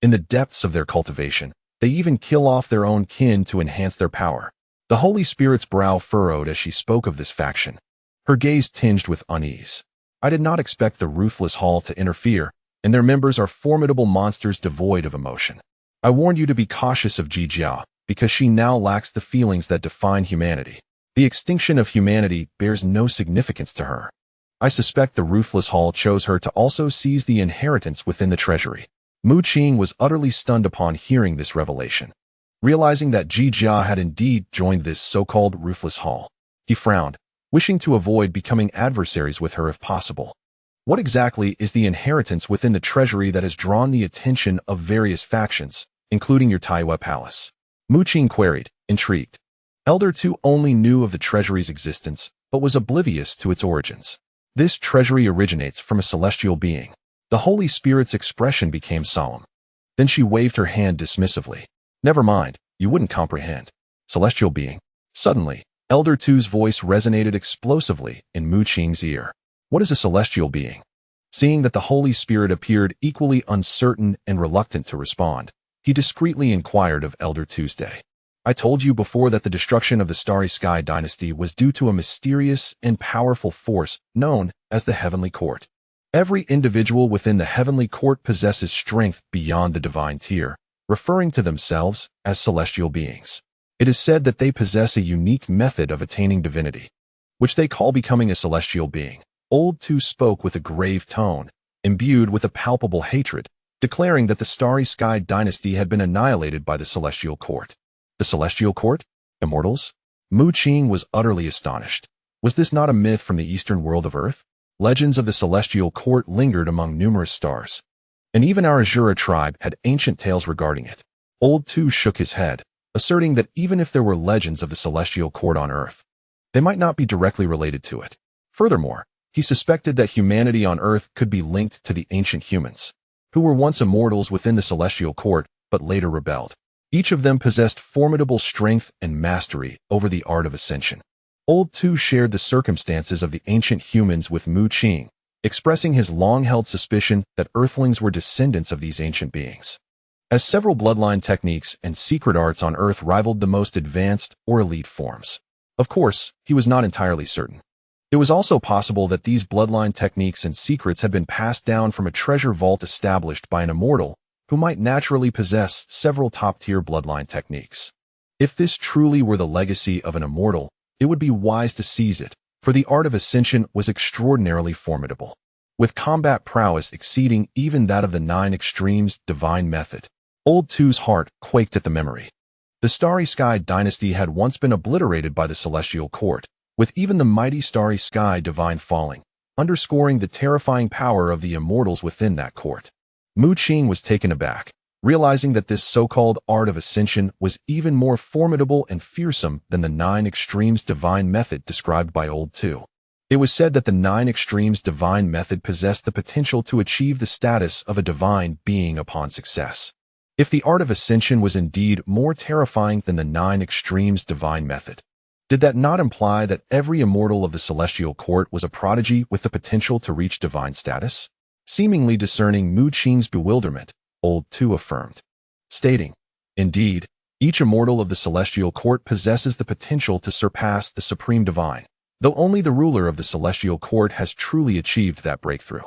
In the depths of their cultivation, they even kill off their own kin to enhance their power. The Holy Spirit's brow furrowed as she spoke of this faction, her gaze tinged with unease. I did not expect the Ruthless Hall to interfere, and their members are formidable monsters devoid of emotion. I warned you to be cautious of Jijia, because she now lacks the feelings that define humanity. The extinction of humanity bears no significance to her. I suspect the Ruthless Hall chose her to also seize the inheritance within the treasury. Mu Qing was utterly stunned upon hearing this revelation. Realizing that Jijia had indeed joined this so-called Ruthless Hall, he frowned, wishing to avoid becoming adversaries with her if possible. What exactly is the inheritance within the treasury that has drawn the attention of various factions, including your Tianyu Palace? Mu Qing queried, intrigued. Elder Tu only knew of the treasury's existence, but was oblivious to its origins. This treasury originates from a celestial being. The Holy Spirit's expression became solemn. Then she waved her hand dismissively. Never mind, you wouldn't comprehend. Celestial being. Suddenly, Elder Tu's voice resonated explosively in Mu Qing's ear. What is a celestial being? Seeing that the Holy Spirit appeared equally uncertain and reluctant to respond, he discreetly inquired of Elder Tuesday. I told you before that the destruction of the Starry Sky dynasty was due to a mysterious and powerful force known as the Heavenly Court. Every individual within the Heavenly Court possesses strength beyond the divine tier, referring to themselves as celestial beings. It is said that they possess a unique method of attaining divinity, which they call becoming a celestial being. Old Tu spoke with a grave tone, imbued with a palpable hatred, declaring that the Starry Sky dynasty had been annihilated by the Celestial Court. The Celestial Court? Immortals? Mu Qing was utterly astonished. Was this not a myth from the eastern world of Earth? Legends of the Celestial Court lingered among numerous stars, and even our Azura tribe had ancient tales regarding it. Old Tu shook his head, asserting that even if there were legends of the Celestial Court on Earth, they might not be directly related to it. Furthermore, he suspected that humanity on Earth could be linked to the ancient humans, who were once immortals within the Celestial Court, but later rebelled. Each of them possessed formidable strength and mastery over the art of ascension. Old Tu shared the circumstances of the ancient humans with Mu Qing, expressing his long-held suspicion that Earthlings were descendants of these ancient beings. As several bloodline techniques and secret arts on Earth rivaled the most advanced or elite forms. Of course, he was not entirely certain. It was also possible that these bloodline techniques and secrets had been passed down from a treasure vault established by an immortal who might naturally possess several top-tier bloodline techniques. If this truly were the legacy of an immortal, it would be wise to seize it, for the art of ascension was extraordinarily formidable, with combat prowess exceeding even that of the 9 Extremes divine method. Old Tu's heart quaked at the memory. The Starry Sky dynasty had once been obliterated by the Celestial Court, with even the mighty Starry Sky divine falling, underscoring the terrifying power of the immortals within that court. Mu Qing was taken aback, realizing that this so-called art of ascension was even more formidable and fearsome than the 9 Extremes divine method described by Old Tu. It was said that the 9 Extremes divine method possessed the potential to achieve the status of a divine being upon success. If the art of ascension was indeed more terrifying than the 9 Extremes divine method, did that not imply that every immortal of the Celestial Court was a prodigy with the potential to reach divine status? Seemingly discerning Mu Qing's bewilderment, Old Tu affirmed, stating, indeed, Each immortal of the celestial court possesses the potential to surpass the supreme divine, though only the ruler of the celestial court has truly achieved that breakthrough.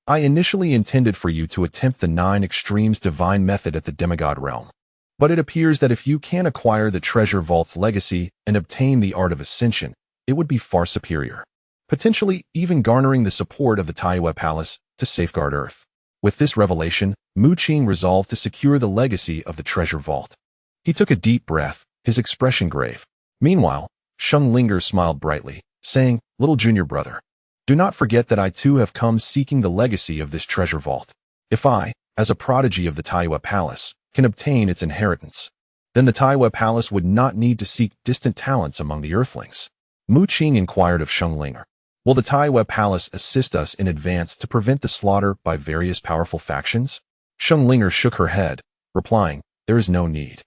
I initially intended for you to attempt the 9 extremes divine method at the demigod realm, but it appears that if you can acquire the treasure vault's legacy and obtain the art of ascension, it would be far superior, potentially even garnering the support of the Tianyu Palace to safeguard Earth. With this revelation, Mu Qing resolved to secure the legacy of the treasure vault. He took a deep breath, his expression grave. Meanwhile, Sheng Linger smiled brightly, saying, "Little junior brother, do not forget that I too have come seeking the legacy of this treasure vault. If I, as a prodigy of the Tianyu Palace, can obtain its inheritance, then the Tianyu Palace would not need to seek distant talents among the earthlings." Mu Qing inquired of Sheng Linger, "Will the Tianyu Palace assist us in advance to prevent the slaughter by various powerful factions?" Sheng Linger shook her head, replying, "There is no need.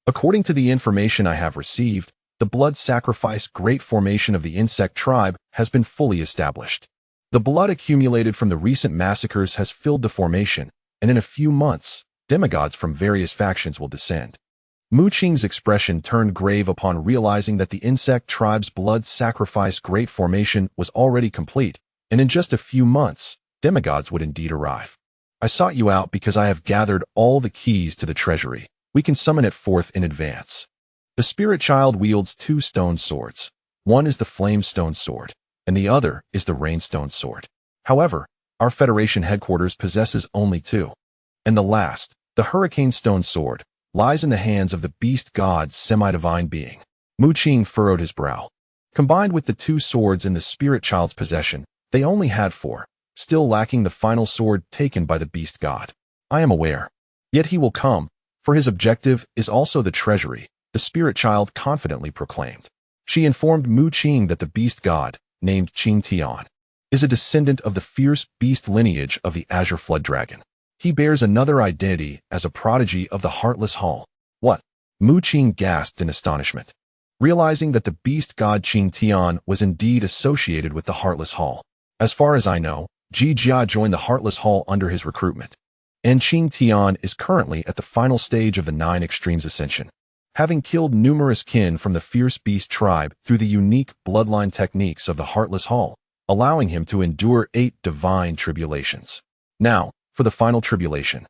According to the information I have received, the blood sacrifice great formation of the insect tribe has been fully established. The blood accumulated from the recent massacres has filled the formation, and in a few months, demigods from various factions will descend." Mu Qing's expression turned grave upon realizing that the insect tribe's blood sacrifice great formation was already complete, and in just a few months, demigods would indeed arrive. "I sought you out because I have gathered all the keys to the treasury. We can summon it forth in advance." The spirit child wields 2 stone swords. One is the flame stone sword, and the other is the rainstone sword. However, our Federation headquarters possesses only 2. And the last, the hurricane stone sword, lies in the hands of the beast god's semi-divine being. Mu Qing furrowed his brow. Combined with the 2 swords in the spirit child's possession, they only had 4, still lacking the final sword taken by the beast god. "I am aware. Yet he will come, for his objective is also the treasury," the spirit child confidently proclaimed. She informed Mu Qing that the beast god, named Qing, is a descendant of the fierce beast lineage of the Azure Flood Dragon. He bears another identity as a prodigy of the Heartless Hall. "What?" Mu Qing gasped in astonishment, realizing that the beast god Qing was indeed associated with the Heartless Hall. "As far as I know, Jia joined the Heartless Hall under his recruitment, and Qing is currently at the final stage of the 9 extremes ascension, having killed numerous kin from the fierce beast tribe through the unique bloodline techniques of the Heartless Hall, allowing him to endure 8 divine tribulations. Now, for the final tribulation,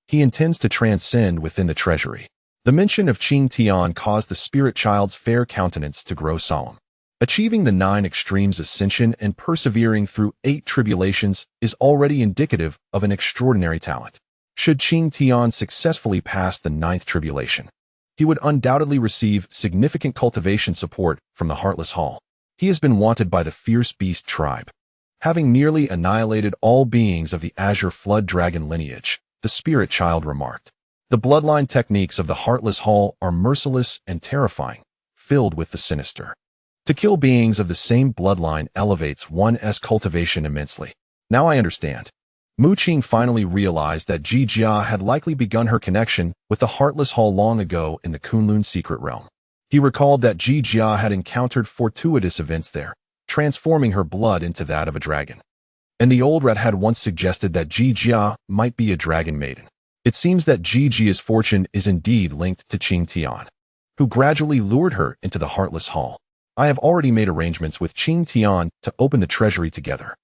he intends to transcend within the treasury." The mention of Qing caused the spirit child's fair countenance to grow solemn. Achieving the 9 extremes ascension and persevering through 8 tribulations is already indicative of an extraordinary talent. Should Qing successfully pass the 9th tribulation, he would undoubtedly receive significant cultivation support from the Heartless Hall. He has been wanted by the fierce beast tribe. Having nearly annihilated all beings of the Azure Flood Dragon lineage, the spirit child remarked, "The bloodline techniques of the Heartless Hall are merciless and terrifying, filled with the sinister. To kill beings of the same bloodline elevates one's cultivation immensely. Now I understand." Mu Qing finally realized that Jia had likely begun her connection with the Heartless Hall long ago in the Kunlun secret realm. He recalled that Jia had encountered fortuitous events there, transforming her blood into that of a dragon. And the old rat had once suggested that Jia might be a dragon maiden. It seems that Jia's fortune is indeed linked to Qing, who gradually lured her into the Heartless Hall. "I have already made arrangements with Qing to open the treasury together.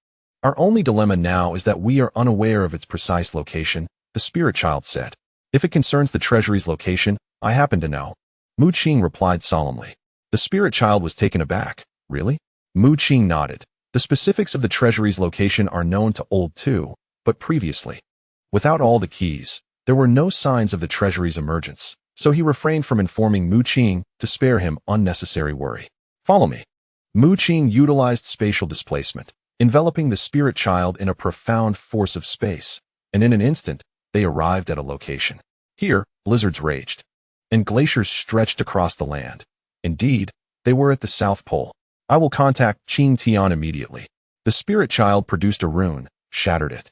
Our only dilemma now is that we are unaware of its precise location," the spirit child said. "If it concerns the treasury's location, I happen to know." Mu Qing replied solemnly. The spirit child was taken aback. "Really?" Mu Qing nodded. "The specifics of the treasury's location are known to Old too, but previously, without all the keys, there were no signs of the treasury's emergence, so he refrained from informing Mu Qing to spare him unnecessary worry. "Follow me." Mu Qing utilized spatial displacement, enveloping the spirit child in a profound force of space, and in an instant, they arrived at a location. Here, blizzards raged, and glaciers stretched across the land. Indeed, they were at the South Pole. "I will contact Qing immediately." The spirit child produced a rune, shattered it,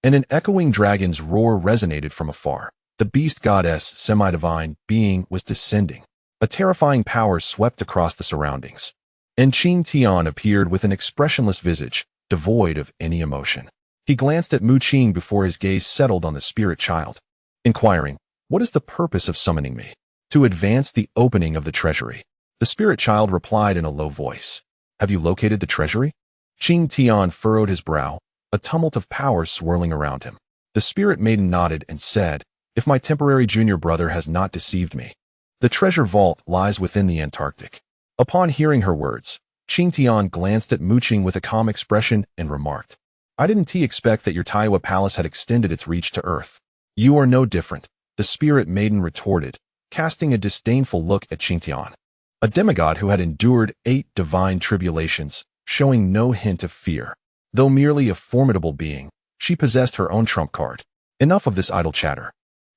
and an echoing dragon's roar resonated from afar. The beast goddess semi-divine being was descending. A terrifying power swept across the surroundings, and Qing appeared with an expressionless visage, devoid of any emotion. He glanced at Mu Qing before his gaze settled on the spirit child, inquiring, "What is the purpose of summoning me?" to advance the opening of the treasury. The spirit child replied in a low voice. Have you located the treasury? Qing Tian furrowed his brow, a tumult of power swirling around him. The spirit maiden nodded and said, if my temporary junior brother has not deceived me, the treasure vault lies within the Antarctic. Upon hearing her words, Qing Tian glanced at Mu Qing with a calm expression and remarked, I didn't expect that your Tianyu Palace had extended its reach to Earth. You are no different, the spirit maiden retorted, casting a disdainful look at Qing Tian. A demigod who had endured 8 divine tribulations, showing no hint of fear. Though merely a formidable being, she possessed her own trump card. Enough of this idle chatter.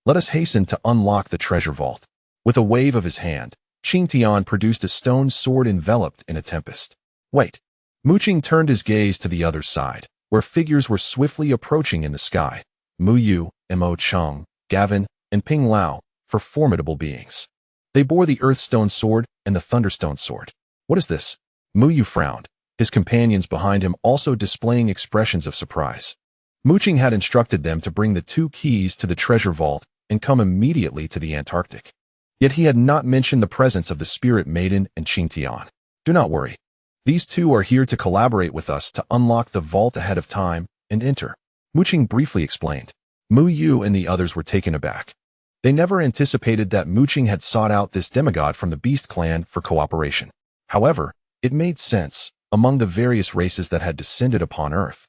Let us hasten to unlock the treasure vault. With a wave of his hand, Qing Tian produced a stone sword enveloped in a tempest. Wait. Mu Qing turned his gaze to the other side, where figures were swiftly approaching in the sky. Mu Yu, Mo Cheng, Gavin, and Ping Lao, for formidable beings. They bore the Earthstone sword and the Thunderstone sword. What is this? Mu Yu frowned, his companions behind him also displaying expressions of surprise. Mu Qing had instructed them to bring the 2 keys to the treasure vault and come immediately to the Antarctic. Yet he had not mentioned the presence of the spirit maiden and Qing Tian. Do not worry. These 2 are here to collaborate with us to unlock the vault ahead of time and enter. Mu Qing briefly explained. Mu Yu and the others were taken aback. They never anticipated that Mu Qing had sought out this demigod from the Beast clan for cooperation. However, it made sense among the various races that had descended upon Earth.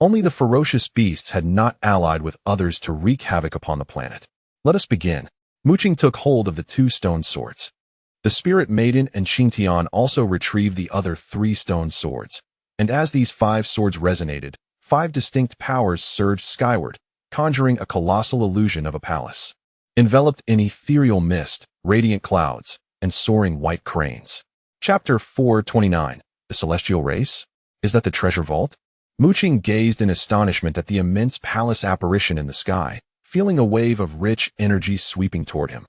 Only the ferocious beasts had not allied with others to wreak havoc upon the planet. Let us begin. Mu Qing took hold of the 2 stone swords. The spirit maiden and Qing Tian also retrieved the other 3 stone swords, and as these 5 swords resonated, 5 distinct powers surged skyward, conjuring a colossal illusion of a palace, enveloped in ethereal mist, radiant clouds, and soaring white cranes. Chapter 429. The Celestial Race? Is that the treasure vault? Mu Qing gazed in astonishment at the immense palace apparition in the sky, feeling a wave of rich energy sweeping toward him.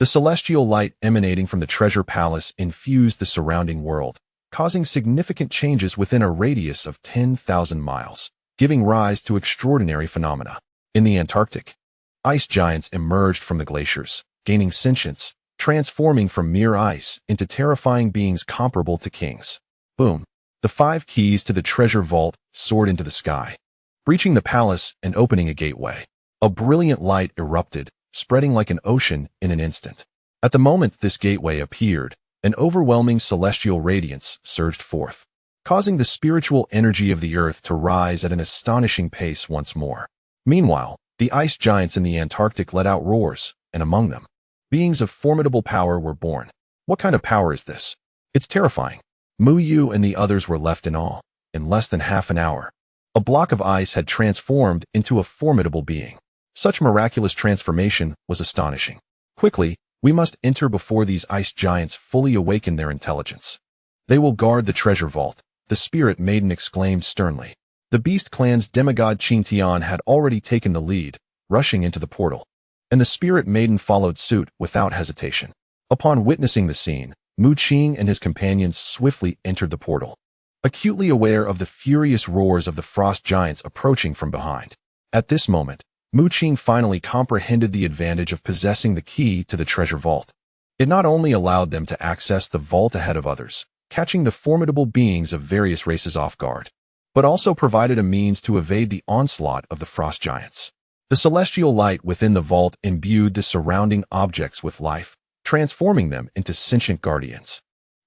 The celestial light emanating from the treasure palace infused the surrounding world, causing significant changes within a radius of 10,000 miles, giving rise to extraordinary phenomena. In the Antarctic, ice giants emerged from the glaciers, gaining sentience, transforming from mere ice into terrifying beings comparable to kings. Boom. The 5 keys to the treasure vault soared into the sky, breaching the palace and opening a gateway. A brilliant light erupted, spreading like an ocean in an instant. At the moment this gateway appeared, an overwhelming celestial radiance surged forth, causing the spiritual energy of the earth to rise at an astonishing pace once more. Meanwhile, the ice giants in the Antarctic let out roars, and among them, beings of formidable power were born. What kind of power is this? It's terrifying. Mu Yu and the others were left in awe. In less than half an hour, a block of ice had transformed into a formidable being. Such miraculous transformation was astonishing. Quickly, we must enter before these ice giants fully awaken their intelligence. They will guard the treasure vault, the spirit maiden exclaimed sternly. The Beast clan's demigod Qing Tian had already taken the lead, rushing into the portal, and the spirit maiden followed suit without hesitation. Upon witnessing the scene, Mu Qing and his companions swiftly entered the portal, acutely aware of the furious roars of the frost giants approaching from behind. At this moment, Mu Qing finally comprehended the advantage of possessing the key to the treasure vault. It not only allowed them to access the vault ahead of others, catching the formidable beings of various races off guard, but also provided a means to evade the onslaught of the frost giants. The celestial light within the vault imbued the surrounding objects with life, transforming them into sentient guardians.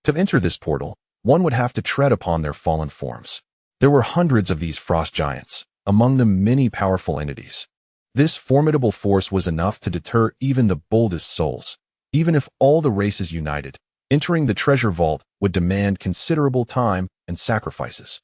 To enter this portal, one would have to tread upon their fallen forms. There were hundreds of these frost giants, among them many powerful entities. This formidable force was enough to deter even the boldest souls. Even if all the races united, entering the treasure vault would demand considerable time and sacrifices.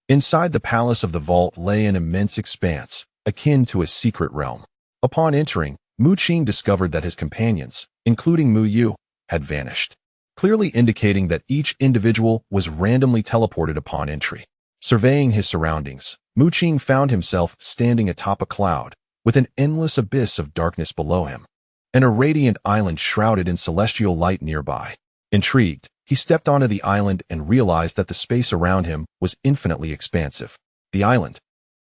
Inside the palace of the vault lay an immense expanse, akin to a secret realm. Upon entering, Mu Qing discovered that his companions, including Mu Yu, had vanished, clearly indicating that each individual was randomly teleported upon entry. Surveying his surroundings, Mu Qing found himself standing atop a cloud, with an endless abyss of darkness below him, and a radiant island shrouded in celestial light nearby. Intrigued, he stepped onto the island and realized that the space around him was infinitely expansive. The island,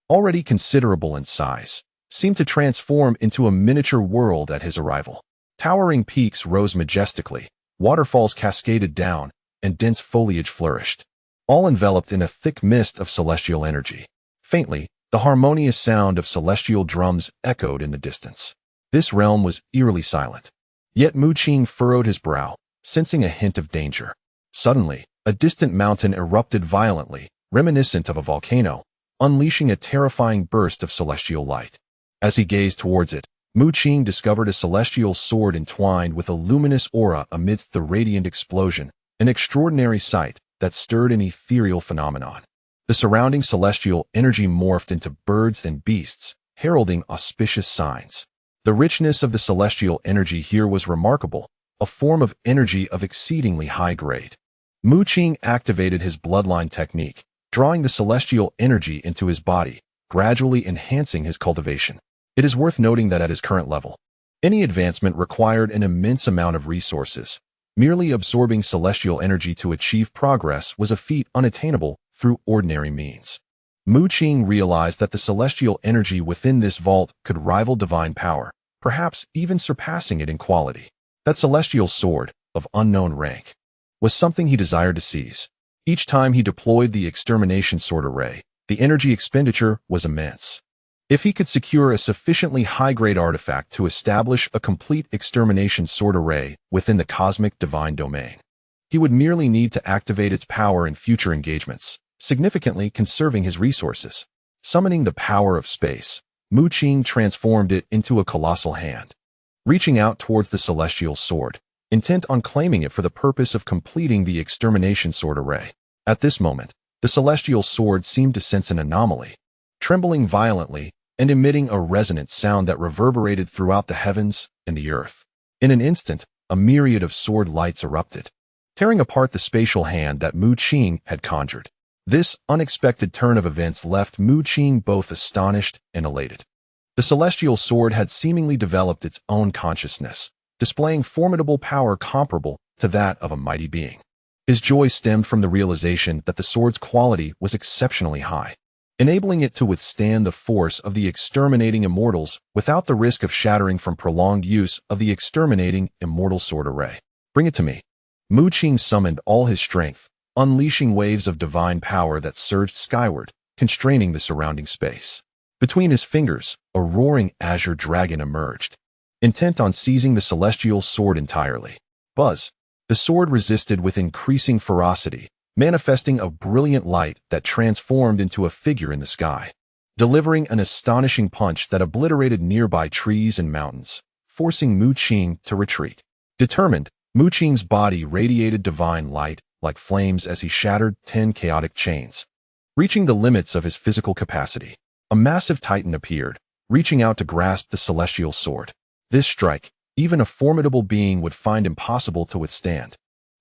already considerable in size, seemed to transform into a miniature world at his arrival. Towering peaks rose majestically, waterfalls cascaded down, and dense foliage flourished, all enveloped in a thick mist of celestial energy. Faintly, the harmonious sound of celestial drums echoed in the distance. This realm was eerily silent. Yet Mu Qing furrowed his brow, sensing a hint of danger. Suddenly, a distant mountain erupted violently, reminiscent of a volcano, unleashing a terrifying burst of celestial light. As he gazed towards it, Mu Qing discovered a celestial sword entwined with a luminous aura amidst the radiant explosion, an extraordinary sight that stirred an ethereal phenomenon. The surrounding celestial energy morphed into birds and beasts, heralding auspicious signs. The richness of the celestial energy here was remarkable, a form of energy of exceedingly high grade. Mu Qing activated his bloodline technique, drawing the celestial energy into his body, gradually enhancing his cultivation. It is worth noting that at his current level, any advancement required an immense amount of resources. Merely absorbing celestial energy to achieve progress was a feat unattainable through ordinary means. Mu Qing realized that the celestial energy within this vault could rival divine power, perhaps even surpassing it in quality. That celestial sword, of unknown rank, was something he desired to seize. Each time he deployed the extermination sword array, the energy expenditure was immense. If he could secure a sufficiently high-grade artifact to establish a complete extermination sword array within the cosmic divine domain, he would merely need to activate its power in future engagements, significantly conserving his resources. Summoning the power of space, Mu Qing transformed it into a colossal hand. Reaching out towards the celestial sword, intent on claiming it for the purpose of completing the extermination sword array. At this moment, the celestial sword seemed to sense an anomaly. Trembling violently and emitting a resonant sound that reverberated throughout the heavens and the earth. In an instant, a myriad of sword lights erupted, tearing apart the spatial hand that Mu Qing had conjured. This unexpected turn of events left Mu Qing both astonished and elated. The celestial sword had seemingly developed its own consciousness, displaying formidable power comparable to that of a mighty being. His joy stemmed from the realization that the sword's quality was exceptionally high, enabling it to withstand the force of the exterminating immortals without the risk of shattering from prolonged use of the exterminating immortal sword array. Bring it to me. Mu Qing summoned all his strength, unleashing waves of divine power that surged skyward, constraining the surrounding space. Between his fingers, a roaring azure dragon emerged, intent on seizing the celestial sword entirely. Buzz! The sword resisted with increasing ferocity, manifesting a brilliant light that transformed into a figure in the sky, delivering an astonishing punch that obliterated nearby trees and mountains, forcing Mu Qing to retreat. Determined, Mu Qing's body radiated divine light like flames as he shattered 10 chaotic chains. Reaching the limits of his physical capacity, a massive titan appeared, reaching out to grasp the celestial sword. This strike, even a formidable being would find impossible to withstand.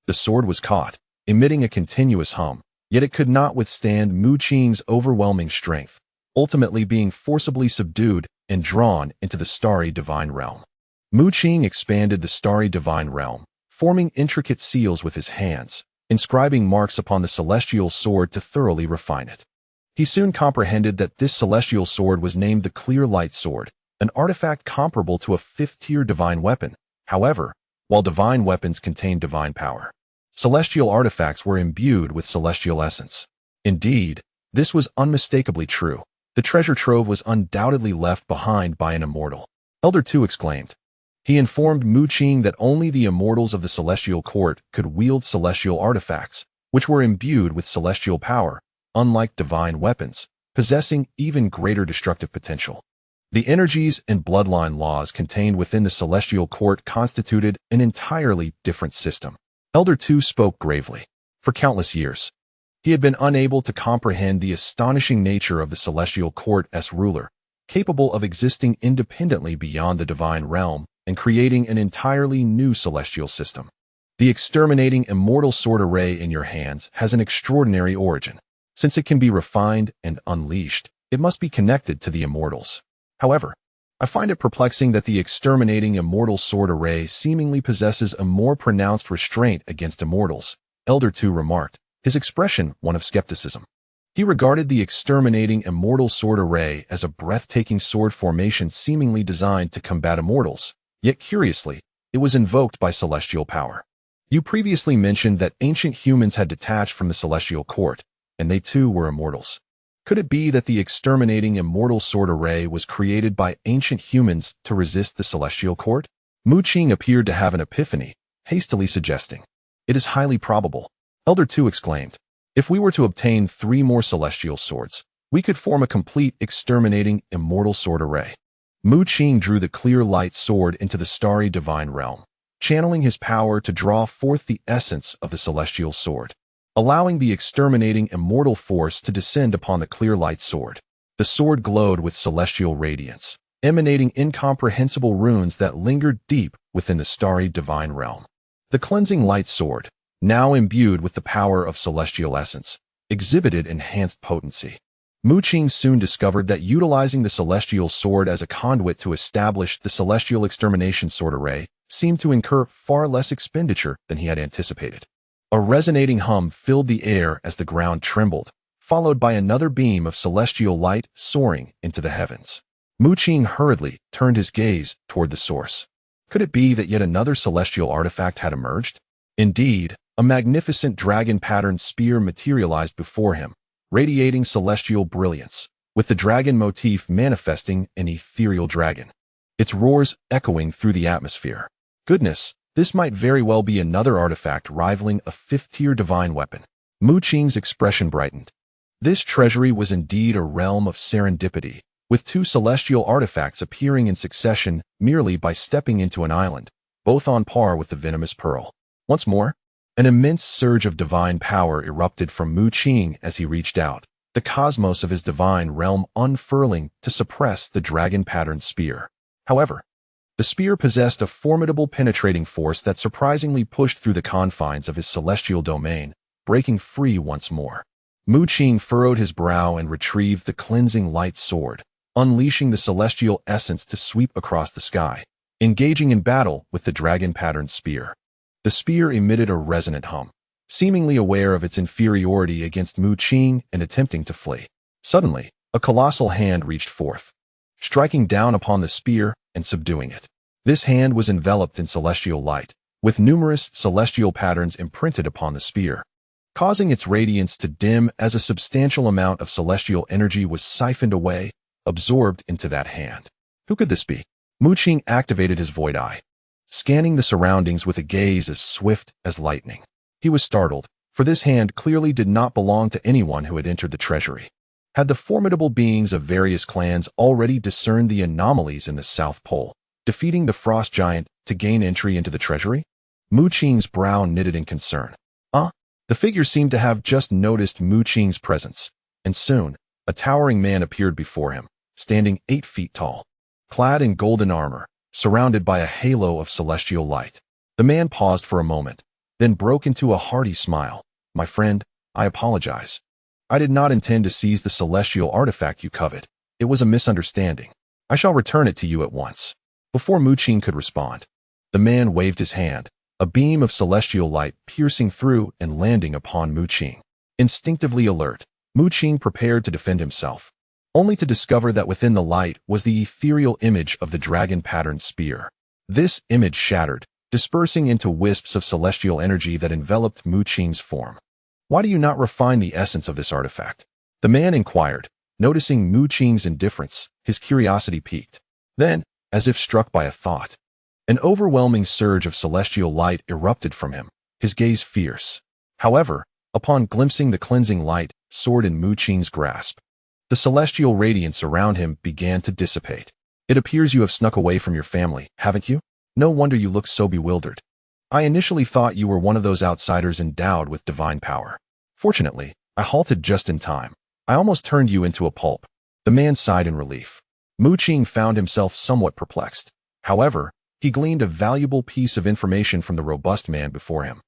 The sword was caught, emitting a continuous hum, yet it could not withstand Mu Qing's overwhelming strength, ultimately being forcibly subdued and drawn into the starry divine realm. Mu Qing expanded the starry divine realm, forming intricate seals with his hands, inscribing marks upon the celestial sword to thoroughly refine it. He soon comprehended that this celestial sword was named the Clear Light Sword, an artifact comparable to a fifth-tier divine weapon. However, while divine weapons contain divine power, celestial artifacts were imbued with celestial essence. Indeed, this was unmistakably true. The treasure trove was undoubtedly left behind by an immortal. Elder Tu exclaimed. He informed Mu Qing that only the immortals of the celestial court could wield celestial artifacts, which were imbued with celestial power, unlike divine weapons, possessing even greater destructive potential. The energies and bloodline laws contained within the celestial court constituted an entirely different system. Elder Tu spoke gravely. For countless years, he had been unable to comprehend the astonishing nature of the celestial court as ruler, capable of existing independently beyond the divine realm and creating an entirely new celestial system. The exterminating immortal sword array in your hands has an extraordinary origin. Since it can be refined and unleashed, it must be connected to the immortals. However, I find it perplexing that the exterminating immortal sword array seemingly possesses a more pronounced restraint against immortals, Elder Tu remarked, his expression one of skepticism. He regarded the exterminating immortal sword array as a breathtaking sword formation seemingly designed to combat immortals, yet curiously, It was invoked by celestial power. You previously mentioned that ancient humans had detached from the celestial court, and they too were immortals. Could it be that the exterminating immortal sword array was created by ancient humans to resist the celestial court? Mu Qing appeared to have an epiphany, hastily suggesting, "It is highly probable." Elder Two exclaimed, "If we were to obtain 3 more celestial swords, we could form a complete exterminating immortal sword array." Mu Qing drew the clear light sword into the starry divine realm, channeling his power to draw forth the essence of the celestial sword, allowing the exterminating immortal force to descend upon the clear light sword. The sword glowed with celestial radiance, emanating incomprehensible runes that lingered deep within the starry divine realm. The cleansing light sword, now imbued with the power of celestial essence, exhibited enhanced potency. Mu Qing soon discovered that utilizing the celestial sword as a conduit to establish the celestial extermination sword array seemed to incur far less expenditure than he had anticipated. A resonating hum filled the air as the ground trembled, followed by another beam of celestial light soaring into the heavens. Mu Qing hurriedly turned his gaze toward the source. Could it be that yet another celestial artifact had emerged? Indeed, a magnificent dragon-patterned spear materialized before him, radiating celestial brilliance, with the dragon motif manifesting an ethereal dragon, its roars echoing through the atmosphere. Goodness, this might very well be another artifact rivaling a 5th-tier divine weapon. Mu Qing's expression brightened. This treasury was indeed a realm of serendipity, with 2 celestial artifacts appearing in succession merely by stepping into an island, both on par with the venomous pearl. Once more, an immense surge of divine power erupted from Mu Qing as he reached out, the cosmos of his divine realm unfurling to suppress the dragon-patterned spear. However, the spear possessed a formidable penetrating force that surprisingly pushed through the confines of his celestial domain, breaking free once more. Mu Qing furrowed his brow and retrieved the cleansing light sword, unleashing the celestial essence to sweep across the sky, engaging in battle with the dragon-patterned spear. The spear emitted a resonant hum, seemingly aware of its inferiority against Mu Qing and attempting to flee. Suddenly, a colossal hand reached forth, striking down upon the spear and subduing it. This hand was enveloped in celestial light, with numerous celestial patterns imprinted upon the spear, causing its radiance to dim as a substantial amount of celestial energy was siphoned away, absorbed into that hand. Who could this be? Mu Qing activated his void eye, scanning the surroundings with a gaze as swift as lightning. He was startled, for this hand clearly did not belong to anyone who had entered the treasury. Had the formidable beings of various clans already discerned the anomalies in the South Pole, defeating the frost giant to gain entry into the treasury? Mu Qing's brow knitted in concern. The figure seemed to have just noticed Mu Qing's presence, and soon, a towering man appeared before him, standing 8 feet tall, clad in golden armor, surrounded by a halo of celestial light. The man paused for a moment, then broke into a hearty smile. "My friend, I apologize. I did not intend to seize the celestial artifact you covet. It was a misunderstanding. I shall return it to you at once." Before Mu Qing could respond, the man waved his hand, a beam of celestial light piercing through and landing upon Mu Qing. Instinctively alert, Mu Qing prepared to defend himself, only to discover that within the light was the ethereal image of the dragon-patterned spear. This image shattered, dispersing into wisps of celestial energy that enveloped Mu Qing's form. "Why do you not refine the essence of this artifact?" the man inquired, noticing Mu Qing's indifference. His curiosity piqued. Then, as if struck by a thought, an overwhelming surge of celestial light erupted from him, his gaze fierce. However, upon glimpsing the cleansing light sword in Mu Qing's grasp, the celestial radiance around him began to dissipate. "It appears you have snuck away from your family, haven't you? No wonder you look so bewildered. I initially thought you were one of those outsiders endowed with divine power. Fortunately, I halted just in time. I almost turned you into a pulp." The man sighed in relief. Mu Qing found himself somewhat perplexed. However, he gleaned a valuable piece of information from the robust man before him,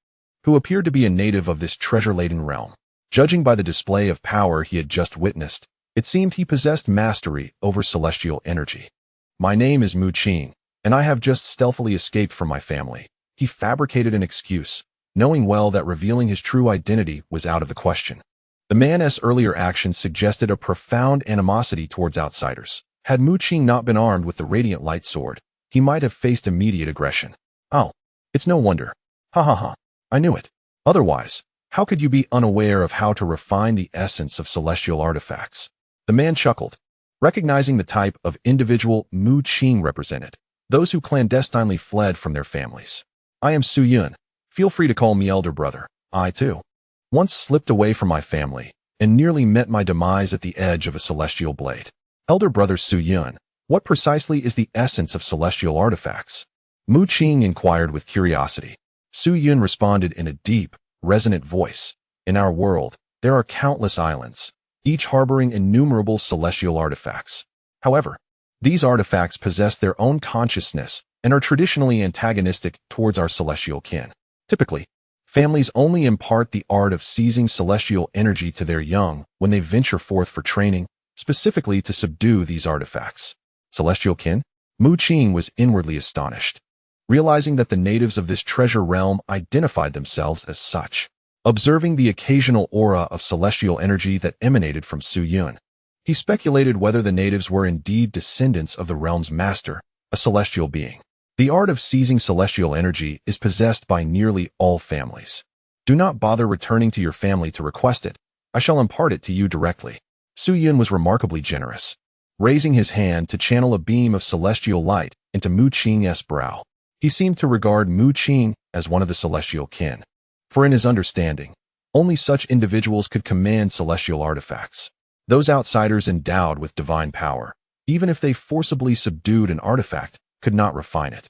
who appeared to be a native of this treasure-laden realm. Judging by the display of power he had just witnessed, it seemed he possessed mastery over celestial energy. "My name is Mu Qing, and I have just stealthily escaped from my family." He fabricated an excuse, knowing well that revealing his true identity was out of the question. The man's earlier actions suggested a profound animosity towards outsiders. Had Mu Qing not been armed with the radiant light sword, he might have faced immediate aggression. Oh, it's no wonder. Ha ha ha. I knew it. Otherwise, how could you be unaware of how to refine the essence of celestial artifacts? The man chuckled, recognizing the type of individual Mu Qing represented, those who clandestinely fled from their families. I am Su Yun. Feel free to call me elder brother. I, too, once slipped away from my family and nearly met my demise at the edge of a celestial blade. Elder brother Su Yun, what precisely is the essence of celestial artifacts? Mu Qing inquired with curiosity. Su Yun responded in a deep, resonant voice. In our world, there are countless islands, each harboring innumerable celestial artifacts. However, these artifacts possess their own consciousness and are traditionally antagonistic towards our celestial kin. Typically, families only impart the art of seizing celestial energy to their young when they venture forth for training, specifically to subdue these artifacts. Celestial kin? Mu Qing was inwardly astonished, realizing that the natives of this treasure realm identified themselves as such. Observing the occasional aura of celestial energy that emanated from Su Yun, he speculated whether the natives were indeed descendants of the realm's master, a celestial being. The art of seizing celestial energy is possessed by nearly all families. Do not bother returning to your family to request it. I shall impart it to you directly. Su Yun was remarkably generous, raising his hand to channel a beam of celestial light into Mu Qing's brow. He seemed to regard Mu Qing as one of the celestial kin, for in his understanding, only such individuals could command celestial artifacts. Those outsiders endowed with divine power, even if they forcibly subdued an artifact, could not refine it.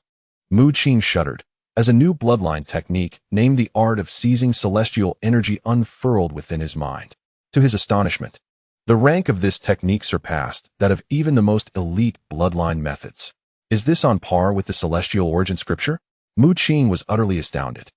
Mu Qing shuddered, as a new bloodline technique named the art of seizing celestial energy unfurled within his mind. To his astonishment, the rank of this technique surpassed that of even the most elite bloodline methods. Is this on par with the celestial origin scripture? Mu Qing was utterly astounded.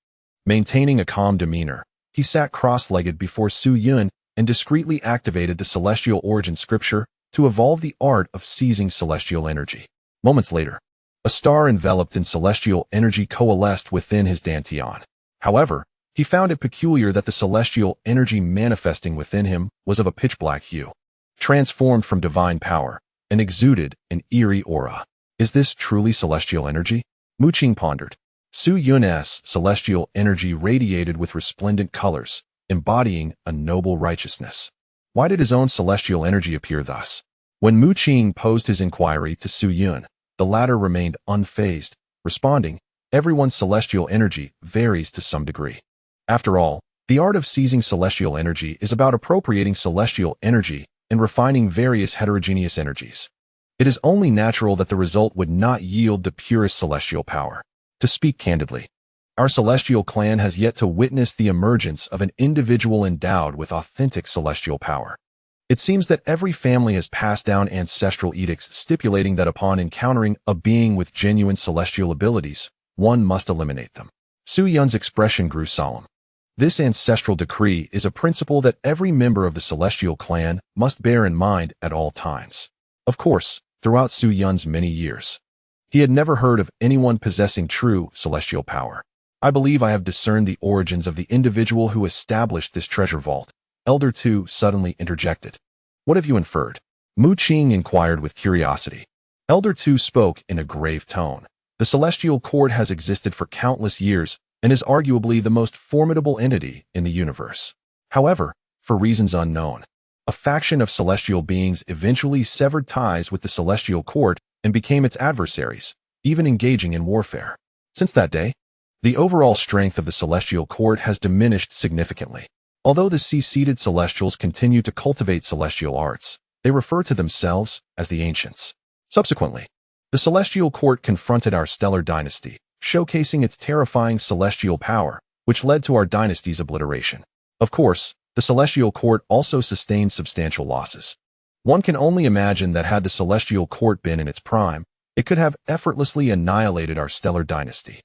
Maintaining a calm demeanor, he sat cross-legged before Su Yun and discreetly activated the celestial origin scripture to evolve the art of seizing celestial energy. Moments later, a star enveloped in celestial energy coalesced within his dantian. However, he found it peculiar that the celestial energy manifesting within him was of a pitch-black hue, transformed from divine power, and exuded an eerie aura. Is this truly celestial energy? Mu Qing pondered. Su Yun's celestial energy radiated with resplendent colors, embodying a noble righteousness. Why did his own celestial energy appear thus? When Mu Qing posed his inquiry to Su Yun, the latter remained unfazed, responding, "Everyone's celestial energy varies to some degree. After all, the art of seizing celestial energy is about appropriating celestial energy and refining various heterogeneous energies. It is only natural that the result would not yield the purest celestial power. To speak candidly, our celestial clan has yet to witness the emergence of an individual endowed with authentic celestial power. It seems that every family has passed down ancestral edicts stipulating that upon encountering a being with genuine celestial abilities, one must eliminate them." Su Yun's expression grew solemn. This ancestral decree is a principle that every member of the celestial clan must bear in mind at all times. Of course, throughout Su Yun's many years, he had never heard of anyone possessing true celestial power. "I believe I have discerned the origins of the individual who established this treasure vault," Elder Tu suddenly interjected. "What have you inferred?" Mu Qing inquired with curiosity. Elder Tu spoke in a grave tone. "The celestial court has existed for countless years and is arguably the most formidable entity in the universe. However, for reasons unknown, a faction of celestial beings eventually severed ties with the celestial court and became its adversaries, even engaging in warfare. Since that day, the overall strength of the celestial court has diminished significantly. Although the sea-seated celestials continue to cultivate celestial arts, they refer to themselves as the ancients. Subsequently, the celestial court confronted our stellar dynasty, showcasing its terrifying celestial power, which led to our dynasty's obliteration. Of course, the celestial court also sustained substantial losses. One can only imagine that had the celestial court been in its prime, it could have effortlessly annihilated our stellar dynasty.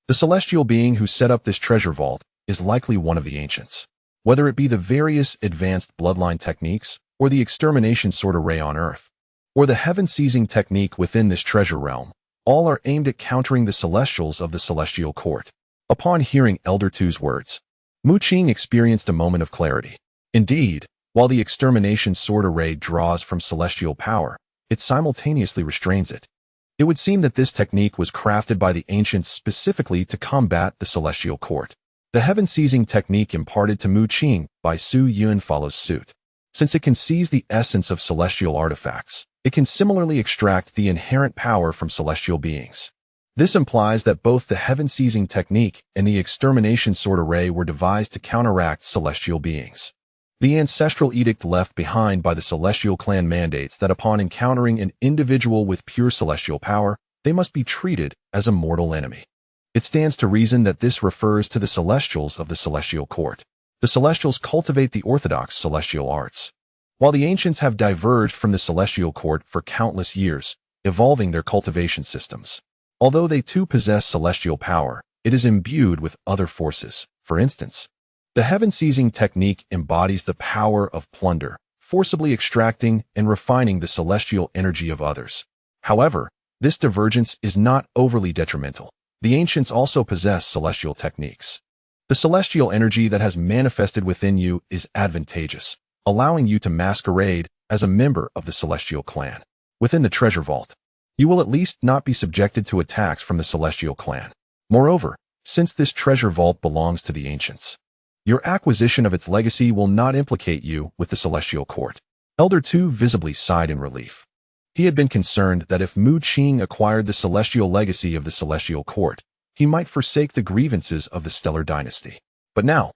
The celestial being who set up this treasure vault is likely one of the ancients. Whether it be the various advanced bloodline techniques, or the extermination sword array on Earth, or the heaven-seizing technique within this treasure realm, all are aimed at countering the celestials of the celestial court." Upon hearing Elder Tu's words, Mu Qing experienced a moment of clarity. Indeed, while the extermination sword array draws from celestial power, it simultaneously restrains it. It would seem that this technique was crafted by the ancients specifically to combat the celestial court. The heaven-seizing technique imparted to Mu Qing by Su Yun follows suit. Since it can seize the essence of celestial artifacts, it can similarly extract the inherent power from celestial beings. This implies that both the heaven-seizing technique and the extermination sword array were devised to counteract celestial beings. The ancestral edict left behind by the celestial clan mandates that upon encountering an individual with pure celestial power, they must be treated as a mortal enemy. It stands to reason that this refers to the celestials of the celestial court. The celestials cultivate the orthodox celestial arts, while the ancients have diverged from the celestial court for countless years, evolving their cultivation systems. Although they too possess celestial power, it is imbued with other forces. For instance, the heaven-seizing technique embodies the power of plunder, forcibly extracting and refining the celestial energy of others. However, this divergence is not overly detrimental. The ancients also possess celestial techniques. The celestial energy that has manifested within you is advantageous, allowing you to masquerade as a member of the celestial clan. Within the treasure vault, you will at least not be subjected to attacks from the celestial clan. Moreover, since this treasure vault belongs to the ancients, your acquisition of its legacy will not implicate you with the celestial court. Elder 2 visibly sighed in relief. He had been concerned that if Mu Qing acquired the celestial legacy of the celestial court, he might forsake the grievances of the stellar dynasty. But now,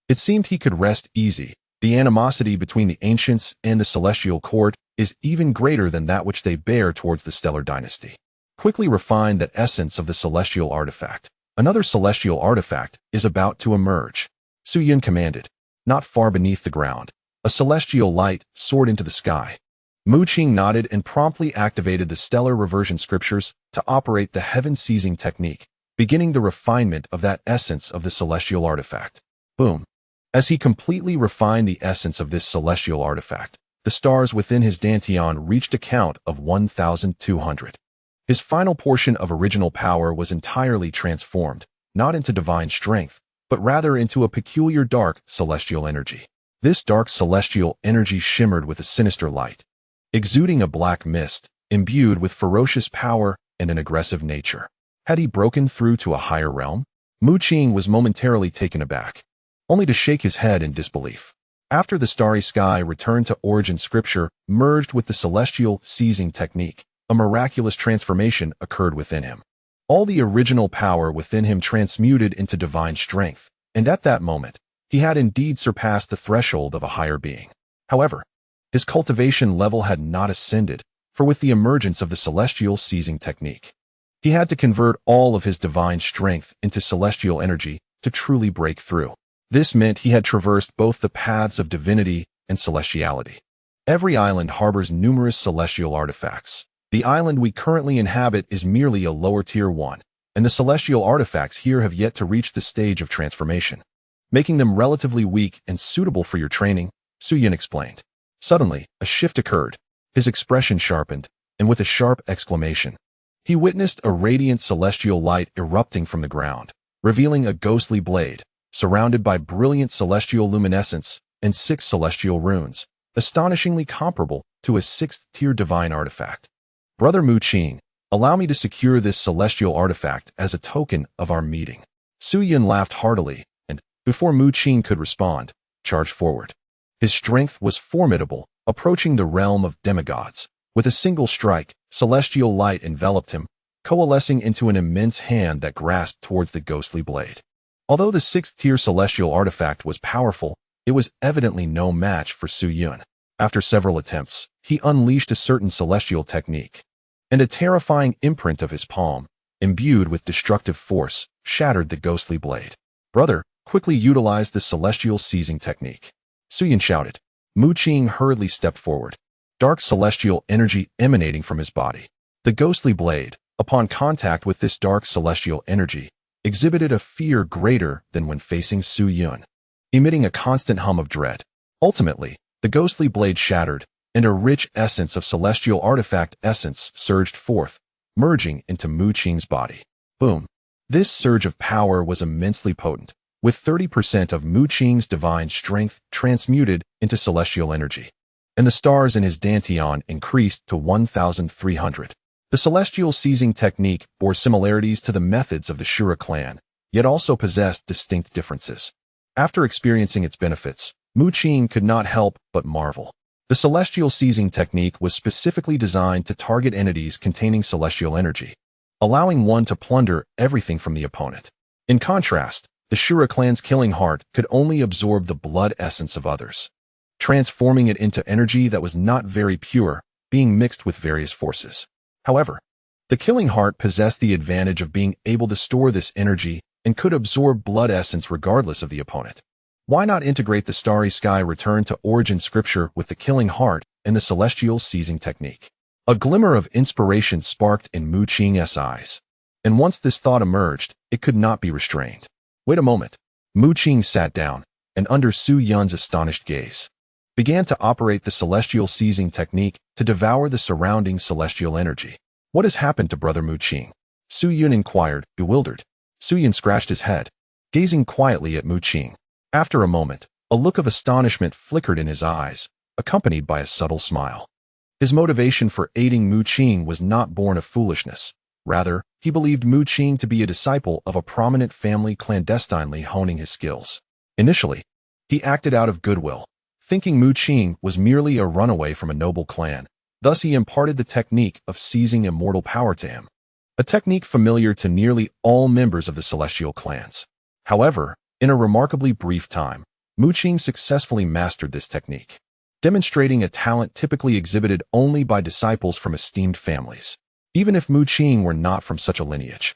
it seemed he could rest easy. The animosity between the ancients and the celestial court is even greater than that which they bear towards the stellar dynasty. Quickly refine that essence of the celestial artifact. Another celestial artifact is about to emerge. Su Yun commanded. Not far beneath the ground, a celestial light soared into the sky. Mu Qing nodded and promptly activated the stellar reversion scriptures to operate the heaven-seizing technique, beginning the refinement of that essence of the celestial artifact. Boom. As he completely refined the essence of this celestial artifact, the stars within his dantian reached a count of 1,200. His final portion of original power was entirely transformed, not into divine strength, but rather into a peculiar dark celestial energy. This dark celestial energy shimmered with a sinister light, exuding a black mist, imbued with ferocious power and an aggressive nature. Had he broken through to a higher realm? Mu Qing was momentarily taken aback, only to shake his head in disbelief. After the starry sky returned to origin scripture merged with the celestial seizing technique, a miraculous transformation occurred within him. All the original power within him transmuted into divine strength, and at that moment, he had indeed surpassed the threshold of a higher being. However, his cultivation level had not ascended, for with the emergence of the celestial seizing technique, he had to convert all of his divine strength into celestial energy to truly break through. This meant he had traversed both the paths of divinity and celestiality. Every island harbors numerous celestial artifacts. The island we currently inhabit is merely a lower tier one, and the celestial artifacts here have yet to reach the stage of transformation, making them relatively weak and suitable for your training, Su Yun explained. Suddenly, a shift occurred. His expression sharpened, and with a sharp exclamation, he witnessed a radiant celestial light erupting from the ground, revealing a ghostly blade, surrounded by brilliant celestial luminescence and 6 celestial runes, astonishingly comparable to a 6th-tier divine artifact. Brother Mu Qing, allow me to secure this celestial artifact as a token of our meeting. Su Yun laughed heartily, and, before Mu Qing could respond, charged forward. His strength was formidable, approaching the realm of demigods. With a single strike, celestial light enveloped him, coalescing into an immense hand that grasped towards the ghostly blade. Although the 6th-tier celestial artifact was powerful, it was evidently no match for Su Yun. After several attempts, he unleashed a certain celestial technique, and a terrifying imprint of his palm, imbued with destructive force, shattered the ghostly blade. Brother, quickly utilize the celestial seizing technique. Su Yun shouted. Mu Qing hurriedly stepped forward, dark celestial energy emanating from his body. The ghostly blade, upon contact with this dark celestial energy, exhibited a fear greater than when facing Su Yun, emitting a constant hum of dread. Ultimately, the ghostly blade shattered, and a rich essence of celestial artifact essence surged forth, merging into Mu Qing's body. Boom. This surge of power was immensely potent, with 30% of Mu Qing's divine strength transmuted into celestial energy, and the stars in his dantian increased to 1,300. The celestial seizing technique bore similarities to the methods of the Shura clan, yet also possessed distinct differences. After experiencing its benefits, Mu Qing could not help but marvel. The celestial seizing technique was specifically designed to target entities containing celestial energy, allowing one to plunder everything from the opponent. In contrast, the Shura clan's killing heart could only absorb the blood essence of others, transforming it into energy that was not very pure, being mixed with various forces. However, the killing heart possessed the advantage of being able to store this energy and could absorb blood essence regardless of the opponent. Why not integrate the Starry Sky return to origin scripture with the killing heart and the celestial seizing technique? A glimmer of inspiration sparked in Mu Qing's eyes, and once this thought emerged, it could not be restrained. Wait a moment. Mu Qing sat down, and under Su Yun's astonished gaze, began to operate the celestial seizing technique to devour the surrounding celestial energy. What has happened to Brother Mu Qing? Su Yun inquired, bewildered. Su Yun scratched his head, gazing quietly at Mu Qing. After a moment, a look of astonishment flickered in his eyes, accompanied by a subtle smile. His motivation for aiding Mu Qing was not born of foolishness. Rather, he believed Mu Qing to be a disciple of a prominent family clandestinely honing his skills. Initially, he acted out of goodwill, thinking Mu Qing was merely a runaway from a noble clan. Thus he imparted the technique of seizing immortal power to him, a technique familiar to nearly all members of the celestial clans. However, in a remarkably brief time, Mu Qing successfully mastered this technique, demonstrating a talent typically exhibited only by disciples from esteemed families. Even if Mu Qing were not from such a lineage,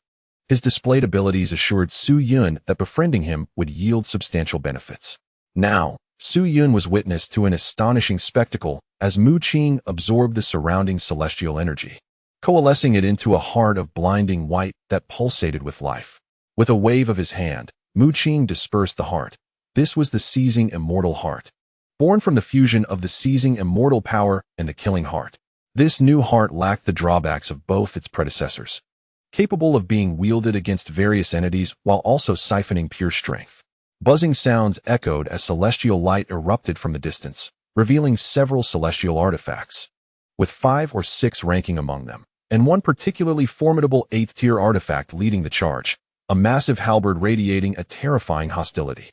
his displayed abilities assured Su Yun that befriending him would yield substantial benefits. Now, Su Yun was witness to an astonishing spectacle as Mu Qing absorbed the surrounding celestial energy, coalescing it into a heart of blinding white that pulsated with life. With a wave of his hand, Mu Qing dispersed the heart. This was the seizing immortal heart, born from the fusion of the seizing immortal power and the killing heart. This new heart lacked the drawbacks of both its predecessors, capable of being wielded against various entities while also siphoning pure strength. Buzzing sounds echoed as celestial light erupted from the distance, revealing several celestial artifacts, with 5 or 6 ranking among them, and one particularly formidable 8th-tier artifact leading the charge, a massive halberd radiating a terrifying hostility.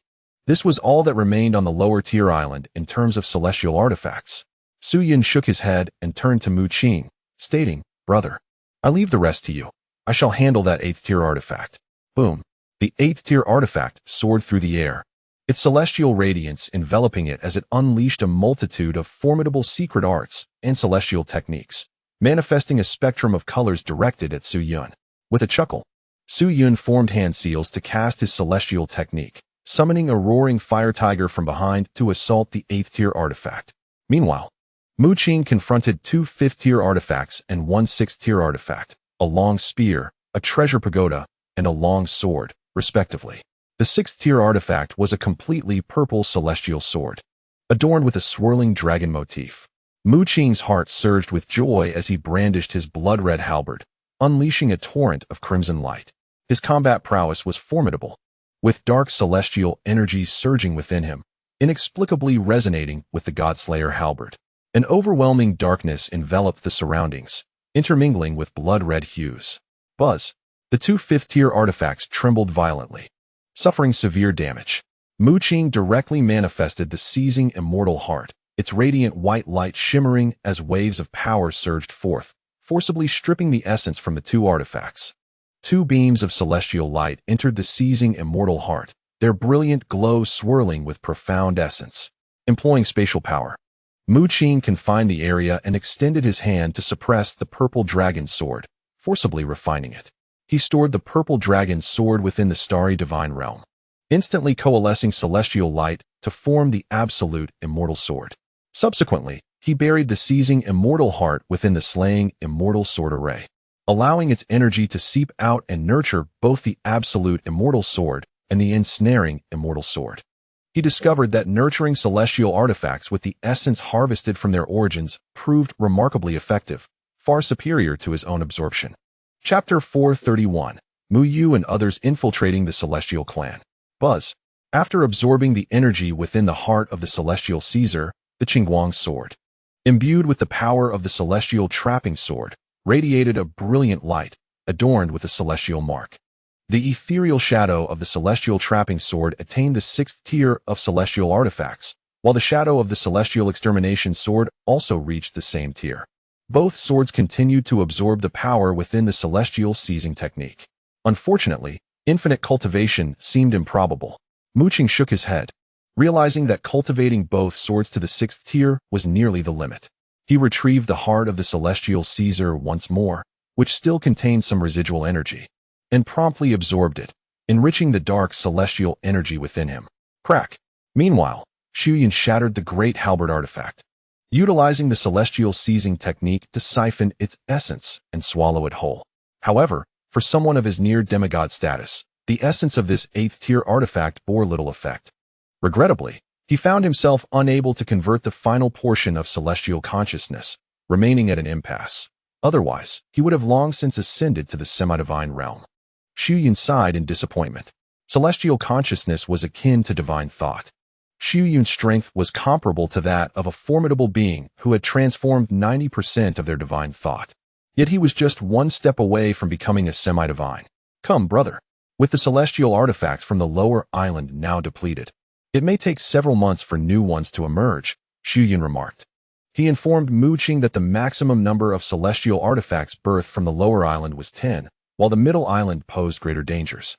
This was all that remained on the lower-tier island in terms of celestial artifacts. Su Yun shook his head and turned to Mu Qing, stating, "Brother, I leave the rest to you. I shall handle that 8th-tier artifact." Boom. The 8th-tier artifact soared through the air, its celestial radiance enveloping it as it unleashed a multitude of formidable secret arts and celestial techniques, manifesting a spectrum of colors directed at Su Yun. With a chuckle, Su Yun formed hand seals to cast his celestial technique, summoning a roaring fire tiger from behind to assault the 8th-tier artifact. Meanwhile, Mu Qing confronted 2 5th-tier artifacts and 1 6th-tier artifact, a long spear, a treasure pagoda, and a long sword, respectively. The 6th-tier artifact was a completely purple celestial sword, adorned with a swirling dragon motif. Mu Qing's heart surged with joy as he brandished his blood-red halberd, unleashing a torrent of crimson light. His combat prowess was formidable, with dark celestial energies surging within him, inexplicably resonating with the Godslayer halberd. An overwhelming darkness enveloped the surroundings, intermingling with blood-red hues. Buzz. The 2 5th-tier artifacts trembled violently, suffering severe damage. Mu Qing directly manifested the seizing immortal heart, its radiant white light shimmering as waves of power surged forth, forcibly stripping the essence from the 2 artifacts. 2 beams of celestial light entered the seizing immortal heart, their brilliant glow swirling with profound essence. Employing spatial power, Mu Qing confined the area and extended his hand to suppress the purple dragon sword, forcibly refining it. He stored the purple dragon sword within the starry divine realm, instantly coalescing celestial light to form the absolute immortal sword. Subsequently, he buried the seizing immortal heart within the slaying immortal sword array, allowing its energy to seep out and nurture both the absolute immortal sword and the ensnaring immortal sword. He discovered that nurturing celestial artifacts with the essence harvested from their origins proved remarkably effective, far superior to his own absorption. Chapter 431. Mu Yu and others infiltrating the celestial clan. Buzz. After absorbing the energy within the heart of the celestial Caesar, the Qingguang sword, imbued with the power of the celestial trapping sword, radiated a brilliant light, adorned with a celestial mark. The ethereal shadow of the celestial trapping sword attained the 6th tier of celestial artifacts, while the shadow of the celestial extermination sword also reached the same tier. Both swords continued to absorb the power within the celestial seizing technique. Unfortunately, infinite cultivation seemed improbable. Mu Qing shook his head, realizing that cultivating both swords to the 6th tier was nearly the limit. He retrieved the heart of the celestial Caesar once more, which still contained some residual energy, and promptly absorbed it, enriching the dark celestial energy within him. Crack! Meanwhile, Yin shattered the great halberd artifact, utilizing the celestial seizing technique to siphon its essence and swallow it whole. However, for someone of his near demigod status, the essence of this 8th tier artifact bore little effect. Regrettably, he found himself unable to convert the final portion of celestial consciousness, remaining at an impasse. Otherwise, he would have long since ascended to the semi-divine realm. Yin sighed in disappointment. Celestial consciousness was akin to divine thought. Yun's strength was comparable to that of a formidable being who had transformed 90% of their divine thought. Yet he was just one step away from becoming a semi-divine. Come, brother. With the celestial artifacts from the lower island now depleted, it may take several months for new ones to emerge, Yun remarked. He informed Mu Qing that the maximum number of celestial artifacts birthed from the lower island was 10, while the middle island posed greater dangers.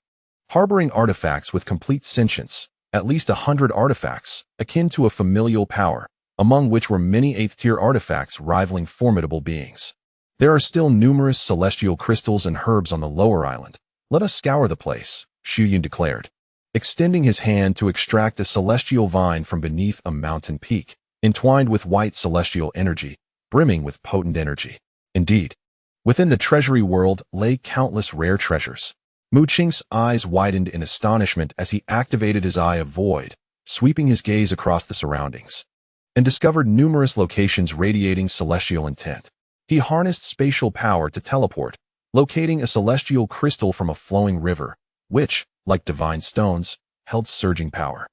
Harboring artifacts with complete sentience, at least 100 artifacts, akin to a familial power, among which were many 8th tier artifacts rivaling formidable beings. There are still numerous celestial crystals and herbs on the lower island. Let us scour the place, Yun declared, extending his hand to extract a celestial vine from beneath a mountain peak, entwined with white celestial energy, brimming with potent energy. Indeed, within the treasury world lay countless rare treasures. Mu Qing's eyes widened in astonishment as he activated his Eye of Void, sweeping his gaze across the surroundings, and discovered numerous locations radiating celestial intent. He harnessed spatial power to teleport, locating a celestial crystal from a flowing river, which, like divine stones, held surging power.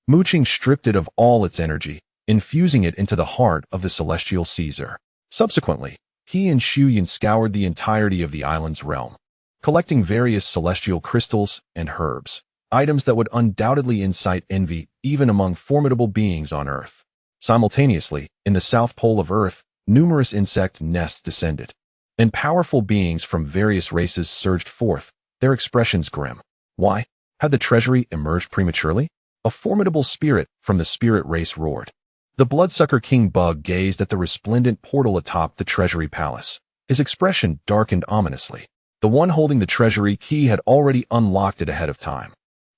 Mu Qing stripped it of all its energy, infusing it into the heart of the celestial Caesar. Subsequently, he and Yun scoured the entirety of the island's realm, collecting various celestial crystals and herbs, items that would undoubtedly incite envy even among formidable beings on Earth. Simultaneously, in the south pole of Earth, numerous insect nests descended, and powerful beings from various races surged forth, their expressions grim. Why? Had the treasury emerged prematurely? A formidable spirit from the spirit race roared. The bloodsucker King Bug gazed at the resplendent portal atop the treasury palace. His expression darkened ominously. The one holding the treasury key had already unlocked it ahead of time.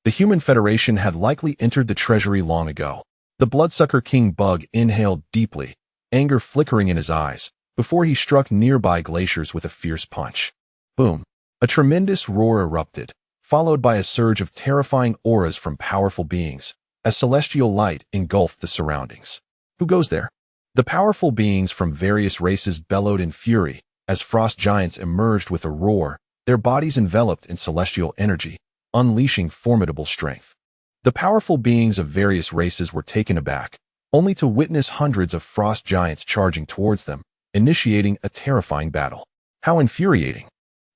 The Human Federation had likely entered the treasury long ago. The bloodsucker King Bug inhaled deeply, anger flickering in his eyes, before he struck nearby glaciers with a fierce punch. Boom! A tremendous roar erupted, followed by a surge of terrifying auras from powerful beings, as celestial light engulfed the surroundings. Who goes there? The powerful beings from various races bellowed in fury, as frost giants emerged with a roar, their bodies enveloped in celestial energy, unleashing formidable strength. The powerful beings of various races were taken aback, only to witness hundreds of frost giants charging towards them, initiating a terrifying battle. How infuriating!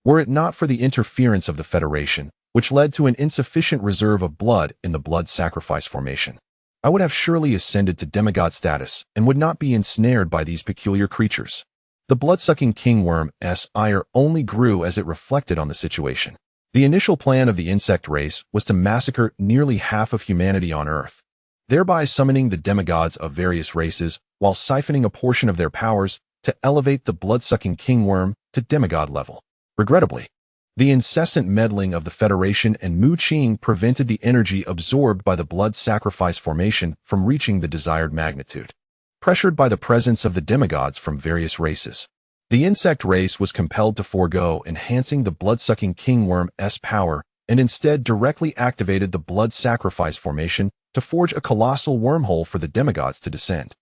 Were it not for the interference of the Federation, which led to an insufficient reserve of blood in the blood sacrifice formation, I would have surely ascended to demigod status and would not be ensnared by these peculiar creatures. The blood-sucking kingworm's ire only grew as it reflected on the situation. The initial plan of the insect race was to massacre nearly half of humanity on Earth, thereby summoning the demigods of various races while siphoning a portion of their powers to elevate the blood-sucking kingworm to demigod level. Regrettably, the incessant meddling of the Federation and Mu Qing prevented the energy absorbed by the blood sacrifice formation from reaching the desired magnitude. Pressured by the presence of the demigods from various races, the insect race was compelled to forego enhancing the blood-sucking kingworm's power and instead directly activated the blood sacrifice formation to forge a colossal wormhole for the demigods to descend.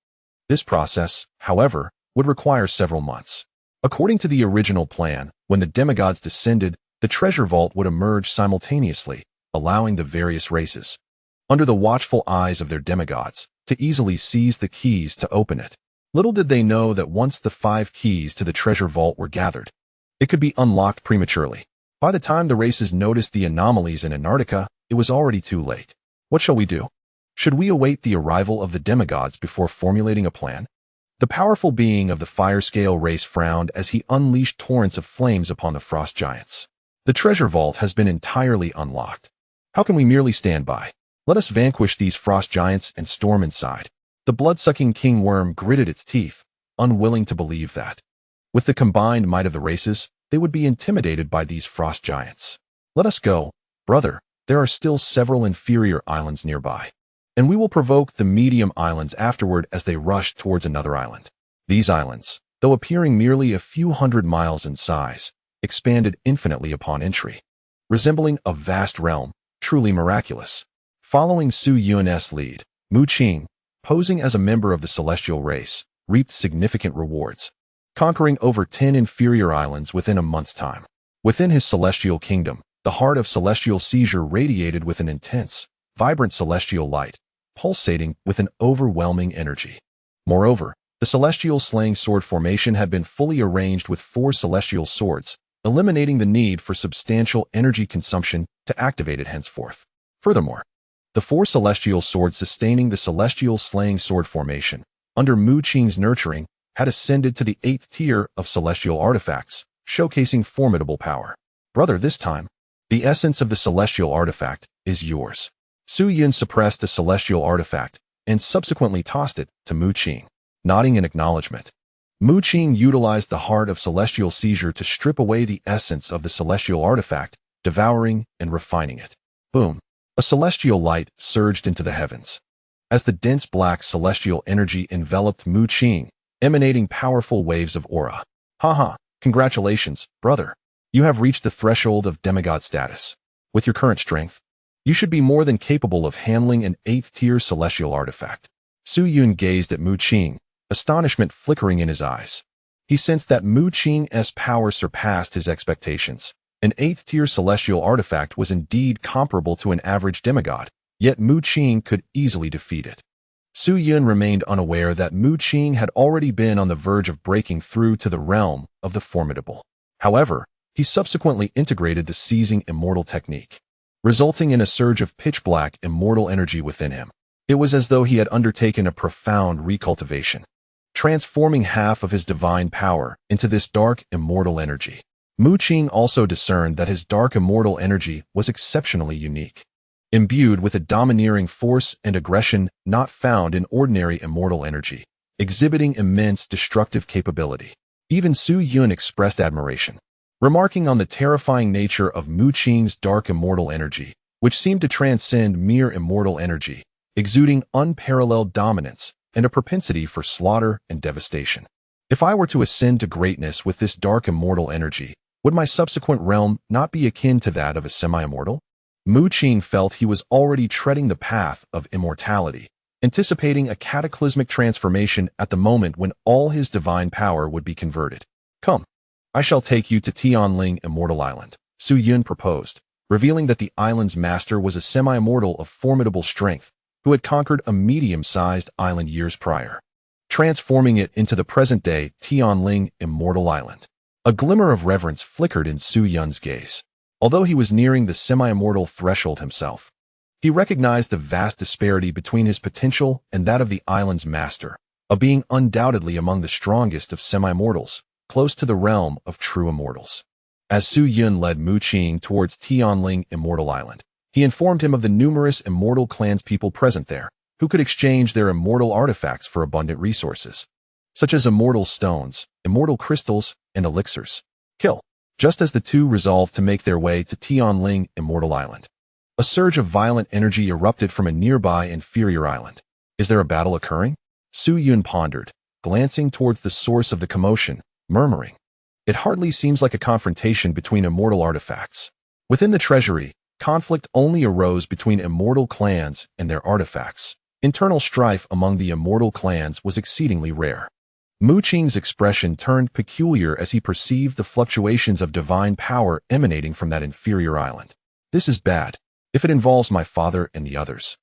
This process, however, would require several months. According to the original plan, when the demigods descended, the treasure vault would emerge simultaneously, allowing the various races, under the watchful eyes of their demigods, to easily seize the keys to open it. Little did they know that once the 5 keys to the treasure vault were gathered, it could be unlocked prematurely. By the time the races noticed the anomalies in Antarctica, it was already too late. What shall we do? Should we await the arrival of the demigods before formulating a plan? The powerful being of the fire scale race frowned as he unleashed torrents of flames upon the frost giants. The treasure vault has been entirely unlocked. How can we merely stand by? Let us vanquish these frost giants and storm inside. The blood-sucking king worm gritted its teeth, unwilling to believe that, with the combined might of the races, they would be intimidated by these frost giants. Let us go, brother. There are still several inferior islands nearby, and we will provoke the medium islands afterward as they rush towards another island. These islands, though appearing merely a few hundred miles in size, expanded infinitely upon entry, resembling a vast realm, truly miraculous. Following Su Yun's lead, Mu Qing, posing as a member of the celestial race, reaped significant rewards, conquering over 10 inferior islands within a month's time. Within his celestial kingdom, the heart of celestial seizure radiated with an intense, vibrant celestial light, pulsating with an overwhelming energy. Moreover, the celestial slaying sword formation had been fully arranged with 4 celestial swords, eliminating the need for substantial energy consumption to activate it henceforth. Furthermore, the 4 celestial swords sustaining the celestial slaying sword formation, under Mu Qing's nurturing, had ascended to the 8th tier of celestial artifacts, showcasing formidable power. Brother, this time, the essence of the celestial artifact is yours. Su Yun suppressed the celestial artifact and subsequently tossed it to Mu Qing, nodding in acknowledgement. Mu Qing utilized the heart of celestial seizure to strip away the essence of the celestial artifact, devouring and refining it. Boom! A celestial light surged into the heavens. As the dense black celestial energy enveloped Mu Qing, emanating powerful waves of aura. Haha, congratulations, brother. You have reached the threshold of demigod status. With your current strength, you should be more than capable of handling an 8th-tier celestial artifact. Su Yun gazed at Mu Qing, astonishment flickering in his eyes. He sensed that Mu Qing's power surpassed his expectations. An 8th-tier celestial artifact was indeed comparable to an average demigod, yet Mu Qing could easily defeat it. Su Yun remained unaware that Mu Qing had already been on the verge of breaking through to the realm of the formidable. However, he subsequently integrated the seizing immortal technique, resulting in a surge of pitch-black immortal energy within him. It was as though he had undertaken a profound recultivation, transforming half of his divine power into this dark immortal energy. Mu Qing also discerned that his dark immortal energy was exceptionally unique, imbued with a domineering force and aggression not found in ordinary immortal energy, exhibiting immense destructive capability. Even Su Yun expressed admiration, remarking on the terrifying nature of Mu Qing's dark immortal energy, which seemed to transcend mere immortal energy, exuding unparalleled dominance and a propensity for slaughter and devastation. If I were to ascend to greatness with this dark immortal energy, would my subsequent realm not be akin to that of a semi-immortal? Mu Qing felt he was already treading the path of immortality, anticipating a cataclysmic transformation at the moment when all his divine power would be converted. Come, I shall take you to Tianling Immortal Island, Su Yun proposed, revealing that the island's master was a semi-immortal of formidable strength who had conquered a medium-sized island years prior, transforming it into the present-day Tianling Immortal Island. A glimmer of reverence flickered in Su Yun's gaze. Although he was nearing the semi-immortal threshold himself, he recognized the vast disparity between his potential and that of the island's master, a being undoubtedly among the strongest of semi-immortals, close to the realm of true immortals. As Su Yun led Mu Qing towards Tianling Immortal Island, he informed him of the numerous immortal clanspeople present there, who could exchange their immortal artifacts for abundant resources, such as immortal stones, immortal crystals, and elixirs. Kill. Just as the two resolved to make their way to Tianling Immortal Island, a surge of violent energy erupted from a nearby inferior island. Is there a battle occurring? Su Yun pondered, glancing towards the source of the commotion, murmuring, "It hardly seems like a confrontation between immortal artifacts." Within the treasury, conflict only arose between immortal clans and their artifacts. Internal strife among the immortal clans was exceedingly rare. Mu Qing's expression turned peculiar as he perceived the fluctuations of divine power emanating from that inferior island. This is bad. If it involves my father and the others,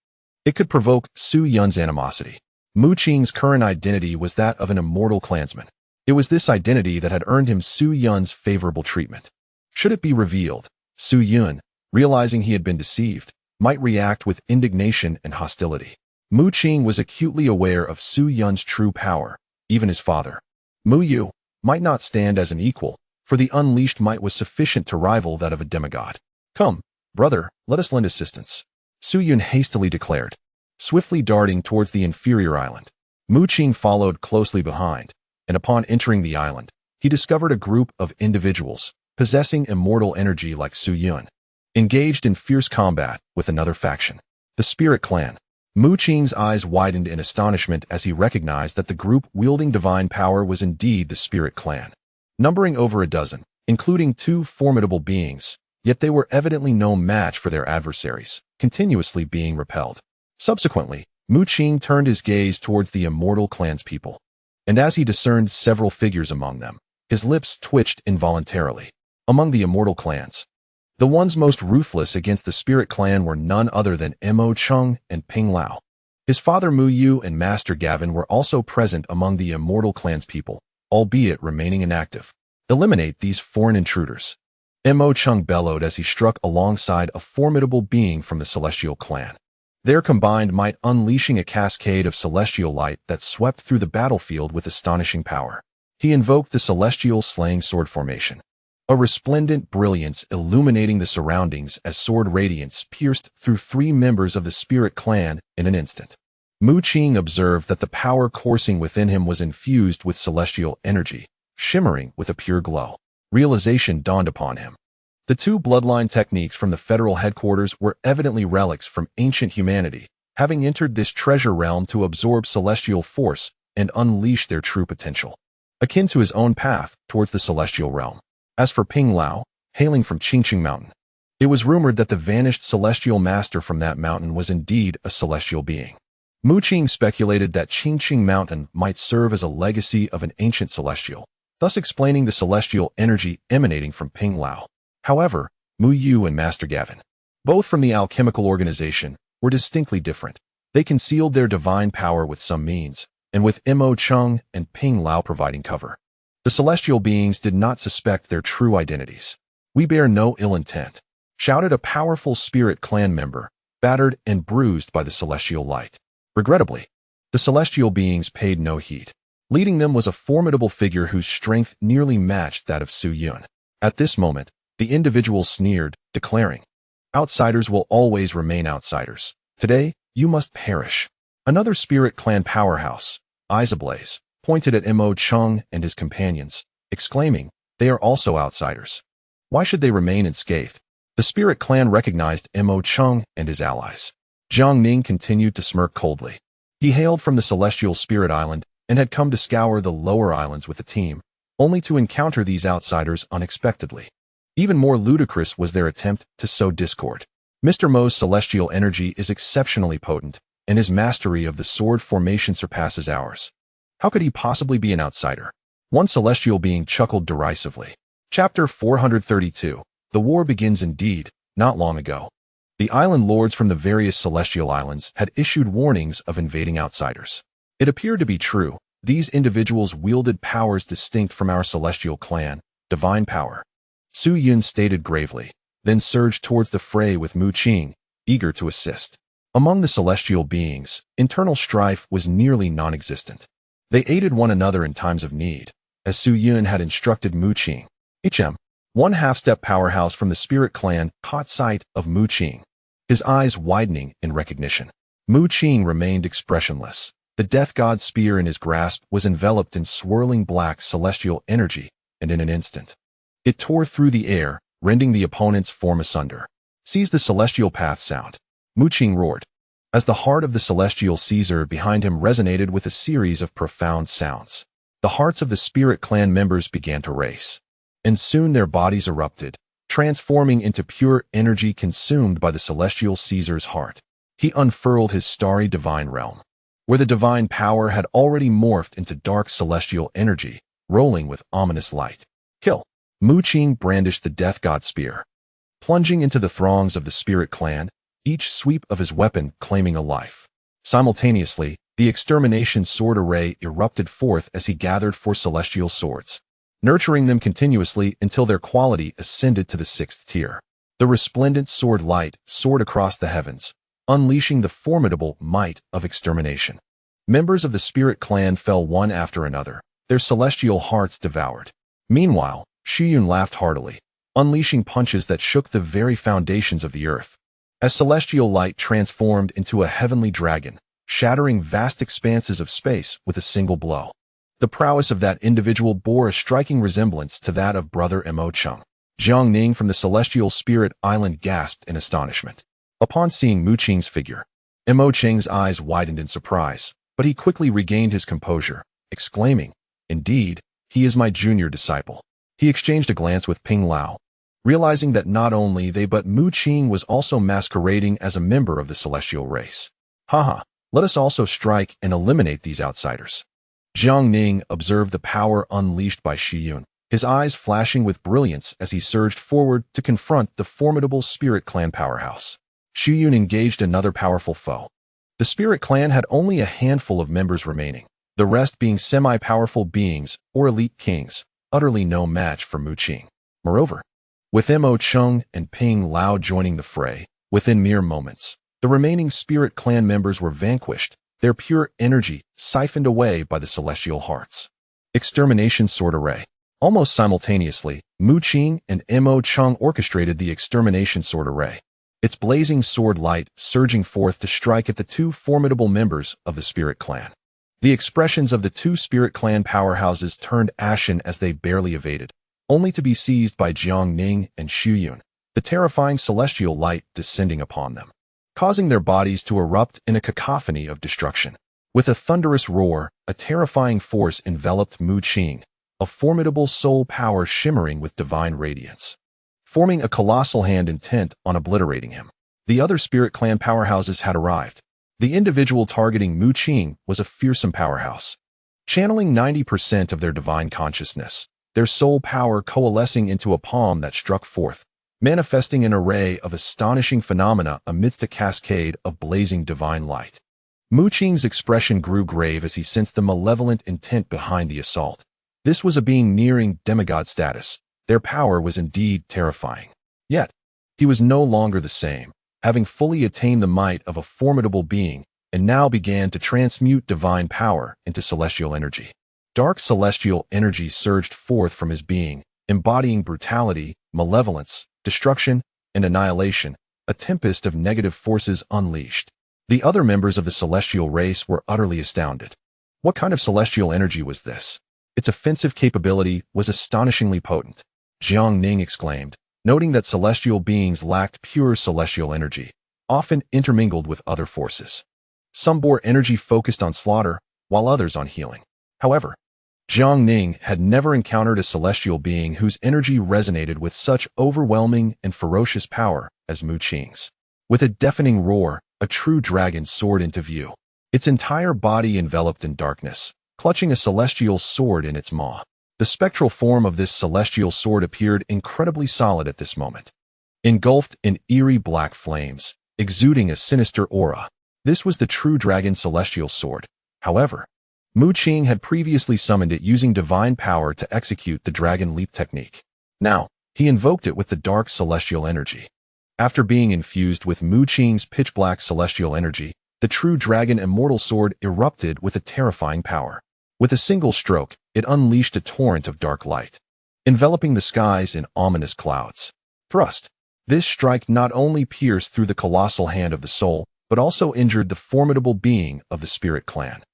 it could provoke Su Yun's animosity. Mu Qing's current identity was that of an immortal clansman. It was this identity that had earned him Su Yun's favorable treatment. Should it be revealed, Su Yun, realizing he had been deceived, might react with indignation and hostility. Mu Qing was acutely aware of Su Yun's true power. Even his father, Mu Yu, might not stand as an equal, for the unleashed might was sufficient to rival that of a demigod. "Come, brother, let us lend assistance," Su Yun hastily declared, swiftly darting towards the inferior island. Mu Qing followed closely behind, and upon entering the island, he discovered a group of individuals possessing immortal energy like Su Yun, engaged in fierce combat with another faction, the Spirit Clan. Mu Qing's eyes widened in astonishment as he recognized that the group wielding divine power was indeed the Spirit Clan. Numbering over a dozen, including 2 formidable beings, yet they were evidently no match for their adversaries, continuously being repelled. Subsequently, Mu Qing turned his gaze towards the immortal clanspeople, and as he discerned several figures among them, his lips twitched involuntarily. Among the immortal clans, the ones most ruthless against the Spirit Clan were none other than Mo Qing and Ping Lao. His father Mu Yu and Master Gavin were also present among the immortal clanspeople, albeit remaining inactive. "Eliminate these foreign intruders," Mo Qing bellowed as he struck alongside a formidable being from the Celestial Clan. Their combined might unleashing a cascade of celestial light that swept through the battlefield with astonishing power. He invoked the Celestial Slaying Sword formation, a resplendent brilliance illuminating the surroundings as sword radiance pierced through 3 members of the Spirit Clan in an instant. Mu Qing observed that the power coursing within him was infused with celestial energy, shimmering with a pure glow. Realization dawned upon him. The 2 bloodline techniques from the federal headquarters were evidently relics from ancient humanity, having entered this treasure realm to absorb celestial force and unleash their true potential, akin to his own path towards the celestial realm. As for Ping Lao, hailing from Qingqing Mountain, it was rumored that the vanished celestial master from that mountain was indeed a celestial being. Mu Qing speculated that Qingqing Mountain might serve as a legacy of an ancient celestial, thus explaining the celestial energy emanating from Ping Lao. However, Mu Yu and Master Gavin, both from the alchemical organization, were distinctly different. They concealed their divine power with some means, and with Mo Qing and Ping Lao providing cover. The celestial beings did not suspect their true identities. "We bear no ill intent," shouted a powerful Spirit Clan member, battered and bruised by the celestial light. Regrettably, the celestial beings paid no heed. Leading them was a formidable figure whose strength nearly matched that of Su Yun. At this moment, the individual sneered, declaring, "Outsiders will always remain outsiders. Today, you must perish." Another Spirit Clan powerhouse, eyes ablaze, pointed at Mo Qing and his companions, exclaiming, "They are also outsiders. Why should they remain unscathed?" The Spirit Clan recognized Mo Qing and his allies. Jiang Ning continued to smirk coldly. He hailed from the Celestial Spirit Island and had come to scour the lower islands with the team, only to encounter these outsiders unexpectedly. Even more ludicrous was their attempt to sow discord. Mr. Mo's celestial energy is exceptionally potent, and his mastery of the sword formation surpasses ours. How could he possibly be an outsider? One celestial being chuckled derisively. Chapter 432. The war begins indeed, not long ago. The island lords from the various celestial islands had issued warnings of invading outsiders. It appeared to be true. These individuals wielded powers distinct from our celestial clan, divine power. Su Yun stated gravely, then surged towards the fray with Mu Qing, eager to assist. Among the celestial beings, internal strife was nearly non-existent. They aided one another in times of need, as Su Yun had instructed Mu Qing. One half-step powerhouse from the Spirit Clan caught sight of Mu Qing, his eyes widening in recognition. Mu Qing remained expressionless. The Death God's spear in his grasp was enveloped in swirling black celestial energy, and in an instant, it tore through the air, rending the opponent's form asunder. "Seize the celestial path sound," Mu Qing roared, as the heart of the celestial Caesar behind him resonated with a series of profound sounds. The hearts of the Spirit Clan members began to race, and soon their bodies erupted, transforming into pure energy consumed by the celestial Caesar's heart. He unfurled his starry divine realm, where the divine power had already morphed into dark celestial energy, rolling with ominous light. "Kill!" Mu Qing brandished the Death God spear, plunging into the throngs of the Spirit Clan, each sweep of his weapon claiming a life. Simultaneously, The extermination sword array erupted forth as he gathered for celestial swords, nurturing them continuously until their quality ascended to the 6th tier. The resplendent sword light soared across the heavens, unleashing the formidable might of extermination. Members of the spirit clan fell one after another, their celestial hearts devoured. Meanwhile, Shiyun laughed heartily, unleashing punches that shook the very foundations of the earth. As celestial light transformed into a heavenly dragon, shattering vast expanses of space with a single blow. The prowess of that individual bore a striking resemblance to that of brother Mu Qing. Jiang Ning from the celestial spirit island gasped in astonishment. Upon seeing Mu Qing's figure, Mu Qing's eyes widened in surprise, but he quickly regained his composure, exclaiming, "Indeed, he is my junior disciple." He exchanged a glance with Ping Lao, realizing that not only they but Mu Qing was also masquerading as a member of the celestial race. Haha, let us also strike and eliminate these outsiders. Jiang Ning observed the power unleashed by Shiyun, his eyes flashing with brilliance as he surged forward to confront the formidable spirit clan powerhouse. Shiyun engaged another powerful foe. The spirit clan had only a handful of members remaining, the rest being semi-powerful beings or elite kings, utterly no match for Mu Qing. Moreover, with Mo Qing and Ping Lao joining the fray, within mere moments, the remaining spirit clan members were vanquished, their pure energy siphoned away by the celestial hearts. Extermination sword array. Almost simultaneously, Mu Qing and Mo Qing orchestrated the extermination sword array, its blazing sword light surging forth to strike at the two formidable members of the spirit clan. The expressions of the two spirit clan powerhouses turned ashen as they barely evaded, only to be seized by Jiang Ning and Shiyun, the terrifying celestial light descending upon them, causing their bodies to erupt in a cacophony of destruction. With a thunderous roar, a terrifying force enveloped Mu Qing, a formidable soul power shimmering with divine radiance, forming a colossal hand intent on obliterating him. The other spirit clan powerhouses had arrived. The individual targeting Mu Qing was a fearsome powerhouse, channeling 90% of their divine consciousness, their soul power coalescing into a palm that struck forth, manifesting an array of astonishing phenomena amidst a cascade of blazing divine light. Mu Qing's expression grew grave as he sensed the malevolent intent behind the assault. This was a being nearing demigod status. Their power was indeed terrifying. Yet, he was no longer the same, having fully attained the might of a formidable being, and now began to transmute divine power into celestial energy. Dark celestial energy surged forth from his being, embodying brutality, malevolence, destruction, and annihilation, a tempest of negative forces unleashed. The other members of the celestial race were utterly astounded. What kind of celestial energy was this? Its offensive capability was astonishingly potent. Jiang Ning exclaimed, noting that celestial beings lacked pure celestial energy, often intermingled with other forces. Some bore energy focused on slaughter, while others on healing. However, Jiang Ning had never encountered a celestial being whose energy resonated with such overwhelming and ferocious power as Mu Qing's. With a deafening roar, a true dragon soared into view, its entire body enveloped in darkness, clutching a celestial sword in its maw. The spectral form of this celestial sword appeared incredibly solid at this moment, engulfed in eerie black flames, exuding a sinister aura. This was the true dragon celestial sword. However, Mu Qing had previously summoned it using divine power to execute the dragon leap technique. Now, he invoked it with the dark celestial energy. After being infused with Mu Qing's pitch-black celestial energy, the true dragon immortal sword erupted with a terrifying power. With a single stroke, it unleashed a torrent of dark light, enveloping the skies in ominous clouds. Thrust. This strike not only pierced through the colossal hand of the soul, but also injured the formidable being of the spirit clan,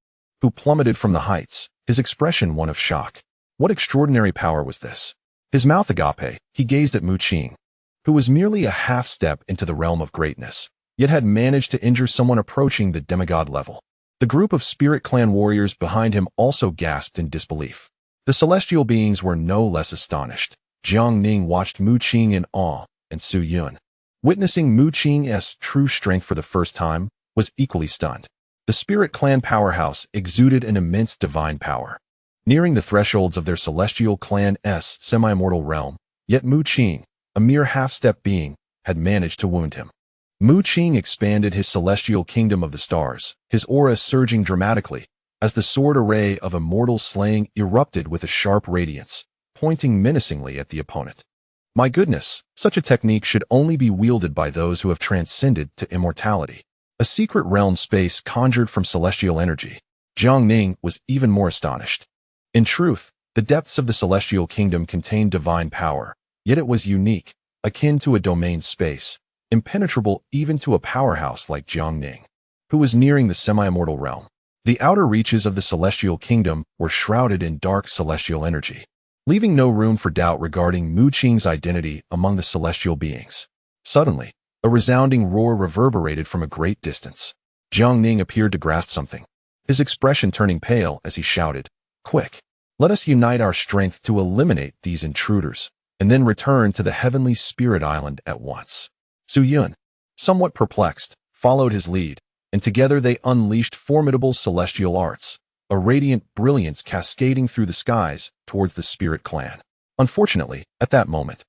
who plummeted from the heights, his expression one of shock. What extraordinary power was this? His mouth agape, he gazed at Mu Qing, who was merely a half-step into the realm of greatness, yet had managed to injure someone approaching the demigod level. The group of spirit clan warriors behind him also gasped in disbelief. The celestial beings were no less astonished. Jiang Ning watched Mu Qing in awe, and Su Yun, witnessing Mu Qing's true strength for the first time, was equally stunned. The spirit clan powerhouse exuded an immense divine power, nearing the thresholds of their celestial clan's semi-mortal realm, yet Mu Qing, a mere half-step being, had managed to wound him. Mu Qing expanded his celestial kingdom of the stars, his aura surging dramatically, as the sword array of immortal slaying erupted with a sharp radiance, pointing menacingly at the opponent. My goodness, such a technique should only be wielded by those who have transcended to immortality. A secret realm space conjured from celestial energy. Jiang Ning was even more astonished. In truth, the depths of the celestial kingdom contained divine power, yet it was unique, akin to a domain space, impenetrable even to a powerhouse like Jiang Ning, who was nearing the semi-immortal realm. The outer reaches of the celestial kingdom were shrouded in dark celestial energy, leaving no room for doubt regarding Mu Qing's identity among the celestial beings. Suddenly, a resounding roar reverberated from a great distance. Jiang Ning appeared to grasp something, his expression turning pale as he shouted, "Quick! Let us unite our strength to eliminate these intruders, and then return to the heavenly spirit island at once." Su Yun, somewhat perplexed, followed his lead, and together they unleashed formidable celestial arts, a radiant brilliance cascading through the skies towards the spirit clan. Unfortunately, at that moment,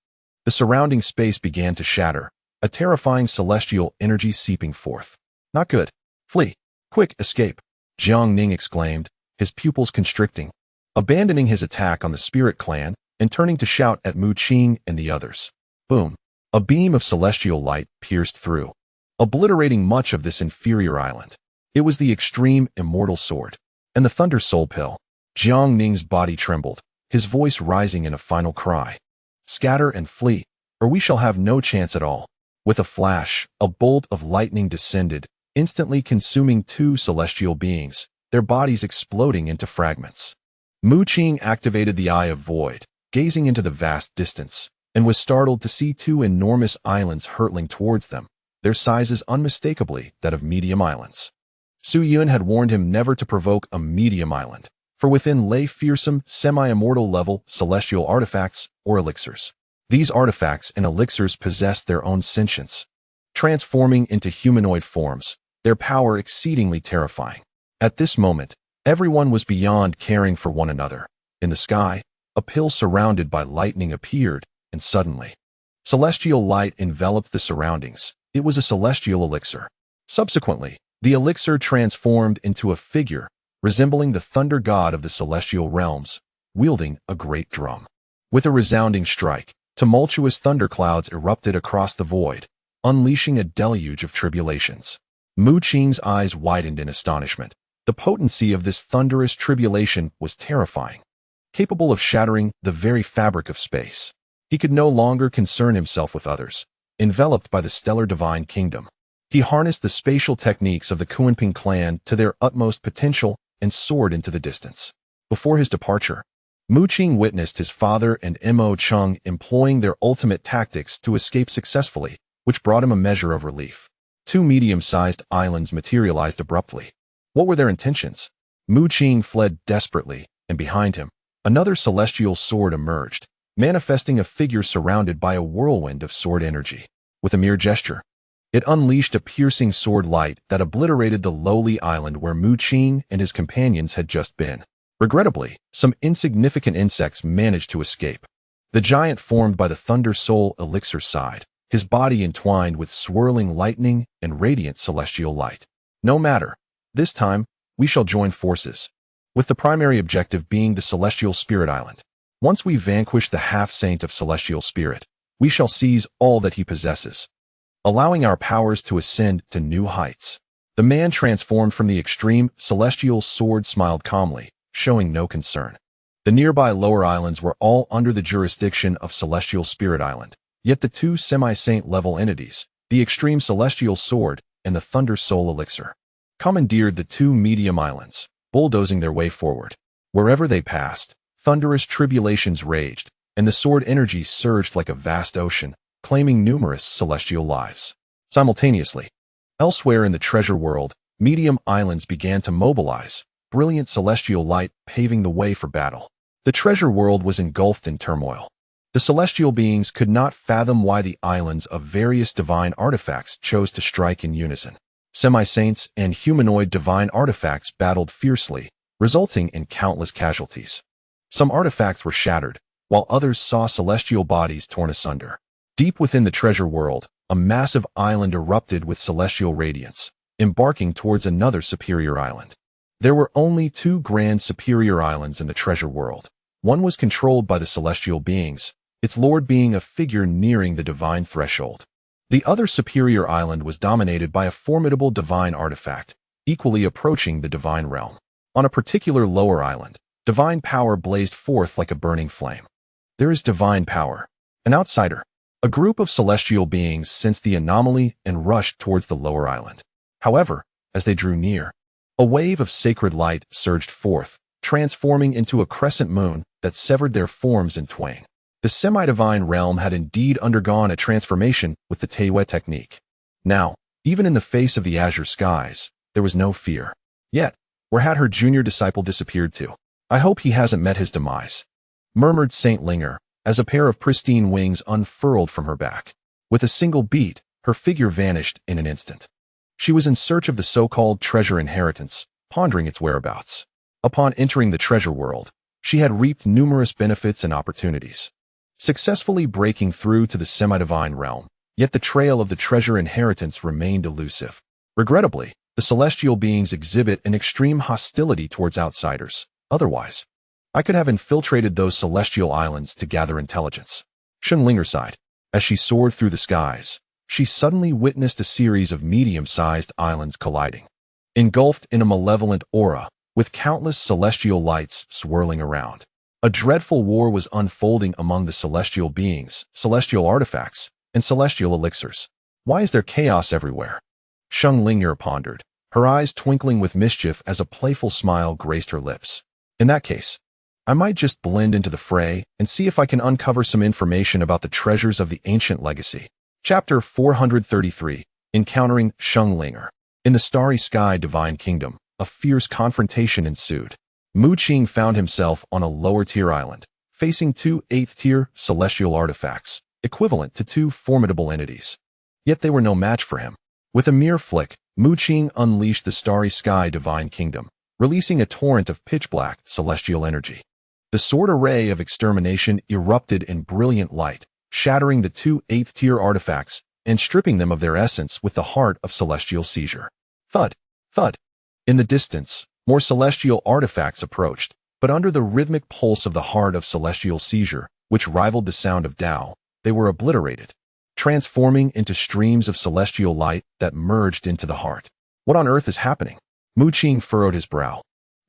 the surrounding space began to shatter, a terrifying celestial energy seeping forth. "Not good. Flee. Quick, escape," Jiang Ning exclaimed, his pupils constricting, abandoning his attack on the spirit clan and turning to shout at Mu Qing and the others. Boom! A beam of celestial light pierced through, obliterating much of this inferior island. It was the extreme immortal sword, and the thunder soul pill. Jiang Ning's body trembled, his voice rising in a final cry. "Scatter and flee, or we shall have no chance at all." With a flash, a bolt of lightning descended, instantly consuming two celestial beings, their bodies exploding into fragments. Mu Qing activated the Eye of Void, gazing into the vast distance, and was startled to see two enormous islands hurtling towards them, their sizes unmistakably that of medium islands. Su Yun had warned him never to provoke a medium island, for within lay fearsome, semi-immortal level celestial artifacts or elixirs. These artifacts and elixirs possessed their own sentience, transforming into humanoid forms, their power exceedingly terrifying. At this moment, everyone was beyond caring for one another. In the sky, a pill surrounded by lightning appeared, and suddenly, celestial light enveloped the surroundings. It was a celestial elixir. Subsequently, the elixir transformed into a figure resembling the thunder god of the celestial realms, wielding a great drum. With a resounding strike, tumultuous thunderclouds erupted across the void, unleashing a deluge of tribulations. Mu Qing's eyes widened in astonishment. The potency of this thunderous tribulation was terrifying, capable of shattering the very fabric of space. He could no longer concern himself with others, enveloped by the stellar divine kingdom. He harnessed the spatial techniques of the Kunping clan to their utmost potential and soared into the distance. Before his departure, Mu Qing witnessed his father and Mo Chung employing their ultimate tactics to escape successfully, which brought him a measure of relief. Two medium-sized islands materialized abruptly. What were their intentions? Mu Qing fled desperately, and behind him, another celestial sword emerged, manifesting a figure surrounded by a whirlwind of sword energy. With a mere gesture, it unleashed a piercing sword light that obliterated the lowly island where Mu Qing and his companions had just been. Regrettably, some insignificant insects managed to escape. The giant formed by the Thunder Soul elixir sighed, his body entwined with swirling lightning and radiant celestial light. No matter. This time, we shall join forces, with the primary objective being the Celestial Spirit Island. Once we vanquish the half-saint of Celestial Spirit, we shall seize all that he possesses, allowing our powers to ascend to new heights. The man transformed from the extreme celestial sword smiled calmly, showing no concern. The nearby lower islands were all under the jurisdiction of Celestial Spirit Island, yet the two semi-saint level entities, the extreme celestial sword and the Thunder Soul elixir, commandeered the two medium islands, bulldozing their way forward. Wherever they passed, thunderous tribulations raged, and the sword energy surged like a vast ocean, claiming numerous celestial lives. Simultaneously, elsewhere in the treasure world, medium islands began to mobilize, brilliant celestial light paving the way for battle. The treasure world was engulfed in turmoil. The celestial beings could not fathom why the islands of various divine artifacts chose to strike in unison. Semi-saints and humanoid divine artifacts battled fiercely, resulting in countless casualties. Some artifacts were shattered, while others saw celestial bodies torn asunder. Deep within the treasure world, a massive island erupted with celestial radiance, embarking towards another superior island. There were only two grand superior islands in the treasure world. One was controlled by the celestial beings, its lord being a figure nearing the divine threshold. The other superior island was dominated by a formidable divine artifact, equally approaching the divine realm. On a particular lower island, divine power blazed forth like a burning flame. There is divine power. An outsider. A group of celestial beings sensed the anomaly and rushed towards the lower island. However, as they drew near, a wave of sacred light surged forth, transforming into a crescent moon that severed their forms in twain. The semi-divine realm had indeed undergone a transformation with the Teiwei technique. Now, even in the face of the azure skies, there was no fear. Yet, where had her junior disciple disappeared to? I hope he hasn't met his demise, murmured Saint Linger, as a pair of pristine wings unfurled from her back. With a single beat, her figure vanished in an instant. She was in search of the so-called treasure inheritance, pondering its whereabouts. Upon entering the treasure world, she had reaped numerous benefits and opportunities, successfully breaking through to the semi-divine realm, yet the trail of the treasure inheritance remained elusive. Regrettably, the celestial beings exhibit an extreme hostility towards outsiders. Otherwise, I could have infiltrated those celestial islands to gather intelligence. Linger sighed. As she soared through the skies, she suddenly witnessed a series of medium-sized islands colliding, engulfed in a malevolent aura, with countless celestial lights swirling around. A dreadful war was unfolding among the celestial beings, celestial artifacts, and celestial elixirs. Why is there chaos everywhere? Linger pondered, her eyes twinkling with mischief as a playful smile graced her lips. In that case, I might just blend into the fray and see if I can uncover some information about the treasures of the ancient legacy. Chapter 433, Encountering Linger. In the starry sky divine kingdom, a fierce confrontation ensued. Mu Qing found himself on a lower-tier island, facing two 8th-tier celestial artifacts, equivalent to two formidable entities. Yet they were no match for him. With a mere flick, Mu Qing unleashed the starry sky divine kingdom, releasing a torrent of pitch-black celestial energy. The sword array of extermination erupted in brilliant light, shattering the two 8th-tier artifacts and stripping them of their essence with the heart of celestial seizure. Thud, thud. In the distance, more celestial artifacts approached, but under the rhythmic pulse of the heart of celestial seizure, which rivaled the sound of Tao, they were obliterated, transforming into streams of celestial light that merged into the heart. What on earth is happening? Mu Qing furrowed his brow,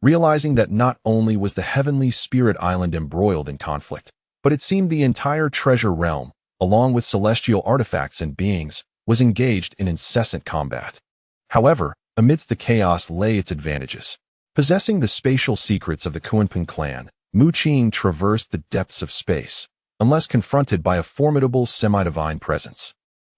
realizing that not only was the heavenly spirit island embroiled in conflict, but it seemed the entire treasure realm, along with celestial artifacts and beings, was engaged in incessant combat. However, amidst the chaos lay its advantages. Possessing the spatial secrets of the Qingmu clan, Mu Qing traversed the depths of space, unless confronted by a formidable semi-divine presence.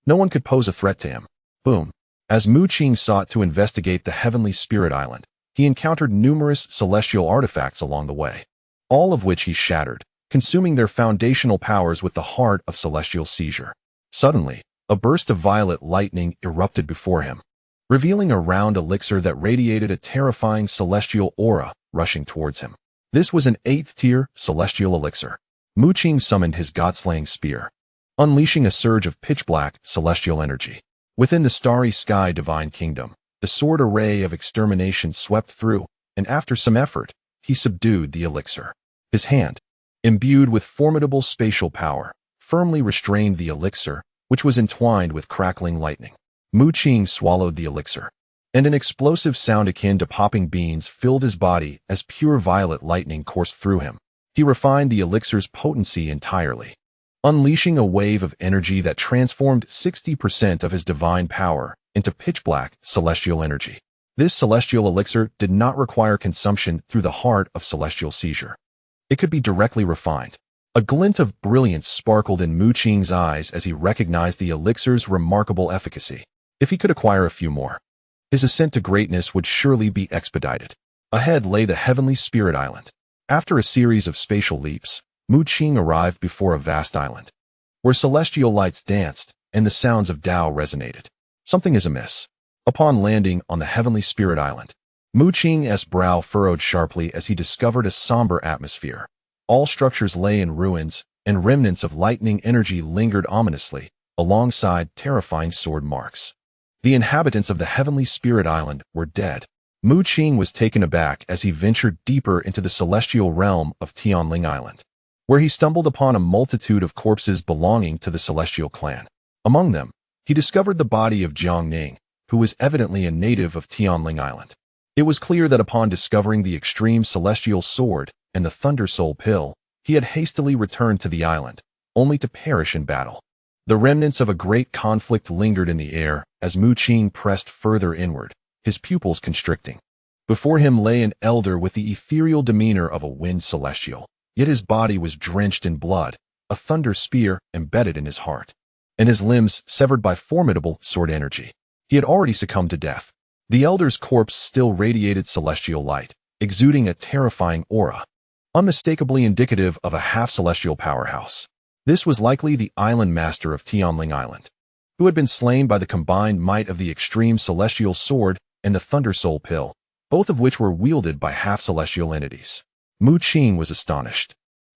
No one could pose a threat to him. Boom. As Mu Qing sought to investigate the heavenly spirit island, he encountered numerous celestial artifacts along the way, all of which he shattered, consuming their foundational powers with the heart of celestial seizure. Suddenly, a burst of violet lightning erupted before him, revealing a round elixir that radiated a terrifying celestial aura rushing towards him. This was an 8th-tier celestial elixir. Mu Qing summoned his god-slaying spear, unleashing a surge of pitch-black celestial energy. Within the starry sky divine kingdom, the sword array of extermination swept through, and after some effort, he subdued the elixir. His hand, imbued with formidable spatial power, firmly restrained the elixir, which was entwined with crackling lightning. Mu Qing swallowed the elixir, and an explosive sound akin to popping beans filled his body as pure violet lightning coursed through him. He refined the elixir's potency entirely, unleashing a wave of energy that transformed 60% of his divine power into pitch-black celestial energy. This celestial elixir did not require consumption through the heart of celestial seizure. It could be directly refined. A glint of brilliance sparkled in Mu Qing's eyes as he recognized the elixir's remarkable efficacy. If he could acquire a few more, his ascent to greatness would surely be expedited. Ahead lay the heavenly spirit island. After a series of spatial leaps, Mu Qing arrived before a vast island, where celestial lights danced and the sounds of Tao resonated. Something is amiss. Upon landing on the heavenly spirit island, Mu Qing's brow furrowed sharply as he discovered a somber atmosphere. All structures lay in ruins, and remnants of lightning energy lingered ominously, alongside terrifying sword marks. The inhabitants of the heavenly spirit island were dead. Mu Qing was taken aback as he ventured deeper into the celestial realm of Tianling Island, where he stumbled upon a multitude of corpses belonging to the celestial clan. Among them, he discovered the body of Jiang Ning, who was evidently a native of Tianling Island. It was clear that upon discovering the extreme celestial sword and the Thunder Soul pill, he had hastily returned to the island, only to perish in battle. The remnants of a great conflict lingered in the air as Mu Qing pressed further inward, his pupils constricting. Before him lay an elder with the ethereal demeanor of a wind celestial, yet his body was drenched in blood, a thunder spear embedded in his heart, and his limbs severed by formidable sword energy. He had already succumbed to death. The elder's corpse still radiated celestial light, exuding a terrifying aura, unmistakably indicative of a half-celestial powerhouse. This was likely the island master of Tianling Island, who had been slain by the combined might of the extreme celestial sword and the Thunder Soul pill, both of which were wielded by half-celestial entities. Mu Qing was astonished.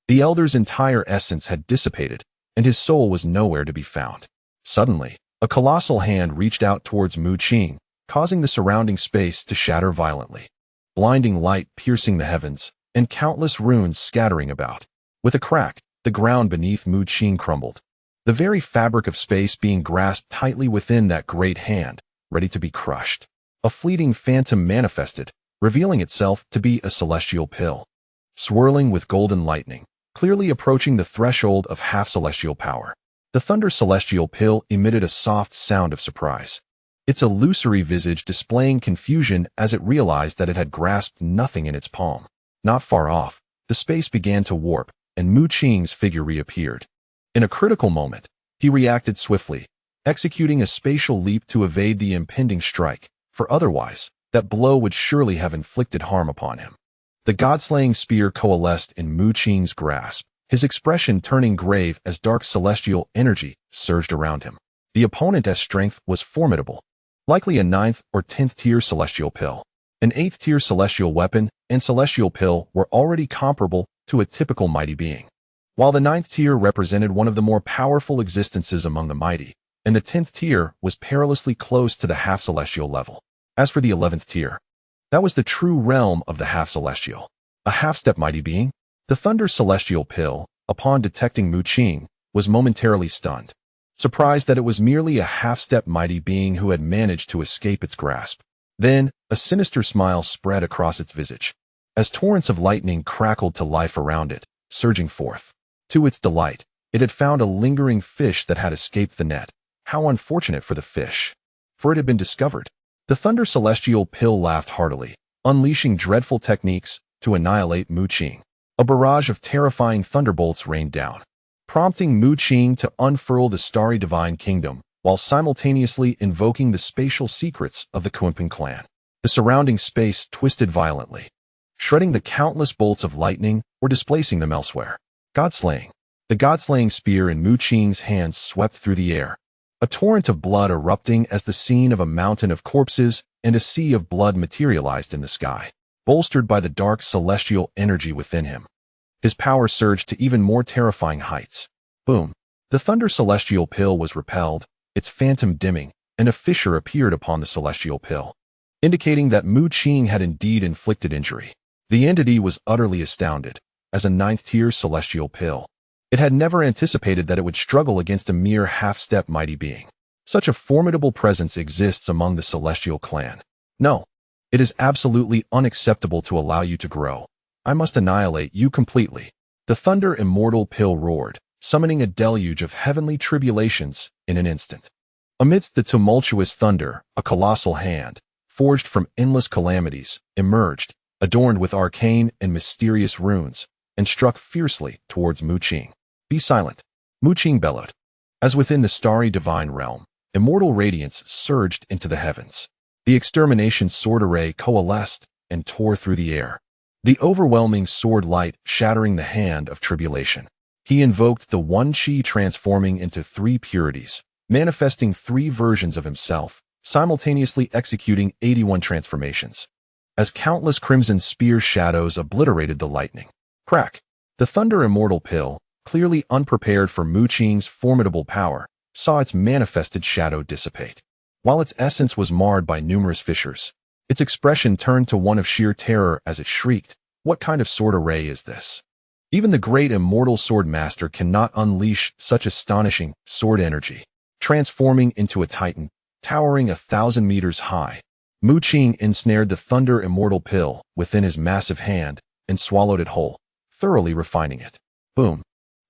The elder's entire essence had dissipated, and his soul was nowhere to be found. Suddenly, a colossal hand reached out towards Mu Qing, causing the surrounding space to shatter violently. Blinding light piercing the heavens, and countless runes scattering about. With a crack, the ground beneath Mu Qing crumbled, the very fabric of space being grasped tightly within that great hand, ready to be crushed. A fleeting phantom manifested, revealing itself to be a celestial pill, swirling with golden lightning, clearly approaching the threshold of half-celestial power. The Thunder Celestial pill emitted a soft sound of surprise, its illusory visage displaying confusion as it realized that it had grasped nothing in its palm. Not far off, the space began to warp, and Mu Qing's figure reappeared. In a critical moment, he reacted swiftly, executing a spatial leap to evade the impending strike, for otherwise, that blow would surely have inflicted harm upon him. The god-slaying spear coalesced in Mu Qing's grasp, his expression turning grave as dark celestial energy surged around him. The opponent's strength was formidable, likely a 9th or 10th tier celestial pill. An 8th tier celestial weapon and celestial pill were already comparable to a typical mighty being, while the 9th tier represented one of the more powerful existences among the mighty, and the 10th tier was perilously close to the half-celestial level. As for the 11th tier, that was the true realm of the half-celestial, a half-step mighty being. The Thunder Celestial pill, upon detecting Mu Qing, was momentarily stunned, surprised that it was merely a half-step mighty being who had managed to escape its grasp. Then, a sinister smile spread across its visage, as torrents of lightning crackled to life around it, surging forth. To its delight, it had found a lingering fish that had escaped the net. How unfortunate for the fish, for it had been discovered. The Thunder Celestial pill laughed heartily, unleashing dreadful techniques to annihilate Mu Qing. A barrage of terrifying thunderbolts rained down, prompting Mu Qing to unfurl the starry divine kingdom, while simultaneously invoking the spatial secrets of the Qingmu clan. The surrounding space twisted violently, shredding the countless bolts of lightning or displacing them elsewhere. God-slaying. The God-slaying spear in Mu Qing's hands swept through the air, a torrent of blood erupting as the scene of a mountain of corpses and a sea of blood materialized in the sky, bolstered by the dark celestial energy within him. His power surged to even more terrifying heights. Boom. The Thunder Celestial pill was repelled, its phantom dimming, and a fissure appeared upon the celestial pill, indicating that Mu Qing had indeed inflicted injury. The entity was utterly astounded. As a 9th tier celestial pill, it had never anticipated that it would struggle against a mere half-step mighty being. Such a formidable presence exists among the celestial clan. No, it is absolutely unacceptable to allow you to grow. I must annihilate you completely. The Thunder Immortal pill roared, summoning a deluge of heavenly tribulations in an instant. Amidst the tumultuous thunder, a colossal hand, forged from endless calamities, emerged, adorned with arcane and mysterious runes, and struck fiercely towards Mu Qing. Be silent, Mu Qing bellowed. As within the starry divine realm, immortal radiance surged into the heavens. The extermination sword array coalesced and tore through the air, the overwhelming sword light shattering the hand of tribulation. He invoked the one chi transforming into 3 purities, manifesting 3 versions of himself, simultaneously executing 81 transformations. As countless crimson spear shadows obliterated the lightning. Crack. The Thunder Immortal pill, clearly unprepared for Mu Qing's formidable power, saw its manifested shadow dissipate. While its essence was marred by numerous fissures, its expression turned to one of sheer terror as it shrieked, "What kind of sword array is this? Even the great immortal sword master cannot unleash such astonishing sword energy." Transforming into a titan, towering 1,000 meters high, Mu Qing ensnared the thunder immortal pill within his massive hand and swallowed it whole, thoroughly refining it. Boom.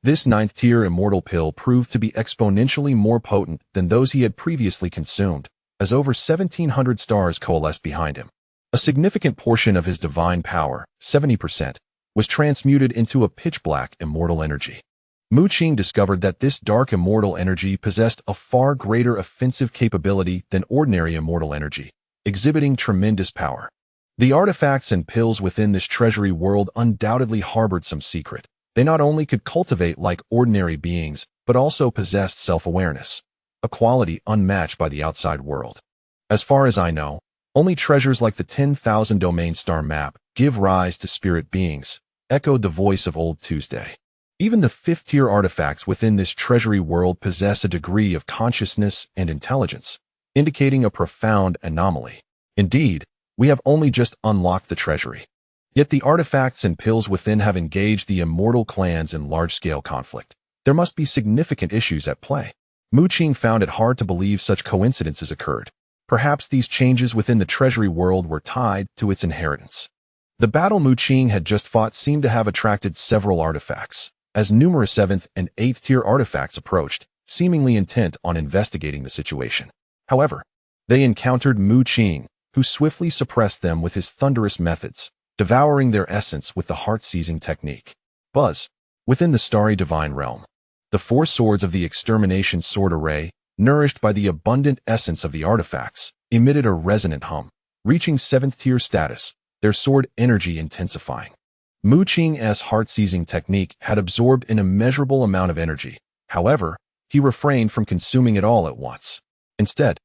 This 9th-tier immortal pill proved to be exponentially more potent than those he had previously consumed, as over 1,700 stars coalesced behind him. A significant portion of his divine power, 70%, was transmuted into a pitch-black immortal energy. Mu Qing discovered that this dark immortal energy possessed a far greater offensive capability than ordinary immortal energy, exhibiting tremendous power. The artifacts and pills within this treasury world undoubtedly harbored some secret. They not only could cultivate like ordinary beings, but also possessed self-awareness, a quality unmatched by the outside world. As far as I know, only treasures like the 10,000 domain star map give rise to spirit beings, echoed the voice of Old Tuesday. Even the 5th-tier artifacts within this treasury world possess a degree of consciousness and intelligence, indicating a profound anomaly. Indeed, we have only just unlocked the treasury. Yet the artifacts and pills within have engaged the immortal clans in large-scale conflict. There must be significant issues at play. Mu Qing found it hard to believe such coincidences occurred. Perhaps these changes within the treasury world were tied to its inheritance. The battle Mu Qing had just fought seemed to have attracted several artifacts, as numerous 7th and 8th-tier artifacts approached, seemingly intent on investigating the situation. However, they encountered Mu Qing, who swiftly suppressed them with his thunderous methods, devouring their essence with the heart-seizing technique. Buzz. Within the starry divine realm, the 4 swords of the extermination sword array, nourished by the abundant essence of the artifacts, emitted a resonant hum, reaching 7th-tier status, their sword energy intensifying. Mu Qing's heart-seizing technique had absorbed an immeasurable amount of energy. However, he refrained from consuming it all at once. Instead,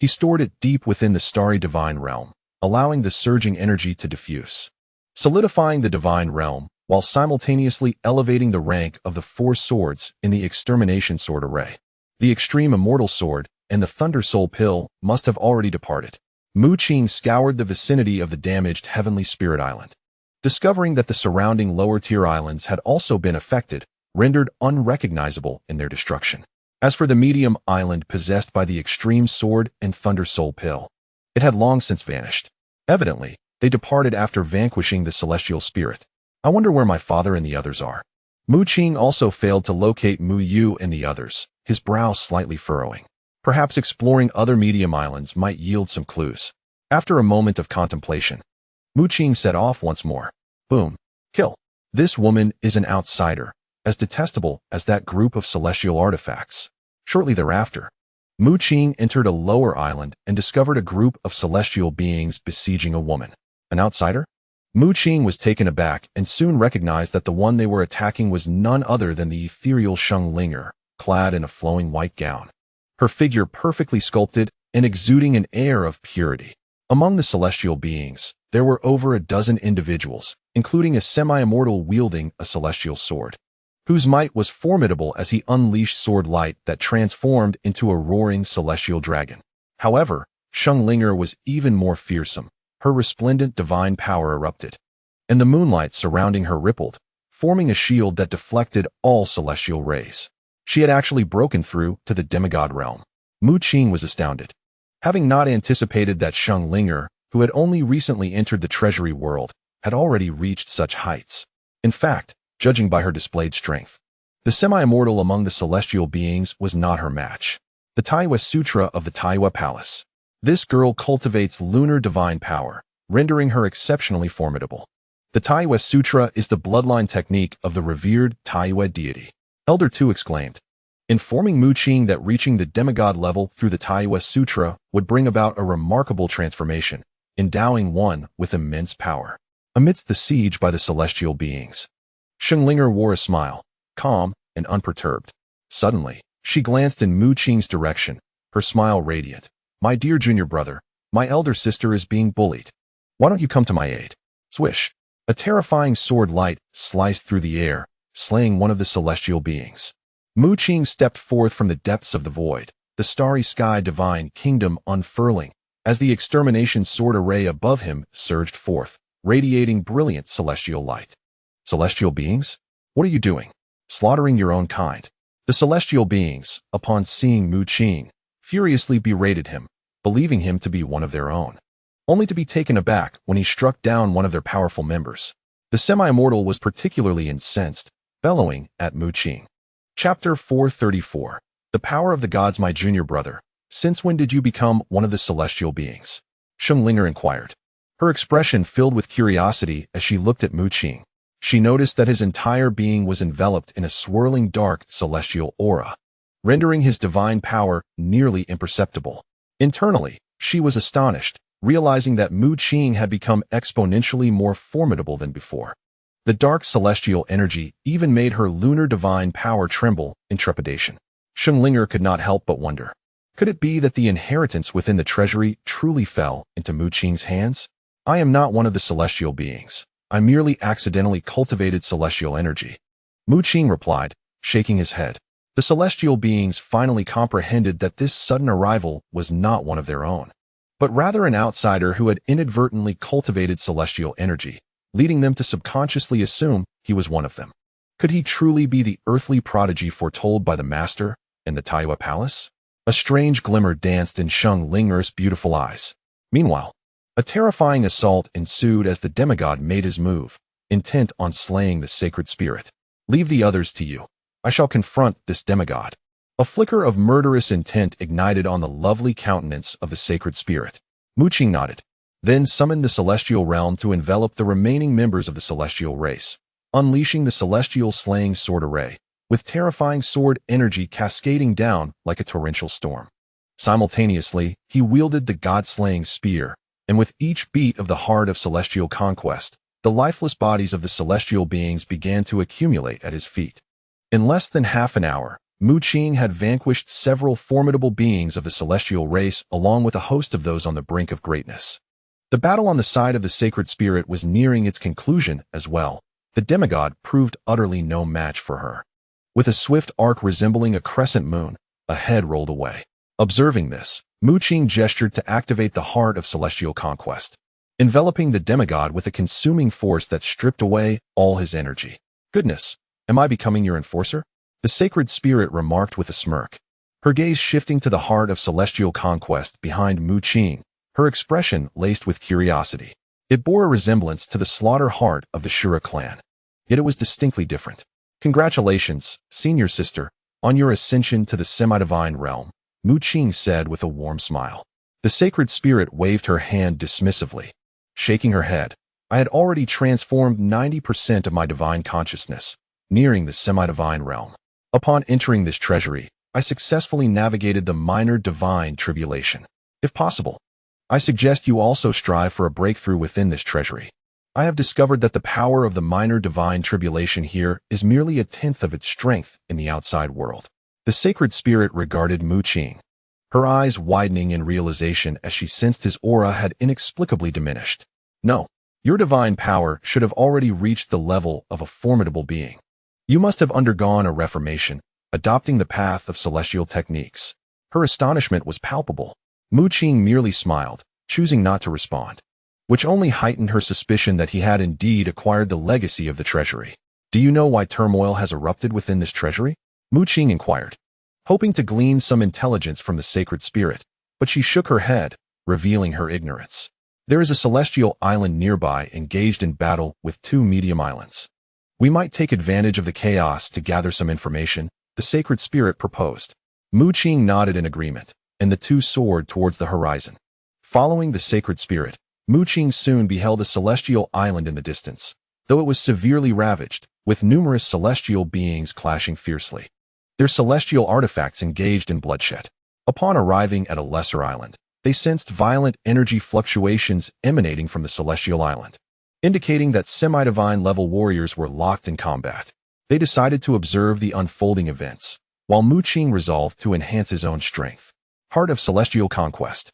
he stored it deep within the starry divine realm, allowing the surging energy to diffuse, solidifying the divine realm, while simultaneously elevating the rank of the 4 swords in the extermination sword array. The extreme immortal sword and the thunder soul pill must have already departed. Mu Qing scoured the vicinity of the damaged heavenly spirit island, discovering that the surrounding lower-tier islands had also been affected, rendered unrecognizable in their destruction. As for the medium island possessed by the extreme sword and thunder soul pill, it had long since vanished. Evidently, they departed after vanquishing the celestial spirit. I wonder where my father and the others are. Mu Qing also failed to locate Mu Yu and the others, his brow slightly furrowing. Perhaps exploring other medium islands might yield some clues. After a moment of contemplation, Mu Qing set off once more. Boom. Kill. This woman is an outsider, as detestable as that group of celestial artifacts. Shortly thereafter, Mu Qing entered a lower island and discovered a group of celestial beings besieging a woman. An outsider? Mu Qing was taken aback and soon recognized that the one they were attacking was none other than the ethereal Sheng Linger, clad in a flowing white gown. Her figure perfectly sculpted and exuding an air of purity. Among the celestial beings, there were over a dozen individuals, including a semi-immortal wielding a celestial sword, whose might was formidable as he unleashed sword light that transformed into a roaring celestial dragon. However, Sheng Linger was even more fearsome. Her resplendent divine power erupted, and the moonlight surrounding her rippled, forming a shield that deflected all celestial rays. She had actually broken through to the demigod realm. Mu Qing was astounded, having not anticipated that Sheng Linger, who had only recently entered the treasury world, had already reached such heights. In fact, judging by her displayed strength, the semi-immortal among the celestial beings was not her match. The Tianyu Sutra of the Tianyu Palace. This girl cultivates lunar divine power, rendering her exceptionally formidable. The Tianyu Sutra is the bloodline technique of the revered Tianyu deity. Elder Tu exclaimed, informing Mu Qing that reaching the demigod level through the Tianyu Sutra would bring about a remarkable transformation, endowing one with immense power. Amidst the siege by the celestial beings, Sheng Linger wore a smile, calm and unperturbed. Suddenly, she glanced in Mu Qing's direction, her smile radiant. My dear junior brother, my elder sister is being bullied. Why don't you come to my aid? Swish. A terrifying sword light sliced through the air, slaying one of the celestial beings. Mu Qing stepped forth from the depths of the void, the starry sky divine kingdom unfurling, as the extermination sword array above him surged forth, radiating brilliant celestial light. Celestial beings? What are you doing? Slaughtering your own kind. The celestial beings, upon seeing Mu Qing, furiously berated him, believing him to be one of their own, only to be taken aback when he struck down one of their powerful members. The semi-immortal was particularly incensed, bellowing at Mu Qing. Chapter 434. The Power of the Gods. My junior brother, since when did you become one of the celestial beings? Linger inquired. Her expression filled with curiosity as she looked at Mu Qing. She noticed that his entire being was enveloped in a swirling dark celestial aura, rendering his divine power nearly imperceptible. Internally, she was astonished, realizing that Mu Qing had become exponentially more formidable than before. The dark celestial energy even made her lunar divine power tremble in trepidation. Linger could not help but wonder. Could it be that the inheritance within the treasury truly fell into Mu Qing's hands? I am not one of the celestial beings. I merely accidentally cultivated celestial energy. Mu Qing replied, shaking his head. The celestial beings finally comprehended that this sudden arrival was not one of their own, but rather an outsider who had inadvertently cultivated celestial energy, leading them to subconsciously assume he was one of them. Could he truly be the earthly prodigy foretold by the master in the Tianyu Palace? A strange glimmer danced in Linger's beautiful eyes. Meanwhile, a terrifying assault ensued as the demigod made his move, intent on slaying the sacred spirit. Leave the others to you. I shall confront this demigod. A flicker of murderous intent ignited on the lovely countenance of the sacred spirit. Mu Qing nodded, then summoned the celestial realm to envelop the remaining members of the celestial race, unleashing the celestial slaying sword array, with terrifying sword energy cascading down like a torrential storm. Simultaneously, he wielded the god-slaying spear, and with each beat of the heart of celestial conquest, the lifeless bodies of the celestial beings began to accumulate at his feet. In less than half an hour, Mu Qing had vanquished several formidable beings of the celestial race along with a host of those on the brink of greatness. The battle on the side of the sacred spirit was nearing its conclusion as well. The demigod proved utterly no match for her. With a swift arc resembling a crescent moon, a head rolled away. Observing this, Mu Qing gestured to activate the heart of celestial conquest, enveloping the demigod with a consuming force that stripped away all his energy. Goodness, am I becoming your enforcer? The sacred spirit remarked with a smirk, her gaze shifting to the heart of celestial conquest behind Mu Qing, her expression laced with curiosity. It bore a resemblance to the slaughter heart of the Shura clan, yet it was distinctly different. Congratulations, senior sister, on your ascension to the semi-divine realm, Mu Qing said with a warm smile. The sacred spirit waved her hand dismissively, shaking her head. I had already transformed 90% of my divine consciousness, nearing the semi-divine realm. Upon entering this treasury, I successfully navigated the minor divine tribulation. If possible, I suggest you also strive for a breakthrough within this treasury. I have discovered that the power of the minor divine tribulation here is merely a tenth of its strength in the outside world. The sacred spirit regarded Mu Qing, her eyes widening in realization as she sensed his aura had inexplicably diminished. No, your divine power should have already reached the level of a formidable being. You must have undergone a reformation, adopting the path of celestial techniques. Her astonishment was palpable. Mu Qing merely smiled, choosing not to respond, which only heightened her suspicion that he had indeed acquired the legacy of the treasury. Do you know why turmoil has erupted within this treasury? Mu Qing inquired, hoping to glean some intelligence from the sacred spirit, but she shook her head, revealing her ignorance. There is a celestial island nearby engaged in battle with two medium islands. We might take advantage of the chaos to gather some information, the sacred spirit proposed. Mu Qing nodded in agreement, and the two soared towards the horizon. Following the sacred spirit, Mu Qing soon beheld a celestial island in the distance, though it was severely ravaged, with numerous celestial beings clashing fiercely. Their celestial artifacts engaged in bloodshed. Upon arriving at a lesser island, they sensed violent energy fluctuations emanating from the celestial island, indicating that semi-divine level warriors were locked in combat. They decided to observe the unfolding events, while Mu Qing resolved to enhance his own strength. Heart of Celestial Conquest.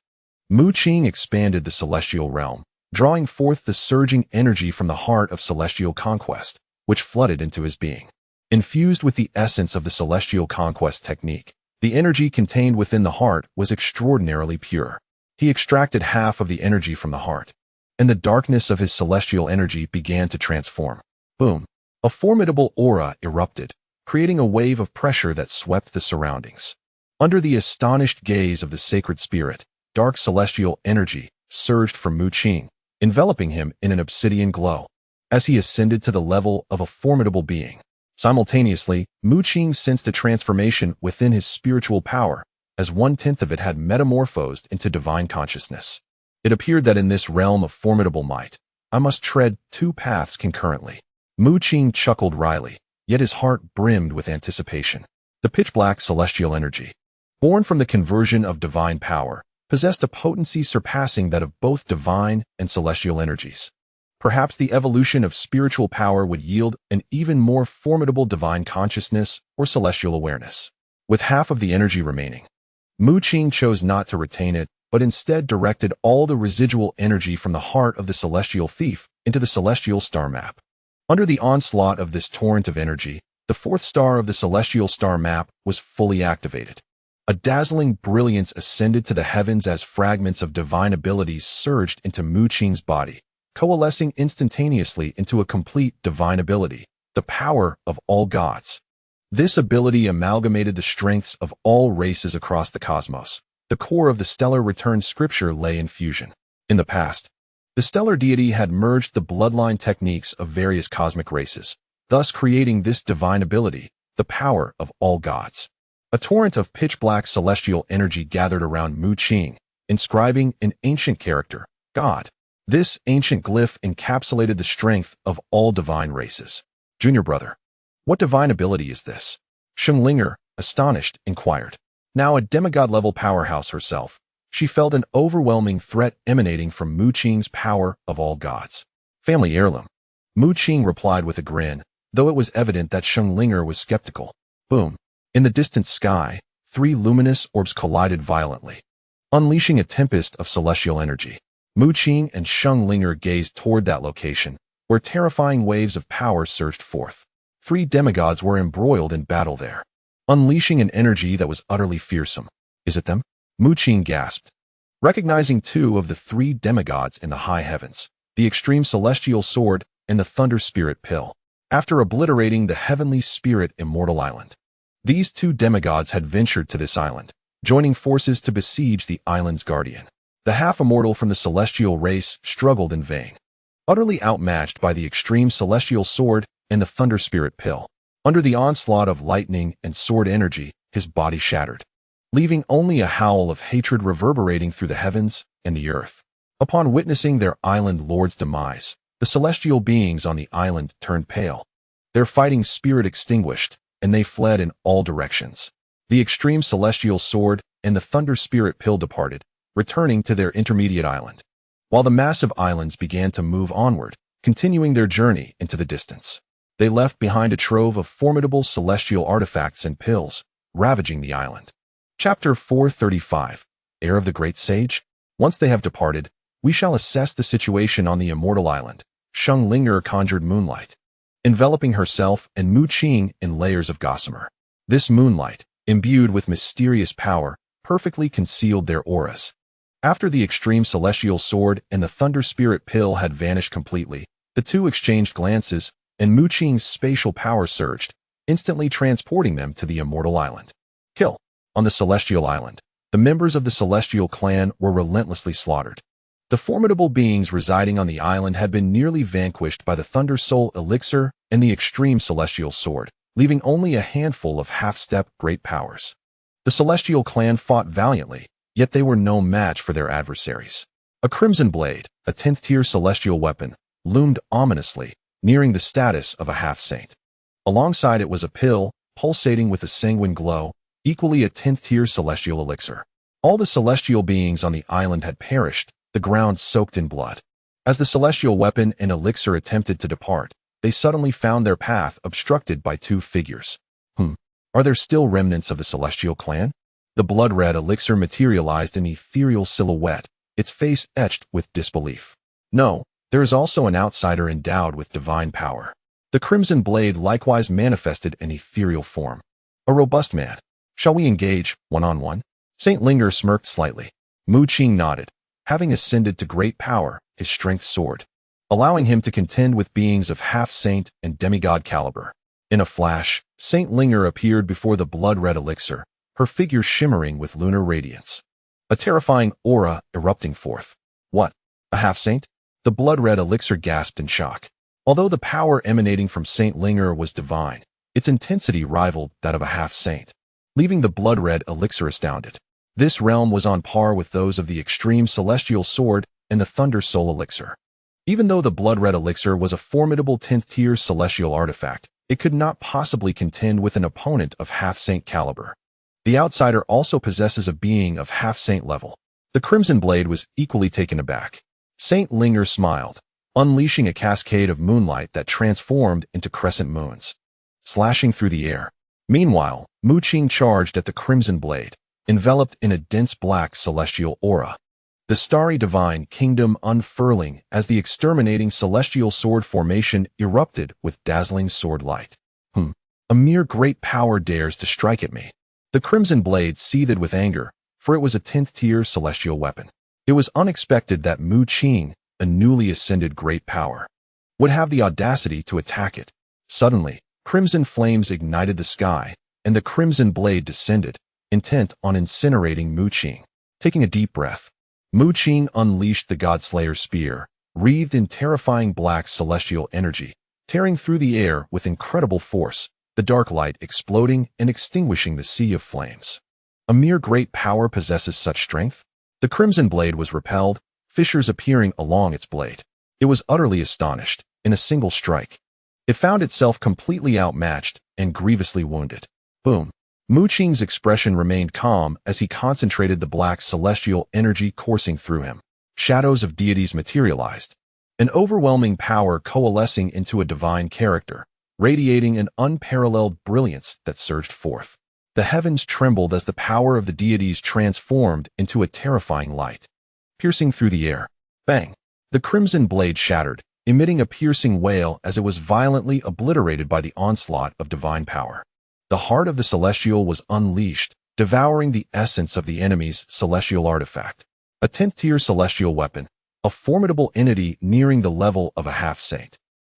Mu Qing expanded the celestial realm, drawing forth the surging energy from the heart of celestial conquest, which flooded into his being. Infused with the essence of the celestial conquest technique, the energy contained within the heart was extraordinarily pure. He extracted half of the energy from the heart, and the darkness of his celestial energy began to transform. Boom! A formidable aura erupted, creating a wave of pressure that swept the surroundings. Under the astonished gaze of the sacred spirit, dark celestial energy surged from Mu Qing, enveloping him in an obsidian glow. As he ascended to the level of a formidable being, simultaneously, Mu Qing sensed a transformation within his spiritual power, as 1/10 of it had metamorphosed into divine consciousness. It appeared that in this realm of formidable might, I must tread two paths concurrently. Mu Qing chuckled wryly, yet his heart brimmed with anticipation. The pitch-black celestial energy, born from the conversion of divine power, possessed a potency surpassing that of both divine and celestial energies. Perhaps the evolution of spiritual power would yield an even more formidable divine consciousness or celestial awareness. With half of the energy remaining, Mu Qing chose not to retain it, but instead directed all the residual energy from the heart of the celestial thief into the celestial star map. Under the onslaught of this torrent of energy, the fourth star of the celestial star map was fully activated. A dazzling brilliance ascended to the heavens as fragments of divine abilities surged into Mu Qing's body, coalescing instantaneously into a complete divine ability, the power of all gods. This ability amalgamated the strengths of all races across the cosmos. The core of the stellar return scripture lay in fusion. In the past, the stellar deity had merged the bloodline techniques of various cosmic races, thus creating this divine ability, the power of all gods. A torrent of pitch-black celestial energy gathered around Mu Qing, inscribing an ancient character, God. This ancient glyph encapsulated the strength of all divine races. Junior brother, what divine ability is this? Shenglingar, astonished, inquired. Now a demigod-level powerhouse herself, she felt an overwhelming threat emanating from Mu Qing's power of all gods. Family heirloom. Mu Qing replied with a grin, though it was evident that Shenglingar was skeptical. Boom. In the distant sky, three luminous orbs collided violently, unleashing a tempest of celestial energy. Mu Qing and Shenglingar gazed toward that location, where terrifying waves of power surged forth. Three demigods were embroiled in battle there, unleashing an energy that was utterly fearsome. Is it them? Mu Qing gasped, recognizing two of the three demigods in the high heavens, the extreme celestial sword and the thunder spirit pill. After obliterating the heavenly spirit immortal island, these two demigods had ventured to this island, joining forces to besiege the island's guardian. The half-immortal from the celestial race struggled in vain, utterly outmatched by the extreme celestial sword and the thunder spirit pill. Under the onslaught of lightning and sword energy, his body shattered, leaving only a howl of hatred reverberating through the heavens and the earth. Upon witnessing their island lord's demise, the celestial beings on the island turned pale. Their fighting spirit extinguished, and they fled in all directions. The extreme celestial sword and the thunder spirit pill departed, returning to their intermediate island, while the massive islands began to move onward, continuing their journey into the distance. They left behind a trove of formidable celestial artifacts and pills, ravaging the island. Chapter 435, Heir of the Great Sage. Once they have departed, we shall assess the situation on the immortal island. Shenglingar conjured moonlight, enveloping herself and Mu Qing in layers of gossamer. This moonlight, imbued with mysterious power, perfectly concealed their auras. After the extreme celestial sword and the thunder spirit pill had vanished completely, the two exchanged glances, and Mu Qing's spatial power surged, instantly transporting them to the immortal island. Kill. On the celestial island, the members of the celestial clan were relentlessly slaughtered. The formidable beings residing on the island had been nearly vanquished by the Thunder Soul Elixir and the extreme celestial sword, leaving only a handful of half-step great powers. The celestial clan fought valiantly, yet they were no match for their adversaries. A crimson blade, a 10th-tier celestial weapon, loomed ominously, nearing the status of a half-saint. Alongside it was a pill, pulsating with a sanguine glow, equally a 10th-tier celestial elixir. All the celestial beings on the island had perished, the ground soaked in blood. As the celestial weapon and elixir attempted to depart, they suddenly found their path obstructed by two figures. Are there still remnants of the celestial clan? The blood-red elixir materialized in ethereal silhouette, its face etched with disbelief. No, there is also an outsider endowed with divine power. The crimson blade likewise manifested an ethereal form. A robust man. Shall we engage, one-on-one? Saint Linger smirked slightly. Mu Qing nodded. Having ascended to great power, his strength soared, allowing him to contend with beings of half-saint and demigod caliber. In a flash, Saint Linger appeared before the blood-red elixir, her figure shimmering with lunar radiance. A terrifying aura erupting forth. What? A half-saint? The blood-red elixir gasped in shock. Although the power emanating from Saint Linger was divine, its intensity rivaled that of a half-saint, leaving the blood-red elixir astounded. This realm was on par with those of the extreme celestial sword and the thunder soul elixir. Even though the blood-red elixir was a formidable 10th-tier celestial artifact, it could not possibly contend with an opponent of half-saint caliber. The outsider also possesses a being of half-saint level. The crimson blade was equally taken aback. Saint Linger smiled, unleashing a cascade of moonlight that transformed into crescent moons, slashing through the air. Meanwhile, Mu Qing charged at the crimson blade, enveloped in a dense black celestial aura. The starry divine kingdom unfurling as the exterminating celestial sword formation erupted with dazzling sword light. A mere great power dares to strike at me. The crimson blade seethed with anger, for it was a 10th-tier celestial weapon. It was unexpected that Mu Qing, a newly ascended great power, would have the audacity to attack it. Suddenly, crimson flames ignited the sky, and the crimson blade descended, intent on incinerating Mu Qing. Taking a deep breath, Mu Qing unleashed the Godslayer spear, wreathed in terrifying black celestial energy, tearing through the air with incredible force, the dark light exploding and extinguishing the sea of flames. A mere great power possesses such strength? The crimson blade was repelled, fissures appearing along its blade. It was utterly astonished, in a single strike. It found itself completely outmatched and grievously wounded. Boom. Mu Qing's expression remained calm as he concentrated the black celestial energy coursing through him. Shadows of deities materialized, an overwhelming power coalescing into a divine character, radiating an unparalleled brilliance that surged forth. The heavens trembled as the power of the deities transformed into a terrifying light, piercing through the air. Bang! The crimson blade shattered, emitting a piercing wail as it was violently obliterated by the onslaught of divine power. The heart of the celestial was unleashed, devouring the essence of the enemy's celestial artifact. A 10th-tier celestial weapon, a formidable entity nearing the level of a half-saint,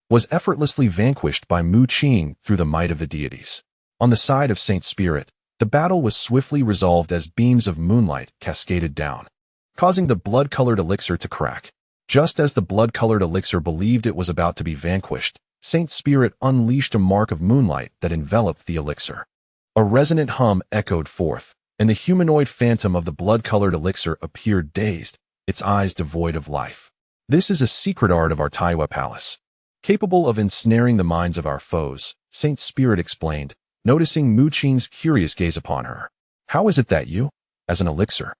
was effortlessly vanquished by Mu Qing through the might of the deities. On the side of Saint Spirit, the battle was swiftly resolved as beams of moonlight cascaded down, causing the blood-colored elixir to crack. Just as the blood-colored elixir believed it was about to be vanquished, Saint Spirit unleashed a mark of moonlight that enveloped the elixir. A resonant hum echoed forth, and the humanoid phantom of the blood-colored elixir appeared dazed, its eyes devoid of life. This is a secret art of our Tianyu Palace, capable of ensnaring the minds of our foes, Saint Spirit explained, noticing Mu Qing's curious gaze upon her. How is it that you, as an elixir,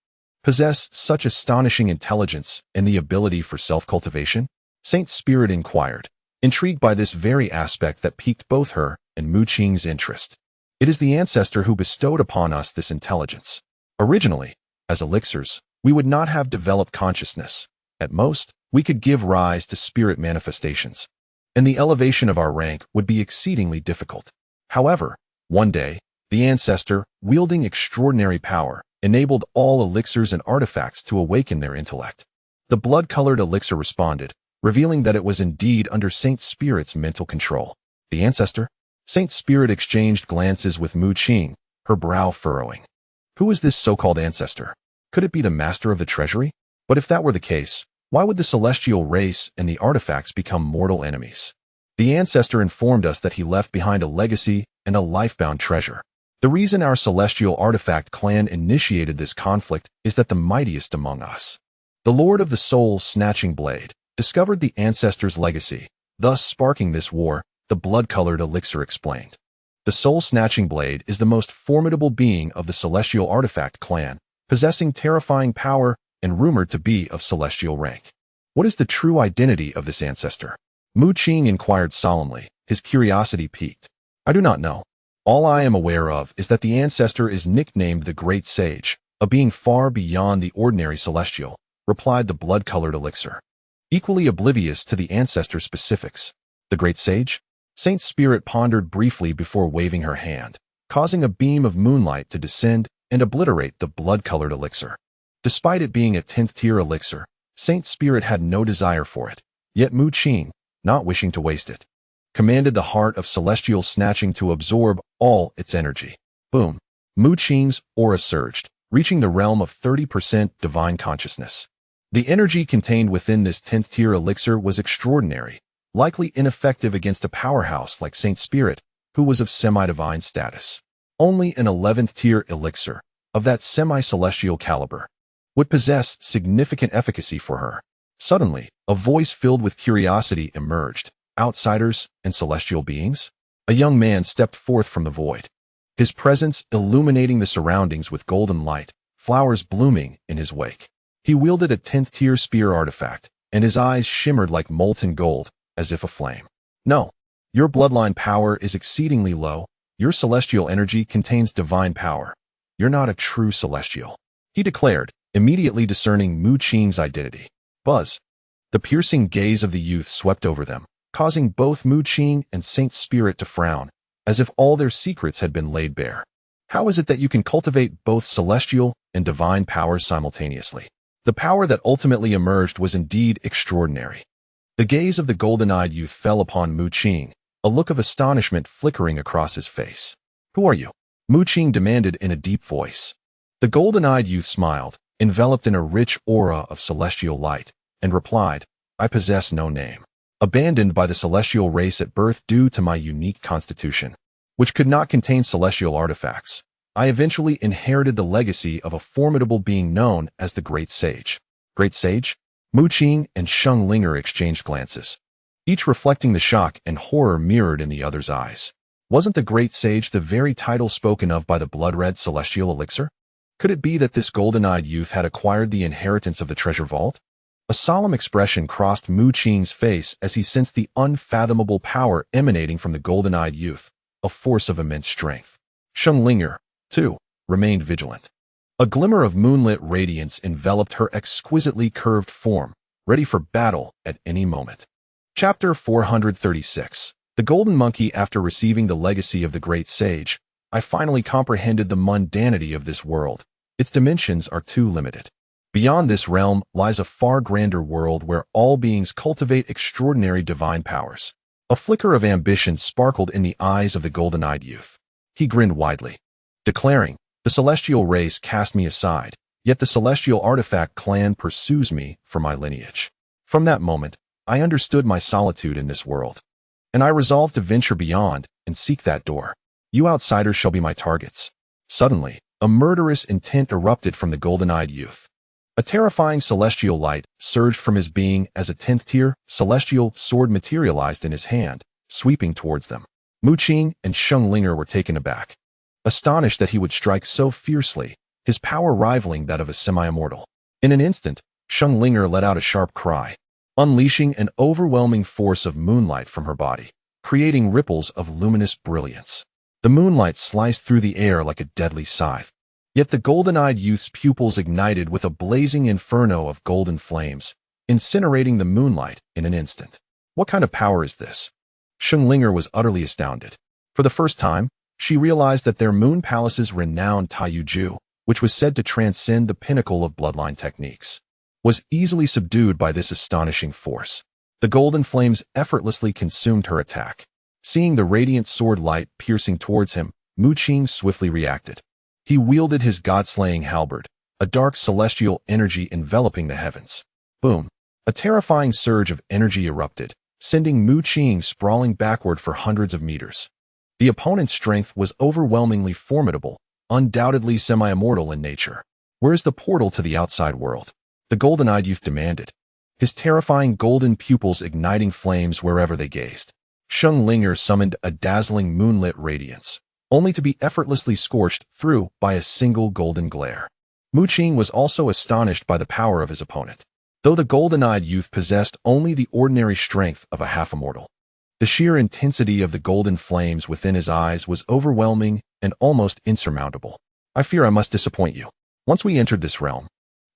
possess such astonishing intelligence and the ability for self-cultivation? Saint Spirit inquired, intrigued by this very aspect that piqued both her and Mu Qing's interest. It is the ancestor who bestowed upon us this intelligence. Originally, as elixirs, we would not have developed consciousness. At most, we could give rise to spirit manifestations, and the elevation of our rank would be exceedingly difficult. However, one day, the ancestor, wielding extraordinary power, enabled all elixirs and artifacts to awaken their intellect. The blood-colored elixir responded, revealing that it was indeed under Saint Spirit's mental control. The ancestor? Saint Spirit exchanged glances with Mu Qing, her brow furrowing. Who is this so-called ancestor? Could it be the master of the treasury? But if that were the case, why would the celestial race and the artifacts become mortal enemies? The ancestor informed us that he left behind a legacy and a life-bound treasure. The reason our celestial artifact clan initiated this conflict is that the mightiest among us, the Lord of the Soul's snatching blade, discovered the ancestor's legacy, thus sparking this war, the blood-colored elixir explained. The soul-snatching blade is the most formidable being of the celestial artifact clan, possessing terrifying power and rumored to be of celestial rank. What is the true identity of this ancestor? Mu Qing inquired solemnly, his curiosity piqued. I do not know. All I am aware of is that the ancestor is nicknamed the Great Sage, a being far beyond the ordinary celestial, replied the blood-colored elixir. Equally oblivious to the ancestor's specifics. The Great Sage? Saint Spirit pondered briefly before waving her hand, causing a beam of moonlight to descend and obliterate the blood-colored elixir. Despite it being a 10th-tier elixir, Saint Spirit had no desire for it, yet Mu Qing, not wishing to waste it, commanded the heart of celestial snatching to absorb all its energy. Boom! Mu Qing's aura surged, reaching the realm of 30% divine consciousness. The energy contained within this 10th-tier elixir was extraordinary, likely ineffective against a powerhouse like Saint Spirit, who was of semi-divine status. Only an 11th-tier elixir, of that semi-celestial caliber, would possess significant efficacy for her. Suddenly, a voice filled with curiosity emerged. Outsiders and celestial beings? A young man stepped forth from the void, his presence illuminating the surroundings with golden light, flowers blooming in his wake. He wielded a 10th-tier spear artifact, and his eyes shimmered like molten gold, as if aflame. No, your bloodline power is exceedingly low. Your celestial energy contains divine power. You're not a true celestial, he declared, immediately discerning Mu Qing's identity. Buzz. The piercing gaze of the youth swept over them, causing both Mu Qing and Saint Spirit to frown, as if all their secrets had been laid bare. How is it that you can cultivate both celestial and divine powers simultaneously? The power that ultimately emerged was indeed extraordinary. The gaze of the golden-eyed youth fell upon Mu Qing, a look of astonishment flickering across his face. Who are you? Mu Qing demanded in a deep voice. The golden-eyed youth smiled, enveloped in a rich aura of celestial light, and replied, I possess no name. Abandoned by the celestial race at birth due to my unique constitution, which could not contain celestial artifacts, I eventually inherited the legacy of a formidable being known as the Great Sage. Great Sage? Mu Qing and Sheng Linger exchanged glances, each reflecting the shock and horror mirrored in the other's eyes. Wasn't the Great Sage the very title spoken of by the blood-red celestial elixir? Could it be that this golden-eyed youth had acquired the inheritance of the treasure vault? A solemn expression crossed Mu Qing's face as he sensed the unfathomable power emanating from the golden-eyed youth, a force of immense strength. Sheng Linger, too, remained vigilant. A glimmer of moonlit radiance enveloped her exquisitely curved form, ready for battle at any moment. Chapter 436. The Golden Monkey. After receiving the legacy of the Great Sage, I finally comprehended the mundanity of this world. Its dimensions are too limited. Beyond this realm lies a far grander world where all beings cultivate extraordinary divine powers. A flicker of ambition sparkled in the eyes of the golden-eyed youth. He grinned widely, declaring, the celestial race cast me aside, yet the celestial artifact clan pursues me for my lineage. From that moment, I understood my solitude in this world, and I resolved to venture beyond and seek that door. You outsiders shall be my targets. Suddenly, a murderous intent erupted from the golden-eyed youth. A terrifying celestial light surged from his being as a 10th-tier celestial sword materialized in his hand, sweeping towards them. Mu Qing and Sheng Linger were taken aback, astonished that he would strike so fiercely, his power rivaling that of a semi-immortal. In an instant, Sheng Linger let out a sharp cry, unleashing an overwhelming force of moonlight from her body, creating ripples of luminous brilliance. The moonlight sliced through the air like a deadly scythe. Yet the golden-eyed youth's pupils ignited with a blazing inferno of golden flames, incinerating the moonlight in an instant. What kind of power is this? Sheng Linger was utterly astounded. For the first time, she realized that their Moon Palace's renowned Taiyuju, which was said to transcend the pinnacle of bloodline techniques, was easily subdued by this astonishing force. The golden flames effortlessly consumed her attack. Seeing the radiant sword light piercing towards him, Mu Qing swiftly reacted. He wielded his god-slaying halberd, a dark celestial energy enveloping the heavens. Boom! A terrifying surge of energy erupted, sending Mu Qing sprawling backward for hundreds of meters. The opponent's strength was overwhelmingly formidable, undoubtedly semi-immortal in nature. Where's the portal to the outside world? The golden-eyed youth demanded, his terrifying golden pupils igniting flames wherever they gazed. Sheng Linger summoned a dazzling moonlit radiance, only to be effortlessly scorched through by a single golden glare. Mu Qing was also astonished by the power of his opponent. Though the golden-eyed youth possessed only the ordinary strength of a half-immortal, the sheer intensity of the golden flames within his eyes was overwhelming and almost insurmountable. I fear I must disappoint you. Once we entered this realm,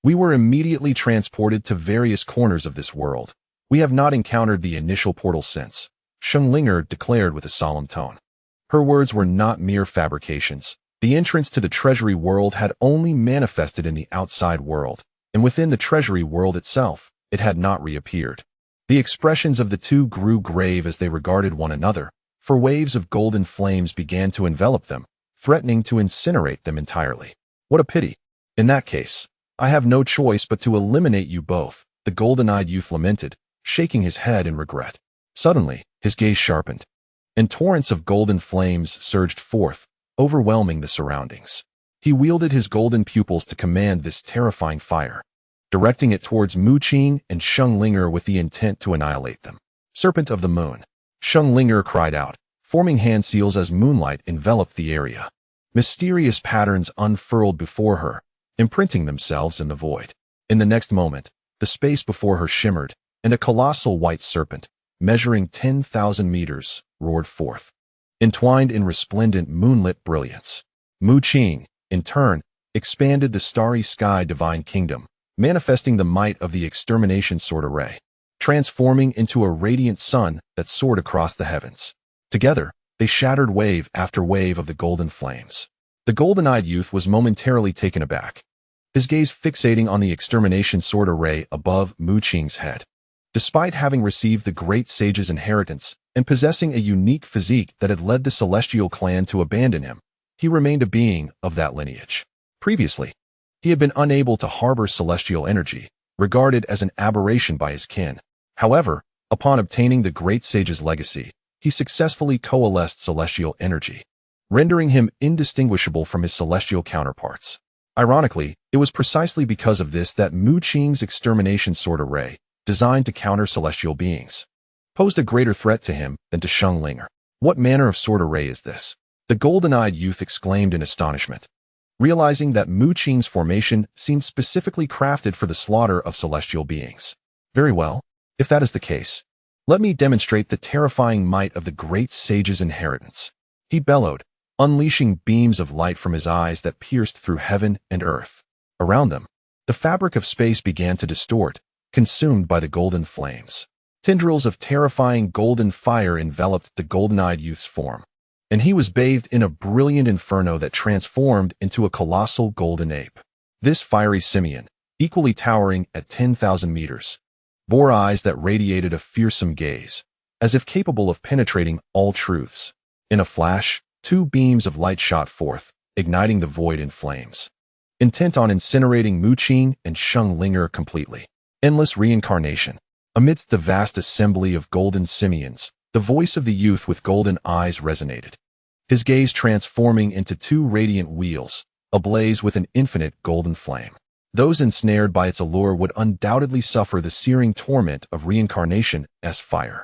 we were immediately transported to various corners of this world. We have not encountered the initial portal since. Linger declared with a solemn tone. Her words were not mere fabrications. The entrance to the treasury world had only manifested in the outside world, and within the treasury world itself, it had not reappeared. The expressions of the two grew grave as they regarded one another, for waves of golden flames began to envelop them, threatening to incinerate them entirely. What a pity. In that case, I have no choice but to eliminate you both, the golden-eyed youth lamented, shaking his head in regret. Suddenly, his gaze sharpened, and torrents of golden flames surged forth, overwhelming the surroundings. He wielded his golden pupils to command this terrifying fire, directing it towards Mu Qing and Linger with the intent to annihilate them. Serpent of the Moon. Linger cried out, forming hand seals as moonlight enveloped the area. Mysterious patterns unfurled before her, imprinting themselves in the void. In the next moment, the space before her shimmered, and a colossal white serpent, measuring 10,000 meters, roared forth. Entwined in resplendent moonlit brilliance, Mu Qing, in turn, expanded the starry sky divine kingdom, manifesting the might of the extermination sword array, transforming into a radiant sun that soared across the heavens. Together, they shattered wave after wave of the golden flames. The golden-eyed youth was momentarily taken aback, his gaze fixating on the extermination sword array above Mu Qing's head. Despite having received the great sage's inheritance and possessing a unique physique that had led the celestial clan to abandon him, he remained a being of that lineage. Previously, he had been unable to harbor celestial energy, regarded as an aberration by his kin. However, upon obtaining the great sage's legacy, he successfully coalesced celestial energy, rendering him indistinguishable from his celestial counterparts. Ironically, it was precisely because of this that Mu Qing's extermination sword array, designed to counter celestial beings, posed a greater threat to him than to Linger. What manner of sword array is this? The golden-eyed youth exclaimed in astonishment, realizing that Mu Qing's formation seemed specifically crafted for the slaughter of celestial beings. Very well, if that is the case, let me demonstrate the terrifying might of the great sage's inheritance. He bellowed, unleashing beams of light from his eyes that pierced through heaven and earth. Around them, the fabric of space began to distort, consumed by the golden flames. Tendrils of terrifying golden fire enveloped the golden-eyed youth's form, and he was bathed in a brilliant inferno that transformed into a colossal golden ape. This fiery simian, equally towering at 10,000 meters, bore eyes that radiated a fearsome gaze, as if capable of penetrating all truths. In a flash, two beams of light shot forth, igniting the void in flames, intent on incinerating Mu Qing and Linger completely. Endless reincarnation. Amidst the vast assembly of golden simians, the voice of the youth with golden eyes resonated, his gaze transforming into two radiant wheels, ablaze with an infinite golden flame. Those ensnared by its allure would undoubtedly suffer the searing torment of reincarnation as fire.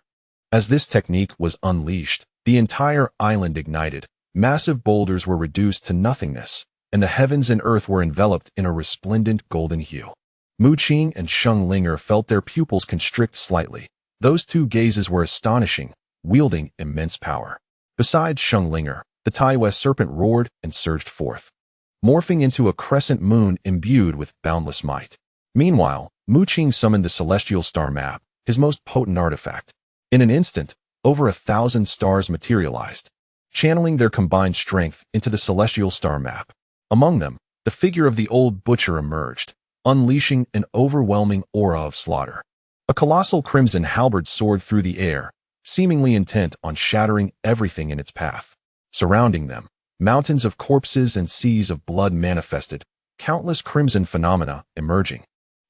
As this technique was unleashed, the entire island ignited, massive boulders were reduced to nothingness, and the heavens and earth were enveloped in a resplendent golden hue. Mu Qing and Linger felt their pupils constrict slightly. Those two gazes were astonishing, wielding immense power. Besides Linger, the Tianyu serpent roared and surged forth, morphing into a crescent moon imbued with boundless might. Meanwhile, Mu Qing summoned the celestial star map, his most potent artifact. In an instant, over 1,000 stars materialized, channeling their combined strength into the celestial star map. Among them, the figure of the old butcher emerged, unleashing an overwhelming aura of slaughter. A colossal crimson halberd soared through the air, seemingly intent on shattering everything in its path. Surrounding them, mountains of corpses and seas of blood manifested, countless crimson phenomena emerging,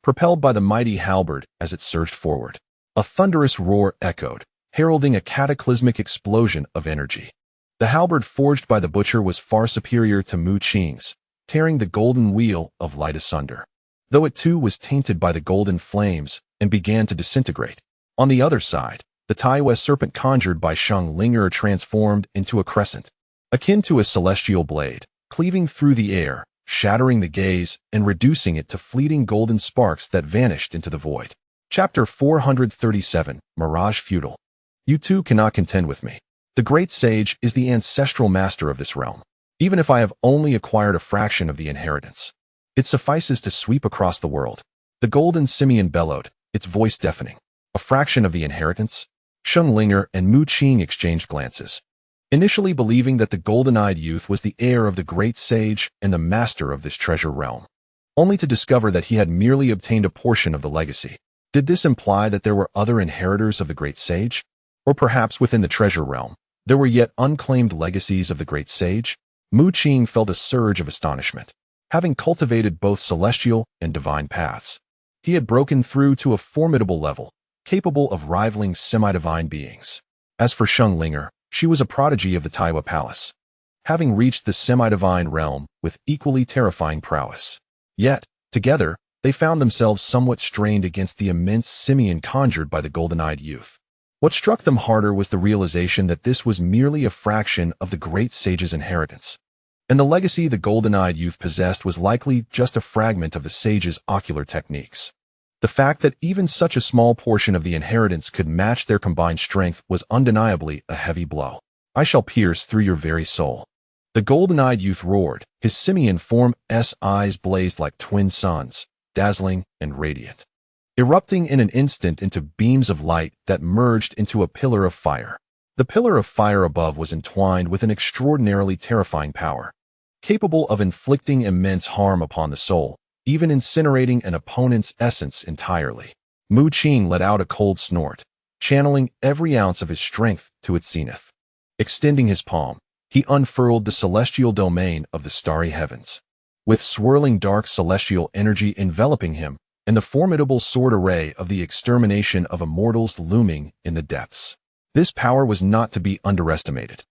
propelled by the mighty halberd as it surged forward. A thunderous roar echoed, heralding a cataclysmic explosion of energy. The halberd forged by the butcher was far superior to Mu Qing's, tearing the golden wheel of light asunder, though it too was tainted by the golden flames and began to disintegrate. On the other side, the Tianyu serpent conjured by Linger transformed into a crescent, akin to a celestial blade, cleaving through the air, shattering the gaze and reducing it to fleeting golden sparks that vanished into the void. Chapter 437, Mirage Feudal. You too cannot contend with me. The great sage is the ancestral master of this realm, even if I have only acquired a fraction of the inheritance. It suffices to sweep across the world. The golden simian bellowed, its voice deafening. A fraction of the inheritance? Linger and Mu Qing exchanged glances, initially believing that the golden-eyed youth was the heir of the great sage and the master of this treasure realm, only to discover that he had merely obtained a portion of the legacy. Did this imply that there were other inheritors of the great sage? Or perhaps within the treasure realm, there were yet unclaimed legacies of the great sage? Mu Qing felt a surge of astonishment. Having cultivated both celestial and divine paths, he had broken through to a formidable level, capable of rivaling semi-divine beings. As for Linger, she was a prodigy of the Tianyu Palace, having reached the semi-divine realm with equally terrifying prowess. Yet, together, they found themselves somewhat strained against the immense simian conjured by the golden-eyed youth. What struck them harder was the realization that this was merely a fraction of the great sage's inheritance, and the legacy the golden-eyed youth possessed was likely just a fragment of the sage's ocular techniques. The fact that even such a small portion of the inheritance could match their combined strength was undeniably a heavy blow. "I shall pierce through your very soul." The golden-eyed youth roared. His simian form's eyes blazed like twin suns, dazzling and radiant, erupting in an instant into beams of light that merged into a pillar of fire. The pillar of fire above was entwined with an extraordinarily terrifying power, capable of inflicting immense harm upon the soul, even incinerating an opponent's essence entirely. Mu Qing let out a cold snort, channeling every ounce of his strength to its zenith. Extending his palm, he unfurled the celestial domain of the starry heavens, with swirling dark celestial energy enveloping him, and the formidable sword array of the extermination of immortals looming in the depths. This power was not to be underestimated.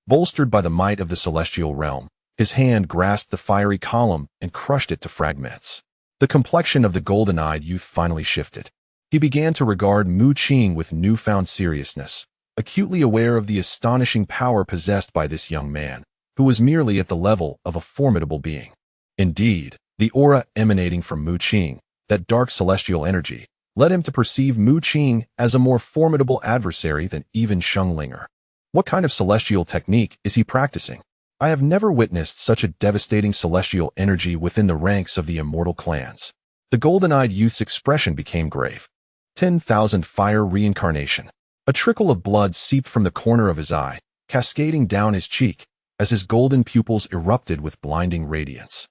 Bolstered by the might of the celestial realm, his hand grasped the fiery column and crushed it to fragments. The complexion of the golden-eyed youth finally shifted. He began to regard Mu Qing with newfound seriousness, acutely aware of the astonishing power possessed by this young man, who was merely at the level of a formidable being. Indeed, the aura emanating from Mu Qing, that dark celestial energy, led him to perceive Mu Qing as a more formidable adversary than even Linger. What kind of celestial technique is he practicing? I have never witnessed such a devastating celestial energy within the ranks of the immortal clans. The golden-eyed youth's expression became grave. 10,000 fire reincarnation. A trickle of blood seeped from the corner of his eye, cascading down his cheek, as his golden pupils erupted with blinding radiance,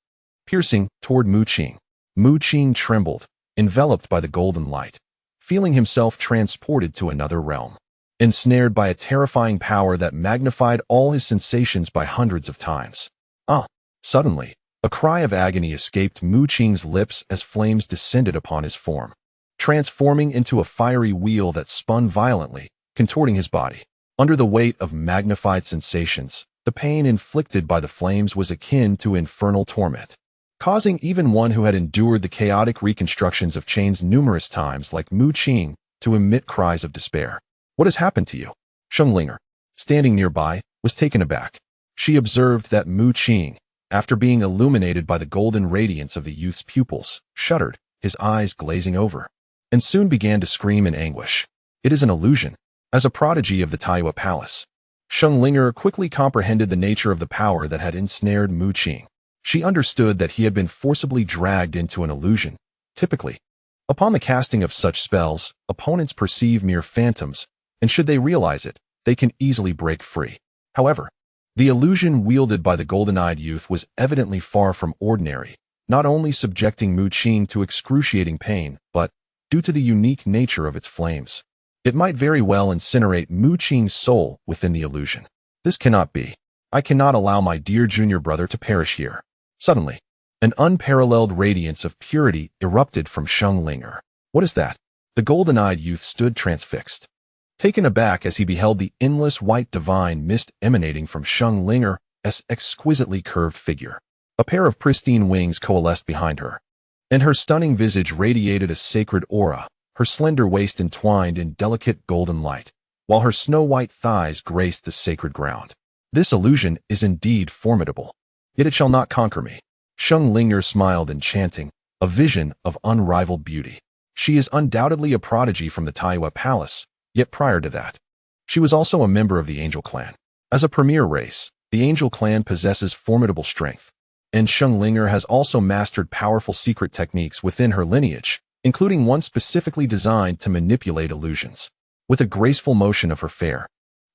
piercing toward Mu Qing. Mu Qing trembled, enveloped by the golden light, feeling himself transported to another realm, ensnared by a terrifying power that magnified all his sensations by hundreds of times. Suddenly, a cry of agony escaped Mu Qing's lips as flames descended upon his form, transforming into a fiery wheel that spun violently, contorting his body. Under the weight of magnified sensations, the pain inflicted by the flames was akin to infernal torment, causing even one who had endured the chaotic reconstructions of chains numerous times like Mu Qing to emit cries of despair. "What has happened to you?" Linger, standing nearby, was taken aback. She observed that Mu Qing, after being illuminated by the golden radiance of the youth's pupils, shuddered, his eyes glazing over, and soon began to scream in anguish. "It is an illusion." As a prodigy of the Tianyu Palace, Linger quickly comprehended the nature of the power that had ensnared Mu Qing. She understood that he had been forcibly dragged into an illusion. Typically, upon the casting of such spells, opponents perceive mere phantoms, and should they realize it, they can easily break free. However, the illusion wielded by the golden-eyed youth was evidently far from ordinary, not only subjecting Mu Qing to excruciating pain, but, due to the unique nature of its flames, it might very well incinerate Mu Qing's soul within the illusion. "This cannot be. I cannot allow my dear junior brother to perish here." Suddenly, an unparalleled radiance of purity erupted from Linger. "What is that?" The golden-eyed youth stood transfixed, taken aback as he beheld the endless white divine mist emanating from Linger's exquisitely curved figure. A pair of pristine wings coalesced behind her, and her stunning visage radiated a sacred aura, her slender waist entwined in delicate golden light, while her snow-white thighs graced the sacred ground. "This illusion is indeed formidable, yet it shall not conquer me." Linger smiled, enchanting, a vision of unrivaled beauty. She is undoubtedly a prodigy from the Tianyu Palace, yet prior to that, she was also a member of the Angel Clan. As a premier race, the Angel Clan possesses formidable strength, and Linger has also mastered powerful secret techniques within her lineage, including one specifically designed to manipulate illusions. With a graceful motion of her fair,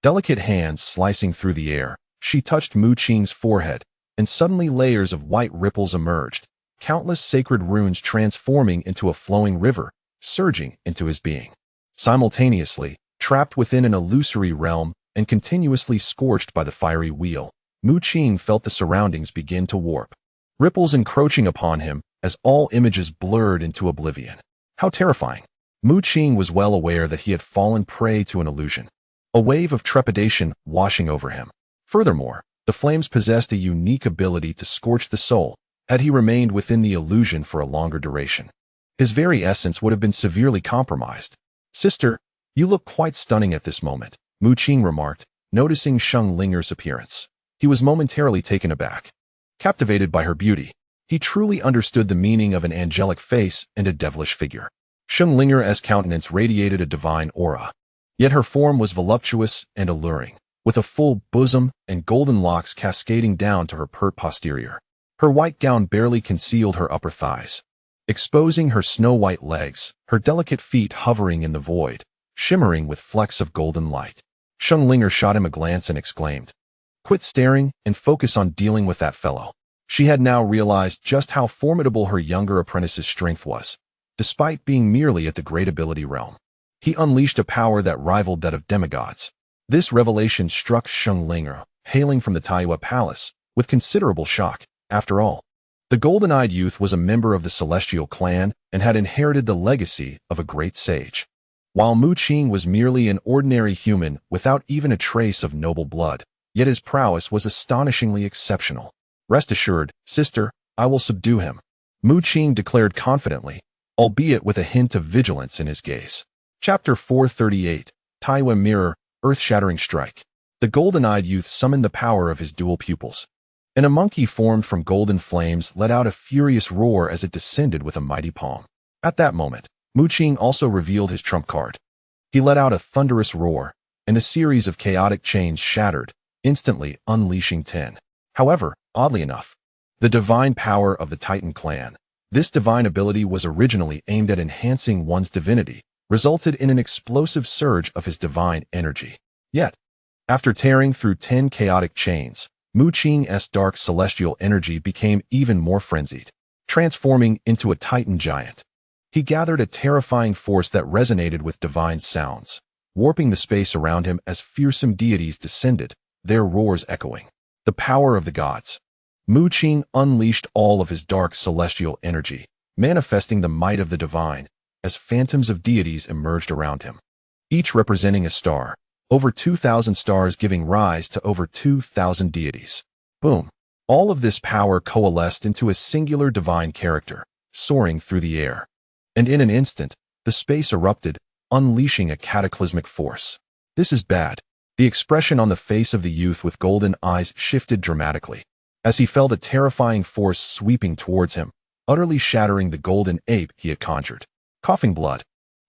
delicate hands slicing through the air, she touched Mu Qing's forehead, and suddenly layers of white ripples emerged, countless sacred runes transforming into a flowing river, surging into his being. Simultaneously, trapped within an illusory realm and continuously scorched by the fiery wheel, Mu Qing felt the surroundings begin to warp, ripples encroaching upon him as all images blurred into oblivion. How terrifying! Mu Qing was well aware that he had fallen prey to an illusion, a wave of trepidation washing over him. Furthermore, the flames possessed a unique ability to scorch the soul had he remained within the illusion for a longer duration. His very essence would have been severely compromised. "Sister, you look quite stunning at this moment," Mu Qing remarked, noticing Sheng Linger's appearance. He was momentarily taken aback. Captivated by her beauty, he truly understood the meaning of an angelic face and a devilish figure. Sheng Linger's countenance radiated a divine aura. Yet her form was voluptuous and alluring, with a full bosom and golden locks cascading down to her pert posterior. Her white gown barely concealed her upper thighs, exposing her snow-white legs, her delicate feet hovering in the void, shimmering with flecks of golden light. Sheng Linger shot him a glance and exclaimed, "Quit staring and focus on dealing with that fellow." She had now realized just how formidable her younger apprentice's strength was. Despite being merely at the great ability realm, he unleashed a power that rivaled that of demigods. This revelation struck Sheng Linger, hailing from the Tianyu Palace, with considerable shock. After all, the golden-eyed youth was a member of the celestial clan and had inherited the legacy of a great sage, while Mu Qing was merely an ordinary human without even a trace of noble blood. Yet his prowess was astonishingly exceptional. "Rest assured, sister, I will subdue him," Mu Qing declared confidently, albeit with a hint of vigilance in his gaze. Chapter 438, Tianyu Mirror, Earth-Shattering Strike. The golden-eyed youth summoned the power of his dual pupils, and a monkey formed from golden flames let out a furious roar as it descended with a mighty palm. At that moment, Mu Qing also revealed his trump card. He let out a thunderous roar, and a series of chaotic chains shattered, instantly unleashing 10. However, oddly enough, the divine power of the Titan clan, this divine ability was originally aimed at enhancing one's divinity, resulted in an explosive surge of his divine energy. Yet, after tearing through 10 chaotic chains, Mu Qing's dark celestial energy became even more frenzied, transforming into a Titan giant. He gathered a terrifying force that resonated with divine sounds, warping the space around him as fearsome deities descended, their roars echoing. The power of the gods. Mu Qing unleashed all of his dark celestial energy, manifesting the might of the divine, as phantoms of deities emerged around him, each representing a star, over 2,000 stars giving rise to over 2,000 deities. Boom! All of this power coalesced into a singular divine character, soaring through the air. And in an instant, the space erupted, unleashing a cataclysmic force. "This is bad." The expression on the face of the youth with golden eyes shifted dramatically, as he felt a terrifying force sweeping towards him, utterly shattering the golden ape he had conjured. Coughing blood.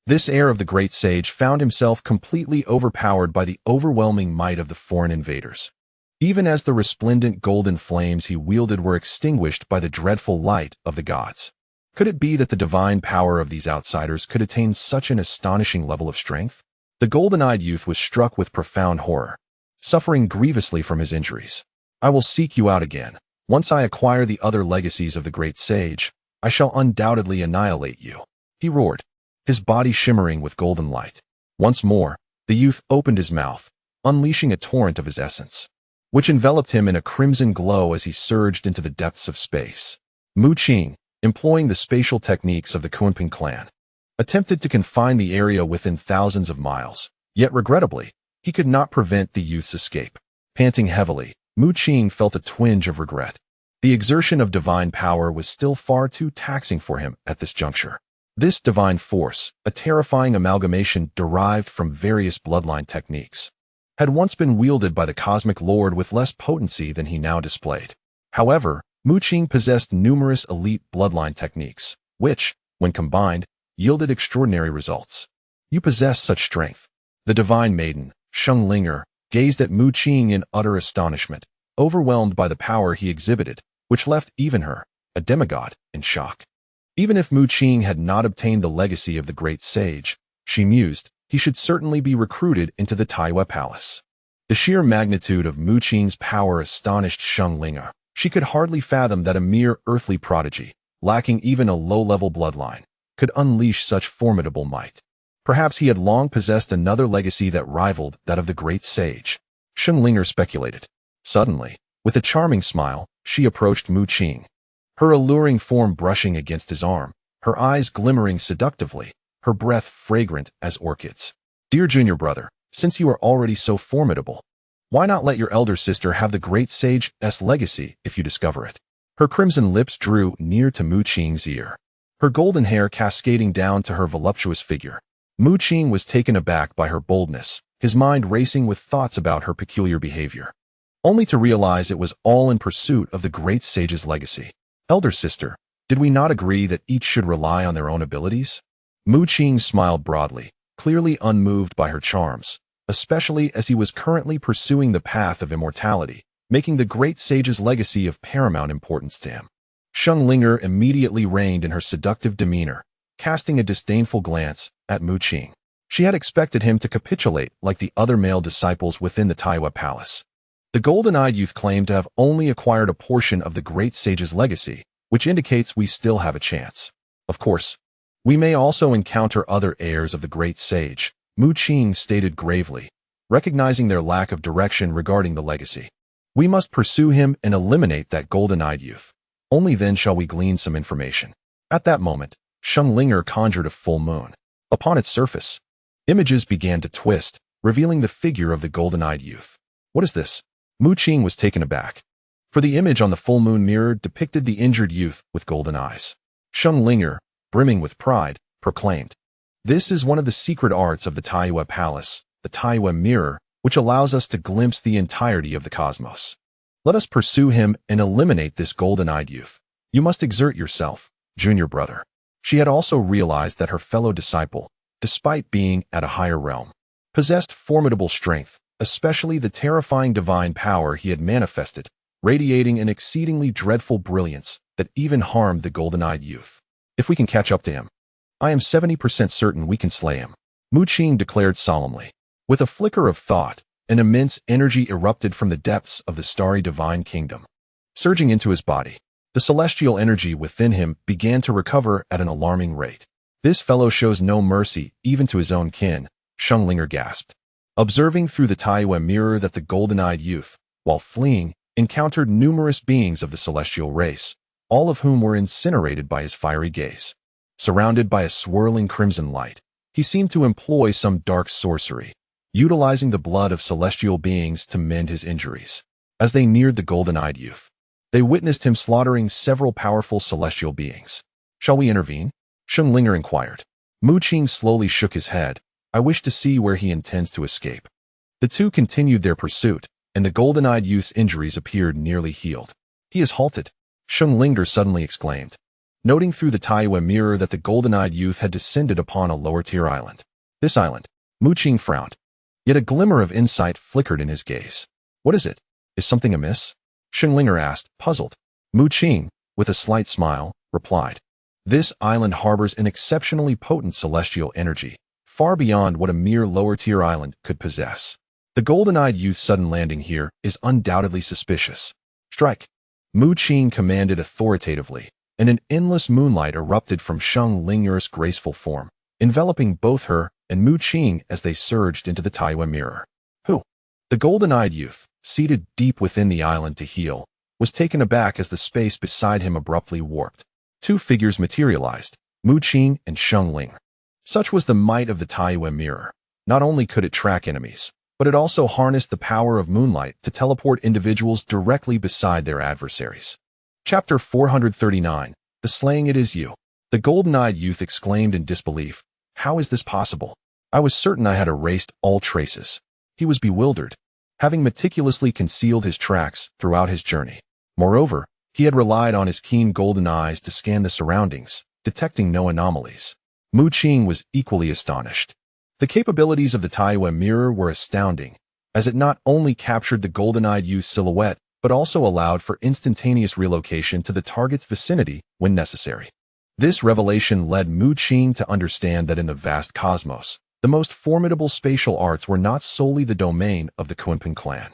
This heir of the great sage found himself completely overpowered by the overwhelming might of the foreign invaders. Even as the resplendent golden flames he wielded were extinguished by the dreadful light of the gods. Could it be that the divine power of these outsiders could attain such an astonishing level of strength? The golden-eyed youth was struck with profound horror, suffering grievously from his injuries. "I will seek you out again. Once I acquire the other legacies of the great sage, I shall undoubtedly annihilate you," he roared, his body shimmering with golden light. Once more, the youth opened his mouth, unleashing a torrent of his essence, which enveloped him in a crimson glow as he surged into the depths of space. Mu Qing, employing the spatial techniques of the Qingmu clan, attempted to confine the area within thousands of miles, yet regrettably, he could not prevent the youth's escape. Panting heavily, Mu Qing felt a twinge of regret. The exertion of divine power was still far too taxing for him at this juncture. This divine force, a terrifying amalgamation derived from various bloodline techniques, had once been wielded by the Cosmic Lord with less potency than he now displayed. However, Mu Qing possessed numerous elite bloodline techniques, which, when combined, yielded extraordinary results. "You possess such strength." The divine maiden, Sheng Linger, gazed at Mu Qing in utter astonishment, overwhelmed by the power he exhibited, which left even her, a demigod, in shock. Even if Mu Qing had not obtained the legacy of the great sage, she mused, he should certainly be recruited into the Tianyu Palace. The sheer magnitude of Mu Qing's power astonished Sheng Linga. She could hardly fathom that a mere earthly prodigy, lacking even a low-level bloodline, could unleash such formidable might. Perhaps he had long possessed another legacy that rivaled that of the great sage. Sheng Linga speculated. Suddenly, with a charming smile, she approached Mu Qing. Her alluring form brushing against his arm, her eyes glimmering seductively, her breath fragrant as orchids. Dear junior brother, since you are already so formidable, why not let your elder sister have the great sage's legacy if you discover it? Her crimson lips drew near to Mu Qing's ear, her golden hair cascading down to her voluptuous figure. Mu Qing was taken aback by her boldness, his mind racing with thoughts about her peculiar behavior, only to realize it was all in pursuit of the great sage's legacy. Elder sister, did we not agree that each should rely on their own abilities? Mu Qing smiled broadly, clearly unmoved by her charms, especially as he was currently pursuing the path of immortality, making the great sage's legacy of paramount importance to him. Sheng Linga immediately reigned in her seductive demeanor, casting a disdainful glance at Mu Qing. She had expected him to capitulate like the other male disciples within the Tianyu Palace. The golden-eyed youth claimed to have only acquired a portion of the great sage's legacy, which indicates we still have a chance. Of course, we may also encounter other heirs of the great sage, Mu Qing stated gravely, recognizing their lack of direction regarding the legacy. We must pursue him and eliminate that golden-eyed youth. Only then shall we glean some information. At that moment, Sheng Linga conjured a full moon. Upon its surface, images began to twist, revealing the figure of the golden-eyed youth. What is this? Mu Qing was taken aback, for the image on the full moon mirror depicted the injured youth with golden eyes. Sheng Linga, brimming with pride, proclaimed, "This is one of the secret arts of the Tianyu Palace, the Tianyu Mirror, which allows us to glimpse the entirety of the cosmos. Let us pursue him and eliminate this golden-eyed youth. You must exert yourself, junior brother." She had also realized that her fellow disciple, despite being at a higher realm, possessed formidable strength, especially the terrifying divine power he had manifested, radiating an exceedingly dreadful brilliance that even harmed the golden-eyed youth. If we can catch up to him, I am 70% certain we can slay him, Mu Qing declared solemnly. With a flicker of thought, an immense energy erupted from the depths of the starry divine kingdom, surging into his body. The celestial energy within him began to recover at an alarming rate. This fellow shows no mercy even to his own kin, Sheng Linga gasped, observing through the Tianyu mirror that the golden-eyed youth, while fleeing, encountered numerous beings of the celestial race, all of whom were incinerated by his fiery gaze. Surrounded by a swirling crimson light, he seemed to employ some dark sorcery, utilizing the blood of celestial beings to mend his injuries. As they neared the golden-eyed youth, they witnessed him slaughtering several powerful celestial beings. Shall we intervene? Sheng Linga inquired. Mu Qing slowly shook his head. I wish to see where he intends to escape. The two continued their pursuit, and the golden-eyed youth's injuries appeared nearly healed. He is halted, Sheng Linga suddenly exclaimed, noting through the Tianyu mirror that the golden-eyed youth had descended upon a lower-tier island. This island, Mu Qing frowned. Yet a glimmer of insight flickered in his gaze. What is it? Is something amiss? Sheng Linga asked, puzzled. Mu Qing, with a slight smile, replied, This island harbors an exceptionally potent celestial energy, far beyond what a mere lower-tier island could possess. The golden-eyed youth's sudden landing here is undoubtedly suspicious. Strike! Mu Qing commanded authoritatively, and an endless moonlight erupted from Sheng Linga's graceful form, enveloping both her and Mu Qing as they surged into the Tianyu mirror. Who? The golden-eyed youth, seated deep within the island to heal, was taken aback as the space beside him abruptly warped. Two figures materialized, Mu Qing and Sheng Linga. Such was the might of the Tianyu mirror. Not only could it track enemies, but it also harnessed the power of moonlight to teleport individuals directly beside their adversaries. Chapter 439, The Slaying It Is You. The golden-eyed youth exclaimed in disbelief, How is this possible? I was certain I had erased all traces. He was bewildered, having meticulously concealed his tracks throughout his journey. Moreover, he had relied on his keen golden eyes to scan the surroundings, detecting no anomalies. Mu Qing was equally astonished. The capabilities of the Tianyu mirror were astounding, as it not only captured the golden-eyed youth's silhouette, but also allowed for instantaneous relocation to the target's vicinity when necessary. This revelation led Mu Qing to understand that in the vast cosmos, The most formidable spatial arts were not solely the domain of the Qingmu clan.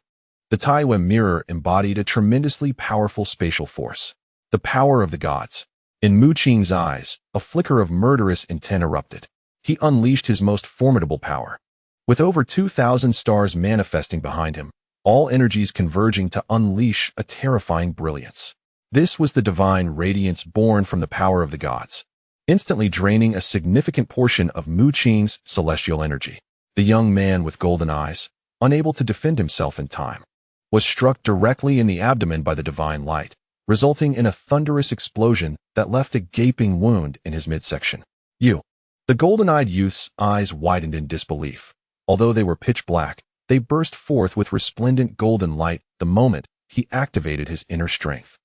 The Tianyu mirror embodied a tremendously powerful spatial force, the power of the gods. In Mu Qing's eyes, a flicker of murderous intent erupted. He unleashed his most formidable power. With over 2,000 stars manifesting behind him, all energies converging to unleash a terrifying brilliance. This was the divine radiance born from the power of the gods, instantly draining a significant portion of Mu Qing's celestial energy. The young man with golden eyes, unable to defend himself in time, was struck directly in the abdomen by the divine light, resulting in a thunderous explosion that left a gaping wound in his midsection. The golden-eyed youth's eyes widened in disbelief. Although they were pitch black, they burst forth with resplendent golden light the moment he activated his inner strength.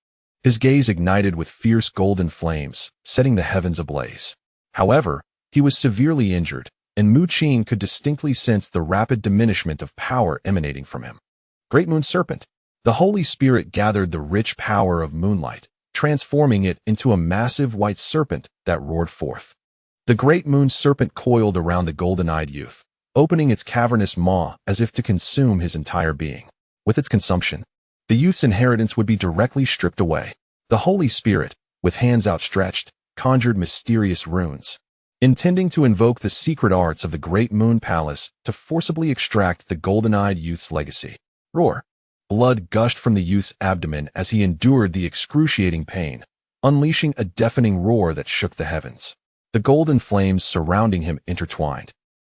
His gaze ignited with fierce golden flames, setting the heavens ablaze. However, he was severely injured, and Mu Qing could distinctly sense the rapid diminishment of power emanating from him. Great Moon Serpent. The Holy Spirit gathered the rich power of moonlight, transforming it into a massive white serpent that roared forth. The Great Moon Serpent coiled around the golden-eyed youth, opening its cavernous maw as if to consume his entire being. With its consumption, the youth's inheritance would be directly stripped away. The Holy Spirit, with hands outstretched, conjured mysterious runes, intending to invoke the secret arts of the Great Moon Palace to forcibly extract the golden-eyed youth's legacy. Roar. Blood gushed from the youth's abdomen as he endured the excruciating pain, unleashing a deafening roar that shook the heavens. The golden flames surrounding him intertwined,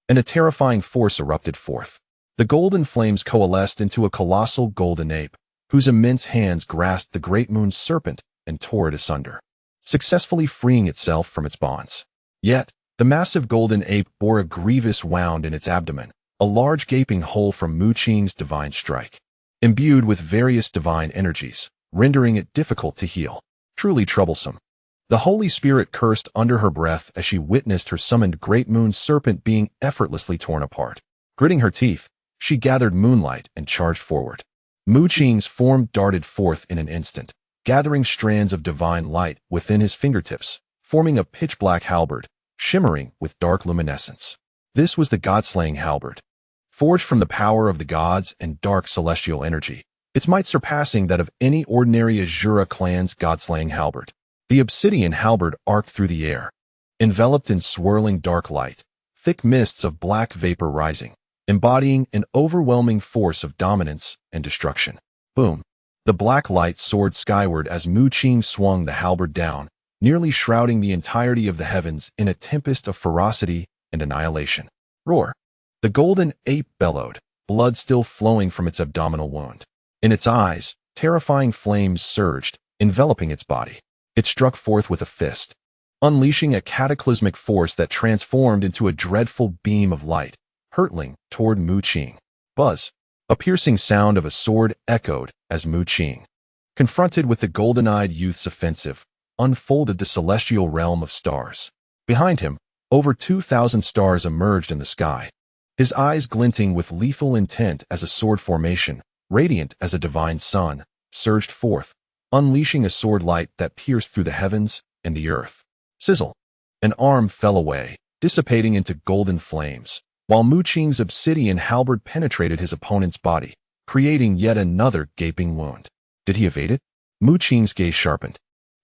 and a terrifying force erupted forth. The golden flames coalesced into a colossal golden ape, whose immense hands grasped the Great Moon Serpent and tore it asunder, successfully freeing itself from its bonds. Yet, the massive golden ape bore a grievous wound in its abdomen, a large gaping hole from Mu Qing's divine strike, imbued with various divine energies, rendering it difficult to heal. Truly troublesome. The Holy Spirit cursed under her breath as she witnessed her summoned Great Moon Serpent being effortlessly torn apart. Gritting her teeth, she gathered moonlight and charged forward. Mu Qing's form darted forth in an instant, gathering strands of divine light within his fingertips, forming a pitch-black halberd, shimmering with dark luminescence. This was the God-slaying halberd, forged from the power of the gods and dark celestial energy, its might surpassing that of any ordinary Azura clan's God-slaying halberd. The obsidian halberd arced through the air, enveloped in swirling dark light, thick mists of black vapor rising, embodying an overwhelming force of dominance and destruction. Boom! The black light soared skyward as Mu Qing swung the halberd down, nearly shrouding the entirety of the heavens in a tempest of ferocity and annihilation. Roar! The golden ape bellowed, blood still flowing from its abdominal wound. In its eyes, terrifying flames surged, enveloping its body. It struck forth with a fist, unleashing a cataclysmic force that transformed into a dreadful beam of light, hurtling toward Mu Qing. Buzz! A piercing sound of a sword echoed as Mu Qing, confronted with the golden-eyed youth's offensive, unfolded the celestial realm of stars. Behind him, over 2,000 stars emerged in the sky, his eyes glinting with lethal intent as a sword formation, radiant as a divine sun, surged forth, unleashing a sword light that pierced through the heavens and the earth. Sizzle! An arm fell away, dissipating into golden flames, while Mu Qing's obsidian halberd penetrated his opponent's body, creating yet another gaping wound. Did he evade it? Mu Qing's gaze sharpened.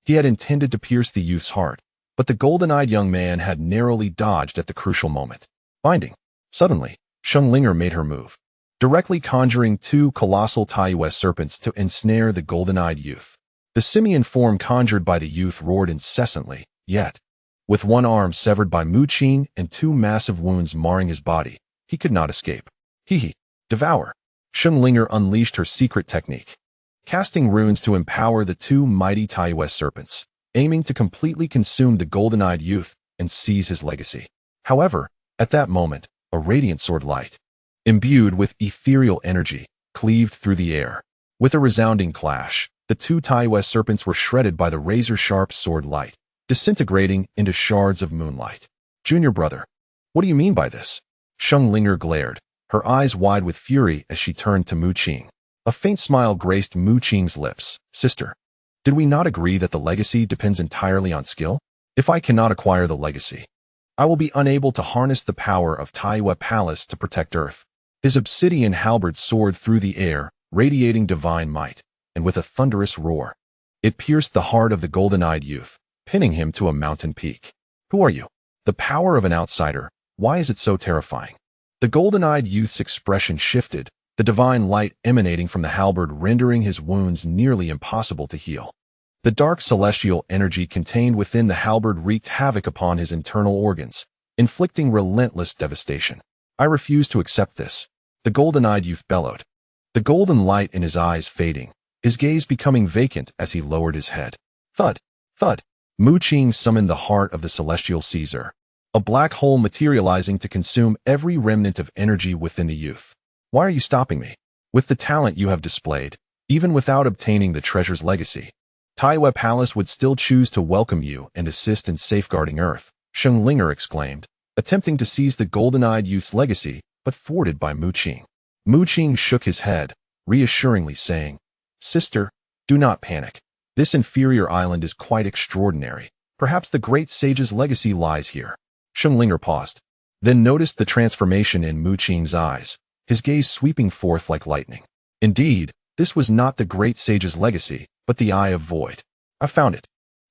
He had intended to pierce the youth's heart, but the golden-eyed young man had narrowly dodged at the crucial moment. Binding. Suddenly, Linger made her move, directly conjuring two colossal Tianyu serpents to ensnare the golden-eyed youth. The simian form conjured by the youth roared incessantly, yet, with one arm severed by Mu Qing and two massive wounds marring his body, he could not escape. Devour. Linger unleashed her secret technique, casting runes to empower the two mighty Tianyu serpents, aiming to completely consume the golden-eyed youth and seize his legacy. However, at that moment, a radiant sword light, imbued with ethereal energy, cleaved through the air. With a resounding clash, the two Tianyu serpents were shredded by the razor-sharp sword light, disintegrating into shards of moonlight. Junior brother, what do you mean by this? Linger glared, her eyes wide with fury as she turned to Mu Qing. A faint smile graced Mu Qing's lips. Sister, did we not agree that the legacy depends entirely on skill? If I cannot acquire the legacy, I will be unable to harness the power of Tianyu Palace to protect Earth. His obsidian halberd soared through the air, radiating divine might, and with a thunderous roar, it pierced the heart of the golden-eyed youth, pinning him to a mountain peak. Who are you? The power of an outsider. Why is it so terrifying? The golden-eyed youth's expression shifted, the divine light emanating from the halberd rendering his wounds nearly impossible to heal. The dark celestial energy contained within the halberd wreaked havoc upon his internal organs, inflicting relentless devastation. I refuse to accept this, the golden-eyed youth bellowed, the golden light in his eyes fading, his gaze becoming vacant as he lowered his head. Thud, thud. Mu Qing summoned the heart of the celestial Caesar, a black hole materializing to consume every remnant of energy within the youth. Why are you stopping me? With the talent you have displayed, even without obtaining the treasure's legacy, Tianyu Palace would still choose to welcome you and assist in safeguarding Earth, Linger exclaimed, attempting to seize the golden-eyed youth's legacy, but thwarted by Mu Qing. Mu Qing shook his head, reassuringly saying, Sister, do not panic. This inferior island is quite extraordinary. Perhaps the great sage's legacy lies here. Linger paused, then noticed the transformation in Mu Qing's eyes, his gaze sweeping forth like lightning. Indeed, this was not the great sage's legacy, but the Eye of Void. I found it.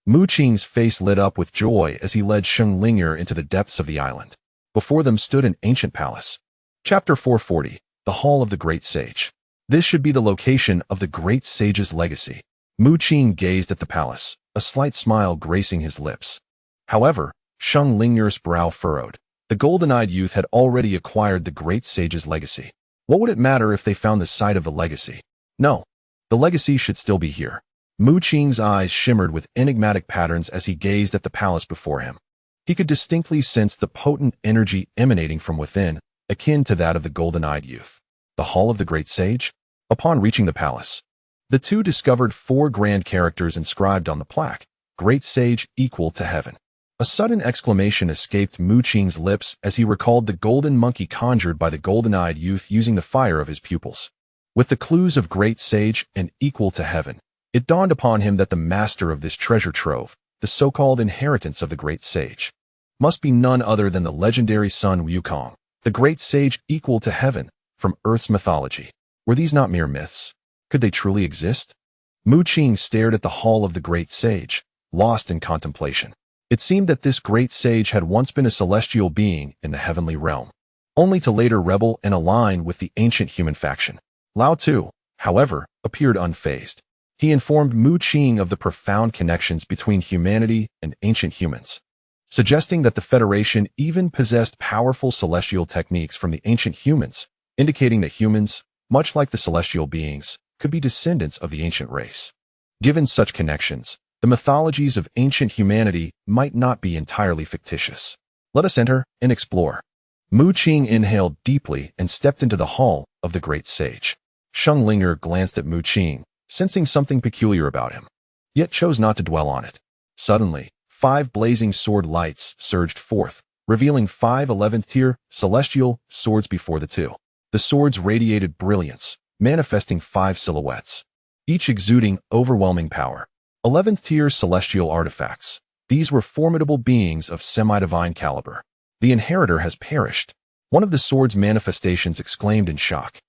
Mu Qing's face lit up with joy as he led Linger into the depths of the island. Before them stood an ancient palace. Chapter 440, The Hall of the Great Sage. This should be the location of the great sage's legacy. Mu Qing gazed at the palace, a slight smile gracing his lips. However, Linger's brow furrowed. The golden-eyed youth had already acquired the great sage's legacy. What would it matter if they found the site of the legacy? No, the legacy should still be here. Mu Qing's eyes shimmered with enigmatic patterns as he gazed at the palace before him. He could distinctly sense the potent energy emanating from within, akin to that of the golden-eyed youth. The Hall of the Great Sage? Upon reaching the palace, the two discovered 4 grand characters inscribed on the plaque, Great Sage equal to heaven. A sudden exclamation escaped Mu Qing's lips as he recalled the golden monkey conjured by the golden-eyed youth using the fire of his pupils. With the clues of Great Sage and equal to heaven, it dawned upon him that the master of this treasure trove, the so-called inheritance of the Great Sage, must be none other than the legendary son Mu Qing, the Great Sage equal to heaven, from Earth's mythology. Were these not mere myths? Could they truly exist? Mu Qing stared at the Hall of the Great Sage, lost in contemplation. It seemed that this great sage had once been a celestial being in the heavenly realm, only to later rebel and align with the ancient human faction. Lao Tzu, however, appeared unfazed. He informed Mu Qing of the profound connections between humanity and ancient humans, suggesting that the Federation even possessed powerful celestial techniques from the ancient humans, indicating that humans, much like the celestial beings, could be descendants of the ancient race. Given such connections, the mythologies of ancient humanity might not be entirely fictitious. Let us enter and explore. Mu Qing inhaled deeply and stepped into the Hall of the Great Sage. Linger glanced at Mu Qing, sensing something peculiar about him, yet chose not to dwell on it. Suddenly, 5 blazing sword lights surged forth, revealing 5 11th-tier celestial swords before the two. The swords radiated brilliance, manifesting 5 silhouettes, each exuding overwhelming power. 11th-tier celestial artifacts. These were formidable beings of semi-divine caliber. The inheritor has perished. One of the sword's manifestations exclaimed in shock.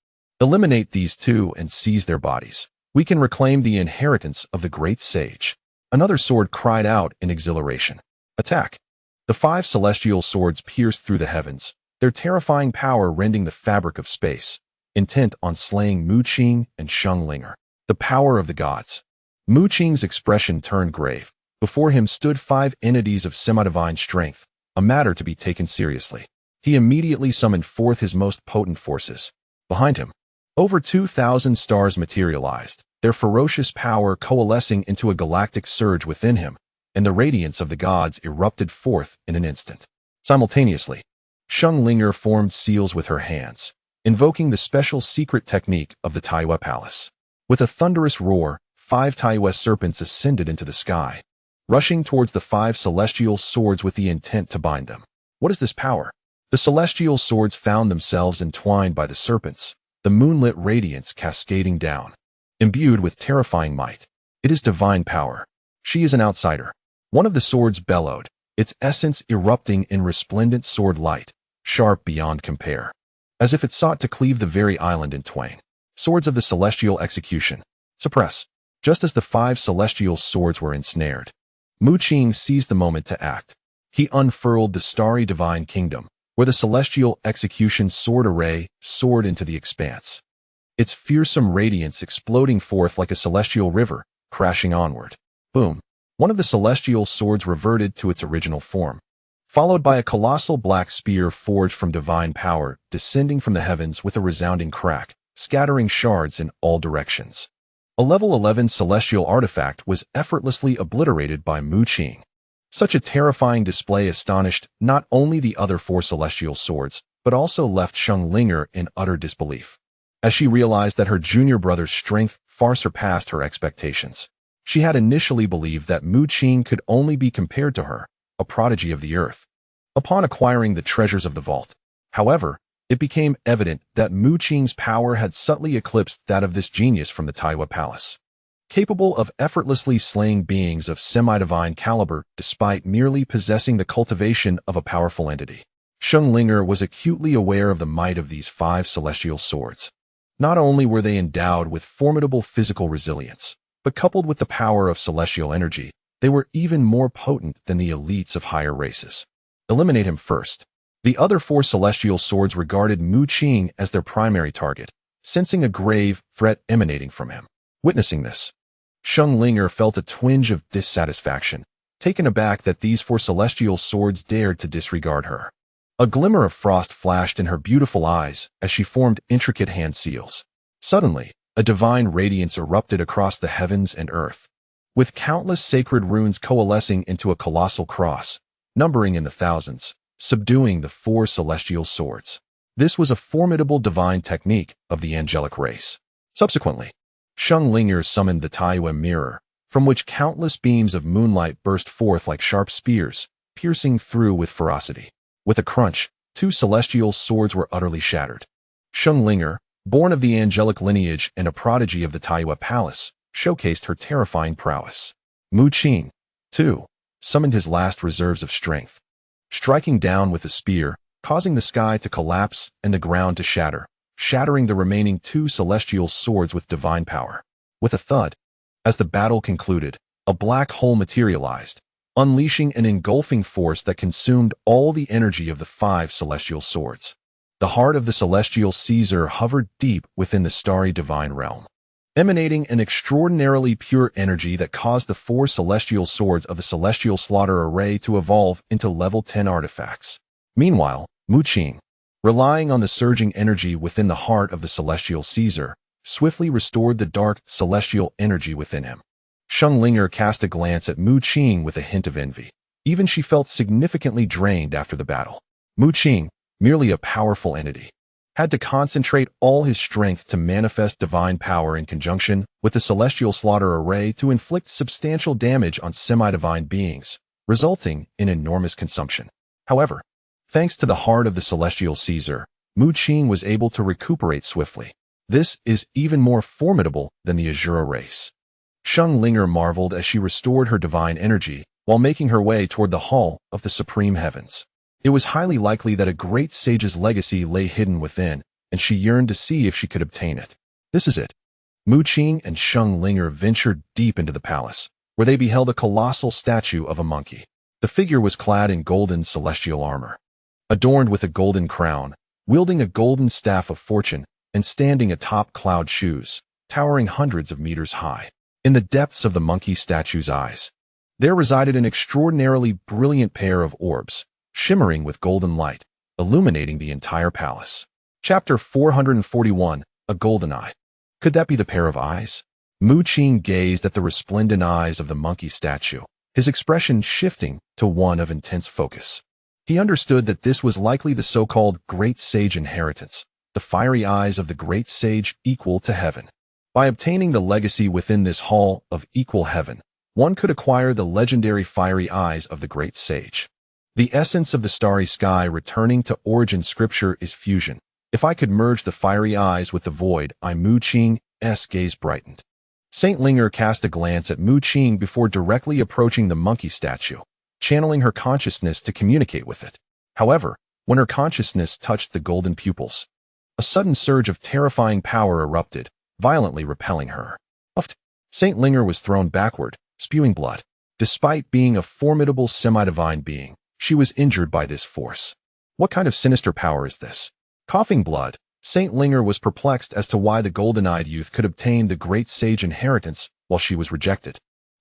Eliminate these two and seize their bodies. We can reclaim the inheritance of the great sage. Another sword cried out in exhilaration. Attack. The 5 celestial swords pierced through the heavens, their terrifying power rending the fabric of space, intent on slaying Mu Qing and Linger. The power of the gods. Mu Qing's expression turned grave. Before him stood 5 entities of semi-divine strength, a matter to be taken seriously. He immediately summoned forth his most potent forces. Behind him, over 2,000 stars materialized, their ferocious power coalescing into a galactic surge within him, and the radiance of the gods erupted forth in an instant. Simultaneously, Linger formed seals with her hands, invoking the special secret technique of the Tianyu Palace. With a thunderous roar, 5 Tianyu serpents ascended into the sky, rushing towards the 5 celestial swords with the intent to bind them. What is this power? The celestial swords found themselves entwined by the serpents, the moonlit radiance cascading down, imbued with terrifying might. It is divine power. She is an outsider. One of the swords bellowed, its essence erupting in resplendent sword light, sharp beyond compare, as if it sought to cleave the very island in twain. Swords of the celestial execution. Suppress. Just as the 5 celestial swords were ensnared, Mu Qing seized the moment to act. He unfurled the starry divine kingdom, where the celestial execution sword array soared into the expanse, its fearsome radiance exploding forth like a celestial river, crashing onward. Boom! One of the celestial swords reverted to its original form, followed by a colossal black spear forged from divine power, descending from the heavens with a resounding crack, scattering shards in all directions. A level 11 celestial artifact was effortlessly obliterated by Mu Qing. Such a terrifying display astonished not only the other 4 celestial swords, but also left Xianglinger in utter disbelief, as she realized that her junior brother's strength far surpassed her expectations. She had initially believed that Mu Qing could only be compared to her, a prodigy of the earth. Upon acquiring the treasures of the vault, however, it became evident that Mu Qing's power had subtly eclipsed that of this genius from the Tianyu Palace, capable of effortlessly slaying beings of semi-divine caliber despite merely possessing the cultivation of a powerful entity. Xianglinger was acutely aware of the might of these 5 celestial swords. Not only were they endowed with formidable physical resilience, but coupled with the power of celestial energy, they were even more potent than the elites of higher races. Eliminate him first. The other 4 celestial swords regarded Mu Qing as their primary target, sensing a grave threat emanating from him. Witnessing this, Xianglinger felt a twinge of dissatisfaction, taken aback that these 4 celestial swords dared to disregard her. A glimmer of frost flashed in her beautiful eyes as she formed intricate hand seals. Suddenly, a divine radiance erupted across the heavens and earth, with countless sacred runes coalescing into a colossal cross, numbering in the thousands, subduing the 4 celestial swords. This was a formidable divine technique of the angelic race. Subsequently, Xianglinger summoned the Tianyu mirror, from which countless beams of moonlight burst forth like sharp spears, piercing through with ferocity. With a crunch, 2 celestial swords were utterly shattered. Xianglinger, born of the angelic lineage and a prodigy of the Tianyu Palace, showcased her terrifying prowess. Mu Qing, too, summoned his last reserves of strength, striking down with a spear, causing the sky to collapse and the ground to shatter, shattering the remaining 2 celestial swords with divine power. With a thud, as the battle concluded, a black hole materialized, unleashing an engulfing force that consumed all the energy of the 5 celestial swords. The heart of the celestial Caesar hovered deep within the starry divine realm, emanating an extraordinarily pure energy that caused the 4 celestial swords of the celestial slaughter array to evolve into level 10 artifacts. Meanwhile, Mu Qing, relying on the surging energy within the heart of the celestial Caesar, swiftly restored the dark celestial energy within him. Xianglinger cast a glance at Mu Qing with a hint of envy. Even she felt significantly drained after the battle. Mu Qing, merely a powerful entity, had to concentrate all his strength to manifest divine power in conjunction with the celestial slaughter array to inflict substantial damage on semi-divine beings, resulting in enormous consumption. However, thanks to the heart of the celestial Caesar, Mu Qing was able to recuperate swiftly. This is even more formidable than the Azura race. Xianglinger marveled as she restored her divine energy while making her way toward the Hall of the Supreme Heavens. It was highly likely that a great sage's legacy lay hidden within, and she yearned to see if she could obtain it. This is it. Mu Qing and Xianglinger ventured deep into the palace, where they beheld a colossal statue of a monkey. The figure was clad in golden celestial armor, adorned with a golden crown, wielding a golden staff of fortune, and standing atop cloud shoes, towering hundreds of meters high. In the depths of the monkey statue's eyes, there resided an extraordinarily brilliant pair of orbs, shimmering with golden light, illuminating the entire palace. Chapter 441, A Golden Eye. Could that be the pair of eyes? Mu Qing gazed at the resplendent eyes of the monkey statue, his expression shifting to one of intense focus. He understood that this was likely the so-called Great Sage inheritance, the fiery eyes of the Great Sage equal to heaven. By obtaining the legacy within this hall of equal heaven, one could acquire the legendary fiery eyes of the Great Sage. The essence of the starry sky returning to origin scripture is fusion. If I could merge the fiery eyes with the void, Mu Qing's gaze brightened. Xianglinger cast a glance at Mu Qing before directly approaching the monkey statue, channeling her consciousness to communicate with it. However, when her consciousness touched the golden pupils, a sudden surge of terrifying power erupted, violently repelling her. Saint Linger was thrown backward, spewing blood. Despite being a formidable semi-divine being, she was injured by this force. What kind of sinister power is this? Coughing blood, Saint Linger was perplexed as to why the golden-eyed youth could obtain the great sage inheritance while she was rejected.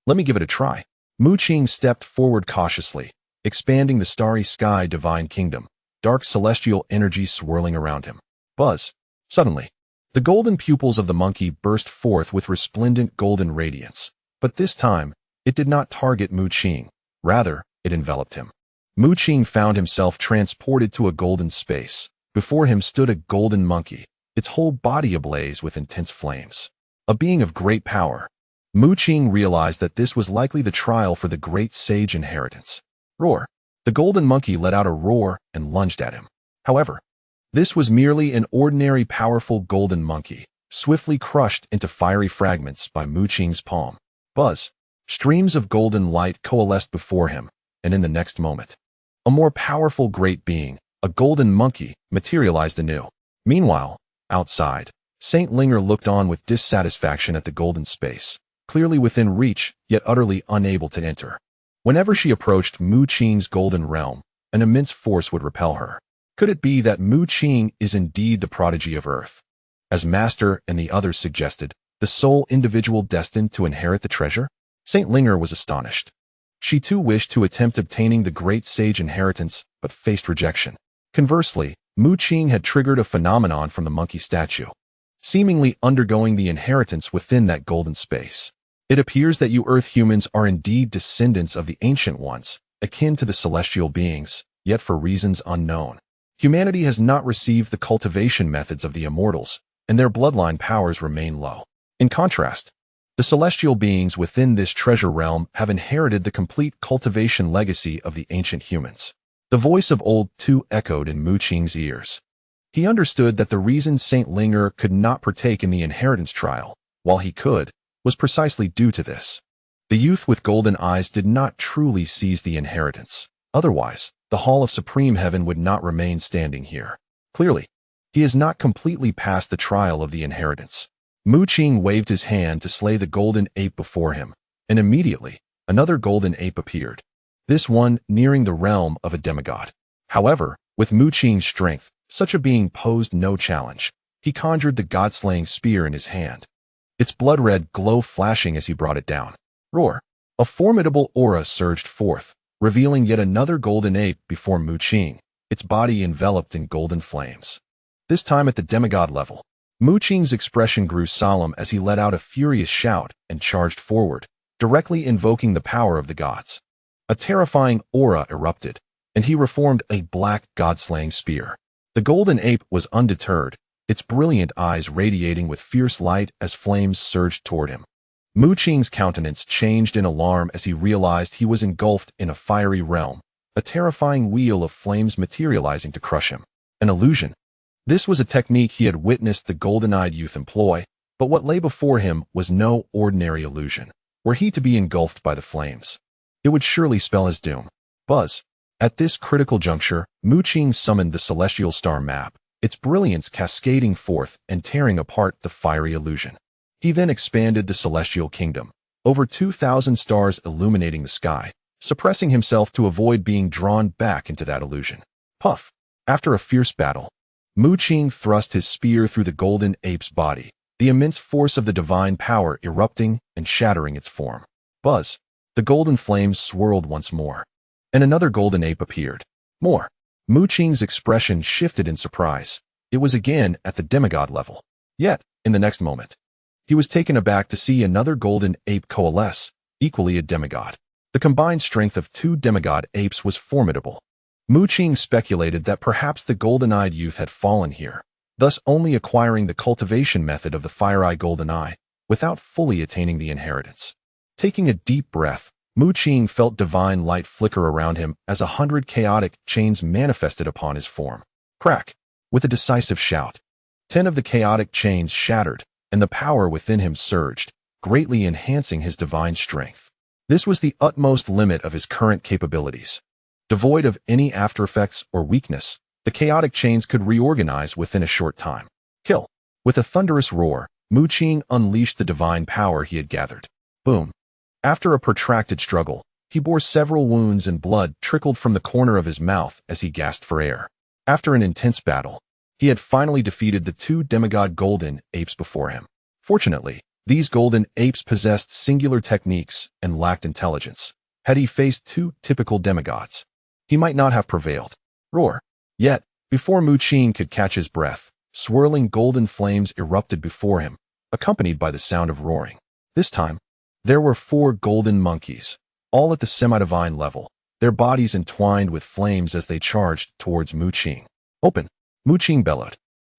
Let me give it a try. Mu Qing stepped forward cautiously, expanding the starry sky divine kingdom, dark celestial energy swirling around him. Buzz. Suddenly, the golden pupils of the monkey burst forth with resplendent golden radiance. But this time, it did not target Mu Qing. Rather, it enveloped him. Mu Qing found himself transported to a golden space. Before him stood a golden monkey, its whole body ablaze with intense flames. A being of great power. Mu Qing realized that this was likely the trial for the great sage inheritance. Roar. The golden monkey let out a roar and lunged at him. However, this was merely an ordinary powerful golden monkey, swiftly crushed into fiery fragments by Mu Qing's palm. Buzz. Streams of golden light coalesced before him, and in the next moment, a more powerful great being, a golden monkey, materialized anew. Meanwhile, outside, Saint Linger looked on with dissatisfaction at the golden space, clearly within reach, yet utterly unable to enter. Whenever she approached Mu Qing's golden realm, an immense force would repel her. Could it be that Mu Qing is indeed the prodigy of Earth? As Master and the others suggested, the sole individual destined to inherit the treasure? Saint Linger was astonished. She too wished to attempt obtaining the great sage inheritance, but faced rejection. Conversely, Mu Qing had triggered a phenomenon from the monkey statue, seemingly undergoing the inheritance within that golden space. It appears that you Earth humans are indeed descendants of the ancient ones, akin to the celestial beings, yet for reasons unknown. Humanity has not received the cultivation methods of the immortals, and their bloodline powers remain low. In contrast, the celestial beings within this treasure realm have inherited the complete cultivation legacy of the ancient humans. The voice of old Tu echoed in Mu Qing's ears. He understood that the reason Saint Linger could not partake in the inheritance trial, while he could, was precisely due to this. The youth with golden eyes did not truly seize the inheritance. Otherwise, the Hall of Supreme Heaven would not remain standing here. Clearly, he has not completely passed the trial of the inheritance. Mu Qing waved his hand to slay the golden ape before him, and immediately, another golden ape appeared. This one nearing the realm of a demigod. However, with Mu Qing's strength, such a being posed no challenge. He conjured the god-slaying spear in his hand, its blood-red glow flashing as he brought it down. Roar. A formidable aura surged forth, revealing yet another golden ape before Mu Qing, its body enveloped in golden flames. This time at the demigod level, Mu Qing's expression grew solemn as he let out a furious shout and charged forward, directly invoking the power of the gods. A terrifying aura erupted, and he reformed a black god-slaying spear. The golden ape was undeterred, its brilliant eyes radiating with fierce light as flames surged toward him. Mu Qing's countenance changed in alarm as he realized he was engulfed in a fiery realm, a terrifying wheel of flames materializing to crush him. An illusion. This was a technique he had witnessed the golden-eyed youth employ, but what lay before him was no ordinary illusion. Were he to be engulfed by the flames, it would surely spell his doom. Buzz. At this critical juncture, Mu Qing summoned the celestial star map, its brilliance cascading forth and tearing apart the fiery illusion. He then expanded the celestial kingdom, over 2,000 stars illuminating the sky, suppressing himself to avoid being drawn back into that illusion. Puff. After a fierce battle, Mu Qing thrust his spear through the golden ape's body, the immense force of the divine power erupting and shattering its form. Buzz. The golden flames swirled once more, and another golden ape appeared. More. Mu Qing's expression shifted in surprise. It was again at the demigod level. Yet, in the next moment, he was taken aback to see another golden ape coalesce, equally a demigod. The combined strength of two demigod apes was formidable. Mu Qing speculated that perhaps the golden-eyed youth had fallen here, thus only acquiring the cultivation method of the fire-eye golden eye, without fully attaining the inheritance. Taking a deep breath, Mu Qing felt divine light flicker around him as 100 chaotic chains manifested upon his form. Crack! With a decisive shout, 10 of the chaotic chains shattered, and the power within him surged, greatly enhancing his divine strength. This was the utmost limit of his current capabilities. Devoid of any aftereffects or weakness, the chaotic chains could reorganize within a short time. Kill. With a thunderous roar, Mu Qing unleashed the divine power he had gathered. Boom. After a protracted struggle, he bore several wounds and blood trickled from the corner of his mouth as he gasped for air. After an intense battle, he had finally defeated the two demigod golden apes before him. Fortunately, these golden apes possessed singular techniques and lacked intelligence. Had he faced two typical demigods, he might not have prevailed. Roar. Yet, before Mu Qing could catch his breath, swirling golden flames erupted before him, accompanied by the sound of roaring. This time, there were 4 golden monkeys, all at the semi-divine level, their bodies entwined with flames as they charged towards Mu Qing. Open! Mu Qing bellowed,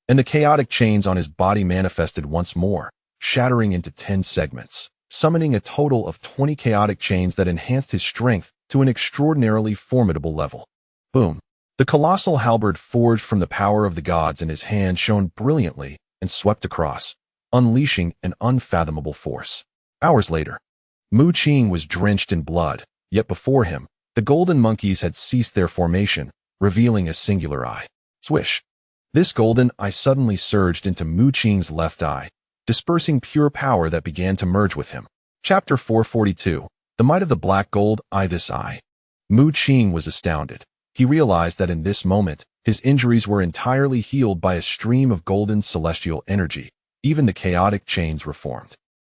and the chaotic chains on his body manifested once more, shattering into 10 segments, summoning a total of 20 chaotic chains that enhanced his strength to an extraordinarily formidable level. Boom! The colossal halberd forged from the power of the gods in his hand shone brilliantly and swept across, unleashing an unfathomable force. Hours later, Mu Qing was drenched in blood, yet before him, the golden monkeys had ceased their formation, revealing a singular eye. Swish! This golden eye suddenly surged into Mu Qing's left eye, dispersing pure power that began to merge with him. Chapter 442, The Might of the Black Gold Eye. This eye. Mu Qing was astounded. He realized that in this moment, his injuries were entirely healed by a stream of golden celestial energy. Even the chaotic chains reformed.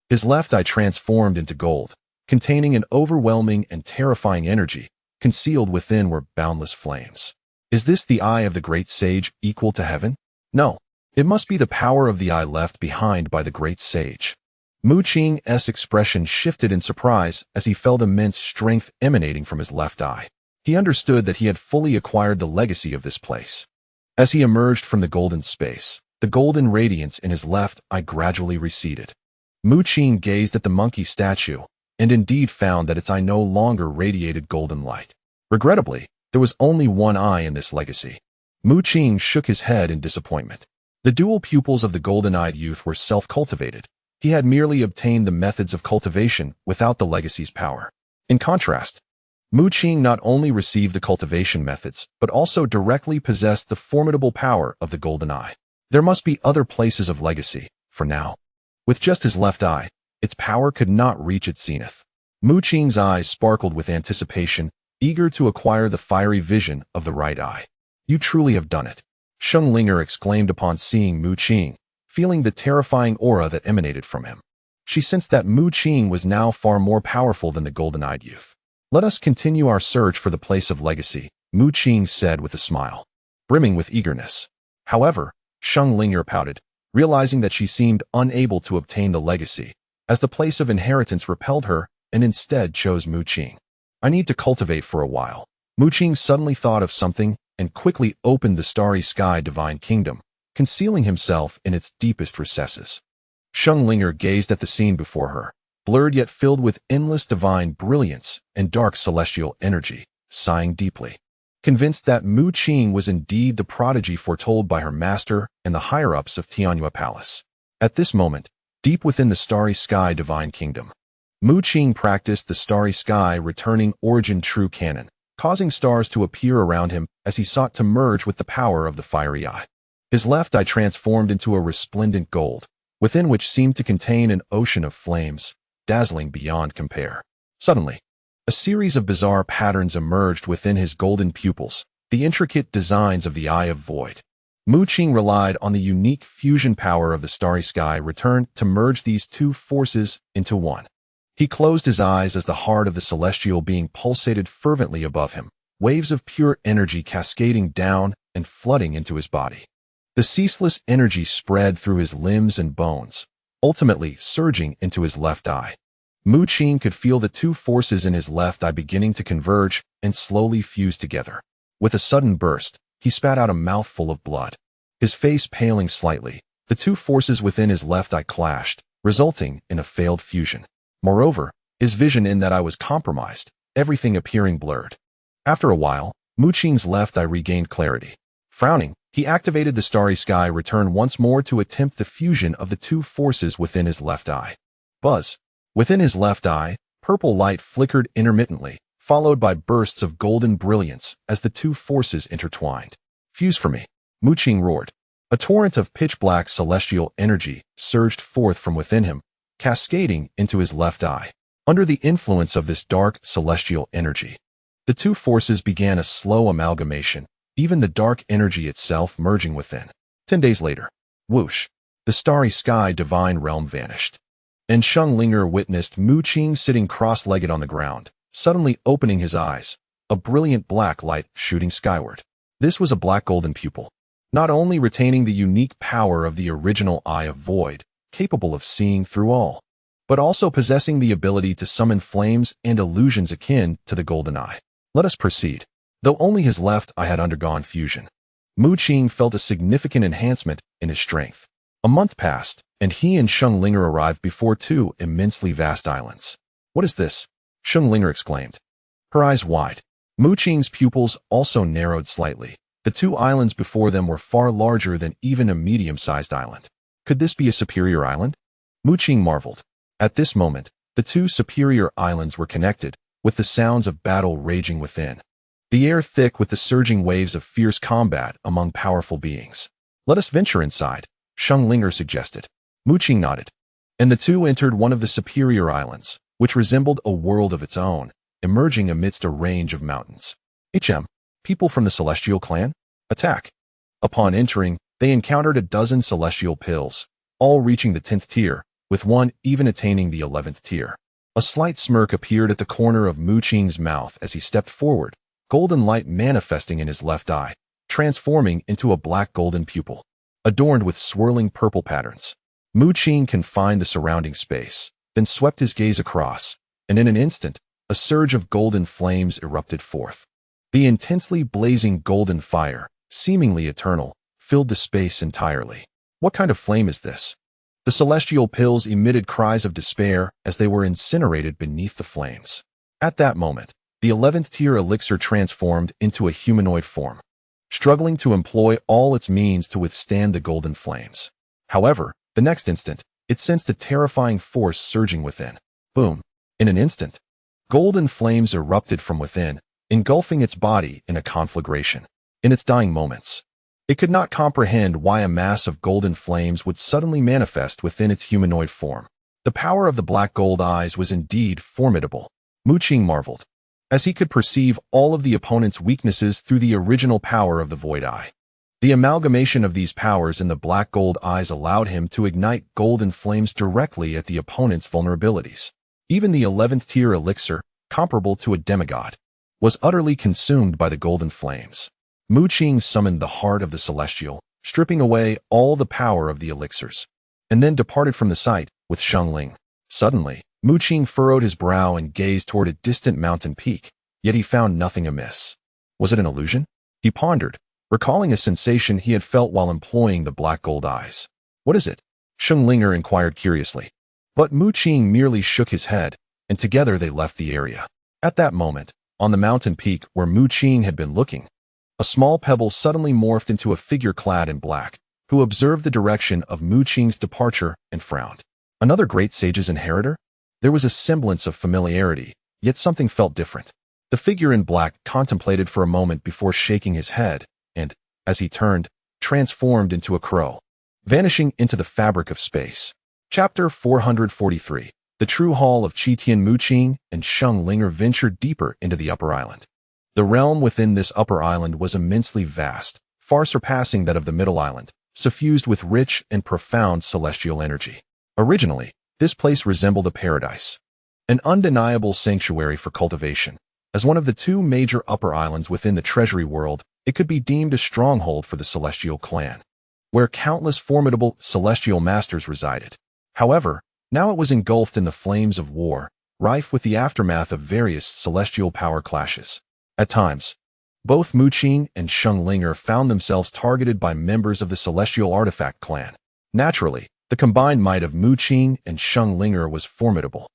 His left eye transformed into gold, containing an overwhelming and terrifying energy. Concealed within were boundless flames. Is this the eye of the great sage, equal to heaven? No. It must be the power of the eye left behind by the great sage. Mu Qing's expression shifted in surprise as he felt immense strength emanating from his left eye. He understood that he had fully acquired the legacy of this place. As he emerged from the golden space, the golden radiance in his left eye gradually receded. Mu Qing gazed at the monkey statue, and indeed found that its eye no longer radiated golden light. Regrettably, there was only one eye in this legacy. Mu Qing shook his head in disappointment. The dual pupils of the golden-eyed youth were self-cultivated. He had merely obtained the methods of cultivation without the legacy's power. In contrast, Mu Qing not only received the cultivation methods, but also directly possessed the formidable power of the golden eye. There must be other places of legacy, for now. With just his left eye, its power could not reach its zenith. Mu Qing's eyes sparkled with anticipation, eager to acquire the fiery vision of the right eye. You truly have done it, Sheng Linger exclaimed upon seeing Mu Qing, feeling the terrifying aura that emanated from him. She sensed that Mu Qing was now far more powerful than the golden-eyed youth. Let us continue our search for the place of legacy, Mu Qing said with a smile, brimming with eagerness. However, Sheng Linger pouted, realizing that she seemed unable to obtain the legacy, as the place of inheritance repelled her and instead chose Mu Qing. I need to cultivate for a while. Mu Qing suddenly thought of something and quickly opened the starry sky divine kingdom, concealing himself in its deepest recesses. Sheng Linger gazed at the scene before her, blurred yet filled with endless divine brilliance and dark celestial energy, sighing deeply. Convinced that Mu Qing was indeed the prodigy foretold by her master and the higher-ups of Tianyu Palace. At this moment, deep within the starry sky divine kingdom, Mu Qing practiced the starry sky returning origin true canon, causing stars to appear around him as he sought to merge with the power of the fiery eye. His left eye transformed into a resplendent gold, within which seemed to contain an ocean of flames, dazzling beyond compare. Suddenly, a series of bizarre patterns emerged within his golden pupils, the intricate designs of the Eye of Void. Mu Qing relied on the unique fusion power of the starry sky return to merge these two forces into one. He closed his eyes as the heart of the celestial being pulsated fervently above him, waves of pure energy cascading down and flooding into his body. The ceaseless energy spread through his limbs and bones, ultimately surging into his left eye. Mu Qing could feel the two forces in his left eye beginning to converge and slowly fuse together. With a sudden burst, he spat out a mouthful of blood. His face paling slightly, the two forces within his left eye clashed, resulting in a failed fusion. Moreover, his vision in that eye was compromised, everything appearing blurred. After a while, Mu Qing's left eye regained clarity. Frowning, he activated the starry sky return once more to attempt the fusion of the two forces within his left eye. Buzz. Within his left eye, Purple light flickered intermittently, followed by bursts of golden brilliance as the two forces intertwined. "Fuse for me," Mu Qing roared. A torrent of pitch-black celestial energy surged forth from within him, cascading into his left eye. Under the influence of this dark celestial energy, the two forces began a slow amalgamation, even the dark energy itself merging within. 10 days later, whoosh, the starry sky divine realm vanished. And Linger witnessed Mu Qing sitting cross-legged on the ground, suddenly opening his eyes, a brilliant black light shooting skyward. This was a black golden pupil, not only retaining the unique power of the original Eye of Void, capable of seeing through all, but also possessing the ability to summon flames and illusions akin to the golden eye. Let us proceed. Though only his left eye had undergone fusion, Mu Qing felt a significant enhancement in his strength. A month passed, and he and Linger arrived before two immensely vast islands. "What is this?" Linger exclaimed, her eyes wide. Mu Qing's pupils also narrowed slightly. The two islands before them were far larger than even a medium-sized island. Could this be a superior island? Mu Qing marveled. At this moment, the two superior islands were connected, with the sounds of battle raging within. The air thick with the surging waves of fierce combat among powerful beings. "Let us venture inside," Linger suggested. Mu Qing nodded, and the two entered one of the superior islands, which resembled a world of its own, emerging amidst a range of mountains. People from the Celestial clan? Attack. Upon entering, they encountered a dozen celestial pills, all reaching the 10th tier, with one even attaining the 11th tier. A slight smirk appeared at the corner of Mu Qing's mouth as he stepped forward, golden light manifesting in his left eye, transforming into a black golden pupil, adorned with swirling purple patterns. Mu Qing confined the surrounding space, then swept his gaze across, and in an instant, a surge of golden flames erupted forth. The intensely blazing golden fire, seemingly eternal, filled the space entirely. What kind of flame is this? The celestial pills emitted cries of despair as they were incinerated beneath the flames. At that moment, the 11th tier elixir transformed into a humanoid form, struggling to employ all its means to withstand the golden flames. However, the next instant, it sensed a terrifying force surging within. Boom! In an instant, golden flames erupted from within, engulfing its body in a conflagration. In its dying moments, it could not comprehend why a mass of golden flames would suddenly manifest within its humanoid form. The power of the black gold eyes was indeed formidable. Mu Qing marveled, as he could perceive all of the opponent's weaknesses through the original power of the Void Eye. The amalgamation of these powers in the black gold eyes allowed him to ignite golden flames directly at the opponent's vulnerabilities. Even the 11th tier elixir, comparable to a demigod, was utterly consumed by the golden flames. Mu Qing summoned the heart of the celestial, stripping away all the power of the elixirs, and then departed from the site with Ling. Suddenly, Mu Qing furrowed his brow and gazed toward a distant mountain peak, yet he found nothing amiss. Was it an illusion? He pondered, recalling a sensation he had felt while employing the black gold eyes. "What is it?" Linger inquired curiously. But Mu Qing merely shook his head, and together they left the area. At that moment, on the mountain peak where Mu Qing had been looking, a small pebble suddenly morphed into a figure clad in black, who observed the direction of Mu Qing's departure and frowned. Another great sage's inheritor? There was a semblance of familiarity, yet something felt different. The figure in black contemplated for a moment before shaking his head, and, as he turned, transformed into a crow, vanishing into the fabric of space. Chapter 443. The True Hall of Qitian. Mu Qing and Linger ventured deeper into the upper island. The realm within this upper island was immensely vast, far surpassing that of the middle island, suffused with rich and profound celestial energy. Originally, this place resembled a paradise, an undeniable sanctuary for cultivation. As one of the two major upper islands within the treasury world, it could be deemed a stronghold for the Celestial clan, where countless formidable celestial masters resided. However, now it was engulfed in the flames of war, rife with the aftermath of various celestial power clashes. At times, both Mu Qing and Linger found themselves targeted by members of the Celestial Artifact clan. Naturally, the combined might of Mu Qing and Linger was formidable.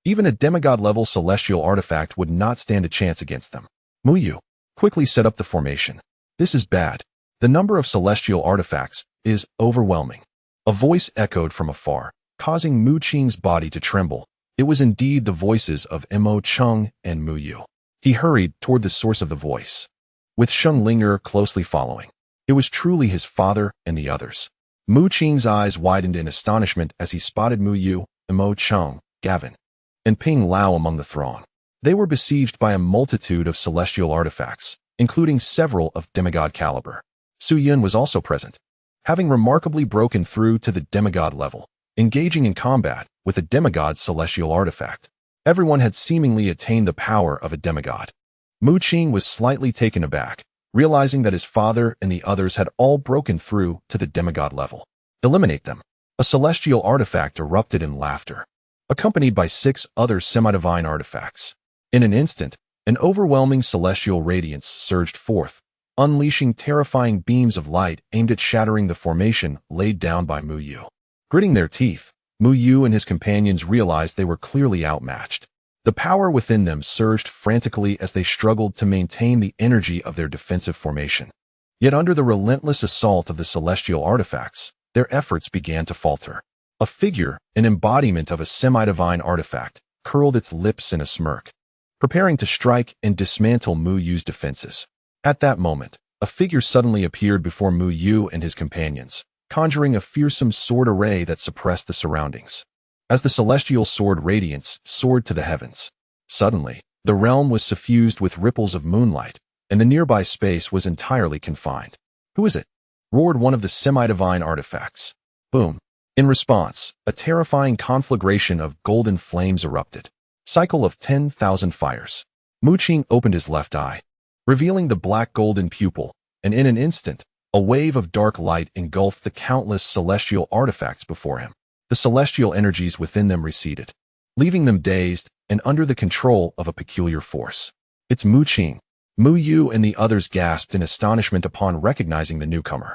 Even a demigod-level celestial artifact would not stand a chance against them. Mu Yu quickly set up the formation. "This is bad. The number of celestial artifacts is overwhelming." A voice echoed from afar, causing Mu Qing's body to tremble, It was indeed the voices of Mu Qing and Mu Yu. He hurried toward the source of the voice, with Sheng Linger closely following. It was truly his father and the others. Mu Qing's eyes widened in astonishment as he spotted Mu Yu, Mu Qing, Gavin, and Ping Lao among the throng. They were besieged by a multitude of celestial artifacts, including several of demigod caliber. Su Yun was also present, having remarkably broken through to the demigod level, engaging in combat with a demigod celestial artifact. Everyone had seemingly attained the power of a demigod. Mu Qing was slightly taken aback, realizing that his father and the others had all broken through to the demigod level. Eliminate them. A celestial artifact erupted in laughter, accompanied by 6 other semi-divine artifacts. In an instant, an overwhelming celestial radiance surged forth, unleashing terrifying beams of light aimed at shattering the formation laid down by Mu Yu. Gritting their teeth, Mu Yu and his companions realized they were clearly outmatched. The power within them surged frantically as they struggled to maintain the energy of their defensive formation. Yet under the relentless assault of the celestial artifacts, their efforts began to falter. A figure, an embodiment of a semi-divine artifact, curled its lips in a smirk, preparing to strike and dismantle Mu Yu's defenses. At that moment, a figure suddenly appeared before Mu Yu and his companions, conjuring a fearsome sword array that suppressed the surroundings. As the celestial sword radiance soared to the heavens, suddenly, the realm was suffused with ripples of moonlight, and the nearby space was entirely confined. "Who is it?" roared one of the semi-divine artifacts. Boom. In response, a terrifying conflagration of golden flames erupted. Cycle of 10,000 fires. Mu Qing opened his left eye, revealing the black golden pupil, and in an instant, a wave of dark light engulfed the countless celestial artifacts before him. The celestial energies within them receded, leaving them dazed and under the control of a peculiar force. "It's Mu Qing." Mu Yu and the others gasped in astonishment upon recognizing the newcomer.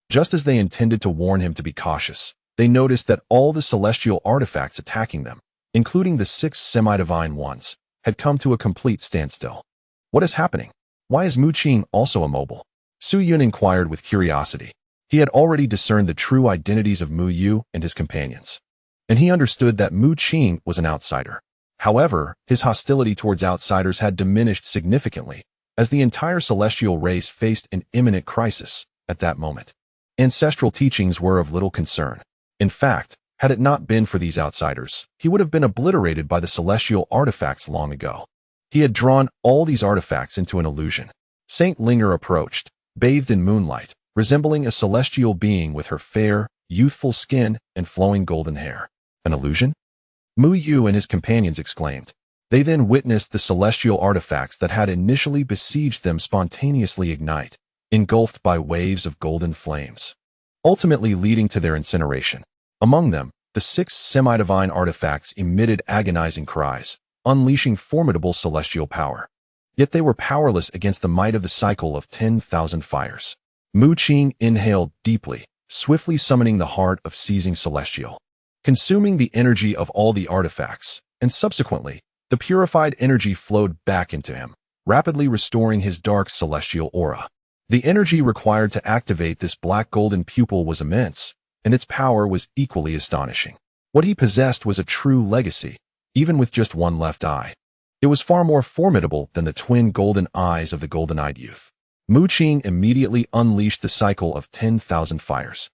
Just as they intended to warn him to be cautious, they noticed that all the celestial artifacts attacking them, including the 6 semi-divine ones, had come to a complete standstill. "What is happening? Why is Mu Qing also immobile?" Su Yun inquired with curiosity. He had already discerned the true identities of Mu Yu and his companions, and he understood that Mu Qing was an outsider. However, his hostility towards outsiders had diminished significantly, as the entire celestial race faced an imminent crisis at that moment. Ancestral teachings were of little concern. In fact, had it not been for these outsiders, he would have been obliterated by the celestial artifacts long ago. He had drawn all these artifacts into an illusion. Saint Linger approached, bathed in moonlight, resembling a celestial being with her fair, youthful skin and flowing golden hair. "An illusion?" Mu Yu and his companions exclaimed. They then witnessed the celestial artifacts that had initially besieged them spontaneously ignite, engulfed by waves of golden flames, ultimately leading to their incineration. Among them, the 6 semi-divine artifacts emitted agonizing cries, unleashing formidable celestial power. Yet they were powerless against the might of the cycle of 10,000 fires. Mu Qing inhaled deeply, swiftly summoning the heart of seizing celestial, consuming the energy of all the artifacts, and subsequently, the purified energy flowed back into him, rapidly restoring his dark celestial aura. The energy required to activate this black golden pupil was immense, and its power was equally astonishing. What he possessed was a true legacy, even with just one left eye. It was far more formidable than the twin golden eyes of the golden-eyed youth. Mu Qing immediately unleashed the cycle of 10,000 fires,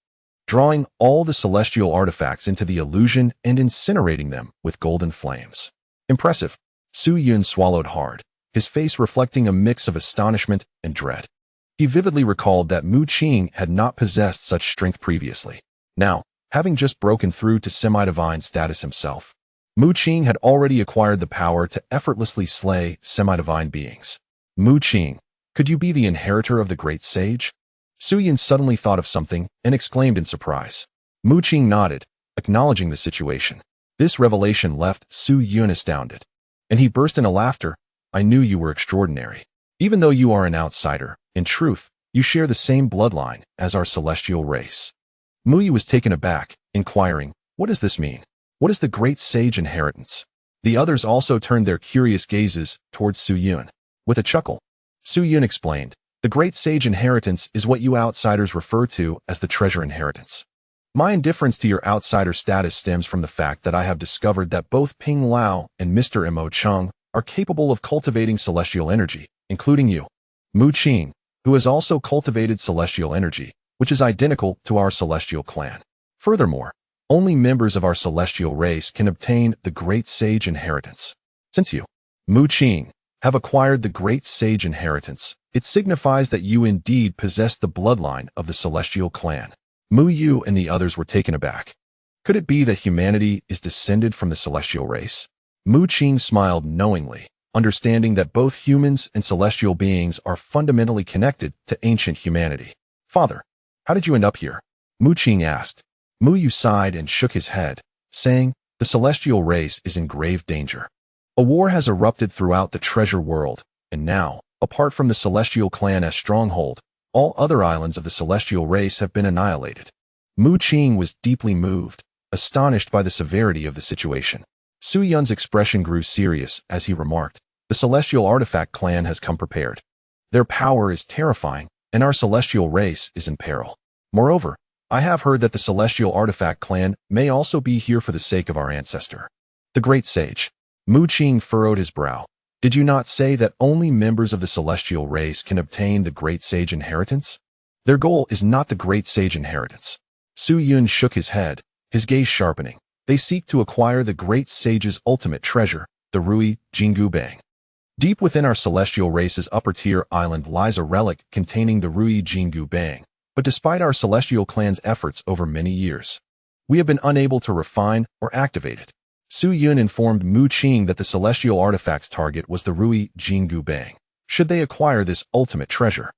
drawing all the celestial artifacts into the illusion and incinerating them with golden flames. Impressive. Su Yun swallowed hard, his face reflecting a mix of astonishment and dread. He vividly recalled that Mu Qing had not possessed such strength previously. Now, having just broken through to semi-divine status himself, Mu Qing had already acquired the power to effortlessly slay semi-divine beings. "Mu Qing, could you be the inheritor of the great sage?" Su Yun suddenly thought of something and exclaimed in surprise. Mu Qing nodded, acknowledging the situation. This revelation left Su Yun astounded, and he burst into laughter. "I knew you were extraordinary. Even though you are an outsider, in truth, you share the same bloodline as our celestial race." Mu Yu was taken aback, inquiring, "What does this mean? What is the great sage inheritance?" The others also turned their curious gazes towards Su Yun. With a chuckle, Su Yun explained, "The great sage inheritance is what you outsiders refer to as the treasure inheritance. My indifference to your outsider status stems from the fact that I have discovered that both Ping Lao and Mr. Mo Chung are capable of cultivating celestial energy, including you, Mu Qing, who has also cultivated celestial energy, which is identical to our celestial clan. Furthermore, only members of our celestial race can obtain the Great Sage Inheritance. Since you, Mu Qing, have acquired the Great Sage Inheritance, it signifies that you indeed possess the bloodline of the celestial clan. Mu Yu and the others were taken aback. Could it be that humanity is descended from the celestial race? Mu Qing smiled knowingly, understanding that both humans and celestial beings are fundamentally connected to ancient humanity. Father, how did you end up here? Mu Qing asked. Mu Yu sighed and shook his head, saying, the celestial race is in grave danger. A war has erupted throughout the treasure world, and now, apart from the celestial clan as stronghold, all other islands of the celestial race have been annihilated. Mu Qing was deeply moved, astonished by the severity of the situation. Su Yun's expression grew serious as he remarked, the celestial artifact clan has come prepared. Their power is terrifying, and our celestial race is in peril. Moreover, I have heard that the celestial artifact clan may also be here for the sake of our ancestor, the great sage. Mu Qing furrowed his brow. Did you not say that only members of the celestial race can obtain the Great Sage Inheritance? Their goal is not the Great Sage Inheritance. Su Yun shook his head, his gaze sharpening. They seek to acquire the Great Sage's ultimate treasure, the Rui Jinggu Bang. Deep within our celestial race's upper-tier island lies a relic containing the Rui Jinggu Bang, but despite our celestial clan's efforts over many years, we have been unable to refine or activate it. Su Yun informed Mu Qing that the celestial artifact's target was the Rui Jinggu Bang. Should they acquire this ultimate treasure?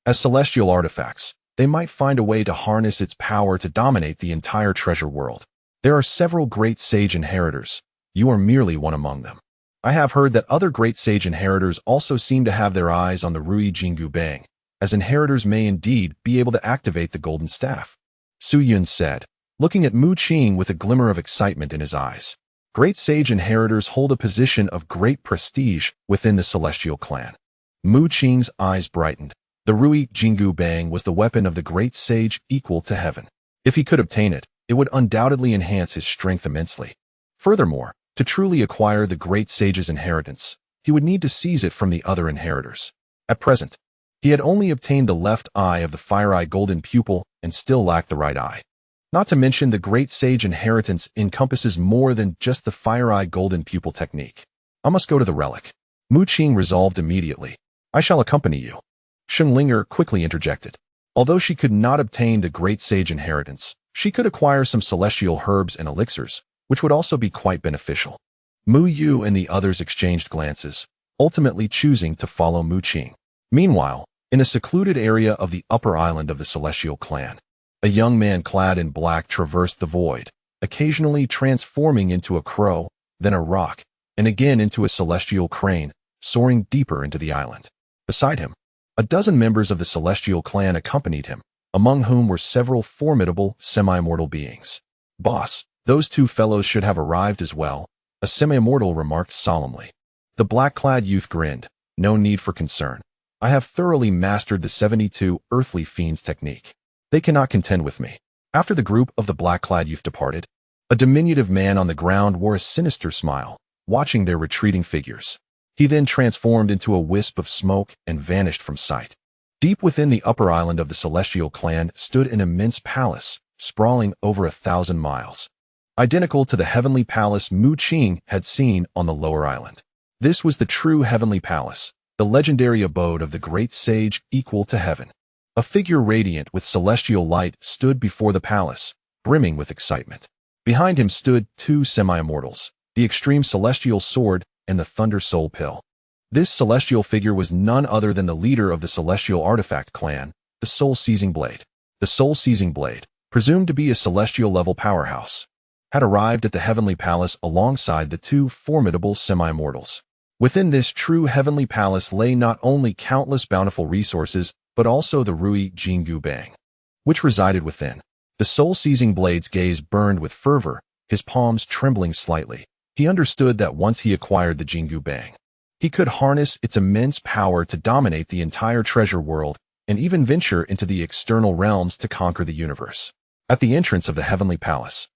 As celestial artifacts, they might find a way to harness its power to dominate the entire treasure world. There are several great sage inheritors. You are merely one among them. I have heard that other great sage inheritors also seem to have their eyes on the Rui Jinggu Bang, as inheritors may indeed be able to activate the golden staff. Su Yun said, looking at Mu Qing with a glimmer of excitement in his eyes. Great sage inheritors hold a position of great prestige within the celestial clan. Mu Qing's eyes brightened. The Rui Jinggu Bang was the weapon of the great sage equal to heaven. If he could obtain it, it would undoubtedly enhance his strength immensely. Furthermore, to truly acquire the great sage's inheritance, he would need to seize it from the other inheritors. At present, he had only obtained the left eye of the Fire-Eye Golden Pupil and still lacked the right eye. Not to mention the great sage inheritance encompasses more than just the Fire-Eye Golden Pupil technique. I must go to the relic. Mu Qing resolved immediately. I shall accompany you. Linger quickly interjected. Although she could not obtain the great sage inheritance, she could acquire some celestial herbs and elixirs, which would also be quite beneficial. Mu Yu and the others exchanged glances, ultimately choosing to follow Mu Qing. Meanwhile, in a secluded area of the upper island of the celestial clan, a young man clad in black traversed the void, occasionally transforming into a crow, then a roc, and again into a celestial crane, soaring deeper into the island. Beside him, a dozen members of the celestial clan accompanied him, among whom were several formidable semi-immortal beings. Boss, those two fellows should have arrived as well, a semi-immortal remarked solemnly. The black-clad youth grinned. No need for concern. I have thoroughly mastered the 72 earthly fiends technique. They cannot contend with me. After the group of the black-clad youth departed, a diminutive man on the ground wore a sinister smile, watching their retreating figures. He then transformed into a wisp of smoke and vanished from sight. Deep within the upper island of the celestial clan stood an immense palace, sprawling over 1,000 miles. Identical to the heavenly palace Mu Qing had seen on the lower island. This was the true heavenly palace, the legendary abode of the great sage equal to heaven. A figure radiant with celestial light stood before the palace, brimming with excitement. Behind him stood two semi-immortals, the extreme celestial sword and the thunder soul pill. This celestial figure was none other than the leader of the celestial artifact clan, the soul-seizing blade. The soul-seizing blade, presumed to be a celestial-level powerhouse, had arrived at the heavenly palace alongside the two formidable semi-immortals. Within this true heavenly palace lay not only countless bountiful resources, but also the Rui Jinggu Bang, which resided within. The soul-seizing blade's gaze burned with fervor, his palms trembling slightly. He understood that once he acquired the Jinggu Bang, he could harness its immense power to dominate the entire treasure world and even venture into the external realms to conquer the universe. At the entrance of the Heavenly Palace,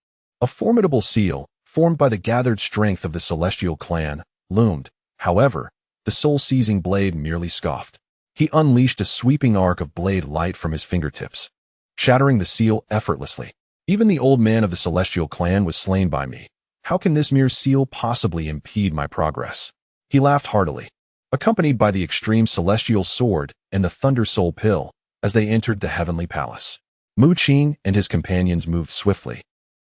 a formidable seal, formed by the gathered strength of the celestial clan, loomed. However, the soul-seizing blade merely scoffed. He unleashed a sweeping arc of blade light from his fingertips, shattering the seal effortlessly. Even the old man of the celestial clan was slain by me. How can this mere seal possibly impede my progress? He laughed heartily, accompanied by the extreme celestial sword and the thunder soul pill as they entered the Heavenly Palace. Mu Qing and his companions moved swiftly.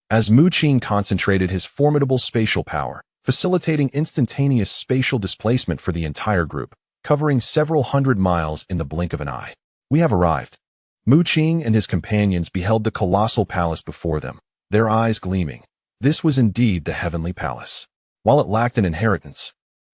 As Mu Qing concentrated his formidable spatial power, facilitating instantaneous spatial displacement for the entire group, covering several hundred miles in the blink of an eye. We have arrived. Mu Qing and his companions beheld the colossal palace before them, their eyes gleaming. This was indeed the Heavenly Palace. While it lacked an inheritance,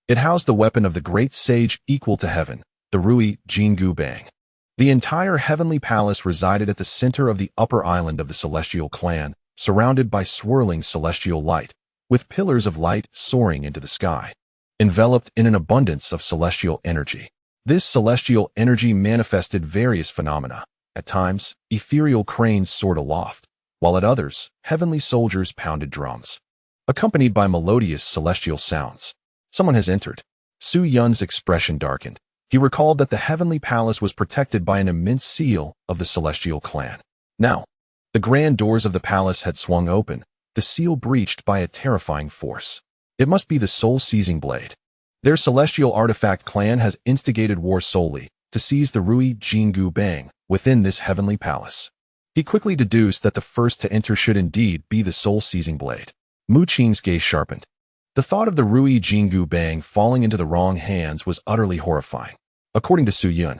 it housed the weapon of the great sage equal to heaven, the Rui Jinggu Bang. The entire Heavenly Palace resided at the center of the upper island of the celestial clan, surrounded by swirling celestial light, with pillars of light soaring into the sky, enveloped in an abundance of celestial energy. This celestial energy manifested various phenomena. At times, ethereal cranes soared aloft, while at others, heavenly soldiers pounded drums, accompanied by melodious celestial sounds. Someone has entered. Su Yun's expression darkened. He recalled that the Heavenly Palace was protected by an immense seal of the celestial clan. Now, the grand doors of the palace had swung open, the seal breached by a terrifying force. It must be the soul-seizing blade. Their celestial artifact clan has instigated war solely to seize the Rui Jinggu Bang within this Heavenly Palace. He quickly deduced that the first to enter should indeed be the soul-seizing blade. Mu Qing's gaze sharpened. The thought of the Rui Jinggu Bang falling into the wrong hands was utterly horrifying. According to Su Yun,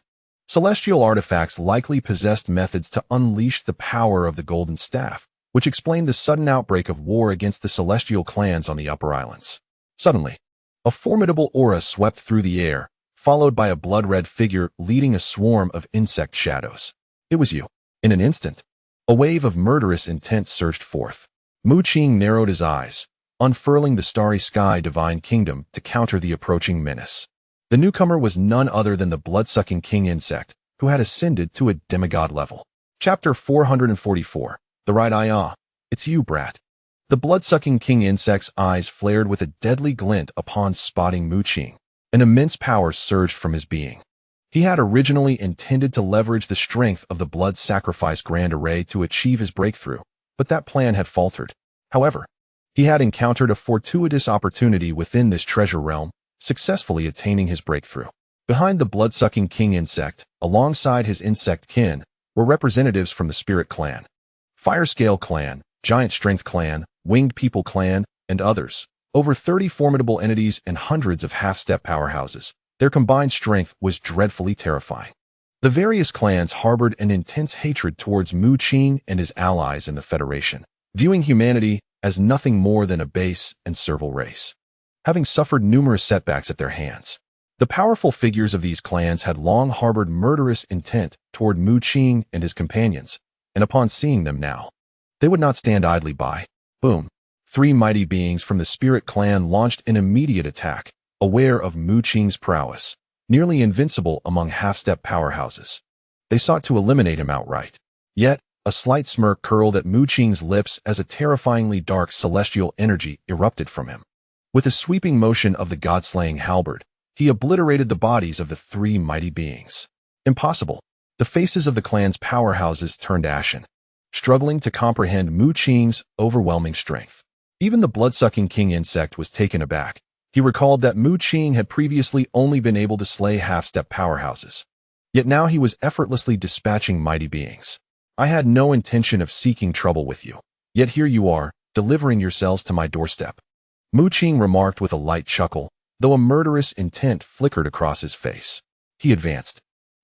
celestial artifacts likely possessed methods to unleash the power of the Golden Staff, which explained the sudden outbreak of war against the celestial clans on the upper islands. Suddenly, a formidable aura swept through the air, followed by a blood-red figure leading a swarm of insect shadows. It was you. In an instant, a wave of murderous intent surged forth. Mu Qing narrowed his eyes, unfurling the starry sky divine kingdom to counter the approaching menace. The newcomer was none other than the blood-sucking king insect, who had ascended to a demigod level. Chapter 444. The right eye. Ah, it's you, brat. The blood-sucking king insect's eyes flared with a deadly glint upon spotting Mu Qing. An immense power surged from his being. He had originally intended to leverage the strength of the blood sacrifice grand array to achieve his breakthrough, but that plan had faltered. However, he had encountered a fortuitous opportunity within this treasure realm, successfully attaining his breakthrough. Behind the blood-sucking king insect, alongside his insect kin, were representatives from the Spirit Clan, Firescale Clan, Giant Strength Clan, Winged People Clan, and others. Over 30 formidable entities and hundreds of half-step powerhouses. Their combined strength was dreadfully terrifying. The various clans harbored an intense hatred towards Mu Qing and his allies in the Federation, viewing humanity as nothing more than a base and servile race. Having suffered numerous setbacks at their hands, the powerful figures of these clans had long harbored murderous intent toward Mu Qing and his companions, and upon seeing them now, they would not stand idly by. Boom! 3 mighty beings from the Spirit Clan launched an immediate attack, aware of Mu Qing's prowess, nearly invincible among half-step powerhouses. They sought to eliminate him outright. Yet, a slight smirk curled at Mu Qing's lips as a terrifyingly dark celestial energy erupted from him. With a sweeping motion of the god-slaying halberd, he obliterated the bodies of the 3 mighty beings. Impossible. The faces of the clan's powerhouses turned ashen, struggling to comprehend Mu Qing's overwhelming strength. Even the blood-sucking king insect was taken aback. He recalled that Mu Qing had previously only been able to slay half-step powerhouses. Yet now he was effortlessly dispatching mighty beings. I had no intention of seeking trouble with you. Yet here you are, delivering yourselves to my doorstep. Mu Qing remarked with a light chuckle, though a murderous intent flickered across his face. He advanced,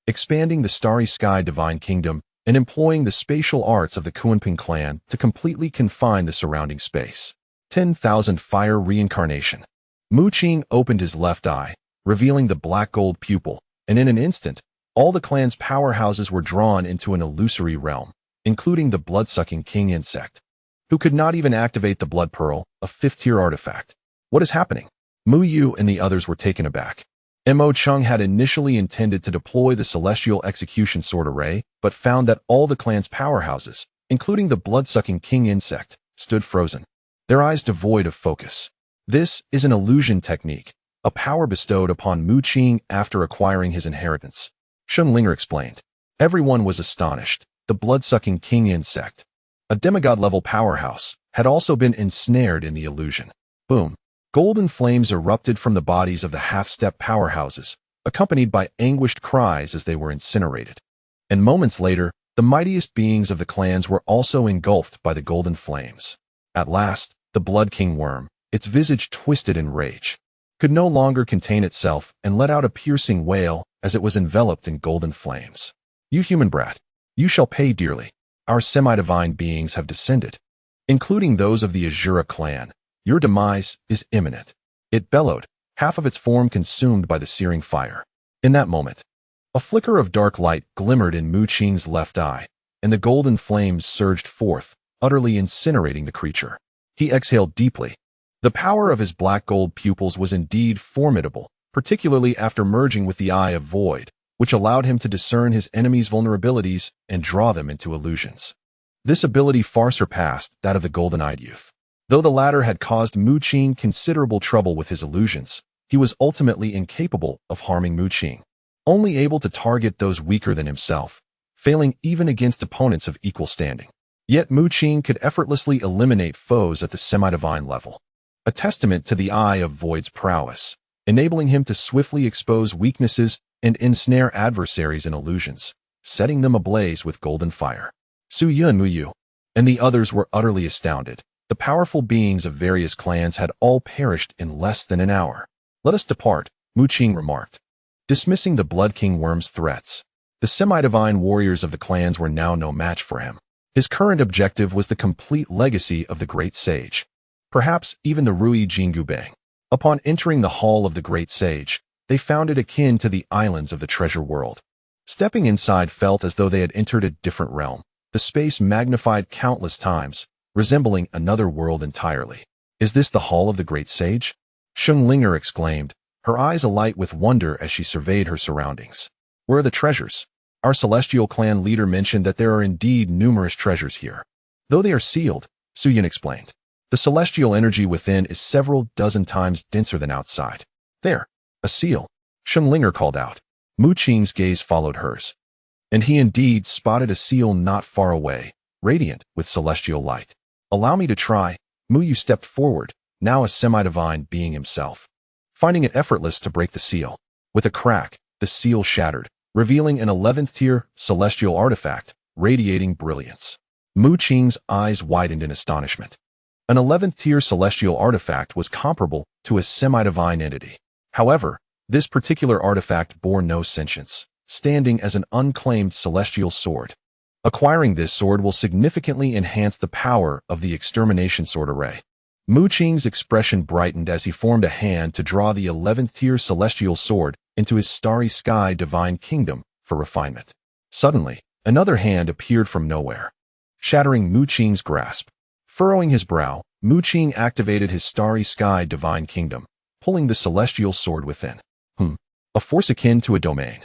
expanding the starry sky divine kingdom and employing the spatial arts of the Kunping clan to completely confine the surrounding space. 10,000 fire reincarnation. Mu Qing opened his left eye, revealing the black gold pupil, and in an instant, all the clan's powerhouses were drawn into an illusory realm, including the blood-sucking king insect, who could not even activate the blood pearl, a 5th-tier artifact. What is happening? Mu Yu and the others were taken aback. Mo Chung had initially intended to deploy the celestial execution sword array, but found that all the clan's powerhouses, including the blood-sucking king insect, stood frozen, their eyes devoid of focus. This is an illusion technique, a power bestowed upon Mu Qing after acquiring his inheritance. Shunlinger explained. Everyone was astonished. The blood-sucking king insect, a demigod-level powerhouse, had also been ensnared in the illusion. Boom. Golden flames erupted from the bodies of the half-step powerhouses, accompanied by anguished cries as they were incinerated. And moments later, the mightiest beings of the clans were also engulfed by the golden flames. At last, the Blood King worm, its visage twisted in rage, could no longer contain itself and let out a piercing wail as it was enveloped in golden flames. You human brat, you shall pay dearly. Our semi-divine beings have descended, including those of the Azura clan. Your demise is imminent. It bellowed, half of its form consumed by the searing fire. In that moment, a flicker of dark light glimmered in Mu Qing's left eye, and the golden flames surged forth, utterly incinerating the creature. He exhaled deeply. The power of his black gold pupils was indeed formidable, particularly after merging with the Eye of Void, which allowed him to discern his enemies' vulnerabilities and draw them into illusions. This ability far surpassed that of the golden-eyed youth. Though the latter had caused Mu Qing considerable trouble with his illusions, he was ultimately incapable of harming Mu Qing, only able to target those weaker than himself, failing even against opponents of equal standing. Yet Mu Qing could effortlessly eliminate foes at the semi-divine level, a testament to the Eye of Void's prowess, enabling him to swiftly expose weaknesses and ensnare adversaries in illusions, setting them ablaze with golden fire. Su Yu and Mu Yu and the others were utterly astounded. The powerful beings of various clans had all perished in less than an hour. Let us depart, Mu Qing remarked, dismissing the Blood King worm's threats. The semi-divine warriors of the clans were now no match for him. His current objective was the complete legacy of the great sage, perhaps even the Rui Jingubang. Upon entering the hall of the great sage, they found it akin to the islands of the treasure world. Stepping inside felt as though they had entered a different realm, the space magnified countless times, resembling another world entirely. Is this the hall of the great sage? Shunlinger exclaimed, her eyes alight with wonder as she surveyed her surroundings. Where are the treasures? Our celestial clan leader mentioned that there are indeed numerous treasures here. Though they are sealed, Suyin explained. The celestial energy within is several dozen times denser than outside. There, a seal, Shunlinger called out. Mu Qing's gaze followed hers, and he indeed spotted a seal not far away, radiant with celestial light. Allow me to try. Mu Yu stepped forward, now a semi-divine being himself, finding it effortless to break the seal. With a crack, the seal shattered, revealing an 11th-tier celestial artifact, radiating brilliance. Mu Qing's eyes widened in astonishment. An 11th-tier celestial artifact was comparable to a semi-divine entity. However, this particular artifact bore no sentience, standing as an unclaimed celestial sword. Acquiring this sword will significantly enhance the power of the extermination sword array. Mu Qing's expression brightened as he formed a hand to draw the 11th-tier celestial sword into his starry sky divine kingdom for refinement. Suddenly, another hand appeared from nowhere, shattering Mu Qing's grasp. Furrowing his brow, Mu Qing activated his starry sky divine kingdom, pulling the celestial sword within. A force akin to a domain.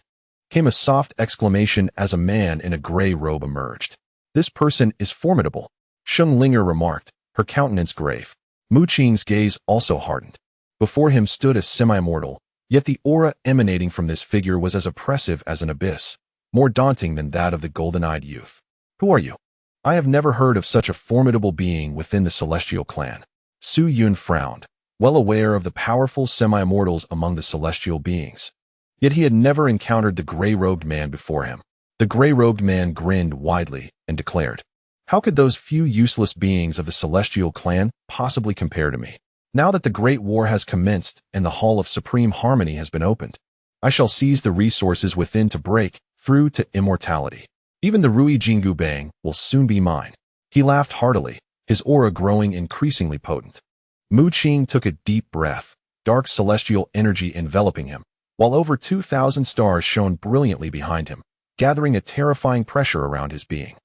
Came a soft exclamation as a man in a gray robe emerged. This person is formidable, Shunlinger remarked, her countenance grave. Mu Qing's gaze also hardened. Before him stood a semi-mortal, yet the aura emanating from this figure was as oppressive as an abyss, more daunting than that of the golden-eyed youth. Who are you? I have never heard of such a formidable being within the celestial clan. Su Yun frowned, well aware of the powerful semi-mortals among the celestial beings. Yet he had never encountered the gray-robed man before him. The gray-robed man grinned widely and declared, how could those few useless beings of the celestial clan possibly compare to me? Now that the Great War has commenced and the Hall of Supreme Harmony has been opened, I shall seize the resources within to break through to immortality. Even the Rui Jingubang will soon be mine. He laughed heartily, his aura growing increasingly potent. Mu Qing took a deep breath, dark celestial energy enveloping him, while over 2,000 stars shone brilliantly behind him, gathering a terrifying pressure around his being.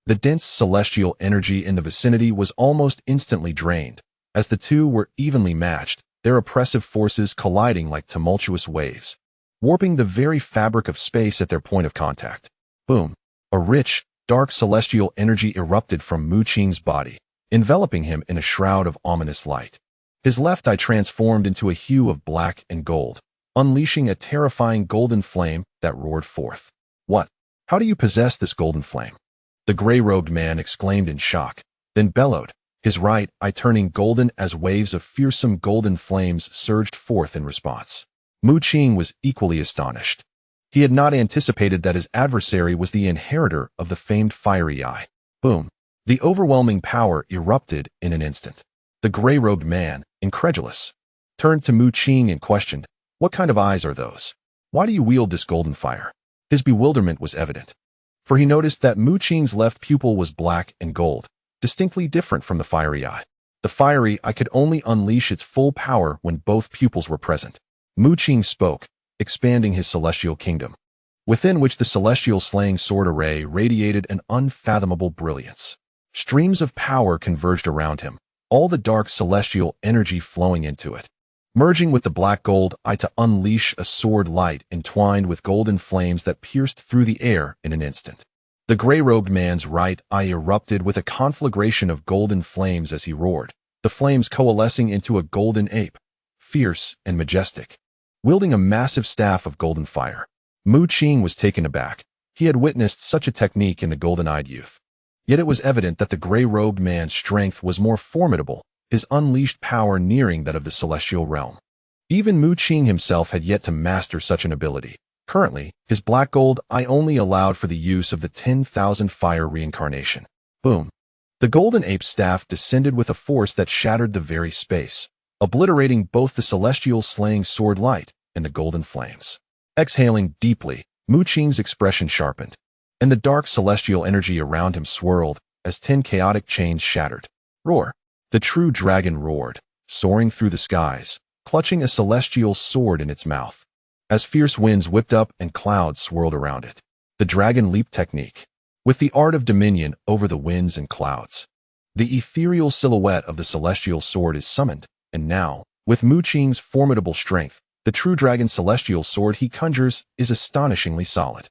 The dense celestial energy in the vicinity was almost instantly drained. As the two were evenly matched, their oppressive forces colliding like tumultuous waves, warping the very fabric of space at their point of contact. Boom! A rich, Dark celestial energy erupted from Mu Qing's body, enveloping him in a shroud of ominous light. His left eye transformed into a hue of black and gold, unleashing a terrifying golden flame that roared forth. What? How do you possess this golden flame? The gray-robed man exclaimed in shock, then bellowed, his right eye turning golden as waves of fearsome golden flames surged forth in response. Mu Qing was equally astonished. He had not anticipated that his adversary was the inheritor of the famed fiery eye. Boom! The overwhelming power erupted in an instant. The gray-robed man, incredulous, turned to Mu Qing and questioned, "What kind of eyes are those? Why do you wield this golden fire?" His bewilderment was evident, for he noticed that Mu Qing's left pupil was black and gold, distinctly different from the fiery eye. The fiery eye could only unleash its full power when both pupils were present. Mu Qing spoke, expanding his celestial kingdom, within which the celestial slaying sword array radiated an unfathomable brilliance. Streams of power converged around him, all the dark celestial energy flowing into it, merging with the black gold eye to unleash a sword light entwined with golden flames that pierced through the air in an instant. The gray-robed man's right eye erupted with a conflagration of golden flames as he roared, the flames coalescing into a golden ape, fierce and majestic, wielding a massive staff of golden fire. Mu Qing was taken aback. He had witnessed such a technique in the golden-eyed youth. Yet it was evident that the gray-robed man's strength was more formidable, his unleashed power nearing that of the celestial realm. Even Mu Qing himself had yet to master such an ability. Currently, his black gold eye only allowed for the use of the 10,000 fire reincarnation. Boom! The golden ape staff descended with a force that shattered the very space, obliterating both the celestial slaying sword light and the golden flames. Exhaling deeply, Mu Qing's expression sharpened, and the dark celestial energy around him swirled as 10 chaotic chains shattered. Roar! The true dragon roared, soaring through the skies, clutching a celestial sword in its mouth. As fierce winds whipped up and clouds swirled around it, the dragon leap technique, with the art of dominion over the winds and clouds. The ethereal silhouette of the celestial sword is summoned, and now, with Mu Qing's formidable strength, the true dragon celestial sword he conjures is astonishingly solid.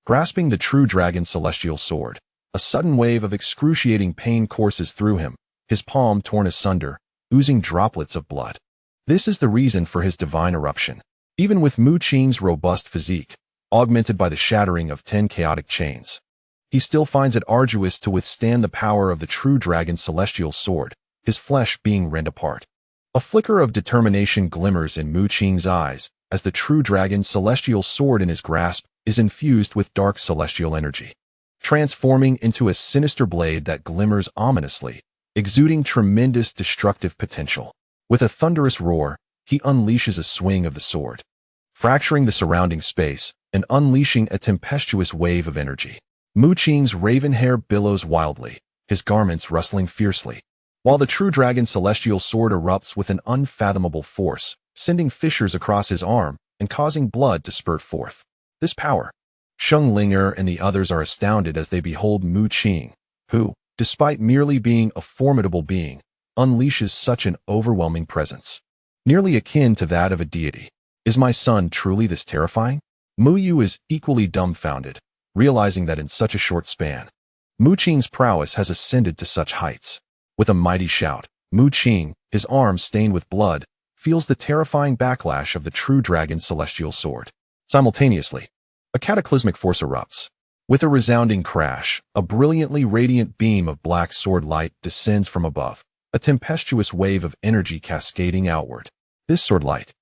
Grasping the true dragon celestial sword, a sudden wave of excruciating pain courses through him, his palm torn asunder, oozing droplets of blood. This is the reason for his divine eruption. Even with Mu Qing's robust physique, augmented by the shattering of 10 chaotic chains, he still finds it arduous to withstand the power of the true dragon celestial sword, his flesh being rent apart. A flicker of determination glimmers in Mu Qing's eyes as the true dragon celestial sword in his grasp is infused with dark celestial energy, transforming into a sinister blade that glimmers ominously, exuding tremendous destructive potential. With a thunderous roar, he unleashes a swing of the sword, fracturing the surrounding space and unleashing a tempestuous wave of energy. Mu Qing's raven hair billows wildly, his garments rustling fiercely, while the true dragon celestial sword erupts with an unfathomable force, sending fissures across his arm and causing blood to spurt forth. This power. Sheng Linger and the others are astounded as they behold Mu Qing, who, despite merely being a formidable being, unleashes such an overwhelming presence, nearly akin to that of a deity. Is my son truly this terrifying? Mu Yu is equally dumbfounded, realizing that in such a short span, Mu Qing's prowess has ascended to such heights. With a mighty shout, Mu Qing, his arms stained with blood, feels the terrifying backlash of the true dragon celestial sword. Simultaneously, a cataclysmic force erupts. With a resounding crash, a brilliantly radiant beam of black sword light descends from above, a tempestuous wave of energy cascading outward. This sword light,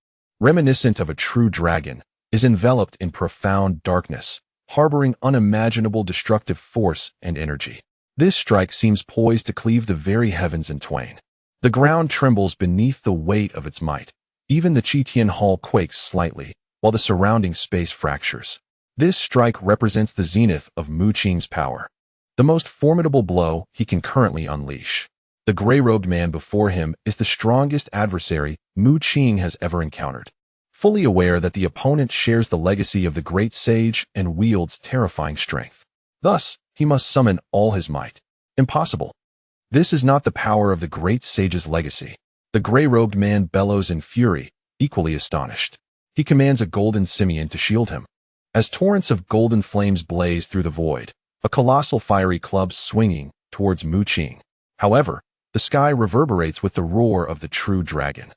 reminiscent of a true dragon, is enveloped in profound darkness, harboring unimaginable destructive force and energy. This strike seems poised to cleave the very heavens in twain. The ground trembles beneath the weight of its might. Even the Qitian Hall quakes slightly, while the surrounding space fractures. This strike represents the zenith of Mu Qing's power, the most formidable blow he can currently unleash. The gray-robed man before him is the strongest adversary Mu Qing has ever encountered, fully aware that the opponent shares the legacy of the great sage and wields terrifying strength. Thus, he must summon all his might. Impossible. This is not the power of the great sage's legacy. The gray-robed man bellows in fury, equally astonished. He commands a golden simian to shield him. As torrents of golden flames blaze through the void, a colossal fiery club swinging towards Mu Qing. However, the sky reverberates with the roar of the true dragon,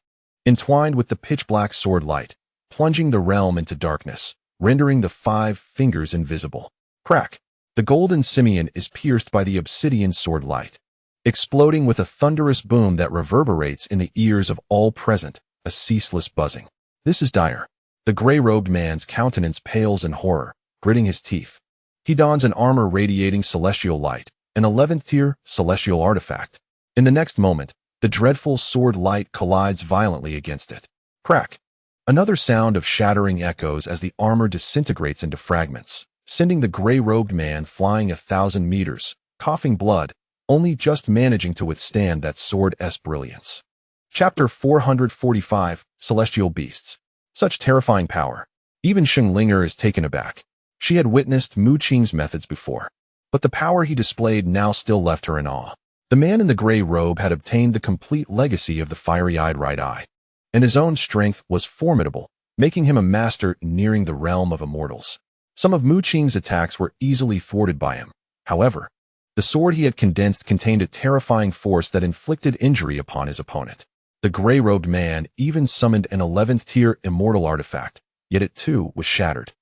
entwined with the pitch-black sword light, plunging the realm into darkness, rendering the 5 fingers invisible. Crack! The golden simian is pierced by the obsidian sword light, exploding with a thunderous boom that reverberates in the ears of all present, a ceaseless buzzing. This is dire. The gray-robed man's countenance pales in horror, gritting his teeth. He dons an armor radiating celestial light, an 11th-tier celestial artifact. In the next moment, the dreadful sword light collides violently against it. Crack! Another sound of shattering echoes as the armor disintegrates into fragments, sending the gray-robed man flying 1,000 meters, coughing blood, only just managing to withstand that sword's brilliance. Chapter 445, Celestial Beasts. Such terrifying power. Even Xinglinger is taken aback. She had witnessed Mu Qing's methods before, but the power he displayed now still left her in awe. The man in the gray robe had obtained the complete legacy of the fiery-eyed right eye, and his own strength was formidable, making him a master nearing the realm of immortals. Some of Mu Qing's attacks were easily thwarted by him. However, the sword he had condensed contained a terrifying force that inflicted injury upon his opponent. The gray-robed man even summoned an 11th-tier immortal artifact, yet it too was shattered.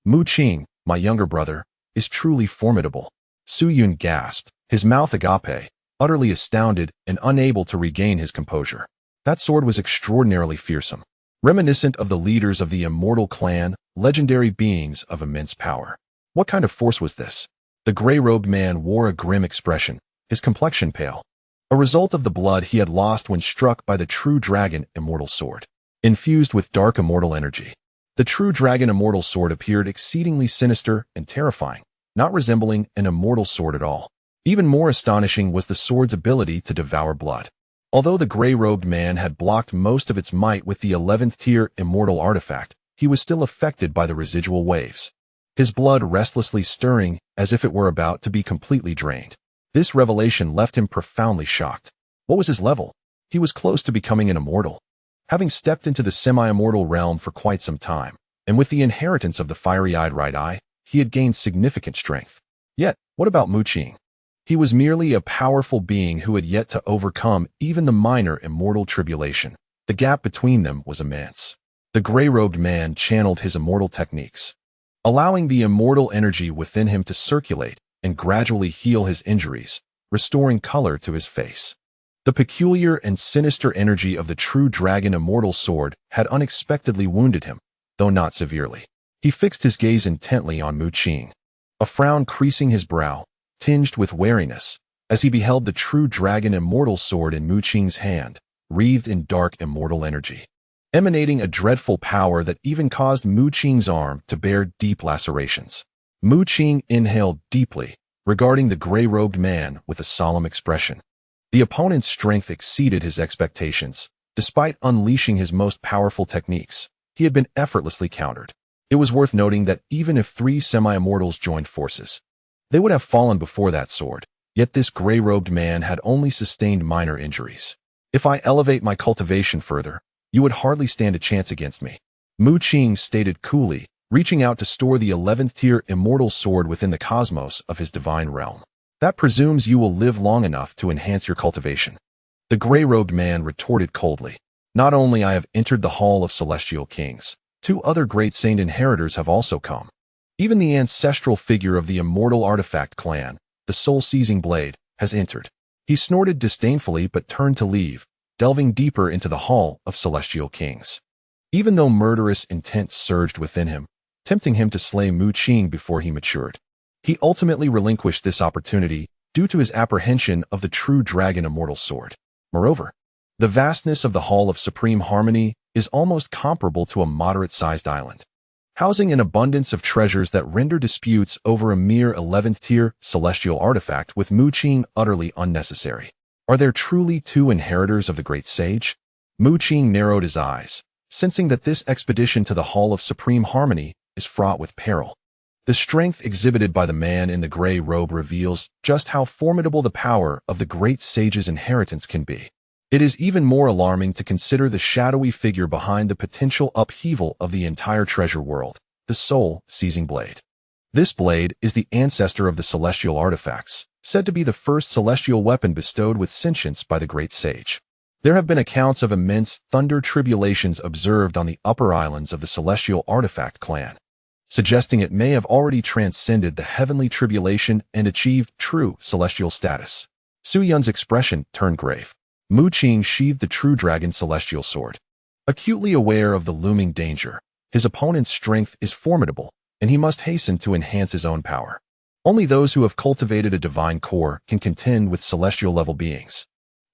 Mu Qing, my younger brother, is truly formidable. Su Yun gasped, his mouth agape, utterly astounded and unable to regain his composure. That sword was extraordinarily fearsome, reminiscent of the leaders of the immortal clan, legendary beings of immense power. What kind of force was this? The gray-robed man wore a grim expression, his complexion pale, a result of the blood he had lost when struck by the true dragon immortal sword. Infused with dark immortal energy, the true dragon immortal sword appeared exceedingly sinister and terrifying, not resembling an immortal sword at all. Even more astonishing was the sword's ability to devour blood. Although the gray-robed man had blocked most of its might with the 11th-tier immortal artifact, he was still affected by the residual waves, his blood restlessly stirring as if it were about to be completely drained. This revelation left him profoundly shocked. What was his level? He was close to becoming an immortal, having stepped into the semi-immortal realm for quite some time, and with the inheritance of the fiery-eyed right eye, he had gained significant strength. Yet, what about Mu Qing? He was merely a powerful being who had yet to overcome even the minor immortal tribulation. The gap between them was immense. The gray-robed man channeled his immortal techniques, allowing the immortal energy within him to circulate and gradually heal his injuries, restoring color to his face. The peculiar and sinister energy of the true dragon immortal sword had unexpectedly wounded him, though not severely. He fixed his gaze intently on Mu Qing, a frown creasing his brow, tinged with wariness, as he beheld the true dragon immortal sword in Mu Qing's hand, wreathed in dark immortal energy, emanating a dreadful power that even caused Mu Qing's arm to bear deep lacerations. Mu Qing inhaled deeply, regarding the gray-robed man with a solemn expression. The opponent's strength exceeded his expectations. Despite unleashing his most powerful techniques, he had been effortlessly countered. It was worth noting that even if 3 semi-immortals joined forces, they would have fallen before that sword, yet this gray-robed man had only sustained minor injuries. If I elevate my cultivation further, you would hardly stand a chance against me, Mu Qing stated coolly, reaching out to store the 11th-tier immortal sword within the cosmos of his divine realm. That presumes you will live long enough to enhance your cultivation. The gray-robed man retorted coldly. Not only I have entered the Hall of Celestial Kings, 2 other great saint inheritors have also come. Even the ancestral figure of the immortal artifact clan, the soul-seizing blade, has entered. He snorted disdainfully but turned to leave, delving deeper into the Hall of Celestial Kings. Even though murderous intent surged within him, tempting him to slay Mu Qing before he matured, he ultimately relinquished this opportunity due to his apprehension of the true dragon immortal sword. Moreover, the vastness of the Hall of Supreme Harmony is almost comparable to a moderate-sized island, housing an abundance of treasures that render disputes over a mere 11th-tier celestial artifact with Mu Qing utterly unnecessary. Are there truly 2 inheritors of the great sage? Mu Qing narrowed his eyes, sensing that this expedition to the Hall of Supreme Harmony is fraught with peril. The strength exhibited by the man in the gray robe reveals just how formidable the power of the great sage's inheritance can be. It is even more alarming to consider the shadowy figure behind the potential upheaval of the entire treasure world, the soul-seizing blade. This blade is the ancestor of the celestial artifacts, said to be the first celestial weapon bestowed with sentience by the great sage. There have been accounts of immense thunder tribulations observed on the upper islands of the celestial artifact clan, suggesting it may have already transcended the heavenly tribulation and achieved true celestial status. Su Yun's expression turned grave. Mu Qing sheathed the true dragon celestial sword. Acutely aware of the looming danger, his opponent's strength is formidable, and he must hasten to enhance his own power. Only those who have cultivated a divine core can contend with celestial-level beings.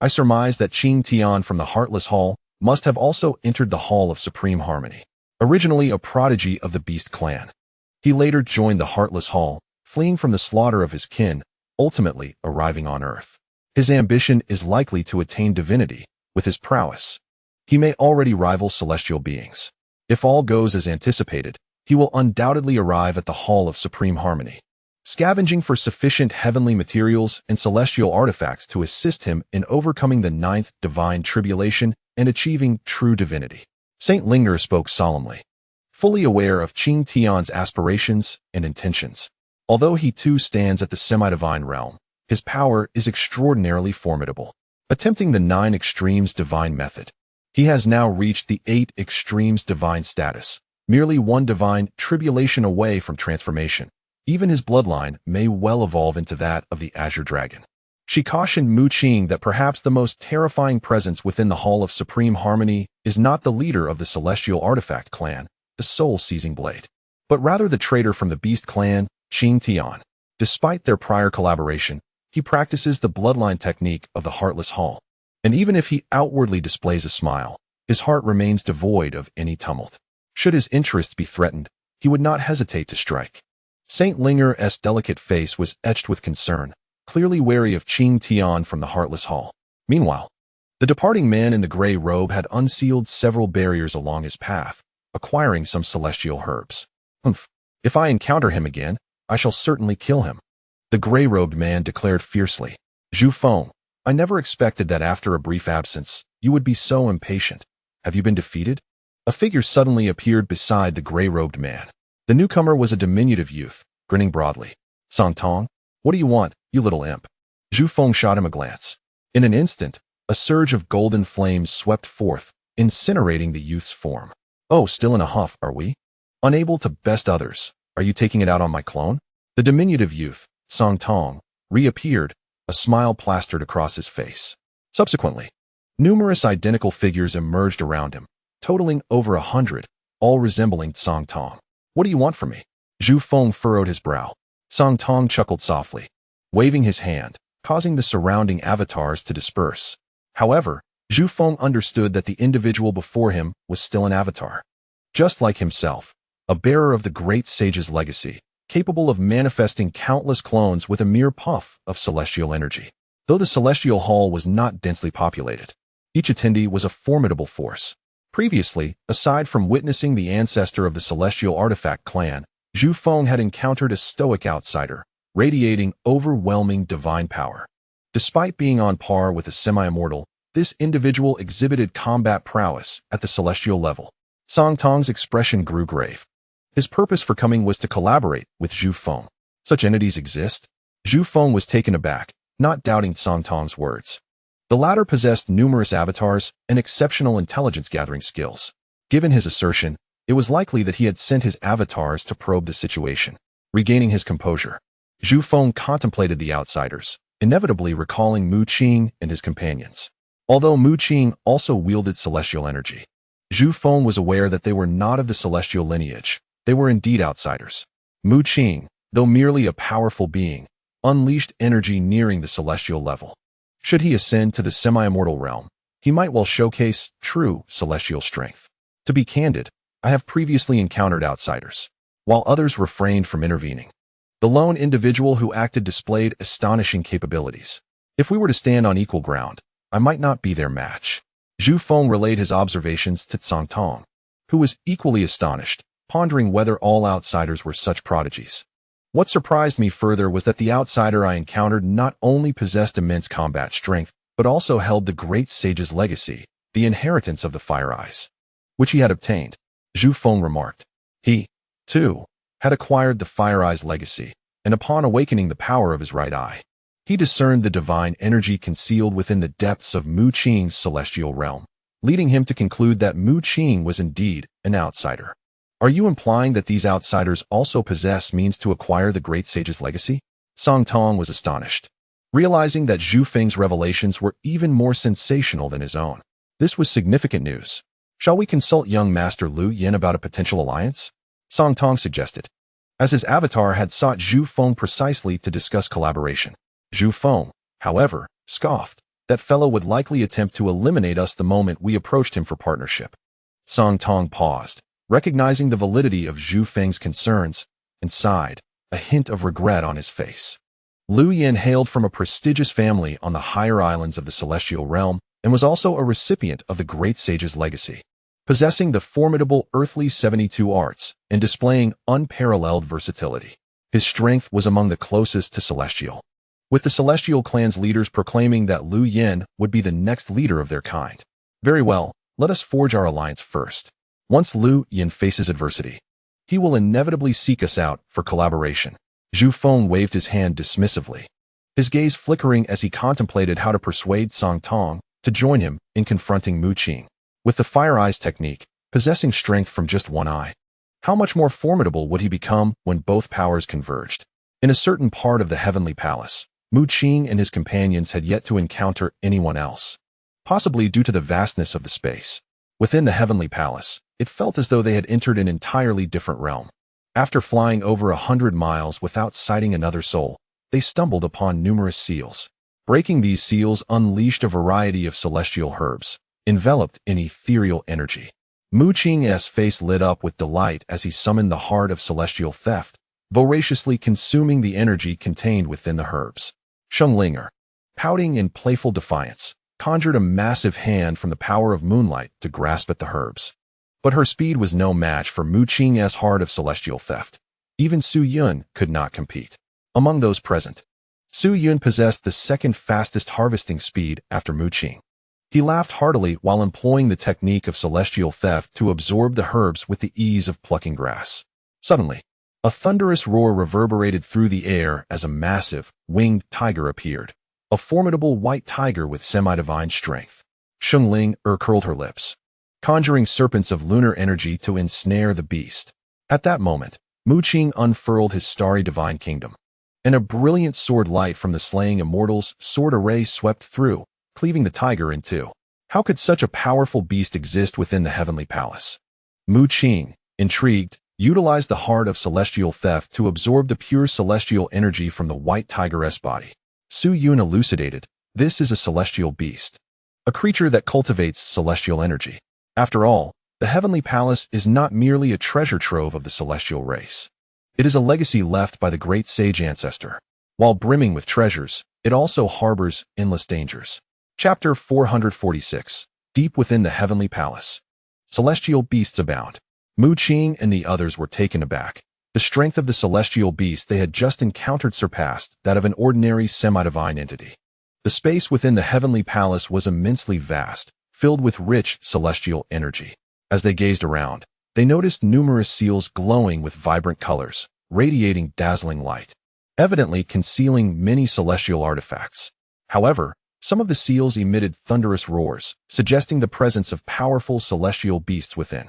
I surmise that Qing Tian from the Heartless Hall must have also entered the Hall of Supreme Harmony, originally a prodigy of the Beast clan. He later joined the Heartless Hall, fleeing from the slaughter of his kin, ultimately arriving on Earth. His ambition is likely to attain divinity. With his prowess, he may already rival celestial beings. If all goes as anticipated, he will undoubtedly arrive at the Hall of Supreme Harmony, scavenging for sufficient heavenly materials and celestial artifacts to assist him in overcoming the 9th divine tribulation and achieving true divinity. Saint Linger spoke solemnly, fully aware of Qing Tian's aspirations and intentions. Although he too stands at the semi-divine realm, his power is extraordinarily formidable. Attempting the 9 extremes divine method, he has now reached the 8 extremes divine status, merely 1 divine tribulation away from transformation. Even his bloodline may well evolve into that of the Azure Dragon. She cautioned Mu Qing that perhaps the most terrifying presence within the Hall of Supreme Harmony is not the leader of the Celestial Artifact clan, the Soul-Seizing Blade, but rather the traitor from the Beast clan, Qing Tian. Despite their prior collaboration, he practices the bloodline technique of the Heartless Hall, and even if he outwardly displays a smile, his heart remains devoid of any tumult. Should his interests be threatened, he would not hesitate to strike. Saint Linger's delicate face was etched with concern, clearly wary of Qing Tian from the Heartless Hall. Meanwhile, the departing man in the gray robe had unsealed several barriers along his path, acquiring some celestial herbs. If I encounter him again, I shall certainly kill him, the gray-robed man declared fiercely. Zhu Feng, I never expected that after a brief absence, you would be so impatient. Have you been defeated? A figure suddenly appeared beside the gray-robed man. The newcomer was a diminutive youth, grinning broadly. Song Tong, what do you want, you little imp? Zhu Feng shot him a glance. In an instant, a surge of golden flames swept forth, incinerating the youth's form. Oh, still in a huff, are we? Unable to best others, are you taking it out on my clone? The diminutive youth, Song Tong, reappeared, a smile plastered across his face. Subsequently, numerous identical figures emerged around him, totaling over 100, all resembling Song Tong. What do you want from me? Zhu Feng furrowed his brow. Song Tong chuckled softly, waving his hand, causing the surrounding avatars to disperse. However, Zhu Feng understood that the individual before him was still an avatar. Just like himself, a bearer of the great sage's legacy, capable of manifesting countless clones with a mere puff of celestial energy. Though the celestial hall was not densely populated, each attendee was a formidable force. Previously, aside from witnessing the ancestor of the celestial artifact clan, Zhu Feng had encountered a stoic outsider, radiating overwhelming divine power. Despite being on par with a semi-immortal, this individual exhibited combat prowess at the celestial level. Song Tong's expression grew grave. His purpose for coming was to collaborate with Zhu Feng. Such entities exist? Zhu Feng was taken aback, not doubting Song Tong's words. The latter possessed numerous avatars and exceptional intelligence-gathering skills. Given his assertion, it was likely that he had sent his avatars to probe the situation. Regaining his composure, Zhu Feng contemplated the outsiders, inevitably recalling Mu Qing and his companions. Although Mu Qing also wielded celestial energy, Zhu Feng was aware that they were not of the celestial lineage. They were indeed outsiders. Mu Qing, though merely a powerful being, unleashed energy nearing the celestial level. Should he ascend to the semi-immortal realm, he might well showcase true celestial strength. To be candid, I have previously encountered outsiders, while others refrained from intervening. The lone individual who acted displayed astonishing capabilities. If we were to stand on equal ground, I might not be their match. Zhu Feng relayed his observations to Song Tong, who was equally astonished, pondering whether all outsiders were such prodigies. What surprised me further was that the outsider I encountered not only possessed immense combat strength, but also held the great sage's legacy, the inheritance of the Fire Eyes, which he had obtained. Zhu Feng remarked. He, too, had acquired the Fire Eye's legacy, and upon awakening the power of his right eye, he discerned the divine energy concealed within the depths of Mu Qing's celestial realm, leading him to conclude that Mu Qing was indeed an outsider. Are you implying that these outsiders also possess means to acquire the great sage's legacy? Song Tong was astonished, realizing that Zhu Feng's revelations were even more sensational than his own. This was significant news. Shall we consult young Master Lu Yin about a potential alliance? Song Tong suggested, as his avatar had sought Zhu Feng precisely to discuss collaboration. Zhu Feng, however, scoffed. That fellow would likely attempt to eliminate us the moment we approached him for partnership. Song Tong paused, recognizing the validity of Zhu Feng's concerns, and sighed, a hint of regret on his face. Lu Yin hailed from a prestigious family on the higher islands of the celestial realm and was also a recipient of the great sage's legacy, possessing the formidable earthly 72 arts and displaying unparalleled versatility. His strength was among the closest to celestial, with the celestial clan's leaders proclaiming that Lu Yin would be the next leader of their kind. Very well, let us forge our alliance first. Once Lu Yin faces adversity, he will inevitably seek us out for collaboration. Zhu Feng waved his hand dismissively, his gaze flickering as he contemplated how to persuade Song Tong to join him in confronting Mu Qing. With the Fire Eyes technique, possessing strength from just one eye, how much more formidable would he become when both powers converged? In a certain part of the Heavenly Palace, Mu Qing and his companions had yet to encounter anyone else, possibly due to the vastness of the space. Within the Heavenly Palace, it felt as though they had entered an entirely different realm. After flying over 100 miles without sighting another soul, they stumbled upon numerous seals. Breaking these seals unleashed a variety of celestial herbs, enveloped in ethereal energy. Mu Qing's face lit up with delight as he summoned the heart of celestial theft, voraciously consuming the energy contained within the herbs. Sheng Linger, pouting in playful defiance, conjured a massive hand from the power of moonlight to grasp at the herbs. But her speed was no match for Mu Qing's heart of celestial theft. Even Su Yun could not compete. Among those present, Su Yun possessed the second fastest harvesting speed after Mu Qing. He laughed heartily while employing the technique of celestial theft to absorb the herbs with the ease of plucking grass. Suddenly, a thunderous roar reverberated through the air as a massive, winged tiger appeared, a formidable white tiger with semi-divine strength. Sheng Ling curled her lips, conjuring serpents of lunar energy to ensnare the beast. At that moment, Mu Qing unfurled his starry divine kingdom, and a brilliant sword light from the slaying immortals' sword array swept through, cleaving the tiger in two. How could such a powerful beast exist within the Heavenly Palace? Mu Qing, intrigued, utilized the heart of celestial theft to absorb the pure celestial energy from the white tiger's body. Su Yun elucidated, this is a celestial beast, a creature that cultivates celestial energy. After all, the Heavenly Palace is not merely a treasure trove of the celestial race. It is a legacy left by the great sage ancestor. While brimming with treasures, it also harbors endless dangers. Chapter 446. Deep within the Heavenly Palace, celestial beasts abound. Mu Qing and the others were taken aback. The strength of the celestial beast they had just encountered surpassed that of an ordinary semi-divine entity. The space within the Heavenly Palace was immensely vast, filled with rich celestial energy. As they gazed around, they noticed numerous seals glowing with vibrant colors, radiating dazzling light, evidently concealing many celestial artifacts. However, some of the seals emitted thunderous roars, suggesting the presence of powerful celestial beasts within.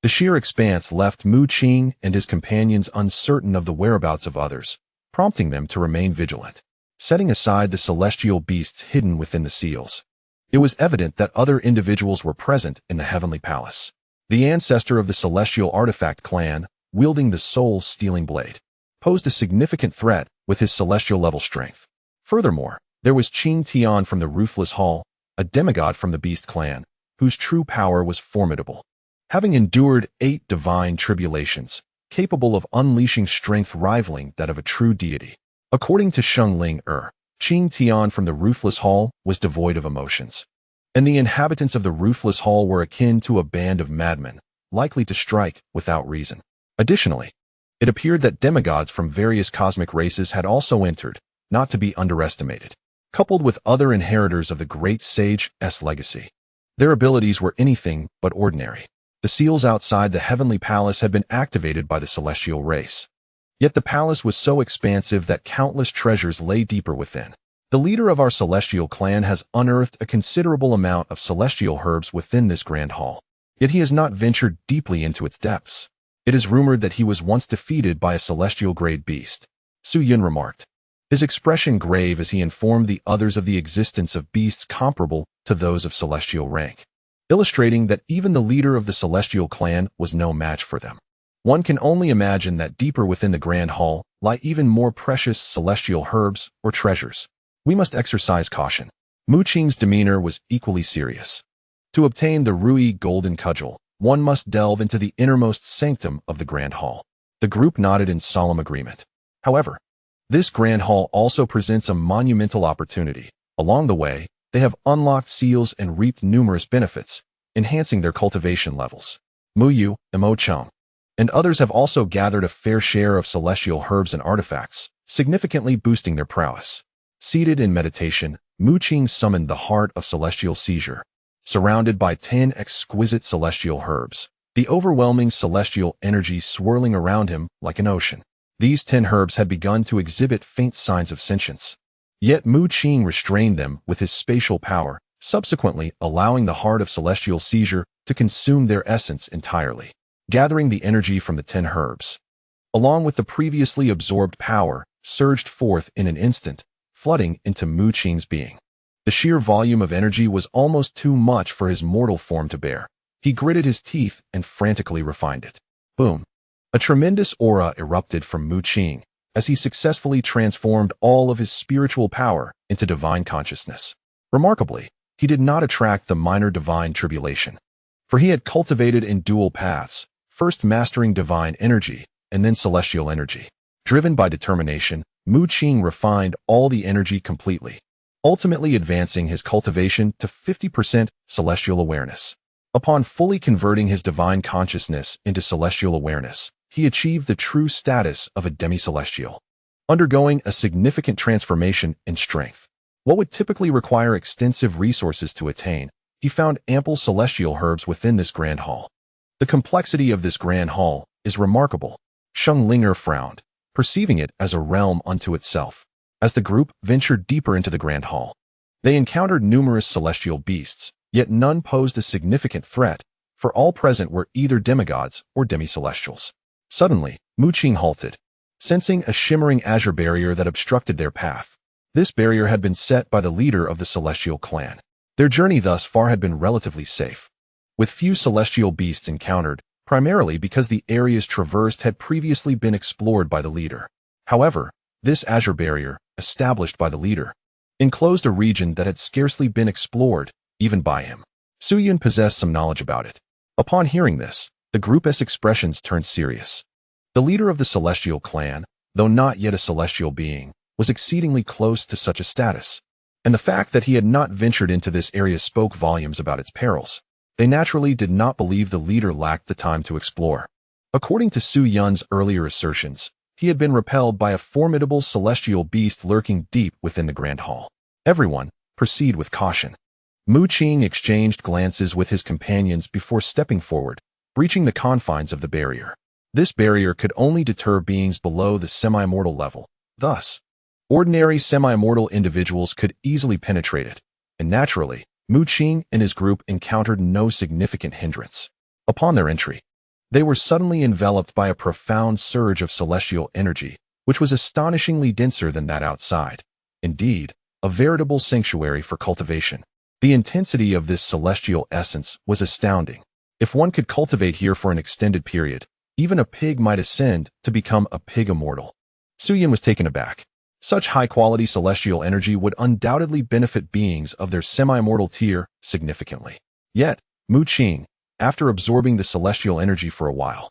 The sheer expanse left Mu Qing and his companions uncertain of the whereabouts of others, prompting them to remain vigilant. Setting aside the celestial beasts hidden within the seals, it was evident that other individuals were present in the Heavenly Palace. The ancestor of the celestial artifact clan, wielding the soul-stealing blade, posed a significant threat with his celestial-level strength. Furthermore, there was Qing Tian from the Ruthless Hall, a demigod from the Beast clan, whose true power was formidable. Having endured 8 divine tribulations, capable of unleashing strength rivaling that of a true deity. According to Sheng Ling, Qing Tian from the Ruthless Hall was devoid of emotions, and the inhabitants of the Ruthless Hall were akin to a band of madmen, likely to strike without reason. Additionally, it appeared that demigods from various cosmic races had also entered, not to be underestimated. Coupled with other inheritors of the great sage's legacy, their abilities were anything but ordinary. The seals outside the Heavenly Palace had been activated by the celestial race, Yet the palace was so expansive that countless treasures lay deeper within. The leader of our celestial clan has unearthed a considerable amount of celestial herbs within this grand hall. Yet he has not ventured deeply into its depths. It is rumored that he was once defeated by a celestial-grade beast, Su Yun remarked, his expression grave as he informed the others of the existence of beasts comparable to those of celestial rank, illustrating that even the leader of the celestial clan was no match for them. One can only imagine that deeper within the grand hall lie even more precious celestial herbs or treasures. We must exercise caution. Mu Qing's demeanor was equally serious. To obtain the Rui golden cudgel, one must delve into the innermost sanctum of the grand hall. The group nodded in solemn agreement. However, this grand hall also presents a monumental opportunity. Along the way, they have unlocked seals and reaped numerous benefits, enhancing their cultivation levels. Mu Yu, Mo Cheng, and others have also gathered a fair share of celestial herbs and artifacts, significantly boosting their prowess. Seated in meditation, Mu Qing summoned the heart of celestial seizure. Surrounded by 10 exquisite celestial herbs, the overwhelming celestial energy swirling around him like an ocean. These 10 herbs had begun to exhibit faint signs of sentience. Yet Mu Qing restrained them with his spatial power, subsequently allowing the heart of celestial seizure to consume their essence entirely, gathering the energy from the 10 herbs, along with the previously absorbed power, surged forth in an instant, flooding into Mu Qing's being. The sheer volume of energy was almost too much for his mortal form to bear. He gritted his teeth and frantically refined it. Boom! A tremendous aura erupted from Mu Qing as he successfully transformed all of his spiritual power into divine consciousness. Remarkably, he did not attract the minor divine tribulation, for he had cultivated in dual paths, first mastering divine energy and then celestial energy. Driven by determination, Mu Qing refined all the energy completely, ultimately advancing his cultivation to 50% celestial awareness. Upon fully converting his divine consciousness into celestial awareness, he achieved the true status of a demi-celestial, undergoing a significant transformation in strength. What would typically require extensive resources to attain, he found ample celestial herbs within this grand hall. The complexity of this grand hall is remarkable. Sheng Linger frowned, perceiving it as a realm unto itself. As the group ventured deeper into the grand hall, they encountered numerous celestial beasts, yet none posed a significant threat, for all present were either demigods or demi-celestials. Suddenly, Mu Qing halted, sensing a shimmering azure barrier that obstructed their path. This barrier had been set by the leader of the celestial clan. Their journey thus far had been relatively safe, with few celestial beasts encountered, primarily because the areas traversed had previously been explored by the leader. However, this azure barrier, established by the leader, enclosed a region that had scarcely been explored, even by him. Su Yun possessed some knowledge about it. Upon hearing this, the group's expressions turned serious. The leader of the celestial clan, though not yet a celestial being, was exceedingly close to such a status, and the fact that he had not ventured into this area spoke volumes about its perils. They naturally did not believe the leader lacked the time to explore. According to Su Yun's earlier assertions, he had been repelled by a formidable celestial beast lurking deep within the grand hall. Everyone, proceed with caution. Mu Qing exchanged glances with his companions before stepping forward, breaching the confines of the barrier. This barrier could only deter beings below the semi-mortal level. Thus, ordinary semi-mortal individuals could easily penetrate it, and naturally, Mu Qing and his group encountered no significant hindrance. Upon their entry, they were suddenly enveloped by a profound surge of celestial energy, which was astonishingly denser than that outside. Indeed, a veritable sanctuary for cultivation. The intensity of this celestial essence was astounding. If one could cultivate here for an extended period, even a pig might ascend to become a pig immortal. Su Yun was taken aback. Such high-quality celestial energy would undoubtedly benefit beings of their semi-mortal tier significantly. Yet, Mu Qing, after absorbing the celestial energy for a while,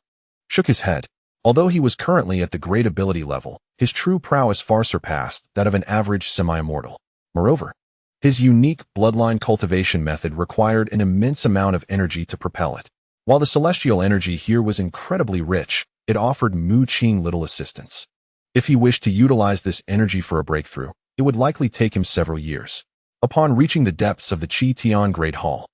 shook his head. Although he was currently at the great ability level, his true prowess far surpassed that of an average semi-mortal. Moreover, his unique bloodline cultivation method required an immense amount of energy to propel it. While the celestial energy here was incredibly rich, it offered Mu Qing little assistance. If he wished to utilize this energy for a breakthrough, it would likely take him several years. Upon reaching the depths of the Qi Tian Great Hall,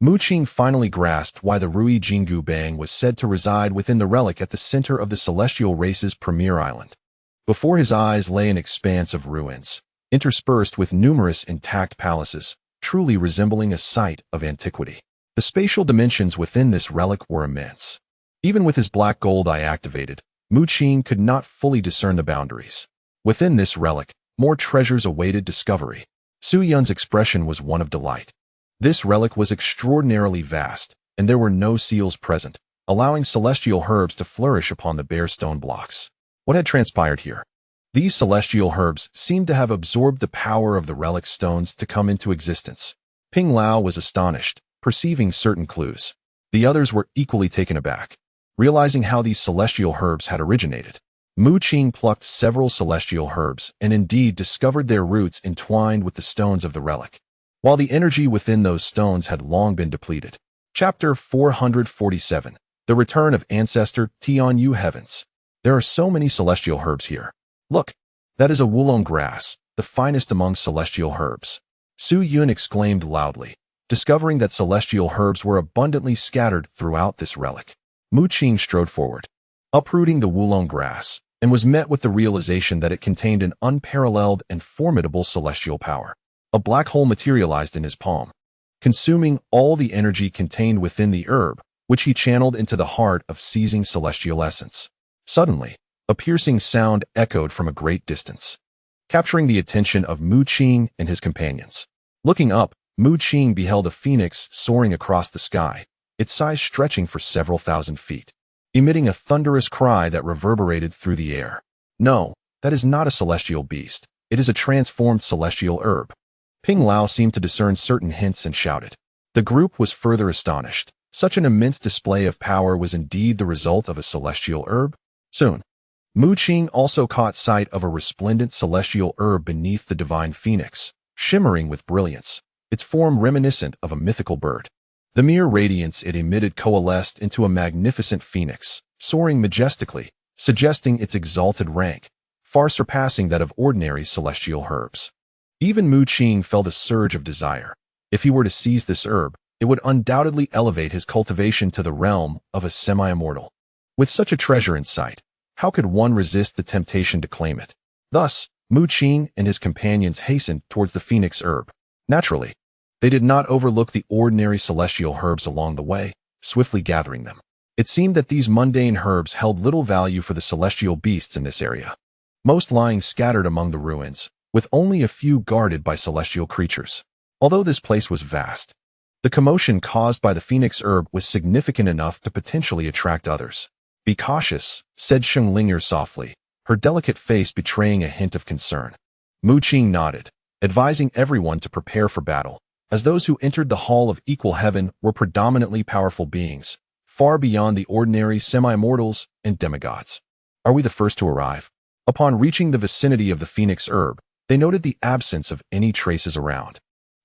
Mu Qing finally grasped why the Rui Jingu Bang was said to reside within the relic at the center of the celestial race's premier island. Before his eyes lay an expanse of ruins, interspersed with numerous intact palaces, truly resembling a site of antiquity. The spatial dimensions within this relic were immense. Even with his black gold eye activated, Mu Qing could not fully discern the boundaries. Within this relic, more treasures awaited discovery. Su Yun's expression was one of delight. This relic was extraordinarily vast, and there were no seals present, allowing celestial herbs to flourish upon the bare stone blocks. What had transpired here? These celestial herbs seemed to have absorbed the power of the relic stones to come into existence. Ping Lao was astonished, perceiving certain clues. The others were equally taken aback, realizing how these celestial herbs had originated. Mu Qing plucked several celestial herbs and indeed discovered their roots entwined with the stones of the relic, while the energy within those stones had long been depleted. Chapter 447. The Return of Ancestor Tianyu Heavens. There are so many celestial herbs here. Look, that is a wulong grass, the finest among celestial herbs. Su Yun exclaimed loudly, discovering that celestial herbs were abundantly scattered throughout this relic. Mu Qing strode forward, uprooting the wulong grass, and was met with the realization that it contained an unparalleled and formidable celestial power. A black hole materialized in his palm, consuming all the energy contained within the herb, which he channeled into the heart of seizing celestial essence. Suddenly, a piercing sound echoed from a great distance, capturing the attention of Mu Qing and his companions. Looking up, Mu Qing beheld a phoenix soaring across the sky, its size stretching for several thousand feet, emitting a thunderous cry that reverberated through the air. No, that is not a celestial beast. It is a transformed celestial herb. Ping Lao seemed to discern certain hints and shouted. The group was further astonished. Such an immense display of power was indeed the result of a celestial herb. Soon, Mu Qing also caught sight of a resplendent celestial herb beneath the divine phoenix, shimmering with brilliance, its form reminiscent of a mythical bird. The mere radiance it emitted coalesced into a magnificent phoenix, soaring majestically, suggesting its exalted rank, far surpassing that of ordinary celestial herbs. Even Mu Qing felt a surge of desire. If he were to seize this herb, it would undoubtedly elevate his cultivation to the realm of a semi-immortal. With such a treasure in sight, how could one resist the temptation to claim it? Thus, Mu Qing and his companions hastened towards the phoenix herb. Naturally, they did not overlook the ordinary celestial herbs along the way, swiftly gathering them. It seemed that these mundane herbs held little value for the celestial beasts in this area, most lying scattered among the ruins, with only a few guarded by celestial creatures. Although this place was vast, the commotion caused by the phoenix herb was significant enough to potentially attract others. "Be cautious," said Ling'er softly, her delicate face betraying a hint of concern. Mu Qing nodded, advising everyone to prepare for battle, as those who entered the Hall of Equal Heaven were predominantly powerful beings, far beyond the ordinary semi-mortals and demigods. "Are we the first to arrive?" Upon reaching the vicinity of the phoenix herb, they noted the absence of any traces around.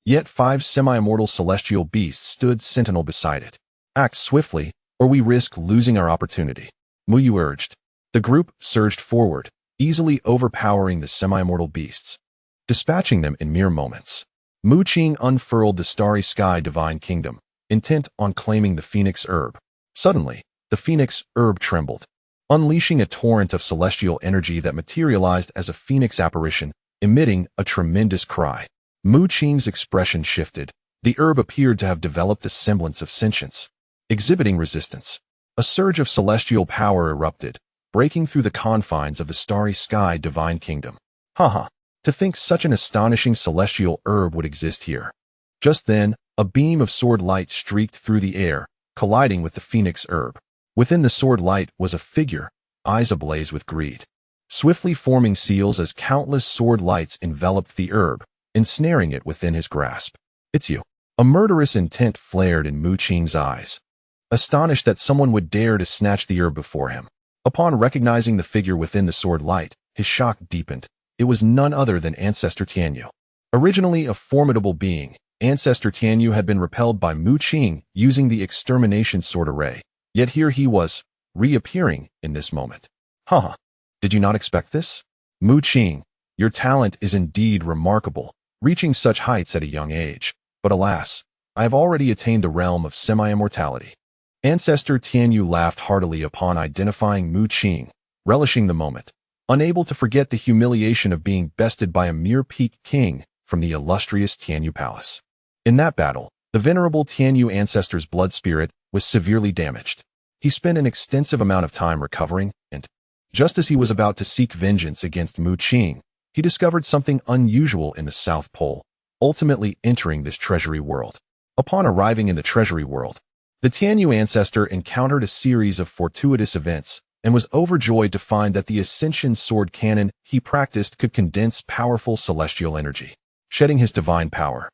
Yet 5 semi-immortal celestial beasts stood sentinel beside it. "Act swiftly, or we risk losing our opportunity," Mu Yu urged. The group surged forward, easily overpowering the semi-immortal beasts, dispatching them in mere moments. Mu Qing unfurled the starry sky divine kingdom, intent on claiming the phoenix herb. Suddenly, the phoenix herb trembled, unleashing a torrent of celestial energy that materialized as a phoenix apparition, emitting a tremendous cry. Mu Qing's expression shifted. The herb appeared to have developed a semblance of sentience, exhibiting resistance. A surge of celestial power erupted, breaking through the confines of the starry sky divine kingdom. Haha, to think such an astonishing celestial herb would exist here. Just then, a beam of sword light streaked through the air, colliding with the phoenix herb. Within the sword light was a figure, eyes ablaze with greed, swiftly forming seals as countless sword lights enveloped the herb, ensnaring it within his grasp. "It's you." A murderous intent flared in Mu Qing's eyes, astonished that someone would dare to snatch the herb before him. Upon recognizing the figure within the sword light, his shock deepened. It was none other than Ancestor Tianyu. Originally a formidable being, Ancestor Tianyu had been repelled by Mu Qing using the extermination sword array, yet here he was, reappearing in this moment. "Haha, did you not expect this? Mu Qing, your talent is indeed remarkable, reaching such heights at a young age. But alas, I have already attained the realm of semi-immortality. Ancestor Tianyu laughed heartily upon identifying Mu Qing, relishing the moment, unable to forget the humiliation of being bested by a mere peak king from the illustrious Tianyu Palace. In that battle, the venerable Tianyu ancestor's blood spirit was severely damaged. He spent an extensive amount of time recovering, and just as he was about to seek vengeance against Mu Qing, he discovered something unusual in the South Pole, ultimately entering this treasury world. Upon arriving in the treasury world, the Tianyu ancestor encountered a series of fortuitous events and was overjoyed to find that the ascension sword cannon he practiced could condense powerful celestial energy. Shedding his divine power,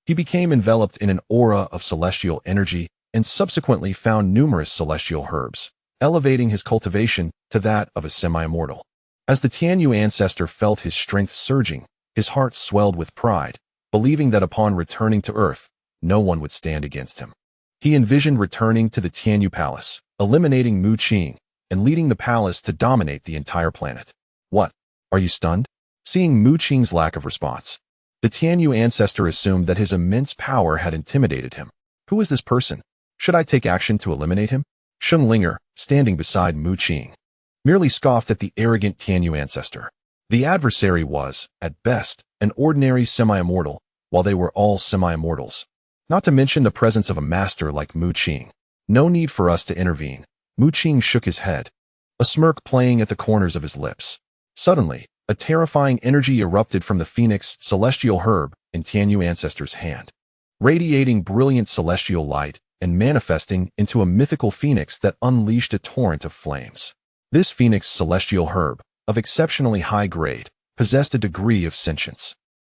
he became enveloped in an aura of celestial energy and subsequently found numerous celestial herbs, elevating his cultivation to that of a semi-immortal. As the Tianyu ancestor felt his strength surging, his heart swelled with pride, believing that upon returning to Earth, no one would stand against him. He envisioned returning to the Tianyu Palace, eliminating Mu Qing, and leading the palace to dominate the entire planet. What? Are you stunned? Seeing Mu Qing's lack of response, the Tianyu ancestor assumed that his immense power had intimidated him. Who is this person? Should I take action to eliminate him? Sheng Linger, standing beside Mu Qing, merely scoffed at the arrogant Tianyu ancestor. The adversary was, at best, an ordinary semi-immortal, while they were all semi-immortals. Not to mention the presence of a master like Mu Qing. No need for us to intervene. Mu Qing shook his head, a smirk playing at the corners of his lips. Suddenly, a terrifying energy erupted from the phoenix celestial herb in Tianyu ancestor's hand, radiating brilliant celestial light and manifesting into a mythical phoenix that unleashed a torrent of flames. This phoenix celestial herb, of exceptionally high grade, possessed a degree of sentience.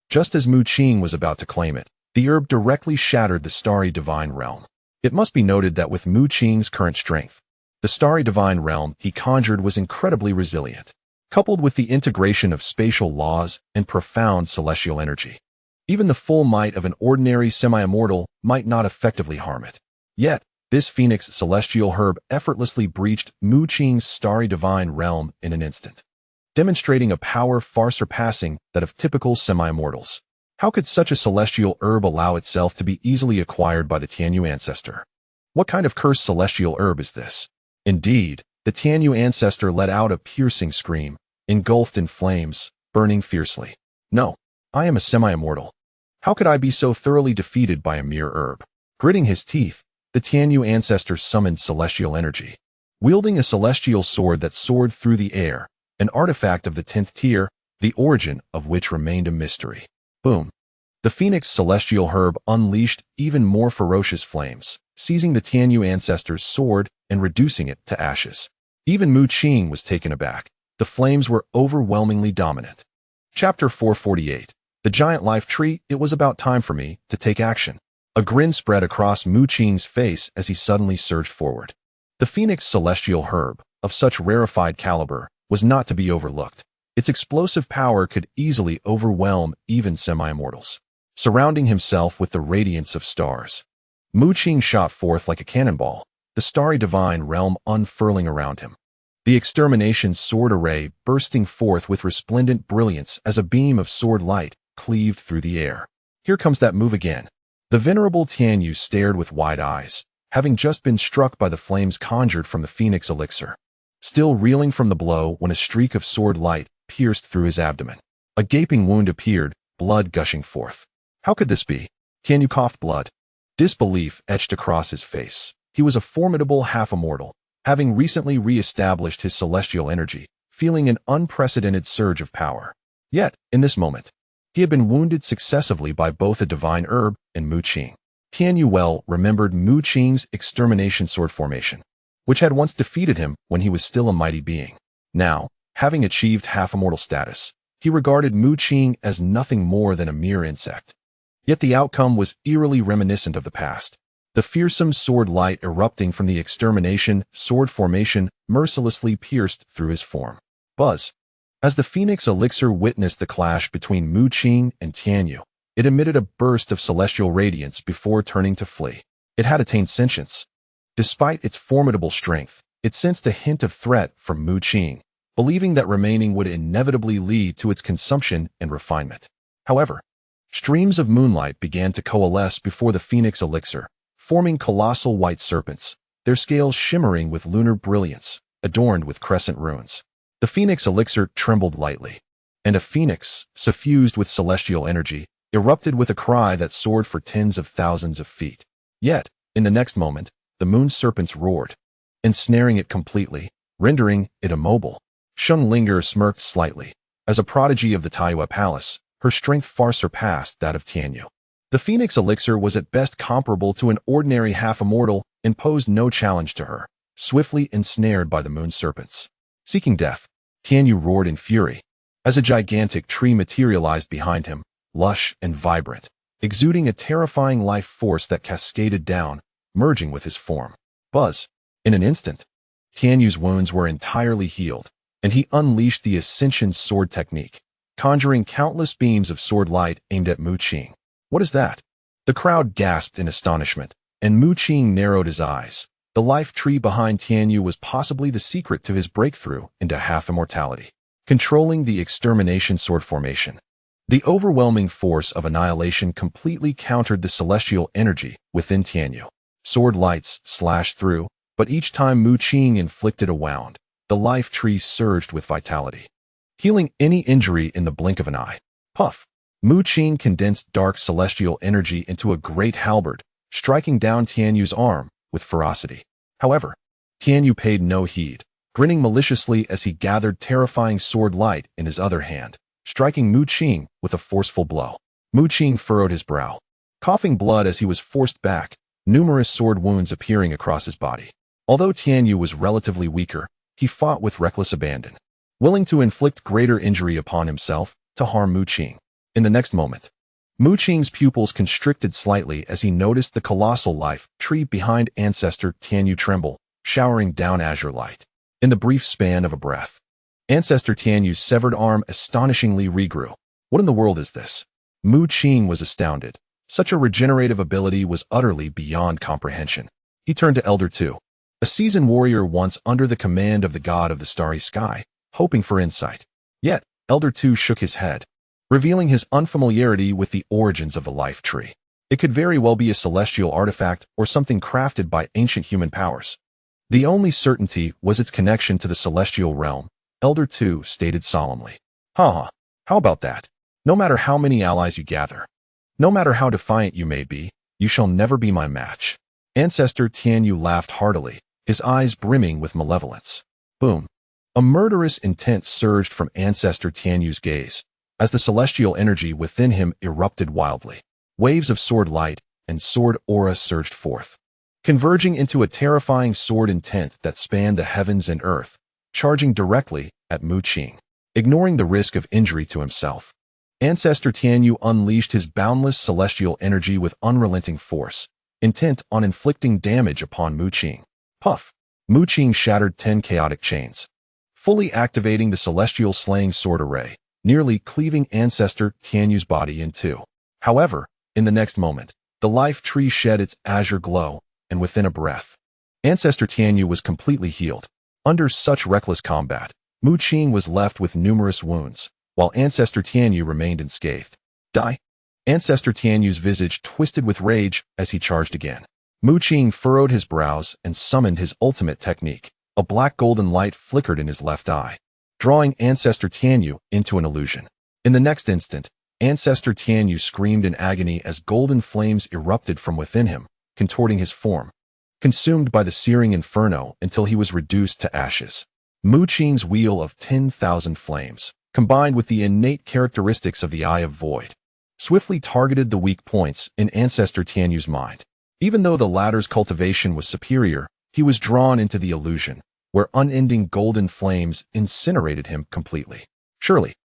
Just as Mu Qing was about to claim it, the herb directly shattered the starry divine realm. It must be noted that with Mu Qing's current strength, the starry divine realm he conjured was incredibly resilient, coupled with the integration of spatial laws and profound celestial energy. Even the full might of an ordinary semi-immortal might not effectively harm it. Yet, this phoenix celestial herb effortlessly breached Mu Qing's starry divine realm in an instant, demonstrating a power far surpassing that of typical semi-immortals. How could such a celestial herb allow itself to be easily acquired by the Tianyu ancestor? What kind of cursed celestial herb is this? Indeed, the Tianyu ancestor let out a piercing scream, engulfed in flames, burning fiercely. No, I am a semi-immortal. How could I be so thoroughly defeated by a mere herb? Gritting his teeth, the Tianyu ancestor summoned celestial energy. Wielding a celestial sword that soared through the air, an artifact of the 10th tier, the origin of which remained a mystery. Boom. The phoenix celestial herb unleashed even more ferocious flames, seizing the Tianyu ancestor's sword and reducing it to ashes. Even Mu Qing was taken aback. The flames were overwhelmingly dominant. Chapter 448. The Giant Life Tree. It was about time for me to take action. A grin spread across Mu Qing's face as he suddenly surged forward. The phoenix celestial herb, of such rarefied caliber, was not to be overlooked. Its explosive power could easily overwhelm even semi-immortals. Surrounding himself with the radiance of stars, Mu Qing shot forth like a cannonball, the starry divine realm unfurling around him. The extermination sword array bursting forth with resplendent brilliance as a beam of sword light cleaved through the air. Here comes that move again. The venerable Tianyu stared with wide eyes, having just been struck by the flames conjured from the phoenix elixir. Still reeling from the blow when a streak of sword light pierced through his abdomen. A gaping wound appeared, blood gushing forth. How could this be? Tianyu coughed blood. Disbelief etched across his face. He was a formidable half-immortal, having recently re-established his celestial energy, feeling an unprecedented surge of power. Yet, in this moment, he had been wounded successively by both a divine herb and Mu Qing. Tianyu well remembered Mu Qing's extermination sword formation, which had once defeated him when he was still a mighty being. Now, having achieved half-immortal status, he regarded Mu Qing as nothing more than a mere insect. Yet the outcome was eerily reminiscent of the past. The fearsome sword light erupting from the extermination sword formation mercilessly pierced through his form. Buzz. As the phoenix elixir witnessed the clash between Mu Qing and Tianyu, it emitted a burst of celestial radiance before turning to flee. It had attained sentience. Despite its formidable strength, it sensed a hint of threat from Mu Qing, believing that remaining would inevitably lead to its consumption and refinement. However, Streams of moonlight began to coalesce before the phoenix elixir, forming colossal white serpents, their scales shimmering with lunar brilliance, adorned with crescent runes. The phoenix elixir trembled lightly, and a phoenix, suffused with celestial energy, erupted with a cry that soared for tens of thousands of feet. Yet, in the next moment, the moon serpents roared, ensnaring it completely, rendering it immobile. Sheng Linger smirked slightly. As a prodigy of the Tianyu Palace, her strength far surpassed that of Tianyu. The phoenix elixir was at best comparable to an ordinary half-immortal and posed no challenge to her, swiftly ensnared by the moon serpents. Seeking death, Tianyu roared in fury, as a gigantic tree materialized behind him, lush and vibrant, exuding a terrifying life force that cascaded down, merging with his form. Buzz! In an instant, Tianyu's wounds were entirely healed, and he unleashed the ascension sword technique, conjuring countless beams of sword light aimed at Mu Qing. What is that? The crowd gasped in astonishment, and Mu Qing narrowed his eyes. The life tree behind Tianyu was possibly the secret to his breakthrough into half-immortality, controlling the extermination sword formation. The overwhelming force of annihilation completely countered the celestial energy within Tianyu. Sword lights slashed through, but each time Mu Qing inflicted a wound, the life tree surged with vitality, healing any injury in the blink of an eye. Puff! Mu Qing condensed dark celestial energy into a great halberd, striking down Tianyu's arm with ferocity. However, Tianyu paid no heed, grinning maliciously as he gathered terrifying sword light in his other hand, striking Mu Qing with a forceful blow. Mu Qing furrowed his brow, coughing blood as he was forced back, numerous sword wounds appearing across his body. Although Tianyu was relatively weaker, he fought with reckless abandon, willing to inflict greater injury upon himself to harm Mu Qing. In the next moment, Mu Qing's pupils constricted slightly as he noticed the colossal life tree behind ancestor Tianyu tremble, showering down azure light. In the brief span of a breath, ancestor Tianyu's severed arm astonishingly regrew. What in the world is this? Mu Qing was astounded. Such a regenerative ability was utterly beyond comprehension. He turned to Elder Tu, a seasoned warrior once under the command of the god of the starry sky, hoping for insight. Yet, Elder Tu shook his head, revealing his unfamiliarity with the origins of the life tree. It could very well be a celestial artifact or something crafted by ancient human powers. The only certainty was its connection to the celestial realm, Elder Tu stated solemnly. How about that? No matter how many allies you gather, no matter how defiant you may be, you shall never be my match. Ancestor Tianyu laughed heartily, his eyes brimming with malevolence. Boom! A murderous intent surged from Ancestor Tianyu's gaze, as the celestial energy within him erupted wildly. Waves of sword light and sword aura surged forth, converging into a terrifying sword intent that spanned the heavens and earth, charging directly at Mu Qing. Ignoring the risk of injury to himself, Ancestor Tianyu unleashed his boundless celestial energy with unrelenting force, intent on inflicting damage upon Mu Qing. Puff! Mu Qing shattered 10 chaotic chains, fully activating the celestial slaying sword array, nearly cleaving Ancestor Tianyu's body in two. However, in the next moment, the life tree shed its azure glow, and within a breath, Ancestor Tianyu was completely healed. Under such reckless combat, Mu Qing was left with numerous wounds, while Ancestor Tianyu remained unscathed. Die! Ancestor Tianyu's visage twisted with rage as he charged again. Mu Qing furrowed his brows and summoned his ultimate technique. A black golden light flickered in his left eye, drawing Ancestor Tianyu into an illusion. In the next instant, Ancestor Tianyu screamed in agony as golden flames erupted from within him, contorting his form, consumed by the searing inferno until he was reduced to ashes. Mu Qing's wheel of 10,000 flames, combined with the innate characteristics of the Eye of Void, swiftly targeted the weak points in Ancestor Tianyu's mind. Even though the latter's cultivation was superior, he was drawn into the illusion, where unending golden flames incinerated him completely. Surely,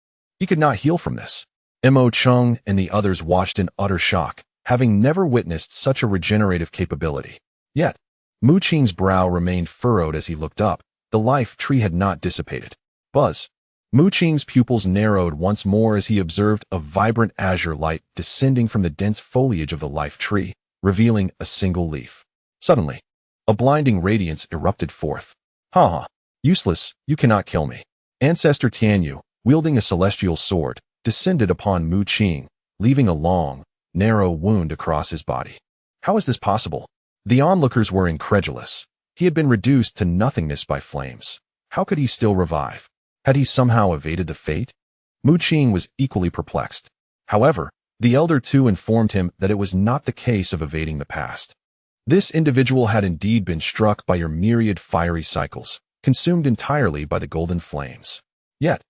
he could not heal from this. Mo Chung and the others watched in utter shock, having never witnessed such a regenerative capability. Yet, Mu Qing's brow remained furrowed as he looked up. The life tree had not dissipated. Buzz! Mu Qing's pupils narrowed once more as he observed a vibrant azure light descending from the dense foliage of the life tree, revealing a single leaf. Suddenly, a blinding radiance erupted forth. Useless, you cannot kill me. Ancestor Tianyu, wielding a celestial sword, descended upon Mu Qing, leaving a long, narrow wound across his body. How is this possible? The onlookers were incredulous. He had been reduced to nothingness by flames. How could he still revive? Had he somehow evaded the fate? Mu Qing was equally perplexed. However, the Elder too informed him that it was not the case of evading the past. This individual had indeed been struck by your myriad fiery cycles, consumed entirely by the golden flames. Yet,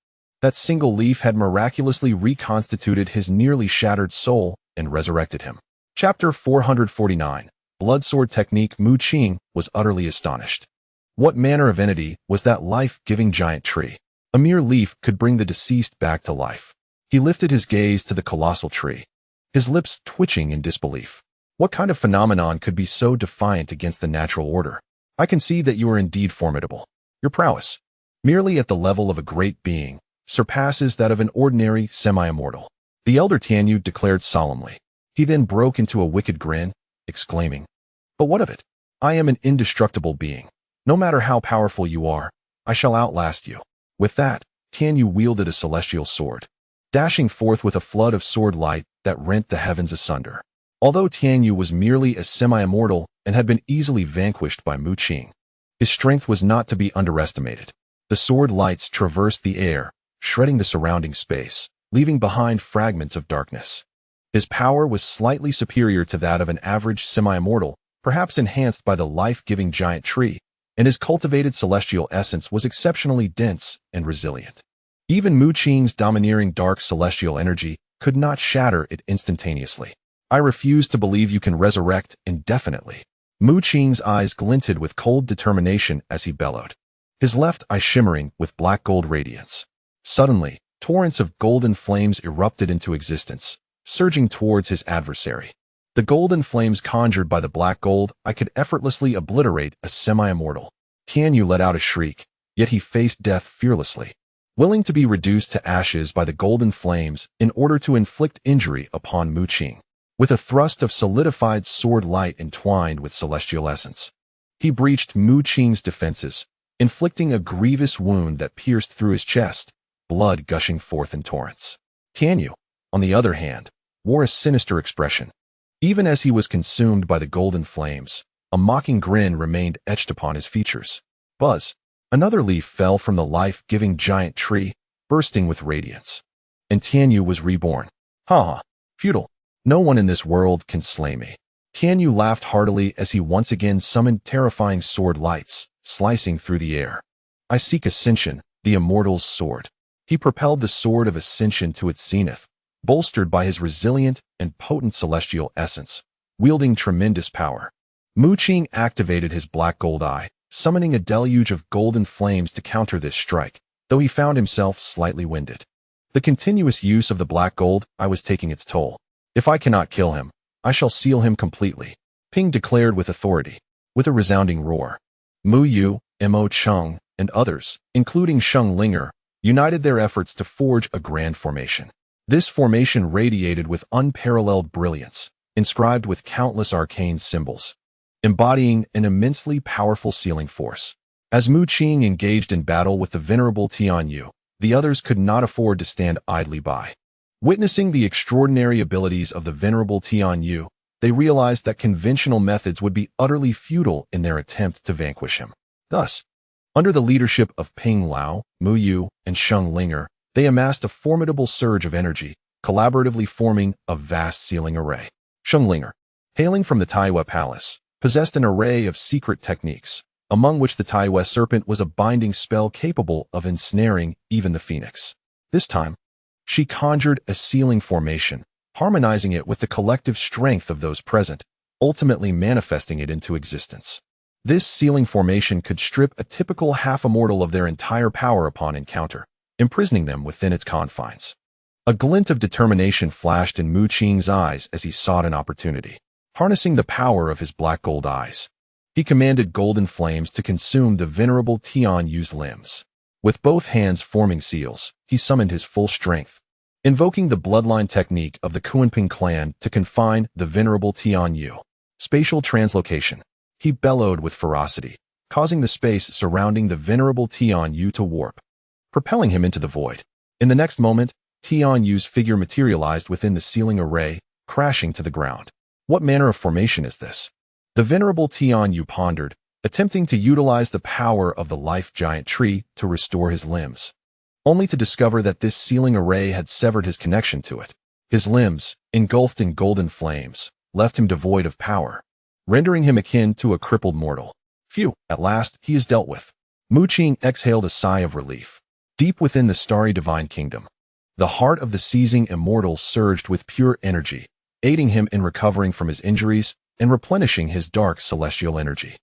that single leaf had miraculously reconstituted his nearly shattered soul and resurrected him. Chapter 449, Bloodsword Technique. Mu Qing was utterly astonished. What manner of entity was that life-giving giant tree? A mere leaf could bring the deceased back to life. He lifted his gaze to the colossal tree, his lips twitching in disbelief. What kind of phenomenon could be so defiant against the natural order? I can see that you are indeed formidable. Your prowess, merely at the level of a great being, surpasses that of an ordinary semi-immortal. The elder Tianyu declared solemnly. He then broke into a wicked grin, exclaiming, "But what of it? I am an indestructible being. No matter how powerful you are, I shall outlast you." With that, Tianyu wielded a celestial sword, dashing forth with a flood of sword light that rent the heavens asunder. Although Tianyu was merely a semi-immortal and had been easily vanquished by Mu Qing, his strength was not to be underestimated. The sword lights traversed the air, shredding the surrounding space, leaving behind fragments of darkness. His power was slightly superior to that of an average semi-immortal, perhaps enhanced by the life-giving giant tree, and his cultivated celestial essence was exceptionally dense and resilient. Even Mu Qing's domineering dark celestial energy could not shatter it instantaneously. I refuse to believe you can resurrect indefinitely. Mu Qing's eyes glinted with cold determination as he bellowed, his left eye shimmering with black gold radiance. Suddenly, torrents of golden flames erupted into existence, surging towards his adversary. The golden flames conjured by the black gold I could effortlessly obliterate a semi-immortal. Tianyu let out a shriek, yet he faced death fearlessly, willing to be reduced to ashes by the golden flames in order to inflict injury upon Mu Qing. With a thrust of solidified sword light entwined with celestial essence, he breached Mu Qing's defenses, inflicting a grievous wound that pierced through his chest, blood gushing forth in torrents. Tianyu, on the other hand, wore a sinister expression. Even as he was consumed by the golden flames, a mocking grin remained etched upon his features. Buzz! Another leaf fell from the life-giving giant tree, bursting with radiance. And Tianyu was reborn. Ha ha! Futile! No one in this world can slay me. Tianyu laughed heartily as he once again summoned terrifying sword lights, slicing through the air. I seek ascension, the immortal's sword. He propelled the sword of ascension to its zenith, bolstered by his resilient and potent celestial essence, wielding tremendous power. Mu Qing activated his black gold eye, summoning a deluge of golden flames to counter this strike, though he found himself slightly winded. The continuous use of the black gold eye was taking its toll. If I cannot kill him, I shall seal him completely, Ping declared with authority. With a resounding roar, Mu Yu, Mo Cheng, and others, including Sheng Linger, united their efforts to forge a grand formation. This formation radiated with unparalleled brilliance, inscribed with countless arcane symbols, embodying an immensely powerful sealing force. As Mu Qing engaged in battle with the venerable Tianyu, the others could not afford to stand idly by. Witnessing the extraordinary abilities of the venerable Tianyu, they realized that conventional methods would be utterly futile in their attempt to vanquish him. Thus, under the leadership of Ping Lao, Mu Yu, and Sheng Linger, they amassed a formidable surge of energy, collaboratively forming a vast sealing array. Sheng Linger, hailing from the Tianyu Palace, possessed an array of secret techniques, among which the Tianyu serpent was a binding spell capable of ensnaring even the phoenix. This time, she conjured a sealing formation, harmonizing it with the collective strength of those present, ultimately manifesting it into existence. This sealing formation could strip a typical half-immortal of their entire power upon encounter, imprisoning them within its confines. A glint of determination flashed in Mu Qing's eyes as he sought an opportunity. Harnessing the power of his black gold eyes, he commanded golden flames to consume the venerable Tianyu's limbs. With both hands forming seals, he summoned his full strength, invoking the bloodline technique of the Qingmu clan to confine the venerable Tianyu. Spatial translocation. He bellowed with ferocity, causing the space surrounding the venerable Tianyu to warp, propelling him into the void. In the next moment, Tianyu's figure materialized within the ceiling array, crashing to the ground. What manner of formation is this? The venerable Tianyu pondered, attempting to utilize the power of the life giant tree to restore his limbs, only to discover that this ceiling array had severed his connection to it. His limbs, engulfed in golden flames, left him devoid of power, rendering him akin to a crippled mortal. Phew, at last he is dealt with. Mu Qing exhaled a sigh of relief. Deep within the starry divine kingdom, the heart of the seizing immortal surged with pure energy, aiding him in recovering from his injuries and replenishing his dark celestial energy.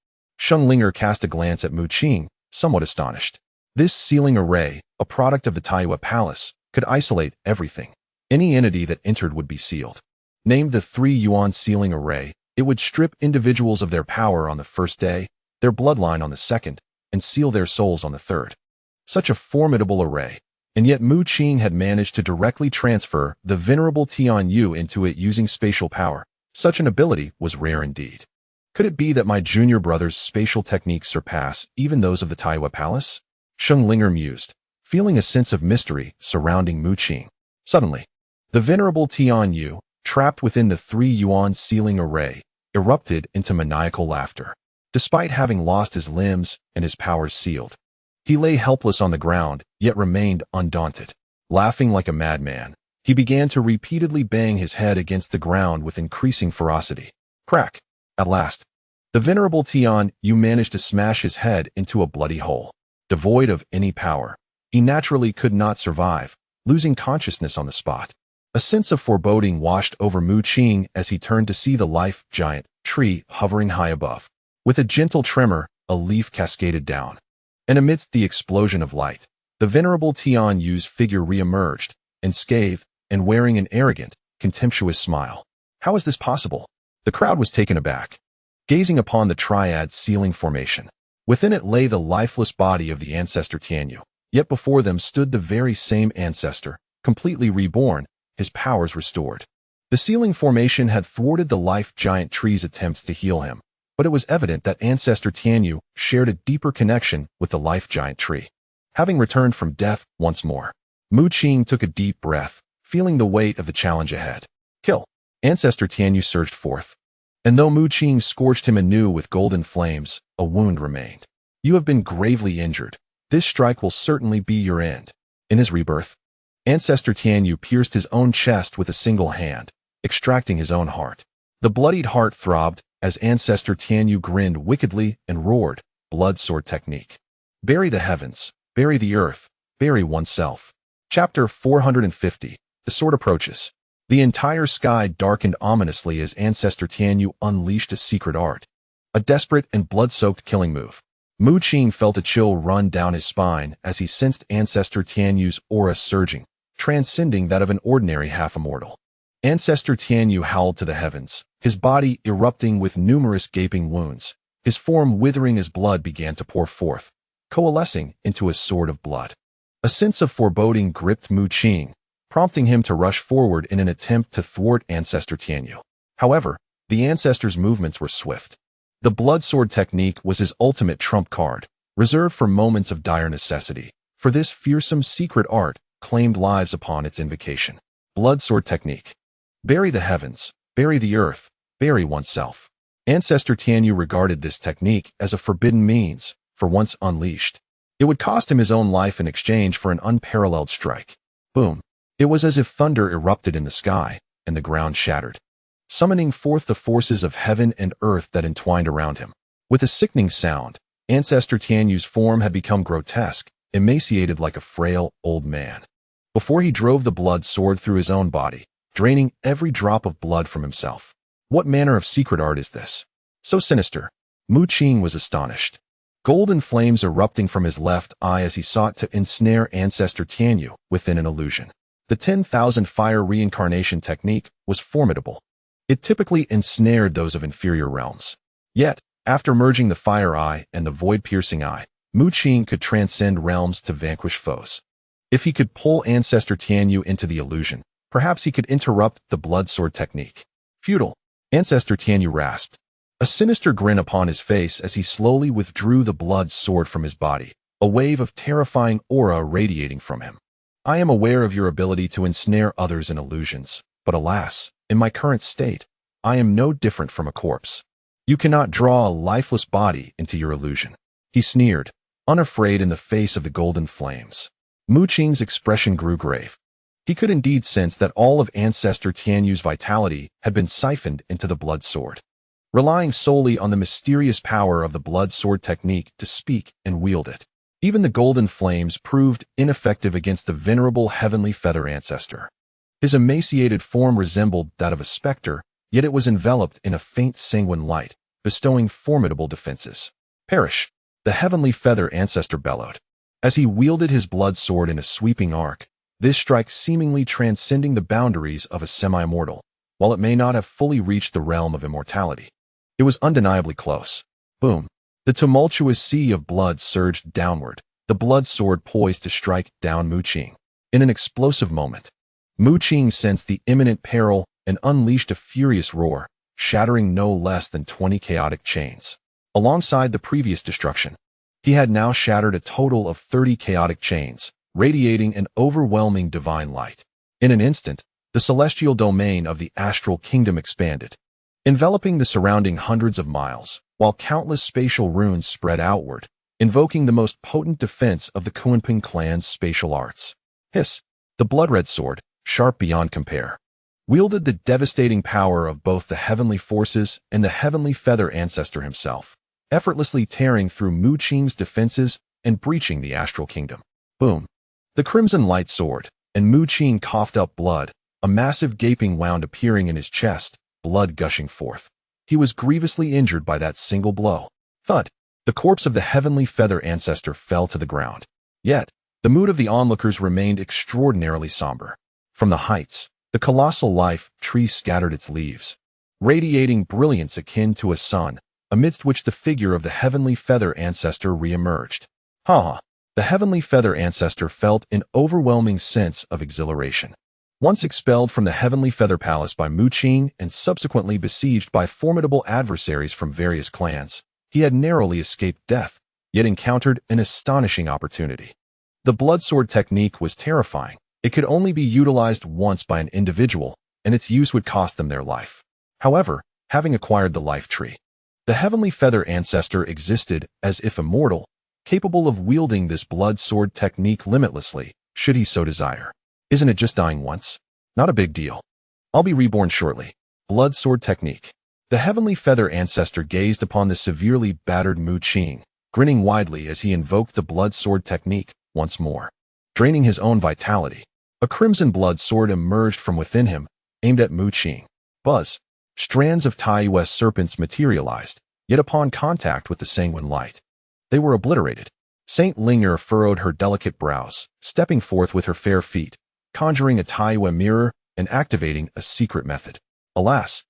Linger cast a glance at Mu Qing, somewhat astonished. This ceiling array, a product of the Tianyu Palace, could isolate everything. Any entity that entered would be sealed. Named the 3-yuan ceiling array, it would strip individuals of their power on the first day, their bloodline on the second, and seal their souls on the third. Such a formidable array, and yet Mu Qing had managed to directly transfer the venerable Tianyu into it using spatial power. Such an ability was rare indeed. Could it be that my junior brother's spatial techniques surpass even those of the Tianyu Palace? Linger mused, feeling a sense of mystery surrounding Mu Qing. Suddenly, the venerable Tianyu, trapped within the 3-yuan ceiling array, erupted into maniacal laughter. Despite having lost his limbs and his powers sealed, he lay helpless on the ground, yet remained undaunted. Laughing like a madman, he began to repeatedly bang his head against the ground with increasing ferocity. Crack! At last, the venerable Tianyu managed to smash his head into a bloody hole. Devoid of any power, he naturally could not survive, losing consciousness on the spot. A sense of foreboding washed over Mu Qing as he turned to see the life giant tree hovering high above. With a gentle tremor, a leaf cascaded down. And amidst the explosion of light, the venerable Tianyu's figure re-emerged, unscathed and wearing an arrogant, contemptuous smile. How is this possible? The crowd was taken aback, gazing upon the triad ceiling formation. Within it lay the lifeless body of the ancestor Tianyu, yet before them stood the very same ancestor, completely reborn, his powers restored. The ceiling formation had thwarted the life giant tree's attempts to heal him, but it was evident that ancestor Tianyu shared a deeper connection with the life giant tree. Having returned from death once more, Mu Qing took a deep breath, feeling the weight of the challenge ahead. Kill! Ancestor Tianyu surged forth. And though Mu Qing scorched him anew with golden flames, a wound remained. You have been gravely injured. This strike will certainly be your end. In his rebirth, ancestor Tianyu pierced his own chest with a single hand, extracting his own heart. The bloodied heart throbbed as ancestor Tianyu grinned wickedly and roared, blood sword technique. Bury the heavens, bury the earth, bury oneself. Chapter 450. The sword approaches. The entire sky darkened ominously as ancestor Tianyu unleashed a secret art. A desperate and blood-soaked killing move. Mu Qing felt a chill run down his spine as he sensed ancestor Tianyu's aura surging, transcending that of an ordinary half-immortal. Ancestor Tianyu howled to the heavens, his body erupting with numerous gaping wounds, his form withering as blood began to pour forth, coalescing into a sword of blood. A sense of foreboding gripped Mu Qing, prompting him to rush forward in an attempt to thwart ancestor Tianyu. However, the ancestor's movements were swift. The blood sword technique was his ultimate trump card, reserved for moments of dire necessity, for this fearsome secret art claimed lives upon its invocation. Blood sword technique. Bury the heavens, bury the earth, bury oneself. Ancestor Tianyu regarded this technique as a forbidden means, for once unleashed. It would cost him his own life in exchange for an unparalleled strike. Boom. It was as if thunder erupted in the sky, and the ground shattered, summoning forth the forces of heaven and earth that entwined around him. With a sickening sound, ancestor Tianyu's form had become grotesque, emaciated like a frail, old man. Before he drove the blood sword through his own body, draining every drop of blood from himself. What manner of secret art is this? So sinister. Mu Qing was astonished. Golden flames erupting from his left eye as he sought to ensnare ancestor Tianyu within an illusion. The 10,000 fire reincarnation technique was formidable. It typically ensnared those of inferior realms. Yet, after merging the fire eye and the void-piercing eye, Mu Qing could transcend realms to vanquish foes. If he could pull ancestor Tianyu into the illusion, perhaps he could interrupt the blood sword technique. Futile. Ancestor Tianyu rasped, a sinister grin upon his face as he slowly withdrew the blood sword from his body, a wave of terrifying aura radiating from him. I am aware of your ability to ensnare others in illusions, but alas, in my current state, I am no different from a corpse. You cannot draw a lifeless body into your illusion. He sneered, unafraid in the face of the golden flames. Mu Qing's expression grew grave. He could indeed sense that all of Ancestor Tianyu's vitality had been siphoned into the blood sword. Relying solely on the mysterious power of the blood sword technique to speak and wield it, even the golden flames proved ineffective against the venerable heavenly feather ancestor. His emaciated form resembled that of a specter, yet it was enveloped in a faint sanguine light, bestowing formidable defenses. Perish! The heavenly feather ancestor bellowed. As he wielded his blood sword in a sweeping arc, this strike seemingly transcending the boundaries of a semi-immortal, while it may not have fully reached the realm of immortality. It was undeniably close. Boom! The tumultuous sea of blood surged downward, the blood sword poised to strike down Mu Qing. In an explosive moment, Mu Qing sensed the imminent peril and unleashed a furious roar, shattering no less than 20 chaotic chains. Alongside the previous destruction, he had now shattered a total of 30 chaotic chains, radiating an overwhelming divine light. In an instant, the celestial domain of the astral kingdom expanded, enveloping the surrounding hundreds of miles, while countless spatial runes spread outward, invoking the most potent defense of the Qingmu clan's spatial arts. Hiss! The blood-red sword, sharp beyond compare, wielded the devastating power of both the heavenly forces and the heavenly feather ancestor himself, effortlessly tearing through Mu Qing's defenses and breaching the astral kingdom. Boom! The crimson light sword, and Mu Qing coughed up blood, a massive gaping wound appearing in his chest, blood gushing forth. He was grievously injured by that single blow. Thud! The corpse of the heavenly feather ancestor fell to the ground. Yet, the mood of the onlookers remained extraordinarily somber. From the heights, the colossal life tree scattered its leaves, radiating brilliance akin to a sun, amidst which the figure of the heavenly feather ancestor re-emerged. Ha! The heavenly feather ancestor felt an overwhelming sense of exhilaration. Once expelled from the heavenly feather palace by Mu Qing and subsequently besieged by formidable adversaries from various clans, he had narrowly escaped death, yet encountered an astonishing opportunity. The blood sword technique was terrifying. It could only be utilized once by an individual, and its use would cost them their life. However, having acquired the life tree, the heavenly feather ancestor existed as if immortal, capable of wielding this blood sword technique limitlessly, should he so desire. Isn't it just dying once? Not a big deal. I'll be reborn shortly. Blood sword technique. The heavenly feather ancestor gazed upon the severely battered Mu Qing, grinning widely as he invoked the blood sword technique once more. Draining his own vitality, a crimson blood sword emerged from within him, aimed at Mu Qing. Buzz! Strands of Tianyu's serpents materialized, yet upon contact with the sanguine light, they were obliterated. Saint Linger furrowed her delicate brows, stepping forth with her fair feet, conjuring a Tianyu mirror and activating a secret method. Alas!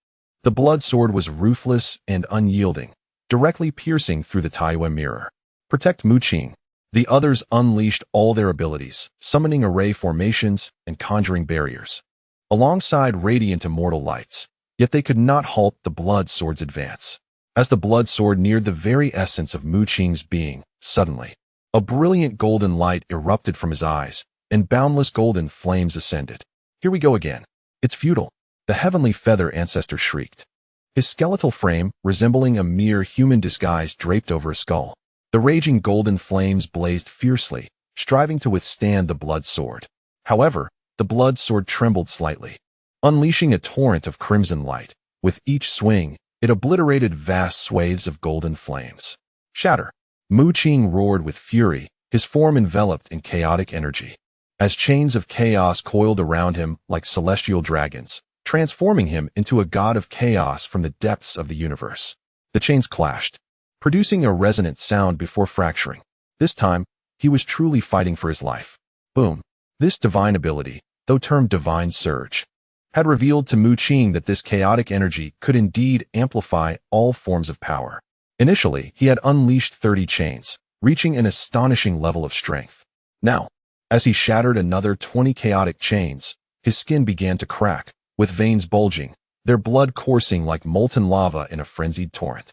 The blood sword was ruthless and unyielding, directly piercing through the Tianyu mirror. Protect Mu Qing. The others unleashed all their abilities, summoning array formations and conjuring barriers, alongside radiant immortal lights, yet they could not halt the blood sword's advance. As the blood sword neared the very essence of Mu Qing's being, suddenly, a brilliant golden light erupted from his eyes, and boundless golden flames ascended. Here we go again. It's futile. The heavenly feather ancestor shrieked. His skeletal frame, resembling a mere human disguise draped over a skull. The raging golden flames blazed fiercely, striving to withstand the blood sword. However, the blood sword trembled slightly, unleashing a torrent of crimson light. With each swing, it obliterated vast swathes of golden flames. Shatter! Mu Qing roared with fury, his form enveloped in chaotic energy, as chains of chaos coiled around him like celestial dragons, transforming him into a god of chaos from the depths of the universe. The chains clashed, producing a resonant sound before fracturing. This time, he was truly fighting for his life. Boom! This divine ability, though termed divine surge, had revealed to Mu Qing that this chaotic energy could indeed amplify all forms of power. Initially, he had unleashed 30 chains, reaching an astonishing level of strength. Now, as he shattered another 20 chaotic chains, his skin began to crack, with veins bulging, their blood coursing like molten lava in a frenzied torrent.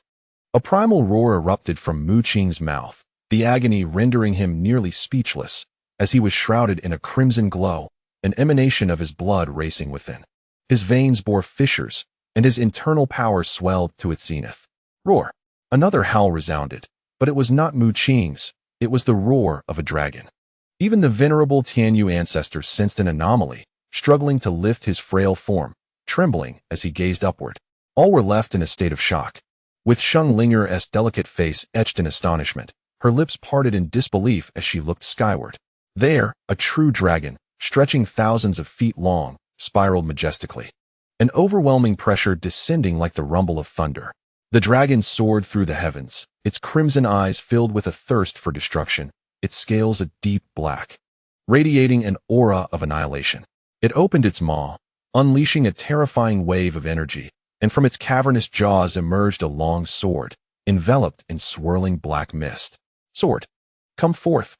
A primal roar erupted from Mu Qing's mouth, the agony rendering him nearly speechless, as he was shrouded in a crimson glow, an emanation of his blood racing within. His veins bore fissures, and his internal power swelled to its zenith. Roar! Another howl resounded, but it was not Mu Qing's, it was the roar of a dragon. Even the venerable Tianyu ancestor sensed an anomaly, struggling to lift his frail form, trembling as he gazed upward. All were left in a state of shock. With Sheng Linger's delicate face etched in astonishment, her lips parted in disbelief as she looked skyward. There, a true dragon, stretching thousands of feet long, spiraled majestically. An overwhelming pressure descending like the rumble of thunder. The dragon soared through the heavens, its crimson eyes filled with a thirst for destruction, its scales a deep black, radiating an aura of annihilation. It opened its maw, unleashing a terrifying wave of energy, and from its cavernous jaws emerged a long sword, enveloped in swirling black mist. Sword, come forth,